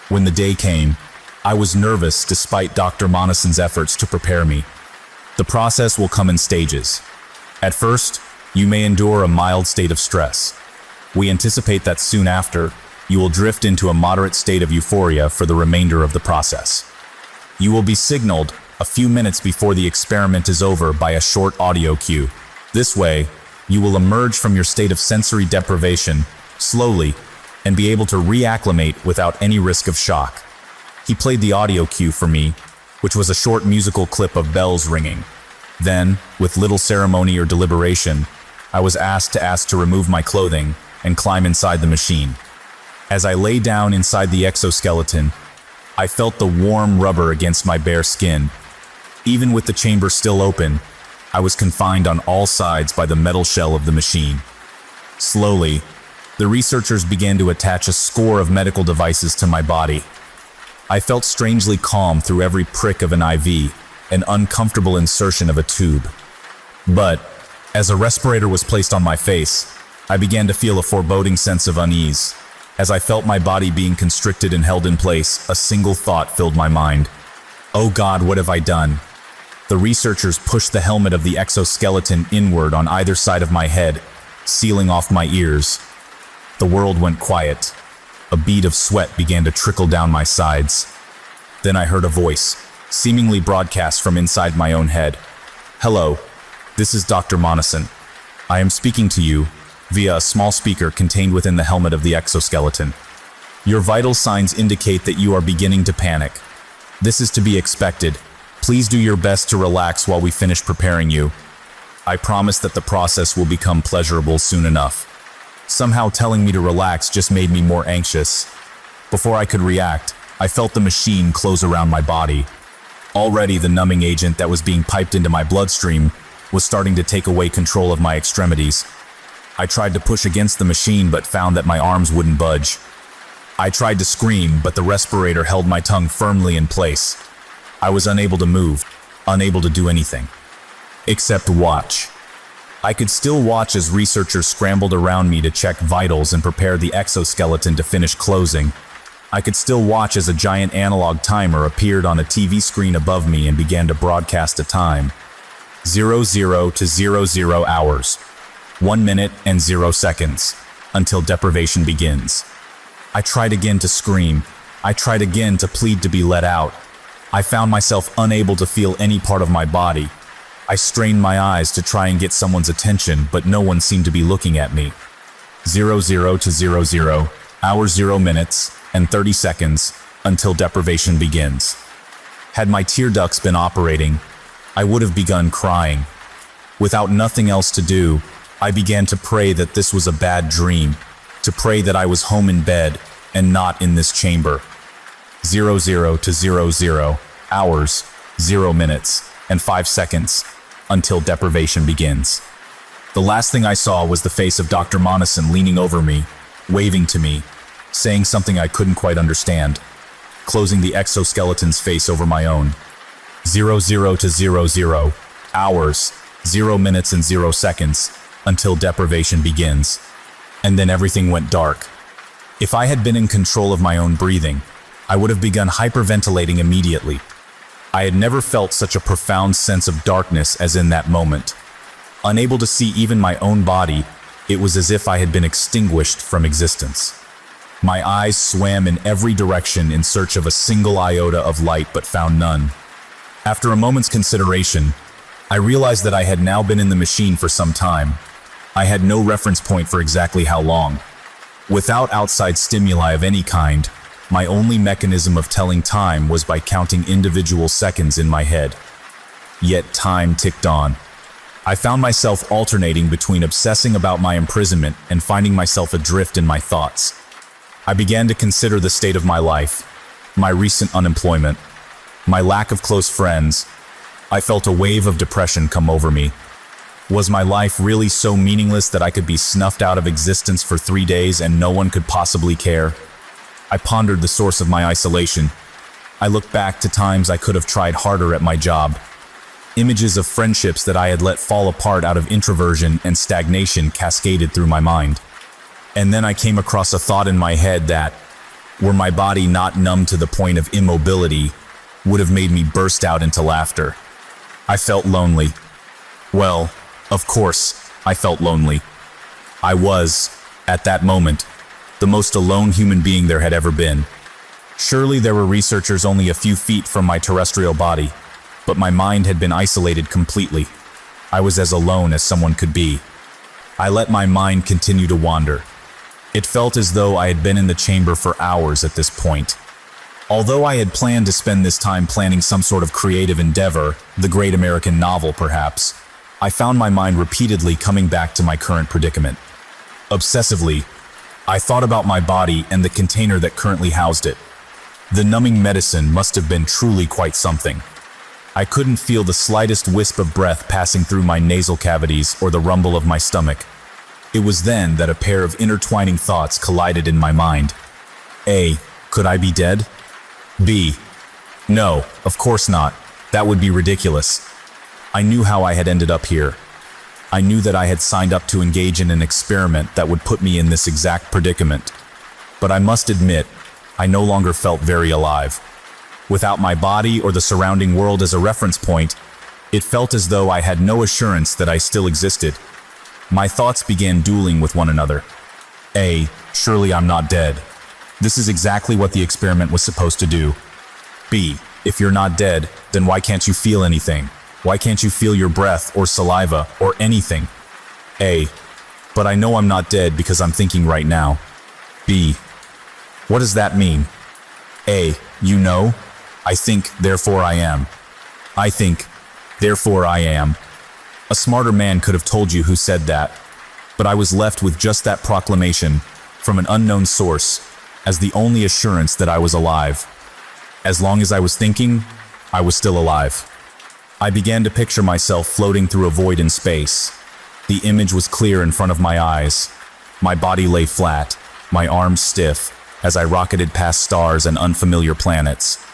When the day came, I was nervous despite Dr. Monason's efforts to prepare me. The process will come in stages. At first, you may endure a mild state of stress. We anticipate that soon after, you will drift into a moderate state of euphoria for the remainder of the process. You will be signaled a few minutes before the experiment is over by a short audio cue. This way, you will emerge from your state of sensory deprivation slowly and be able to reacclimate without any risk of shock. He played the audio cue for me, which was a short musical clip of bells ringing. Then, with little ceremony or deliberation, I was asked to remove my clothing and climb inside the machine. As I lay down inside the exoskeleton, I felt the warm rubber against my bare skin. Even with the chamber still open, I was confined on all sides by the metal shell of the machine. Slowly, the researchers began to attach a score of medical devices to my body. I felt strangely calm through every prick of an IV, an uncomfortable insertion of a tube. But, as a respirator was placed on my face, I began to feel a foreboding sense of unease. As I felt my body being constricted and held in place, a single thought filled my mind. Oh God, what have I done? The researchers pushed the helmet of the exoskeleton inward on either side of my head, sealing off my ears. The world went quiet. A bead of sweat began to trickle down my sides. Then I heard a voice, seemingly broadcast from inside my own head. Hello, this is Dr. Monason. I am speaking to you via a small speaker contained within the helmet of the exoskeleton. Your vital signs indicate that you are beginning to panic. This is to be expected. Please do your best to relax while we finish preparing you. I promise that the process will become pleasurable soon enough. Somehow telling me to relax just made me more anxious. Before I could react, I felt the machine close around my body. Already the numbing agent that was being piped into my bloodstream was starting to take away control of my extremities. I tried to push against the machine but found that my arms wouldn't budge. I tried to scream, but the respirator held my tongue firmly in place. I was unable to move, unable to do anything. Except watch. I could still watch as researchers scrambled around me to check vitals and prepare the exoskeleton to finish closing. I could still watch as a giant analog timer appeared on a TV screen above me and began to broadcast a time. 00 to 00 hours. 1 minute and 0 seconds, until deprivation begins. I tried again to scream. I tried again to plead to be let out. I found myself unable to feel any part of my body. I strained my eyes to try and get someone's attention, but no one seemed to be looking at me. 00 to 00, hours 0 minutes, and 30 seconds, until deprivation begins. Had my tear ducts been operating, I would have begun crying. Without nothing else to do, I began to pray that this was a bad dream, to pray that I was home in bed and not in this chamber. 00 to 00, hours, 0 minutes, and 5 seconds, until deprivation begins. The last thing I saw was the face of Dr. Monason leaning over me, waving to me, saying something I couldn't quite understand, closing the exoskeleton's face over my own. 00 to 00, hours, 0 minutes and 0 seconds, until deprivation begins. And then everything went dark. If I had been in control of my own breathing, I would have begun hyperventilating immediately. I had never felt such a profound sense of darkness as in that moment. Unable to see even my own body, it was as if I had been extinguished from existence. My eyes swam in every direction in search of a single iota of light but found none. After a moment's consideration, I realized that I had now been in the machine for some time. I had no reference point for exactly how long. Without outside stimuli of any kind, My only mechanism of telling time was by counting individual seconds in my head. Yet time ticked on. I found myself alternating between obsessing about my imprisonment and finding myself adrift in my thoughts. I began to consider the state of my life, my recent unemployment, my lack of close friends. I felt a wave of depression come over me. Was my life really so meaningless that I could be snuffed out of existence for 3 days and no one could possibly care? I pondered the source of my isolation. I looked back to times I could have tried harder at my job. Images of friendships that I had let fall apart out of introversion and stagnation cascaded through my mind. And then I came across a thought in my head that, were my body not numb to the point of immobility, would have made me burst out into laughter. I felt lonely. Well, of course, I felt lonely. I was, at that moment, the most alone human being there had ever been. Surely there were researchers only a few feet from my terrestrial body, but my mind had been isolated completely. I was as alone as someone could be. I let my mind continue to wander. It felt as though I had been in the chamber for hours at this point. Although I had planned to spend this time planning some sort of creative endeavor, the great American novel perhaps, I found my mind repeatedly coming back to my current predicament. Obsessively, I thought about my body and the container that currently housed it. The numbing medicine must have been truly quite something. I couldn't feel the slightest wisp of breath passing through my nasal cavities or the rumble of my stomach. It was then that a pair of intertwining thoughts collided in my mind. A. Could I be dead? B. No, of course not. That would be ridiculous. I knew how I had ended up here. I knew that I had signed up to engage in an experiment that would put me in this exact predicament. But I must admit, I no longer felt very alive. Without my body or the surrounding world as a reference point, it felt as though I had no assurance that I still existed. My thoughts began dueling with one another. A. Surely I'm not dead. This is exactly what the experiment was supposed to do. B. If you're not dead, then why can't you feel anything? Why can't you feel your breath or saliva or anything? A. But I know I'm not dead because I'm thinking right now. B. What does that mean? A. You know? I think, therefore I am. I think, therefore I am. A smarter man could have told you who said that, but I was left with just that proclamation from an unknown source as the only assurance that I was alive. As long as I was thinking, I was still alive. I began to picture myself floating through a void in space. The image was clear in front of my eyes. My body lay flat, my arms stiff, as I rocketed past stars and unfamiliar planets.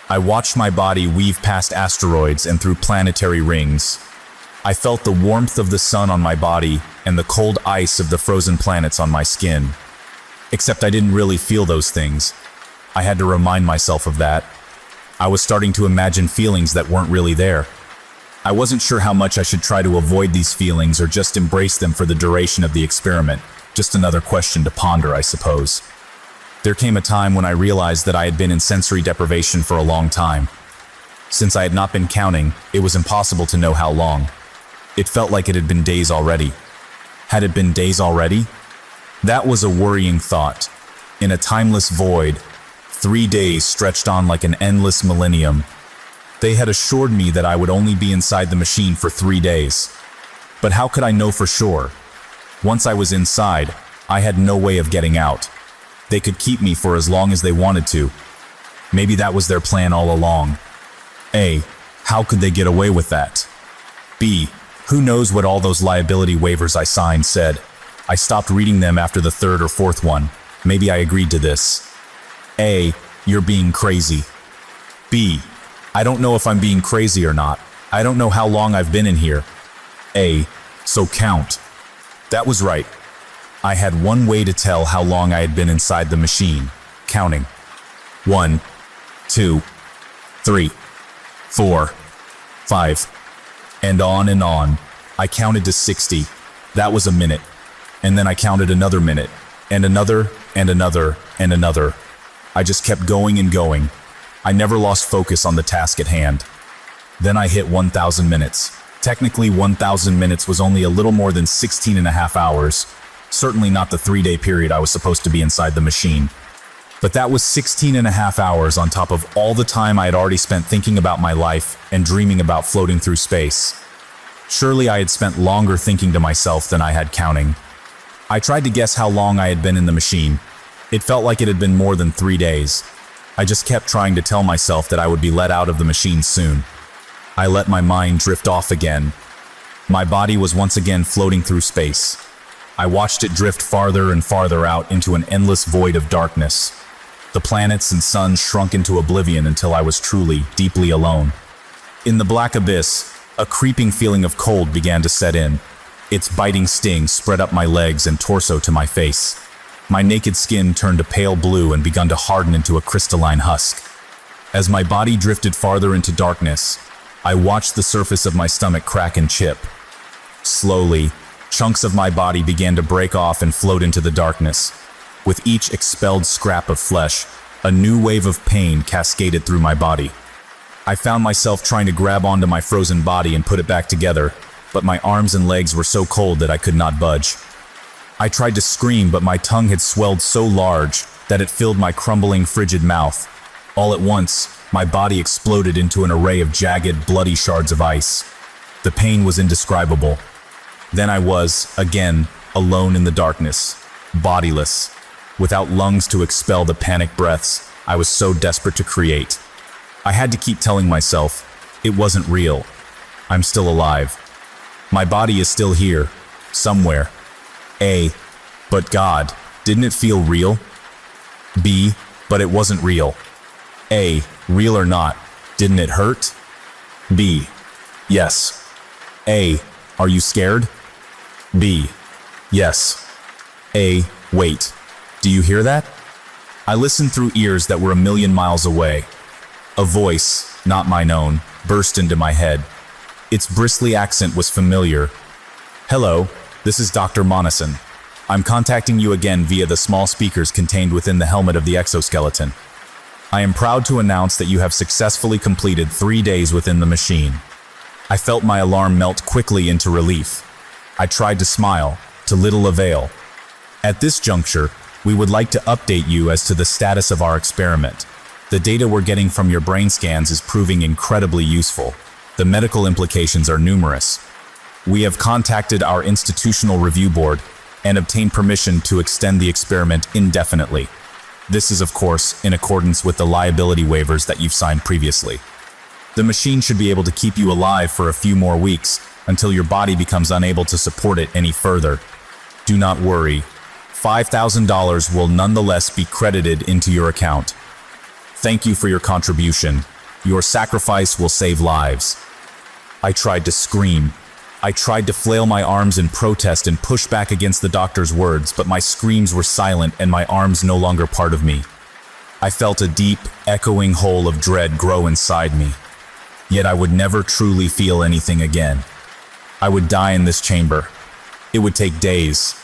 I watched my body weave past asteroids and through planetary rings. I felt the warmth of the sun on my body and the cold ice of the frozen planets on my skin. Except I didn't really feel those things. I had to remind myself of that. I was starting to imagine feelings that weren't really there. I wasn't sure how much I should try to avoid these feelings or just embrace them for the duration of the experiment. Just another question to ponder, I suppose. There came a time when I realized that I had been in sensory deprivation for a long time. Since I had not been counting, it was impossible to know how long. It felt like it had been days already. Had it been days already? That was a worrying thought. In a timeless void, 3 days stretched on like an endless millennium. They had assured me that I would only be inside the machine for 3 days. But how could I know for sure? Once I was inside, I had no way of getting out. They could keep me for as long as they wanted to. Maybe that was their plan all along. A. How could they get away with that? B. Who knows what all those liability waivers I signed said? I stopped reading them after the third or fourth one. Maybe I agreed to this. A. You're being crazy. B. I don't know if I'm being crazy or not. I don't know how long I've been in here. A. So count. That was right. I had one way to tell how long I had been inside the machine. Counting. 1, 2, 3, 4, 5, and on and on. I counted to 60. That was a minute. And then I counted another minute, and another, and another, and another. I just kept going and going. I never lost focus on the task at hand. Then I hit 1,000 minutes. Technically, 1,000 minutes was only a little more than 16 and a half hours. Certainly not the 3-day period I was supposed to be inside the machine. But that was 16 and a half hours on top of all the time I had already spent thinking about my life and dreaming about floating through space. Surely I had spent longer thinking to myself than I had counting. I tried to guess how long I had been in the machine. It felt like it had been more than 3 days. I just kept trying to tell myself that I would be let out of the machine soon. I let my mind drift off again. My body was once again floating through space. I watched it drift farther and farther out into an endless void of darkness. The planets and suns shrunk into oblivion until I was truly, deeply alone. In the black abyss, a creeping feeling of cold began to set in. Its biting sting spread up my legs and torso to my face. My naked skin turned a pale blue and began to harden into a crystalline husk. As my body drifted farther into darkness, I watched the surface of my stomach crack and chip. Slowly, chunks of my body began to break off and float into the darkness. With each expelled scrap of flesh, a new wave of pain cascaded through my body. I found myself trying to grab onto my frozen body and put it back together, but my arms and legs were so cold that I could not budge. I tried to scream, but my tongue had swelled so large that it filled my crumbling, frigid mouth. All at once, my body exploded into an array of jagged, bloody shards of ice. The pain was indescribable. Then I was, again, alone in the darkness, bodiless. Without lungs to expel the panic breaths I was so desperate to create. I had to keep telling myself, it wasn't real. I'm still alive. My body is still here, somewhere. A, but God, didn't it feel real? B, but it wasn't real. A, real or not, didn't it hurt? B, yes. A, are you scared? B, yes. A, wait. Do you hear that? I listened through ears that were a million miles away. A voice, not mine own, burst into my head. Its bristly accent was familiar. Hello, this is Dr. Monison. I'm contacting you again via the small speakers contained within the helmet of the exoskeleton. I am proud to announce that you have successfully completed 3 days within the machine. I felt my alarm melt quickly into relief. I tried to smile, to little avail. At this juncture, we would like to update you as to the status of our experiment. The data we're getting from your brain scans is proving incredibly useful. The medical implications are numerous. We have contacted our institutional review board and obtained permission to extend the experiment indefinitely. This is, of course, in accordance with the liability waivers that you've signed previously. The machine should be able to keep you alive for a few more weeks until your body becomes unable to support it any further. Do not worry. $5,000 will nonetheless be credited into your account. Thank you for your contribution. Your sacrifice will save lives. I tried to scream. I tried to flail my arms in protest and push back against the doctor's words, but my screams were silent and my arms no longer part of me. I felt a deep, echoing hole of dread grow inside me. Yet I would never truly feel anything again. I would die in this chamber. It would take days,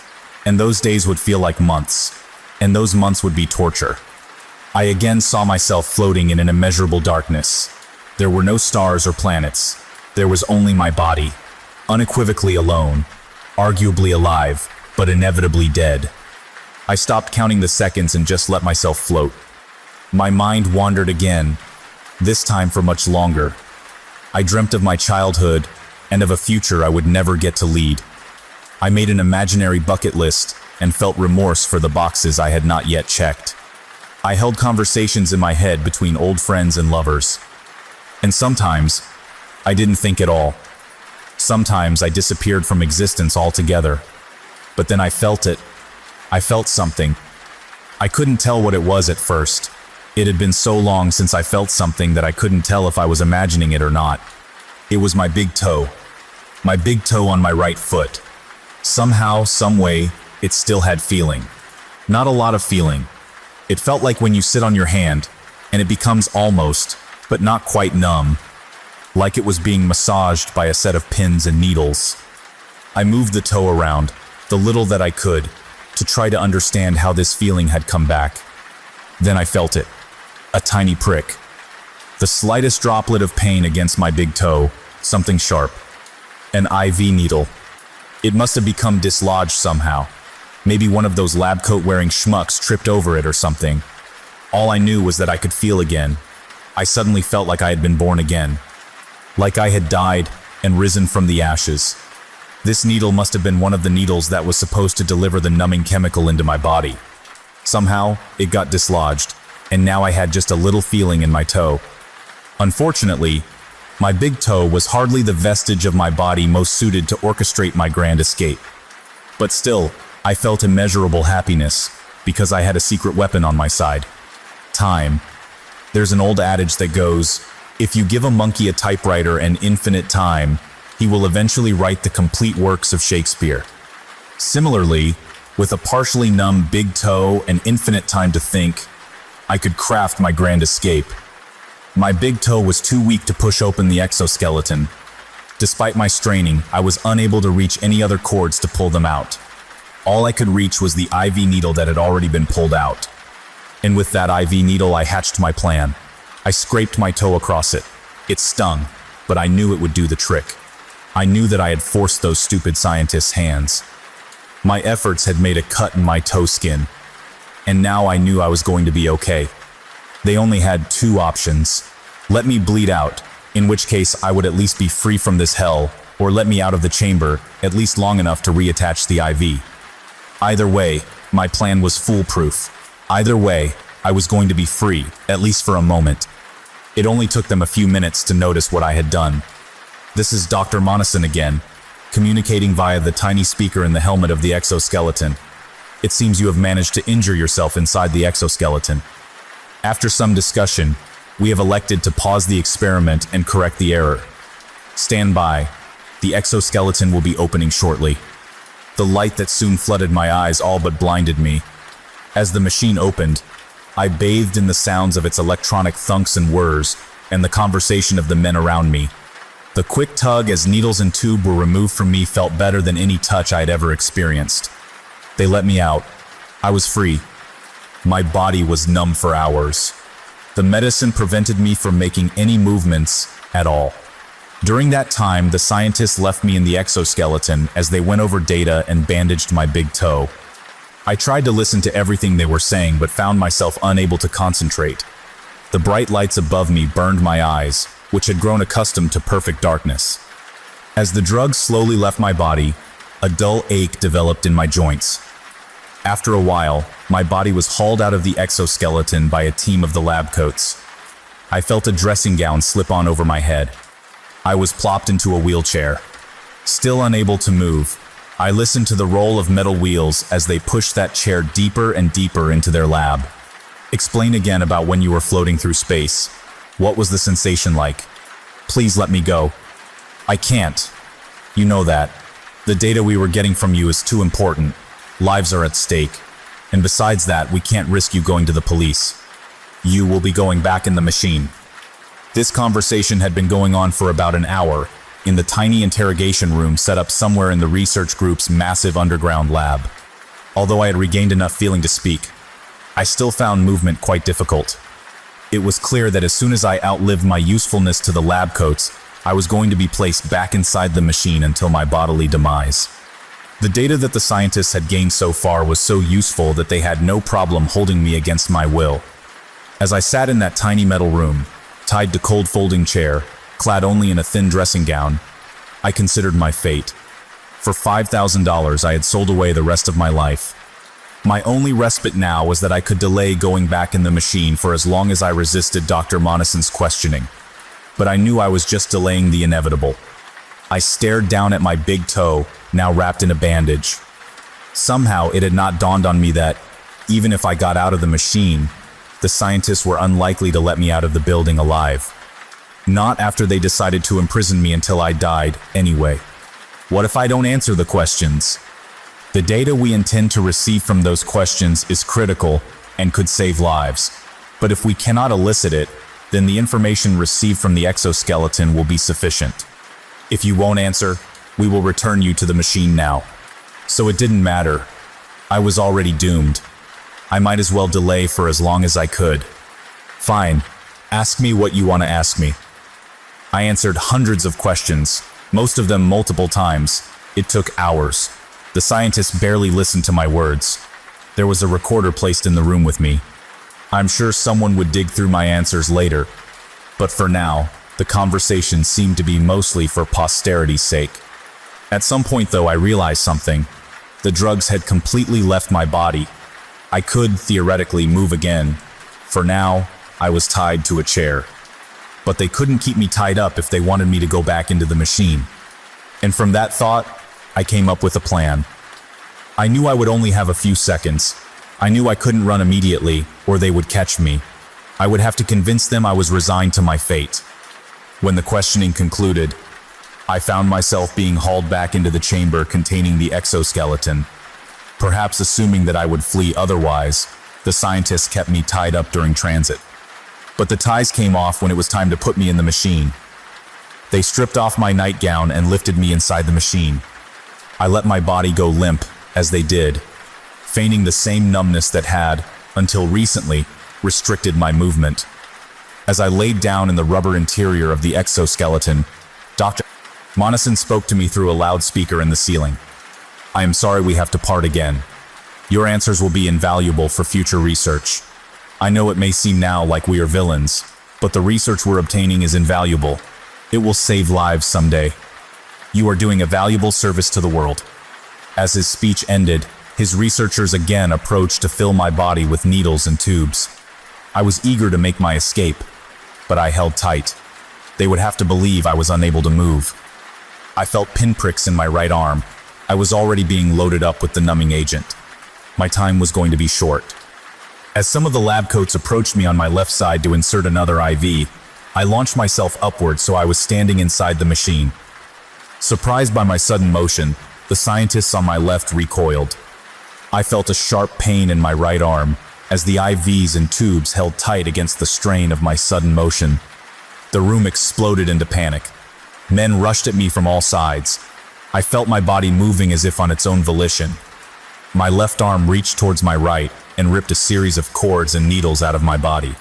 and those days would feel like months, and those months would be torture. I again saw myself floating in an immeasurable darkness. There were no stars or planets. There was only my body, unequivocally alone, arguably alive, but inevitably dead. I stopped counting the seconds and just let myself float. My mind wandered again, this time for much longer. I dreamt of my childhood and of a future I would never get to lead. I made an imaginary bucket list and felt remorse for the boxes I had not yet checked. I held conversations in my head between old friends and lovers. And sometimes, I didn't think at all. Sometimes I disappeared from existence altogether. But then I felt it. I felt something. I couldn't tell what it was at first. It had been so long since I felt something that I couldn't tell if I was imagining it or not. It was my big toe. My big toe on my right foot. Somehow, some way, it still had feeling. Not a lot of feeling. It felt like when you sit on your hand, and it becomes almost, but not quite numb. Like it was being massaged by a set of pins and needles. I moved the toe around, the little that I could, to try to understand how this feeling had come back. Then I felt it. A tiny prick. The slightest droplet of pain against my big toe, something sharp. An IV needle. It must have become dislodged somehow. Maybe one of those lab coat-wearing schmucks tripped over it or something. All I knew was that I could feel again. I suddenly felt like I had been born again, like I had died and risen from the ashes. This needle must have been one of the needles that was supposed to deliver the numbing chemical into my body. Somehow, it got dislodged, and now I had just a little feeling in my toe. Unfortunately, my big toe was hardly the vestige of my body most suited to orchestrate my grand escape. But still, I felt immeasurable happiness, because I had a secret weapon on my side. Time. There's an old adage that goes, if you give a monkey a typewriter and infinite time, he will eventually write the complete works of Shakespeare. Similarly, with a partially numb big toe and infinite time to think, I could craft my grand escape. My big toe was too weak to push open the exoskeleton. Despite my straining, I was unable to reach any other cords to pull them out. All I could reach was the IV needle that had already been pulled out. And with that IV needle, I hatched my plan. I scraped my toe across it. It stung, but I knew it would do the trick. I knew that I had forced those stupid scientists' hands. My efforts had made a cut in my toe skin, and now I knew I was going to be okay. They only had two options. Let me bleed out, in which case I would at least be free from this hell, or let me out of the chamber, at least long enough to reattach the IV. Either way, my plan was foolproof. Either way, I was going to be free, at least for a moment. It only took them a few minutes to notice what I had done. This is Dr. Monison again, communicating via the tiny speaker in the helmet of the exoskeleton. It seems you have managed to injure yourself inside the exoskeleton. After some discussion, we have elected to pause the experiment and correct the error. Stand by. The exoskeleton will be opening shortly. The light that soon flooded my eyes all but blinded me. As the machine opened, I bathed in the sounds of its electronic thunks and whirs, and the conversation of the men around me. The quick tug as needles and tube were removed from me felt better than any touch I had ever experienced. They let me out. I was free. My body was numb for hours. The medicine prevented me from making any movements at all. During that time, the scientists left me in the exoskeleton as they went over data and bandaged my big toe. I tried to listen to everything they were saying, but found myself unable to concentrate. The bright lights above me burned my eyes, which had grown accustomed to perfect darkness. As the drugs slowly left my body, a dull ache developed in my joints. After a while, my body was hauled out of the exoskeleton by a team of the lab coats. I felt a dressing gown slip on over my head. I was plopped into a wheelchair. Still unable to move, I listened to the roll of metal wheels as they pushed that chair deeper and deeper into their lab. Explain again about when you were floating through space. What was the sensation like? Please let me go. I can't. You know that. The data we were getting from you is too important. Lives are at stake. And besides that, we can't risk you going to the police. You will be going back in the machine. This conversation had been going on for about an hour, in the tiny interrogation room set up somewhere in the research group's massive underground lab. Although I had regained enough feeling to speak, I still found movement quite difficult. It was clear that as soon as I outlived my usefulness to the lab coats, I was going to be placed back inside the machine until my bodily demise. The data that the scientists had gained so far was so useful that they had no problem holding me against my will. As I sat in that tiny metal room, tied to cold folding chair, clad only in a thin dressing gown, I considered my fate. For $5,000, I had sold away the rest of my life. My only respite now was that I could delay going back in the machine for as long as I resisted Dr. Monison's questioning. But I knew I was just delaying the inevitable. I stared down at my big toe, now wrapped in a bandage. Somehow it had not dawned on me that, even if I got out of the machine, the scientists were unlikely to let me out of the building alive. Not after they decided to imprison me until I died, anyway. What if I don't answer the questions? The data we intend to receive from those questions is critical and could save lives. But if we cannot elicit it, then the information received from the exoskeleton will be sufficient. If you won't answer, we will return you to the machine now. So it didn't matter. I was already doomed. I might as well delay for as long as I could. Fine, ask me what you want to ask me. I answered hundreds of questions, most of them multiple times. It took hours. The scientists barely listened to my words. There was a recorder placed in the room with me. I'm sure someone would dig through my answers later, but for now, the conversation seemed to be mostly for posterity's sake. At some point though, I realized something. The drugs had completely left my body. I could, theoretically, move again. For now, I was tied to a chair. But they couldn't keep me tied up if they wanted me to go back into the machine. And from that thought, I came up with a plan. I knew I would only have a few seconds. I knew I couldn't run immediately, or they would catch me. I would have to convince them I was resigned to my fate. When the questioning concluded, I found myself being hauled back into the chamber containing the exoskeleton. Perhaps assuming that I would flee otherwise, the scientists kept me tied up during transit. But the ties came off when it was time to put me in the machine. They stripped off my nightgown and lifted me inside the machine. I let my body go limp as they did, feigning the same numbness that had, until recently, restricted my movement. As I laid down in the rubber interior of the exoskeleton, Dr. Monison spoke to me through a loudspeaker in the ceiling. I am sorry we have to part again. Your answers will be invaluable for future research. I know it may seem now like we are villains, but the research we're obtaining is invaluable. It will save lives someday. You are doing a valuable service to the world. As his speech ended, his researchers again approached to fill my body with needles and tubes. I was eager to make my escape, but I held tight. They would have to believe I was unable to move. I felt pinpricks in my right arm. I was already being loaded up with the numbing agent. My time was going to be short. As some of the lab coats approached me on my left side to insert another IV, I launched myself upward so I was standing inside the machine. Surprised by my sudden motion, the scientists on my left recoiled. I felt a sharp pain in my right arm as the IVs and tubes held tight against the strain of my sudden motion. The room exploded into panic. Men rushed at me from all sides. I felt my body moving as if on its own volition. My left arm reached towards my right and ripped a series of cords and needles out of my body.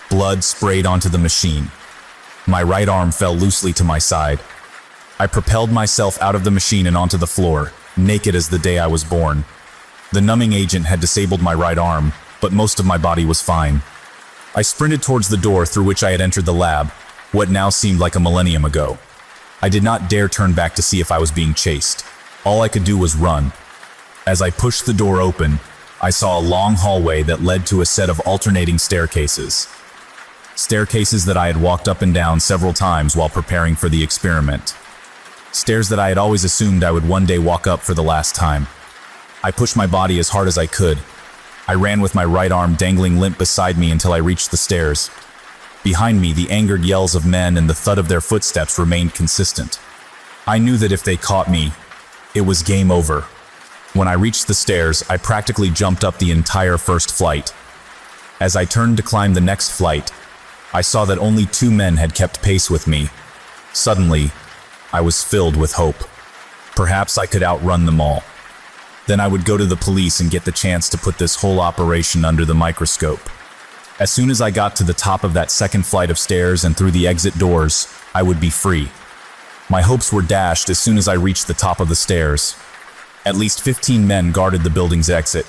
Blood sprayed onto the machine. My right arm fell loosely to my side. I propelled myself out of the machine and onto the floor, naked as the day I was born. The numbing agent had disabled my right arm, but most of my body was fine. I sprinted towards the door through which I had entered the lab, what now seemed like a millennium ago. I did not dare turn back to see if I was being chased. All I could do was run. As I pushed the door open, I saw a long hallway that led to a set of alternating staircases. Staircases that I had walked up and down several times while preparing for the experiment. Stairs that I had always assumed I would one day walk up for the last time. I pushed my body as hard as I could. I ran with my right arm dangling limp beside me until I reached the stairs. Behind me, the angered yells of men and the thud of their footsteps remained consistent. I knew that if they caught me, it was game over. When I reached the stairs, I practically jumped up the entire first flight. As I turned to climb the next flight, I saw that only 2 men had kept pace with me. Suddenly, I was filled with hope. Perhaps I could outrun them all. Then I would go to the police and get the chance to put this whole operation under the microscope. As soon as I got to the top of that second flight of stairs and through the exit doors, I would be free. My hopes were dashed as soon as I reached the top of the stairs. At least 15 men guarded the building's exit.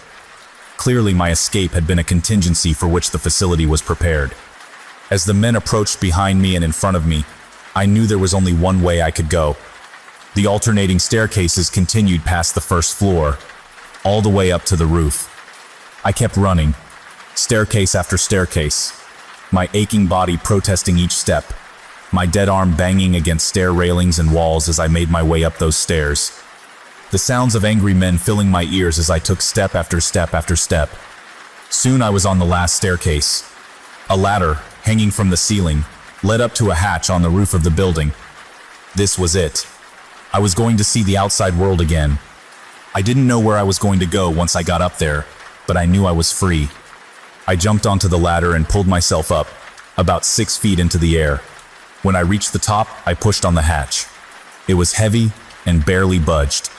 Clearly, my escape had been a contingency for which the facility was prepared. As the men approached behind me and in front of me, I knew there was only one way I could go. The alternating staircases continued past the first floor, all the way up to the roof. I kept running, staircase after staircase, my aching body protesting each step, my dead arm banging against stair railings and walls as I made my way up those stairs. The sounds of angry men filling my ears as I took step after step after step. Soon I was on the last staircase. A ladder, hanging from the ceiling, led up to a hatch on the roof of the building. This was it. I was going to see the outside world again. I didn't know where I was going to go once I got up there, but I knew I was free. I jumped onto the ladder and pulled myself up, about 6 feet into the air. When I reached the top, I pushed on the hatch. It was heavy and barely budged.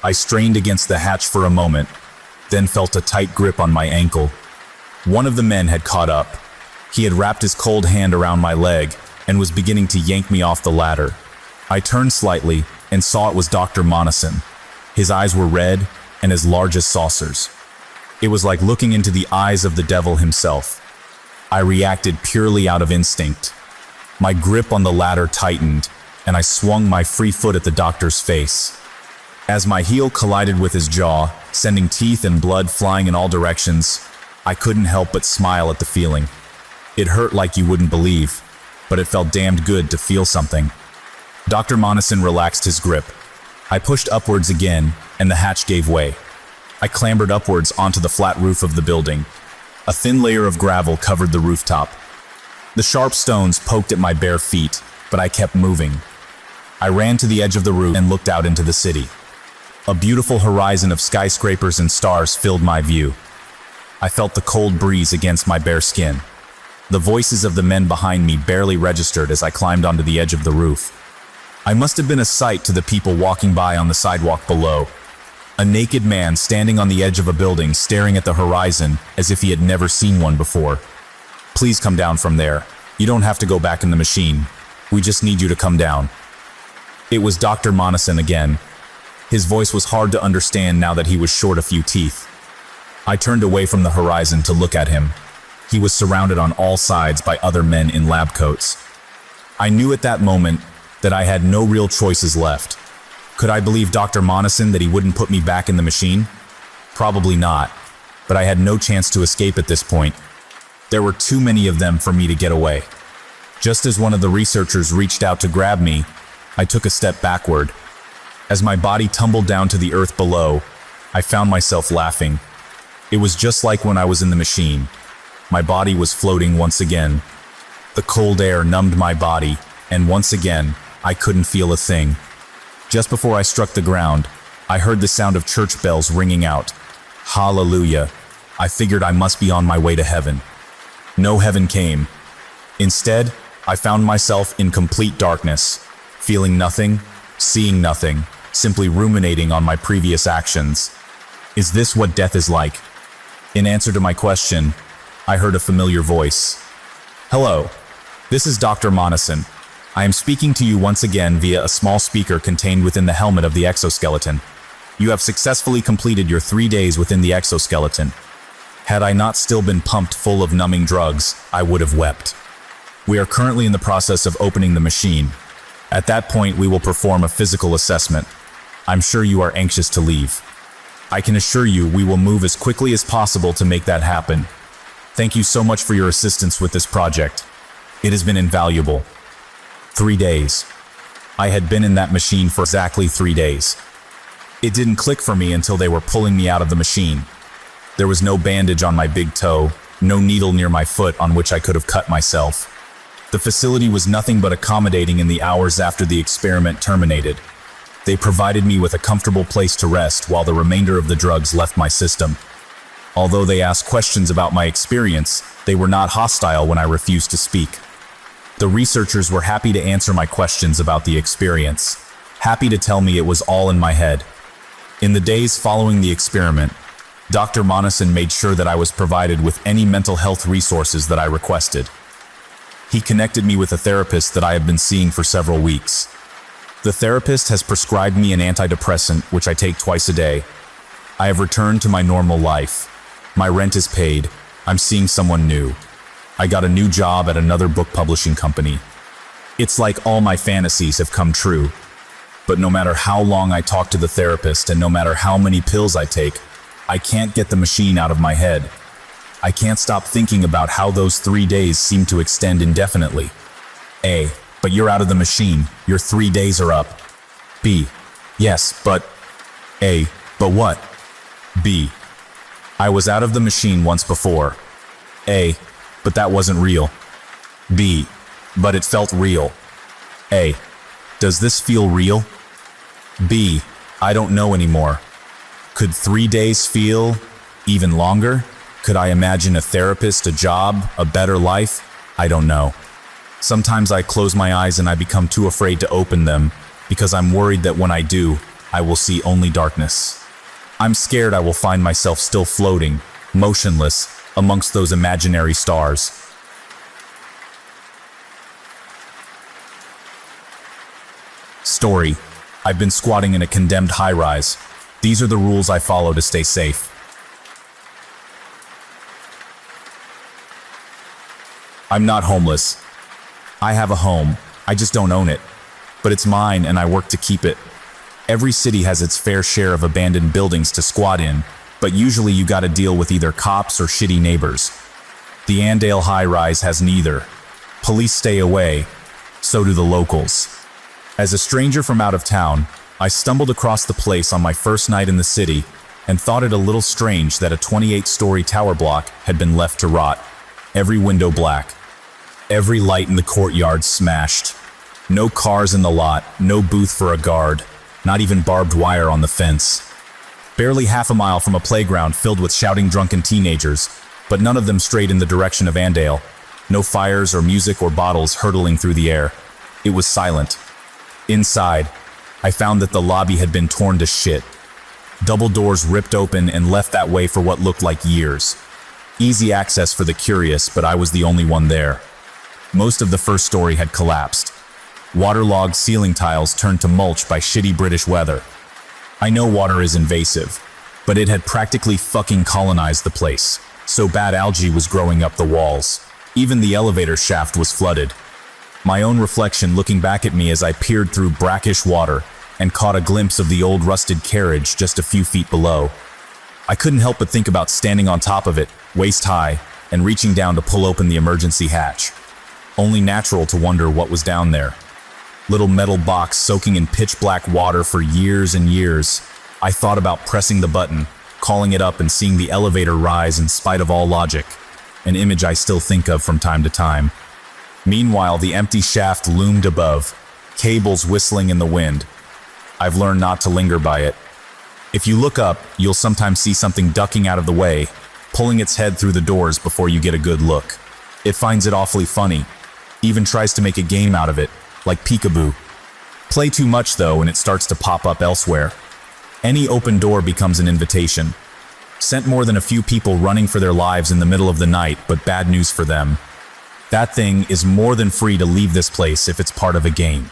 I strained against the hatch for a moment, then felt a tight grip on my ankle. One of the men had caught up. He had wrapped his cold hand around my leg and was beginning to yank me off the ladder. I turned slightly and saw it was Dr. Monison. His eyes were red and as large as saucers. It was like looking into the eyes of the devil himself. I reacted purely out of instinct. My grip on the ladder tightened, and I swung my free foot at the doctor's face. As my heel collided with his jaw, sending teeth and blood flying in all directions, I couldn't help but smile at the feeling. It hurt like you wouldn't believe, but it felt damned good to feel something. Dr. Monison relaxed his grip. I pushed upwards again, and the hatch gave way. I clambered upwards onto the flat roof of the building. A thin layer of gravel covered the rooftop. The sharp stones poked at my bare feet, but I kept moving. I ran to the edge of the roof and looked out into the city. A beautiful horizon of skyscrapers and stars filled my view. I felt the cold breeze against my bare skin. The voices of the men behind me barely registered as I climbed onto the edge of the roof. I must have been a sight to the people walking by on the sidewalk below. A naked man standing on the edge of a building staring at the horizon as if he had never seen one before. Please come down from there. You don't have to go back in the machine. We just need you to come down. It was Dr. Monison again. His voice was hard to understand now that he was short a few teeth. I turned away from the horizon to look at him. He was surrounded on all sides by other men in lab coats. I knew at that moment that I had no real choices left. Could I believe Dr. Monison that he wouldn't put me back in the machine? Probably not, but I had no chance to escape at this point. There were too many of them for me to get away. Just as one of the researchers reached out to grab me, I took a step backward. As my body tumbled down to the earth below, I found myself laughing. It was just like when I was in the machine. My body was floating once again. The cold air numbed my body, and once again, I couldn't feel a thing. Just before I struck the ground, I heard the sound of church bells ringing out. Hallelujah! I figured I must be on my way to heaven. No heaven came. Instead, I found myself in complete darkness, feeling nothing, seeing nothing, simply ruminating on my previous actions. Is this what death is like? In answer to my question, I heard a familiar voice. Hello, this is Dr. Monison. I am speaking to you once again via a small speaker contained within the helmet of the exoskeleton. You have successfully completed your 3 days within the exoskeleton. Had I not still been pumped full of numbing drugs, I would have wept. We are currently in the process of opening the machine. At that point, we will perform a physical assessment. I'm sure you are anxious to leave. I can assure you we will move as quickly as possible to make that happen. Thank you so much for your assistance with this project. It has been invaluable. 3 days. I had been in that machine for exactly 3 days. It didn't click for me until they were pulling me out of the machine. There was no bandage on my big toe, no needle near my foot on which I could have cut myself. The facility was nothing but accommodating in the hours after the experiment terminated. They provided me with a comfortable place to rest while the remainder of the drugs left my system. Although they asked questions about my experience, they were not hostile when I refused to speak. The researchers were happy to answer my questions about the experience, happy to tell me it was all in my head. In the days following the experiment, Dr. Monison made sure that I was provided with any mental health resources that I requested. He connected me with a therapist that I have been seeing for several weeks. The therapist has prescribed me an antidepressant, which I take twice a day. I have returned to my normal life. My rent is paid. I'm seeing someone new. I got a new job at another book publishing company. It's like all my fantasies have come true. But no matter how long I talk to the therapist and no matter how many pills I take, I can't get the machine out of my head. I can't stop thinking about how those 3 days seem to extend indefinitely. A. But you're out of the machine. Your 3 days are up. B. Yes, but... A. But what? B. I was out of the machine once before. A. But that wasn't real. B. But it felt real. A. Does this feel real? B. I don't know anymore. Could 3 days feel even longer? Could I imagine a therapist, a job, a better life? I don't know. Sometimes I close my eyes and I become too afraid to open them because I'm worried that when I do, I will see only darkness. I'm scared I will find myself still floating, motionless, amongst those imaginary stars. Story. I've been squatting in a condemned high-rise. These are the rules I follow to stay safe. I'm not homeless. I have a home. I just don't own it. But it's mine and I work to keep it. Every city has its fair share of abandoned buildings to squat in, but usually you gotta deal with either cops or shitty neighbors. The Andale high-rise has neither. Police stay away, so do the locals. As a stranger from out of town, I stumbled across the place on my first night in the city and thought it a little strange that a 28-story tower block had been left to rot, every window black, every light in the courtyard smashed. No cars in the lot, no booth for a guard, not even barbed wire on the fence. Barely half a mile from a playground filled with shouting drunken teenagers, but none of them strayed in the direction of Andale. No fires or music or bottles hurtling through the air. It was silent. Inside, I found that the lobby had been torn to shit. Double doors ripped open and left that way for what looked like years. Easy access for the curious, but I was the only one there. Most of the first story had collapsed. Waterlogged ceiling tiles turned to mulch by shitty British weather. I know water is invasive, but it had practically fucking colonized the place. So bad algae was growing up the walls. Even the elevator shaft was flooded. My own reflection looking back at me as I peered through brackish water and caught a glimpse of the old rusted carriage just a few feet below. I couldn't help but think about standing on top of it, waist high, and reaching down to pull open the emergency hatch. Only natural to wonder what was down there. Little metal box soaking in pitch black water for years and years. I thought about pressing the button, calling it up and seeing the elevator rise in spite of all logic, an image I still think of from time to time. Meanwhile, the empty shaft loomed above, cables whistling in the wind. I've learned not to linger by it. If you look up, you'll sometimes see something ducking out of the way, pulling its head through the doors before you get a good look. It finds it awfully funny, even tries to make a game out of it, like peekaboo. Play too much though and it starts to pop up elsewhere. Any open door becomes an invitation. Sent more than a few people running for their lives in the middle of the night, but bad news for them. That thing is more than free to leave this place if it's part of a game.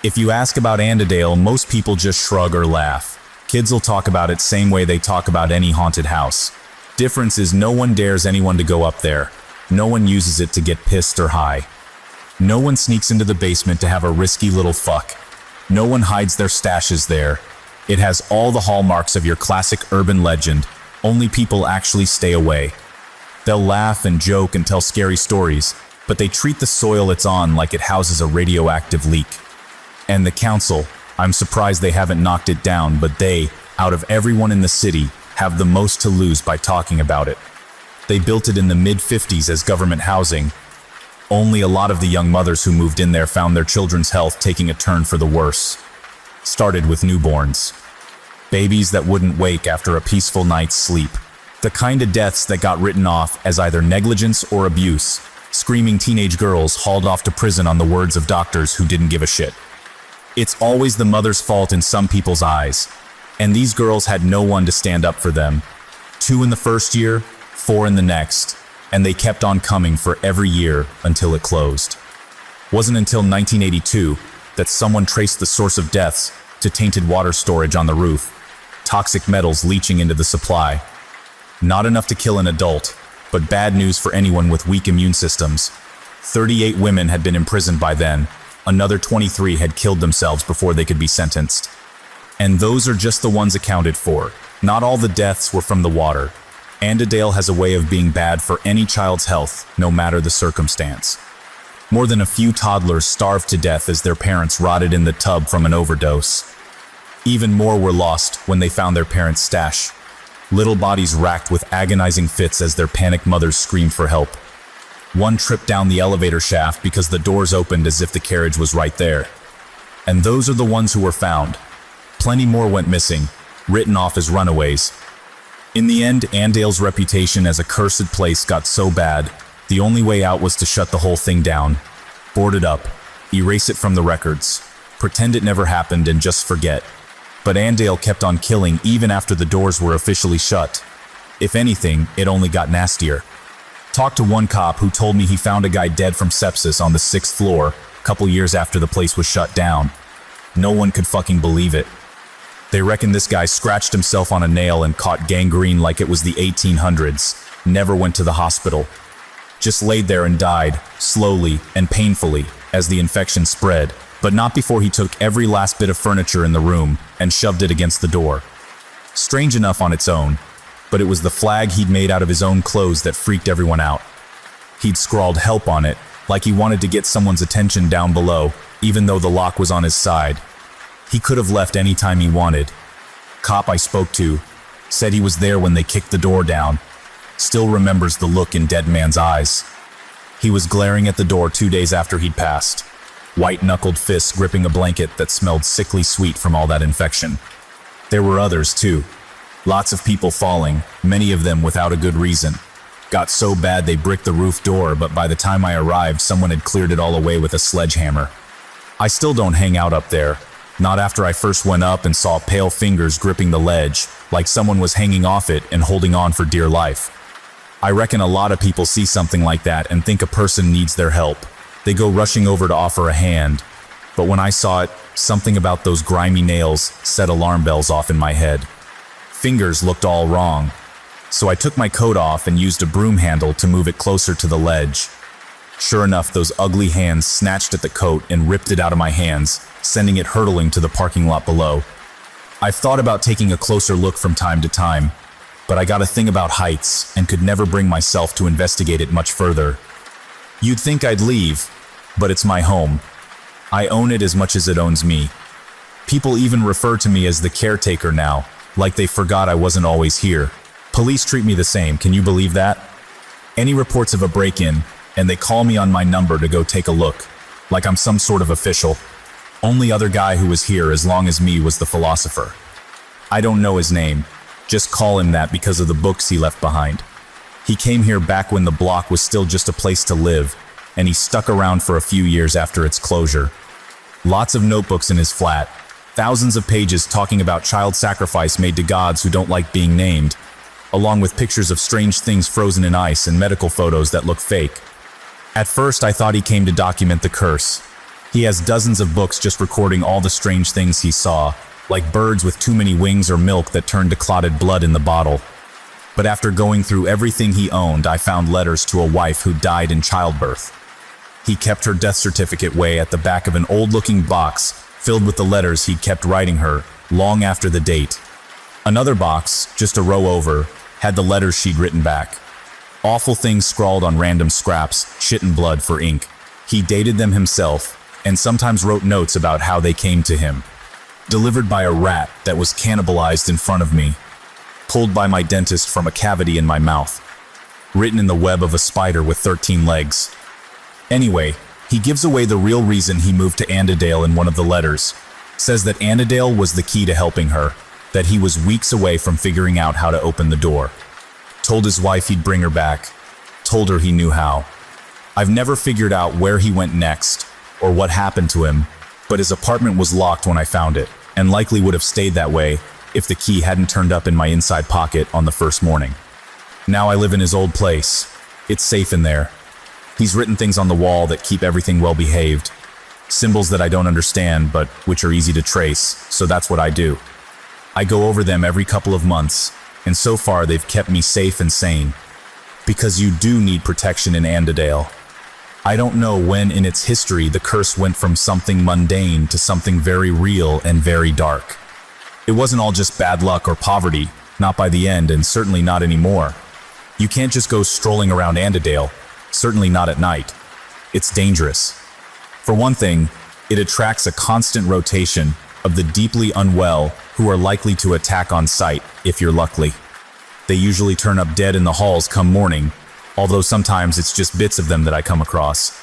If you ask about Andale, most people just shrug or laugh. Kids will talk about it same way they talk about any haunted house. Difference is no one dares anyone to go up there. No one uses it to get pissed or high. No one sneaks into the basement to have a risky little fuck. No one hides their stashes there. It has all the hallmarks of your classic urban legend, only people actually stay away. They'll laugh and joke and tell scary stories, but they treat the soil it's on like it houses a radioactive leak. And the council, I'm surprised they haven't knocked it down, but they, out of everyone in the city, have the most to lose by talking about it. They built it in the mid-50s as government housing. Only a lot of the young mothers who moved in there found their children's health taking a turn for the worse. Started with newborns. Babies that wouldn't wake after a peaceful night's sleep. The kind of deaths that got written off as either negligence or abuse. Screaming teenage girls hauled off to prison on the words of doctors who didn't give a shit. It's always the mother's fault in some people's eyes. And these girls had no one to stand up for them. 2 in the first year, 4 in the next. And they kept on coming for every year until it closed. Wasn't until 1982 that someone traced the source of deaths to tainted water storage on the roof, toxic metals leaching into the supply. Not enough to kill an adult, but bad news for anyone with weak immune systems. 38 women had been imprisoned by then. Another 23 had killed themselves before they could be sentenced. And those are just the ones accounted for. Not all the deaths were from the water. Andale has a way of being bad for any child's health, no matter the circumstance. More than a few toddlers starved to death as their parents rotted in the tub from an overdose. Even more were lost when they found their parents' stash. Little bodies racked with agonizing fits as their panicked mothers screamed for help. One tripped down the elevator shaft because the doors opened as if the carriage was right there. And those are the ones who were found. Plenty more went missing, written off as runaways. In the end, Andale's reputation as a cursed place got so bad, the only way out was to shut the whole thing down, board it up, erase it from the records, pretend it never happened and just forget. But Andale kept on killing even after the doors were officially shut. If anything, it only got nastier. Talked to one cop who told me he found a guy dead from sepsis on the 6th floor, a couple years after the place was shut down. No one could fucking believe it. They reckon this guy scratched himself on a nail and caught gangrene like it was the 1800s, never went to the hospital. just laid there and died, slowly and painfully, as the infection spread, but not before he took every last bit of furniture in the room and shoved it against the door. Strange enough on its own, but it was the flag he'd made out of his own clothes that freaked everyone out. He'd scrawled help on it, like he wanted to get someone's attention down below, even though the lock was on his side. He could have left any time he wanted. Cop I spoke to said he was there when they kicked the door down. Still remembers the look in dead man's eyes. He was glaring at the door 2 days after he'd passed, white-knuckled fists gripping a blanket that smelled sickly sweet from all that infection. There were others, too. Lots of people falling, many of them without a good reason. Got so bad they bricked the roof door, but by the time I arrived, someone had cleared it all away with a sledgehammer. I still don't hang out up there, not after I first went up and saw pale fingers gripping the ledge, like someone was hanging off it and holding on for dear life. I reckon a lot of people see something like that and think a person needs their help. They go rushing over to offer a hand. But when I saw it, something about those grimy nails set alarm bells off in my head. Fingers looked all wrong, so I took my coat off and used a broom handle to move it closer to the ledge. Sure enough, those ugly hands snatched at the coat and ripped it out of my hands, sending it hurtling to the parking lot below. I've thought about taking a closer look from time to time, but I got a thing about heights and could never bring myself to investigate it much further. You'd think I'd leave, but it's my home. I own it as much as it owns me. People even refer to me as the caretaker now, like they forgot I wasn't always here. Police treat me the same, can you believe that? Any reports of a break-in, and they call me on my number to go take a look, like I'm some sort of official. Only other guy who was here as long as me was the philosopher. I don't know his name, just call him that because of the books he left behind. He came here back when the block was still just a place to live, and he stuck around for a few years after its closure. Lots of notebooks in his flat, thousands of pages talking about child sacrifice made to gods who don't like being named, along with pictures of strange things frozen in ice and medical photos that look fake. At first I thought he came to document the curse. He has dozens of books just recording all the strange things he saw, like birds with too many wings or milk that turned to clotted blood in the bottle. But after going through everything he owned, I found letters to a wife who died in childbirth. He kept her death certificate way at the back of an old-looking box filled with the letters he'd kept writing her, long after the date. Another box, just a row over, had the letters she'd written back. Awful things scrawled on random scraps, shit and blood for ink. He dated them himself, and sometimes wrote notes about how they came to him. Delivered by a rat that was cannibalized in front of me. Pulled by my dentist from a cavity in my mouth. Written in the web of a spider with 13 legs. Anyway, he gives away the real reason he moved to Annandale in one of the letters. Says that Annandale was the key to helping her, that he was weeks away from figuring out how to open the door. Told his wife he'd bring her back. Told her he knew how. I've never figured out where he went next, or what happened to him, but his apartment was locked when I found it, and likely would have stayed that way if the key hadn't turned up in my inside pocket on the first morning. Now I live in his old place. It's safe in there. He's written things on the wall that keep everything well behaved. Symbols that I don't understand, but which are easy to trace, so that's what I do. I go over them every couple of months, and so far they've kept me safe and sane. Because you do need protection in Annandale. I don't know when in its history the curse went from something mundane to something very real and very dark. It wasn't all just bad luck or poverty, not by the end and certainly not anymore. You can't just go strolling around Annandale, certainly not at night. It's dangerous. For one thing, it attracts a constant rotation of the deeply unwell who are likely to attack on sight if you're lucky. They usually turn up dead in the halls come morning, although sometimes it's just bits of them that I come across.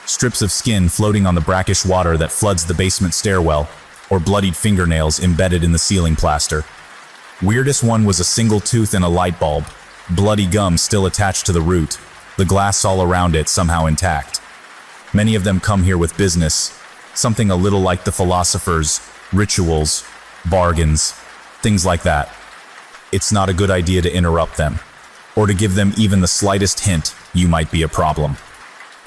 Strips of skin floating on the brackish water that floods the basement stairwell, or bloodied fingernails embedded in the ceiling plaster. Weirdest one was a single tooth in a light bulb, bloody gum still attached to the root, the glass all around it somehow intact. Many of them come here with business, something a little like the philosophers, rituals, bargains, things like that. It's not a good idea to interrupt them, or to give them even the slightest hint you might be a problem.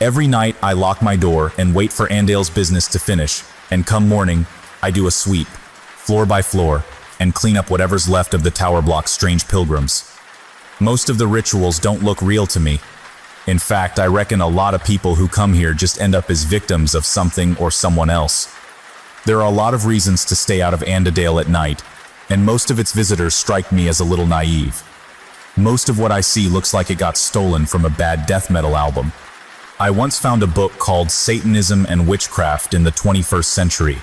Every night I lock my door and wait for Annandale's business to finish, and come morning, I do a sweep, floor by floor, and clean up whatever's left of the tower block's strange pilgrims. Most of the rituals don't look real to me. In fact, I reckon a lot of people who come here just end up as victims of something or someone else. There are a lot of reasons to stay out of Andadale at night, and most of its visitors strike me as a little naive. Most of what I see looks like it got stolen from a bad death metal album. I once found a book called Satanism and Witchcraft in the 21st Century.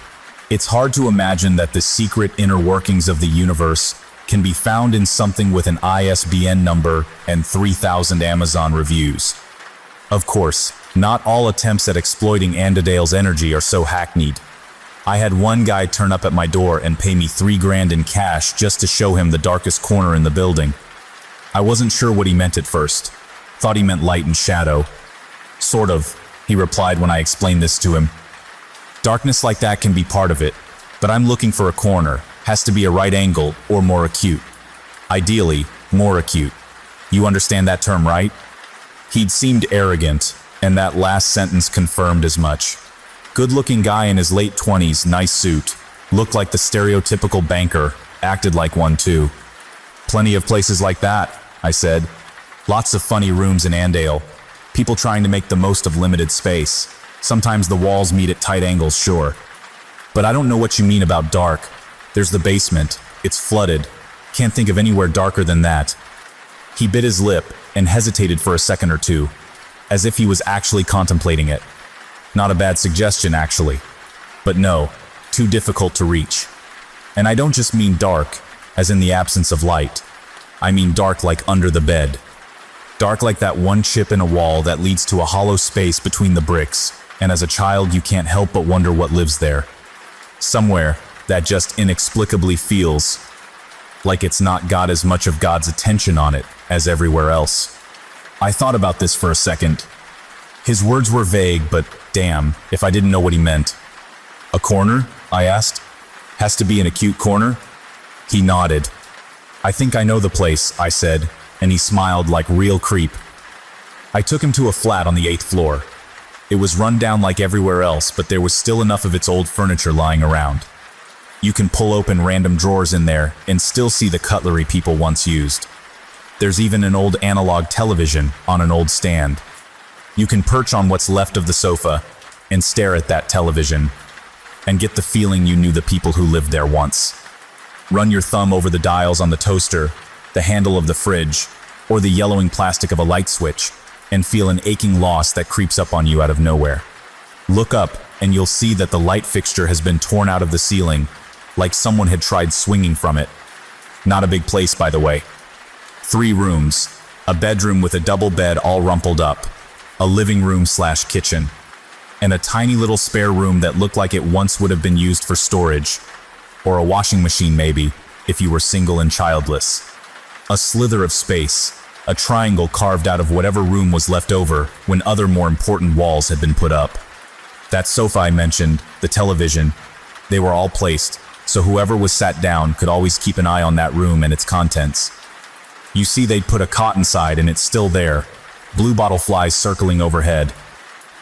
It's hard to imagine that the secret inner workings of the universe can be found in something with an ISBN number and 3,000 Amazon reviews. Of course, not all attempts at exploiting Andadale's energy are so hackneyed. I had one guy turn up at my door and pay me $3,000 in cash just to show him the darkest corner in the building. I wasn't sure what he meant at first. Thought he meant light and shadow. Sort of, he replied when I explained this to him. Darkness like that can be part of it, but I'm looking for a corner. Has to be a right angle or more acute. Ideally, more acute. You understand that term, right? He'd seemed arrogant, and that last sentence confirmed as much. Good-looking guy in his late 20s, nice suit. Looked like the stereotypical banker, acted like one too. Plenty of places like that, I said. Lots of funny rooms in Andale. People trying to make the most of limited space. Sometimes the walls meet at tight angles, sure. But I don't know what you mean about dark. There's the basement. It's flooded. Can't think of anywhere darker than that. He bit his lip and hesitated for a second or two, as if he was actually contemplating it. Not a bad suggestion, actually. But no, too difficult to reach. And I don't just mean dark, as in the absence of light. I mean dark like under the bed. Dark like that one chip in a wall that leads to a hollow space between the bricks, and as a child you can't help but wonder what lives there. Somewhere that just inexplicably feels like it's not got as much of God's attention on it as everywhere else. I thought about this for a second. His words were vague, but damn, if I didn't know what he meant. A corner? I asked. Has to be an acute corner? He nodded. I think I know the place, I said, and he smiled like real creep. I took him to a flat on the 8th floor. It was run down like everywhere else, but there was still enough of its old furniture lying around. You can pull open random drawers in there and still see the cutlery people once used. There's even an old analog television on an old stand. You can perch on what's left of the sofa and stare at that television and get the feeling you knew the people who lived there once. Run your thumb over the dials on the toaster, the handle of the fridge, or the yellowing plastic of a light switch and feel an aching loss that creeps up on you out of nowhere. Look up and you'll see that the light fixture has been torn out of the ceiling, like someone had tried swinging from it. Not a big place, by the way. 3 rooms, a bedroom with a double bed all rumpled up, a living room/kitchen, and a tiny little spare room that looked like it once would have been used for storage, or a washing machine maybe, if you were single and childless. A slither of space, a triangle carved out of whatever room was left over when other more important walls had been put up. That sofa I mentioned, the television, they were all placed, so whoever was sat down could always keep an eye on that room and its contents. You see they'd put a cot inside and it's still there, bluebottle flies circling overhead.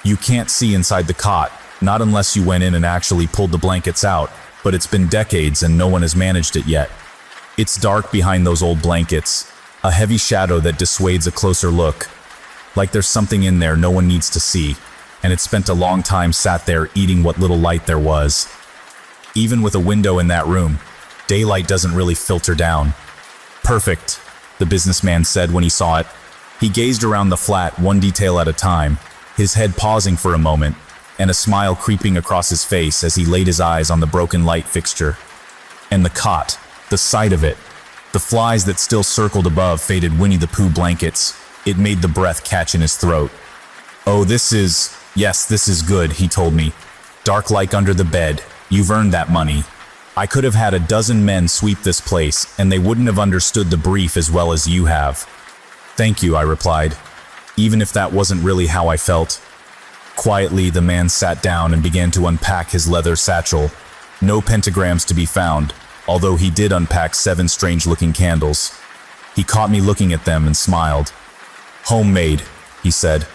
You can't see inside the cot, not unless you went in and actually pulled the blankets out, but it's been decades and no one has managed it yet. It's dark behind those old blankets, a heavy shadow that dissuades a closer look, like there's something in there no one needs to see, and it spent a long time sat there eating what little light there was. Even with a window in that room, daylight doesn't really filter down. Perfect, the businessman said when he saw it. He gazed around the flat, one detail at a time, his head pausing for a moment, and a smile creeping across his face as he laid his eyes on the broken light fixture. And the cot, the sight of it, the flies that still circled above faded Winnie the Pooh blankets, it made the breath catch in his throat. Oh, this is good, he told me. Dark like under the bed. You've earned that money. I could have had a dozen men sweep this place, and they wouldn't have understood the brief as well as you have. Thank you, I replied, even if that wasn't really how I felt. Quietly, the man sat down and began to unpack his leather satchel. No pentagrams to be found, although he did unpack 7 strange-looking candles. He caught me looking at them and smiled. Homemade, he said.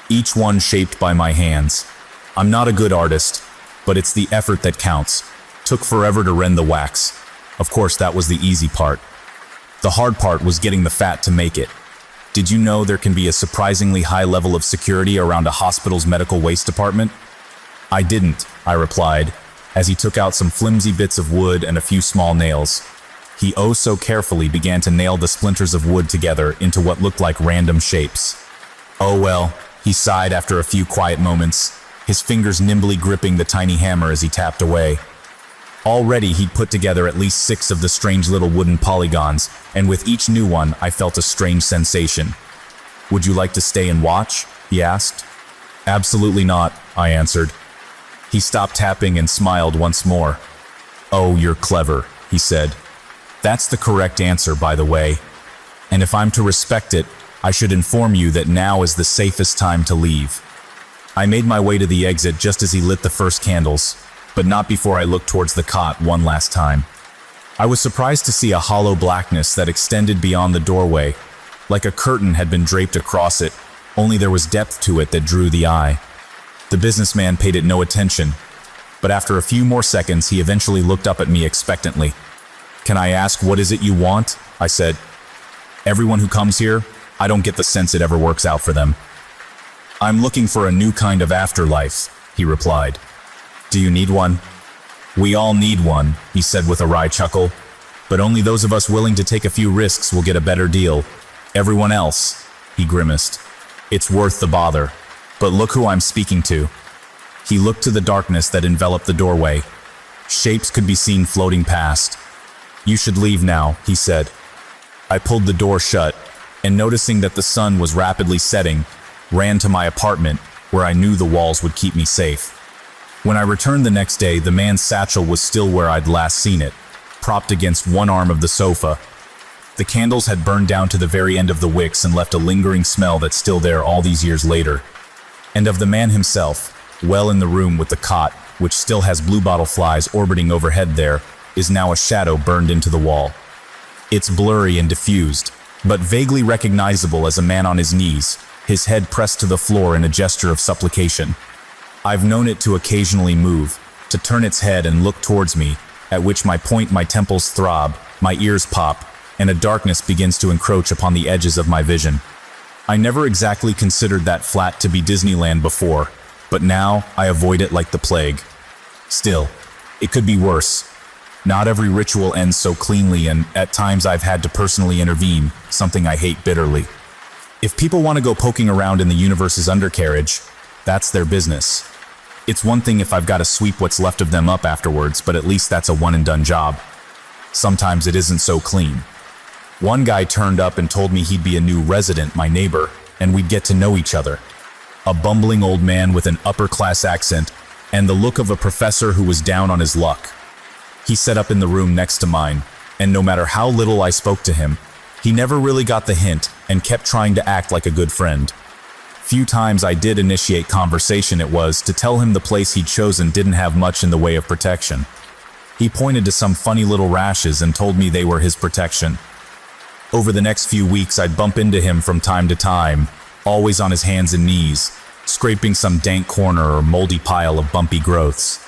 Each one shaped by my hands. I'm not a good artist, but it's the effort that counts. Took forever to rend the wax. Of course, that was the easy part. The hard part was getting the fat to make it. Did you know there can be a surprisingly high level of security around a hospital's medical waste department? I didn't, I replied, as he took out some flimsy bits of wood and a few small nails. He oh so carefully began to nail the splinters of wood together into what looked like random shapes. Oh well, he sighed after a few quiet moments, his fingers nimbly gripping the tiny hammer as he tapped away. Already he'd put together at least 6 of the strange little wooden polygons, and with each new one I felt a strange sensation. Would you like to stay and watch? He asked. Absolutely not, I answered. He stopped tapping and smiled once more. Oh, you're clever, he said. That's the correct answer, by the way. And if I'm to respect it, I should inform you that now is the safest time to leave. I made my way to the exit just as he lit the first candles, but not before I looked towards the cot one last time. I was surprised to see a hollow blackness that extended beyond the doorway, like a curtain had been draped across it, only there was depth to it that drew the eye. The businessman paid it no attention, but after a few more seconds he eventually looked up at me expectantly. Can I ask what is it you want? I said. Everyone who comes here, I don't get the sense it ever works out for them. I'm looking for a new kind of afterlife, he replied. Do you need one? We all need one, he said with a wry chuckle, but only those of us willing to take a few risks will get a better deal. Everyone else, he grimaced. It's worth the bother. But look who I'm speaking to. He looked to the darkness that enveloped the doorway. Shapes could be seen floating past. You should leave now, he said. I pulled the door shut, and noticing that the sun was rapidly setting, ran to my apartment, where I knew the walls would keep me safe. When I returned the next day, the man's satchel was still where I'd last seen it, propped against one arm of the sofa. The candles had burned down to the very end of the wicks and left a lingering smell that's still there all these years later. And of the man himself, well in the room with the cot, which still has bluebottle flies orbiting overhead there, is now a shadow burned into the wall. It's blurry and diffused, but vaguely recognizable as a man on his knees, his head pressed to the floor in a gesture of supplication. I've known it to occasionally move, to turn its head and look towards me, at which my temples throb, my ears pop, and a darkness begins to encroach upon the edges of my vision. I never exactly considered that flat to be Disneyland before, but now I avoid it like the plague. Still, it could be worse. Not every ritual ends so cleanly, and at times I've had to personally intervene, something I hate bitterly. If people want to go poking around in the universe's undercarriage, that's their business. It's one thing if I've got to sweep what's left of them up afterwards, but at least that's a one-and-done job. Sometimes it isn't so clean. One guy turned up and told me he'd be a new resident, my neighbor, and we'd get to know each other. A bumbling old man with an upper-class accent and the look of a professor who was down on his luck. He set up in the room next to mine, and no matter how little I spoke to him, he never really got the hint and kept trying to act like a good friend. Few times I did initiate conversation it was to tell him the place he'd chosen didn't have much in the way of protection. He pointed to some funny little rashes and told me they were his protection. Over the next few weeks I'd bump into him from time to time, always on his hands and knees, scraping some dank corner or moldy pile of bumpy growths.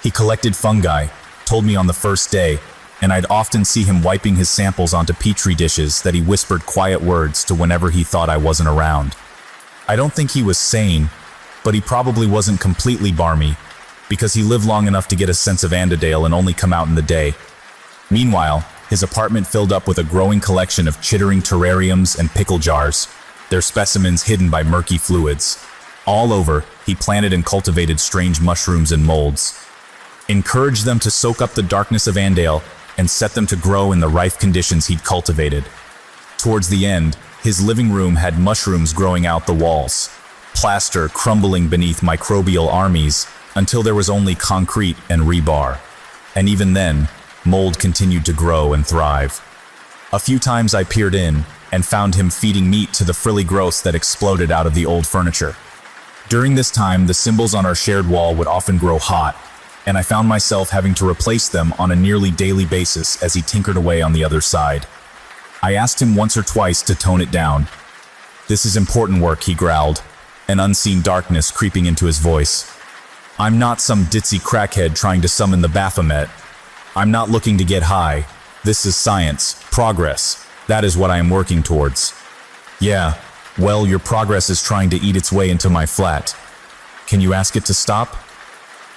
He collected fungi, told me on the first day, and I'd often see him wiping his samples onto petri dishes that he whispered quiet words to whenever he thought I wasn't around. I don't think he was sane, but he probably wasn't completely barmy, because he lived long enough to get a sense of Andadale and only come out in the day. Meanwhile, his apartment filled up with a growing collection of chittering terrariums and pickle jars, their specimens hidden by murky fluids. All over, he planted and cultivated strange mushrooms and molds. Encouraged them to soak up the darkness of Andale and set them to grow in the rife conditions he'd cultivated. Towards the end, his living room had mushrooms growing out the walls, plaster crumbling beneath microbial armies until there was only concrete and rebar. And even then, mold continued to grow and thrive. A few times I peered in and found him feeding meat to the frilly growths that exploded out of the old furniture. During this time, the symbols on our shared wall would often grow hot, and I found myself having to replace them on a nearly daily basis as he tinkered away on the other side. I asked him once or twice to tone it down. This is important work, he growled, an unseen darkness creeping into his voice. I'm not some ditzy crackhead trying to summon the Baphomet. I'm not looking to get high. This is science, progress. That is what I am working towards. Yeah, well, your progress is trying to eat its way into my flat. Can you ask it to stop?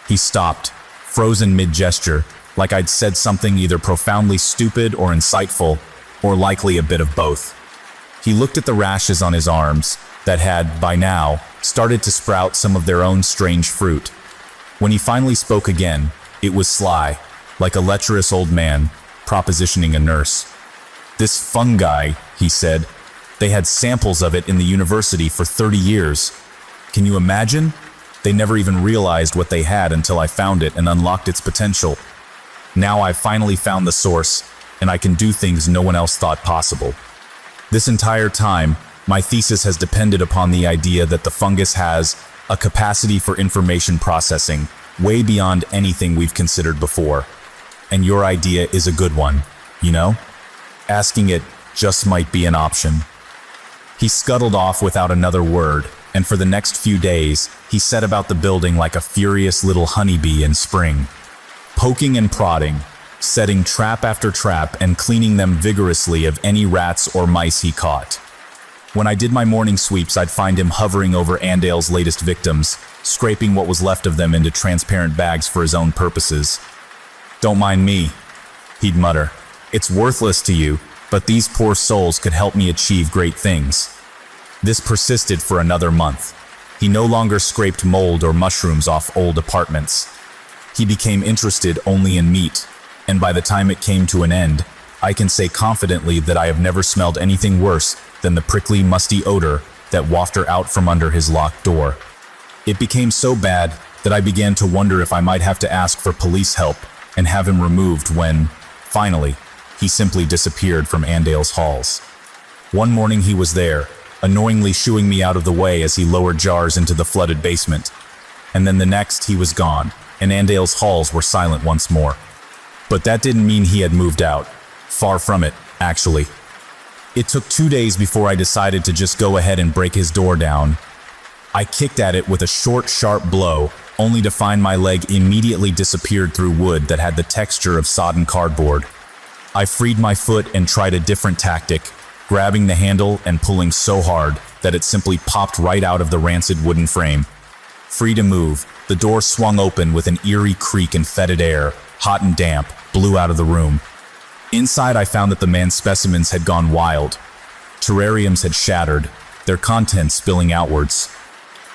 He stopped, frozen mid-gesture, like I'd said something either profoundly stupid or insightful, or likely a bit of both. He looked at the rashes on his arms that had, by now, started to sprout some of their own strange fruit. When he finally spoke again, it was sly, like a lecherous old man propositioning a nurse. This fungi, he said, they had samples of it in the university for 30 years. Can you imagine? They never even realized what they had until I found it and unlocked its potential. Now I've finally found the source, and I can do things no one else thought possible. This entire time, my thesis has depended upon the idea that the fungus has a capacity for information processing way beyond anything we've considered before. And your idea is a good one, you know? Asking it just might be an option. He scuttled off without another word, and for the next few days, he set about the building like a furious little honeybee in spring, poking and prodding, setting trap after trap and cleaning them vigorously of any rats or mice he caught. When I did my morning sweeps, I'd find him hovering over Andale's latest victims, scraping what was left of them into transparent bags for his own purposes. "Don't mind me," he'd mutter. "It's worthless to you, but these poor souls could help me achieve great things." This persisted for another month. He no longer scraped mold or mushrooms off old apartments. He became interested only in meat, and by the time it came to an end, I can say confidently that I have never smelled anything worse than the prickly, musty odor that wafted out from under his locked door. It became so bad that I began to wonder if I might have to ask for police help and have him removed when, finally, he simply disappeared from Andale's halls. One morning he was there, annoyingly shooing me out of the way as he lowered jars into the flooded basement. And then the next he was gone, and Andale's halls were silent once more. But that didn't mean he had moved out. Far from it, actually. It took 2 days before I decided to just go ahead and break his door down. I kicked at it with a short, sharp blow, only to find my leg immediately disappeared through wood that had the texture of sodden cardboard. I freed my foot and tried a different tactic, grabbing the handle and pulling so hard that it simply popped right out of the rancid wooden frame. Free to move, the door swung open with an eerie creak and fetid air, hot and damp, blew out of the room. Inside I found that the man's specimens had gone wild. Terrariums had shattered, their contents spilling outwards.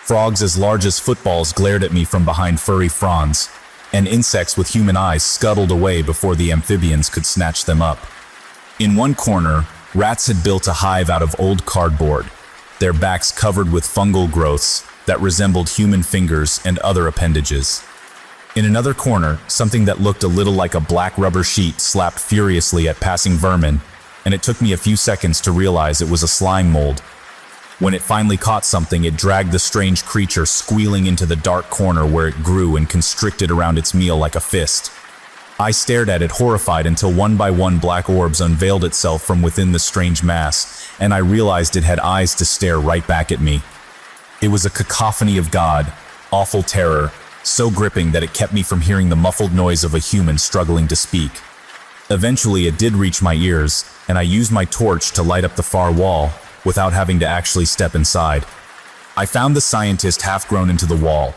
Frogs as large as footballs glared at me from behind furry fronds, and insects with human eyes scuttled away before the amphibians could snatch them up. In one corner, rats had built a hive out of old cardboard, their backs covered with fungal growths that resembled human fingers and other appendages. In another corner, something that looked a little like a black rubber sheet slapped furiously at passing vermin, and it took me a few seconds to realize it was a slime mold. When it finally caught something, it dragged the strange creature squealing into the dark corner where it grew and constricted around its meal like a fist. I stared at it horrified until one by one black orbs unveiled itself from within the strange mass, and I realized it had eyes to stare right back at me. It was a cacophony of God, awful terror, so gripping that it kept me from hearing the muffled noise of a human struggling to speak. Eventually it did reach my ears, and I used my torch to light up the far wall, without having to actually step inside. I found the scientist half-grown into the wall.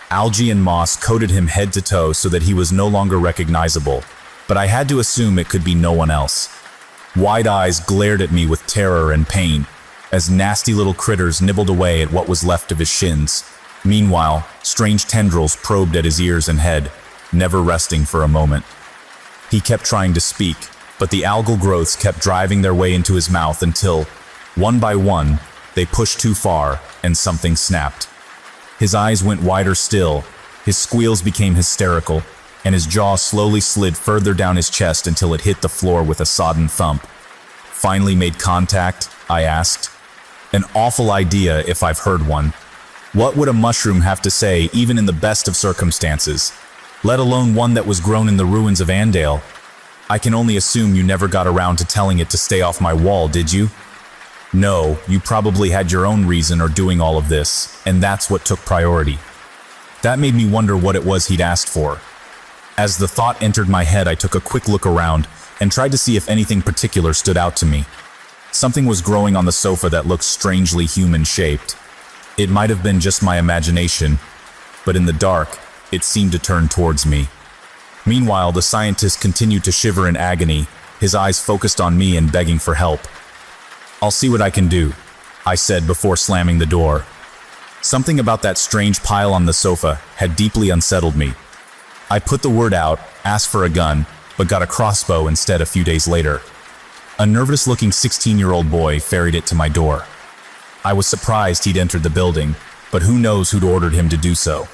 Algae and moss coated him head to toe so that he was no longer recognizable, but I had to assume it could be no one else. Wide eyes glared at me with terror and pain, as nasty little critters nibbled away at what was left of his shins. Meanwhile, strange tendrils probed at his ears and head, never resting for a moment. He kept trying to speak, but the algal growths kept driving their way into his mouth until, one by one, they pushed too far, and something snapped. His eyes went wider still, his squeals became hysterical, and his jaw slowly slid further down his chest until it hit the floor with a sodden thump. "Finally made contact?" I asked. An awful idea if I've heard one. What would a mushroom have to say even in the best of circumstances, let alone one that was grown in the ruins of Andale? I can only assume you never got around to telling it to stay off my wall, did you? No, you probably had your own reason for doing all of this, and that's what took priority. That made me wonder what it was he'd asked for. As the thought entered my head, I took a quick look around and tried to see if anything particular stood out to me. Something was growing on the sofa that looked strangely human-shaped. It might have been just my imagination, but in the dark, it seemed to turn towards me. Meanwhile, the scientist continued to shiver in agony, his eyes focused on me and begging for help. "I'll see what I can do," I said before slamming the door. Something about that strange pile on the sofa had deeply unsettled me. I put the word out, asked for a gun, but got a crossbow instead a few days later. A nervous-looking 16-year-old boy ferried it to my door. I was surprised he'd entered the building, but who knows who'd ordered him to do so.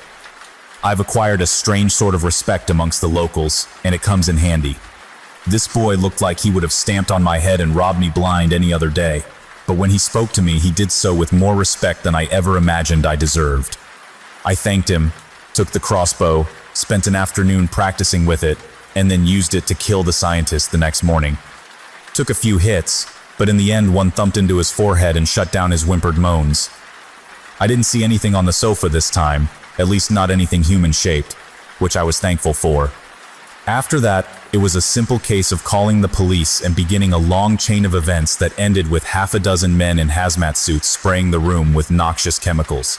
I've acquired a strange sort of respect amongst the locals, and it comes in handy. This boy looked like he would have stamped on my head and robbed me blind any other day, but when he spoke to me, he did so with more respect than I ever imagined I deserved. I thanked him, took the crossbow, spent an afternoon practicing with it, and then used it to kill the scientist the next morning. Took a few hits, but in the end one thumped into his forehead and shut down his whimpered moans. I didn't see anything on the sofa this time, at least not anything human-shaped, which I was thankful for. After that, it was a simple case of calling the police and beginning a long chain of events that ended with half a dozen men in hazmat suits spraying the room with noxious chemicals.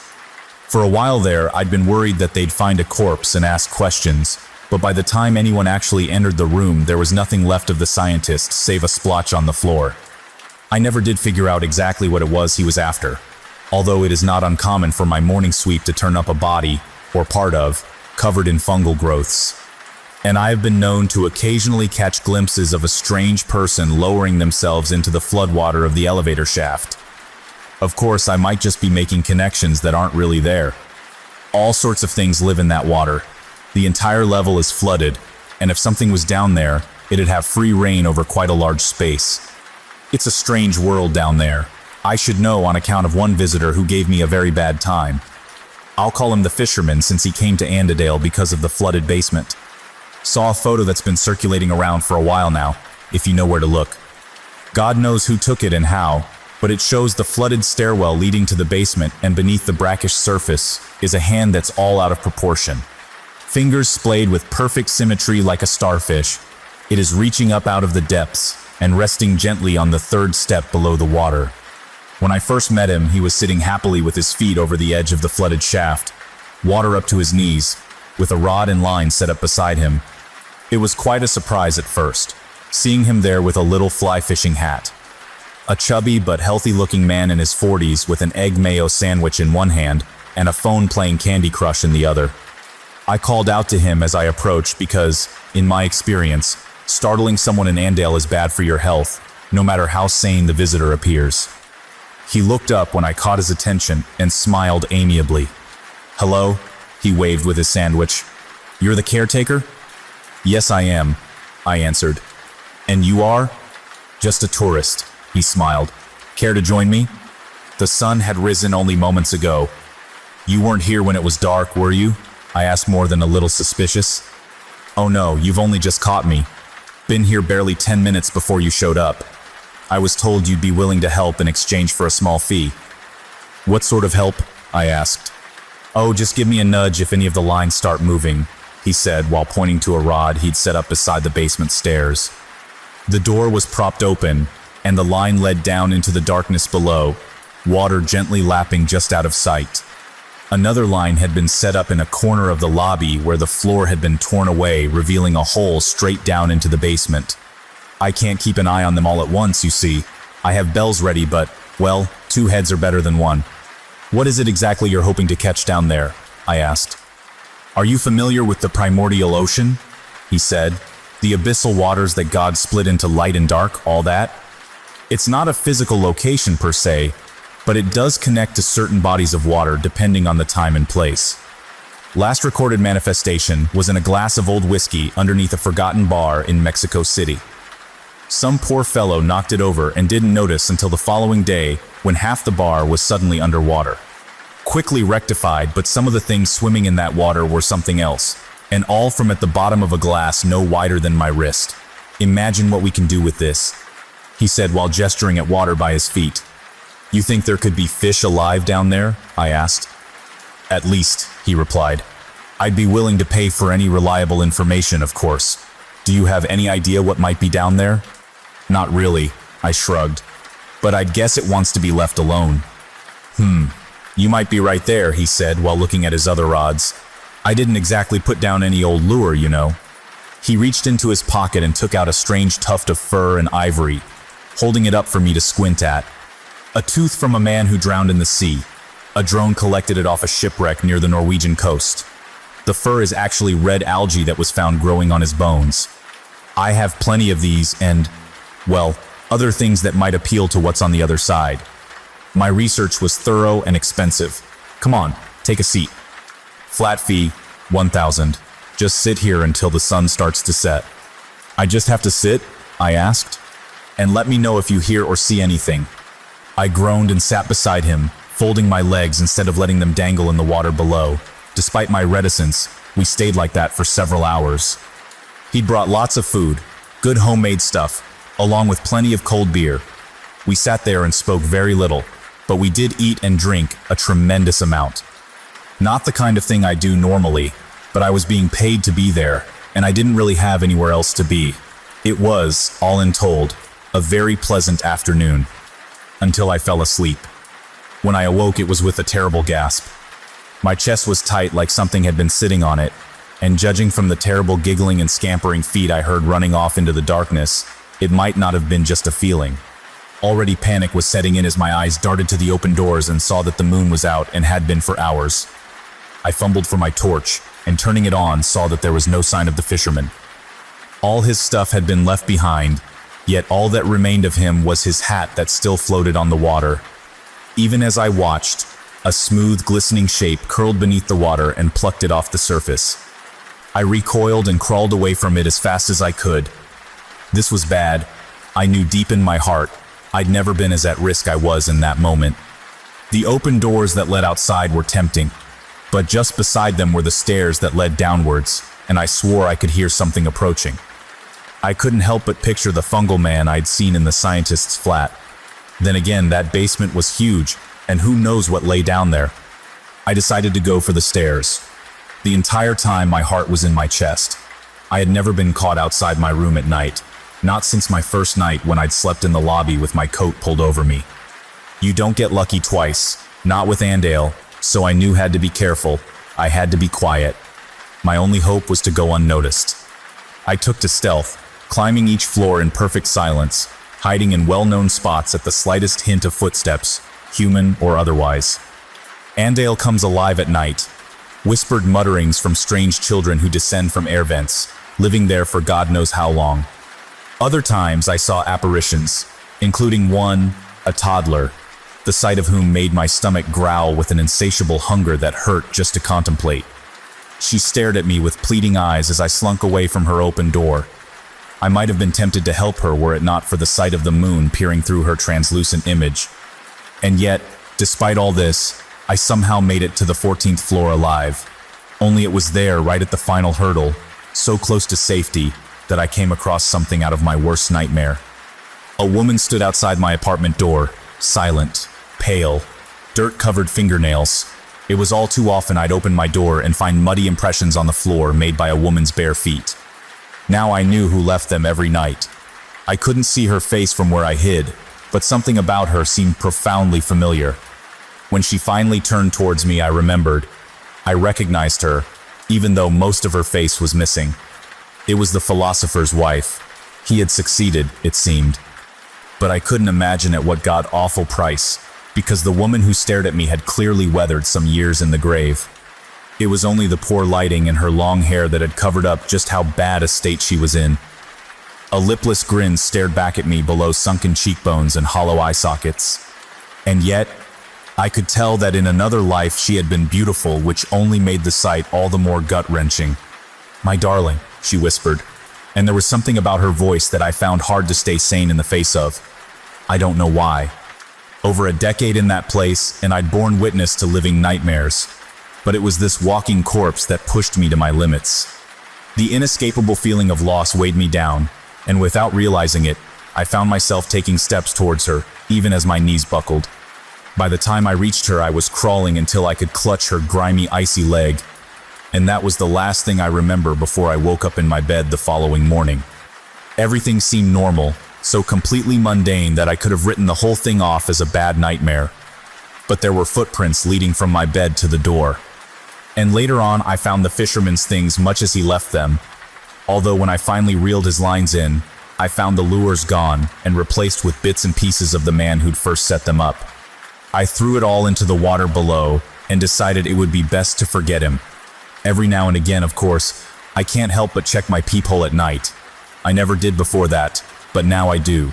For a while there, I'd been worried that they'd find a corpse and ask questions, but by the time anyone actually entered the room, there was nothing left of the scientist save a splotch on the floor. I never did figure out exactly what it was he was after, although it is not uncommon for my morning sweep to turn up a body, or part of, covered in fungal growths. And I have been known to occasionally catch glimpses of a strange person lowering themselves into the floodwater of the elevator shaft. Of course, I might just be making connections that aren't really there. All sorts of things live in that water. The entire level is flooded, and if something was down there, it'd have free reign over quite a large space. It's a strange world down there. I should know on account of one visitor who gave me a very bad time. I'll call him the fisherman since he came to Andadale because of the flooded basement. Saw a photo that's been circulating around for a while now, if you know where to look. God knows who took it and how, but it shows the flooded stairwell leading to the basement, and beneath the brackish surface is a hand that's all out of proportion. Fingers splayed with perfect symmetry like a starfish. It is reaching up out of the depths and resting gently on the third step below the water. When I first met him, he was sitting happily with his feet over the edge of the flooded shaft, water up to his knees, with a rod and line set up beside him. It was quite a surprise at first, seeing him there with a little fly fishing hat. A chubby but healthy-looking man in his 40s with an egg mayo sandwich in one hand and a phone playing Candy Crush in the other. I called out to him as I approached because, in my experience, startling someone in Andale is bad for your health, no matter how sane the visitor appears. He looked up when I caught his attention and smiled amiably. "Hello?" he waved with his sandwich. "You're the caretaker?" "Yes, I am," I answered. "And you are?" "Just a tourist," he smiled. "Care to join me?" The sun had risen only moments ago. "You weren't here when it was dark, were you?" I asked, more than a little suspicious. "Oh no, you've only just caught me. Been here barely 10 minutes before you showed up. I was told you'd be willing to help in exchange for a small fee." "What sort of help?" I asked. "Oh, just give me a nudge if any of the lines start moving," he said while pointing to a rod he'd set up beside the basement stairs. The door was propped open, and the line led down into the darkness below, water gently lapping just out of sight. Another line had been set up in a corner of the lobby where the floor had been torn away, revealing a hole straight down into the basement. I can't keep an eye on them all at once, you see. I have bells ready, but, well, 2 heads are better than 1. "What is it exactly you're hoping to catch down there?" I asked. "Are you familiar with the primordial ocean?" he said. "The abyssal waters that God split into light and dark, all that? It's not a physical location per se, but it does connect to certain bodies of water depending on the time and place. Last recorded manifestation was in a glass of old whiskey underneath a forgotten bar in Mexico City. Some poor fellow knocked it over and didn't notice until the following day when half the bar was suddenly underwater. Quickly rectified, but some of the things swimming in that water were something else, and all from at the bottom of a glass no wider than my wrist. Imagine what we can do with this," he said while gesturing at water by his feet. "You think there could be fish alive down there?" I asked. "At least," he replied. "I'd be willing to pay for any reliable information, of course. Do you have any idea what might be down there?" "Not really," I shrugged. but I'd guess it wants to be left alone. You might be right there, he said while looking at his other rods. I didn't exactly put down any old lure, you know. He reached into his pocket and took out a strange tuft of fur and ivory, holding it up for me to squint at. A tooth from a man who drowned in the sea. A drone collected it off a shipwreck near the Norwegian coast. The fur is actually red algae that was found growing on his bones. I have plenty of these and, well, other things that might appeal to what's on the other side. My research was thorough and expensive. Come on, take a seat. Flat fee, 1,000. Just sit here until the sun starts to set. I just have to sit? I asked. And let me know if you hear or see anything. I groaned and sat beside him, folding my legs instead of letting them dangle in the water below. Despite my reticence, we stayed like that for several hours. He'd brought lots of food, good homemade stuff, along with plenty of cold beer. We sat there and spoke very little, but we did eat and drink a tremendous amount. Not the kind of thing I do normally, but I was being paid to be there, and I didn't really have anywhere else to be. It was, all in told, a very pleasant afternoon, until I fell asleep. When I awoke, it was with a terrible gasp. My chest was tight like something had been sitting on it, and judging from the terrible giggling and scampering feet I heard running off into the darkness, it might not have been just a feeling. Already panic was setting in as my eyes darted to the open doors and saw that the moon was out and had been for hours. I fumbled for my torch, and turning it on, saw that there was no sign of the fisherman. All his stuff had been left behind, yet all that remained of him was his hat that still floated on the water. Even as I watched, a smooth, glistening shape curled beneath the water and plucked it off the surface. I recoiled and crawled away from it as fast as I could. This was bad. I knew deep in my heart I'd never been as at risk I was in that moment. The open doors that led outside were tempting, but just beside them were the stairs that led downwards, and I swore I could hear something approaching. I couldn't help but picture the fungal man I'd seen in the scientist's flat. Then again, that basement was huge, and who knows what lay down there. I decided to go for the stairs. The entire time my heart was in my chest. I had never been caught outside my room at night, not since my first night when I'd slept in the lobby with my coat pulled over me. You don't get lucky twice, not with Andale, so I knew had to be careful. I had to be quiet. My only hope was to go unnoticed. I took to stealth, climbing each floor in perfect silence, hiding in well-known spots at the slightest hint of footsteps, human or otherwise. Andale comes alive at night. Whispered mutterings from strange children who descend from air vents, living there for God knows how long. Other times I saw apparitions, including one, a toddler, the sight of whom made my stomach growl with an insatiable hunger that hurt just to contemplate. She stared at me with pleading eyes as I slunk away from her open door. I might have been tempted to help her were it not for the sight of the moon peering through her translucent image. And yet, despite all this, I somehow made it to the 14th floor alive. Only it was there, right at the final hurdle, so close to safety, that I came across something out of my worst nightmare. A woman stood outside my apartment door, silent, pale, dirt-covered fingernails. It was all too often I'd open my door and find muddy impressions on the floor made by a woman's bare feet. Now I knew who left them every night. I couldn't see her face from where I hid, but something about her seemed profoundly familiar. When she finally turned towards me, I remembered. I recognized her, even though most of her face was missing. It was the philosopher's wife. He had succeeded, it seemed. But I couldn't imagine at what god-awful price, because the woman who stared at me had clearly weathered some years in the grave. It was only the poor lighting and her long hair that had covered up just how bad a state she was in. A lipless grin stared back at me below sunken cheekbones and hollow eye sockets. And yet, I could tell that in another life she had been beautiful, which only made the sight all the more gut-wrenching. "My darling," she whispered, and there was something about her voice that I found hard to stay sane in the face of. I don't know why. Over a decade in that place, and I'd borne witness to living nightmares. But it was this walking corpse that pushed me to my limits. The inescapable feeling of loss weighed me down, and without realizing it, I found myself taking steps towards her, even as my knees buckled. By the time I reached her, I was crawling until I could clutch her grimy, icy leg. And that was the last thing I remember before I woke up in my bed the following morning. Everything seemed normal, so completely mundane that I could have written the whole thing off as a bad nightmare. But there were footprints leading from my bed to the door. And later on, I found the fisherman's things much as he left them. Although when I finally reeled his lines in, I found the lures gone and replaced with bits and pieces of the man who'd first set them up. I threw it all into the water below and decided it would be best to forget him. Every now and again, of course, I can't help but check my peephole at night. I never did before that, but now I do.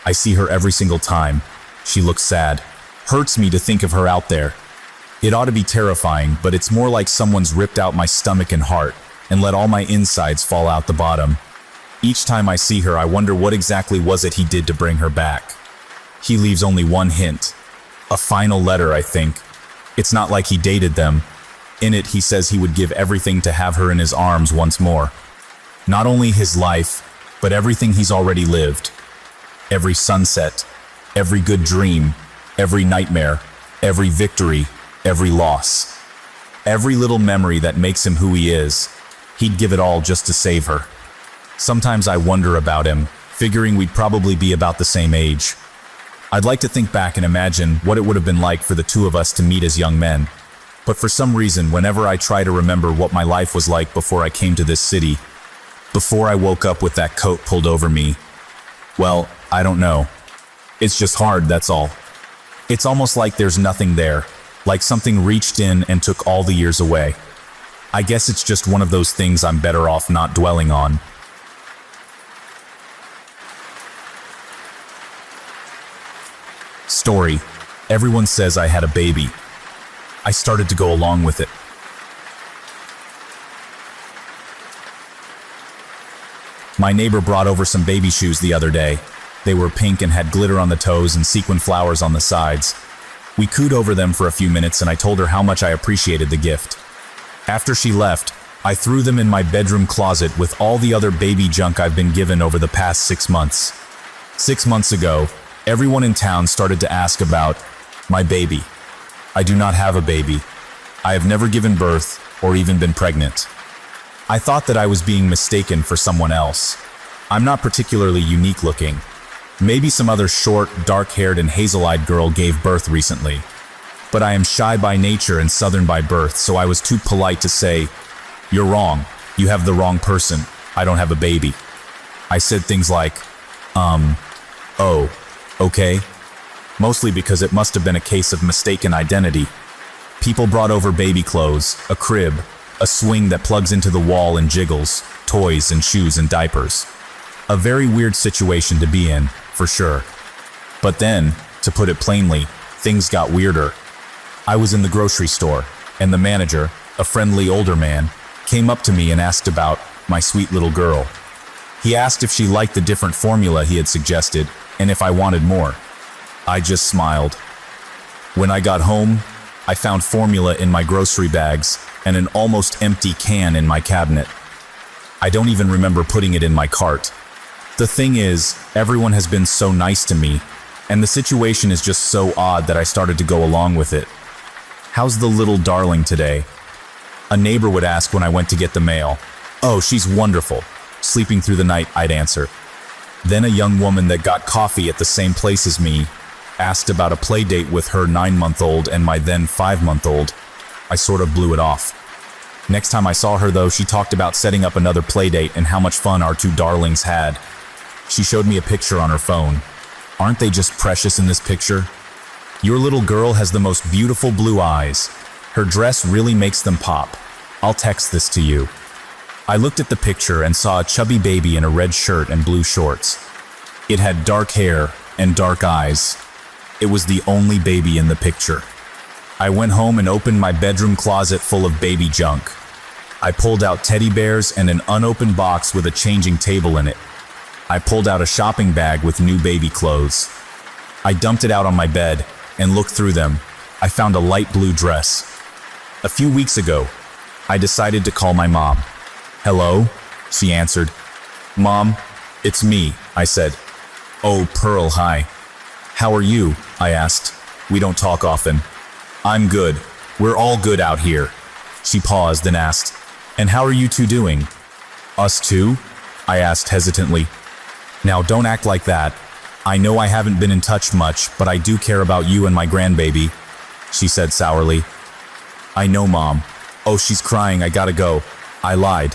I see her every single time. She looks sad. Hurts me to think of her out there. It ought to be terrifying, but it's more like someone's ripped out my stomach and heart and let all my insides fall out the bottom. Each time I see her, I wonder what exactly was it he did to bring her back. He leaves only one hint. A final letter, I think. It's not like he dated them. In it, he says he would give everything to have her in his arms once more. Not only his life, but everything he's already lived. Every sunset, every good dream, every nightmare, every victory, every loss. Every little memory that makes him who he is. He'd give it all just to save her. Sometimes I wonder about him, figuring we'd probably be about the same age. I'd like to think back and imagine what it would have been like for the two of us to meet as young men. But for some reason, whenever I try to remember what my life was like before I came to this city, before I woke up with that coat pulled over me, well, I don't know. It's just hard, that's all. It's almost like there's nothing there, like something reached in and took all the years away. I guess it's just one of those things I'm better off not dwelling on. Story. Everyone says I had a baby. I started to go along with it. My neighbor brought over some baby shoes the other day. They were pink and had glitter on the toes and sequin flowers on the sides. We cooed over them for a few minutes and I told her how much I appreciated the gift. After she left, I threw them in my bedroom closet with all the other baby junk I've been given over the past 6 months. 6 months ago, everyone in town started to ask about my baby. I do not have a baby. I have never given birth or even been pregnant. I thought that I was being mistaken for someone else. I'm not particularly unique looking. Maybe some other short, dark-haired and hazel-eyed girl gave birth recently. But I am shy by nature and southern by birth, so I was too polite to say, "You're wrong. You have the wrong person. I don't have a baby." I said things like, oh, okay. Mostly because it must have been a case of mistaken identity. People brought over baby clothes, a crib, a swing that plugs into the wall and jiggles, toys and shoes and diapers. A very weird situation to be in, for sure. But then, to put it plainly, things got weirder. I was in the grocery store, and the manager, a friendly older man, came up to me and asked about my sweet little girl. He asked if she liked the different formula he had suggested, and if I wanted more. I just smiled. When I got home, I found formula in my grocery bags and an almost empty can in my cabinet. I don't even remember putting it in my cart. The thing is, everyone has been so nice to me, and the situation is just so odd that I started to go along with it. "How's the little darling today?" A neighbor would ask when I went to get the mail. "Oh, she's wonderful. Sleeping through the night," I'd answer. Then a young woman that got coffee at the same place as me asked about a play date with her 9-month-old and my then 5-month-old. I sort of blew it off. Next time I saw her though, she talked about setting up another play date and how much fun our two darlings had. She showed me a picture on her phone. Aren't they just precious in this picture? Your little girl has the most beautiful blue eyes. Her dress really makes them pop. I'll text this to you. I looked at the picture and saw a chubby baby in a red shirt and blue shorts. It had dark hair and dark eyes. It was the only baby in the picture. I went home and opened my bedroom closet full of baby junk. I pulled out teddy bears and an unopened box with a changing table in it. I pulled out a shopping bag with new baby clothes. I dumped it out on my bed and looked through them. I found a light blue dress. A few weeks ago, I decided to call my mom. "Hello?" she answered. "Mom, it's me," I said. "Oh, Pearl, hi. How are you?" I asked. "We don't talk often." "I'm good. We're all good out here." She paused and asked, "And how are you two doing?" "Us too?" I asked hesitantly. Now don't act like that. I know I haven't been in touch much, but I do care about you and my grandbaby, she said sourly. I know, Mom. Oh, she's crying, I gotta go. I lied.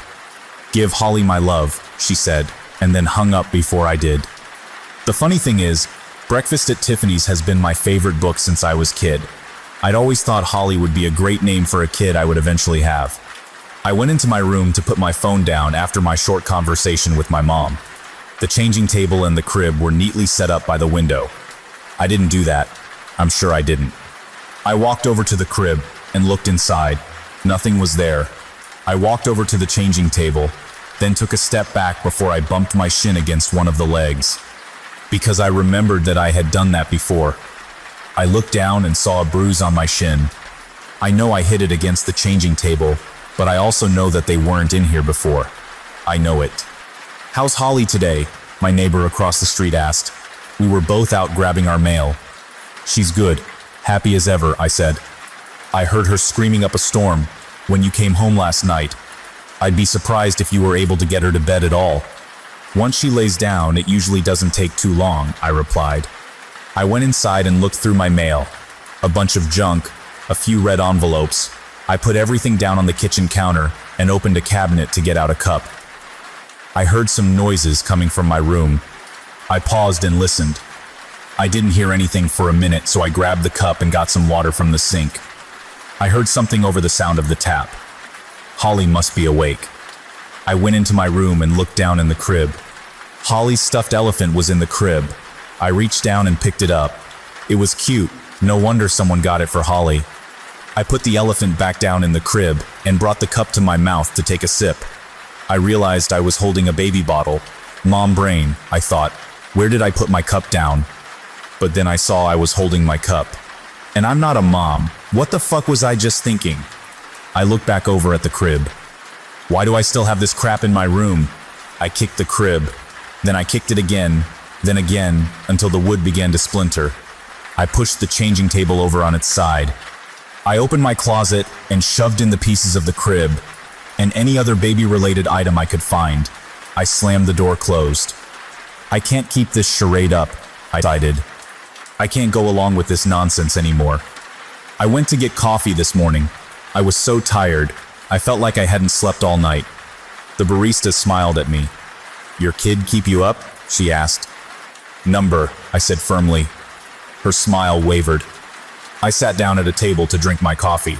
Give Holly my love, she said, and then hung up before I did. The funny thing is, Breakfast at Tiffany's has been my favorite book since I was a kid. I'd always thought Holly would be a great name for a kid I would eventually have. I went into my room to put my phone down after my short conversation with my mom. The changing table and the crib were neatly set up by the window. I didn't do that. I'm sure I didn't. I walked over to the crib and looked inside. Nothing was there. I walked over to the changing table, then took a step back before I bumped my shin against one of the legs, because I remembered that I had done that before. I looked down and saw a bruise on my shin. I know I hit it against the changing table, but I also know that they weren't in here before. I know it. How's Holly today? My neighbor across the street asked. We were both out grabbing our mail. She's good, happy as ever, I said. I heard her screaming up a storm when you came home last night. I'd be surprised if you were able to get her to bed at all. Once she lays down, it usually doesn't take too long, I replied. I went inside and looked through my mail. A bunch of junk, a few red envelopes. I put everything down on the kitchen counter and opened a cabinet to get out a cup. I heard some noises coming from my room. I paused and listened. I didn't hear anything for a minute, so I grabbed the cup and got some water from the sink. I heard something over the sound of the tap. Holly must be awake. I went into my room and looked down in the crib. Holly's stuffed elephant was in the crib. I reached down and picked it up. It was cute. No wonder someone got it for Holly. I put the elephant back down in the crib and brought the cup to my mouth to take a sip. I realized I was holding a baby bottle. Mom brain, I thought. Where did I put my cup down? But then I saw I was holding my cup. And I'm not a mom. What the fuck was I just thinking? I looked back over at the crib. Why do I still have this crap in my room? I kicked the crib. Then I kicked it again, then again, until the wood began to splinter. I pushed the changing table over on its side. I opened my closet and shoved in the pieces of the crib and any other baby-related item I could find. I slammed the door closed. I can't keep this charade up, I decided. I can't go along with this nonsense anymore. I went to get coffee this morning. I was so tired. I felt like I hadn't slept all night. The barista smiled at me. Your kid keep you up? She asked. Number, I said firmly. Her smile wavered. I sat down at a table to drink my coffee.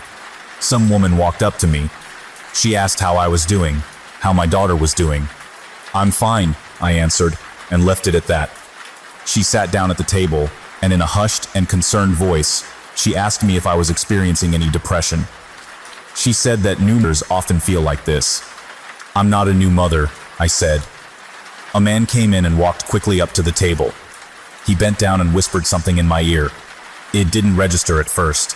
Some woman walked up to me. She asked how I was doing, how my daughter was doing. I'm fine, I answered, and left it at that. She sat down at the table, and in a hushed and concerned voice, she asked me if I was experiencing any depression. She said that new mothers often feel like this. I'm not a new mother, I said. A man came in and walked quickly up to the table. He bent down and whispered something in my ear. It didn't register at first.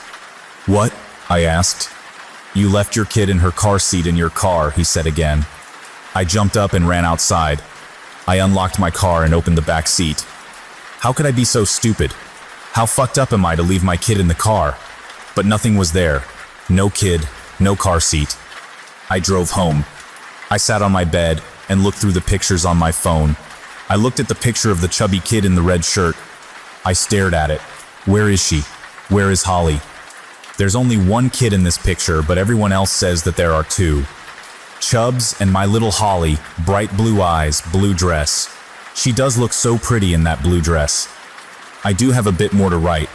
What? I asked. You left your kid in her car seat in your car, he said again. I jumped up and ran outside. I unlocked my car and opened the back seat. How could I be so stupid? How fucked up am I to leave my kid in the car? But nothing was there. No kid, no car seat. I drove home. I sat on my bed and looked through the pictures on my phone. I looked at the picture of the chubby kid in the red shirt. I stared at it. Where is she? Where is Holly? There's only one kid in this picture, but everyone else says that there are two. Chubbs and my little Holly, bright blue eyes, blue dress. She does look so pretty in that blue dress. I do have a bit more to write,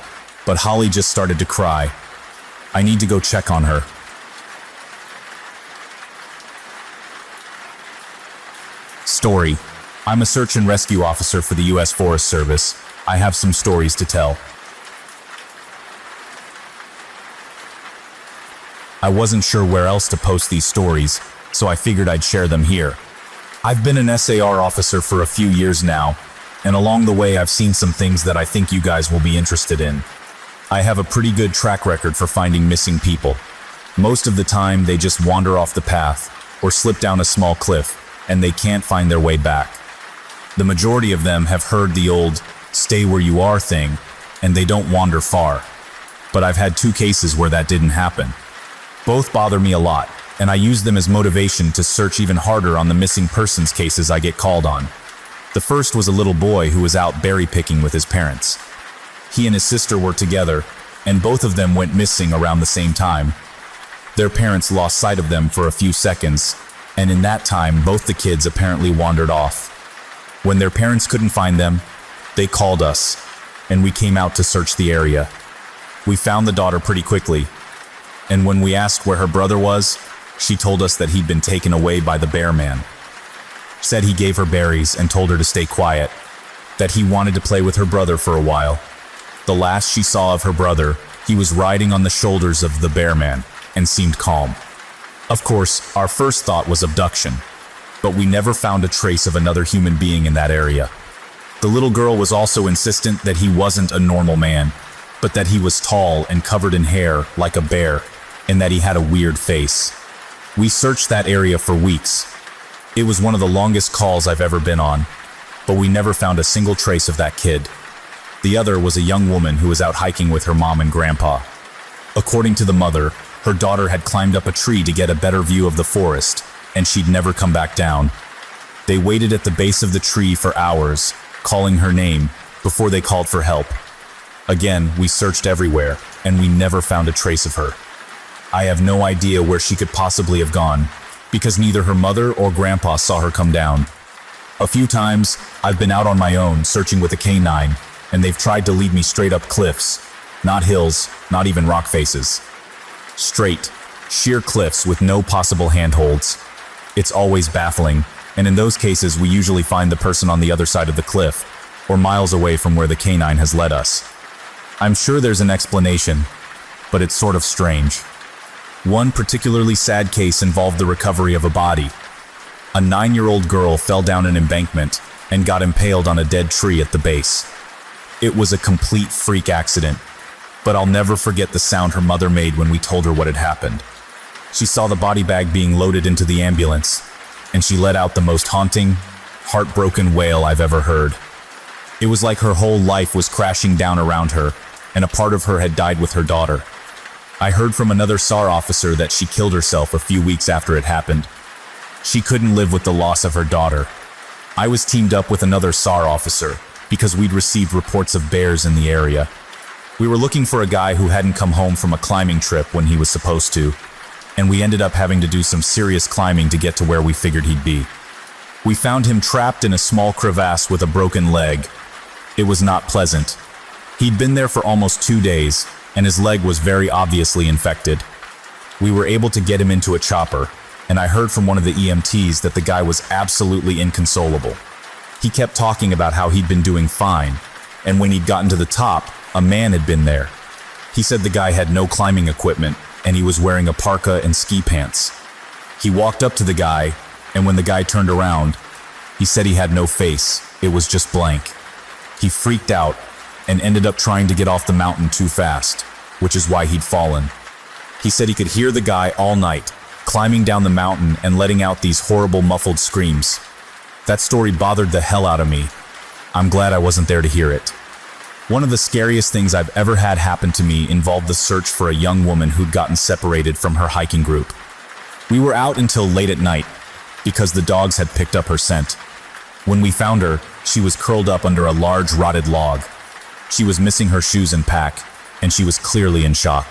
but Holly just started to cry. I need to go check on her. Story. I'm a search and rescue officer for the U.S. Forest Service. I have some stories to tell. I wasn't sure where else to post these stories, so I figured I'd share them here. I've been an SAR officer for a few years now, and along the way I've seen some things that I think you guys will be interested in. I have a pretty good track record for finding missing people. Most of the time they just wander off the path or slip down a small cliff and they can't find their way back. The majority of them have heard the old "stay where you are" thing, and they don't wander far. But I've had 2 cases where that didn't happen. Both bother me a lot, and I use them as motivation to search even harder on the missing persons cases I get called on. The first was a little boy who was out berry picking with his parents. He and his sister were together, and both of them went missing around the same time. Their parents lost sight of them for a few seconds, and in that time, both the kids apparently wandered off. When their parents couldn't find them, they called us, and we came out to search the area. We found the daughter pretty quickly, and when we asked where her brother was, she told us that he'd been taken away by the bear man. Said he gave her berries and told her to stay quiet, that he wanted to play with her brother for a while. The last she saw of her brother, he was riding on the shoulders of the bear man and seemed calm. Of course, our first thought was abduction, but we never found a trace of another human being in that area. The little girl was also insistent that he wasn't a normal man, but that he was tall and covered in hair like a bear, and that he had a weird face. We searched that area for weeks. It was one of the longest calls I've ever been on, but we never found a single trace of that kid. The other was a young woman who was out hiking with her mom and grandpa. According to the mother, her daughter had climbed up a tree to get a better view of the forest, and she'd never come back down. They waited at the base of the tree for hours, calling her name, before they called for help. Again, we searched everywhere, and we never found a trace of her. I have no idea where she could possibly have gone, because neither her mother or grandpa saw her come down. A few times, I've been out on my own searching with a canine, and they've tried to lead me straight up cliffs, not hills, not even rock faces. Straight, sheer cliffs with no possible handholds. It's always baffling, and in those cases we usually find the person on the other side of the cliff, or miles away from where the canine has led us. I'm sure there's an explanation, but it's sort of strange. One particularly sad case involved the recovery of a body. A 9-year-old girl fell down an embankment and got impaled on a dead tree at the base. It was a complete freak accident, but I'll never forget the sound her mother made when we told her what had happened. She saw the body bag being loaded into the ambulance, and she let out the most haunting, heartbroken wail I've ever heard. It was like her whole life was crashing down around her, and a part of her had died with her daughter. I heard from another SAR officer that she killed herself a few weeks after it happened. She couldn't live with the loss of her daughter. I was teamed up with another SAR officer because we'd received reports of bears in the area. We were looking for a guy who hadn't come home from a climbing trip when he was supposed to, and we ended up having to do some serious climbing to get to where we figured he'd be. We found him trapped in a small crevasse with a broken leg. It was not pleasant. He'd been there for almost 2 days, and his leg was very obviously infected. We were able to get him into a chopper, and I heard from one of the EMTs that the guy was absolutely inconsolable. He kept talking about how he'd been doing fine, and when he'd gotten to the top, a man had been there. He said the guy had no climbing equipment, and he was wearing a parka and ski pants. He walked up to the guy, and when the guy turned around, he said he had no face, it was just blank. He freaked out, and ended up trying to get off the mountain too fast, which is why he'd fallen. He said he could hear the guy all night, climbing down the mountain and letting out these horrible muffled screams. That story bothered the hell out of me. I'm glad I wasn't there to hear it. One of the scariest things I've ever had happen to me involved the search for a young woman who'd gotten separated from her hiking group. We were out until late at night, because the dogs had picked up her scent. When we found her, she was curled up under a large rotted log. She was missing her shoes and pack, and she was clearly in shock.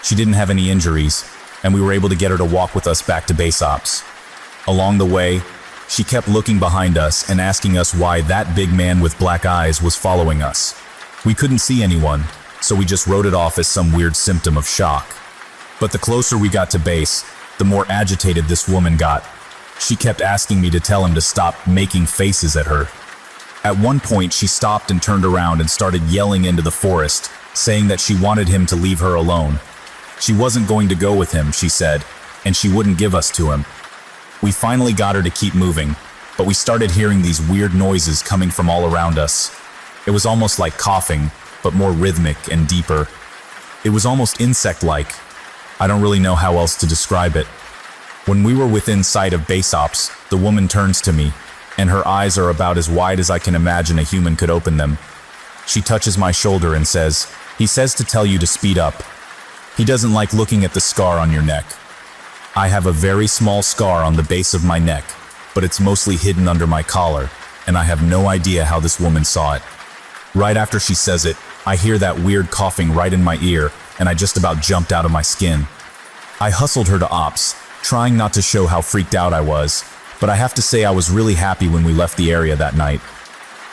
She didn't have any injuries, and we were able to get her to walk with us back to base ops. Along the way, she kept looking behind us and asking us why that big man with black eyes was following us. We couldn't see anyone, so we just wrote it off as some weird symptom of shock. But the closer we got to base, the more agitated this woman got. She kept asking me to tell him to stop making faces at her. At one point, she stopped and turned around and started yelling into the forest, saying that she wanted him to leave her alone. She wasn't going to go with him, she said, and she wouldn't give us to him. We finally got her to keep moving, but we started hearing these weird noises coming from all around us. It was almost like coughing, but more rhythmic and deeper. It was almost insect-like. I don't really know how else to describe it. When we were within sight of base ops, the woman turns to me, and her eyes are about as wide as I can imagine a human could open them. She touches my shoulder and says, "He says to tell you to speed up. He doesn't like looking at the scar on your neck." I have a very small scar on the base of my neck, but it's mostly hidden under my collar, and I have no idea how this woman saw it. Right after she says it, I hear that weird coughing right in my ear, and I just about jumped out of my skin. I hustled her to ops, trying not to show how freaked out I was, but I have to say I was really happy when we left the area that night.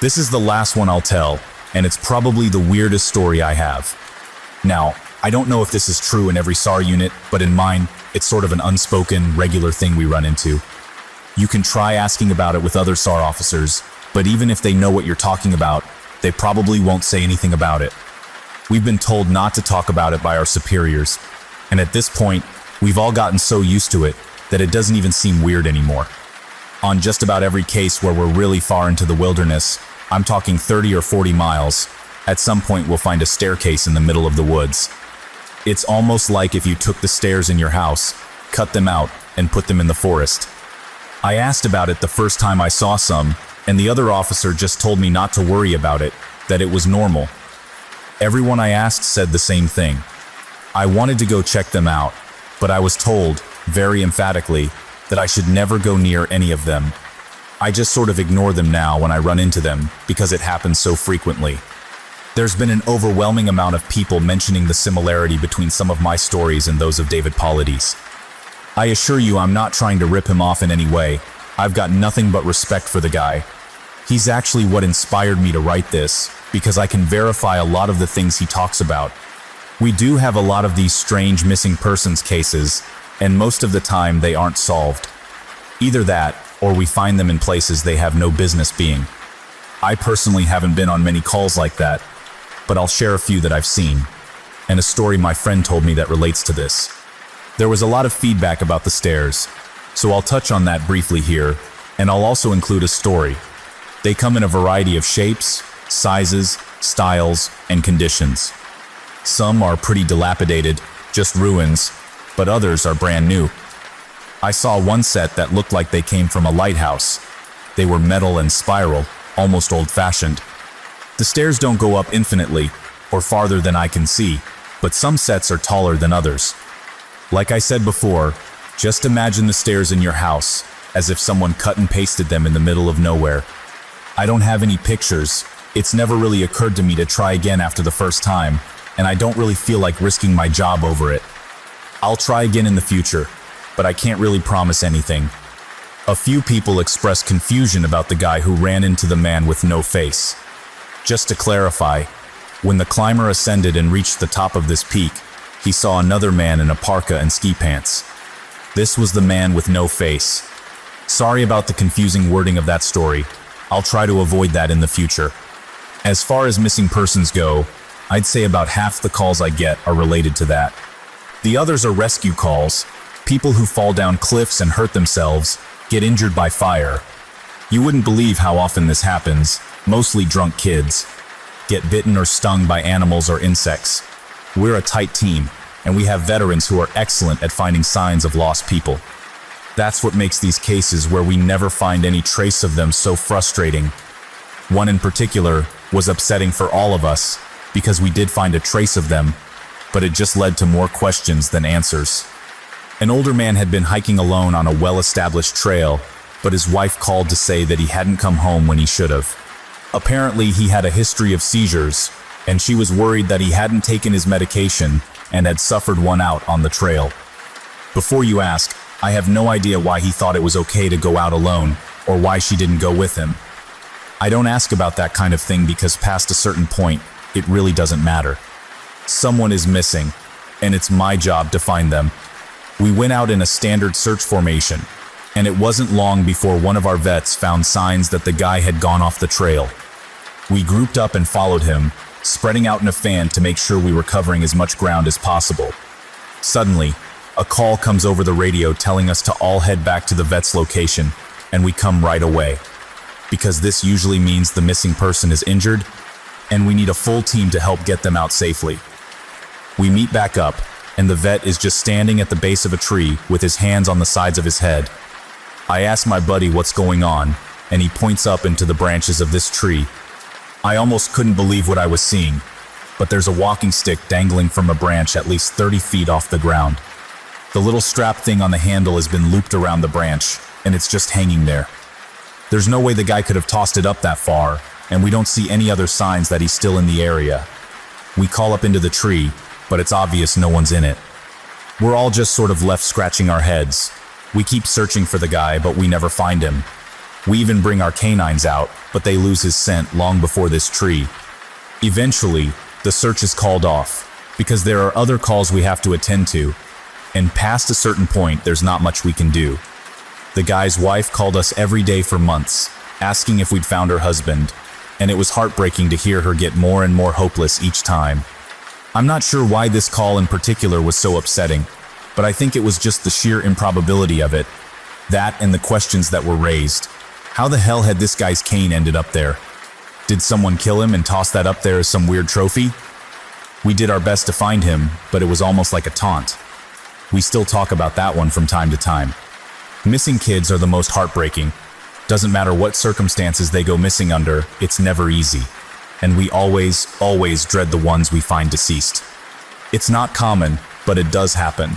This is the last one I'll tell, and it's probably the weirdest story I have. Now, I don't know if this is true in every SAR unit, but in mine, it's sort of an unspoken, regular thing we run into. You can try asking about it with other SAR officers, but even if they know what you're talking about, they probably won't say anything about it. We've been told not to talk about it by our superiors, and at this point, we've all gotten so used to it that it doesn't even seem weird anymore. On just about every case where we're really far into the wilderness, I'm talking 30 or 40 miles, at some point we'll find a staircase in the middle of the woods. It's almost like if you took the stairs in your house, cut them out, and put them in the forest. I asked about it the first time I saw some, and the other officer just told me not to worry about it, that it was normal. Everyone I asked said the same thing. I wanted to go check them out, but I was told, very emphatically, that I should never go near any of them. I just sort of ignore them now when I run into them, because it happens so frequently. There's been an overwhelming amount of people mentioning the similarity between some of my stories and those of David Paulides. I assure you I'm not trying to rip him off in any way. I've got nothing but respect for the guy. He's actually what inspired me to write this, because I can verify a lot of the things he talks about. We do have a lot of these strange missing persons cases, and most of the time they aren't solved. Either that, or we find them in places they have no business being. I personally haven't been on many calls like that, but I'll share a few that I've seen, and a story my friend told me that relates to this. There was a lot of feedback about the stairs, so I'll touch on that briefly here, and I'll also include a story. They come in a variety of shapes, sizes, styles, and conditions. Some are pretty dilapidated, just ruins, but others are brand new. I saw one set that looked like they came from a lighthouse. They were metal and spiral, almost old-fashioned. The stairs don't go up infinitely, or farther than I can see, but some sets are taller than others. Like I said before, just imagine the stairs in your house, as if someone cut and pasted them in the middle of nowhere. I don't have any pictures. It's never really occurred to me to try again after the first time, and I don't really feel like risking my job over it. I'll try again in the future, but I can't really promise anything. A few people expressed confusion about the guy who ran into the man with no face. Just to clarify, when the climber ascended and reached the top of this peak, he saw another man in a parka and ski pants. This was the man with no face. Sorry about the confusing wording of that story. I'll try to avoid that in the future. As far as missing persons go, I'd say about half the calls I get are related to that. The others are rescue calls, people who fall down cliffs and hurt themselves, get injured by fire. You wouldn't believe how often this happens, mostly drunk kids. Get bitten or stung by animals or insects. We're a tight team, and we have veterans who are excellent at finding signs of lost people. That's what makes these cases where we never find any trace of them so frustrating. One in particular was upsetting for all of us, because we did find a trace of them, but it just led to more questions than answers. An older man had been hiking alone on a well-established trail, but his wife called to say that he hadn't come home when he should have. Apparently, he had a history of seizures, and she was worried that he hadn't taken his medication and had suffered one out on the trail. Before you ask, I have no idea why he thought it was okay to go out alone, or why she didn't go with him. I don't ask about that kind of thing because past a certain point, it really doesn't matter. Someone is missing, and it's my job to find them. We went out in a standard search formation, and it wasn't long before one of our vets found signs that the guy had gone off the trail. We grouped up and followed him, spreading out in a fan to make sure we were covering as much ground as possible. Suddenly, a call comes over the radio telling us to all head back to the vet's location, and we come right away. Because this usually means the missing person is injured, and we need a full team to help get them out safely. We meet back up, and the vet is just standing at the base of a tree with his hands on the sides of his head. I ask my buddy what's going on, and he points up into the branches of this tree. I almost couldn't believe what I was seeing, but there's a walking stick dangling from a branch at least 30 feet off the ground. The little strap thing on the handle has been looped around the branch, and it's just hanging there. There's no way the guy could have tossed it up that far, and we don't see any other signs that he's still in the area. We call up into the tree, but it's obvious no one's in it. We're all just sort of left scratching our heads. We keep searching for the guy, but we never find him. We even bring our canines out, but they lose his scent long before this tree. Eventually, the search is called off, because there are other calls we have to attend to, and past a certain point, there's not much we can do. The guy's wife called us every day for months, asking if we'd found her husband, and it was heartbreaking to hear her get more and more hopeless each time. I'm not sure why this call in particular was so upsetting, but I think it was just the sheer improbability of it, that and the questions that were raised. How the hell had this guy's cane ended up there? Did someone kill him and toss that up there as some weird trophy? We did our best to find him, but it was almost like a taunt. We still talk about that one from time to time. Missing kids are the most heartbreaking. Doesn't matter what circumstances they go missing under, it's never easy. And we always dread the ones we find deceased. It's not common, but it does happen.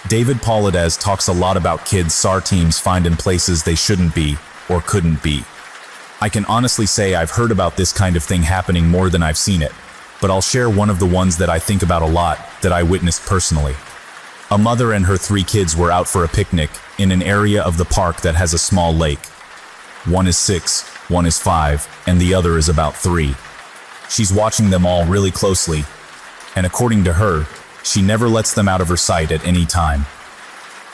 David Paulides talks a lot about kids SAR teams find in places they shouldn't be or couldn't be. I can honestly say I've heard about this kind of thing happening more than I've seen it, but I'll share one of the ones that I think about a lot that I witnessed personally. A mother and her 3 kids were out for a picnic in an area of the park that has a small lake. One is 6, one is 5, and the other is about 3. She's watching them all really closely, and according to her, she never lets them out of her sight at any time.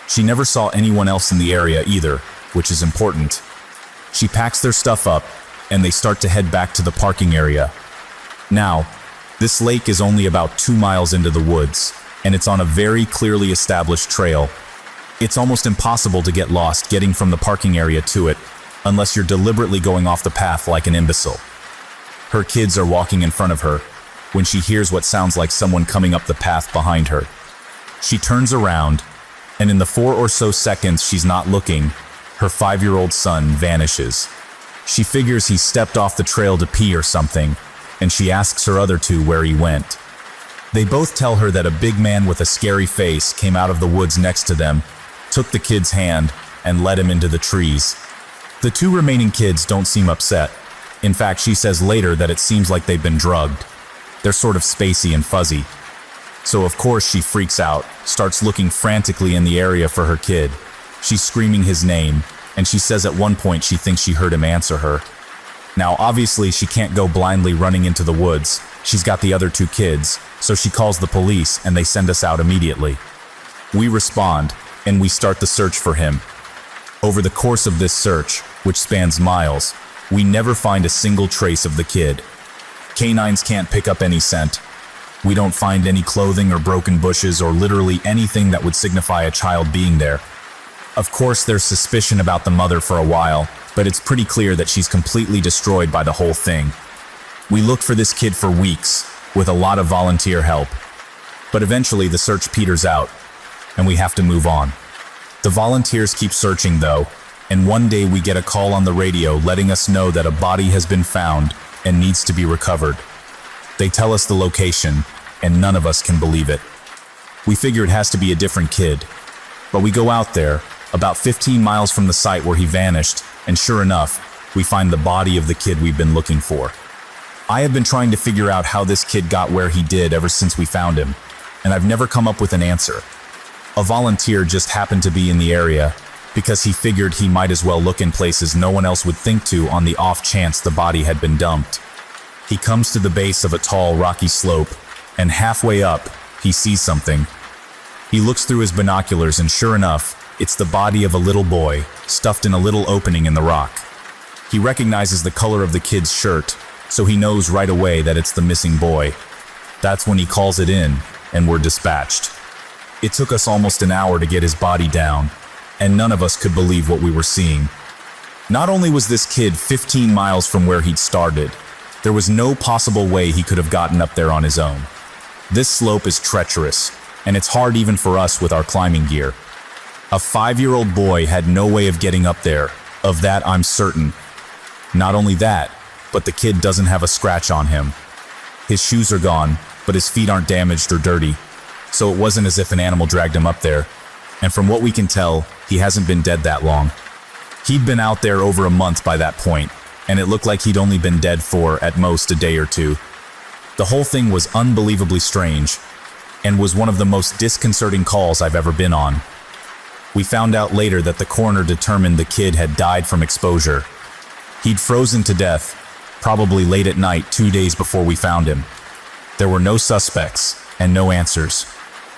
She never saw anyone else in the area either, which is important. She packs their stuff up, and they start to head back to the parking area. Now, this lake is only about 2 miles into the woods, and it's on a very clearly established trail. It's almost impossible to get lost getting from the parking area to it, unless you're deliberately going off the path like an imbecile. Her kids are walking in front of her, when she hears what sounds like someone coming up the path behind her. She turns around, and in the 4 or so seconds she's not looking, her 5-year-old son vanishes. She figures he stepped off the trail to pee or something, and she asks her other 2 where he went. They both tell her that a big man with a scary face came out of the woods next to them, took the kid's hand, and led him into the trees. The 2 remaining kids don't seem upset. In fact, she says later that it seems like they've been drugged. They're sort of spacey and fuzzy. So of course she freaks out, starts looking frantically in the area for her kid. She's screaming his name, and she says at one point she thinks she heard him answer her. Now obviously she can't go blindly running into the woods. She's got the other 2 kids, so she calls the police and they send us out immediately. We respond, and we start the search for him. Over the course of this search, which spans miles, we never find a single trace of the kid. Canines can't pick up any scent. We don't find any clothing or broken bushes or literally anything that would signify a child being there. Of course, there's suspicion about the mother for a while, but it's pretty clear that she's completely destroyed by the whole thing. We looked for this kid for weeks, with a lot of volunteer help. But eventually the search peters out, and we have to move on. The volunteers keep searching though, and one day we get a call on the radio letting us know that a body has been found and needs to be recovered. They tell us the location, and none of us can believe it. We figure it has to be a different kid. But we go out there, about 15 miles from the site where he vanished, and sure enough, we find the body of the kid we've been looking for. I have been trying to figure out how this kid got where he did ever since we found him, and I've never come up with an answer. A volunteer just happened to be in the area because he figured he might as well look in places no one else would think to on the off chance the body had been dumped. He comes to the base of a tall, rocky slope, and halfway up, he sees something. He looks through his binoculars, and sure enough, it's the body of a little boy, stuffed in a little opening in the rock. He recognizes the color of the kid's shirt, so he knows right away that it's the missing boy. That's when he calls it in, and we're dispatched. It took us almost an hour to get his body down, and none of us could believe what we were seeing. Not only was this kid 15 miles from where he'd started, there was no possible way he could have gotten up there on his own. This slope is treacherous, and it's hard even for us with our climbing gear. A 5-year-old boy had no way of getting up there, of that I'm certain. Not only that, but the kid doesn't have a scratch on him. His shoes are gone, but his feet aren't damaged or dirty, so it wasn't as if an animal dragged him up there, and from what we can tell, he hasn't been dead that long. He'd been out there over a month by that point, and it looked like he'd only been dead for, at most, a day or two. The whole thing was unbelievably strange, and was one of the most disconcerting calls I've ever been on. We found out later that the coroner determined the kid had died from exposure. He'd frozen to death, probably late at night 2 days before we found him. There were no suspects, and no answers.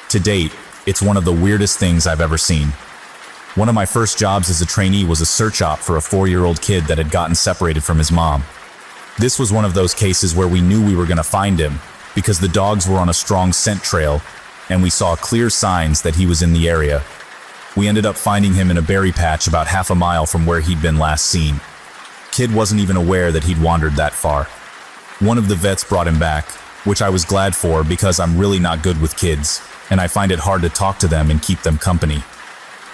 To date, it's one of the weirdest things I've ever seen. One of my first jobs as a trainee was a search op for a 4-year-old kid that had gotten separated from his mom. This was one of those cases where we knew we were going to find him, because the dogs were on a strong scent trail, and we saw clear signs that he was in the area. We ended up finding him in a berry patch about half a mile from where he'd been last seen. Kid wasn't even aware that he'd wandered that far. One of the vets brought him back, which I was glad for because I'm really not good with kids, and I find it hard to talk to them and keep them company.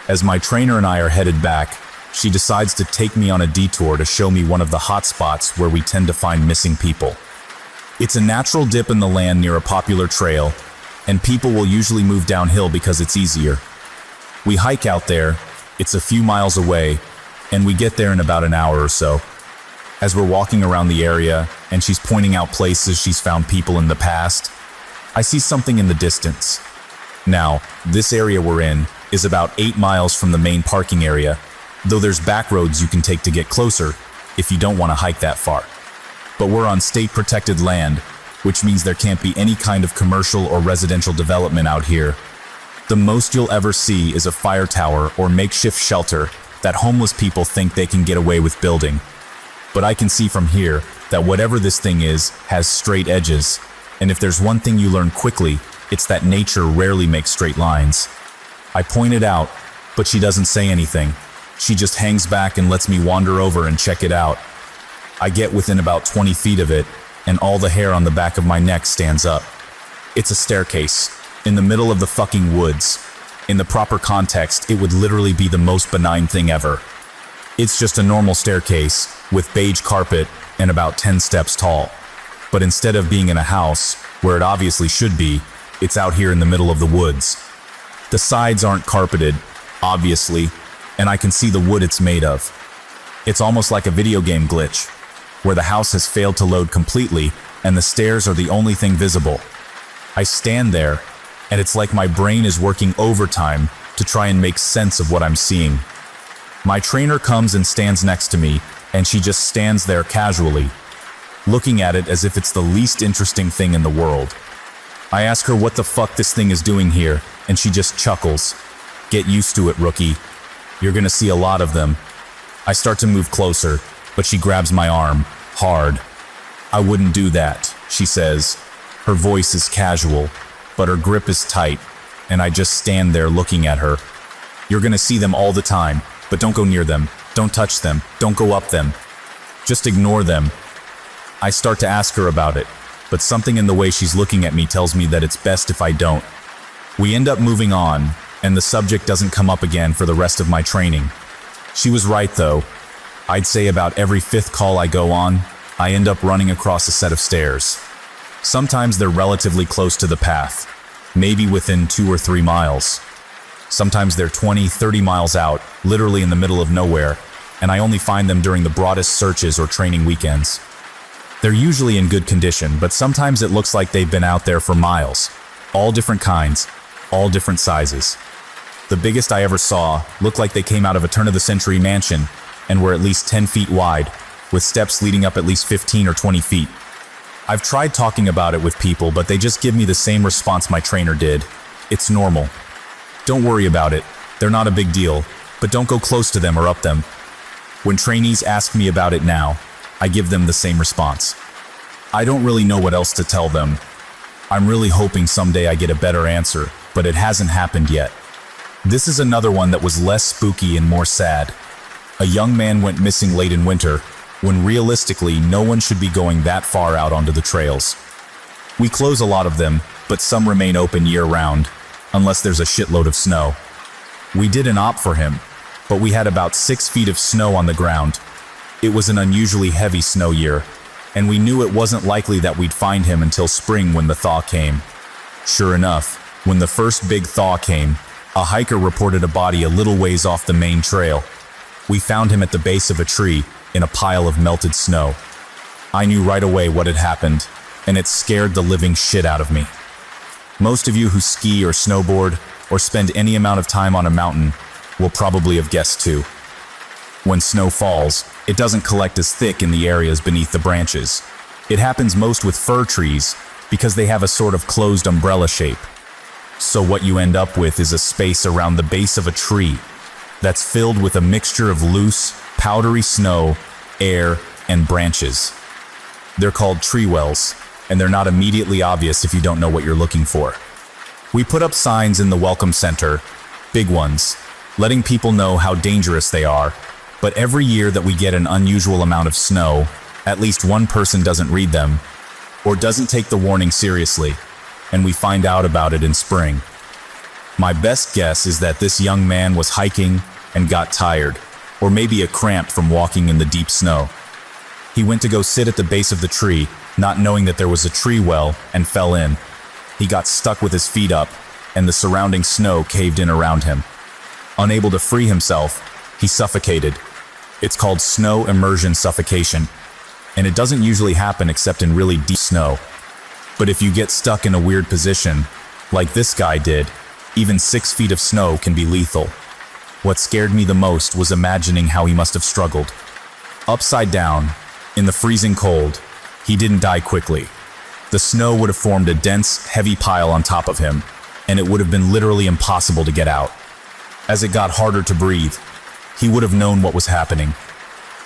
As my trainer and I are headed back, she decides to take me on a detour to show me one of the hot spots where we tend to find missing people. It's a natural dip in the land near a popular trail, and people will usually move downhill because it's easier. We hike out there, it's a few miles away, and we get there in about an hour or so. As we're walking around the area, and she's pointing out places she's found people in the past, I see something in the distance. Now, this area we're in is about 8 miles from the main parking area, though there's back roads you can take to get closer if you don't want to hike that far. But we're on state-protected land, which means there can't be any kind of commercial or residential development out here. The most you'll ever see is a fire tower or makeshift shelter that homeless people think they can get away with building. But I can see from here that whatever this thing is has straight edges, and if there's one thing you learn quickly, it's that nature rarely makes straight lines. I point it out, but she doesn't say anything. She just hangs back and lets me wander over and check it out. I get within about 20 feet of it, and all the hair on the back of my neck stands up. It's a staircase, in the middle of the fucking woods. In the proper context, it would literally be the most benign thing ever. It's just a normal staircase, with beige carpet, and about 10 steps tall. But instead of being in a house, where it obviously should be, it's out here in the middle of the woods. The sides aren't carpeted, obviously, and I can see the wood it's made of. It's almost like a video game glitch, where the house has failed to load completely, and the stairs are the only thing visible. I stand there, and it's like my brain is working overtime to try and make sense of what I'm seeing. My trainer comes and stands next to me, and she just stands there casually, looking at it as if it's the least interesting thing in the world. I ask her what the fuck this thing is doing here, and she just chuckles. Get used to it, rookie. You're gonna see a lot of them. I start to move closer, but she grabs my arm, hard. I wouldn't do that, she says. Her voice is casual, but her grip is tight, and I just stand there looking at her. You're gonna see them all the time, but don't go near them. Don't touch them. Don't go up them. Just ignore them. I start to ask her about it, but something in the way she's looking at me tells me that it's best if I don't. We end up moving on, and the subject doesn't come up again for the rest of my training. She was right though. I'd say about every 5th call I go on, I end up running across a set of stairs. Sometimes they're relatively close to the path, maybe within 2 or 3 miles. Sometimes they're 20, 30 miles out, literally in the middle of nowhere, and I only find them during the broadest searches or training weekends. They're usually in good condition, but sometimes it looks like they've been out there for miles. All different kinds, all different sizes. The biggest I ever saw looked like they came out of a turn-of-the-century mansion and were at least 10 feet wide, with steps leading up at least 15 or 20 feet. I've tried talking about it with people, but they just give me the same response my trainer did. It's normal. Don't worry about it. They're not a big deal, but don't go close to them or up them. When trainees ask me about it now, I give them the same response. I don't really know what else to tell them. I'm really hoping someday I get a better answer, but it hasn't happened yet. This is another one that was less spooky and more sad. A young man went missing late in winter, when realistically no one should be going that far out onto the trails. We close a lot of them, but some remain open year-round, unless there's a shitload of snow. We did an op for him, but we had about 6 feet of snow on the ground. It was an unusually heavy snow year, and we knew it wasn't likely that we'd find him until spring when the thaw came. Sure enough, when the first big thaw came, a hiker reported a body a little ways off the main trail. We found him at the base of a tree in a pile of melted snow. I knew right away what had happened, and it scared the living shit out of me. Most of you who ski or snowboard or spend any amount of time on a mountain will probably have guessed too. When snow falls, it doesn't collect as thick in the areas beneath the branches. It happens most with fir trees because they have a sort of closed umbrella shape. So what you end up with is a space around the base of a tree that's filled with a mixture of loose, powdery snow, air, and branches. They're called tree wells, and they're not immediately obvious if you don't know what you're looking for. We put up signs in the welcome center, big ones, letting people know how dangerous they are, but every year that we get an unusual amount of snow, at least one person doesn't read them, or doesn't take the warning seriously, and we find out about it in spring. My best guess is that this young man was hiking and got tired, or maybe cramped from walking in the deep snow. He went to go sit at the base of the tree, not knowing that there was a tree well, and fell in. He got stuck with his feet up, and the surrounding snow caved in around him. Unable to free himself, he suffocated. It's called snow immersion suffocation, and it doesn't usually happen except in really deep snow. But if you get stuck in a weird position, like this guy did, even 6 feet of snow can be lethal. What scared me the most was imagining how he must have struggled. Upside down, in the freezing cold, he didn't die quickly. The snow would have formed a dense, heavy pile on top of him, and it would have been literally impossible to get out. As it got harder to breathe, he would have known what was happening.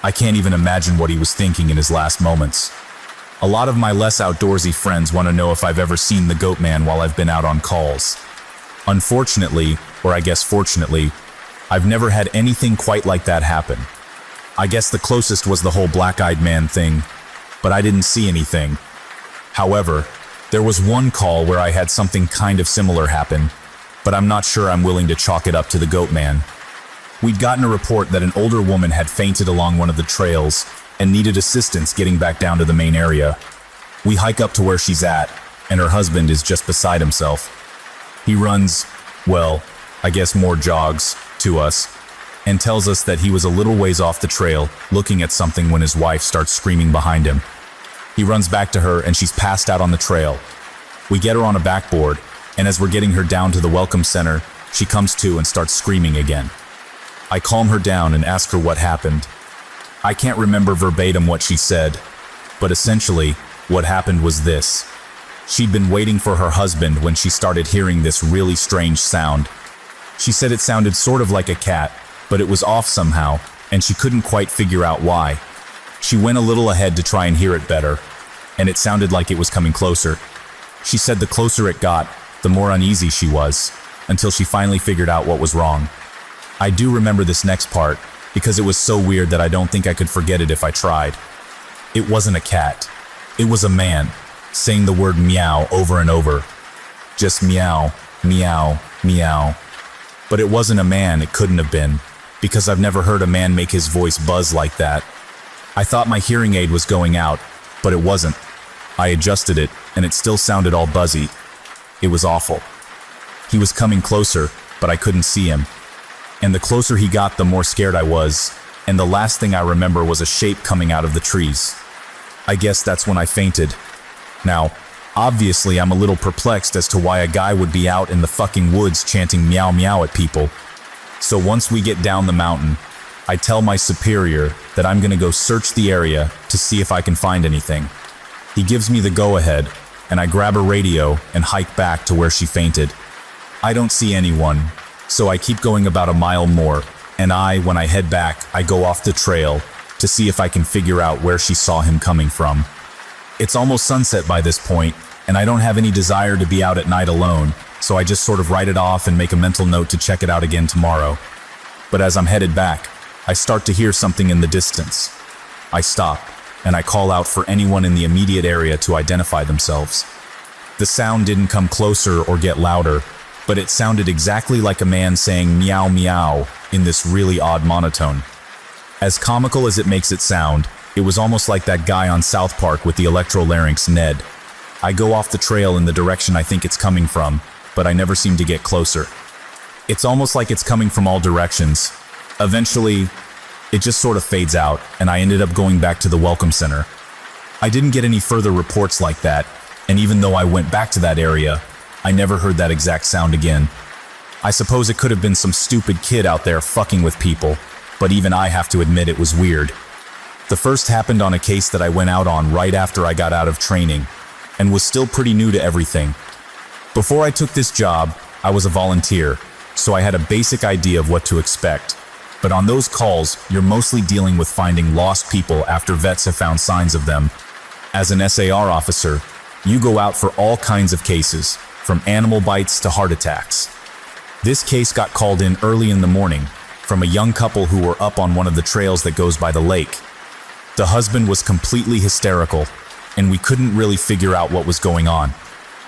I can't even imagine what he was thinking in his last moments. A lot of my less outdoorsy friends want to know if I've ever seen the Goat Man while I've been out on calls. Unfortunately, or I guess fortunately, I've never had anything quite like that happen. I guess the closest was the whole black-eyed man thing, but I didn't see anything. However, there was one call where I had something kind of similar happen, but I'm not sure I'm willing to chalk it up to the Goat Man. We'd gotten a report that an older woman had fainted along one of the trails and needed assistance getting back down to the main area. We hike up to where she's at, and her husband is just beside himself. He runs, well, I guess more jogs, to us, and tells us that he was a little ways off the trail, looking at something when his wife starts screaming behind him. He runs back to her, and she's passed out on the trail. We get her on a backboard, and as we're getting her down to the welcome center, she comes to and starts screaming again. I calm her down and ask her what happened. I can't remember verbatim what she said, but essentially, what happened was this. She'd been waiting for her husband when she started hearing this really strange sound. She said it sounded sort of like a cat, but it was off somehow, and she couldn't quite figure out why. She went a little ahead to try and hear it better, and it sounded like it was coming closer. She said the closer it got, the more uneasy she was, until she finally figured out what was wrong. I do remember this next part, because it was so weird that I don't think I could forget it if I tried. It wasn't a cat. It was a man, saying the word meow over and over. Just meow, meow, meow. But it wasn't a man, it couldn't have been, because I've never heard a man make his voice buzz like that. I thought my hearing aid was going out, but it wasn't. I adjusted it, and it still sounded all buzzy. It was awful. He was coming closer, but I couldn't see him. And the closer he got, the more scared I was, and the last thing I remember was a shape coming out of the trees. I guess that's when I fainted. Now, obviously I'm a little perplexed as to why a guy would be out in the fucking woods chanting meow meow at people. So once we get down the mountain, I tell my superior that I'm gonna go search the area to see if I can find anything. He gives me the go-ahead, and I grab a radio and hike back to where she fainted. I don't see anyone, so I keep going about a mile more, and when I head back, I go off the trail to see if I can figure out where she saw him coming from. It's almost sunset by this point, and I don't have any desire to be out at night alone, so I just sort of write it off and make a mental note to check it out again tomorrow. But as I'm headed back, I start to hear something in the distance. I stop, and I call out for anyone in the immediate area to identify themselves. The sound didn't come closer or get louder, but it sounded exactly like a man saying meow meow in this really odd monotone. As comical as it makes it sound, it was almost like that guy on South Park with the electrolarynx, Ned. I go off the trail in the direction I think it's coming from, but I never seem to get closer. It's almost like it's coming from all directions. Eventually, It just sort of fades out, and I ended up going back to the welcome center. I didn't get any further reports like that, and even though I went back to that area, I never heard that exact sound again. I suppose it could have been some stupid kid out there fucking with people, but even I have to admit it was weird. The first happened on a case that I went out on right after I got out of training, and was still pretty new to everything. Before I took this job, I was a volunteer, so I had a basic idea of what to expect. But on those calls, you're mostly dealing with finding lost people after vets have found signs of them. As an SAR officer, you go out for all kinds of cases, from animal bites to heart attacks. This case got called in early in the morning from a young couple who were up on one of the trails that goes by the lake. The husband was completely hysterical, and we couldn't really figure out what was going on.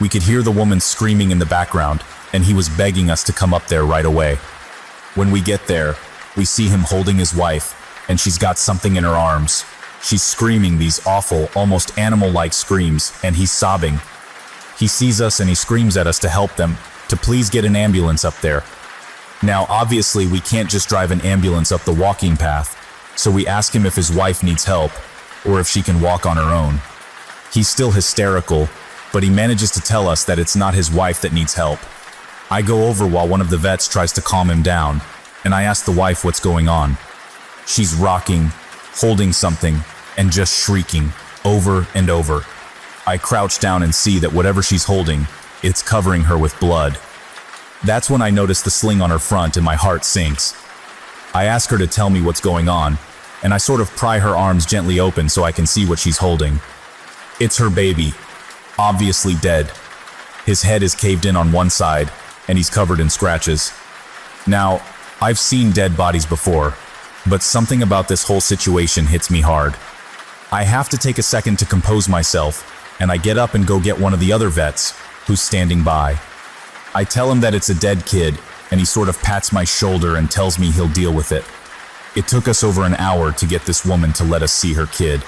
We could hear the woman screaming in the background, and he was begging us to come up there right away. When we get there, we see him holding his wife, and she's got something in her arms. She's screaming these awful, almost animal-like screams, and he's sobbing. He sees us and he screams at us to help them, to please get an ambulance up there. Now, obviously, we can't just drive an ambulance up the walking path, so we ask him if his wife needs help, or if she can walk on her own. He's still hysterical, but he manages to tell us that it's not his wife that needs help. I go over while one of the vets tries to calm him down, and I ask the wife what's going on. She's rocking, holding something, and just shrieking, over and over. I crouch down and see that whatever she's holding, it's covering her with blood. That's when I notice the sling on her front and my heart sinks. I ask her to tell me what's going on, and I sort of pry her arms gently open so I can see what she's holding. It's her baby, obviously dead. His head is caved in on one side, and he's covered in scratches. Now, I've seen dead bodies before, but something about this whole situation hits me hard. I have to take a second to compose myself, and I get up and go get one of the other vets, who's standing by. I tell him that it's a dead kid, and he sort of pats my shoulder and tells me he'll deal with it. It took us over an hour to get this woman to let us see her kid.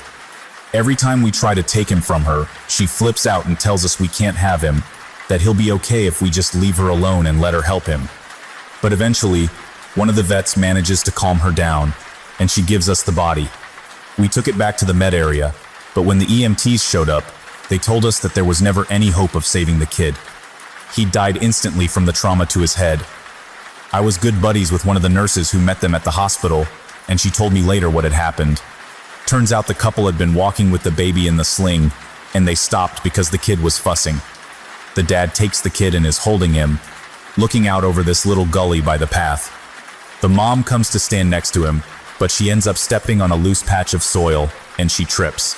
Every time we try to take him from her, she flips out and tells us we can't have him, that he'll be okay if we just leave her alone and let her help him. But eventually, one of the vets manages to calm her down, and she gives us the body. We took it back to the med area, but when the EMTs showed up, they told us that there was never any hope of saving the kid. He died instantly from the trauma to his head. I was good buddies with one of the nurses who met them at the hospital, and she told me later what had happened. Turns out the couple had been walking with the baby in the sling, and they stopped because the kid was fussing. The dad takes the kid and is holding him, looking out over this little gully by the path. The mom comes to stand next to him, but she ends up stepping on a loose patch of soil, and she trips.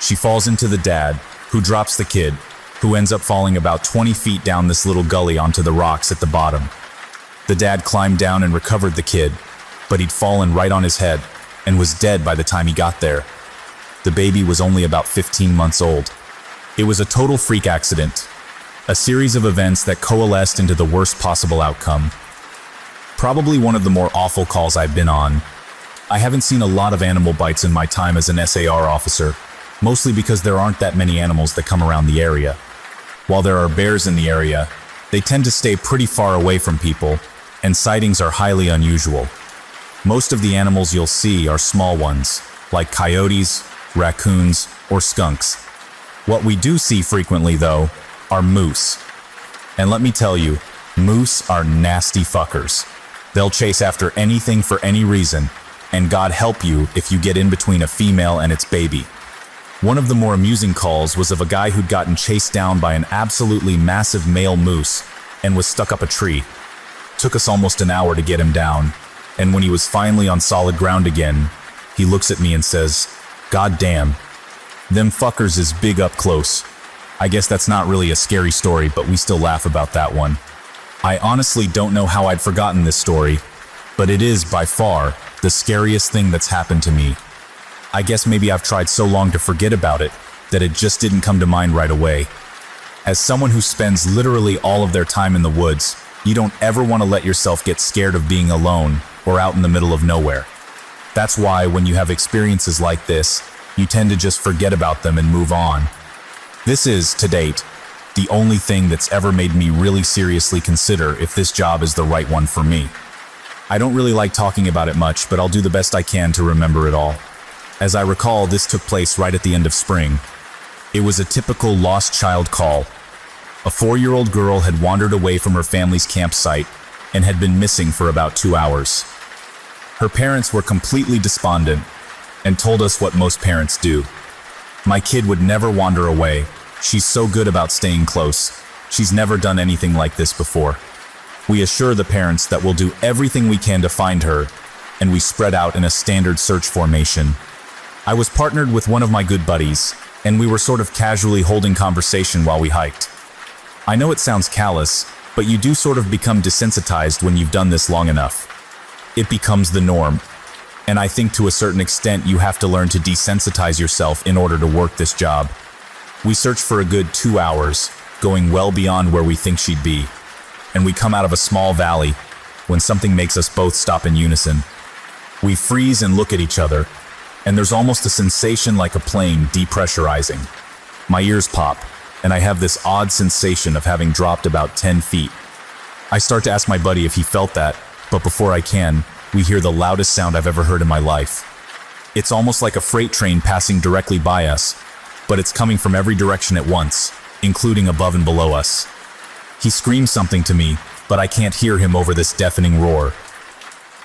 She falls into the dad, who drops the kid, who ends up falling about 20 feet down this little gully onto the rocks at the bottom. The dad climbed down and recovered the kid, but he'd fallen right on his head and was dead by the time he got there. The baby was only about 15 months old. It was a total freak accident, a series of events that coalesced into the worst possible outcome. Probably one of the more awful calls I've been on. I haven't seen a lot of animal bites in my time as an SAR officer, mostly because there aren't that many animals that come around the area. While there are bears in the area, they tend to stay pretty far away from people, and sightings are highly unusual. Most of the animals you'll see are small ones, like coyotes, raccoons, or skunks. What we do see frequently, though, are moose. And let me tell you, moose are nasty fuckers. They'll chase after anything for any reason, and God help you if you get in between a female and its baby. One of the more amusing calls was of a guy who'd gotten chased down by an absolutely massive male moose and was stuck up a tree. Took us almost an hour to get him down, and when he was finally on solid ground again, he looks at me and says, "God damn, them fuckers is big up close." I guess that's not really a scary story, but we still laugh about that one. I honestly don't know how I'd forgotten this story, but it is by far the scariest thing that's happened to me. I guess maybe I've tried so long to forget about it that it just didn't come to mind right away. As someone who spends literally all of their time in the woods, you don't ever want to let yourself get scared of being alone or out in the middle of nowhere. That's why when you have experiences like this, you tend to just forget about them and move on. This is, to date, the only thing that's ever made me really seriously consider if this job is the right one for me. I don't really like talking about it much, but I'll do the best I can to remember it all. As I recall, this took place right at the end of spring. It was a typical lost child call. A 4-year-old girl had wandered away from her family's campsite and had been missing for about 2 hours. Her parents were completely despondent and told us what most parents do. My kid would never wander away. She's so good about staying close. She's never done anything like this before. We assure the parents that we'll do everything we can to find her, and we spread out in a standard search formation. I was partnered with one of my good buddies, and we were sort of casually holding conversation while we hiked. I know it sounds callous, but you do sort of become desensitized when you've done this long enough. It becomes the norm, and I think to a certain extent you have to learn to desensitize yourself in order to work this job. We searched for a good 2 hours, going well beyond where we think she'd be, and we come out of a small valley when something makes us both stop in unison. We freeze and look at each other, and there's almost a sensation like a plane depressurizing. My ears pop, and I have this odd sensation of having dropped about 10 feet. I start to ask my buddy if he felt that, but before I can, we hear the loudest sound I've ever heard in my life. It's almost like a freight train passing directly by us, but it's coming from every direction at once, including above and below us. He screams something to me, but I can't hear him over this deafening roar.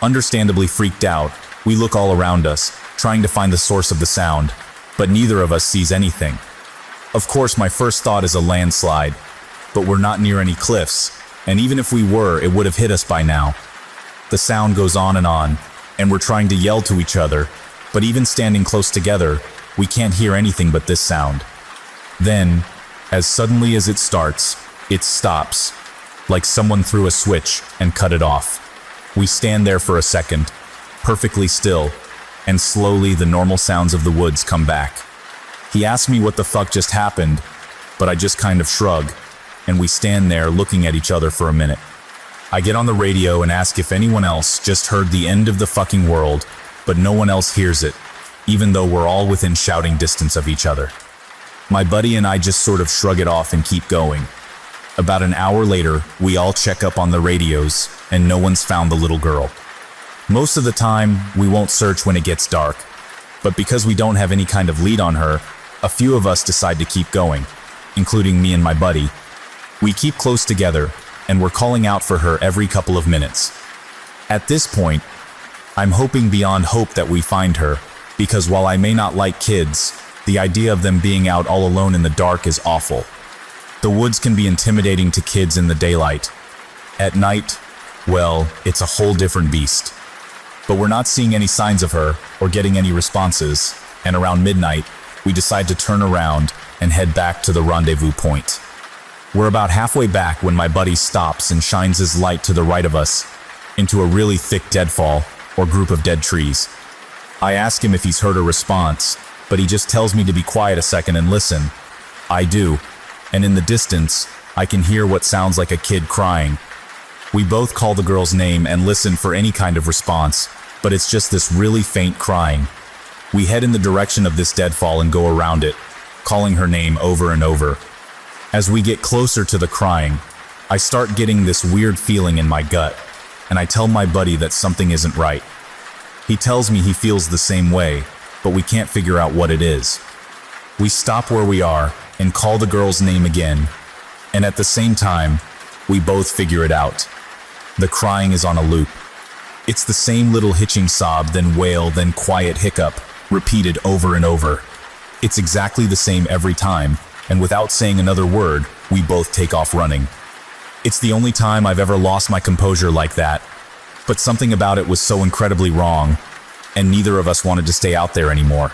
Understandably freaked out, we look all around us, trying to find the source of the sound, but neither of us sees anything. Of course, my first thought is a landslide, but we're not near any cliffs, and even if we were, it would have hit us by now. The sound goes on, and we're trying to yell to each other, but even standing close together, we can't hear anything but this sound. Then, as suddenly as it starts, it stops, like someone threw a switch and cut it off. We stand there for a second, perfectly still, and slowly the normal sounds of the woods come back. He asks me what the fuck just happened, but I just kind of shrug, and we stand there looking at each other for a minute. I get on the radio and ask if anyone else just heard the end of the fucking world, but no one else hears it, even though we're all within shouting distance of each other. My buddy and I just sort of shrug it off and keep going. About an hour later, we all check up on the radios, and no one's found the little girl. Most of the time, we won't search when it gets dark, but because we don't have any kind of lead on her, a few of us decide to keep going, including me and my buddy. We keep close together, and we're calling out for her every couple of minutes. At this point, I'm hoping beyond hope that we find her, because while I may not like kids, the idea of them being out all alone in the dark is awful. The woods can be intimidating to kids in the daylight. At night, well, it's a whole different beast. But we're not seeing any signs of her or getting any responses, and around midnight, we decide to turn around and head back to the rendezvous point. We're about halfway back when my buddy stops and shines his light to the right of us into a really thick deadfall or group of dead trees. I ask him if he's heard a response, but he just tells me to be quiet a second and listen. I do, and in the distance, I can hear what sounds like a kid crying. We both call the girl's name and listen for any kind of response, but it's just this really faint crying. We head in the direction of this deadfall and go around it, calling her name over and over. As we get closer to the crying, I start getting this weird feeling in my gut, and I tell my buddy that something isn't right. He tells me he feels the same way, but we can't figure out what it is. We stop where we are and call the girl's name again, and at the same time, we both figure it out. The crying is on a loop. It's the same little hitching sob, then wail, then quiet hiccup, repeated over and over. It's exactly the same every time, and without saying another word, we both take off running. It's the only time I've ever lost my composure like that, but something about it was so incredibly wrong, and neither of us wanted to stay out there anymore.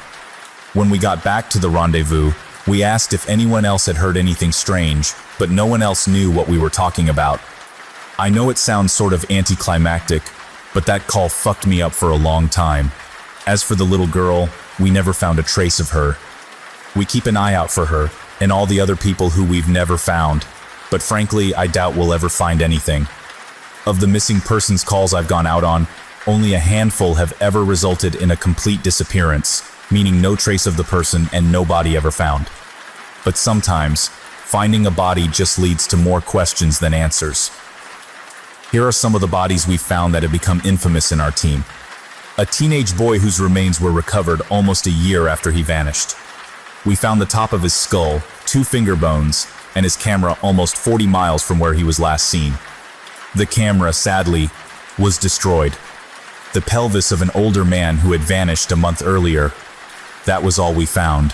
When we got back to the rendezvous, we asked if anyone else had heard anything strange, but no one else knew what we were talking about. I know it sounds sort of anticlimactic, but that call fucked me up for a long time. As for the little girl, we never found a trace of her. We keep an eye out for her, and all the other people who we've never found, but frankly, I doubt we'll ever find anything. Of the missing persons calls I've gone out on, only a handful have ever resulted in a complete disappearance, meaning no trace of the person and no body ever found. But sometimes, finding a body just leads to more questions than answers. Here are some of the bodies we found that have become infamous in our team. A teenage boy whose remains were recovered almost a year after he vanished. We found the top of his skull, 2 finger bones, and his camera almost 40 miles from where he was last seen. The camera, sadly, was destroyed. The pelvis of an older man who had vanished a month earlier. That was all we found.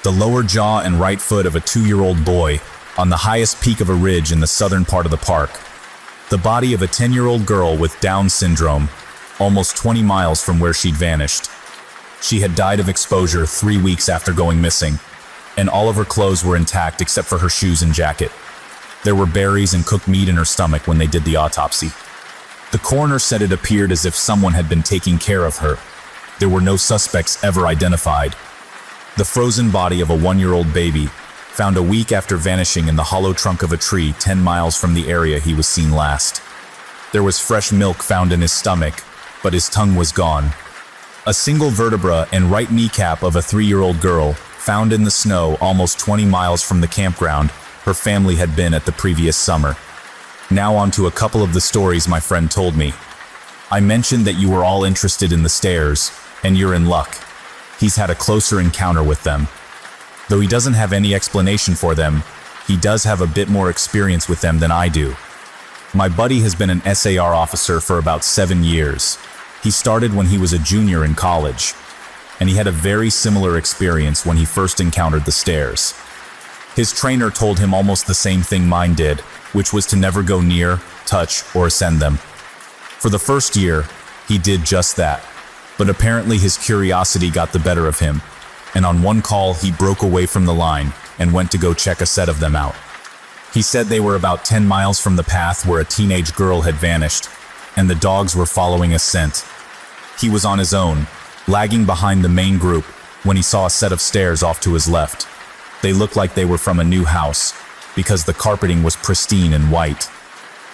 The lower jaw and right foot of a 2-year-old boy on the highest peak of a ridge in the southern part of the park. The body of a 10-year-old girl with Down syndrome, almost 20 miles from where she'd vanished. She had died of exposure 3 weeks after going missing, and all of her clothes were intact except for her shoes and jacket. There were berries and cooked meat in her stomach when they did the autopsy. The coroner said it appeared as if someone had been taking care of her. There were no suspects ever identified. The frozen body of a 1-year-old baby, found a week after vanishing in the hollow trunk of a tree 10 miles from the area he was seen last. There was fresh milk found in his stomach, but his tongue was gone. A single vertebra and right kneecap of a 3-year-old girl, found in the snow almost 20 miles from the campground her family had been at the previous summer. Now on to a couple of the stories my friend told me. I mentioned that you were all interested in the stairs, and you're in luck. He's had a closer encounter with them. Though he doesn't have any explanation for them, he does have a bit more experience with them than I do. My buddy has been an SAR officer for about 7 years. He started when he was a junior in college, and he had a very similar experience when he first encountered the stairs. His trainer told him almost the same thing mine did, which was to never go near, touch, or ascend them. For the first year, he did just that, but apparently his curiosity got the better of him, and on one call he broke away from the line and went to go check a set of them out. He said they were about 10 miles from the path where a teenage girl had vanished, and the dogs were following a scent. He was on his own, lagging behind the main group, when he saw a set of stairs off to his left. They looked like they were from a new house, because the carpeting was pristine and white.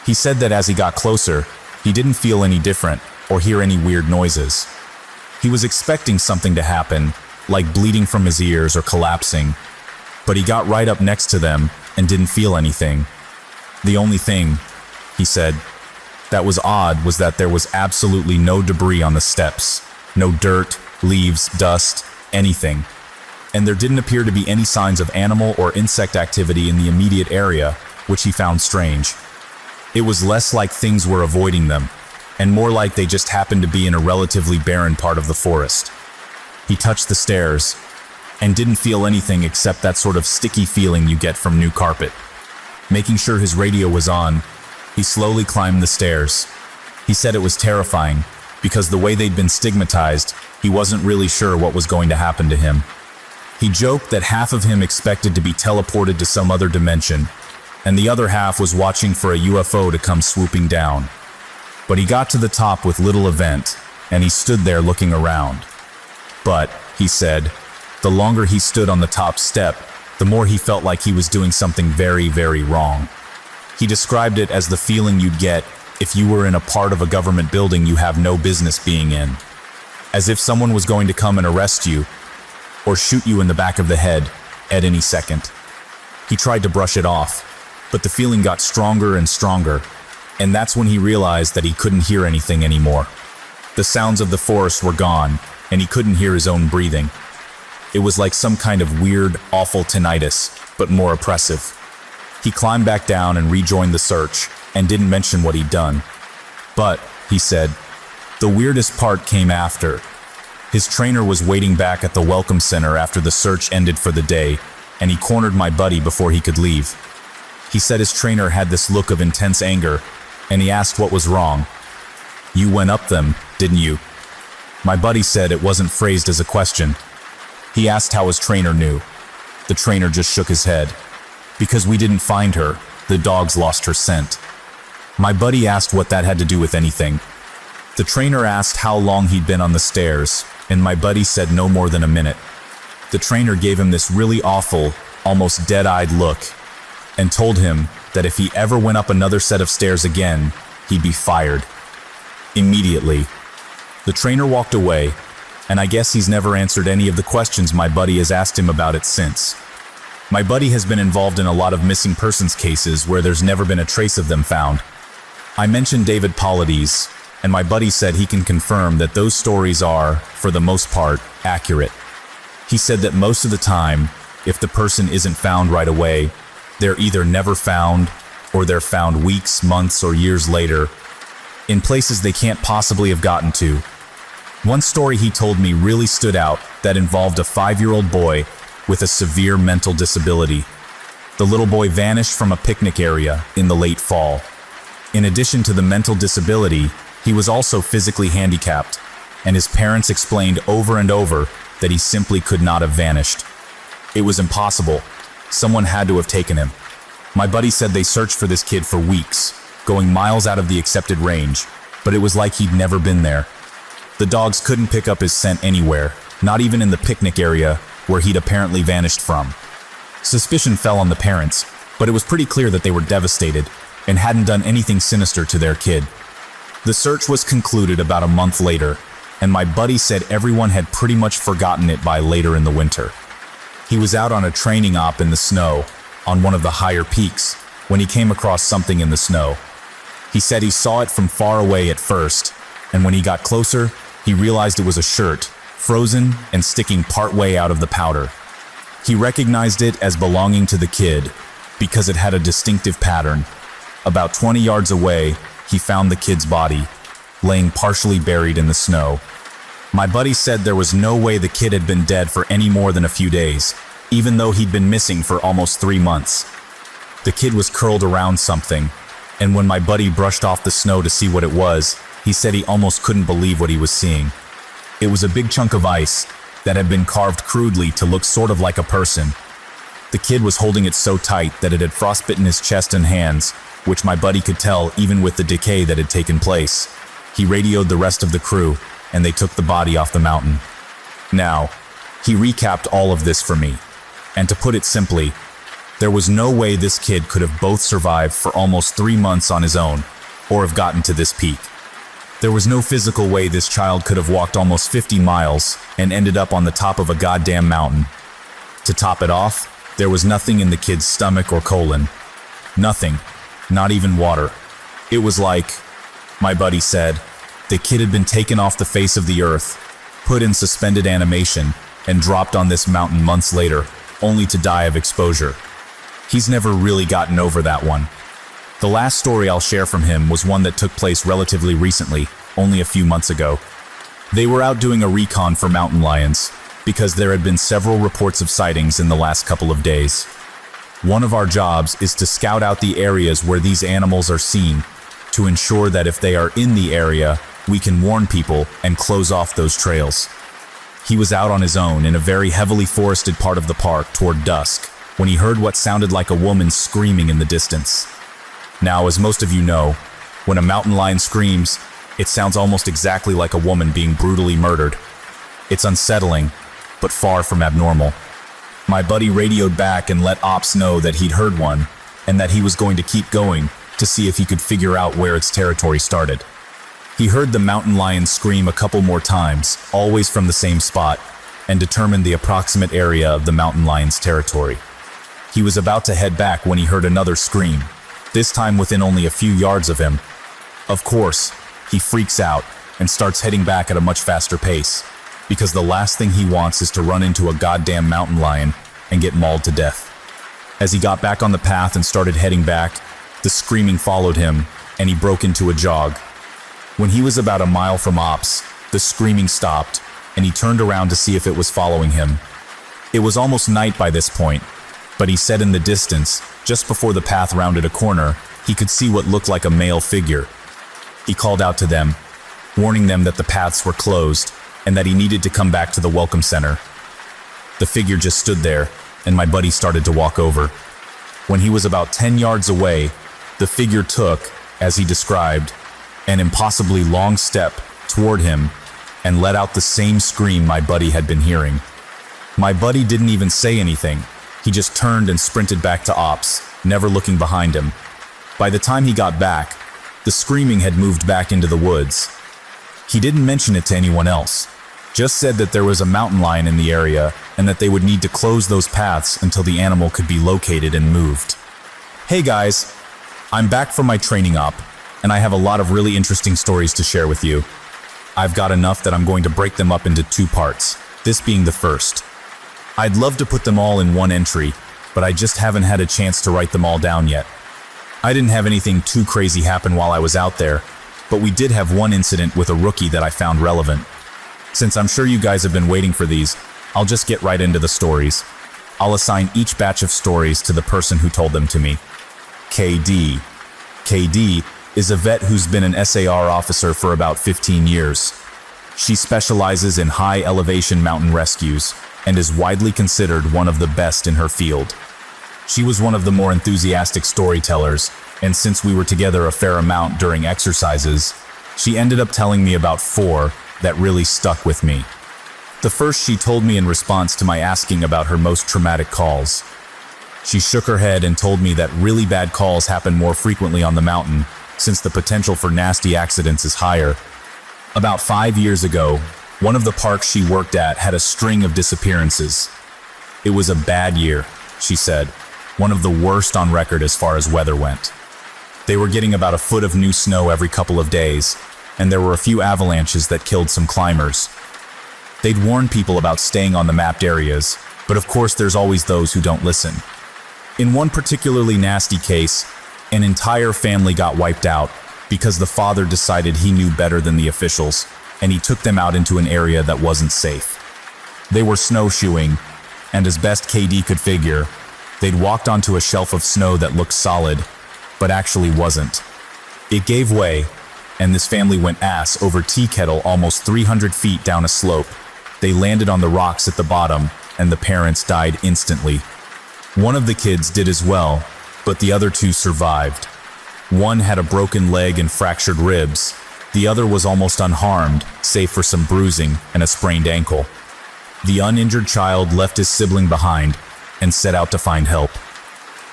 He said that as he got closer, he didn't feel any different or hear any weird noises. He was expecting something to happen, like bleeding from his ears or collapsing, but he got right up next to them and didn't feel anything. The only thing, he said, that was odd was that there was absolutely no debris on the steps. No dirt, leaves, dust, anything. And there didn't appear to be any signs of animal or insect activity in the immediate area, which he found strange. It was less like things were avoiding them, and more like they just happened to be in a relatively barren part of the forest. He touched the stairs, and didn't feel anything except that sort of sticky feeling you get from new carpet. Making sure his radio was on, he slowly climbed the stairs. He said it was terrifying, because the way they'd been stigmatized, he wasn't really sure what was going to happen to him. He joked that half of him expected to be teleported to some other dimension, and the other half was watching for a UFO to come swooping down. But he got to the top with little event, and he stood there looking around. But, he said, the longer he stood on the top step, the more he felt like he was doing something very, very wrong. He described it as the feeling you'd get if you were in a part of a government building you have no business being in. As if someone was going to come and arrest you, or shoot you in the back of the head at any second. He tried to brush it off, but the feeling got stronger and stronger, and that's when he realized that he couldn't hear anything anymore. The sounds of the forest were gone, and he couldn't hear his own breathing. It was like some kind of weird, awful tinnitus, but more oppressive. He climbed back down and rejoined the search, and didn't mention what he'd done. But, he said, the weirdest part came after. His trainer was waiting back at the welcome center after the search ended for the day, and he cornered my buddy before he could leave. He said his trainer had this look of intense anger, and he asked what was wrong. "You went up them, didn't you?" My buddy said it wasn't phrased as a question. He asked how his trainer knew. The trainer just shook his head. "Because we didn't find her, the dogs lost her scent." My buddy asked what that had to do with anything. The trainer asked how long he'd been on the stairs, and my buddy said no more than a minute. The trainer gave him this really awful, almost dead-eyed look, and told him that if he ever went up another set of stairs again, he'd be fired. Immediately. The trainer walked away, and I guess he's never answered any of the questions my buddy has asked him about it since. My buddy has been involved in a lot of missing persons cases where there's never been a trace of them found. I mentioned David Paulides, and my buddy said he can confirm that those stories are, for the most part, accurate. He said that most of the time, if the person isn't found right away, they're either never found or they're found weeks, months, or years later in places they can't possibly have gotten to. One story he told me really stood out that involved a 5-year-old boy with a severe mental disability. The little boy vanished from a picnic area in the late fall. In addition to the mental disability, he was also physically handicapped, and his parents explained over and over that he simply could not have vanished. It was impossible. Someone had to have taken him. My buddy said they searched for this kid for weeks, going miles out of the accepted range, but it was like he'd never been there. The dogs couldn't pick up his scent anywhere, not even in the picnic area where he'd apparently vanished from. Suspicion fell on the parents, but it was pretty clear that they were devastated and hadn't done anything sinister to their kid. The search was concluded about a month later, and my buddy said everyone had pretty much forgotten it by later in the winter. He was out on a training op in the snow, on one of the higher peaks, when he came across something in the snow. He said he saw it from far away at first, and when he got closer, he realized it was a shirt, frozen and sticking partway out of the powder. He recognized it as belonging to the kid because it had a distinctive pattern. About 20 yards away, he found the kid's body, laying partially buried in the snow. My buddy said there was no way the kid had been dead for any more than a few days, even though he'd been missing for almost 3 months. The kid was curled around something, and when my buddy brushed off the snow to see what it was, he said he almost couldn't believe what he was seeing. It was a big chunk of ice that had been carved crudely to look sort of like a person. The kid was holding it so tight that it had frostbitten his chest and hands, which my buddy could tell even with the decay that had taken place. He radioed the rest of the crew, and they took the body off the mountain. Now, he recapped all of this for me, and to put it simply, there was no way this kid could have both survived for almost 3 months on his own, or have gotten to this peak. There was no physical way this child could have walked almost 50 miles and ended up on the top of a goddamn mountain. To top it off, there was nothing in the kid's stomach or colon. Nothing, not even water. It was like, my buddy said, the kid had been taken off the face of the earth, put in suspended animation, and dropped on this mountain months later, only to die of exposure. He's never really gotten over that one. The last story I'll share from him was one that took place relatively recently, only a few months ago. They were out doing a recon for mountain lions, because there had been several reports of sightings in the last couple of days. One of our jobs is to scout out the areas where these animals are seen, to ensure that if they are in the area, we can warn people and close off those trails. He was out on his own in a very heavily forested part of the park toward dusk, when he heard what sounded like a woman screaming in the distance. Now, as most of you know, when a mountain lion screams, it sounds almost exactly like a woman being brutally murdered. It's unsettling, but far from abnormal. My buddy radioed back and let ops know that he'd heard one, and that he was going to keep going to see if he could figure out where its territory started. He heard the mountain lion scream a couple more times, always from the same spot, and determined the approximate area of the mountain lion's territory. He was about to head back when he heard another scream, this time within only a few yards of him. Of course, he freaks out and starts heading back at a much faster pace, because the last thing he wants is to run into a goddamn mountain lion and get mauled to death. As he got back on the path and started heading back, the screaming followed him, and he broke into a jog. When he was about a mile from ops, the screaming stopped, and he turned around to see if it was following him. It was almost night by this point, but he said in the distance, just before the path rounded a corner, he could see what looked like a male figure. He called out to them, warning them that the paths were closed and that he needed to come back to the welcome center. The figure just stood there, and my buddy started to walk over. When he was about 10 yards away, the figure took, as he described, an impossibly long step toward him and let out the same scream my buddy had been hearing. My buddy didn't even say anything. He just turned and sprinted back to ops, never looking behind him. By the time he got back, the screaming had moved back into the woods. He didn't mention it to anyone else, just said that there was a mountain lion in the area and that they would need to close those paths until the animal could be located and moved. Hey guys, I'm back from my training op, and I have a lot of really interesting stories to share with you. I've got enough that I'm going to break them up into 2 parts, this being the first. I'd love to put them all in one entry, but I just haven't had a chance to write them all down yet. I didn't have anything too crazy happen while I was out there, but we did have one incident with a rookie that I found relevant. Since I'm sure you guys have been waiting for these, I'll just get right into the stories. I'll assign each batch of stories to the person who told them to me. KD. KD is a vet who's been an SAR officer for about 15 years. She specializes in high-elevation mountain rescues and is widely considered one of the best in her field. She was one of the more enthusiastic storytellers, and since we were together a fair amount during exercises, she ended up telling me about 4 that really stuck with me. The first she told me in response to my asking about her most traumatic calls. She shook her head and told me that really bad calls happen more frequently on the mountain, since the potential for nasty accidents is higher. About 5 years ago, one of the parks she worked at had a string of disappearances. It was a bad year, she said, one of the worst on record as far as weather went. They were getting about a foot of new snow every couple of days, and there were a few avalanches that killed some climbers. They'd warn people about staying on the mapped areas, but of course there's always those who don't listen. In one particularly nasty case, an entire family got wiped out because the father decided he knew better than the officials, and he took them out into an area that wasn't safe. They were snowshoeing, and as best KD could figure, they'd walked onto a shelf of snow that looked solid, but actually wasn't. It gave way, and this family went ass over tea kettle almost 300 feet down a slope. They landed on the rocks at the bottom, and the parents died instantly. One of the kids did as well, but the other 2 survived. One had a broken leg and fractured ribs. The other was almost unharmed, save for some bruising and a sprained ankle. The uninjured child left his sibling behind and set out to find help.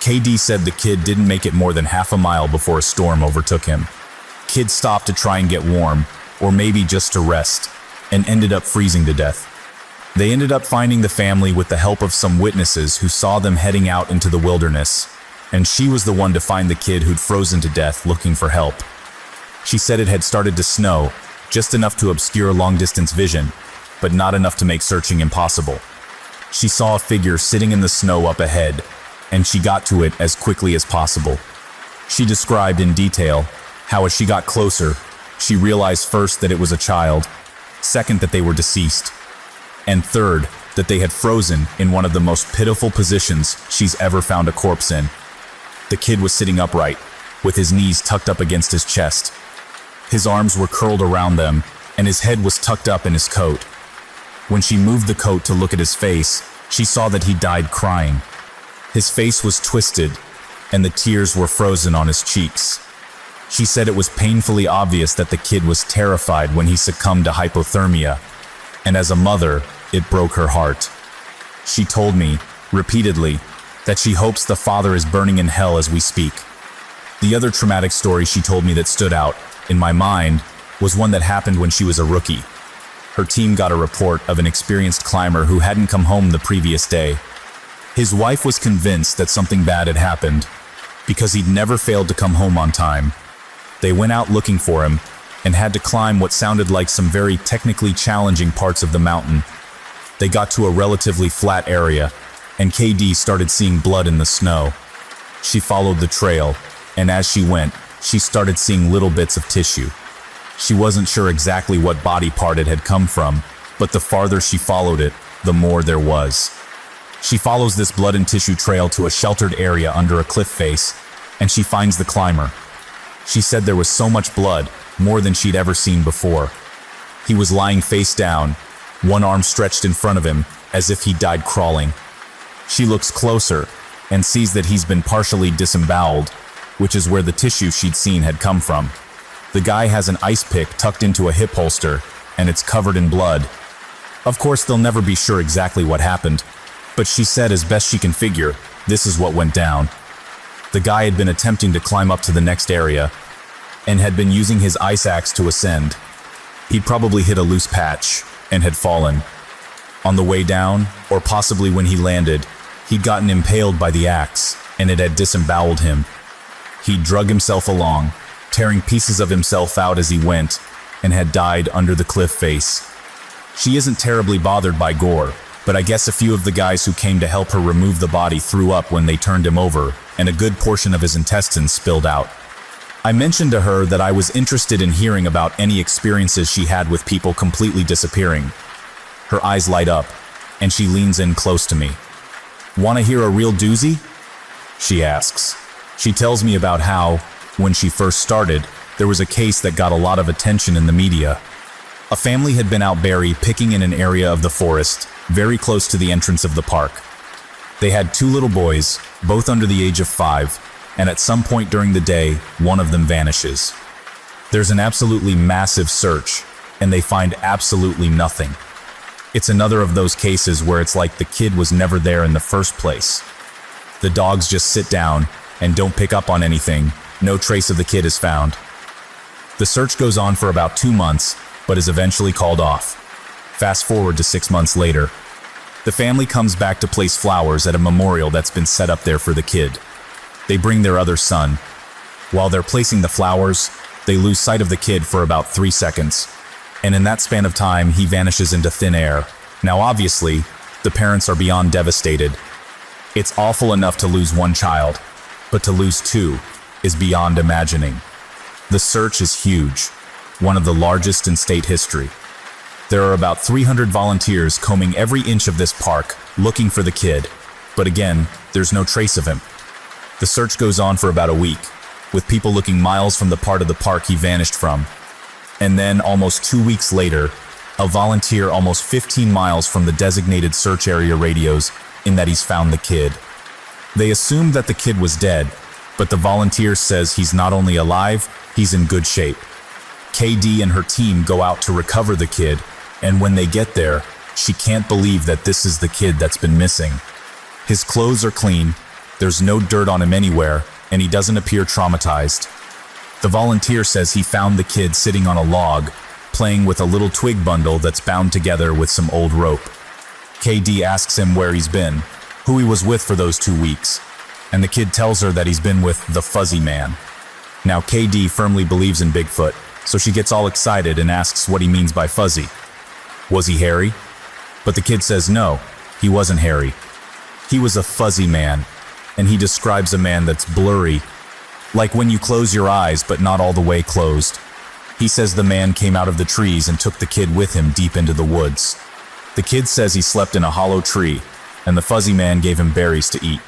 KD said the kid didn't make it more than half a mile before a storm overtook him. Kid stopped to try and get warm, or maybe just to rest, and ended up freezing to death. They ended up finding the family with the help of some witnesses who saw them heading out into the wilderness, and she was the one to find the kid who'd frozen to death looking for help. She said it had started to snow, just enough to obscure long-distance vision, but not enough to make searching impossible. She saw a figure sitting in the snow up ahead, and she got to it as quickly as possible. She described in detail how as she got closer, she realized first that it was a child, second that they were deceased, and third that they had frozen in one of the most pitiful positions she's ever found a corpse in. The kid was sitting upright, with his knees tucked up against his chest. His arms were curled around them, and his head was tucked up in his coat. When she moved the coat to look at his face, she saw that he died crying. His face was twisted, and the tears were frozen on his cheeks. She said it was painfully obvious that the kid was terrified when he succumbed to hypothermia, and as a mother, it broke her heart. She told me, repeatedly, that she hopes the father is burning in hell as we speak. The other traumatic story she told me that stood out, in my mind, was one that happened when she was a rookie. Her team got a report of an experienced climber who hadn't come home the previous day. His wife was convinced that something bad had happened, because he'd never failed to come home on time. They went out looking for him, and had to climb what sounded like some very technically challenging parts of the mountain. They got to a relatively flat area, and KD started seeing blood in the snow. She followed the trail, and as she went, she started seeing little bits of tissue. She wasn't sure exactly what body part it had come from, but the farther she followed it, the more there was. She follows this blood and tissue trail to a sheltered area under a cliff face, and she finds the climber. She said there was so much blood, more than she'd ever seen before. He was lying face down, one arm stretched in front of him, as if he died crawling. She looks closer, and sees that he's been partially disemboweled, which is where the tissue she'd seen had come from. The guy has an ice pick tucked into a hip holster, and it's covered in blood. Of course, they'll never be sure exactly what happened, but she said as best she can figure, this is what went down. The guy had been attempting to climb up to the next area, and had been using his ice axe to ascend. He'd probably hit a loose patch, and had fallen. On the way down, or possibly when he landed, he'd gotten impaled by the axe, and it had disemboweled him. He drug himself along, tearing pieces of himself out as he went, and had died under the cliff face. She isn't terribly bothered by gore, but I guess a few of the guys who came to help her remove the body threw up when they turned him over, and a good portion of his intestines spilled out. I mentioned to her that I was interested in hearing about any experiences she had with people completely disappearing. Her eyes light up, and she leans in close to me. "Want to hear a real doozy?" she asks. She tells me about how, when she first started, there was a case that got a lot of attention in the media. A family had been out berry picking in an area of the forest, very close to the entrance of the park. They had 2 little boys, both under the age of 5, and at some point during the day, one of them vanishes. There's an absolutely massive search, and they find absolutely nothing. It's another of those cases where it's like the kid was never there in the first place. The dogs just sit down and don't pick up on anything. No trace of the kid is found. The search goes on for about 2 months, but is eventually called off. Fast forward to 6 months later. The family comes back to place flowers at a memorial that's been set up there for the kid. They bring their other son. While they're placing the flowers, they lose sight of the kid for about 3 seconds. And in that span of time, he vanishes into thin air. Now obviously, the parents are beyond devastated. It's awful enough to lose 1 child, but to lose 2 is beyond imagining. The search is huge, one of the largest in state history. There are about 300 volunteers combing every inch of this park, looking for the kid, but again, there's no trace of him. The search goes on for about a week, with people looking miles from the part of the park he vanished from. And then, almost 2 weeks later, a volunteer almost 15 miles from the designated search area radios in that he's found the kid. They assumed that the kid was dead, but the volunteer says he's not only alive, he's in good shape. KD and her team go out to recover the kid, and when they get there, she can't believe that this is the kid that's been missing. His clothes are clean, there's no dirt on him anywhere, and he doesn't appear traumatized. The volunteer says he found the kid sitting on a log, playing with a little twig bundle that's bound together with some old rope. KD asks him where he's been, who he was with for those 2 weeks, and the kid tells her that he's been with the Fuzzy Man. Now KD firmly believes in Bigfoot, so she gets all excited and asks what he means by fuzzy. Was he hairy? But the kid says no, he wasn't hairy. He was a fuzzy man, and he describes a man that's blurry, like when you close your eyes but not all the way closed. He says the man came out of the trees and took the kid with him deep into the woods. The kid says he slept in a hollow tree, and the fuzzy man gave him berries to eat.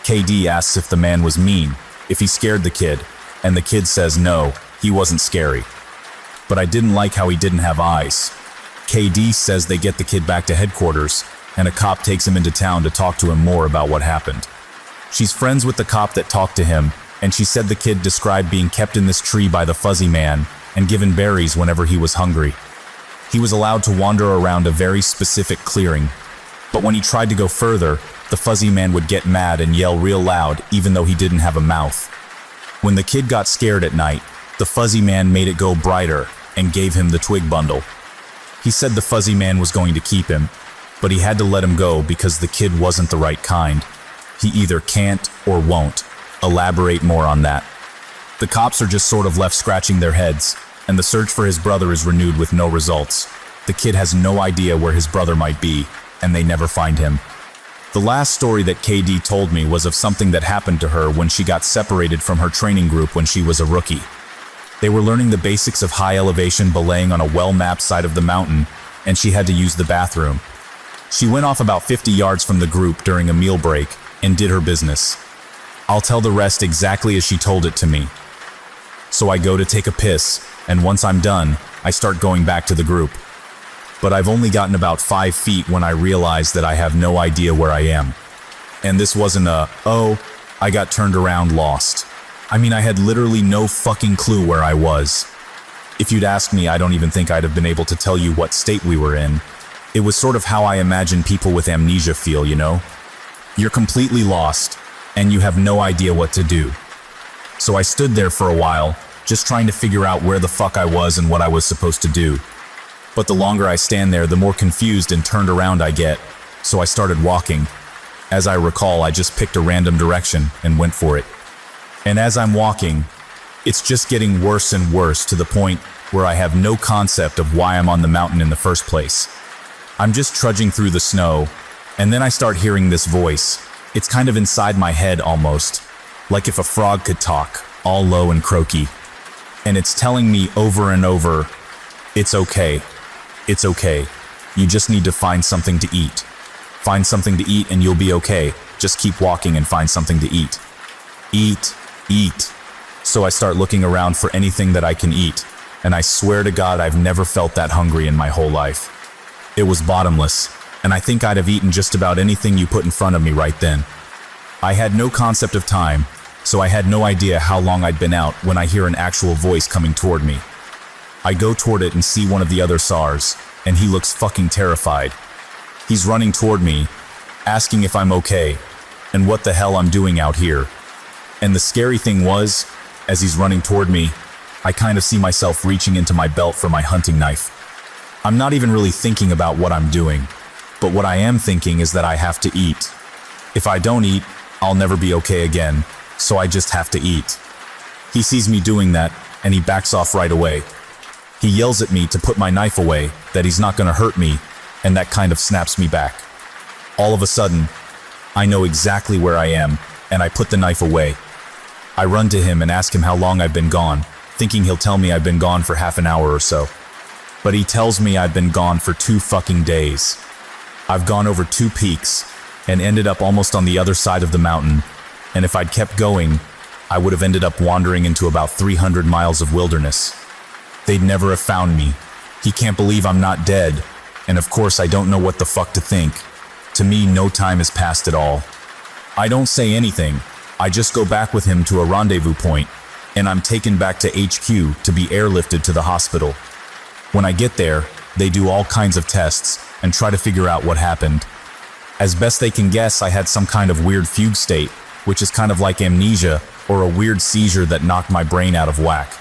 KD asks if the man was mean, if he scared the kid, and the kid says no, he wasn't scary. But I didn't like how he didn't have eyes. KD says they get the kid back to headquarters, and a cop takes him into town to talk to him more about what happened. She's friends with the cop that talked to him, and she said the kid described being kept in this tree by the fuzzy man and given berries whenever he was hungry. He was allowed to wander around a very specific clearing, but when he tried to go further, the fuzzy man would get mad and yell real loud even though he didn't have a mouth. When the kid got scared at night, the fuzzy man made it go brighter and gave him the twig bundle. He said the fuzzy man was going to keep him, but he had to let him go because the kid wasn't the right kind. He either can't or won't. Elaborate more on that. The cops are just sort of left scratching their heads, and the search for his brother is renewed with no results. The kid has no idea where his brother might be, and they never find him. The last story that KD told me was of something that happened to her when she got separated from her training group when she was a rookie. They were learning the basics of high elevation belaying on a well-mapped side of the mountain, and she had to use the bathroom. She went off about 50 yards from the group during a meal break and did her business. I'll tell the rest exactly as she told it to me. So I go to take a piss, and once I'm done, I start going back to the group. But I've only gotten about 5 feet when I realize that I have no idea where I am. And this wasn't a, oh, I got turned around lost. I mean, I had literally no fucking clue where I was. If you'd asked me, I don't even think I'd have been able to tell you what state we were in. It was sort of how I imagine people with amnesia feel, you know? You're completely lost, and you have no idea what to do. So I stood there for a while, just trying to figure out where the fuck I was and what I was supposed to do. But the longer I stand there, the more confused and turned around I get, so I started walking. As I recall, I just picked a random direction and went for it. And as I'm walking, It's just getting worse and worse to the point where I have no concept of why I'm on the mountain in the first place. I'm just trudging through the snow, and then I start hearing this voice. It's kind of inside my head almost, like if a frog could talk, all low and croaky. And it's telling me over and over, it's okay. It's okay. You just need to find something to eat. Find something to eat and you'll be okay. Just keep walking and find something to eat. Eat, eat. So I start looking around for anything that I can eat, and I swear to God I've never felt that hungry in my whole life. It was bottomless, and I think I'd have eaten just about anything you put in front of me right then. I had no concept of time, so I had no idea how long I'd been out when I hear an actual voice coming toward me. I go toward it and see one of the other SARs, and he looks fucking terrified. He's running toward me, asking if I'm okay, and what the hell I'm doing out here. And the scary thing was, as he's running toward me, I kind of see myself reaching into my belt for my hunting knife. I'm not even really thinking about what I'm doing, but what I am thinking is that I have to eat. If I don't eat, I'll never be okay again, so I just have to eat. He sees me doing that, and he backs off right away. He yells at me to put my knife away, that he's not gonna hurt me, and that kind of snaps me back. All of a sudden, I know exactly where I am, and I put the knife away. I run to him and ask him how long I've been gone, thinking he'll tell me I've been gone for half an hour or so. But he tells me I've been gone for 2 fucking days. I've gone over 2 peaks and ended up almost on the other side of the mountain, and if I'd kept going, I would have ended up wandering into about 300 miles of wilderness. They'd never have found me. He can't believe I'm not dead, and of course I don't know what the fuck to think. To me, no time has passed at all. I don't say anything. I just go back with him to a rendezvous point, and I'm taken back to HQ to be airlifted to the hospital. When I get there, they do all kinds of tests and try to figure out what happened. As best they can guess, I had some kind of weird fugue state, which is kind of like amnesia or a weird seizure that knocked my brain out of whack.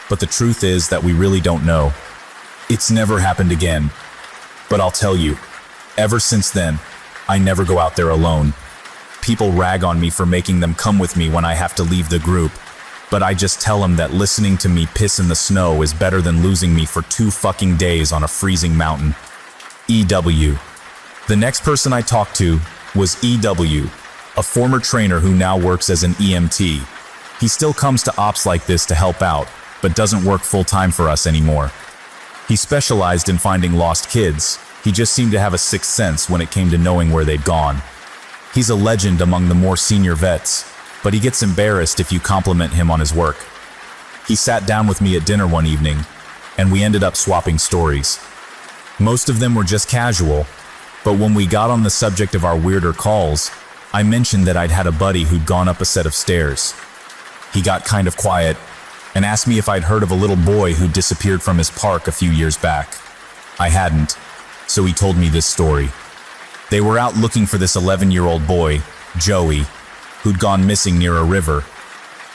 But the truth is that we really don't know. It's never happened again. But I'll tell you, ever since then, I never go out there alone. People rag on me for making them come with me when I have to leave the group, but I just tell them that listening to me piss in the snow is better than losing me for 2 fucking days on a freezing mountain. EW. The next person I talked to was EW, a former trainer who now works as an EMT. He still comes to ops like this to help out, but doesn't work full-time for us anymore. He specialized in finding lost kids. He just seemed to have a sixth sense when it came to knowing where they'd gone. He's a legend among the more senior vets, but he gets embarrassed if you compliment him on his work. He sat down with me at dinner one evening, and we ended up swapping stories. Most of them were just casual, but when we got on the subject of our weirder calls, I mentioned that I'd had a buddy who'd gone up a set of stairs. He got kind of quiet and asked me if I'd heard of a little boy who disappeared from his park a few years back. I hadn't, so he told me this story. They were out looking for this 11-year-old boy, Joey, who'd gone missing near a river.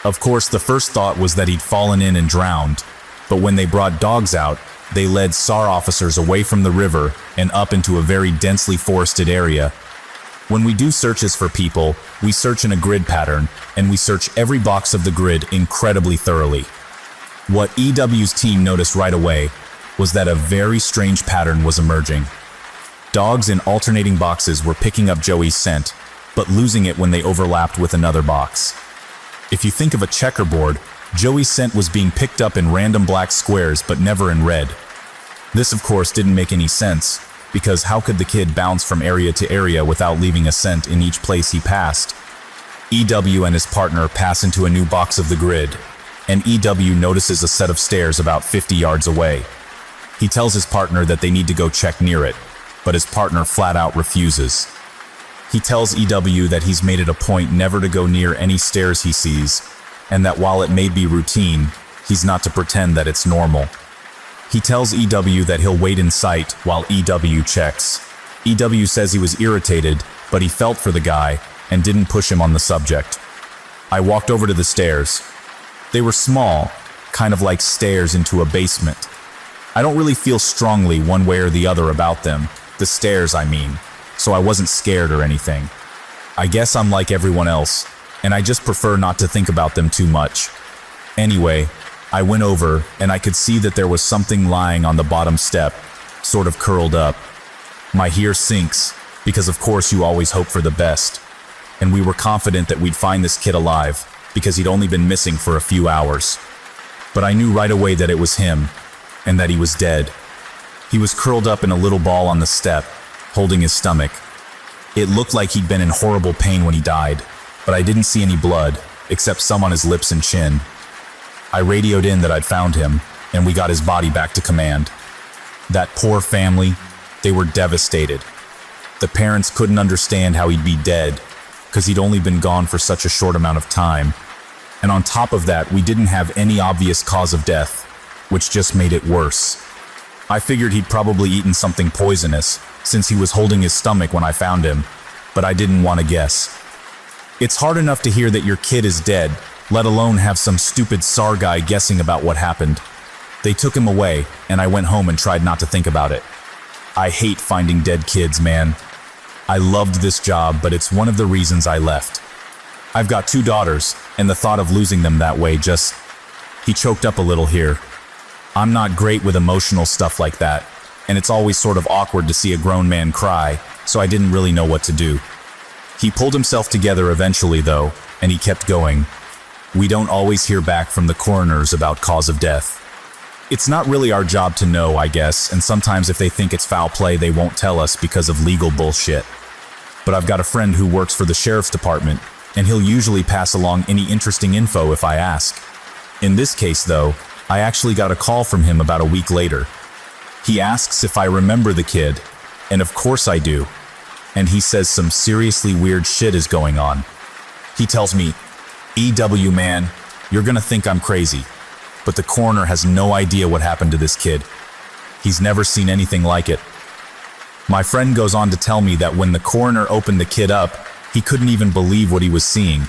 Of course, the first thought was that he'd fallen in and drowned, but when they brought dogs out, they led SAR officers away from the river and up into a very densely forested area. When we do searches for people, we search in a grid pattern, and we search every box of the grid incredibly thoroughly. What EW's team noticed right away was that a very strange pattern was emerging. Dogs in alternating boxes were picking up Joey's scent, but losing it when they overlapped with another box. If you think of a checkerboard, Joey's scent was being picked up in random black squares but never in red. This of course didn't make any sense, because how could the kid bounce from area to area without leaving a scent in each place he passed? EW and his partner pass into a new box of the grid, and EW notices a set of stairs about 50 yards away. He tells his partner that they need to go check near it, but his partner flat out refuses. He tells EW that he's made it a point never to go near any stairs he sees, and that while it may be routine, he's not to pretend that it's normal. He tells EW that he'll wait in sight while EW checks. EW says he was irritated, but he felt for the guy and didn't push him on the subject. I walked over to the stairs. They were small, kind of like stairs into a basement. I don't really feel strongly one way or the other about them, the stairs I mean, so I wasn't scared or anything. I guess I'm like everyone else, and I just prefer not to think about them too much. Anyway, I went over and I could see that there was something lying on the bottom step, sort of curled up. My ear sinks, because of course you always hope for the best. And we were confident that we'd find this kid alive, because he'd only been missing for a few hours. But I knew right away that it was him, and that he was dead. He was curled up in a little ball on the step, holding his stomach. It looked like he'd been in horrible pain when he died, but I didn't see any blood, except some on his lips and chin. I radioed in that I'd found him, and we got his body back to command. That poor family, they were devastated. The parents couldn't understand how he'd be dead, because he'd only been gone for such a short amount of time. And on top of that, we didn't have any obvious cause of death, which just made it worse. I figured he'd probably eaten something poisonous, since he was holding his stomach when I found him, but I didn't want to guess. It's hard enough to hear that your kid is dead, let alone have some stupid SAR guy guessing about what happened. They took him away, and I went home and tried not to think about it. I hate finding dead kids, man. I loved this job, but it's one of the reasons I left. I've got 2 daughters, and the thought of losing them that way just... He choked up a little here. I'm not great with emotional stuff like that, and it's always sort of awkward to see a grown man cry, so I didn't really know what to do. He pulled himself together eventually, though, and he kept going. We don't always hear back from the coroners about cause of death. It's not really our job to know, I guess, and sometimes if they think it's foul play, they won't tell us because of legal bullshit. But I've got a friend who works for the sheriff's department, and he'll usually pass along any interesting info if I ask. In this case, though, I actually got a call from him about a week later. He asks if I remember the kid, and of course I do. And he says some seriously weird shit is going on. He tells me, "EW man, you're gonna think I'm crazy, but the coroner has no idea what happened to this kid. He's never seen anything like it." My friend goes on to tell me that when the coroner opened the kid up, he couldn't even believe what he was seeing.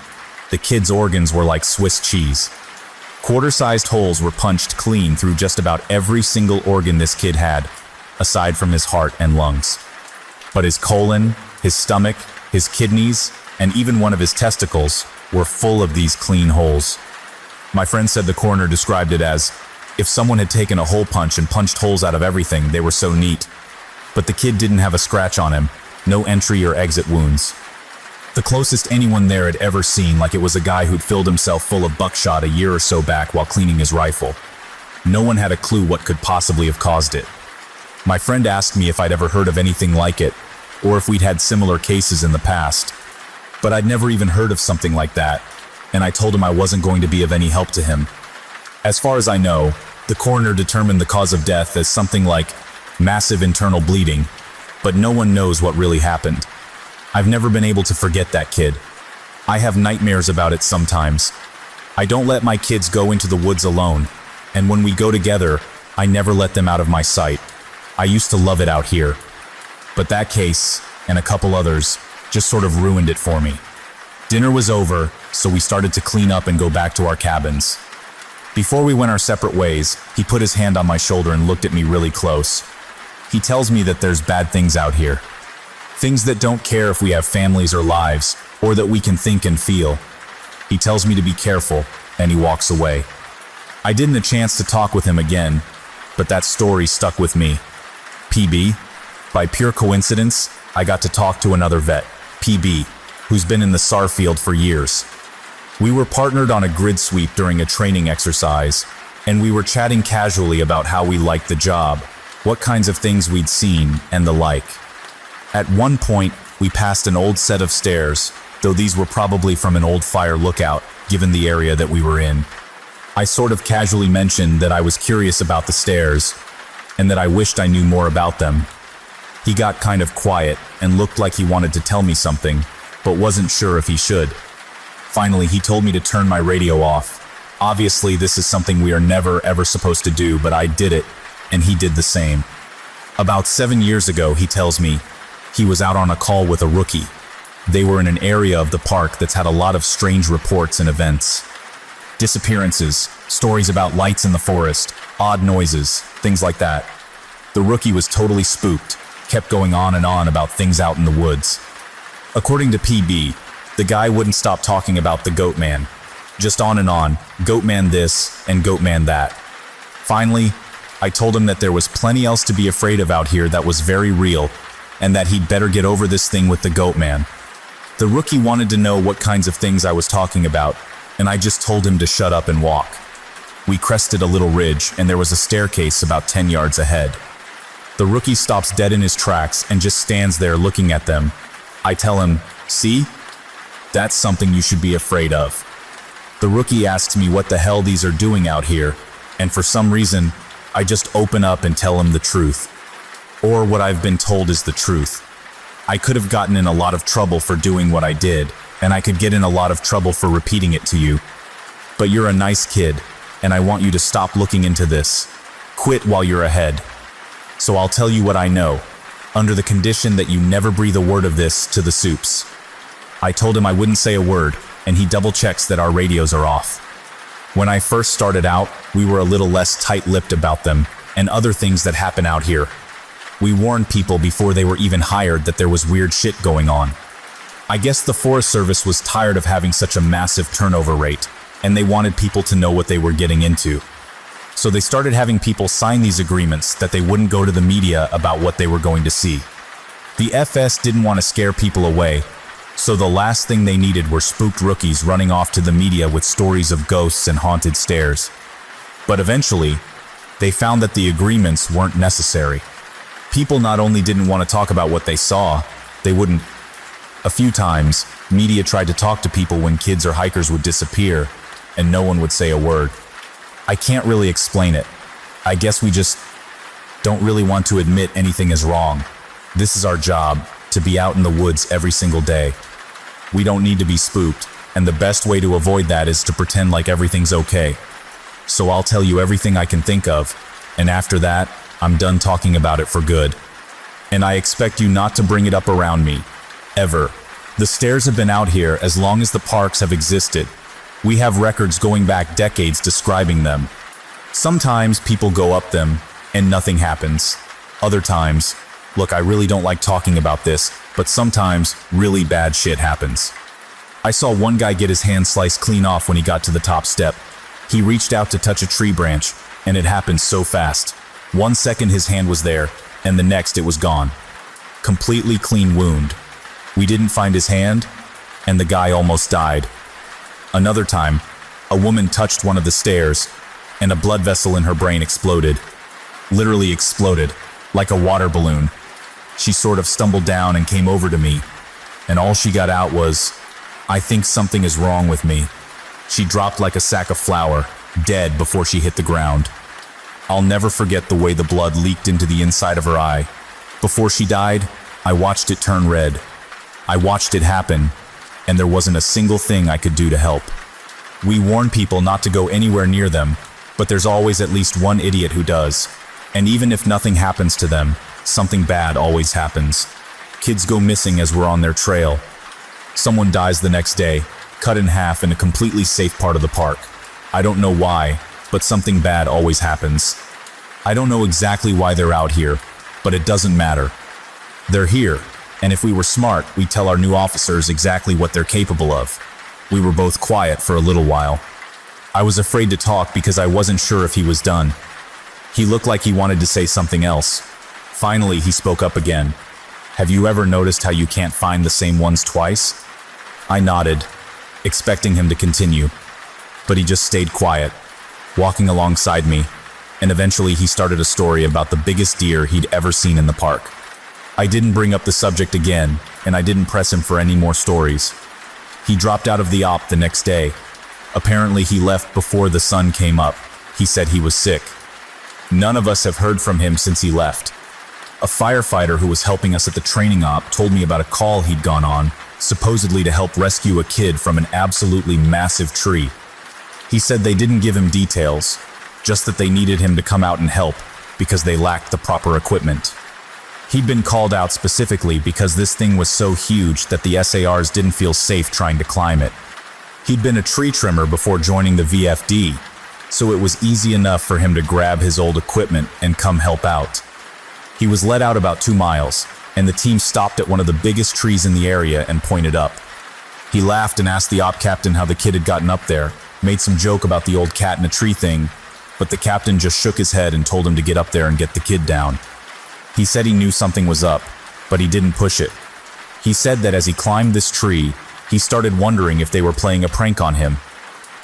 The kid's organs were like Swiss cheese. Quarter-sized holes were punched clean through just about every single organ this kid had, aside from his heart and lungs. But his colon, his stomach, his kidneys, and even one of his testicles were full of these clean holes. My friend said the coroner described it as, if someone had taken a hole punch and punched holes out of everything, they were so neat. But the kid didn't have a scratch on him, no entry or exit wounds. The closest anyone there had ever seen, like it was a guy who'd filled himself full of buckshot a year or so back while cleaning his rifle. No one had a clue what could possibly have caused it. My friend asked me if I'd ever heard of anything like it, or if we'd had similar cases in the past. But I'd never even heard of something like that, and I told him I wasn't going to be of any help to him. As far as I know, the coroner determined the cause of death as something like massive internal bleeding, but no one knows what really happened. I've never been able to forget that kid. I have nightmares about it sometimes. I don't let my kids go into the woods alone, and when we go together, I never let them out of my sight. I used to love it out here. But that case, and a couple others, just sort of ruined it for me. Dinner was over, so we started to clean up and go back to our cabins. Before we went our separate ways, he put his hand on my shoulder and looked at me really close. He tells me that there's bad things out here. Things that don't care if we have families or lives, or that we can think and feel. He tells me to be careful, and he walks away. I didn't have a chance to talk with him again, but that story stuck with me. PB, by pure coincidence, I got to talk to another vet, PB, who's been in the SAR field for years. We were partnered on a grid sweep during a training exercise, and we were chatting casually about how we liked the job, what kinds of things we'd seen, and the like. At one point, we passed an old set of stairs, though these were probably from an old fire lookout, given the area that we were in. I sort of casually mentioned that I was curious about the stairs, and that I wished I knew more about them. He got kind of quiet and looked like he wanted to tell me something, but wasn't sure if he should. Finally, he told me to turn my radio off. Obviously, this is something we are never ever supposed to do, but I did it, and he did the same. About 7 years ago, he tells me, he was out on a call with a rookie. They were in an area of the park that's had a lot of strange reports and events. Disappearances, stories about lights in the forest, odd noises, things like that. The rookie was totally spooked, kept going on and on about things out in the woods. According to PB, the guy wouldn't stop talking about the goat man. Just on and on, Goatman this and Goatman that. Finally, I told him that there was plenty else to be afraid of out here that was very real, and that he'd better get over this thing with the Goatman. The rookie wanted to know what kinds of things I was talking about, and I just told him to shut up and walk. We crested a little ridge, and there was a staircase about 10 yards ahead. The rookie stops dead in his tracks and just stands there looking at them. I tell him, "See? That's something you should be afraid of." The rookie asks me what the hell these are doing out here, and for some reason, I just open up and tell him the truth. Or what I've been told is the truth. I could have gotten in a lot of trouble for doing what I did, and I could get in a lot of trouble for repeating it to you. But you're a nice kid, and I want you to stop looking into this. Quit while you're ahead. So I'll tell you what I know, under the condition that you never breathe a word of this to the soups. I told him I wouldn't say a word, and he double checks that our radios are off. When I first started out, we were a little less tight-lipped about them, and other things that happen out here. We warned people before they were even hired that there was weird shit going on. I guess the Forest Service was tired of having such a massive turnover rate, and they wanted people to know what they were getting into. So they started having people sign these agreements that they wouldn't go to the media about what they were going to see. The FS didn't want to scare people away, so the last thing they needed were spooked rookies running off to the media with stories of ghosts and haunted stairs. But eventually, they found that the agreements weren't necessary. People not only didn't want to talk about what they saw, they wouldn't. A few times, media tried to talk to people when kids or hikers would disappear, and no one would say a word. I can't really explain it. I guess we just don't really want to admit anything is wrong. This is our job, to be out in the woods every single day. We don't need to be spooked, and the best way to avoid that is to pretend like everything's okay. So I'll tell you everything I can think of, and after that, I'm done talking about it for good. And I expect you not to bring it up around me, ever. The stairs have been out here as long as the parks have existed. We have records going back decades describing them. Sometimes people go up them and nothing happens. Other times, look, I really don't like talking about this, but sometimes really bad shit happens. I saw one guy get his hand sliced clean off when he got to the top step. He reached out to touch a tree branch, and it happened so fast. 1 second his hand was there, and the next it was gone. Completely clean wound. We didn't find his hand, and the guy almost died. Another time, a woman touched one of the stairs, and a blood vessel in her brain exploded. Literally exploded, like a water balloon. She sort of stumbled down and came over to me, and all she got out was, "I think something is wrong with me." She dropped like a sack of flour, dead before she hit the ground. I'll never forget the way the blood leaked into the inside of her eye. Before she died, I watched it turn red. I watched it happen, and there wasn't a single thing I could do to help. We warn people not to go anywhere near them, but there's always at least one idiot who does. And even if nothing happens to them, something bad always happens. Kids go missing as we're on their trail. Someone dies the next day, cut in half in a completely safe part of the park. I don't know why, but something bad always happens. I don't know exactly why they're out here, but it doesn't matter. They're here, and if we were smart, we'd tell our new officers exactly what they're capable of. We were both quiet for a little while. I was afraid to talk because I wasn't sure if he was done. He looked like he wanted to say something else. Finally, he spoke up again. "Have you ever noticed how you can't find the same ones twice?" I nodded, expecting him to continue, but he just stayed quiet, walking alongside me, and eventually he started a story about the biggest deer he'd ever seen in the park. I didn't bring up the subject again, and I didn't press him for any more stories. He dropped out of the op the next day. Apparently he left before the sun came up. He said he was sick. None of us have heard from him since he left. A firefighter who was helping us at the training op told me about a call he'd gone on, supposedly to help rescue a kid from an absolutely massive tree. He said they didn't give him details, just that they needed him to come out and help because they lacked the proper equipment. He'd been called out specifically because this thing was so huge that the SARs didn't feel safe trying to climb it. He'd been a tree trimmer before joining the VFD, so it was easy enough for him to grab his old equipment and come help out. He was led out about 2 miles, and the team stopped at one of the biggest trees in the area and pointed up. He laughed and asked the op captain how the kid had gotten up there, made some joke about the old cat in a tree thing, but the captain just shook his head and told him to get up there and get the kid down. He said he knew something was up, but he didn't push it. He said that as he climbed this tree, he started wondering if they were playing a prank on him.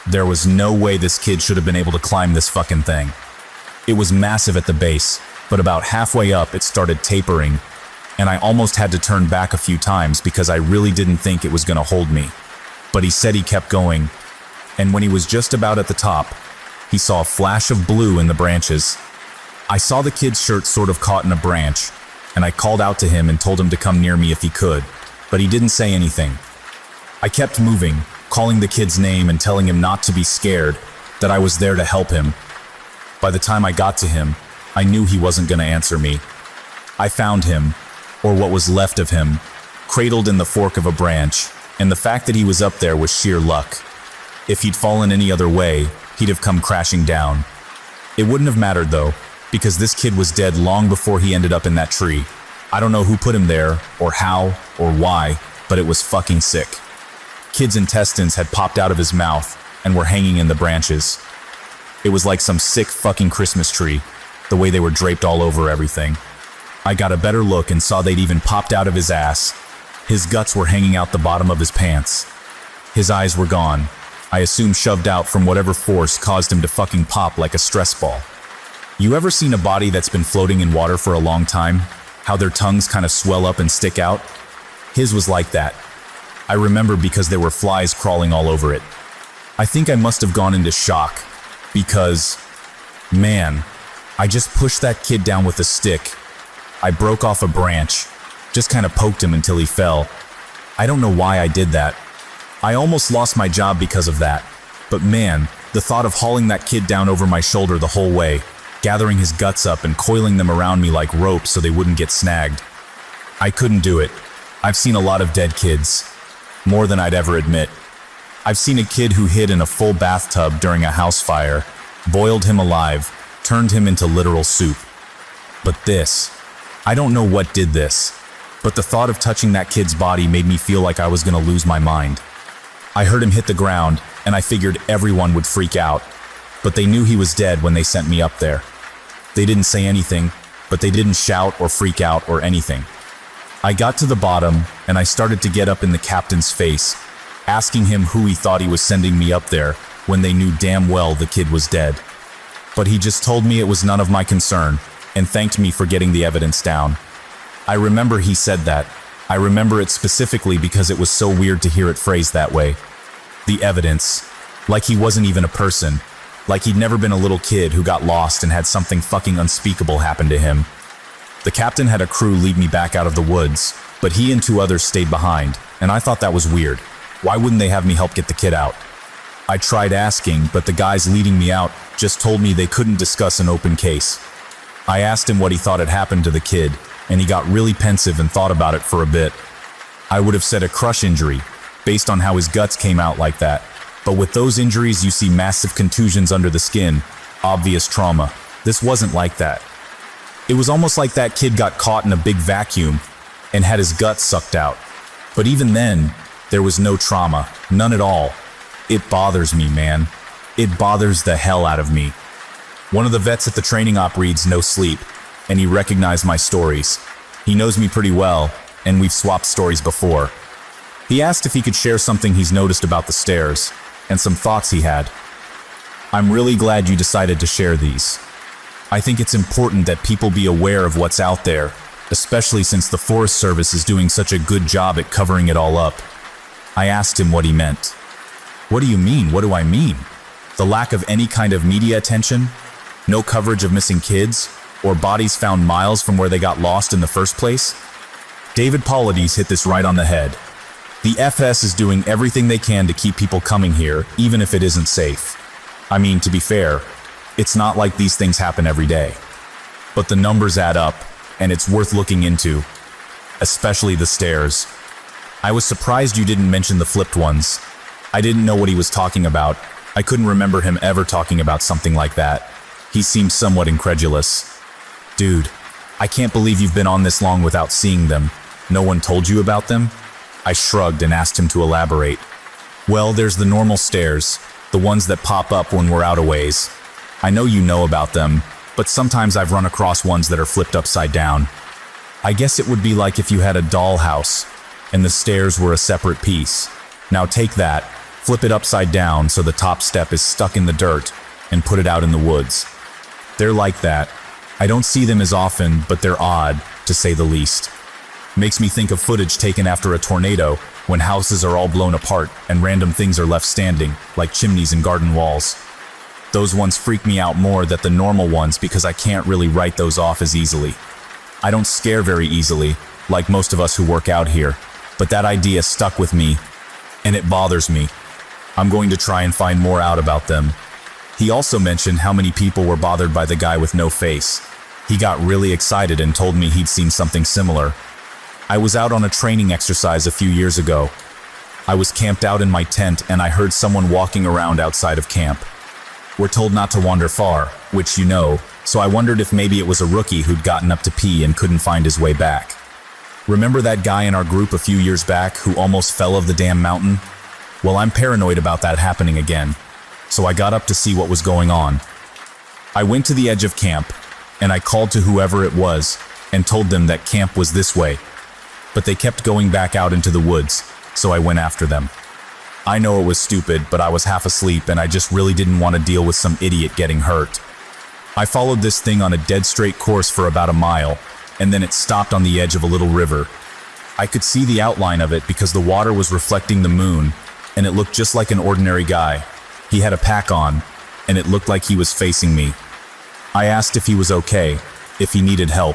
There was no way this kid should have been able to climb this fucking thing. It was massive at the base, but about halfway up it started tapering, and I almost had to turn back a few times because I really didn't think it was going to hold me. But he said he kept going, and when he was just about at the top, he saw a flash of blue in the branches. I saw the kid's shirt sort of caught in a branch, and I called out to him and told him to come near me if he could, but he didn't say anything. I kept moving, calling the kid's name and telling him not to be scared, that I was there to help him. By the time I got to him, I knew he wasn't going to answer me. I found him, or what was left of him, cradled in the fork of a branch, and the fact that he was up there was sheer luck. If he'd fallen any other way, he'd have come crashing down. It wouldn't have mattered though, because this kid was dead long before he ended up in that tree. I don't know who put him there, or how, or why, but it was fucking sick. Kid's intestines had popped out of his mouth and were hanging in the branches. It was like some sick fucking Christmas tree, the way they were draped all over everything. I got a better look and saw they'd even popped out of his ass. His guts were hanging out the bottom of his pants. His eyes were gone, I assume shoved out from whatever force caused him to fucking pop like a stress ball. You ever seen a body that's been floating in water for a long time? How their tongues kind of swell up and stick out? His was like that. I remember because there were flies crawling all over it. I think I must have gone into shock because, man, I just pushed that kid down with a stick. I broke off a branch, just kind of poked him until he fell. I don't know why I did that. I almost lost my job because of that. But man, the thought of hauling that kid down over my shoulder the whole way, gathering his guts up and coiling them around me like ropes so they wouldn't get snagged. I couldn't do it. I've seen a lot of dead kids. More than I'd ever admit. I've seen a kid who hid in a full bathtub during a house fire, boiled him alive, turned him into literal soup. But this, I don't know what did this, but the thought of touching that kid's body made me feel like I was gonna lose my mind. I heard him hit the ground, and I figured everyone would freak out, but they knew he was dead when they sent me up there. They didn't say anything, but they didn't shout or freak out or anything. I got to the bottom, and I started to get up in the captain's face, asking him who he thought he was sending me up there when they knew damn well the kid was dead. But he just told me it was none of my concern, and thanked me for getting the evidence down. I remember he said that. I remember it specifically because it was so weird to hear it phrased that way. The evidence. Like he wasn't even a person. Like he'd never been a little kid who got lost and had something fucking unspeakable happen to him. The captain had a crew lead me back out of the woods, but he and 2 others stayed behind, and I thought that was weird. Why wouldn't they have me help get the kid out? I tried asking, but the guys leading me out just told me they couldn't discuss an open case. I asked him what he thought had happened to the kid, and he got really pensive and thought about it for a bit. I would have said a crush injury, based on how his guts came out like that. But with those injuries, you see massive contusions under the skin, obvious trauma. This wasn't like that. It was almost like that kid got caught in a big vacuum and had his guts sucked out. But even then, there was no trauma, none at all. It bothers me, man. It bothers the hell out of me. One of the vets at the training op reads No Sleep, and he recognized my stories. He knows me pretty well, and we've swapped stories before. He asked if he could share something he's noticed about the stairs, and some thoughts he had. I'm really glad you decided to share these. I think it's important that people be aware of what's out there, especially since the Forest Service is doing such a good job at covering it all up. I asked him what he meant. What do you mean? What do I mean? The lack of any kind of media attention? No coverage of missing kids? Or bodies found miles from where they got lost in the first place? David Paulides hit this right on the head. The FS is doing everything they can to keep people coming here, even if it isn't safe. I mean, to be fair, it's not like these things happen every day. But the numbers add up, and it's worth looking into. Especially the stairs. I was surprised you didn't mention the flipped ones. I didn't know what he was talking about. I couldn't remember him ever talking about something like that. He seemed somewhat incredulous. Dude, I can't believe you've been on this long without seeing them. No one told you about them? I shrugged and asked him to elaborate. Well, there's the normal stairs, the ones that pop up when we're out a ways. I know you know about them, but sometimes I've run across ones that are flipped upside down. I guess it would be like if you had a dollhouse, and the stairs were a separate piece. Now take that, flip it upside down so the top step is stuck in the dirt, and put it out in the woods. They're like that. I don't see them as often, but they're odd, to say the least. Makes me think of footage taken after a tornado, when houses are all blown apart and random things are left standing, like chimneys and garden walls. Those ones freak me out more than the normal ones because I can't really write those off as easily. I don't scare very easily, like most of us who work out here, but that idea stuck with me, and it bothers me. I'm going to try and find more out about them. He also mentioned how many people were bothered by the guy with no face. He got really excited and told me he'd seen something similar. I was out on a training exercise a few years ago. I was camped out in my tent and I heard someone walking around outside of camp. We're told not to wander far, which you know, so I wondered if maybe it was a rookie who'd gotten up to pee and couldn't find his way back. Remember that guy in our group a few years back who almost fell off the damn mountain? Well, I'm paranoid about that happening again, so I got up to see what was going on. I went to the edge of camp, and I called to whoever it was and told them that camp was this way. But they kept going back out into the woods, so I went after them. I know it was stupid, but I was half asleep and I just really didn't want to deal with some idiot getting hurt. I followed this thing on a dead straight course for about a mile, and then it stopped on the edge of a little river. I could see the outline of it because the water was reflecting the moon, and it looked just like an ordinary guy. He had a pack on, and it looked like he was facing me. I asked if he was okay, if he needed help,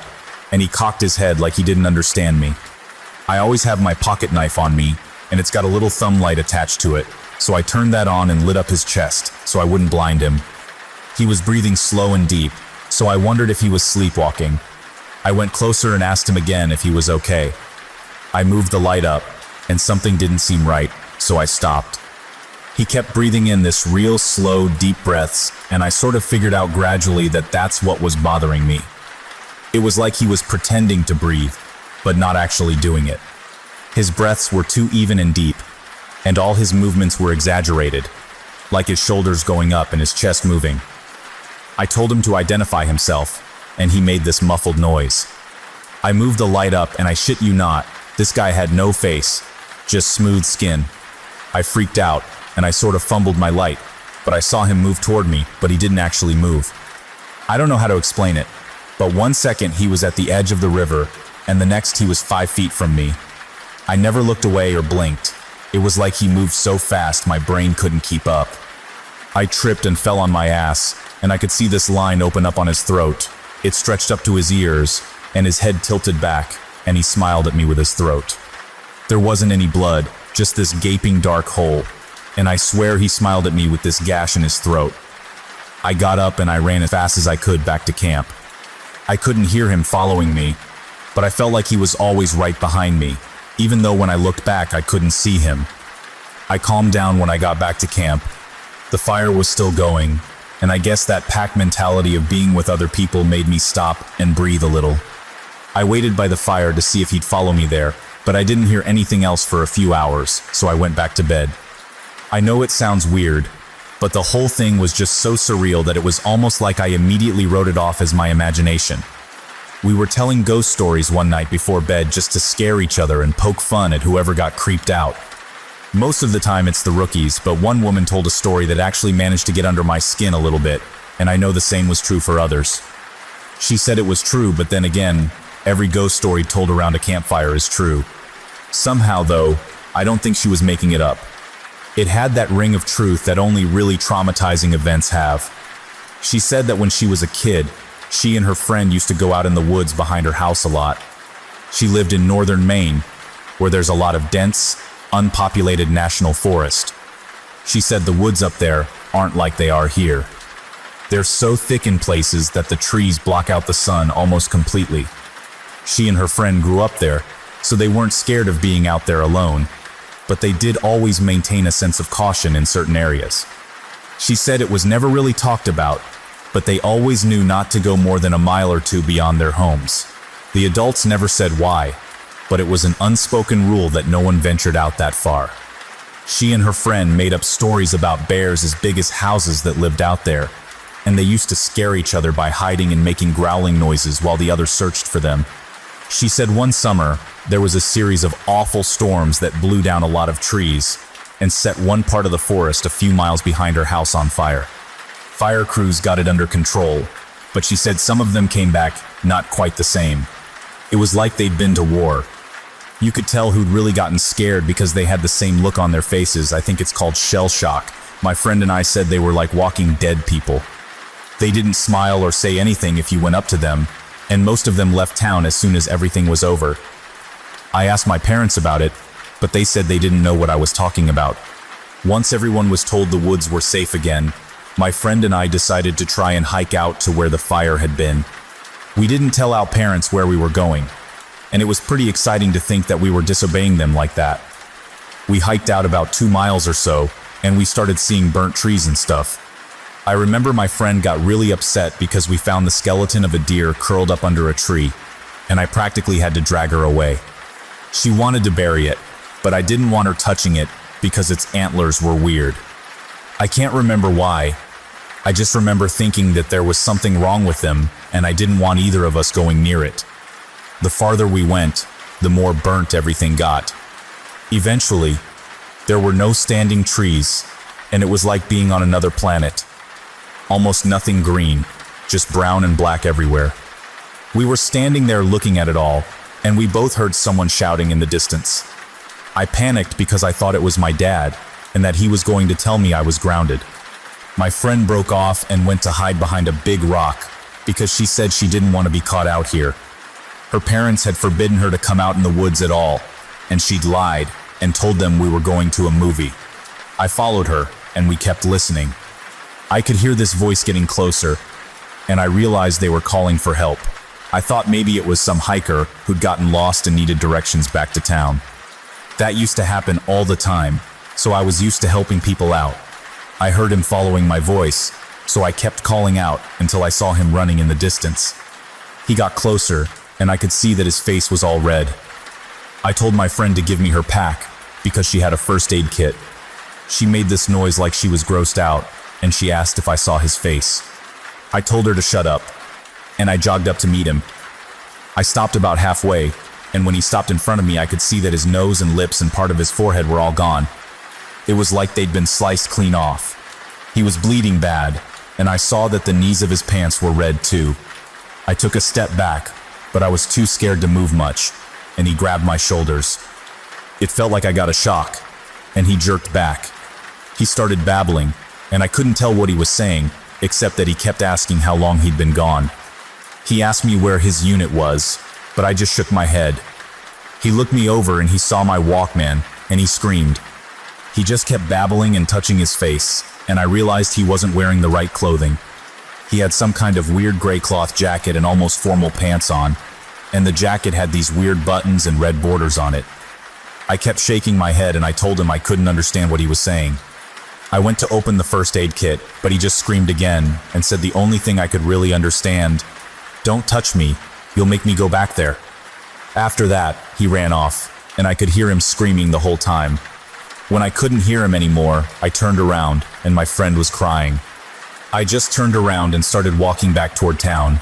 and he cocked his head like he didn't understand me. I always have my pocket knife on me, and it's got a little thumb light attached to it, so I turned that on and lit up his chest so I wouldn't blind him. He was breathing slow and deep, so I wondered if he was sleepwalking. I went closer and asked him again if he was okay. I moved the light up, and something didn't seem right, so I stopped. He kept breathing in this real slow, deep breaths, and I sort of figured out gradually that that's what was bothering me. It was like he was pretending to breathe, but not actually doing it. His breaths were too even and deep, and all his movements were exaggerated, like his shoulders going up and his chest moving. I told him to identify himself, and he made this muffled noise. I moved the light up, and I shit you not, this guy had no face, just smooth skin. I freaked out, and I sort of fumbled my light, but I saw him move toward me, but he didn't actually move. I don't know how to explain it, but 1 second he was at the edge of the river, and the next he was 5 feet from me. I never looked away or blinked. It was like he moved so fast my brain couldn't keep up. I tripped and fell on my ass, and I could see this line open up on his throat. It stretched up to his ears, and his head tilted back, and he smiled at me with his throat. There wasn't any blood, just this gaping dark hole, and I swear he smiled at me with this gash in his throat. I got up and I ran as fast as I could back to camp. I couldn't hear him following me, but I felt like he was always right behind me, even though when I looked back I couldn't see him. I calmed down when I got back to camp. The fire was still going, and I guess that pack mentality of being with other people made me stop and breathe a little. I waited by the fire to see if he'd follow me there, but I didn't hear anything else for a few hours, so I went back to bed. I know it sounds weird, but the whole thing was just so surreal that it was almost like I immediately wrote it off as my imagination. We were telling ghost stories one night before bed just to scare each other and poke fun at whoever got creeped out. Most of the time it's the rookies, but one woman told a story that actually managed to get under my skin a little bit, and I know the same was true for others. She said it was true, but then again, every ghost story told around a campfire is true. Somehow, though, I don't think she was making it up. It had that ring of truth that only really traumatizing events have. She said that when she was a kid, she and her friend used to go out in the woods behind her house a lot. She lived in northern Maine, where there's a lot of dense, unpopulated national forest. She said the woods up there aren't like they are here. They're so thick in places that the trees block out the sun almost completely. She and her friend grew up there, so they weren't scared of being out there alone, but they did always maintain a sense of caution in certain areas. She said it was never really talked about, but they always knew not to go more than a mile or two beyond their homes. The adults never said why. but it was an unspoken rule that no one ventured out that far. She and her friend made up stories about bears as big as houses that lived out there, and they used to scare each other by hiding and making growling noises while the other searched for them. She said one summer, there was a series of awful storms that blew down a lot of trees and set one part of the forest a few miles behind her house on fire. Fire crews got it under control, but she said some of them came back not quite the same. It was like they'd been to war. You could tell who'd really gotten scared because they had the same look on their faces. I think it's called shell shock. My friend and I said they were like walking dead people. They didn't smile or say anything if you went up to them, and most of them left town as soon as everything was over. I asked my parents about it, but they said they didn't know what I was talking about. Once everyone was told the woods were safe again, my friend and I decided to try and hike out to where the fire had been. We didn't tell our parents where we were going, and it was pretty exciting to think that we were disobeying them like that. We hiked out about 2 miles or so, and we started seeing burnt trees and stuff. I remember my friend got really upset because we found the skeleton of a deer curled up under a tree, and I practically had to drag her away. She wanted to bury it, but I didn't want her touching it because its antlers were weird. I can't remember why. I just remember thinking that there was something wrong with them, and I didn't want either of us going near it. The farther we went, the more burnt everything got. Eventually, there were no standing trees, and it was like being on another planet. Almost nothing green, just brown and black everywhere. We were standing there looking at it all, and we both heard someone shouting in the distance. I panicked because I thought it was my dad, and that he was going to tell me I was grounded. My friend broke off and went to hide behind a big rock because she said she didn't want to be caught out here. Her parents had forbidden her to come out in the woods at all, and she'd lied and told them we were going to a movie. I followed her, and we kept listening. I could hear this voice getting closer, and I realized they were calling for help. I thought maybe it was some hiker who'd gotten lost and needed directions back to town. That used to happen all the time, so I was used to helping people out. I heard him following my voice, so I kept calling out until I saw him running in the distance. He got closer, and I could see that his face was all red. I told my friend to give me her pack because she had a first aid kit. She made this noise like she was grossed out, and she asked if I saw his face. I told her to shut up, and I jogged up to meet him. I stopped about halfway, and when he stopped in front of me, I could see that his nose and lips and part of his forehead were all gone. It was like they'd been sliced clean off. He was bleeding bad, and I saw that the knees of his pants were red too. I took a step back, but I was too scared to move much, and he grabbed my shoulders. It felt like I got a shock, and he jerked back. He started babbling, and I couldn't tell what he was saying, except that he kept asking how long he'd been gone. He asked me where his unit was, but I just shook my head. He looked me over and he saw my Walkman, and he screamed. He just kept babbling and touching his face, and I realized he wasn't wearing the right clothing. He had some kind of weird gray cloth jacket and almost formal pants on, and the jacket had these weird buttons and red borders on it. I kept shaking my head and I told him I couldn't understand what he was saying. I went to open the first aid kit, but he just screamed again and said the only thing I could really understand, "Don't touch me, you'll make me go back there." After that, he ran off, and I could hear him screaming the whole time. When I couldn't hear him anymore, I turned around, and my friend was crying. I just turned around and started walking back toward town.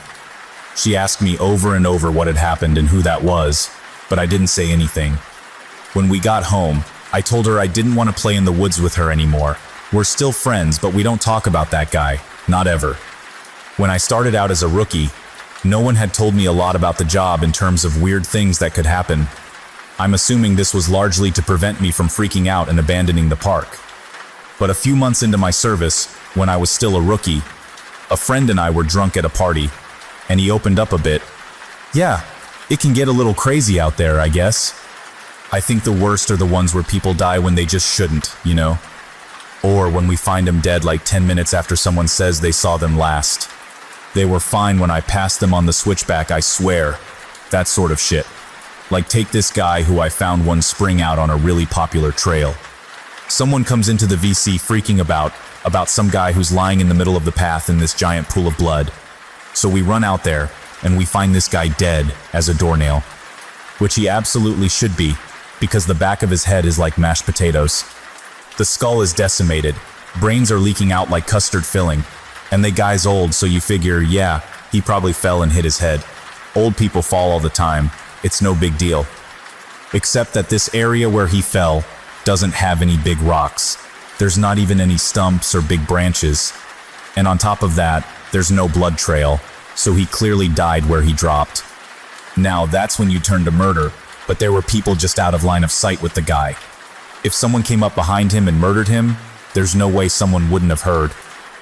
She asked me over and over what had happened and who that was, but I didn't say anything. When we got home, I told her I didn't want to play in the woods with her anymore. We're still friends, but we don't talk about that guy, not ever. When I started out as a rookie, no one had told me a lot about the job in terms of weird things that could happen. I'm assuming this was largely to prevent me from freaking out and abandoning the park. But a few months into my service, when I was still a rookie, a friend and I were drunk at a party, and he opened up a bit. "Yeah, it can get a little crazy out there, I guess. I think the worst are the ones where people die when they just shouldn't, you know? Or when we find them dead like 10 minutes after someone says they saw them last. They were fine when I passed them on the switchback, I swear. That sort of shit. Like take this guy who I found one spring out on a really popular trail. Someone comes into the VC freaking about some guy who's lying in the middle of the path in this giant pool of blood. So we run out there, and we find this guy dead as a doornail. which he absolutely should be, because the back of his head is like mashed potatoes. The skull is decimated, brains are leaking out like custard filling, and the guy's old, so you figure, yeah, he probably fell and hit his head. Old people fall all the time, it's no big deal. Except that this area where he fell doesn't have any big rocks. There's not even any stumps or big branches. And on top of that, there's no blood trail, so he clearly died where he dropped. Now that's when you turn to murder, but there were people just out of line of sight with the guy. If someone came up behind him and murdered him, there's no way someone wouldn't have heard.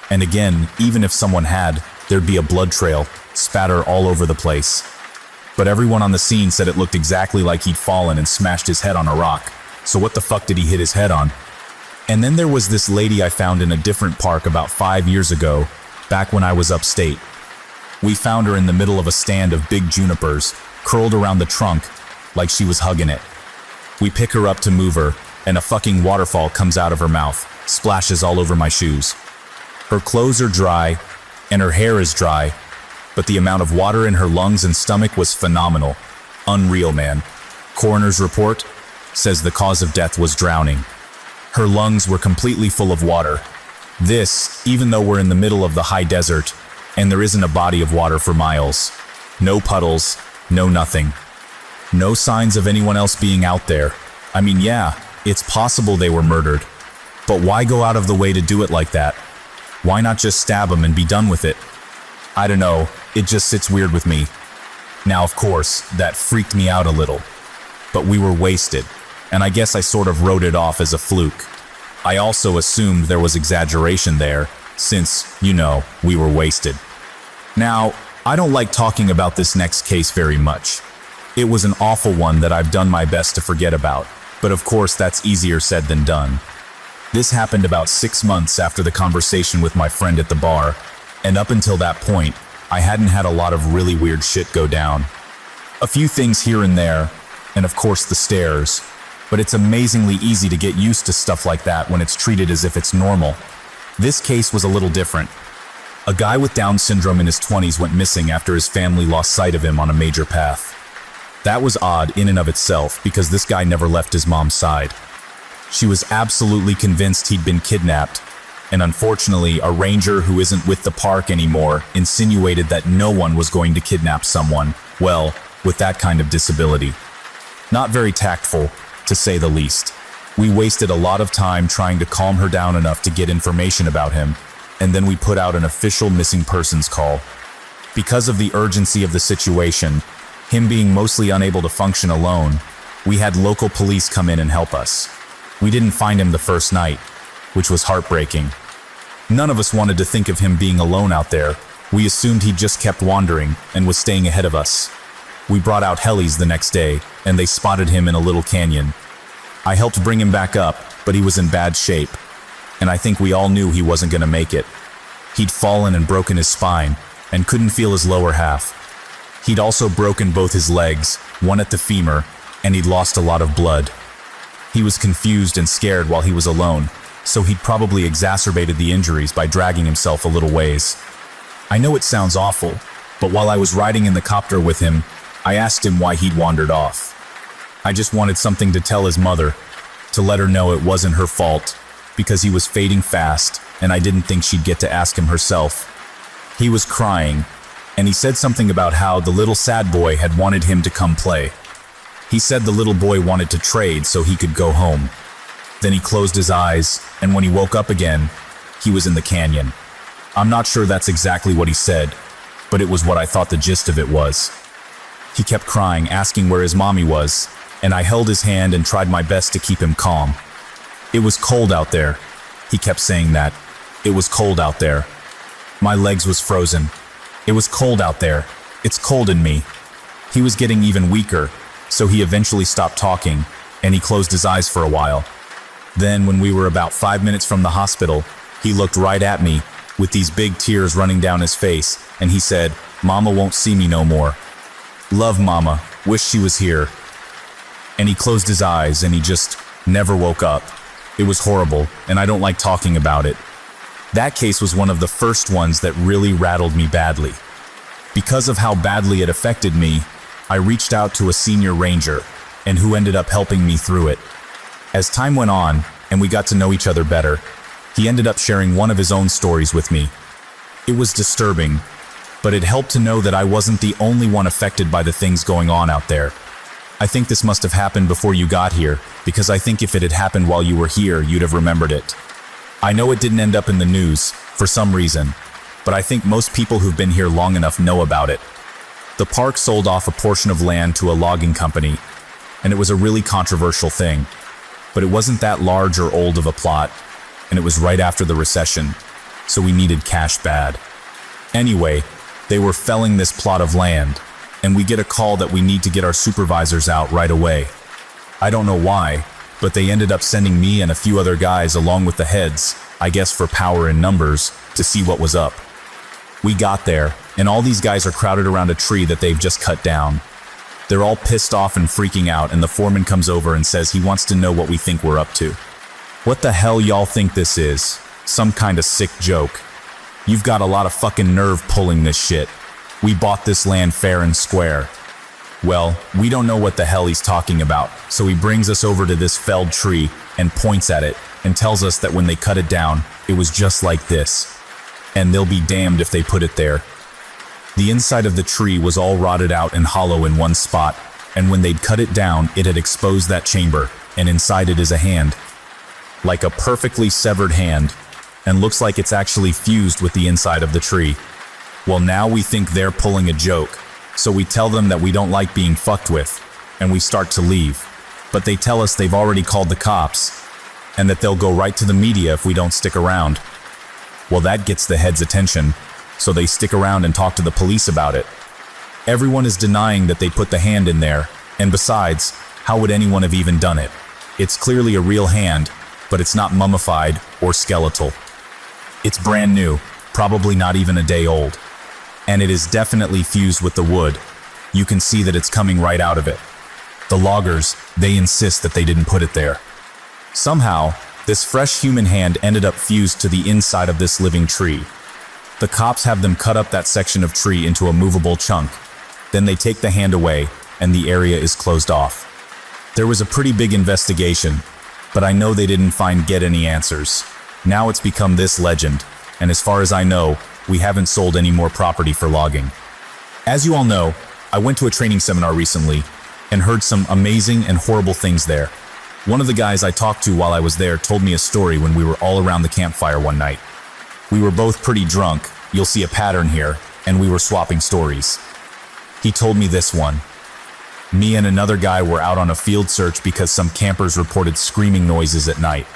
And again, even if someone had, there'd be a blood trail, spatter all over the place. But everyone on the scene said it looked exactly like he'd fallen and smashed his head on a rock. So what the fuck did he hit his head on? And then there was this lady I found in a different park about 5 years ago, back when I was upstate. We found her in the middle of a stand of big junipers, curled around the trunk, like she was hugging it. We pick her up to move her, and a fucking waterfall comes out of her mouth, splashes all over my shoes. Her clothes are dry, and her hair is dry, but the amount of water in her lungs and stomach was phenomenal. Unreal, man. Coroner's report says the cause of death was drowning. Her lungs were completely full of water. This, even though we're in the middle of the high desert, and there isn't a body of water for miles. No puddles, no nothing. No signs of anyone else being out there. I mean, yeah, it's possible they were murdered. But why go out of the way to do it like that? Why not just stab them and be done with it? I don't know, it just sits weird with me. Now, of course, that freaked me out a little. But we were wasted, and I guess I sort of wrote it off as a fluke. I also assumed there was exaggeration there, since, you know, we were wasted. Now, I don't like talking about this next case very much. It was an awful one that I've done my best to forget about, but of course that's easier said than done. This happened about 6 months after the conversation with my friend at the bar, and up until that point, I hadn't had a lot of really weird shit go down. A few things here and there, and of course the stares, but it's amazingly easy to get used to stuff like that when it's treated as if it's normal. This case was a little different. A guy with Down syndrome in his 20s went missing after his family lost sight of him on a major path. That was odd in and of itself because this guy never left his mom's side. She was absolutely convinced he'd been kidnapped, and unfortunately, a ranger who isn't with the park anymore insinuated that no one was going to kidnap someone, well, with that kind of disability. Not very tactful, to say the least. We wasted a lot of time trying to calm her down enough to get information about him, and then we put out an official missing persons call. Because of the urgency of the situation, him being mostly unable to function alone, we had local police come in and help us. We didn't find him the first night, which was heartbreaking. None of us wanted to think of him being alone out there. We assumed he'd just kept wandering and was staying ahead of us. We brought out helis the next day, and they spotted him in a little canyon. I helped bring him back up, but he was in bad shape, and I think we all knew he wasn't going to make it. He'd fallen and broken his spine, and couldn't feel his lower half. He'd also broken both his legs, one at the femur, and he'd lost a lot of blood. He was confused and scared while he was alone, so he'd probably exacerbated the injuries by dragging himself a little ways. I know it sounds awful, but while I was riding in the copter with him, I asked him why he'd wandered off. I just wanted something to tell his mother, to let her know it wasn't her fault, because he was fading fast, and I didn't think she'd get to ask him herself. He was crying, and he said something about how the little sad boy had wanted him to come play. He said the little boy wanted to trade so he could go home. Then he closed his eyes, and when he woke up again, he was in the canyon. I'm not sure that's exactly what he said, but it was what I thought the gist of it was. He kept crying, asking where his mommy was, and I held his hand and tried my best to keep him calm. It was cold out there. He kept saying that. It was cold out there. My legs was frozen. It was cold out there. It's cold in me. He was getting even weaker, so he eventually stopped talking, and he closed his eyes for a while. Then, when we were about 5 minutes from the hospital, he looked right at me, with these big tears running down his face, and he said, "Mama won't see me no more. Love Mama, wish she was here." And he closed his eyes, and he just never woke up. It was horrible, and I don't like talking about it. That case was one of the first ones that really rattled me badly. Because of how badly it affected me, I reached out to a senior ranger, and who ended up helping me through it. As time went on, and we got to know each other better, he ended up sharing one of his own stories with me. It was disturbing, but it helped to know that I wasn't the only one affected by the things going on out there. I think this must have happened before you got here, because I think if it had happened while you were here, you'd have remembered it. I know it didn't end up in the news, for some reason, but I think most people who've been here long enough know about it. The park sold off a portion of land to a logging company, and it was a really controversial thing. But it wasn't that large or old of a plot, and it was right after the recession, so we needed cash bad. Anyway, they were felling this plot of land, and we get a call that we need to get our supervisors out right away. I don't know why, but they ended up sending me and a few other guys along with the heads, I guess for power in numbers, to see what was up. We got there, and all these guys are crowded around a tree that they've just cut down. They're all pissed off and freaking out, and the foreman comes over and says he wants to know what we think we're up to. What the hell y'all think this is? Some kind of sick joke. You've got a lot of fucking nerve pulling this shit. We bought this land fair and square. Well, we don't know what the hell he's talking about, so he brings us over to this felled tree and points at it and tells us that when they cut it down, it was just like this. And they'll be damned if they put it there. The inside of the tree was all rotted out and hollow in one spot, and when they'd cut it down, it had exposed that chamber, and inside it is a hand. Like a perfectly severed hand, and looks like it's actually fused with the inside of the tree. Well, now we think they're pulling a joke, so we tell them that we don't like being fucked with, and we start to leave. But they tell us they've already called the cops, and that they'll go right to the media if we don't stick around. Well, that gets the heads' attention, so they stick around and talk to the police about it. Everyone is denying that they put the hand in there, and besides, how would anyone have even done it? It's clearly a real hand, but it's not mummified or skeletal. It's brand new, probably not even a day old. And it is definitely fused with the wood. You can see that it's coming right out of it. The loggers, they insist that they didn't put it there. Somehow, this fresh human hand ended up fused to the inside of this living tree. The cops have them cut up that section of tree into a movable chunk. Then they take the hand away, and the area is closed off. There was a pretty big investigation, but I know they didn't get any answers. Now it's become this legend, and as far as I know, we haven't sold any more property for logging. As you all know, I went to a training seminar recently and heard some amazing and horrible things there. One of the guys I talked to while I was there told me a story when we were all around the campfire one night. We were both pretty drunk, you'll see a pattern here, and we were swapping stories. He told me this one. Me and another guy were out on a field search because some campers reported screaming noises at night.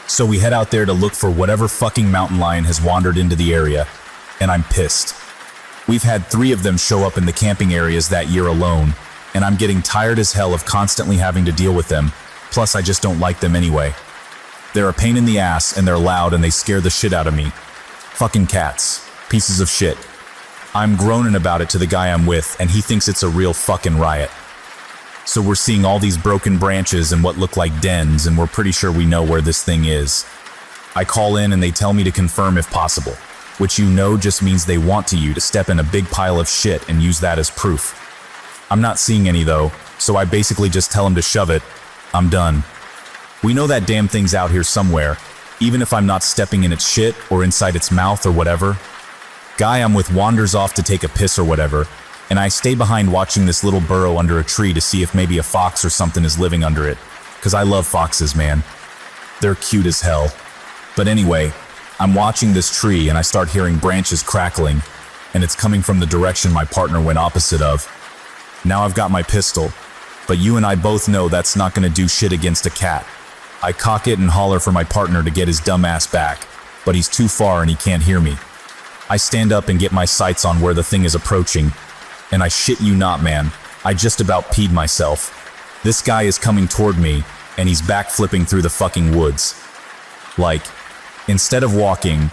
So we head out there to look for whatever fucking mountain lion has wandered into the area, and I'm pissed. We've had 3 of them show up in the camping areas that year alone, and I'm getting tired as hell of constantly having to deal with them, plus I just don't like them anyway. They're a pain in the ass, and they're loud, and they scare the shit out of me. Fucking cats. Pieces of shit. I'm groaning about it to the guy I'm with, and he thinks it's a real fucking riot. So we're seeing all these broken branches and what look like dens, and we're pretty sure we know where this thing is. I call in and they tell me to confirm if possible, which you know just means they want you to step in a big pile of shit and use that as proof. I'm not seeing any though, so I basically just tell them to shove it. I'm done. We know that damn thing's out here somewhere, even if I'm not stepping in its shit or inside its mouth or whatever. Guy I'm with wanders off to take a piss or whatever, and I stay behind watching this little burrow under a tree to see if maybe a fox or something is living under it, because I love foxes, man. They're cute as hell. But anyway, I'm watching this tree and I start hearing branches crackling, and it's coming from the direction my partner went opposite of. Now I've got my pistol, but you and I both know that's not gonna do shit against a cat. I cock it and holler for my partner to get his dumb ass back, but he's too far and he can't hear me. I stand up and get my sights on where the thing is approaching, and I shit you not, man, I just about peed myself. This guy is coming toward me, and he's backflipping through the fucking woods. Like, instead of walking,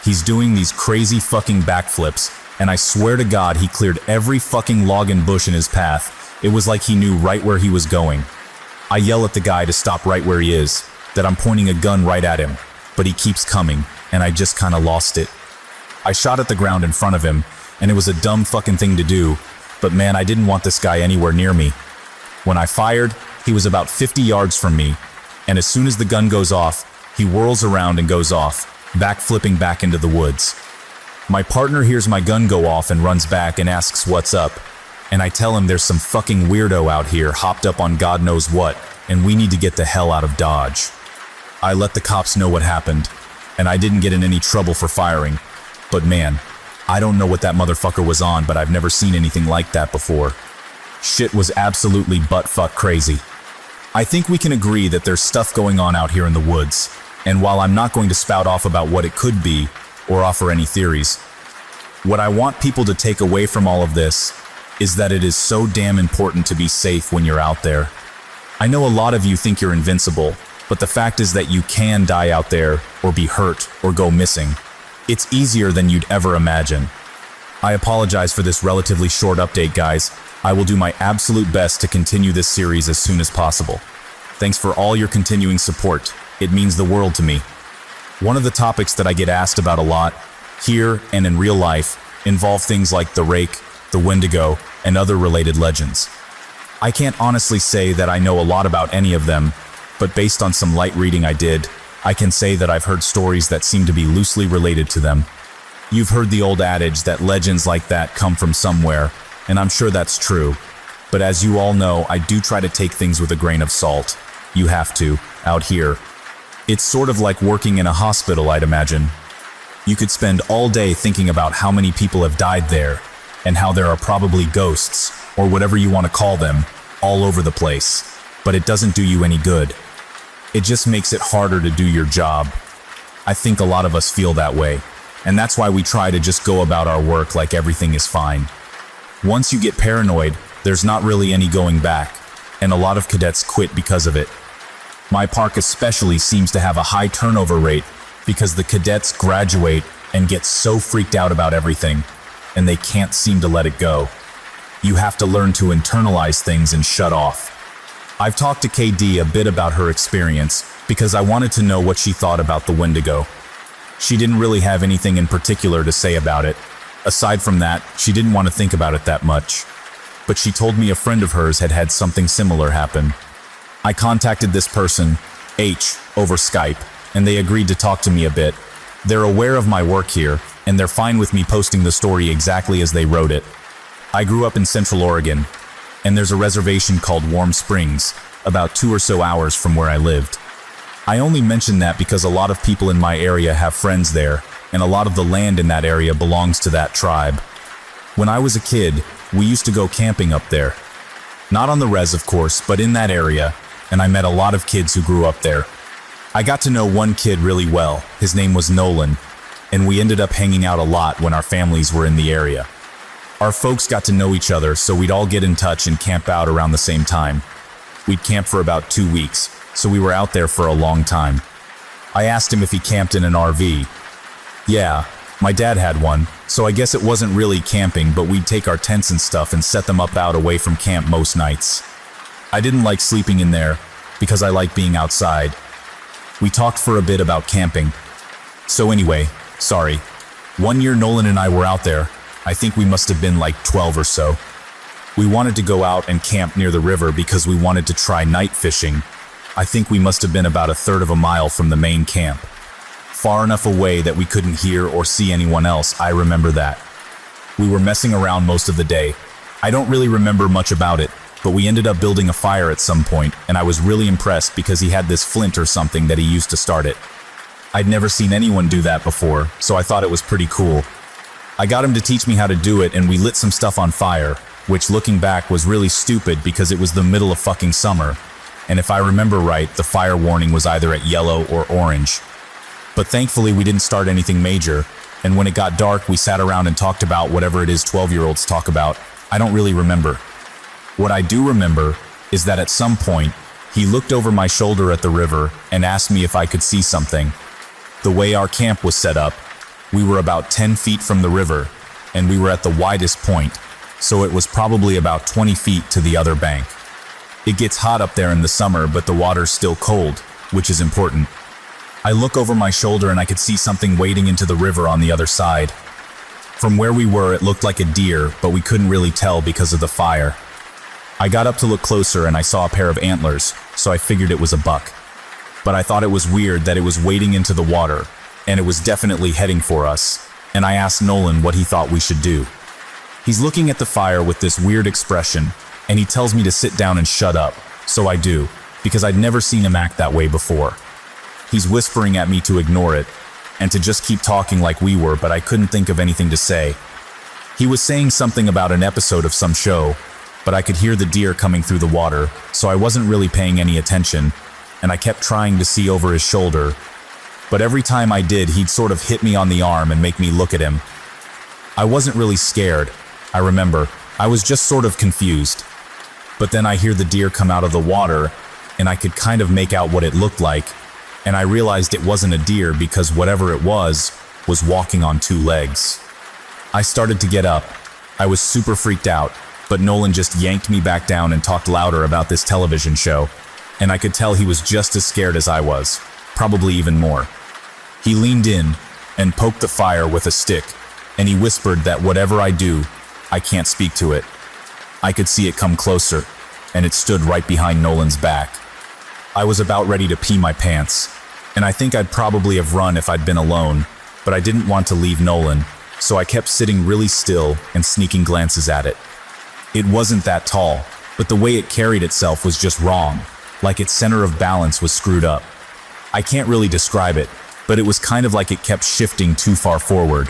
he's doing these crazy fucking backflips, and I swear to God he cleared every fucking log and bush in his path. It was like he knew right where he was going. I yell at the guy to stop right where he is, that I'm pointing a gun right at him, but he keeps coming, and I just kinda lost it. I shot at the ground in front of him, and it was a dumb fucking thing to do, But man, I didn't want this guy anywhere near me. When I fired, he was about 50 yards from me, and as soon as the gun goes off, he whirls around and goes off, backflipping back into the woods. My partner hears my gun go off and runs back and asks what's up, and I tell him there's some fucking weirdo out here hopped up on God knows what, and we need to get the hell out of Dodge. I let the cops know what happened, and I didn't get in any trouble for firing. But man, I don't know what that motherfucker was on, but I've never seen anything like that before. Shit was absolutely butt-fuck crazy. I think we can agree that there's stuff going on out here in the woods, and while I'm not going to spout off about what it could be, or offer any theories, what I want people to take away from all of this is that it is so damn important to be safe when you're out there. I know a lot of you think you're invincible, but the fact is that you can die out there, or be hurt, or go missing. It's easier than you'd ever imagine. I apologize for this relatively short update, guys. I will do my absolute best to continue this series as soon as possible. Thanks for all your continuing support. It means the world to me. One of the topics that I get asked about a lot, here and in real life, involve things like the rake, the Wendigo, and other related legends. I can't honestly say that I know a lot about any of them, but based on some light reading I did, I can say that I've heard stories that seem to be loosely related to them. You've heard the old adage that legends like that come from somewhere, and I'm sure that's true. But as you all know, I do try to take things with a grain of salt. You have to, out here. It's sort of like working in a hospital, I'd imagine. You could spend all day thinking about how many people have died there, and how there are probably ghosts, or whatever you want to call them, all over the place. But it doesn't do you any good. It just makes it harder to do your job. I think a lot of us feel that way, and that's why we try to just go about our work like everything is fine. Once you get paranoid, there's not really any going back, and a lot of cadets quit because of it. My park especially seems to have a high turnover rate because the cadets graduate and get so freaked out about everything, and they can't seem to let it go. You have to learn to internalize things and shut off. I've talked to KD a bit about her experience because I wanted to know what she thought about the Wendigo. She didn't really have anything in particular to say about it. Aside from that, she didn't want to think about it that much. But she told me a friend of hers had had something similar happen. I contacted this person, H, over Skype, and they agreed to talk to me a bit. They're aware of my work here, and they're fine with me posting the story exactly as they wrote it. I grew up in Central Oregon, and there's a reservation called Warm Springs, about 2 or so hours from where I lived. I only mention that because a lot of people in my area have friends there, and a lot of the land in that area belongs to that tribe. When I was a kid, we used to go camping up there. Not on the res, of course, but in that area, and I met a lot of kids who grew up there. I got to know one kid really well. His name was Nolan, and we ended up hanging out a lot when our families were in the area. Our folks got to know each other, so we'd all get in touch and camp out around the same time. We'd camp for about 2 weeks, so we were out there for a long time. I asked him if he camped in an RV. Yeah, my dad had one, so I guess it wasn't really camping, but we'd take our tents and stuff and set them up out away from camp most nights. I didn't like sleeping in there, because I like being outside. We talked for a bit about camping. So anyway, sorry. One year Nolan and I were out there. I think we must have been like 12 or so. We wanted to go out and camp near the river because we wanted to try night fishing. I think we must have been about 1/3 of a mile from the main camp. Far enough away that we couldn't hear or see anyone else, I remember that. We were messing around most of the day. I don't really remember much about it, but we ended up building a fire at some point, and I was really impressed because he had this flint or something that he used to start it. I'd never seen anyone do that before, so I thought it was pretty cool. I got him to teach me how to do it, and we lit some stuff on fire, which looking back was really stupid because it was the middle of fucking summer, and if I remember right, the fire warning was either at yellow or orange. But thankfully we didn't start anything major, and when it got dark we sat around and talked about whatever it is 12-year-olds talk about. I don't really remember. What I do remember is that at some point, he looked over my shoulder at the river and asked me if I could see something. The way our camp was set up, we were about 10 feet from the river, and we were at the widest point, so it was probably about 20 feet to the other bank. It gets hot up there in the summer, but the water's still cold, which is important. I look over my shoulder and I could see something wading into the river on the other side. From where we were, it looked like a deer, but we couldn't really tell because of the fire. I got up to look closer and I saw a pair of antlers, so I figured it was a buck. But I thought it was weird that it was wading into the water, and it was definitely heading for us, and I asked Nolan what he thought we should do. He's looking at the fire with this weird expression, and he tells me to sit down and shut up, so I do, because I'd never seen him act that way before. He's whispering at me to ignore it, and to just keep talking like we were, but I couldn't think of anything to say. He was saying something about an episode of some show, but I could hear the deer coming through the water, so I wasn't really paying any attention, and I kept trying to see over his shoulder. But every time I did, he'd sort of hit me on the arm and make me look at him. I wasn't really scared, I remember. I was just sort of confused. But then I hear the deer come out of the water, and I could kind of make out what it looked like, and I realized it wasn't a deer because whatever it was walking on two legs. I started to get up. I was super freaked out, but Nolan just yanked me back down and talked louder about this television show, and I could tell he was just as scared as I was, probably even more. He leaned in and poked the fire with a stick, and he whispered that whatever I do, I can't speak to it. I could see it come closer, and it stood right behind Nolan's back. I was about ready to pee my pants, and I think I'd probably have run if I'd been alone, but I didn't want to leave Nolan, so I kept sitting really still and sneaking glances at it. It wasn't that tall, but the way it carried itself was just wrong, like its center of balance was screwed up. I can't really describe it, but it was kind of like it kept shifting too far forward.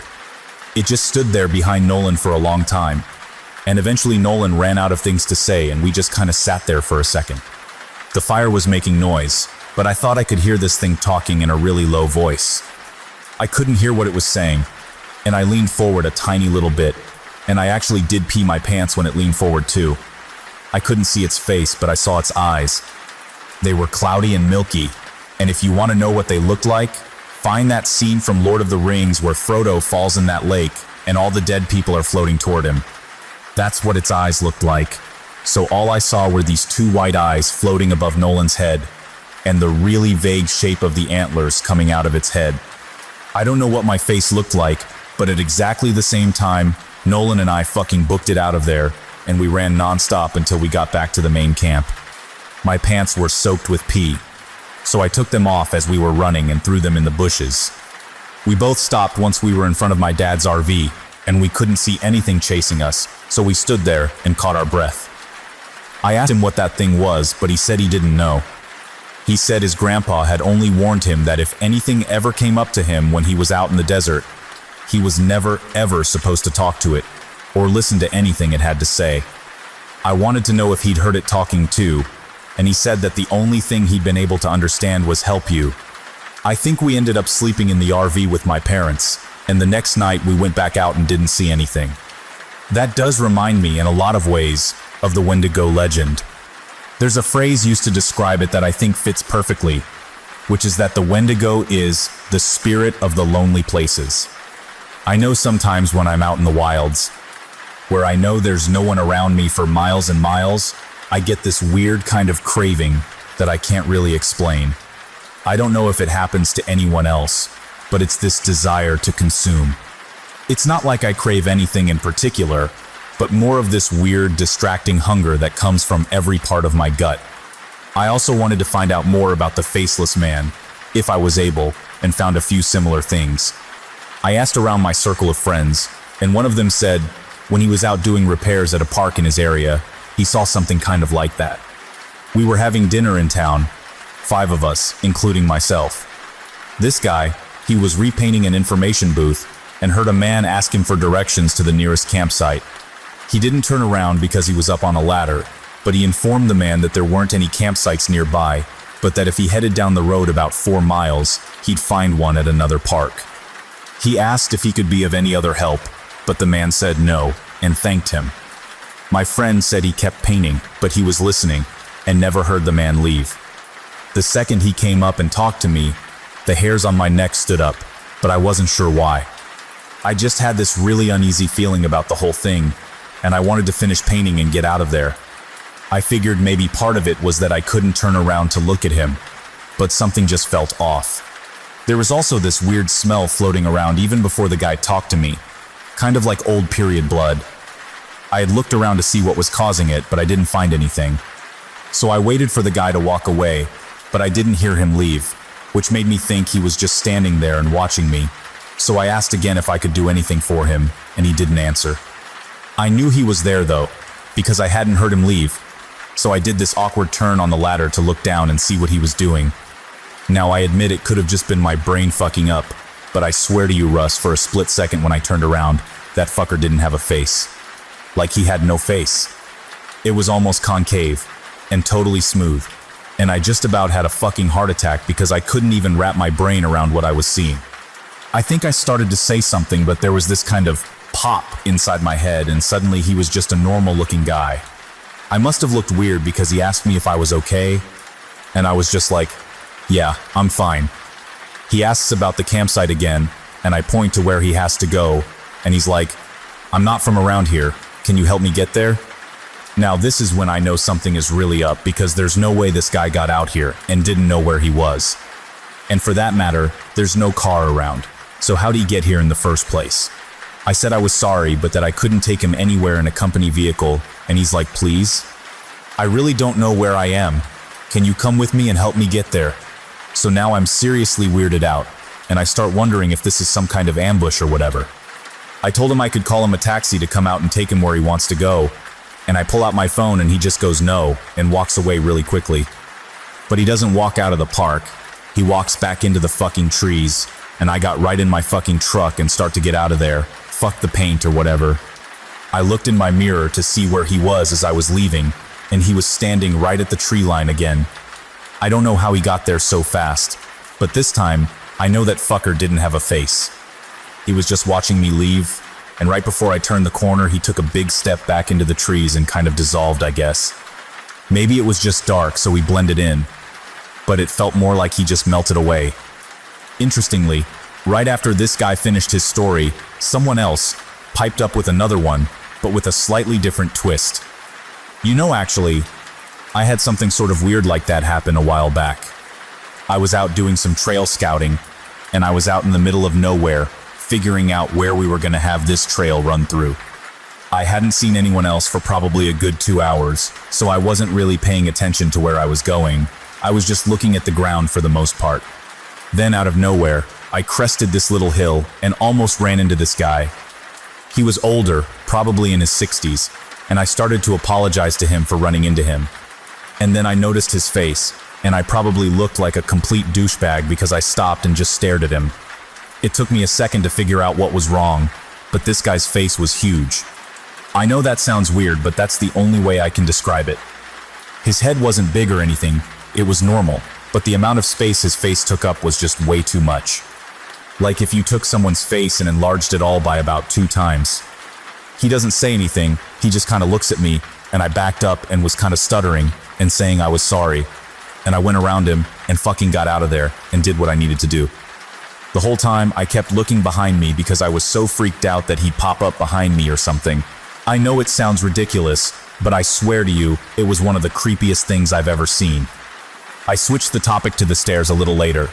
It just stood there behind Nolan for a long time, and eventually Nolan ran out of things to say and we just kind of sat there for a second. The fire was making noise, but I thought I could hear this thing talking in a really low voice. I couldn't hear what it was saying, and I leaned forward a tiny little bit, and I actually did pee my pants when it leaned forward too. I couldn't see its face, but I saw its eyes. They were cloudy and milky, and if you want to know what they looked like, find that scene from Lord of the Rings where Frodo falls in that lake and all the dead people are floating toward him. That's what its eyes looked like. So all I saw were these two white eyes floating above Nolan's head, and the really vague shape of the antlers coming out of its head. I don't know what my face looked like, but at exactly the same time, Nolan and I fucking booked it out of there, and we ran nonstop until we got back to the main camp. My pants were soaked with pee, so I took them off as we were running and threw them in the bushes. We both stopped once we were in front of my dad's RV, and we couldn't see anything chasing us, so we stood there and caught our breath. I asked him what that thing was, but he said he didn't know. He said his grandpa had only warned him that if anything ever came up to him when he was out in the desert, he was never ever supposed to talk to it or listen to anything it had to say. I wanted to know if he'd heard it talking too, and he said that the only thing he'd been able to understand was help you. I think we ended up sleeping in the RV with my parents, and the next night we went back out and didn't see anything. That does remind me in a lot of ways of the Wendigo legend. There's a phrase used to describe it that I think fits perfectly, which is that the Wendigo is the spirit of the lonely places. I know sometimes when I'm out in the wilds, where I know there's no one around me for miles and miles, I get this weird kind of craving that I can't really explain. I don't know if it happens to anyone else, but it's this desire to consume. It's not like I crave anything in particular, but more of this weird, distracting hunger that comes from every part of my gut. I also wanted to find out more about the Faceless Man, if I was able, and found a few similar things. I asked around my circle of friends, and one of them said when he was out doing repairs at a park in his area, he saw something kind of like that. We were having dinner in town, 5 of us, including myself. This guy, he was repainting an information booth and heard a man ask him for directions to the nearest campsite. He didn't turn around because he was up on a ladder, but he informed the man that there weren't any campsites nearby, but that if he headed down the road about 4 miles, he'd find one at another park. He asked if he could be of any other help, but the man said no, and thanked him. My friend said he kept painting, but he was listening, and never heard the man leave. The second he came up and talked to me, the hairs on my neck stood up, but I wasn't sure why. I just had this really uneasy feeling about the whole thing, and I wanted to finish painting and get out of there. I figured maybe part of it was that I couldn't turn around to look at him, but something just felt off. There was also this weird smell floating around even before the guy talked to me, kind of like old period blood. I had looked around to see what was causing it, but I didn't find anything. So I waited for the guy to walk away, but I didn't hear him leave, which made me think he was just standing there and watching me. So I asked again if I could do anything for him, and he didn't answer. I knew he was there though, because I hadn't heard him leave. So I did this awkward turn on the ladder to look down and see what he was doing. Now I admit it could have just been my brain fucking up, but I swear to you, Russ, for a split second when I turned around, that fucker didn't have a face. Like he had no face. It was almost concave, and totally smooth, and I just about had a fucking heart attack because I couldn't even wrap my brain around what I was seeing. I think I started to say something, but there was this kind of pop inside my head, and suddenly he was just a normal looking guy. I must have looked weird because he asked me if I was okay, and I was just like, yeah, I'm fine. He asks about the campsite again, and I point to where he has to go, and he's like, I'm not from around here, can you help me get there? Now this is when I know something is really up, because there's no way this guy got out here and didn't know where he was. And for that matter, there's no car around, so how'd he get here in the first place? I said I was sorry, but that I couldn't take him anywhere in a company vehicle, and he's like, please? I really don't know where I am. Can you come with me and help me get there? So now I'm seriously weirded out, and I start wondering if this is some kind of ambush or whatever. I told him I could call him a taxi to come out and take him where he wants to go, and I pull out my phone and he just goes no, and walks away really quickly. But he doesn't walk out of the park, he walks back into the fucking trees, and I got right in my fucking truck and start to get out of there, fuck the paint or whatever. I looked in my mirror to see where he was as I was leaving, and he was standing right at the tree line again. I don't know how he got there so fast, but this time, I know that fucker didn't have a face. He was just watching me leave, and right before I turned the corner, he took a big step back into the trees and kind of dissolved, I guess. Maybe it was just dark, so he blended in, but it felt more like he just melted away. Interestingly, right after this guy finished his story, someone else piped up with another one, but with a slightly different twist. You know, actually, I had something sort of weird like that happen a while back. I was out doing some trail scouting, and I was out in the middle of nowhere, figuring out where we were going to have this trail run through. I hadn't seen anyone else for probably a good 2 hours, so I wasn't really paying attention to where I was going. I was just looking at the ground for the most part. Then out of nowhere, I crested this little hill and almost ran into this guy. He was older, probably in his 60s, and I started to apologize to him for running into him. And then I noticed his face, and I probably looked like a complete douchebag because I stopped and just stared at him. It took me a second to figure out what was wrong, but this guy's face was huge. I know that sounds weird, but that's the only way I can describe it. His head wasn't big or anything, it was normal, but the amount of space his face took up was just way too much. Like if you took someone's face and enlarged it all by about 2 times. He doesn't say anything, he just kind of looks at me, and I backed up and was kind of stuttering and saying I was sorry. And I went around him and fucking got out of there and did what I needed to do. The whole time I kept looking behind me because I was so freaked out that he'd pop up behind me or something. I know it sounds ridiculous, but I swear to you, it was one of the creepiest things I've ever seen. I switched the topic to the stairs a little later,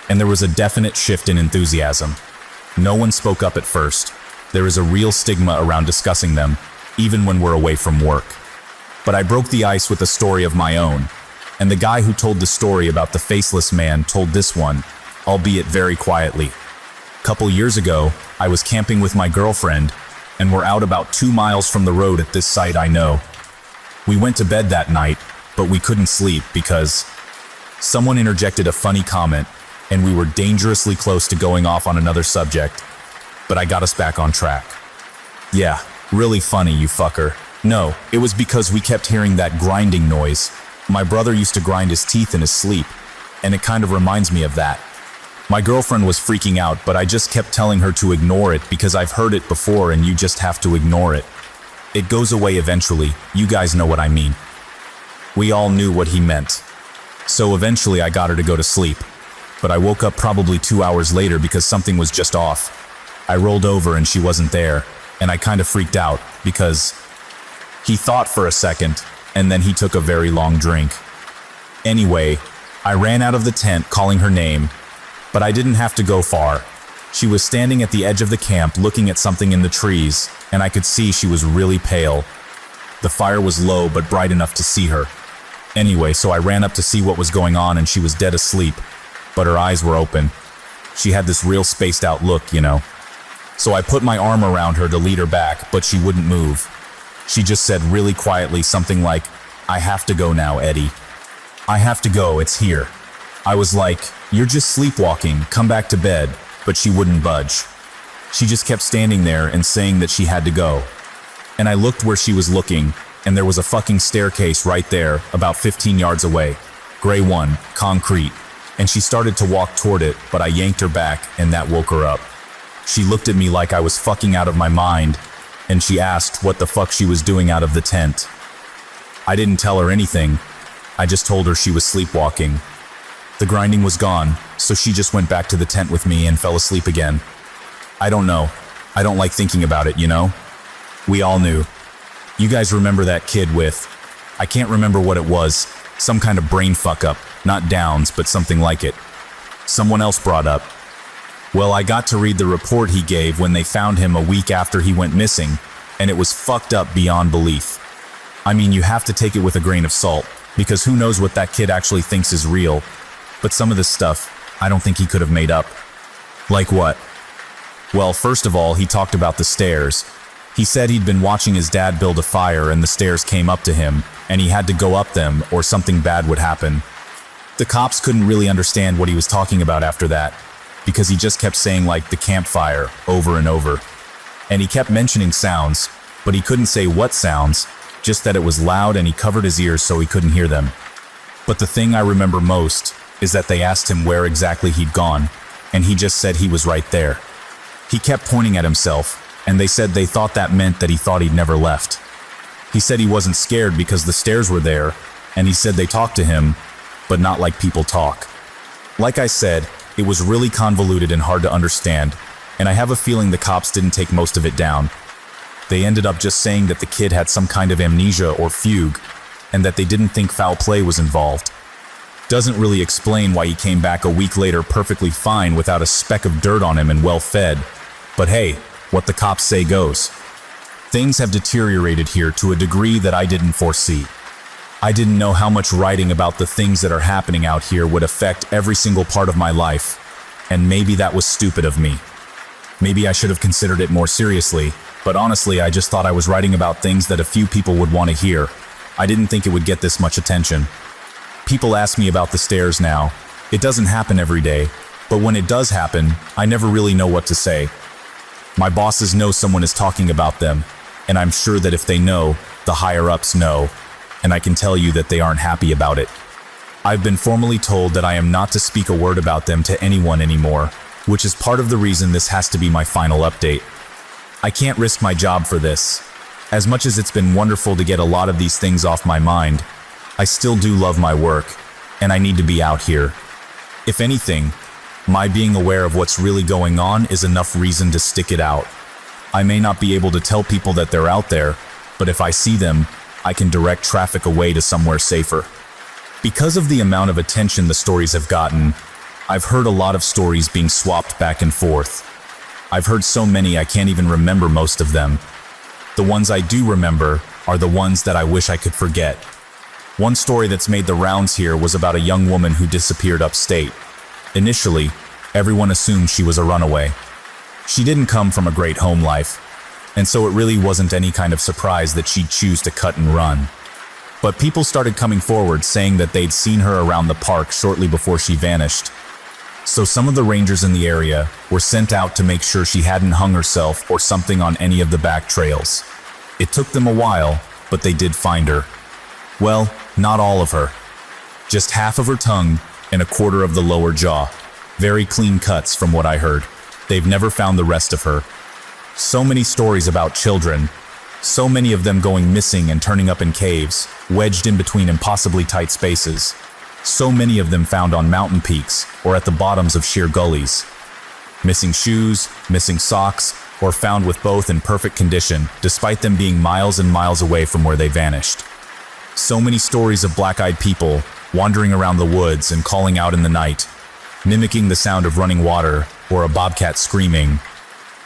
and there was a definite shift in enthusiasm. No one spoke up at first. There is a real stigma around discussing them, even when we're away from work. But I broke the ice with a story of my own, and the guy who told the story about the faceless man told this one, albeit very quietly. Couple years ago, I was camping with my girlfriend, and we're out about 2 miles from the road at this site I know. We went to bed that night, but we couldn't sleep because someone interjected a funny comment, and we were dangerously close to going off on another subject, but I got us back on track. Yeah, really funny, you fucker. No, it was because we kept hearing that grinding noise. My brother used to grind his teeth in his sleep, and it kind of reminds me of that. My girlfriend was freaking out, but I just kept telling her to ignore it because I've heard it before and you just have to ignore it. It goes away eventually, you guys know what I mean. We all knew what he meant. So eventually I got her to go to sleep, but I woke up probably 2 hours later because something was just off. I rolled over and she wasn't there, and I kind of freaked out because he thought for a second, and then he took a very long drink. Anyway, I ran out of the tent calling her name, but I didn't have to go far. She was standing at the edge of the camp looking at something in the trees, and I could see she was really pale. The fire was low but bright enough to see her. Anyway, so I ran up to see what was going on, and she was dead asleep, but her eyes were open. She had this real spaced out look, you know. So I put my arm around her to lead her back, but she wouldn't move. She just said really quietly something like, "I have to go now, Eddie. I have to go, it's here." I was like, "You're just sleepwalking, come back to bed," but she wouldn't budge. She just kept standing there and saying that she had to go. And I looked where she was looking, and there was a fucking staircase right there, about 15 yards away. Gray one, concrete. And she started to walk toward it, but I yanked her back, and that woke her up. She looked at me like I was fucking out of my mind, and she asked what the fuck she was doing out of the tent. I didn't tell her anything. I just told her she was sleepwalking. The grinding was gone, so she just went back to the tent with me and fell asleep again. I don't know. I don't like thinking about it, you know? We all knew. You guys remember that kid with, I can't remember what it was, some kind of brain fuck up, not Downs, but something like it. Someone else brought up. Well, I got to read the report he gave when they found him a week after he went missing, and it was fucked up beyond belief. I mean, you have to take it with a grain of salt, because who knows what that kid actually thinks is real. But some of this stuff, I don't think he could have made up. Like what? Well, first of all, he talked about the stairs. He said he'd been watching his dad build a fire and the stairs came up to him, and he had to go up them or something bad would happen. The cops couldn't really understand what he was talking about after that, because he just kept saying like the campfire over and over. And he kept mentioning sounds, but he couldn't say what sounds, just that it was loud and he covered his ears so he couldn't hear them. But the thing I remember most is that they asked him where exactly he'd gone, and he just said he was right there. He kept pointing at himself, and they said they thought that meant that he thought he'd never left. He said he wasn't scared because the stairs were there, and he said they talked to him, but not like people talk. Like I said, it was really convoluted and hard to understand, and I have a feeling the cops didn't take most of it down. They ended up just saying that the kid had some kind of amnesia or fugue, and that they didn't think foul play was involved. Doesn't really explain why he came back a week later perfectly fine without a speck of dirt on him and well fed. But hey, what the cops say goes. Things have deteriorated here to a degree that I didn't foresee. I didn't know how much writing about the things that are happening out here would affect every single part of my life, and maybe that was stupid of me. Maybe I should have considered it more seriously, but honestly I just thought I was writing about things that a few people would want to hear. I didn't think it would get this much attention. People ask me about the stairs now. It doesn't happen every day, but when it does happen, I never really know what to say. My bosses know someone is talking about them, and I'm sure that if they know, the higher-ups know, and I can tell you that they aren't happy about it. I've been formally told that I am not to speak a word about them to anyone anymore, which is part of the reason this has to be my final update. I can't risk my job for this. As much as it's been wonderful to get a lot of these things off my mind, I still do love my work, and I need to be out here. If anything, my being aware of what's really going on is enough reason to stick it out. I may not be able to tell people that they're out there, but if I see them, I can direct traffic away to somewhere safer. Because of the amount of attention the stories have gotten, I've heard a lot of stories being swapped back and forth. I've heard so many I can't even remember most of them. The ones I do remember are the ones that I wish I could forget. One story that's made the rounds here was about a young woman who disappeared upstate. Initially, everyone assumed she was a runaway. She didn't come from a great home life, and so it really wasn't any kind of surprise that she'd choose to cut and run. But people started coming forward saying that they'd seen her around the park shortly before she vanished. So some of the rangers in the area were sent out to make sure she hadn't hung herself or something on any of the back trails. It took them a while, but they did find her. Well, not all of her. Just half of her tongue and a quarter of the lower jaw. Very clean cuts from what I heard. They've never found the rest of her. So many stories about children. So many of them going missing and turning up in caves, wedged in between impossibly tight spaces. So many of them found on mountain peaks or at the bottoms of sheer gullies. Missing shoes, missing socks, or found with both in perfect condition, despite them being miles and miles away from where they vanished. So many stories of black-eyed people wandering around the woods and calling out in the night, mimicking the sound of running water or a bobcat screaming.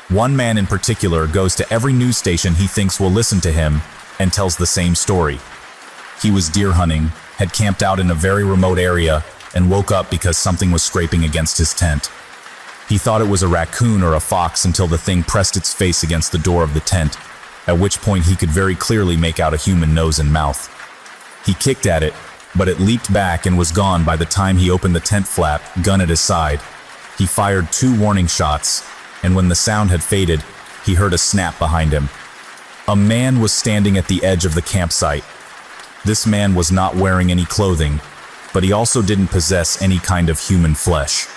One man in particular goes to every news station he thinks will listen to him and tells the same story. He was deer hunting, had camped out in a very remote area, and woke up because something was scraping against his tent. He thought it was a raccoon or a fox until the thing pressed its face against the door of the tent, at which point he could very clearly make out a human nose and mouth. He kicked at it, but it leaped back and was gone by the time he opened the tent flap, gun at his side. He fired 2 warning shots, and when the sound had faded, he heard a snap behind him. A man was standing at the edge of the campsite. This man was not wearing any clothing, but he also didn't possess any kind of human flesh.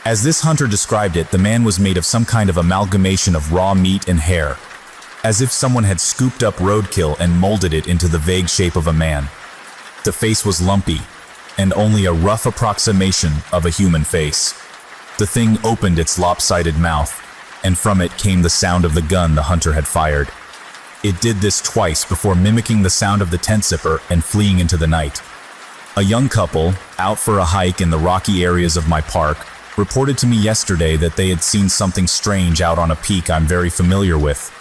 As this hunter described it, the man was made of some kind of amalgamation of raw meat and hair, as if someone had scooped up roadkill and molded it into the vague shape of a man. The face was lumpy, and only a rough approximation of a human face. The thing opened its lopsided mouth, and from it came the sound of the gun the hunter had fired. It did this twice before mimicking the sound of the tent zipper and fleeing into the night. A young couple, out for a hike in the rocky areas of my park, reported to me yesterday that they had seen something strange out on a peak I'm very familiar with.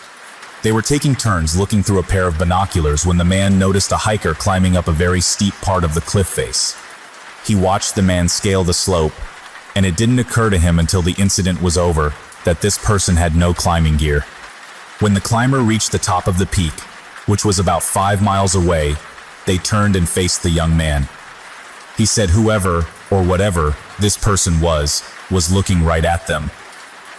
They were taking turns looking through a pair of binoculars when the man noticed a hiker climbing up a very steep part of the cliff face. He watched the man scale the slope, and it didn't occur to him until the incident was over that this person had no climbing gear. When the climber reached the top of the peak, which was about 5 miles away, they turned and faced the young man. He said whoever, or whatever, this person was looking right at them.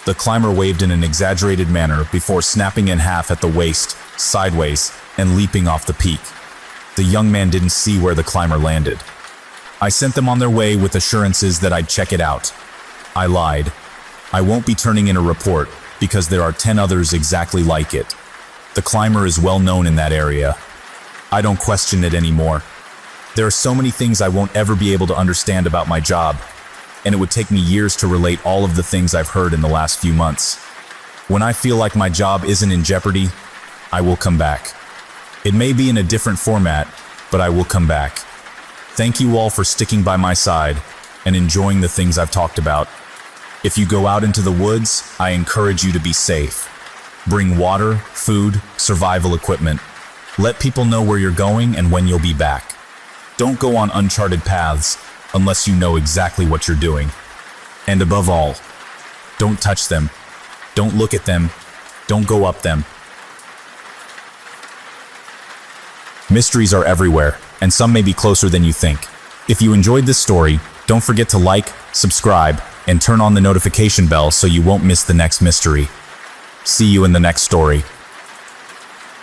The climber waved in an exaggerated manner before snapping in half at the waist, sideways, and leaping off the peak. The young man didn't see where the climber landed. I sent them on their way with assurances that I'd check it out. I lied. I won't be turning in a report because there are 10 others exactly like it. The climber is well known in that area. I don't question it anymore. There are so many things I won't ever be able to understand about my job, and it would take me years to relate all of the things I've heard in the last few months. When I feel like my job isn't in jeopardy, I will come back. It may be in a different format, but I will come back. Thank you all for sticking by my side and enjoying the things I've talked about. If you go out into the woods, I encourage you to be safe. Bring water, food, survival equipment. Let people know where you're going and when you'll be back. Don't go on uncharted paths unless you know exactly what you're doing. And above all, don't touch them. Don't look at them. Don't go up them. Mysteries are everywhere, and some may be closer than you think. If you enjoyed this story, don't forget to like, subscribe, and turn on the notification bell so you won't miss the next mystery. See you in the next story.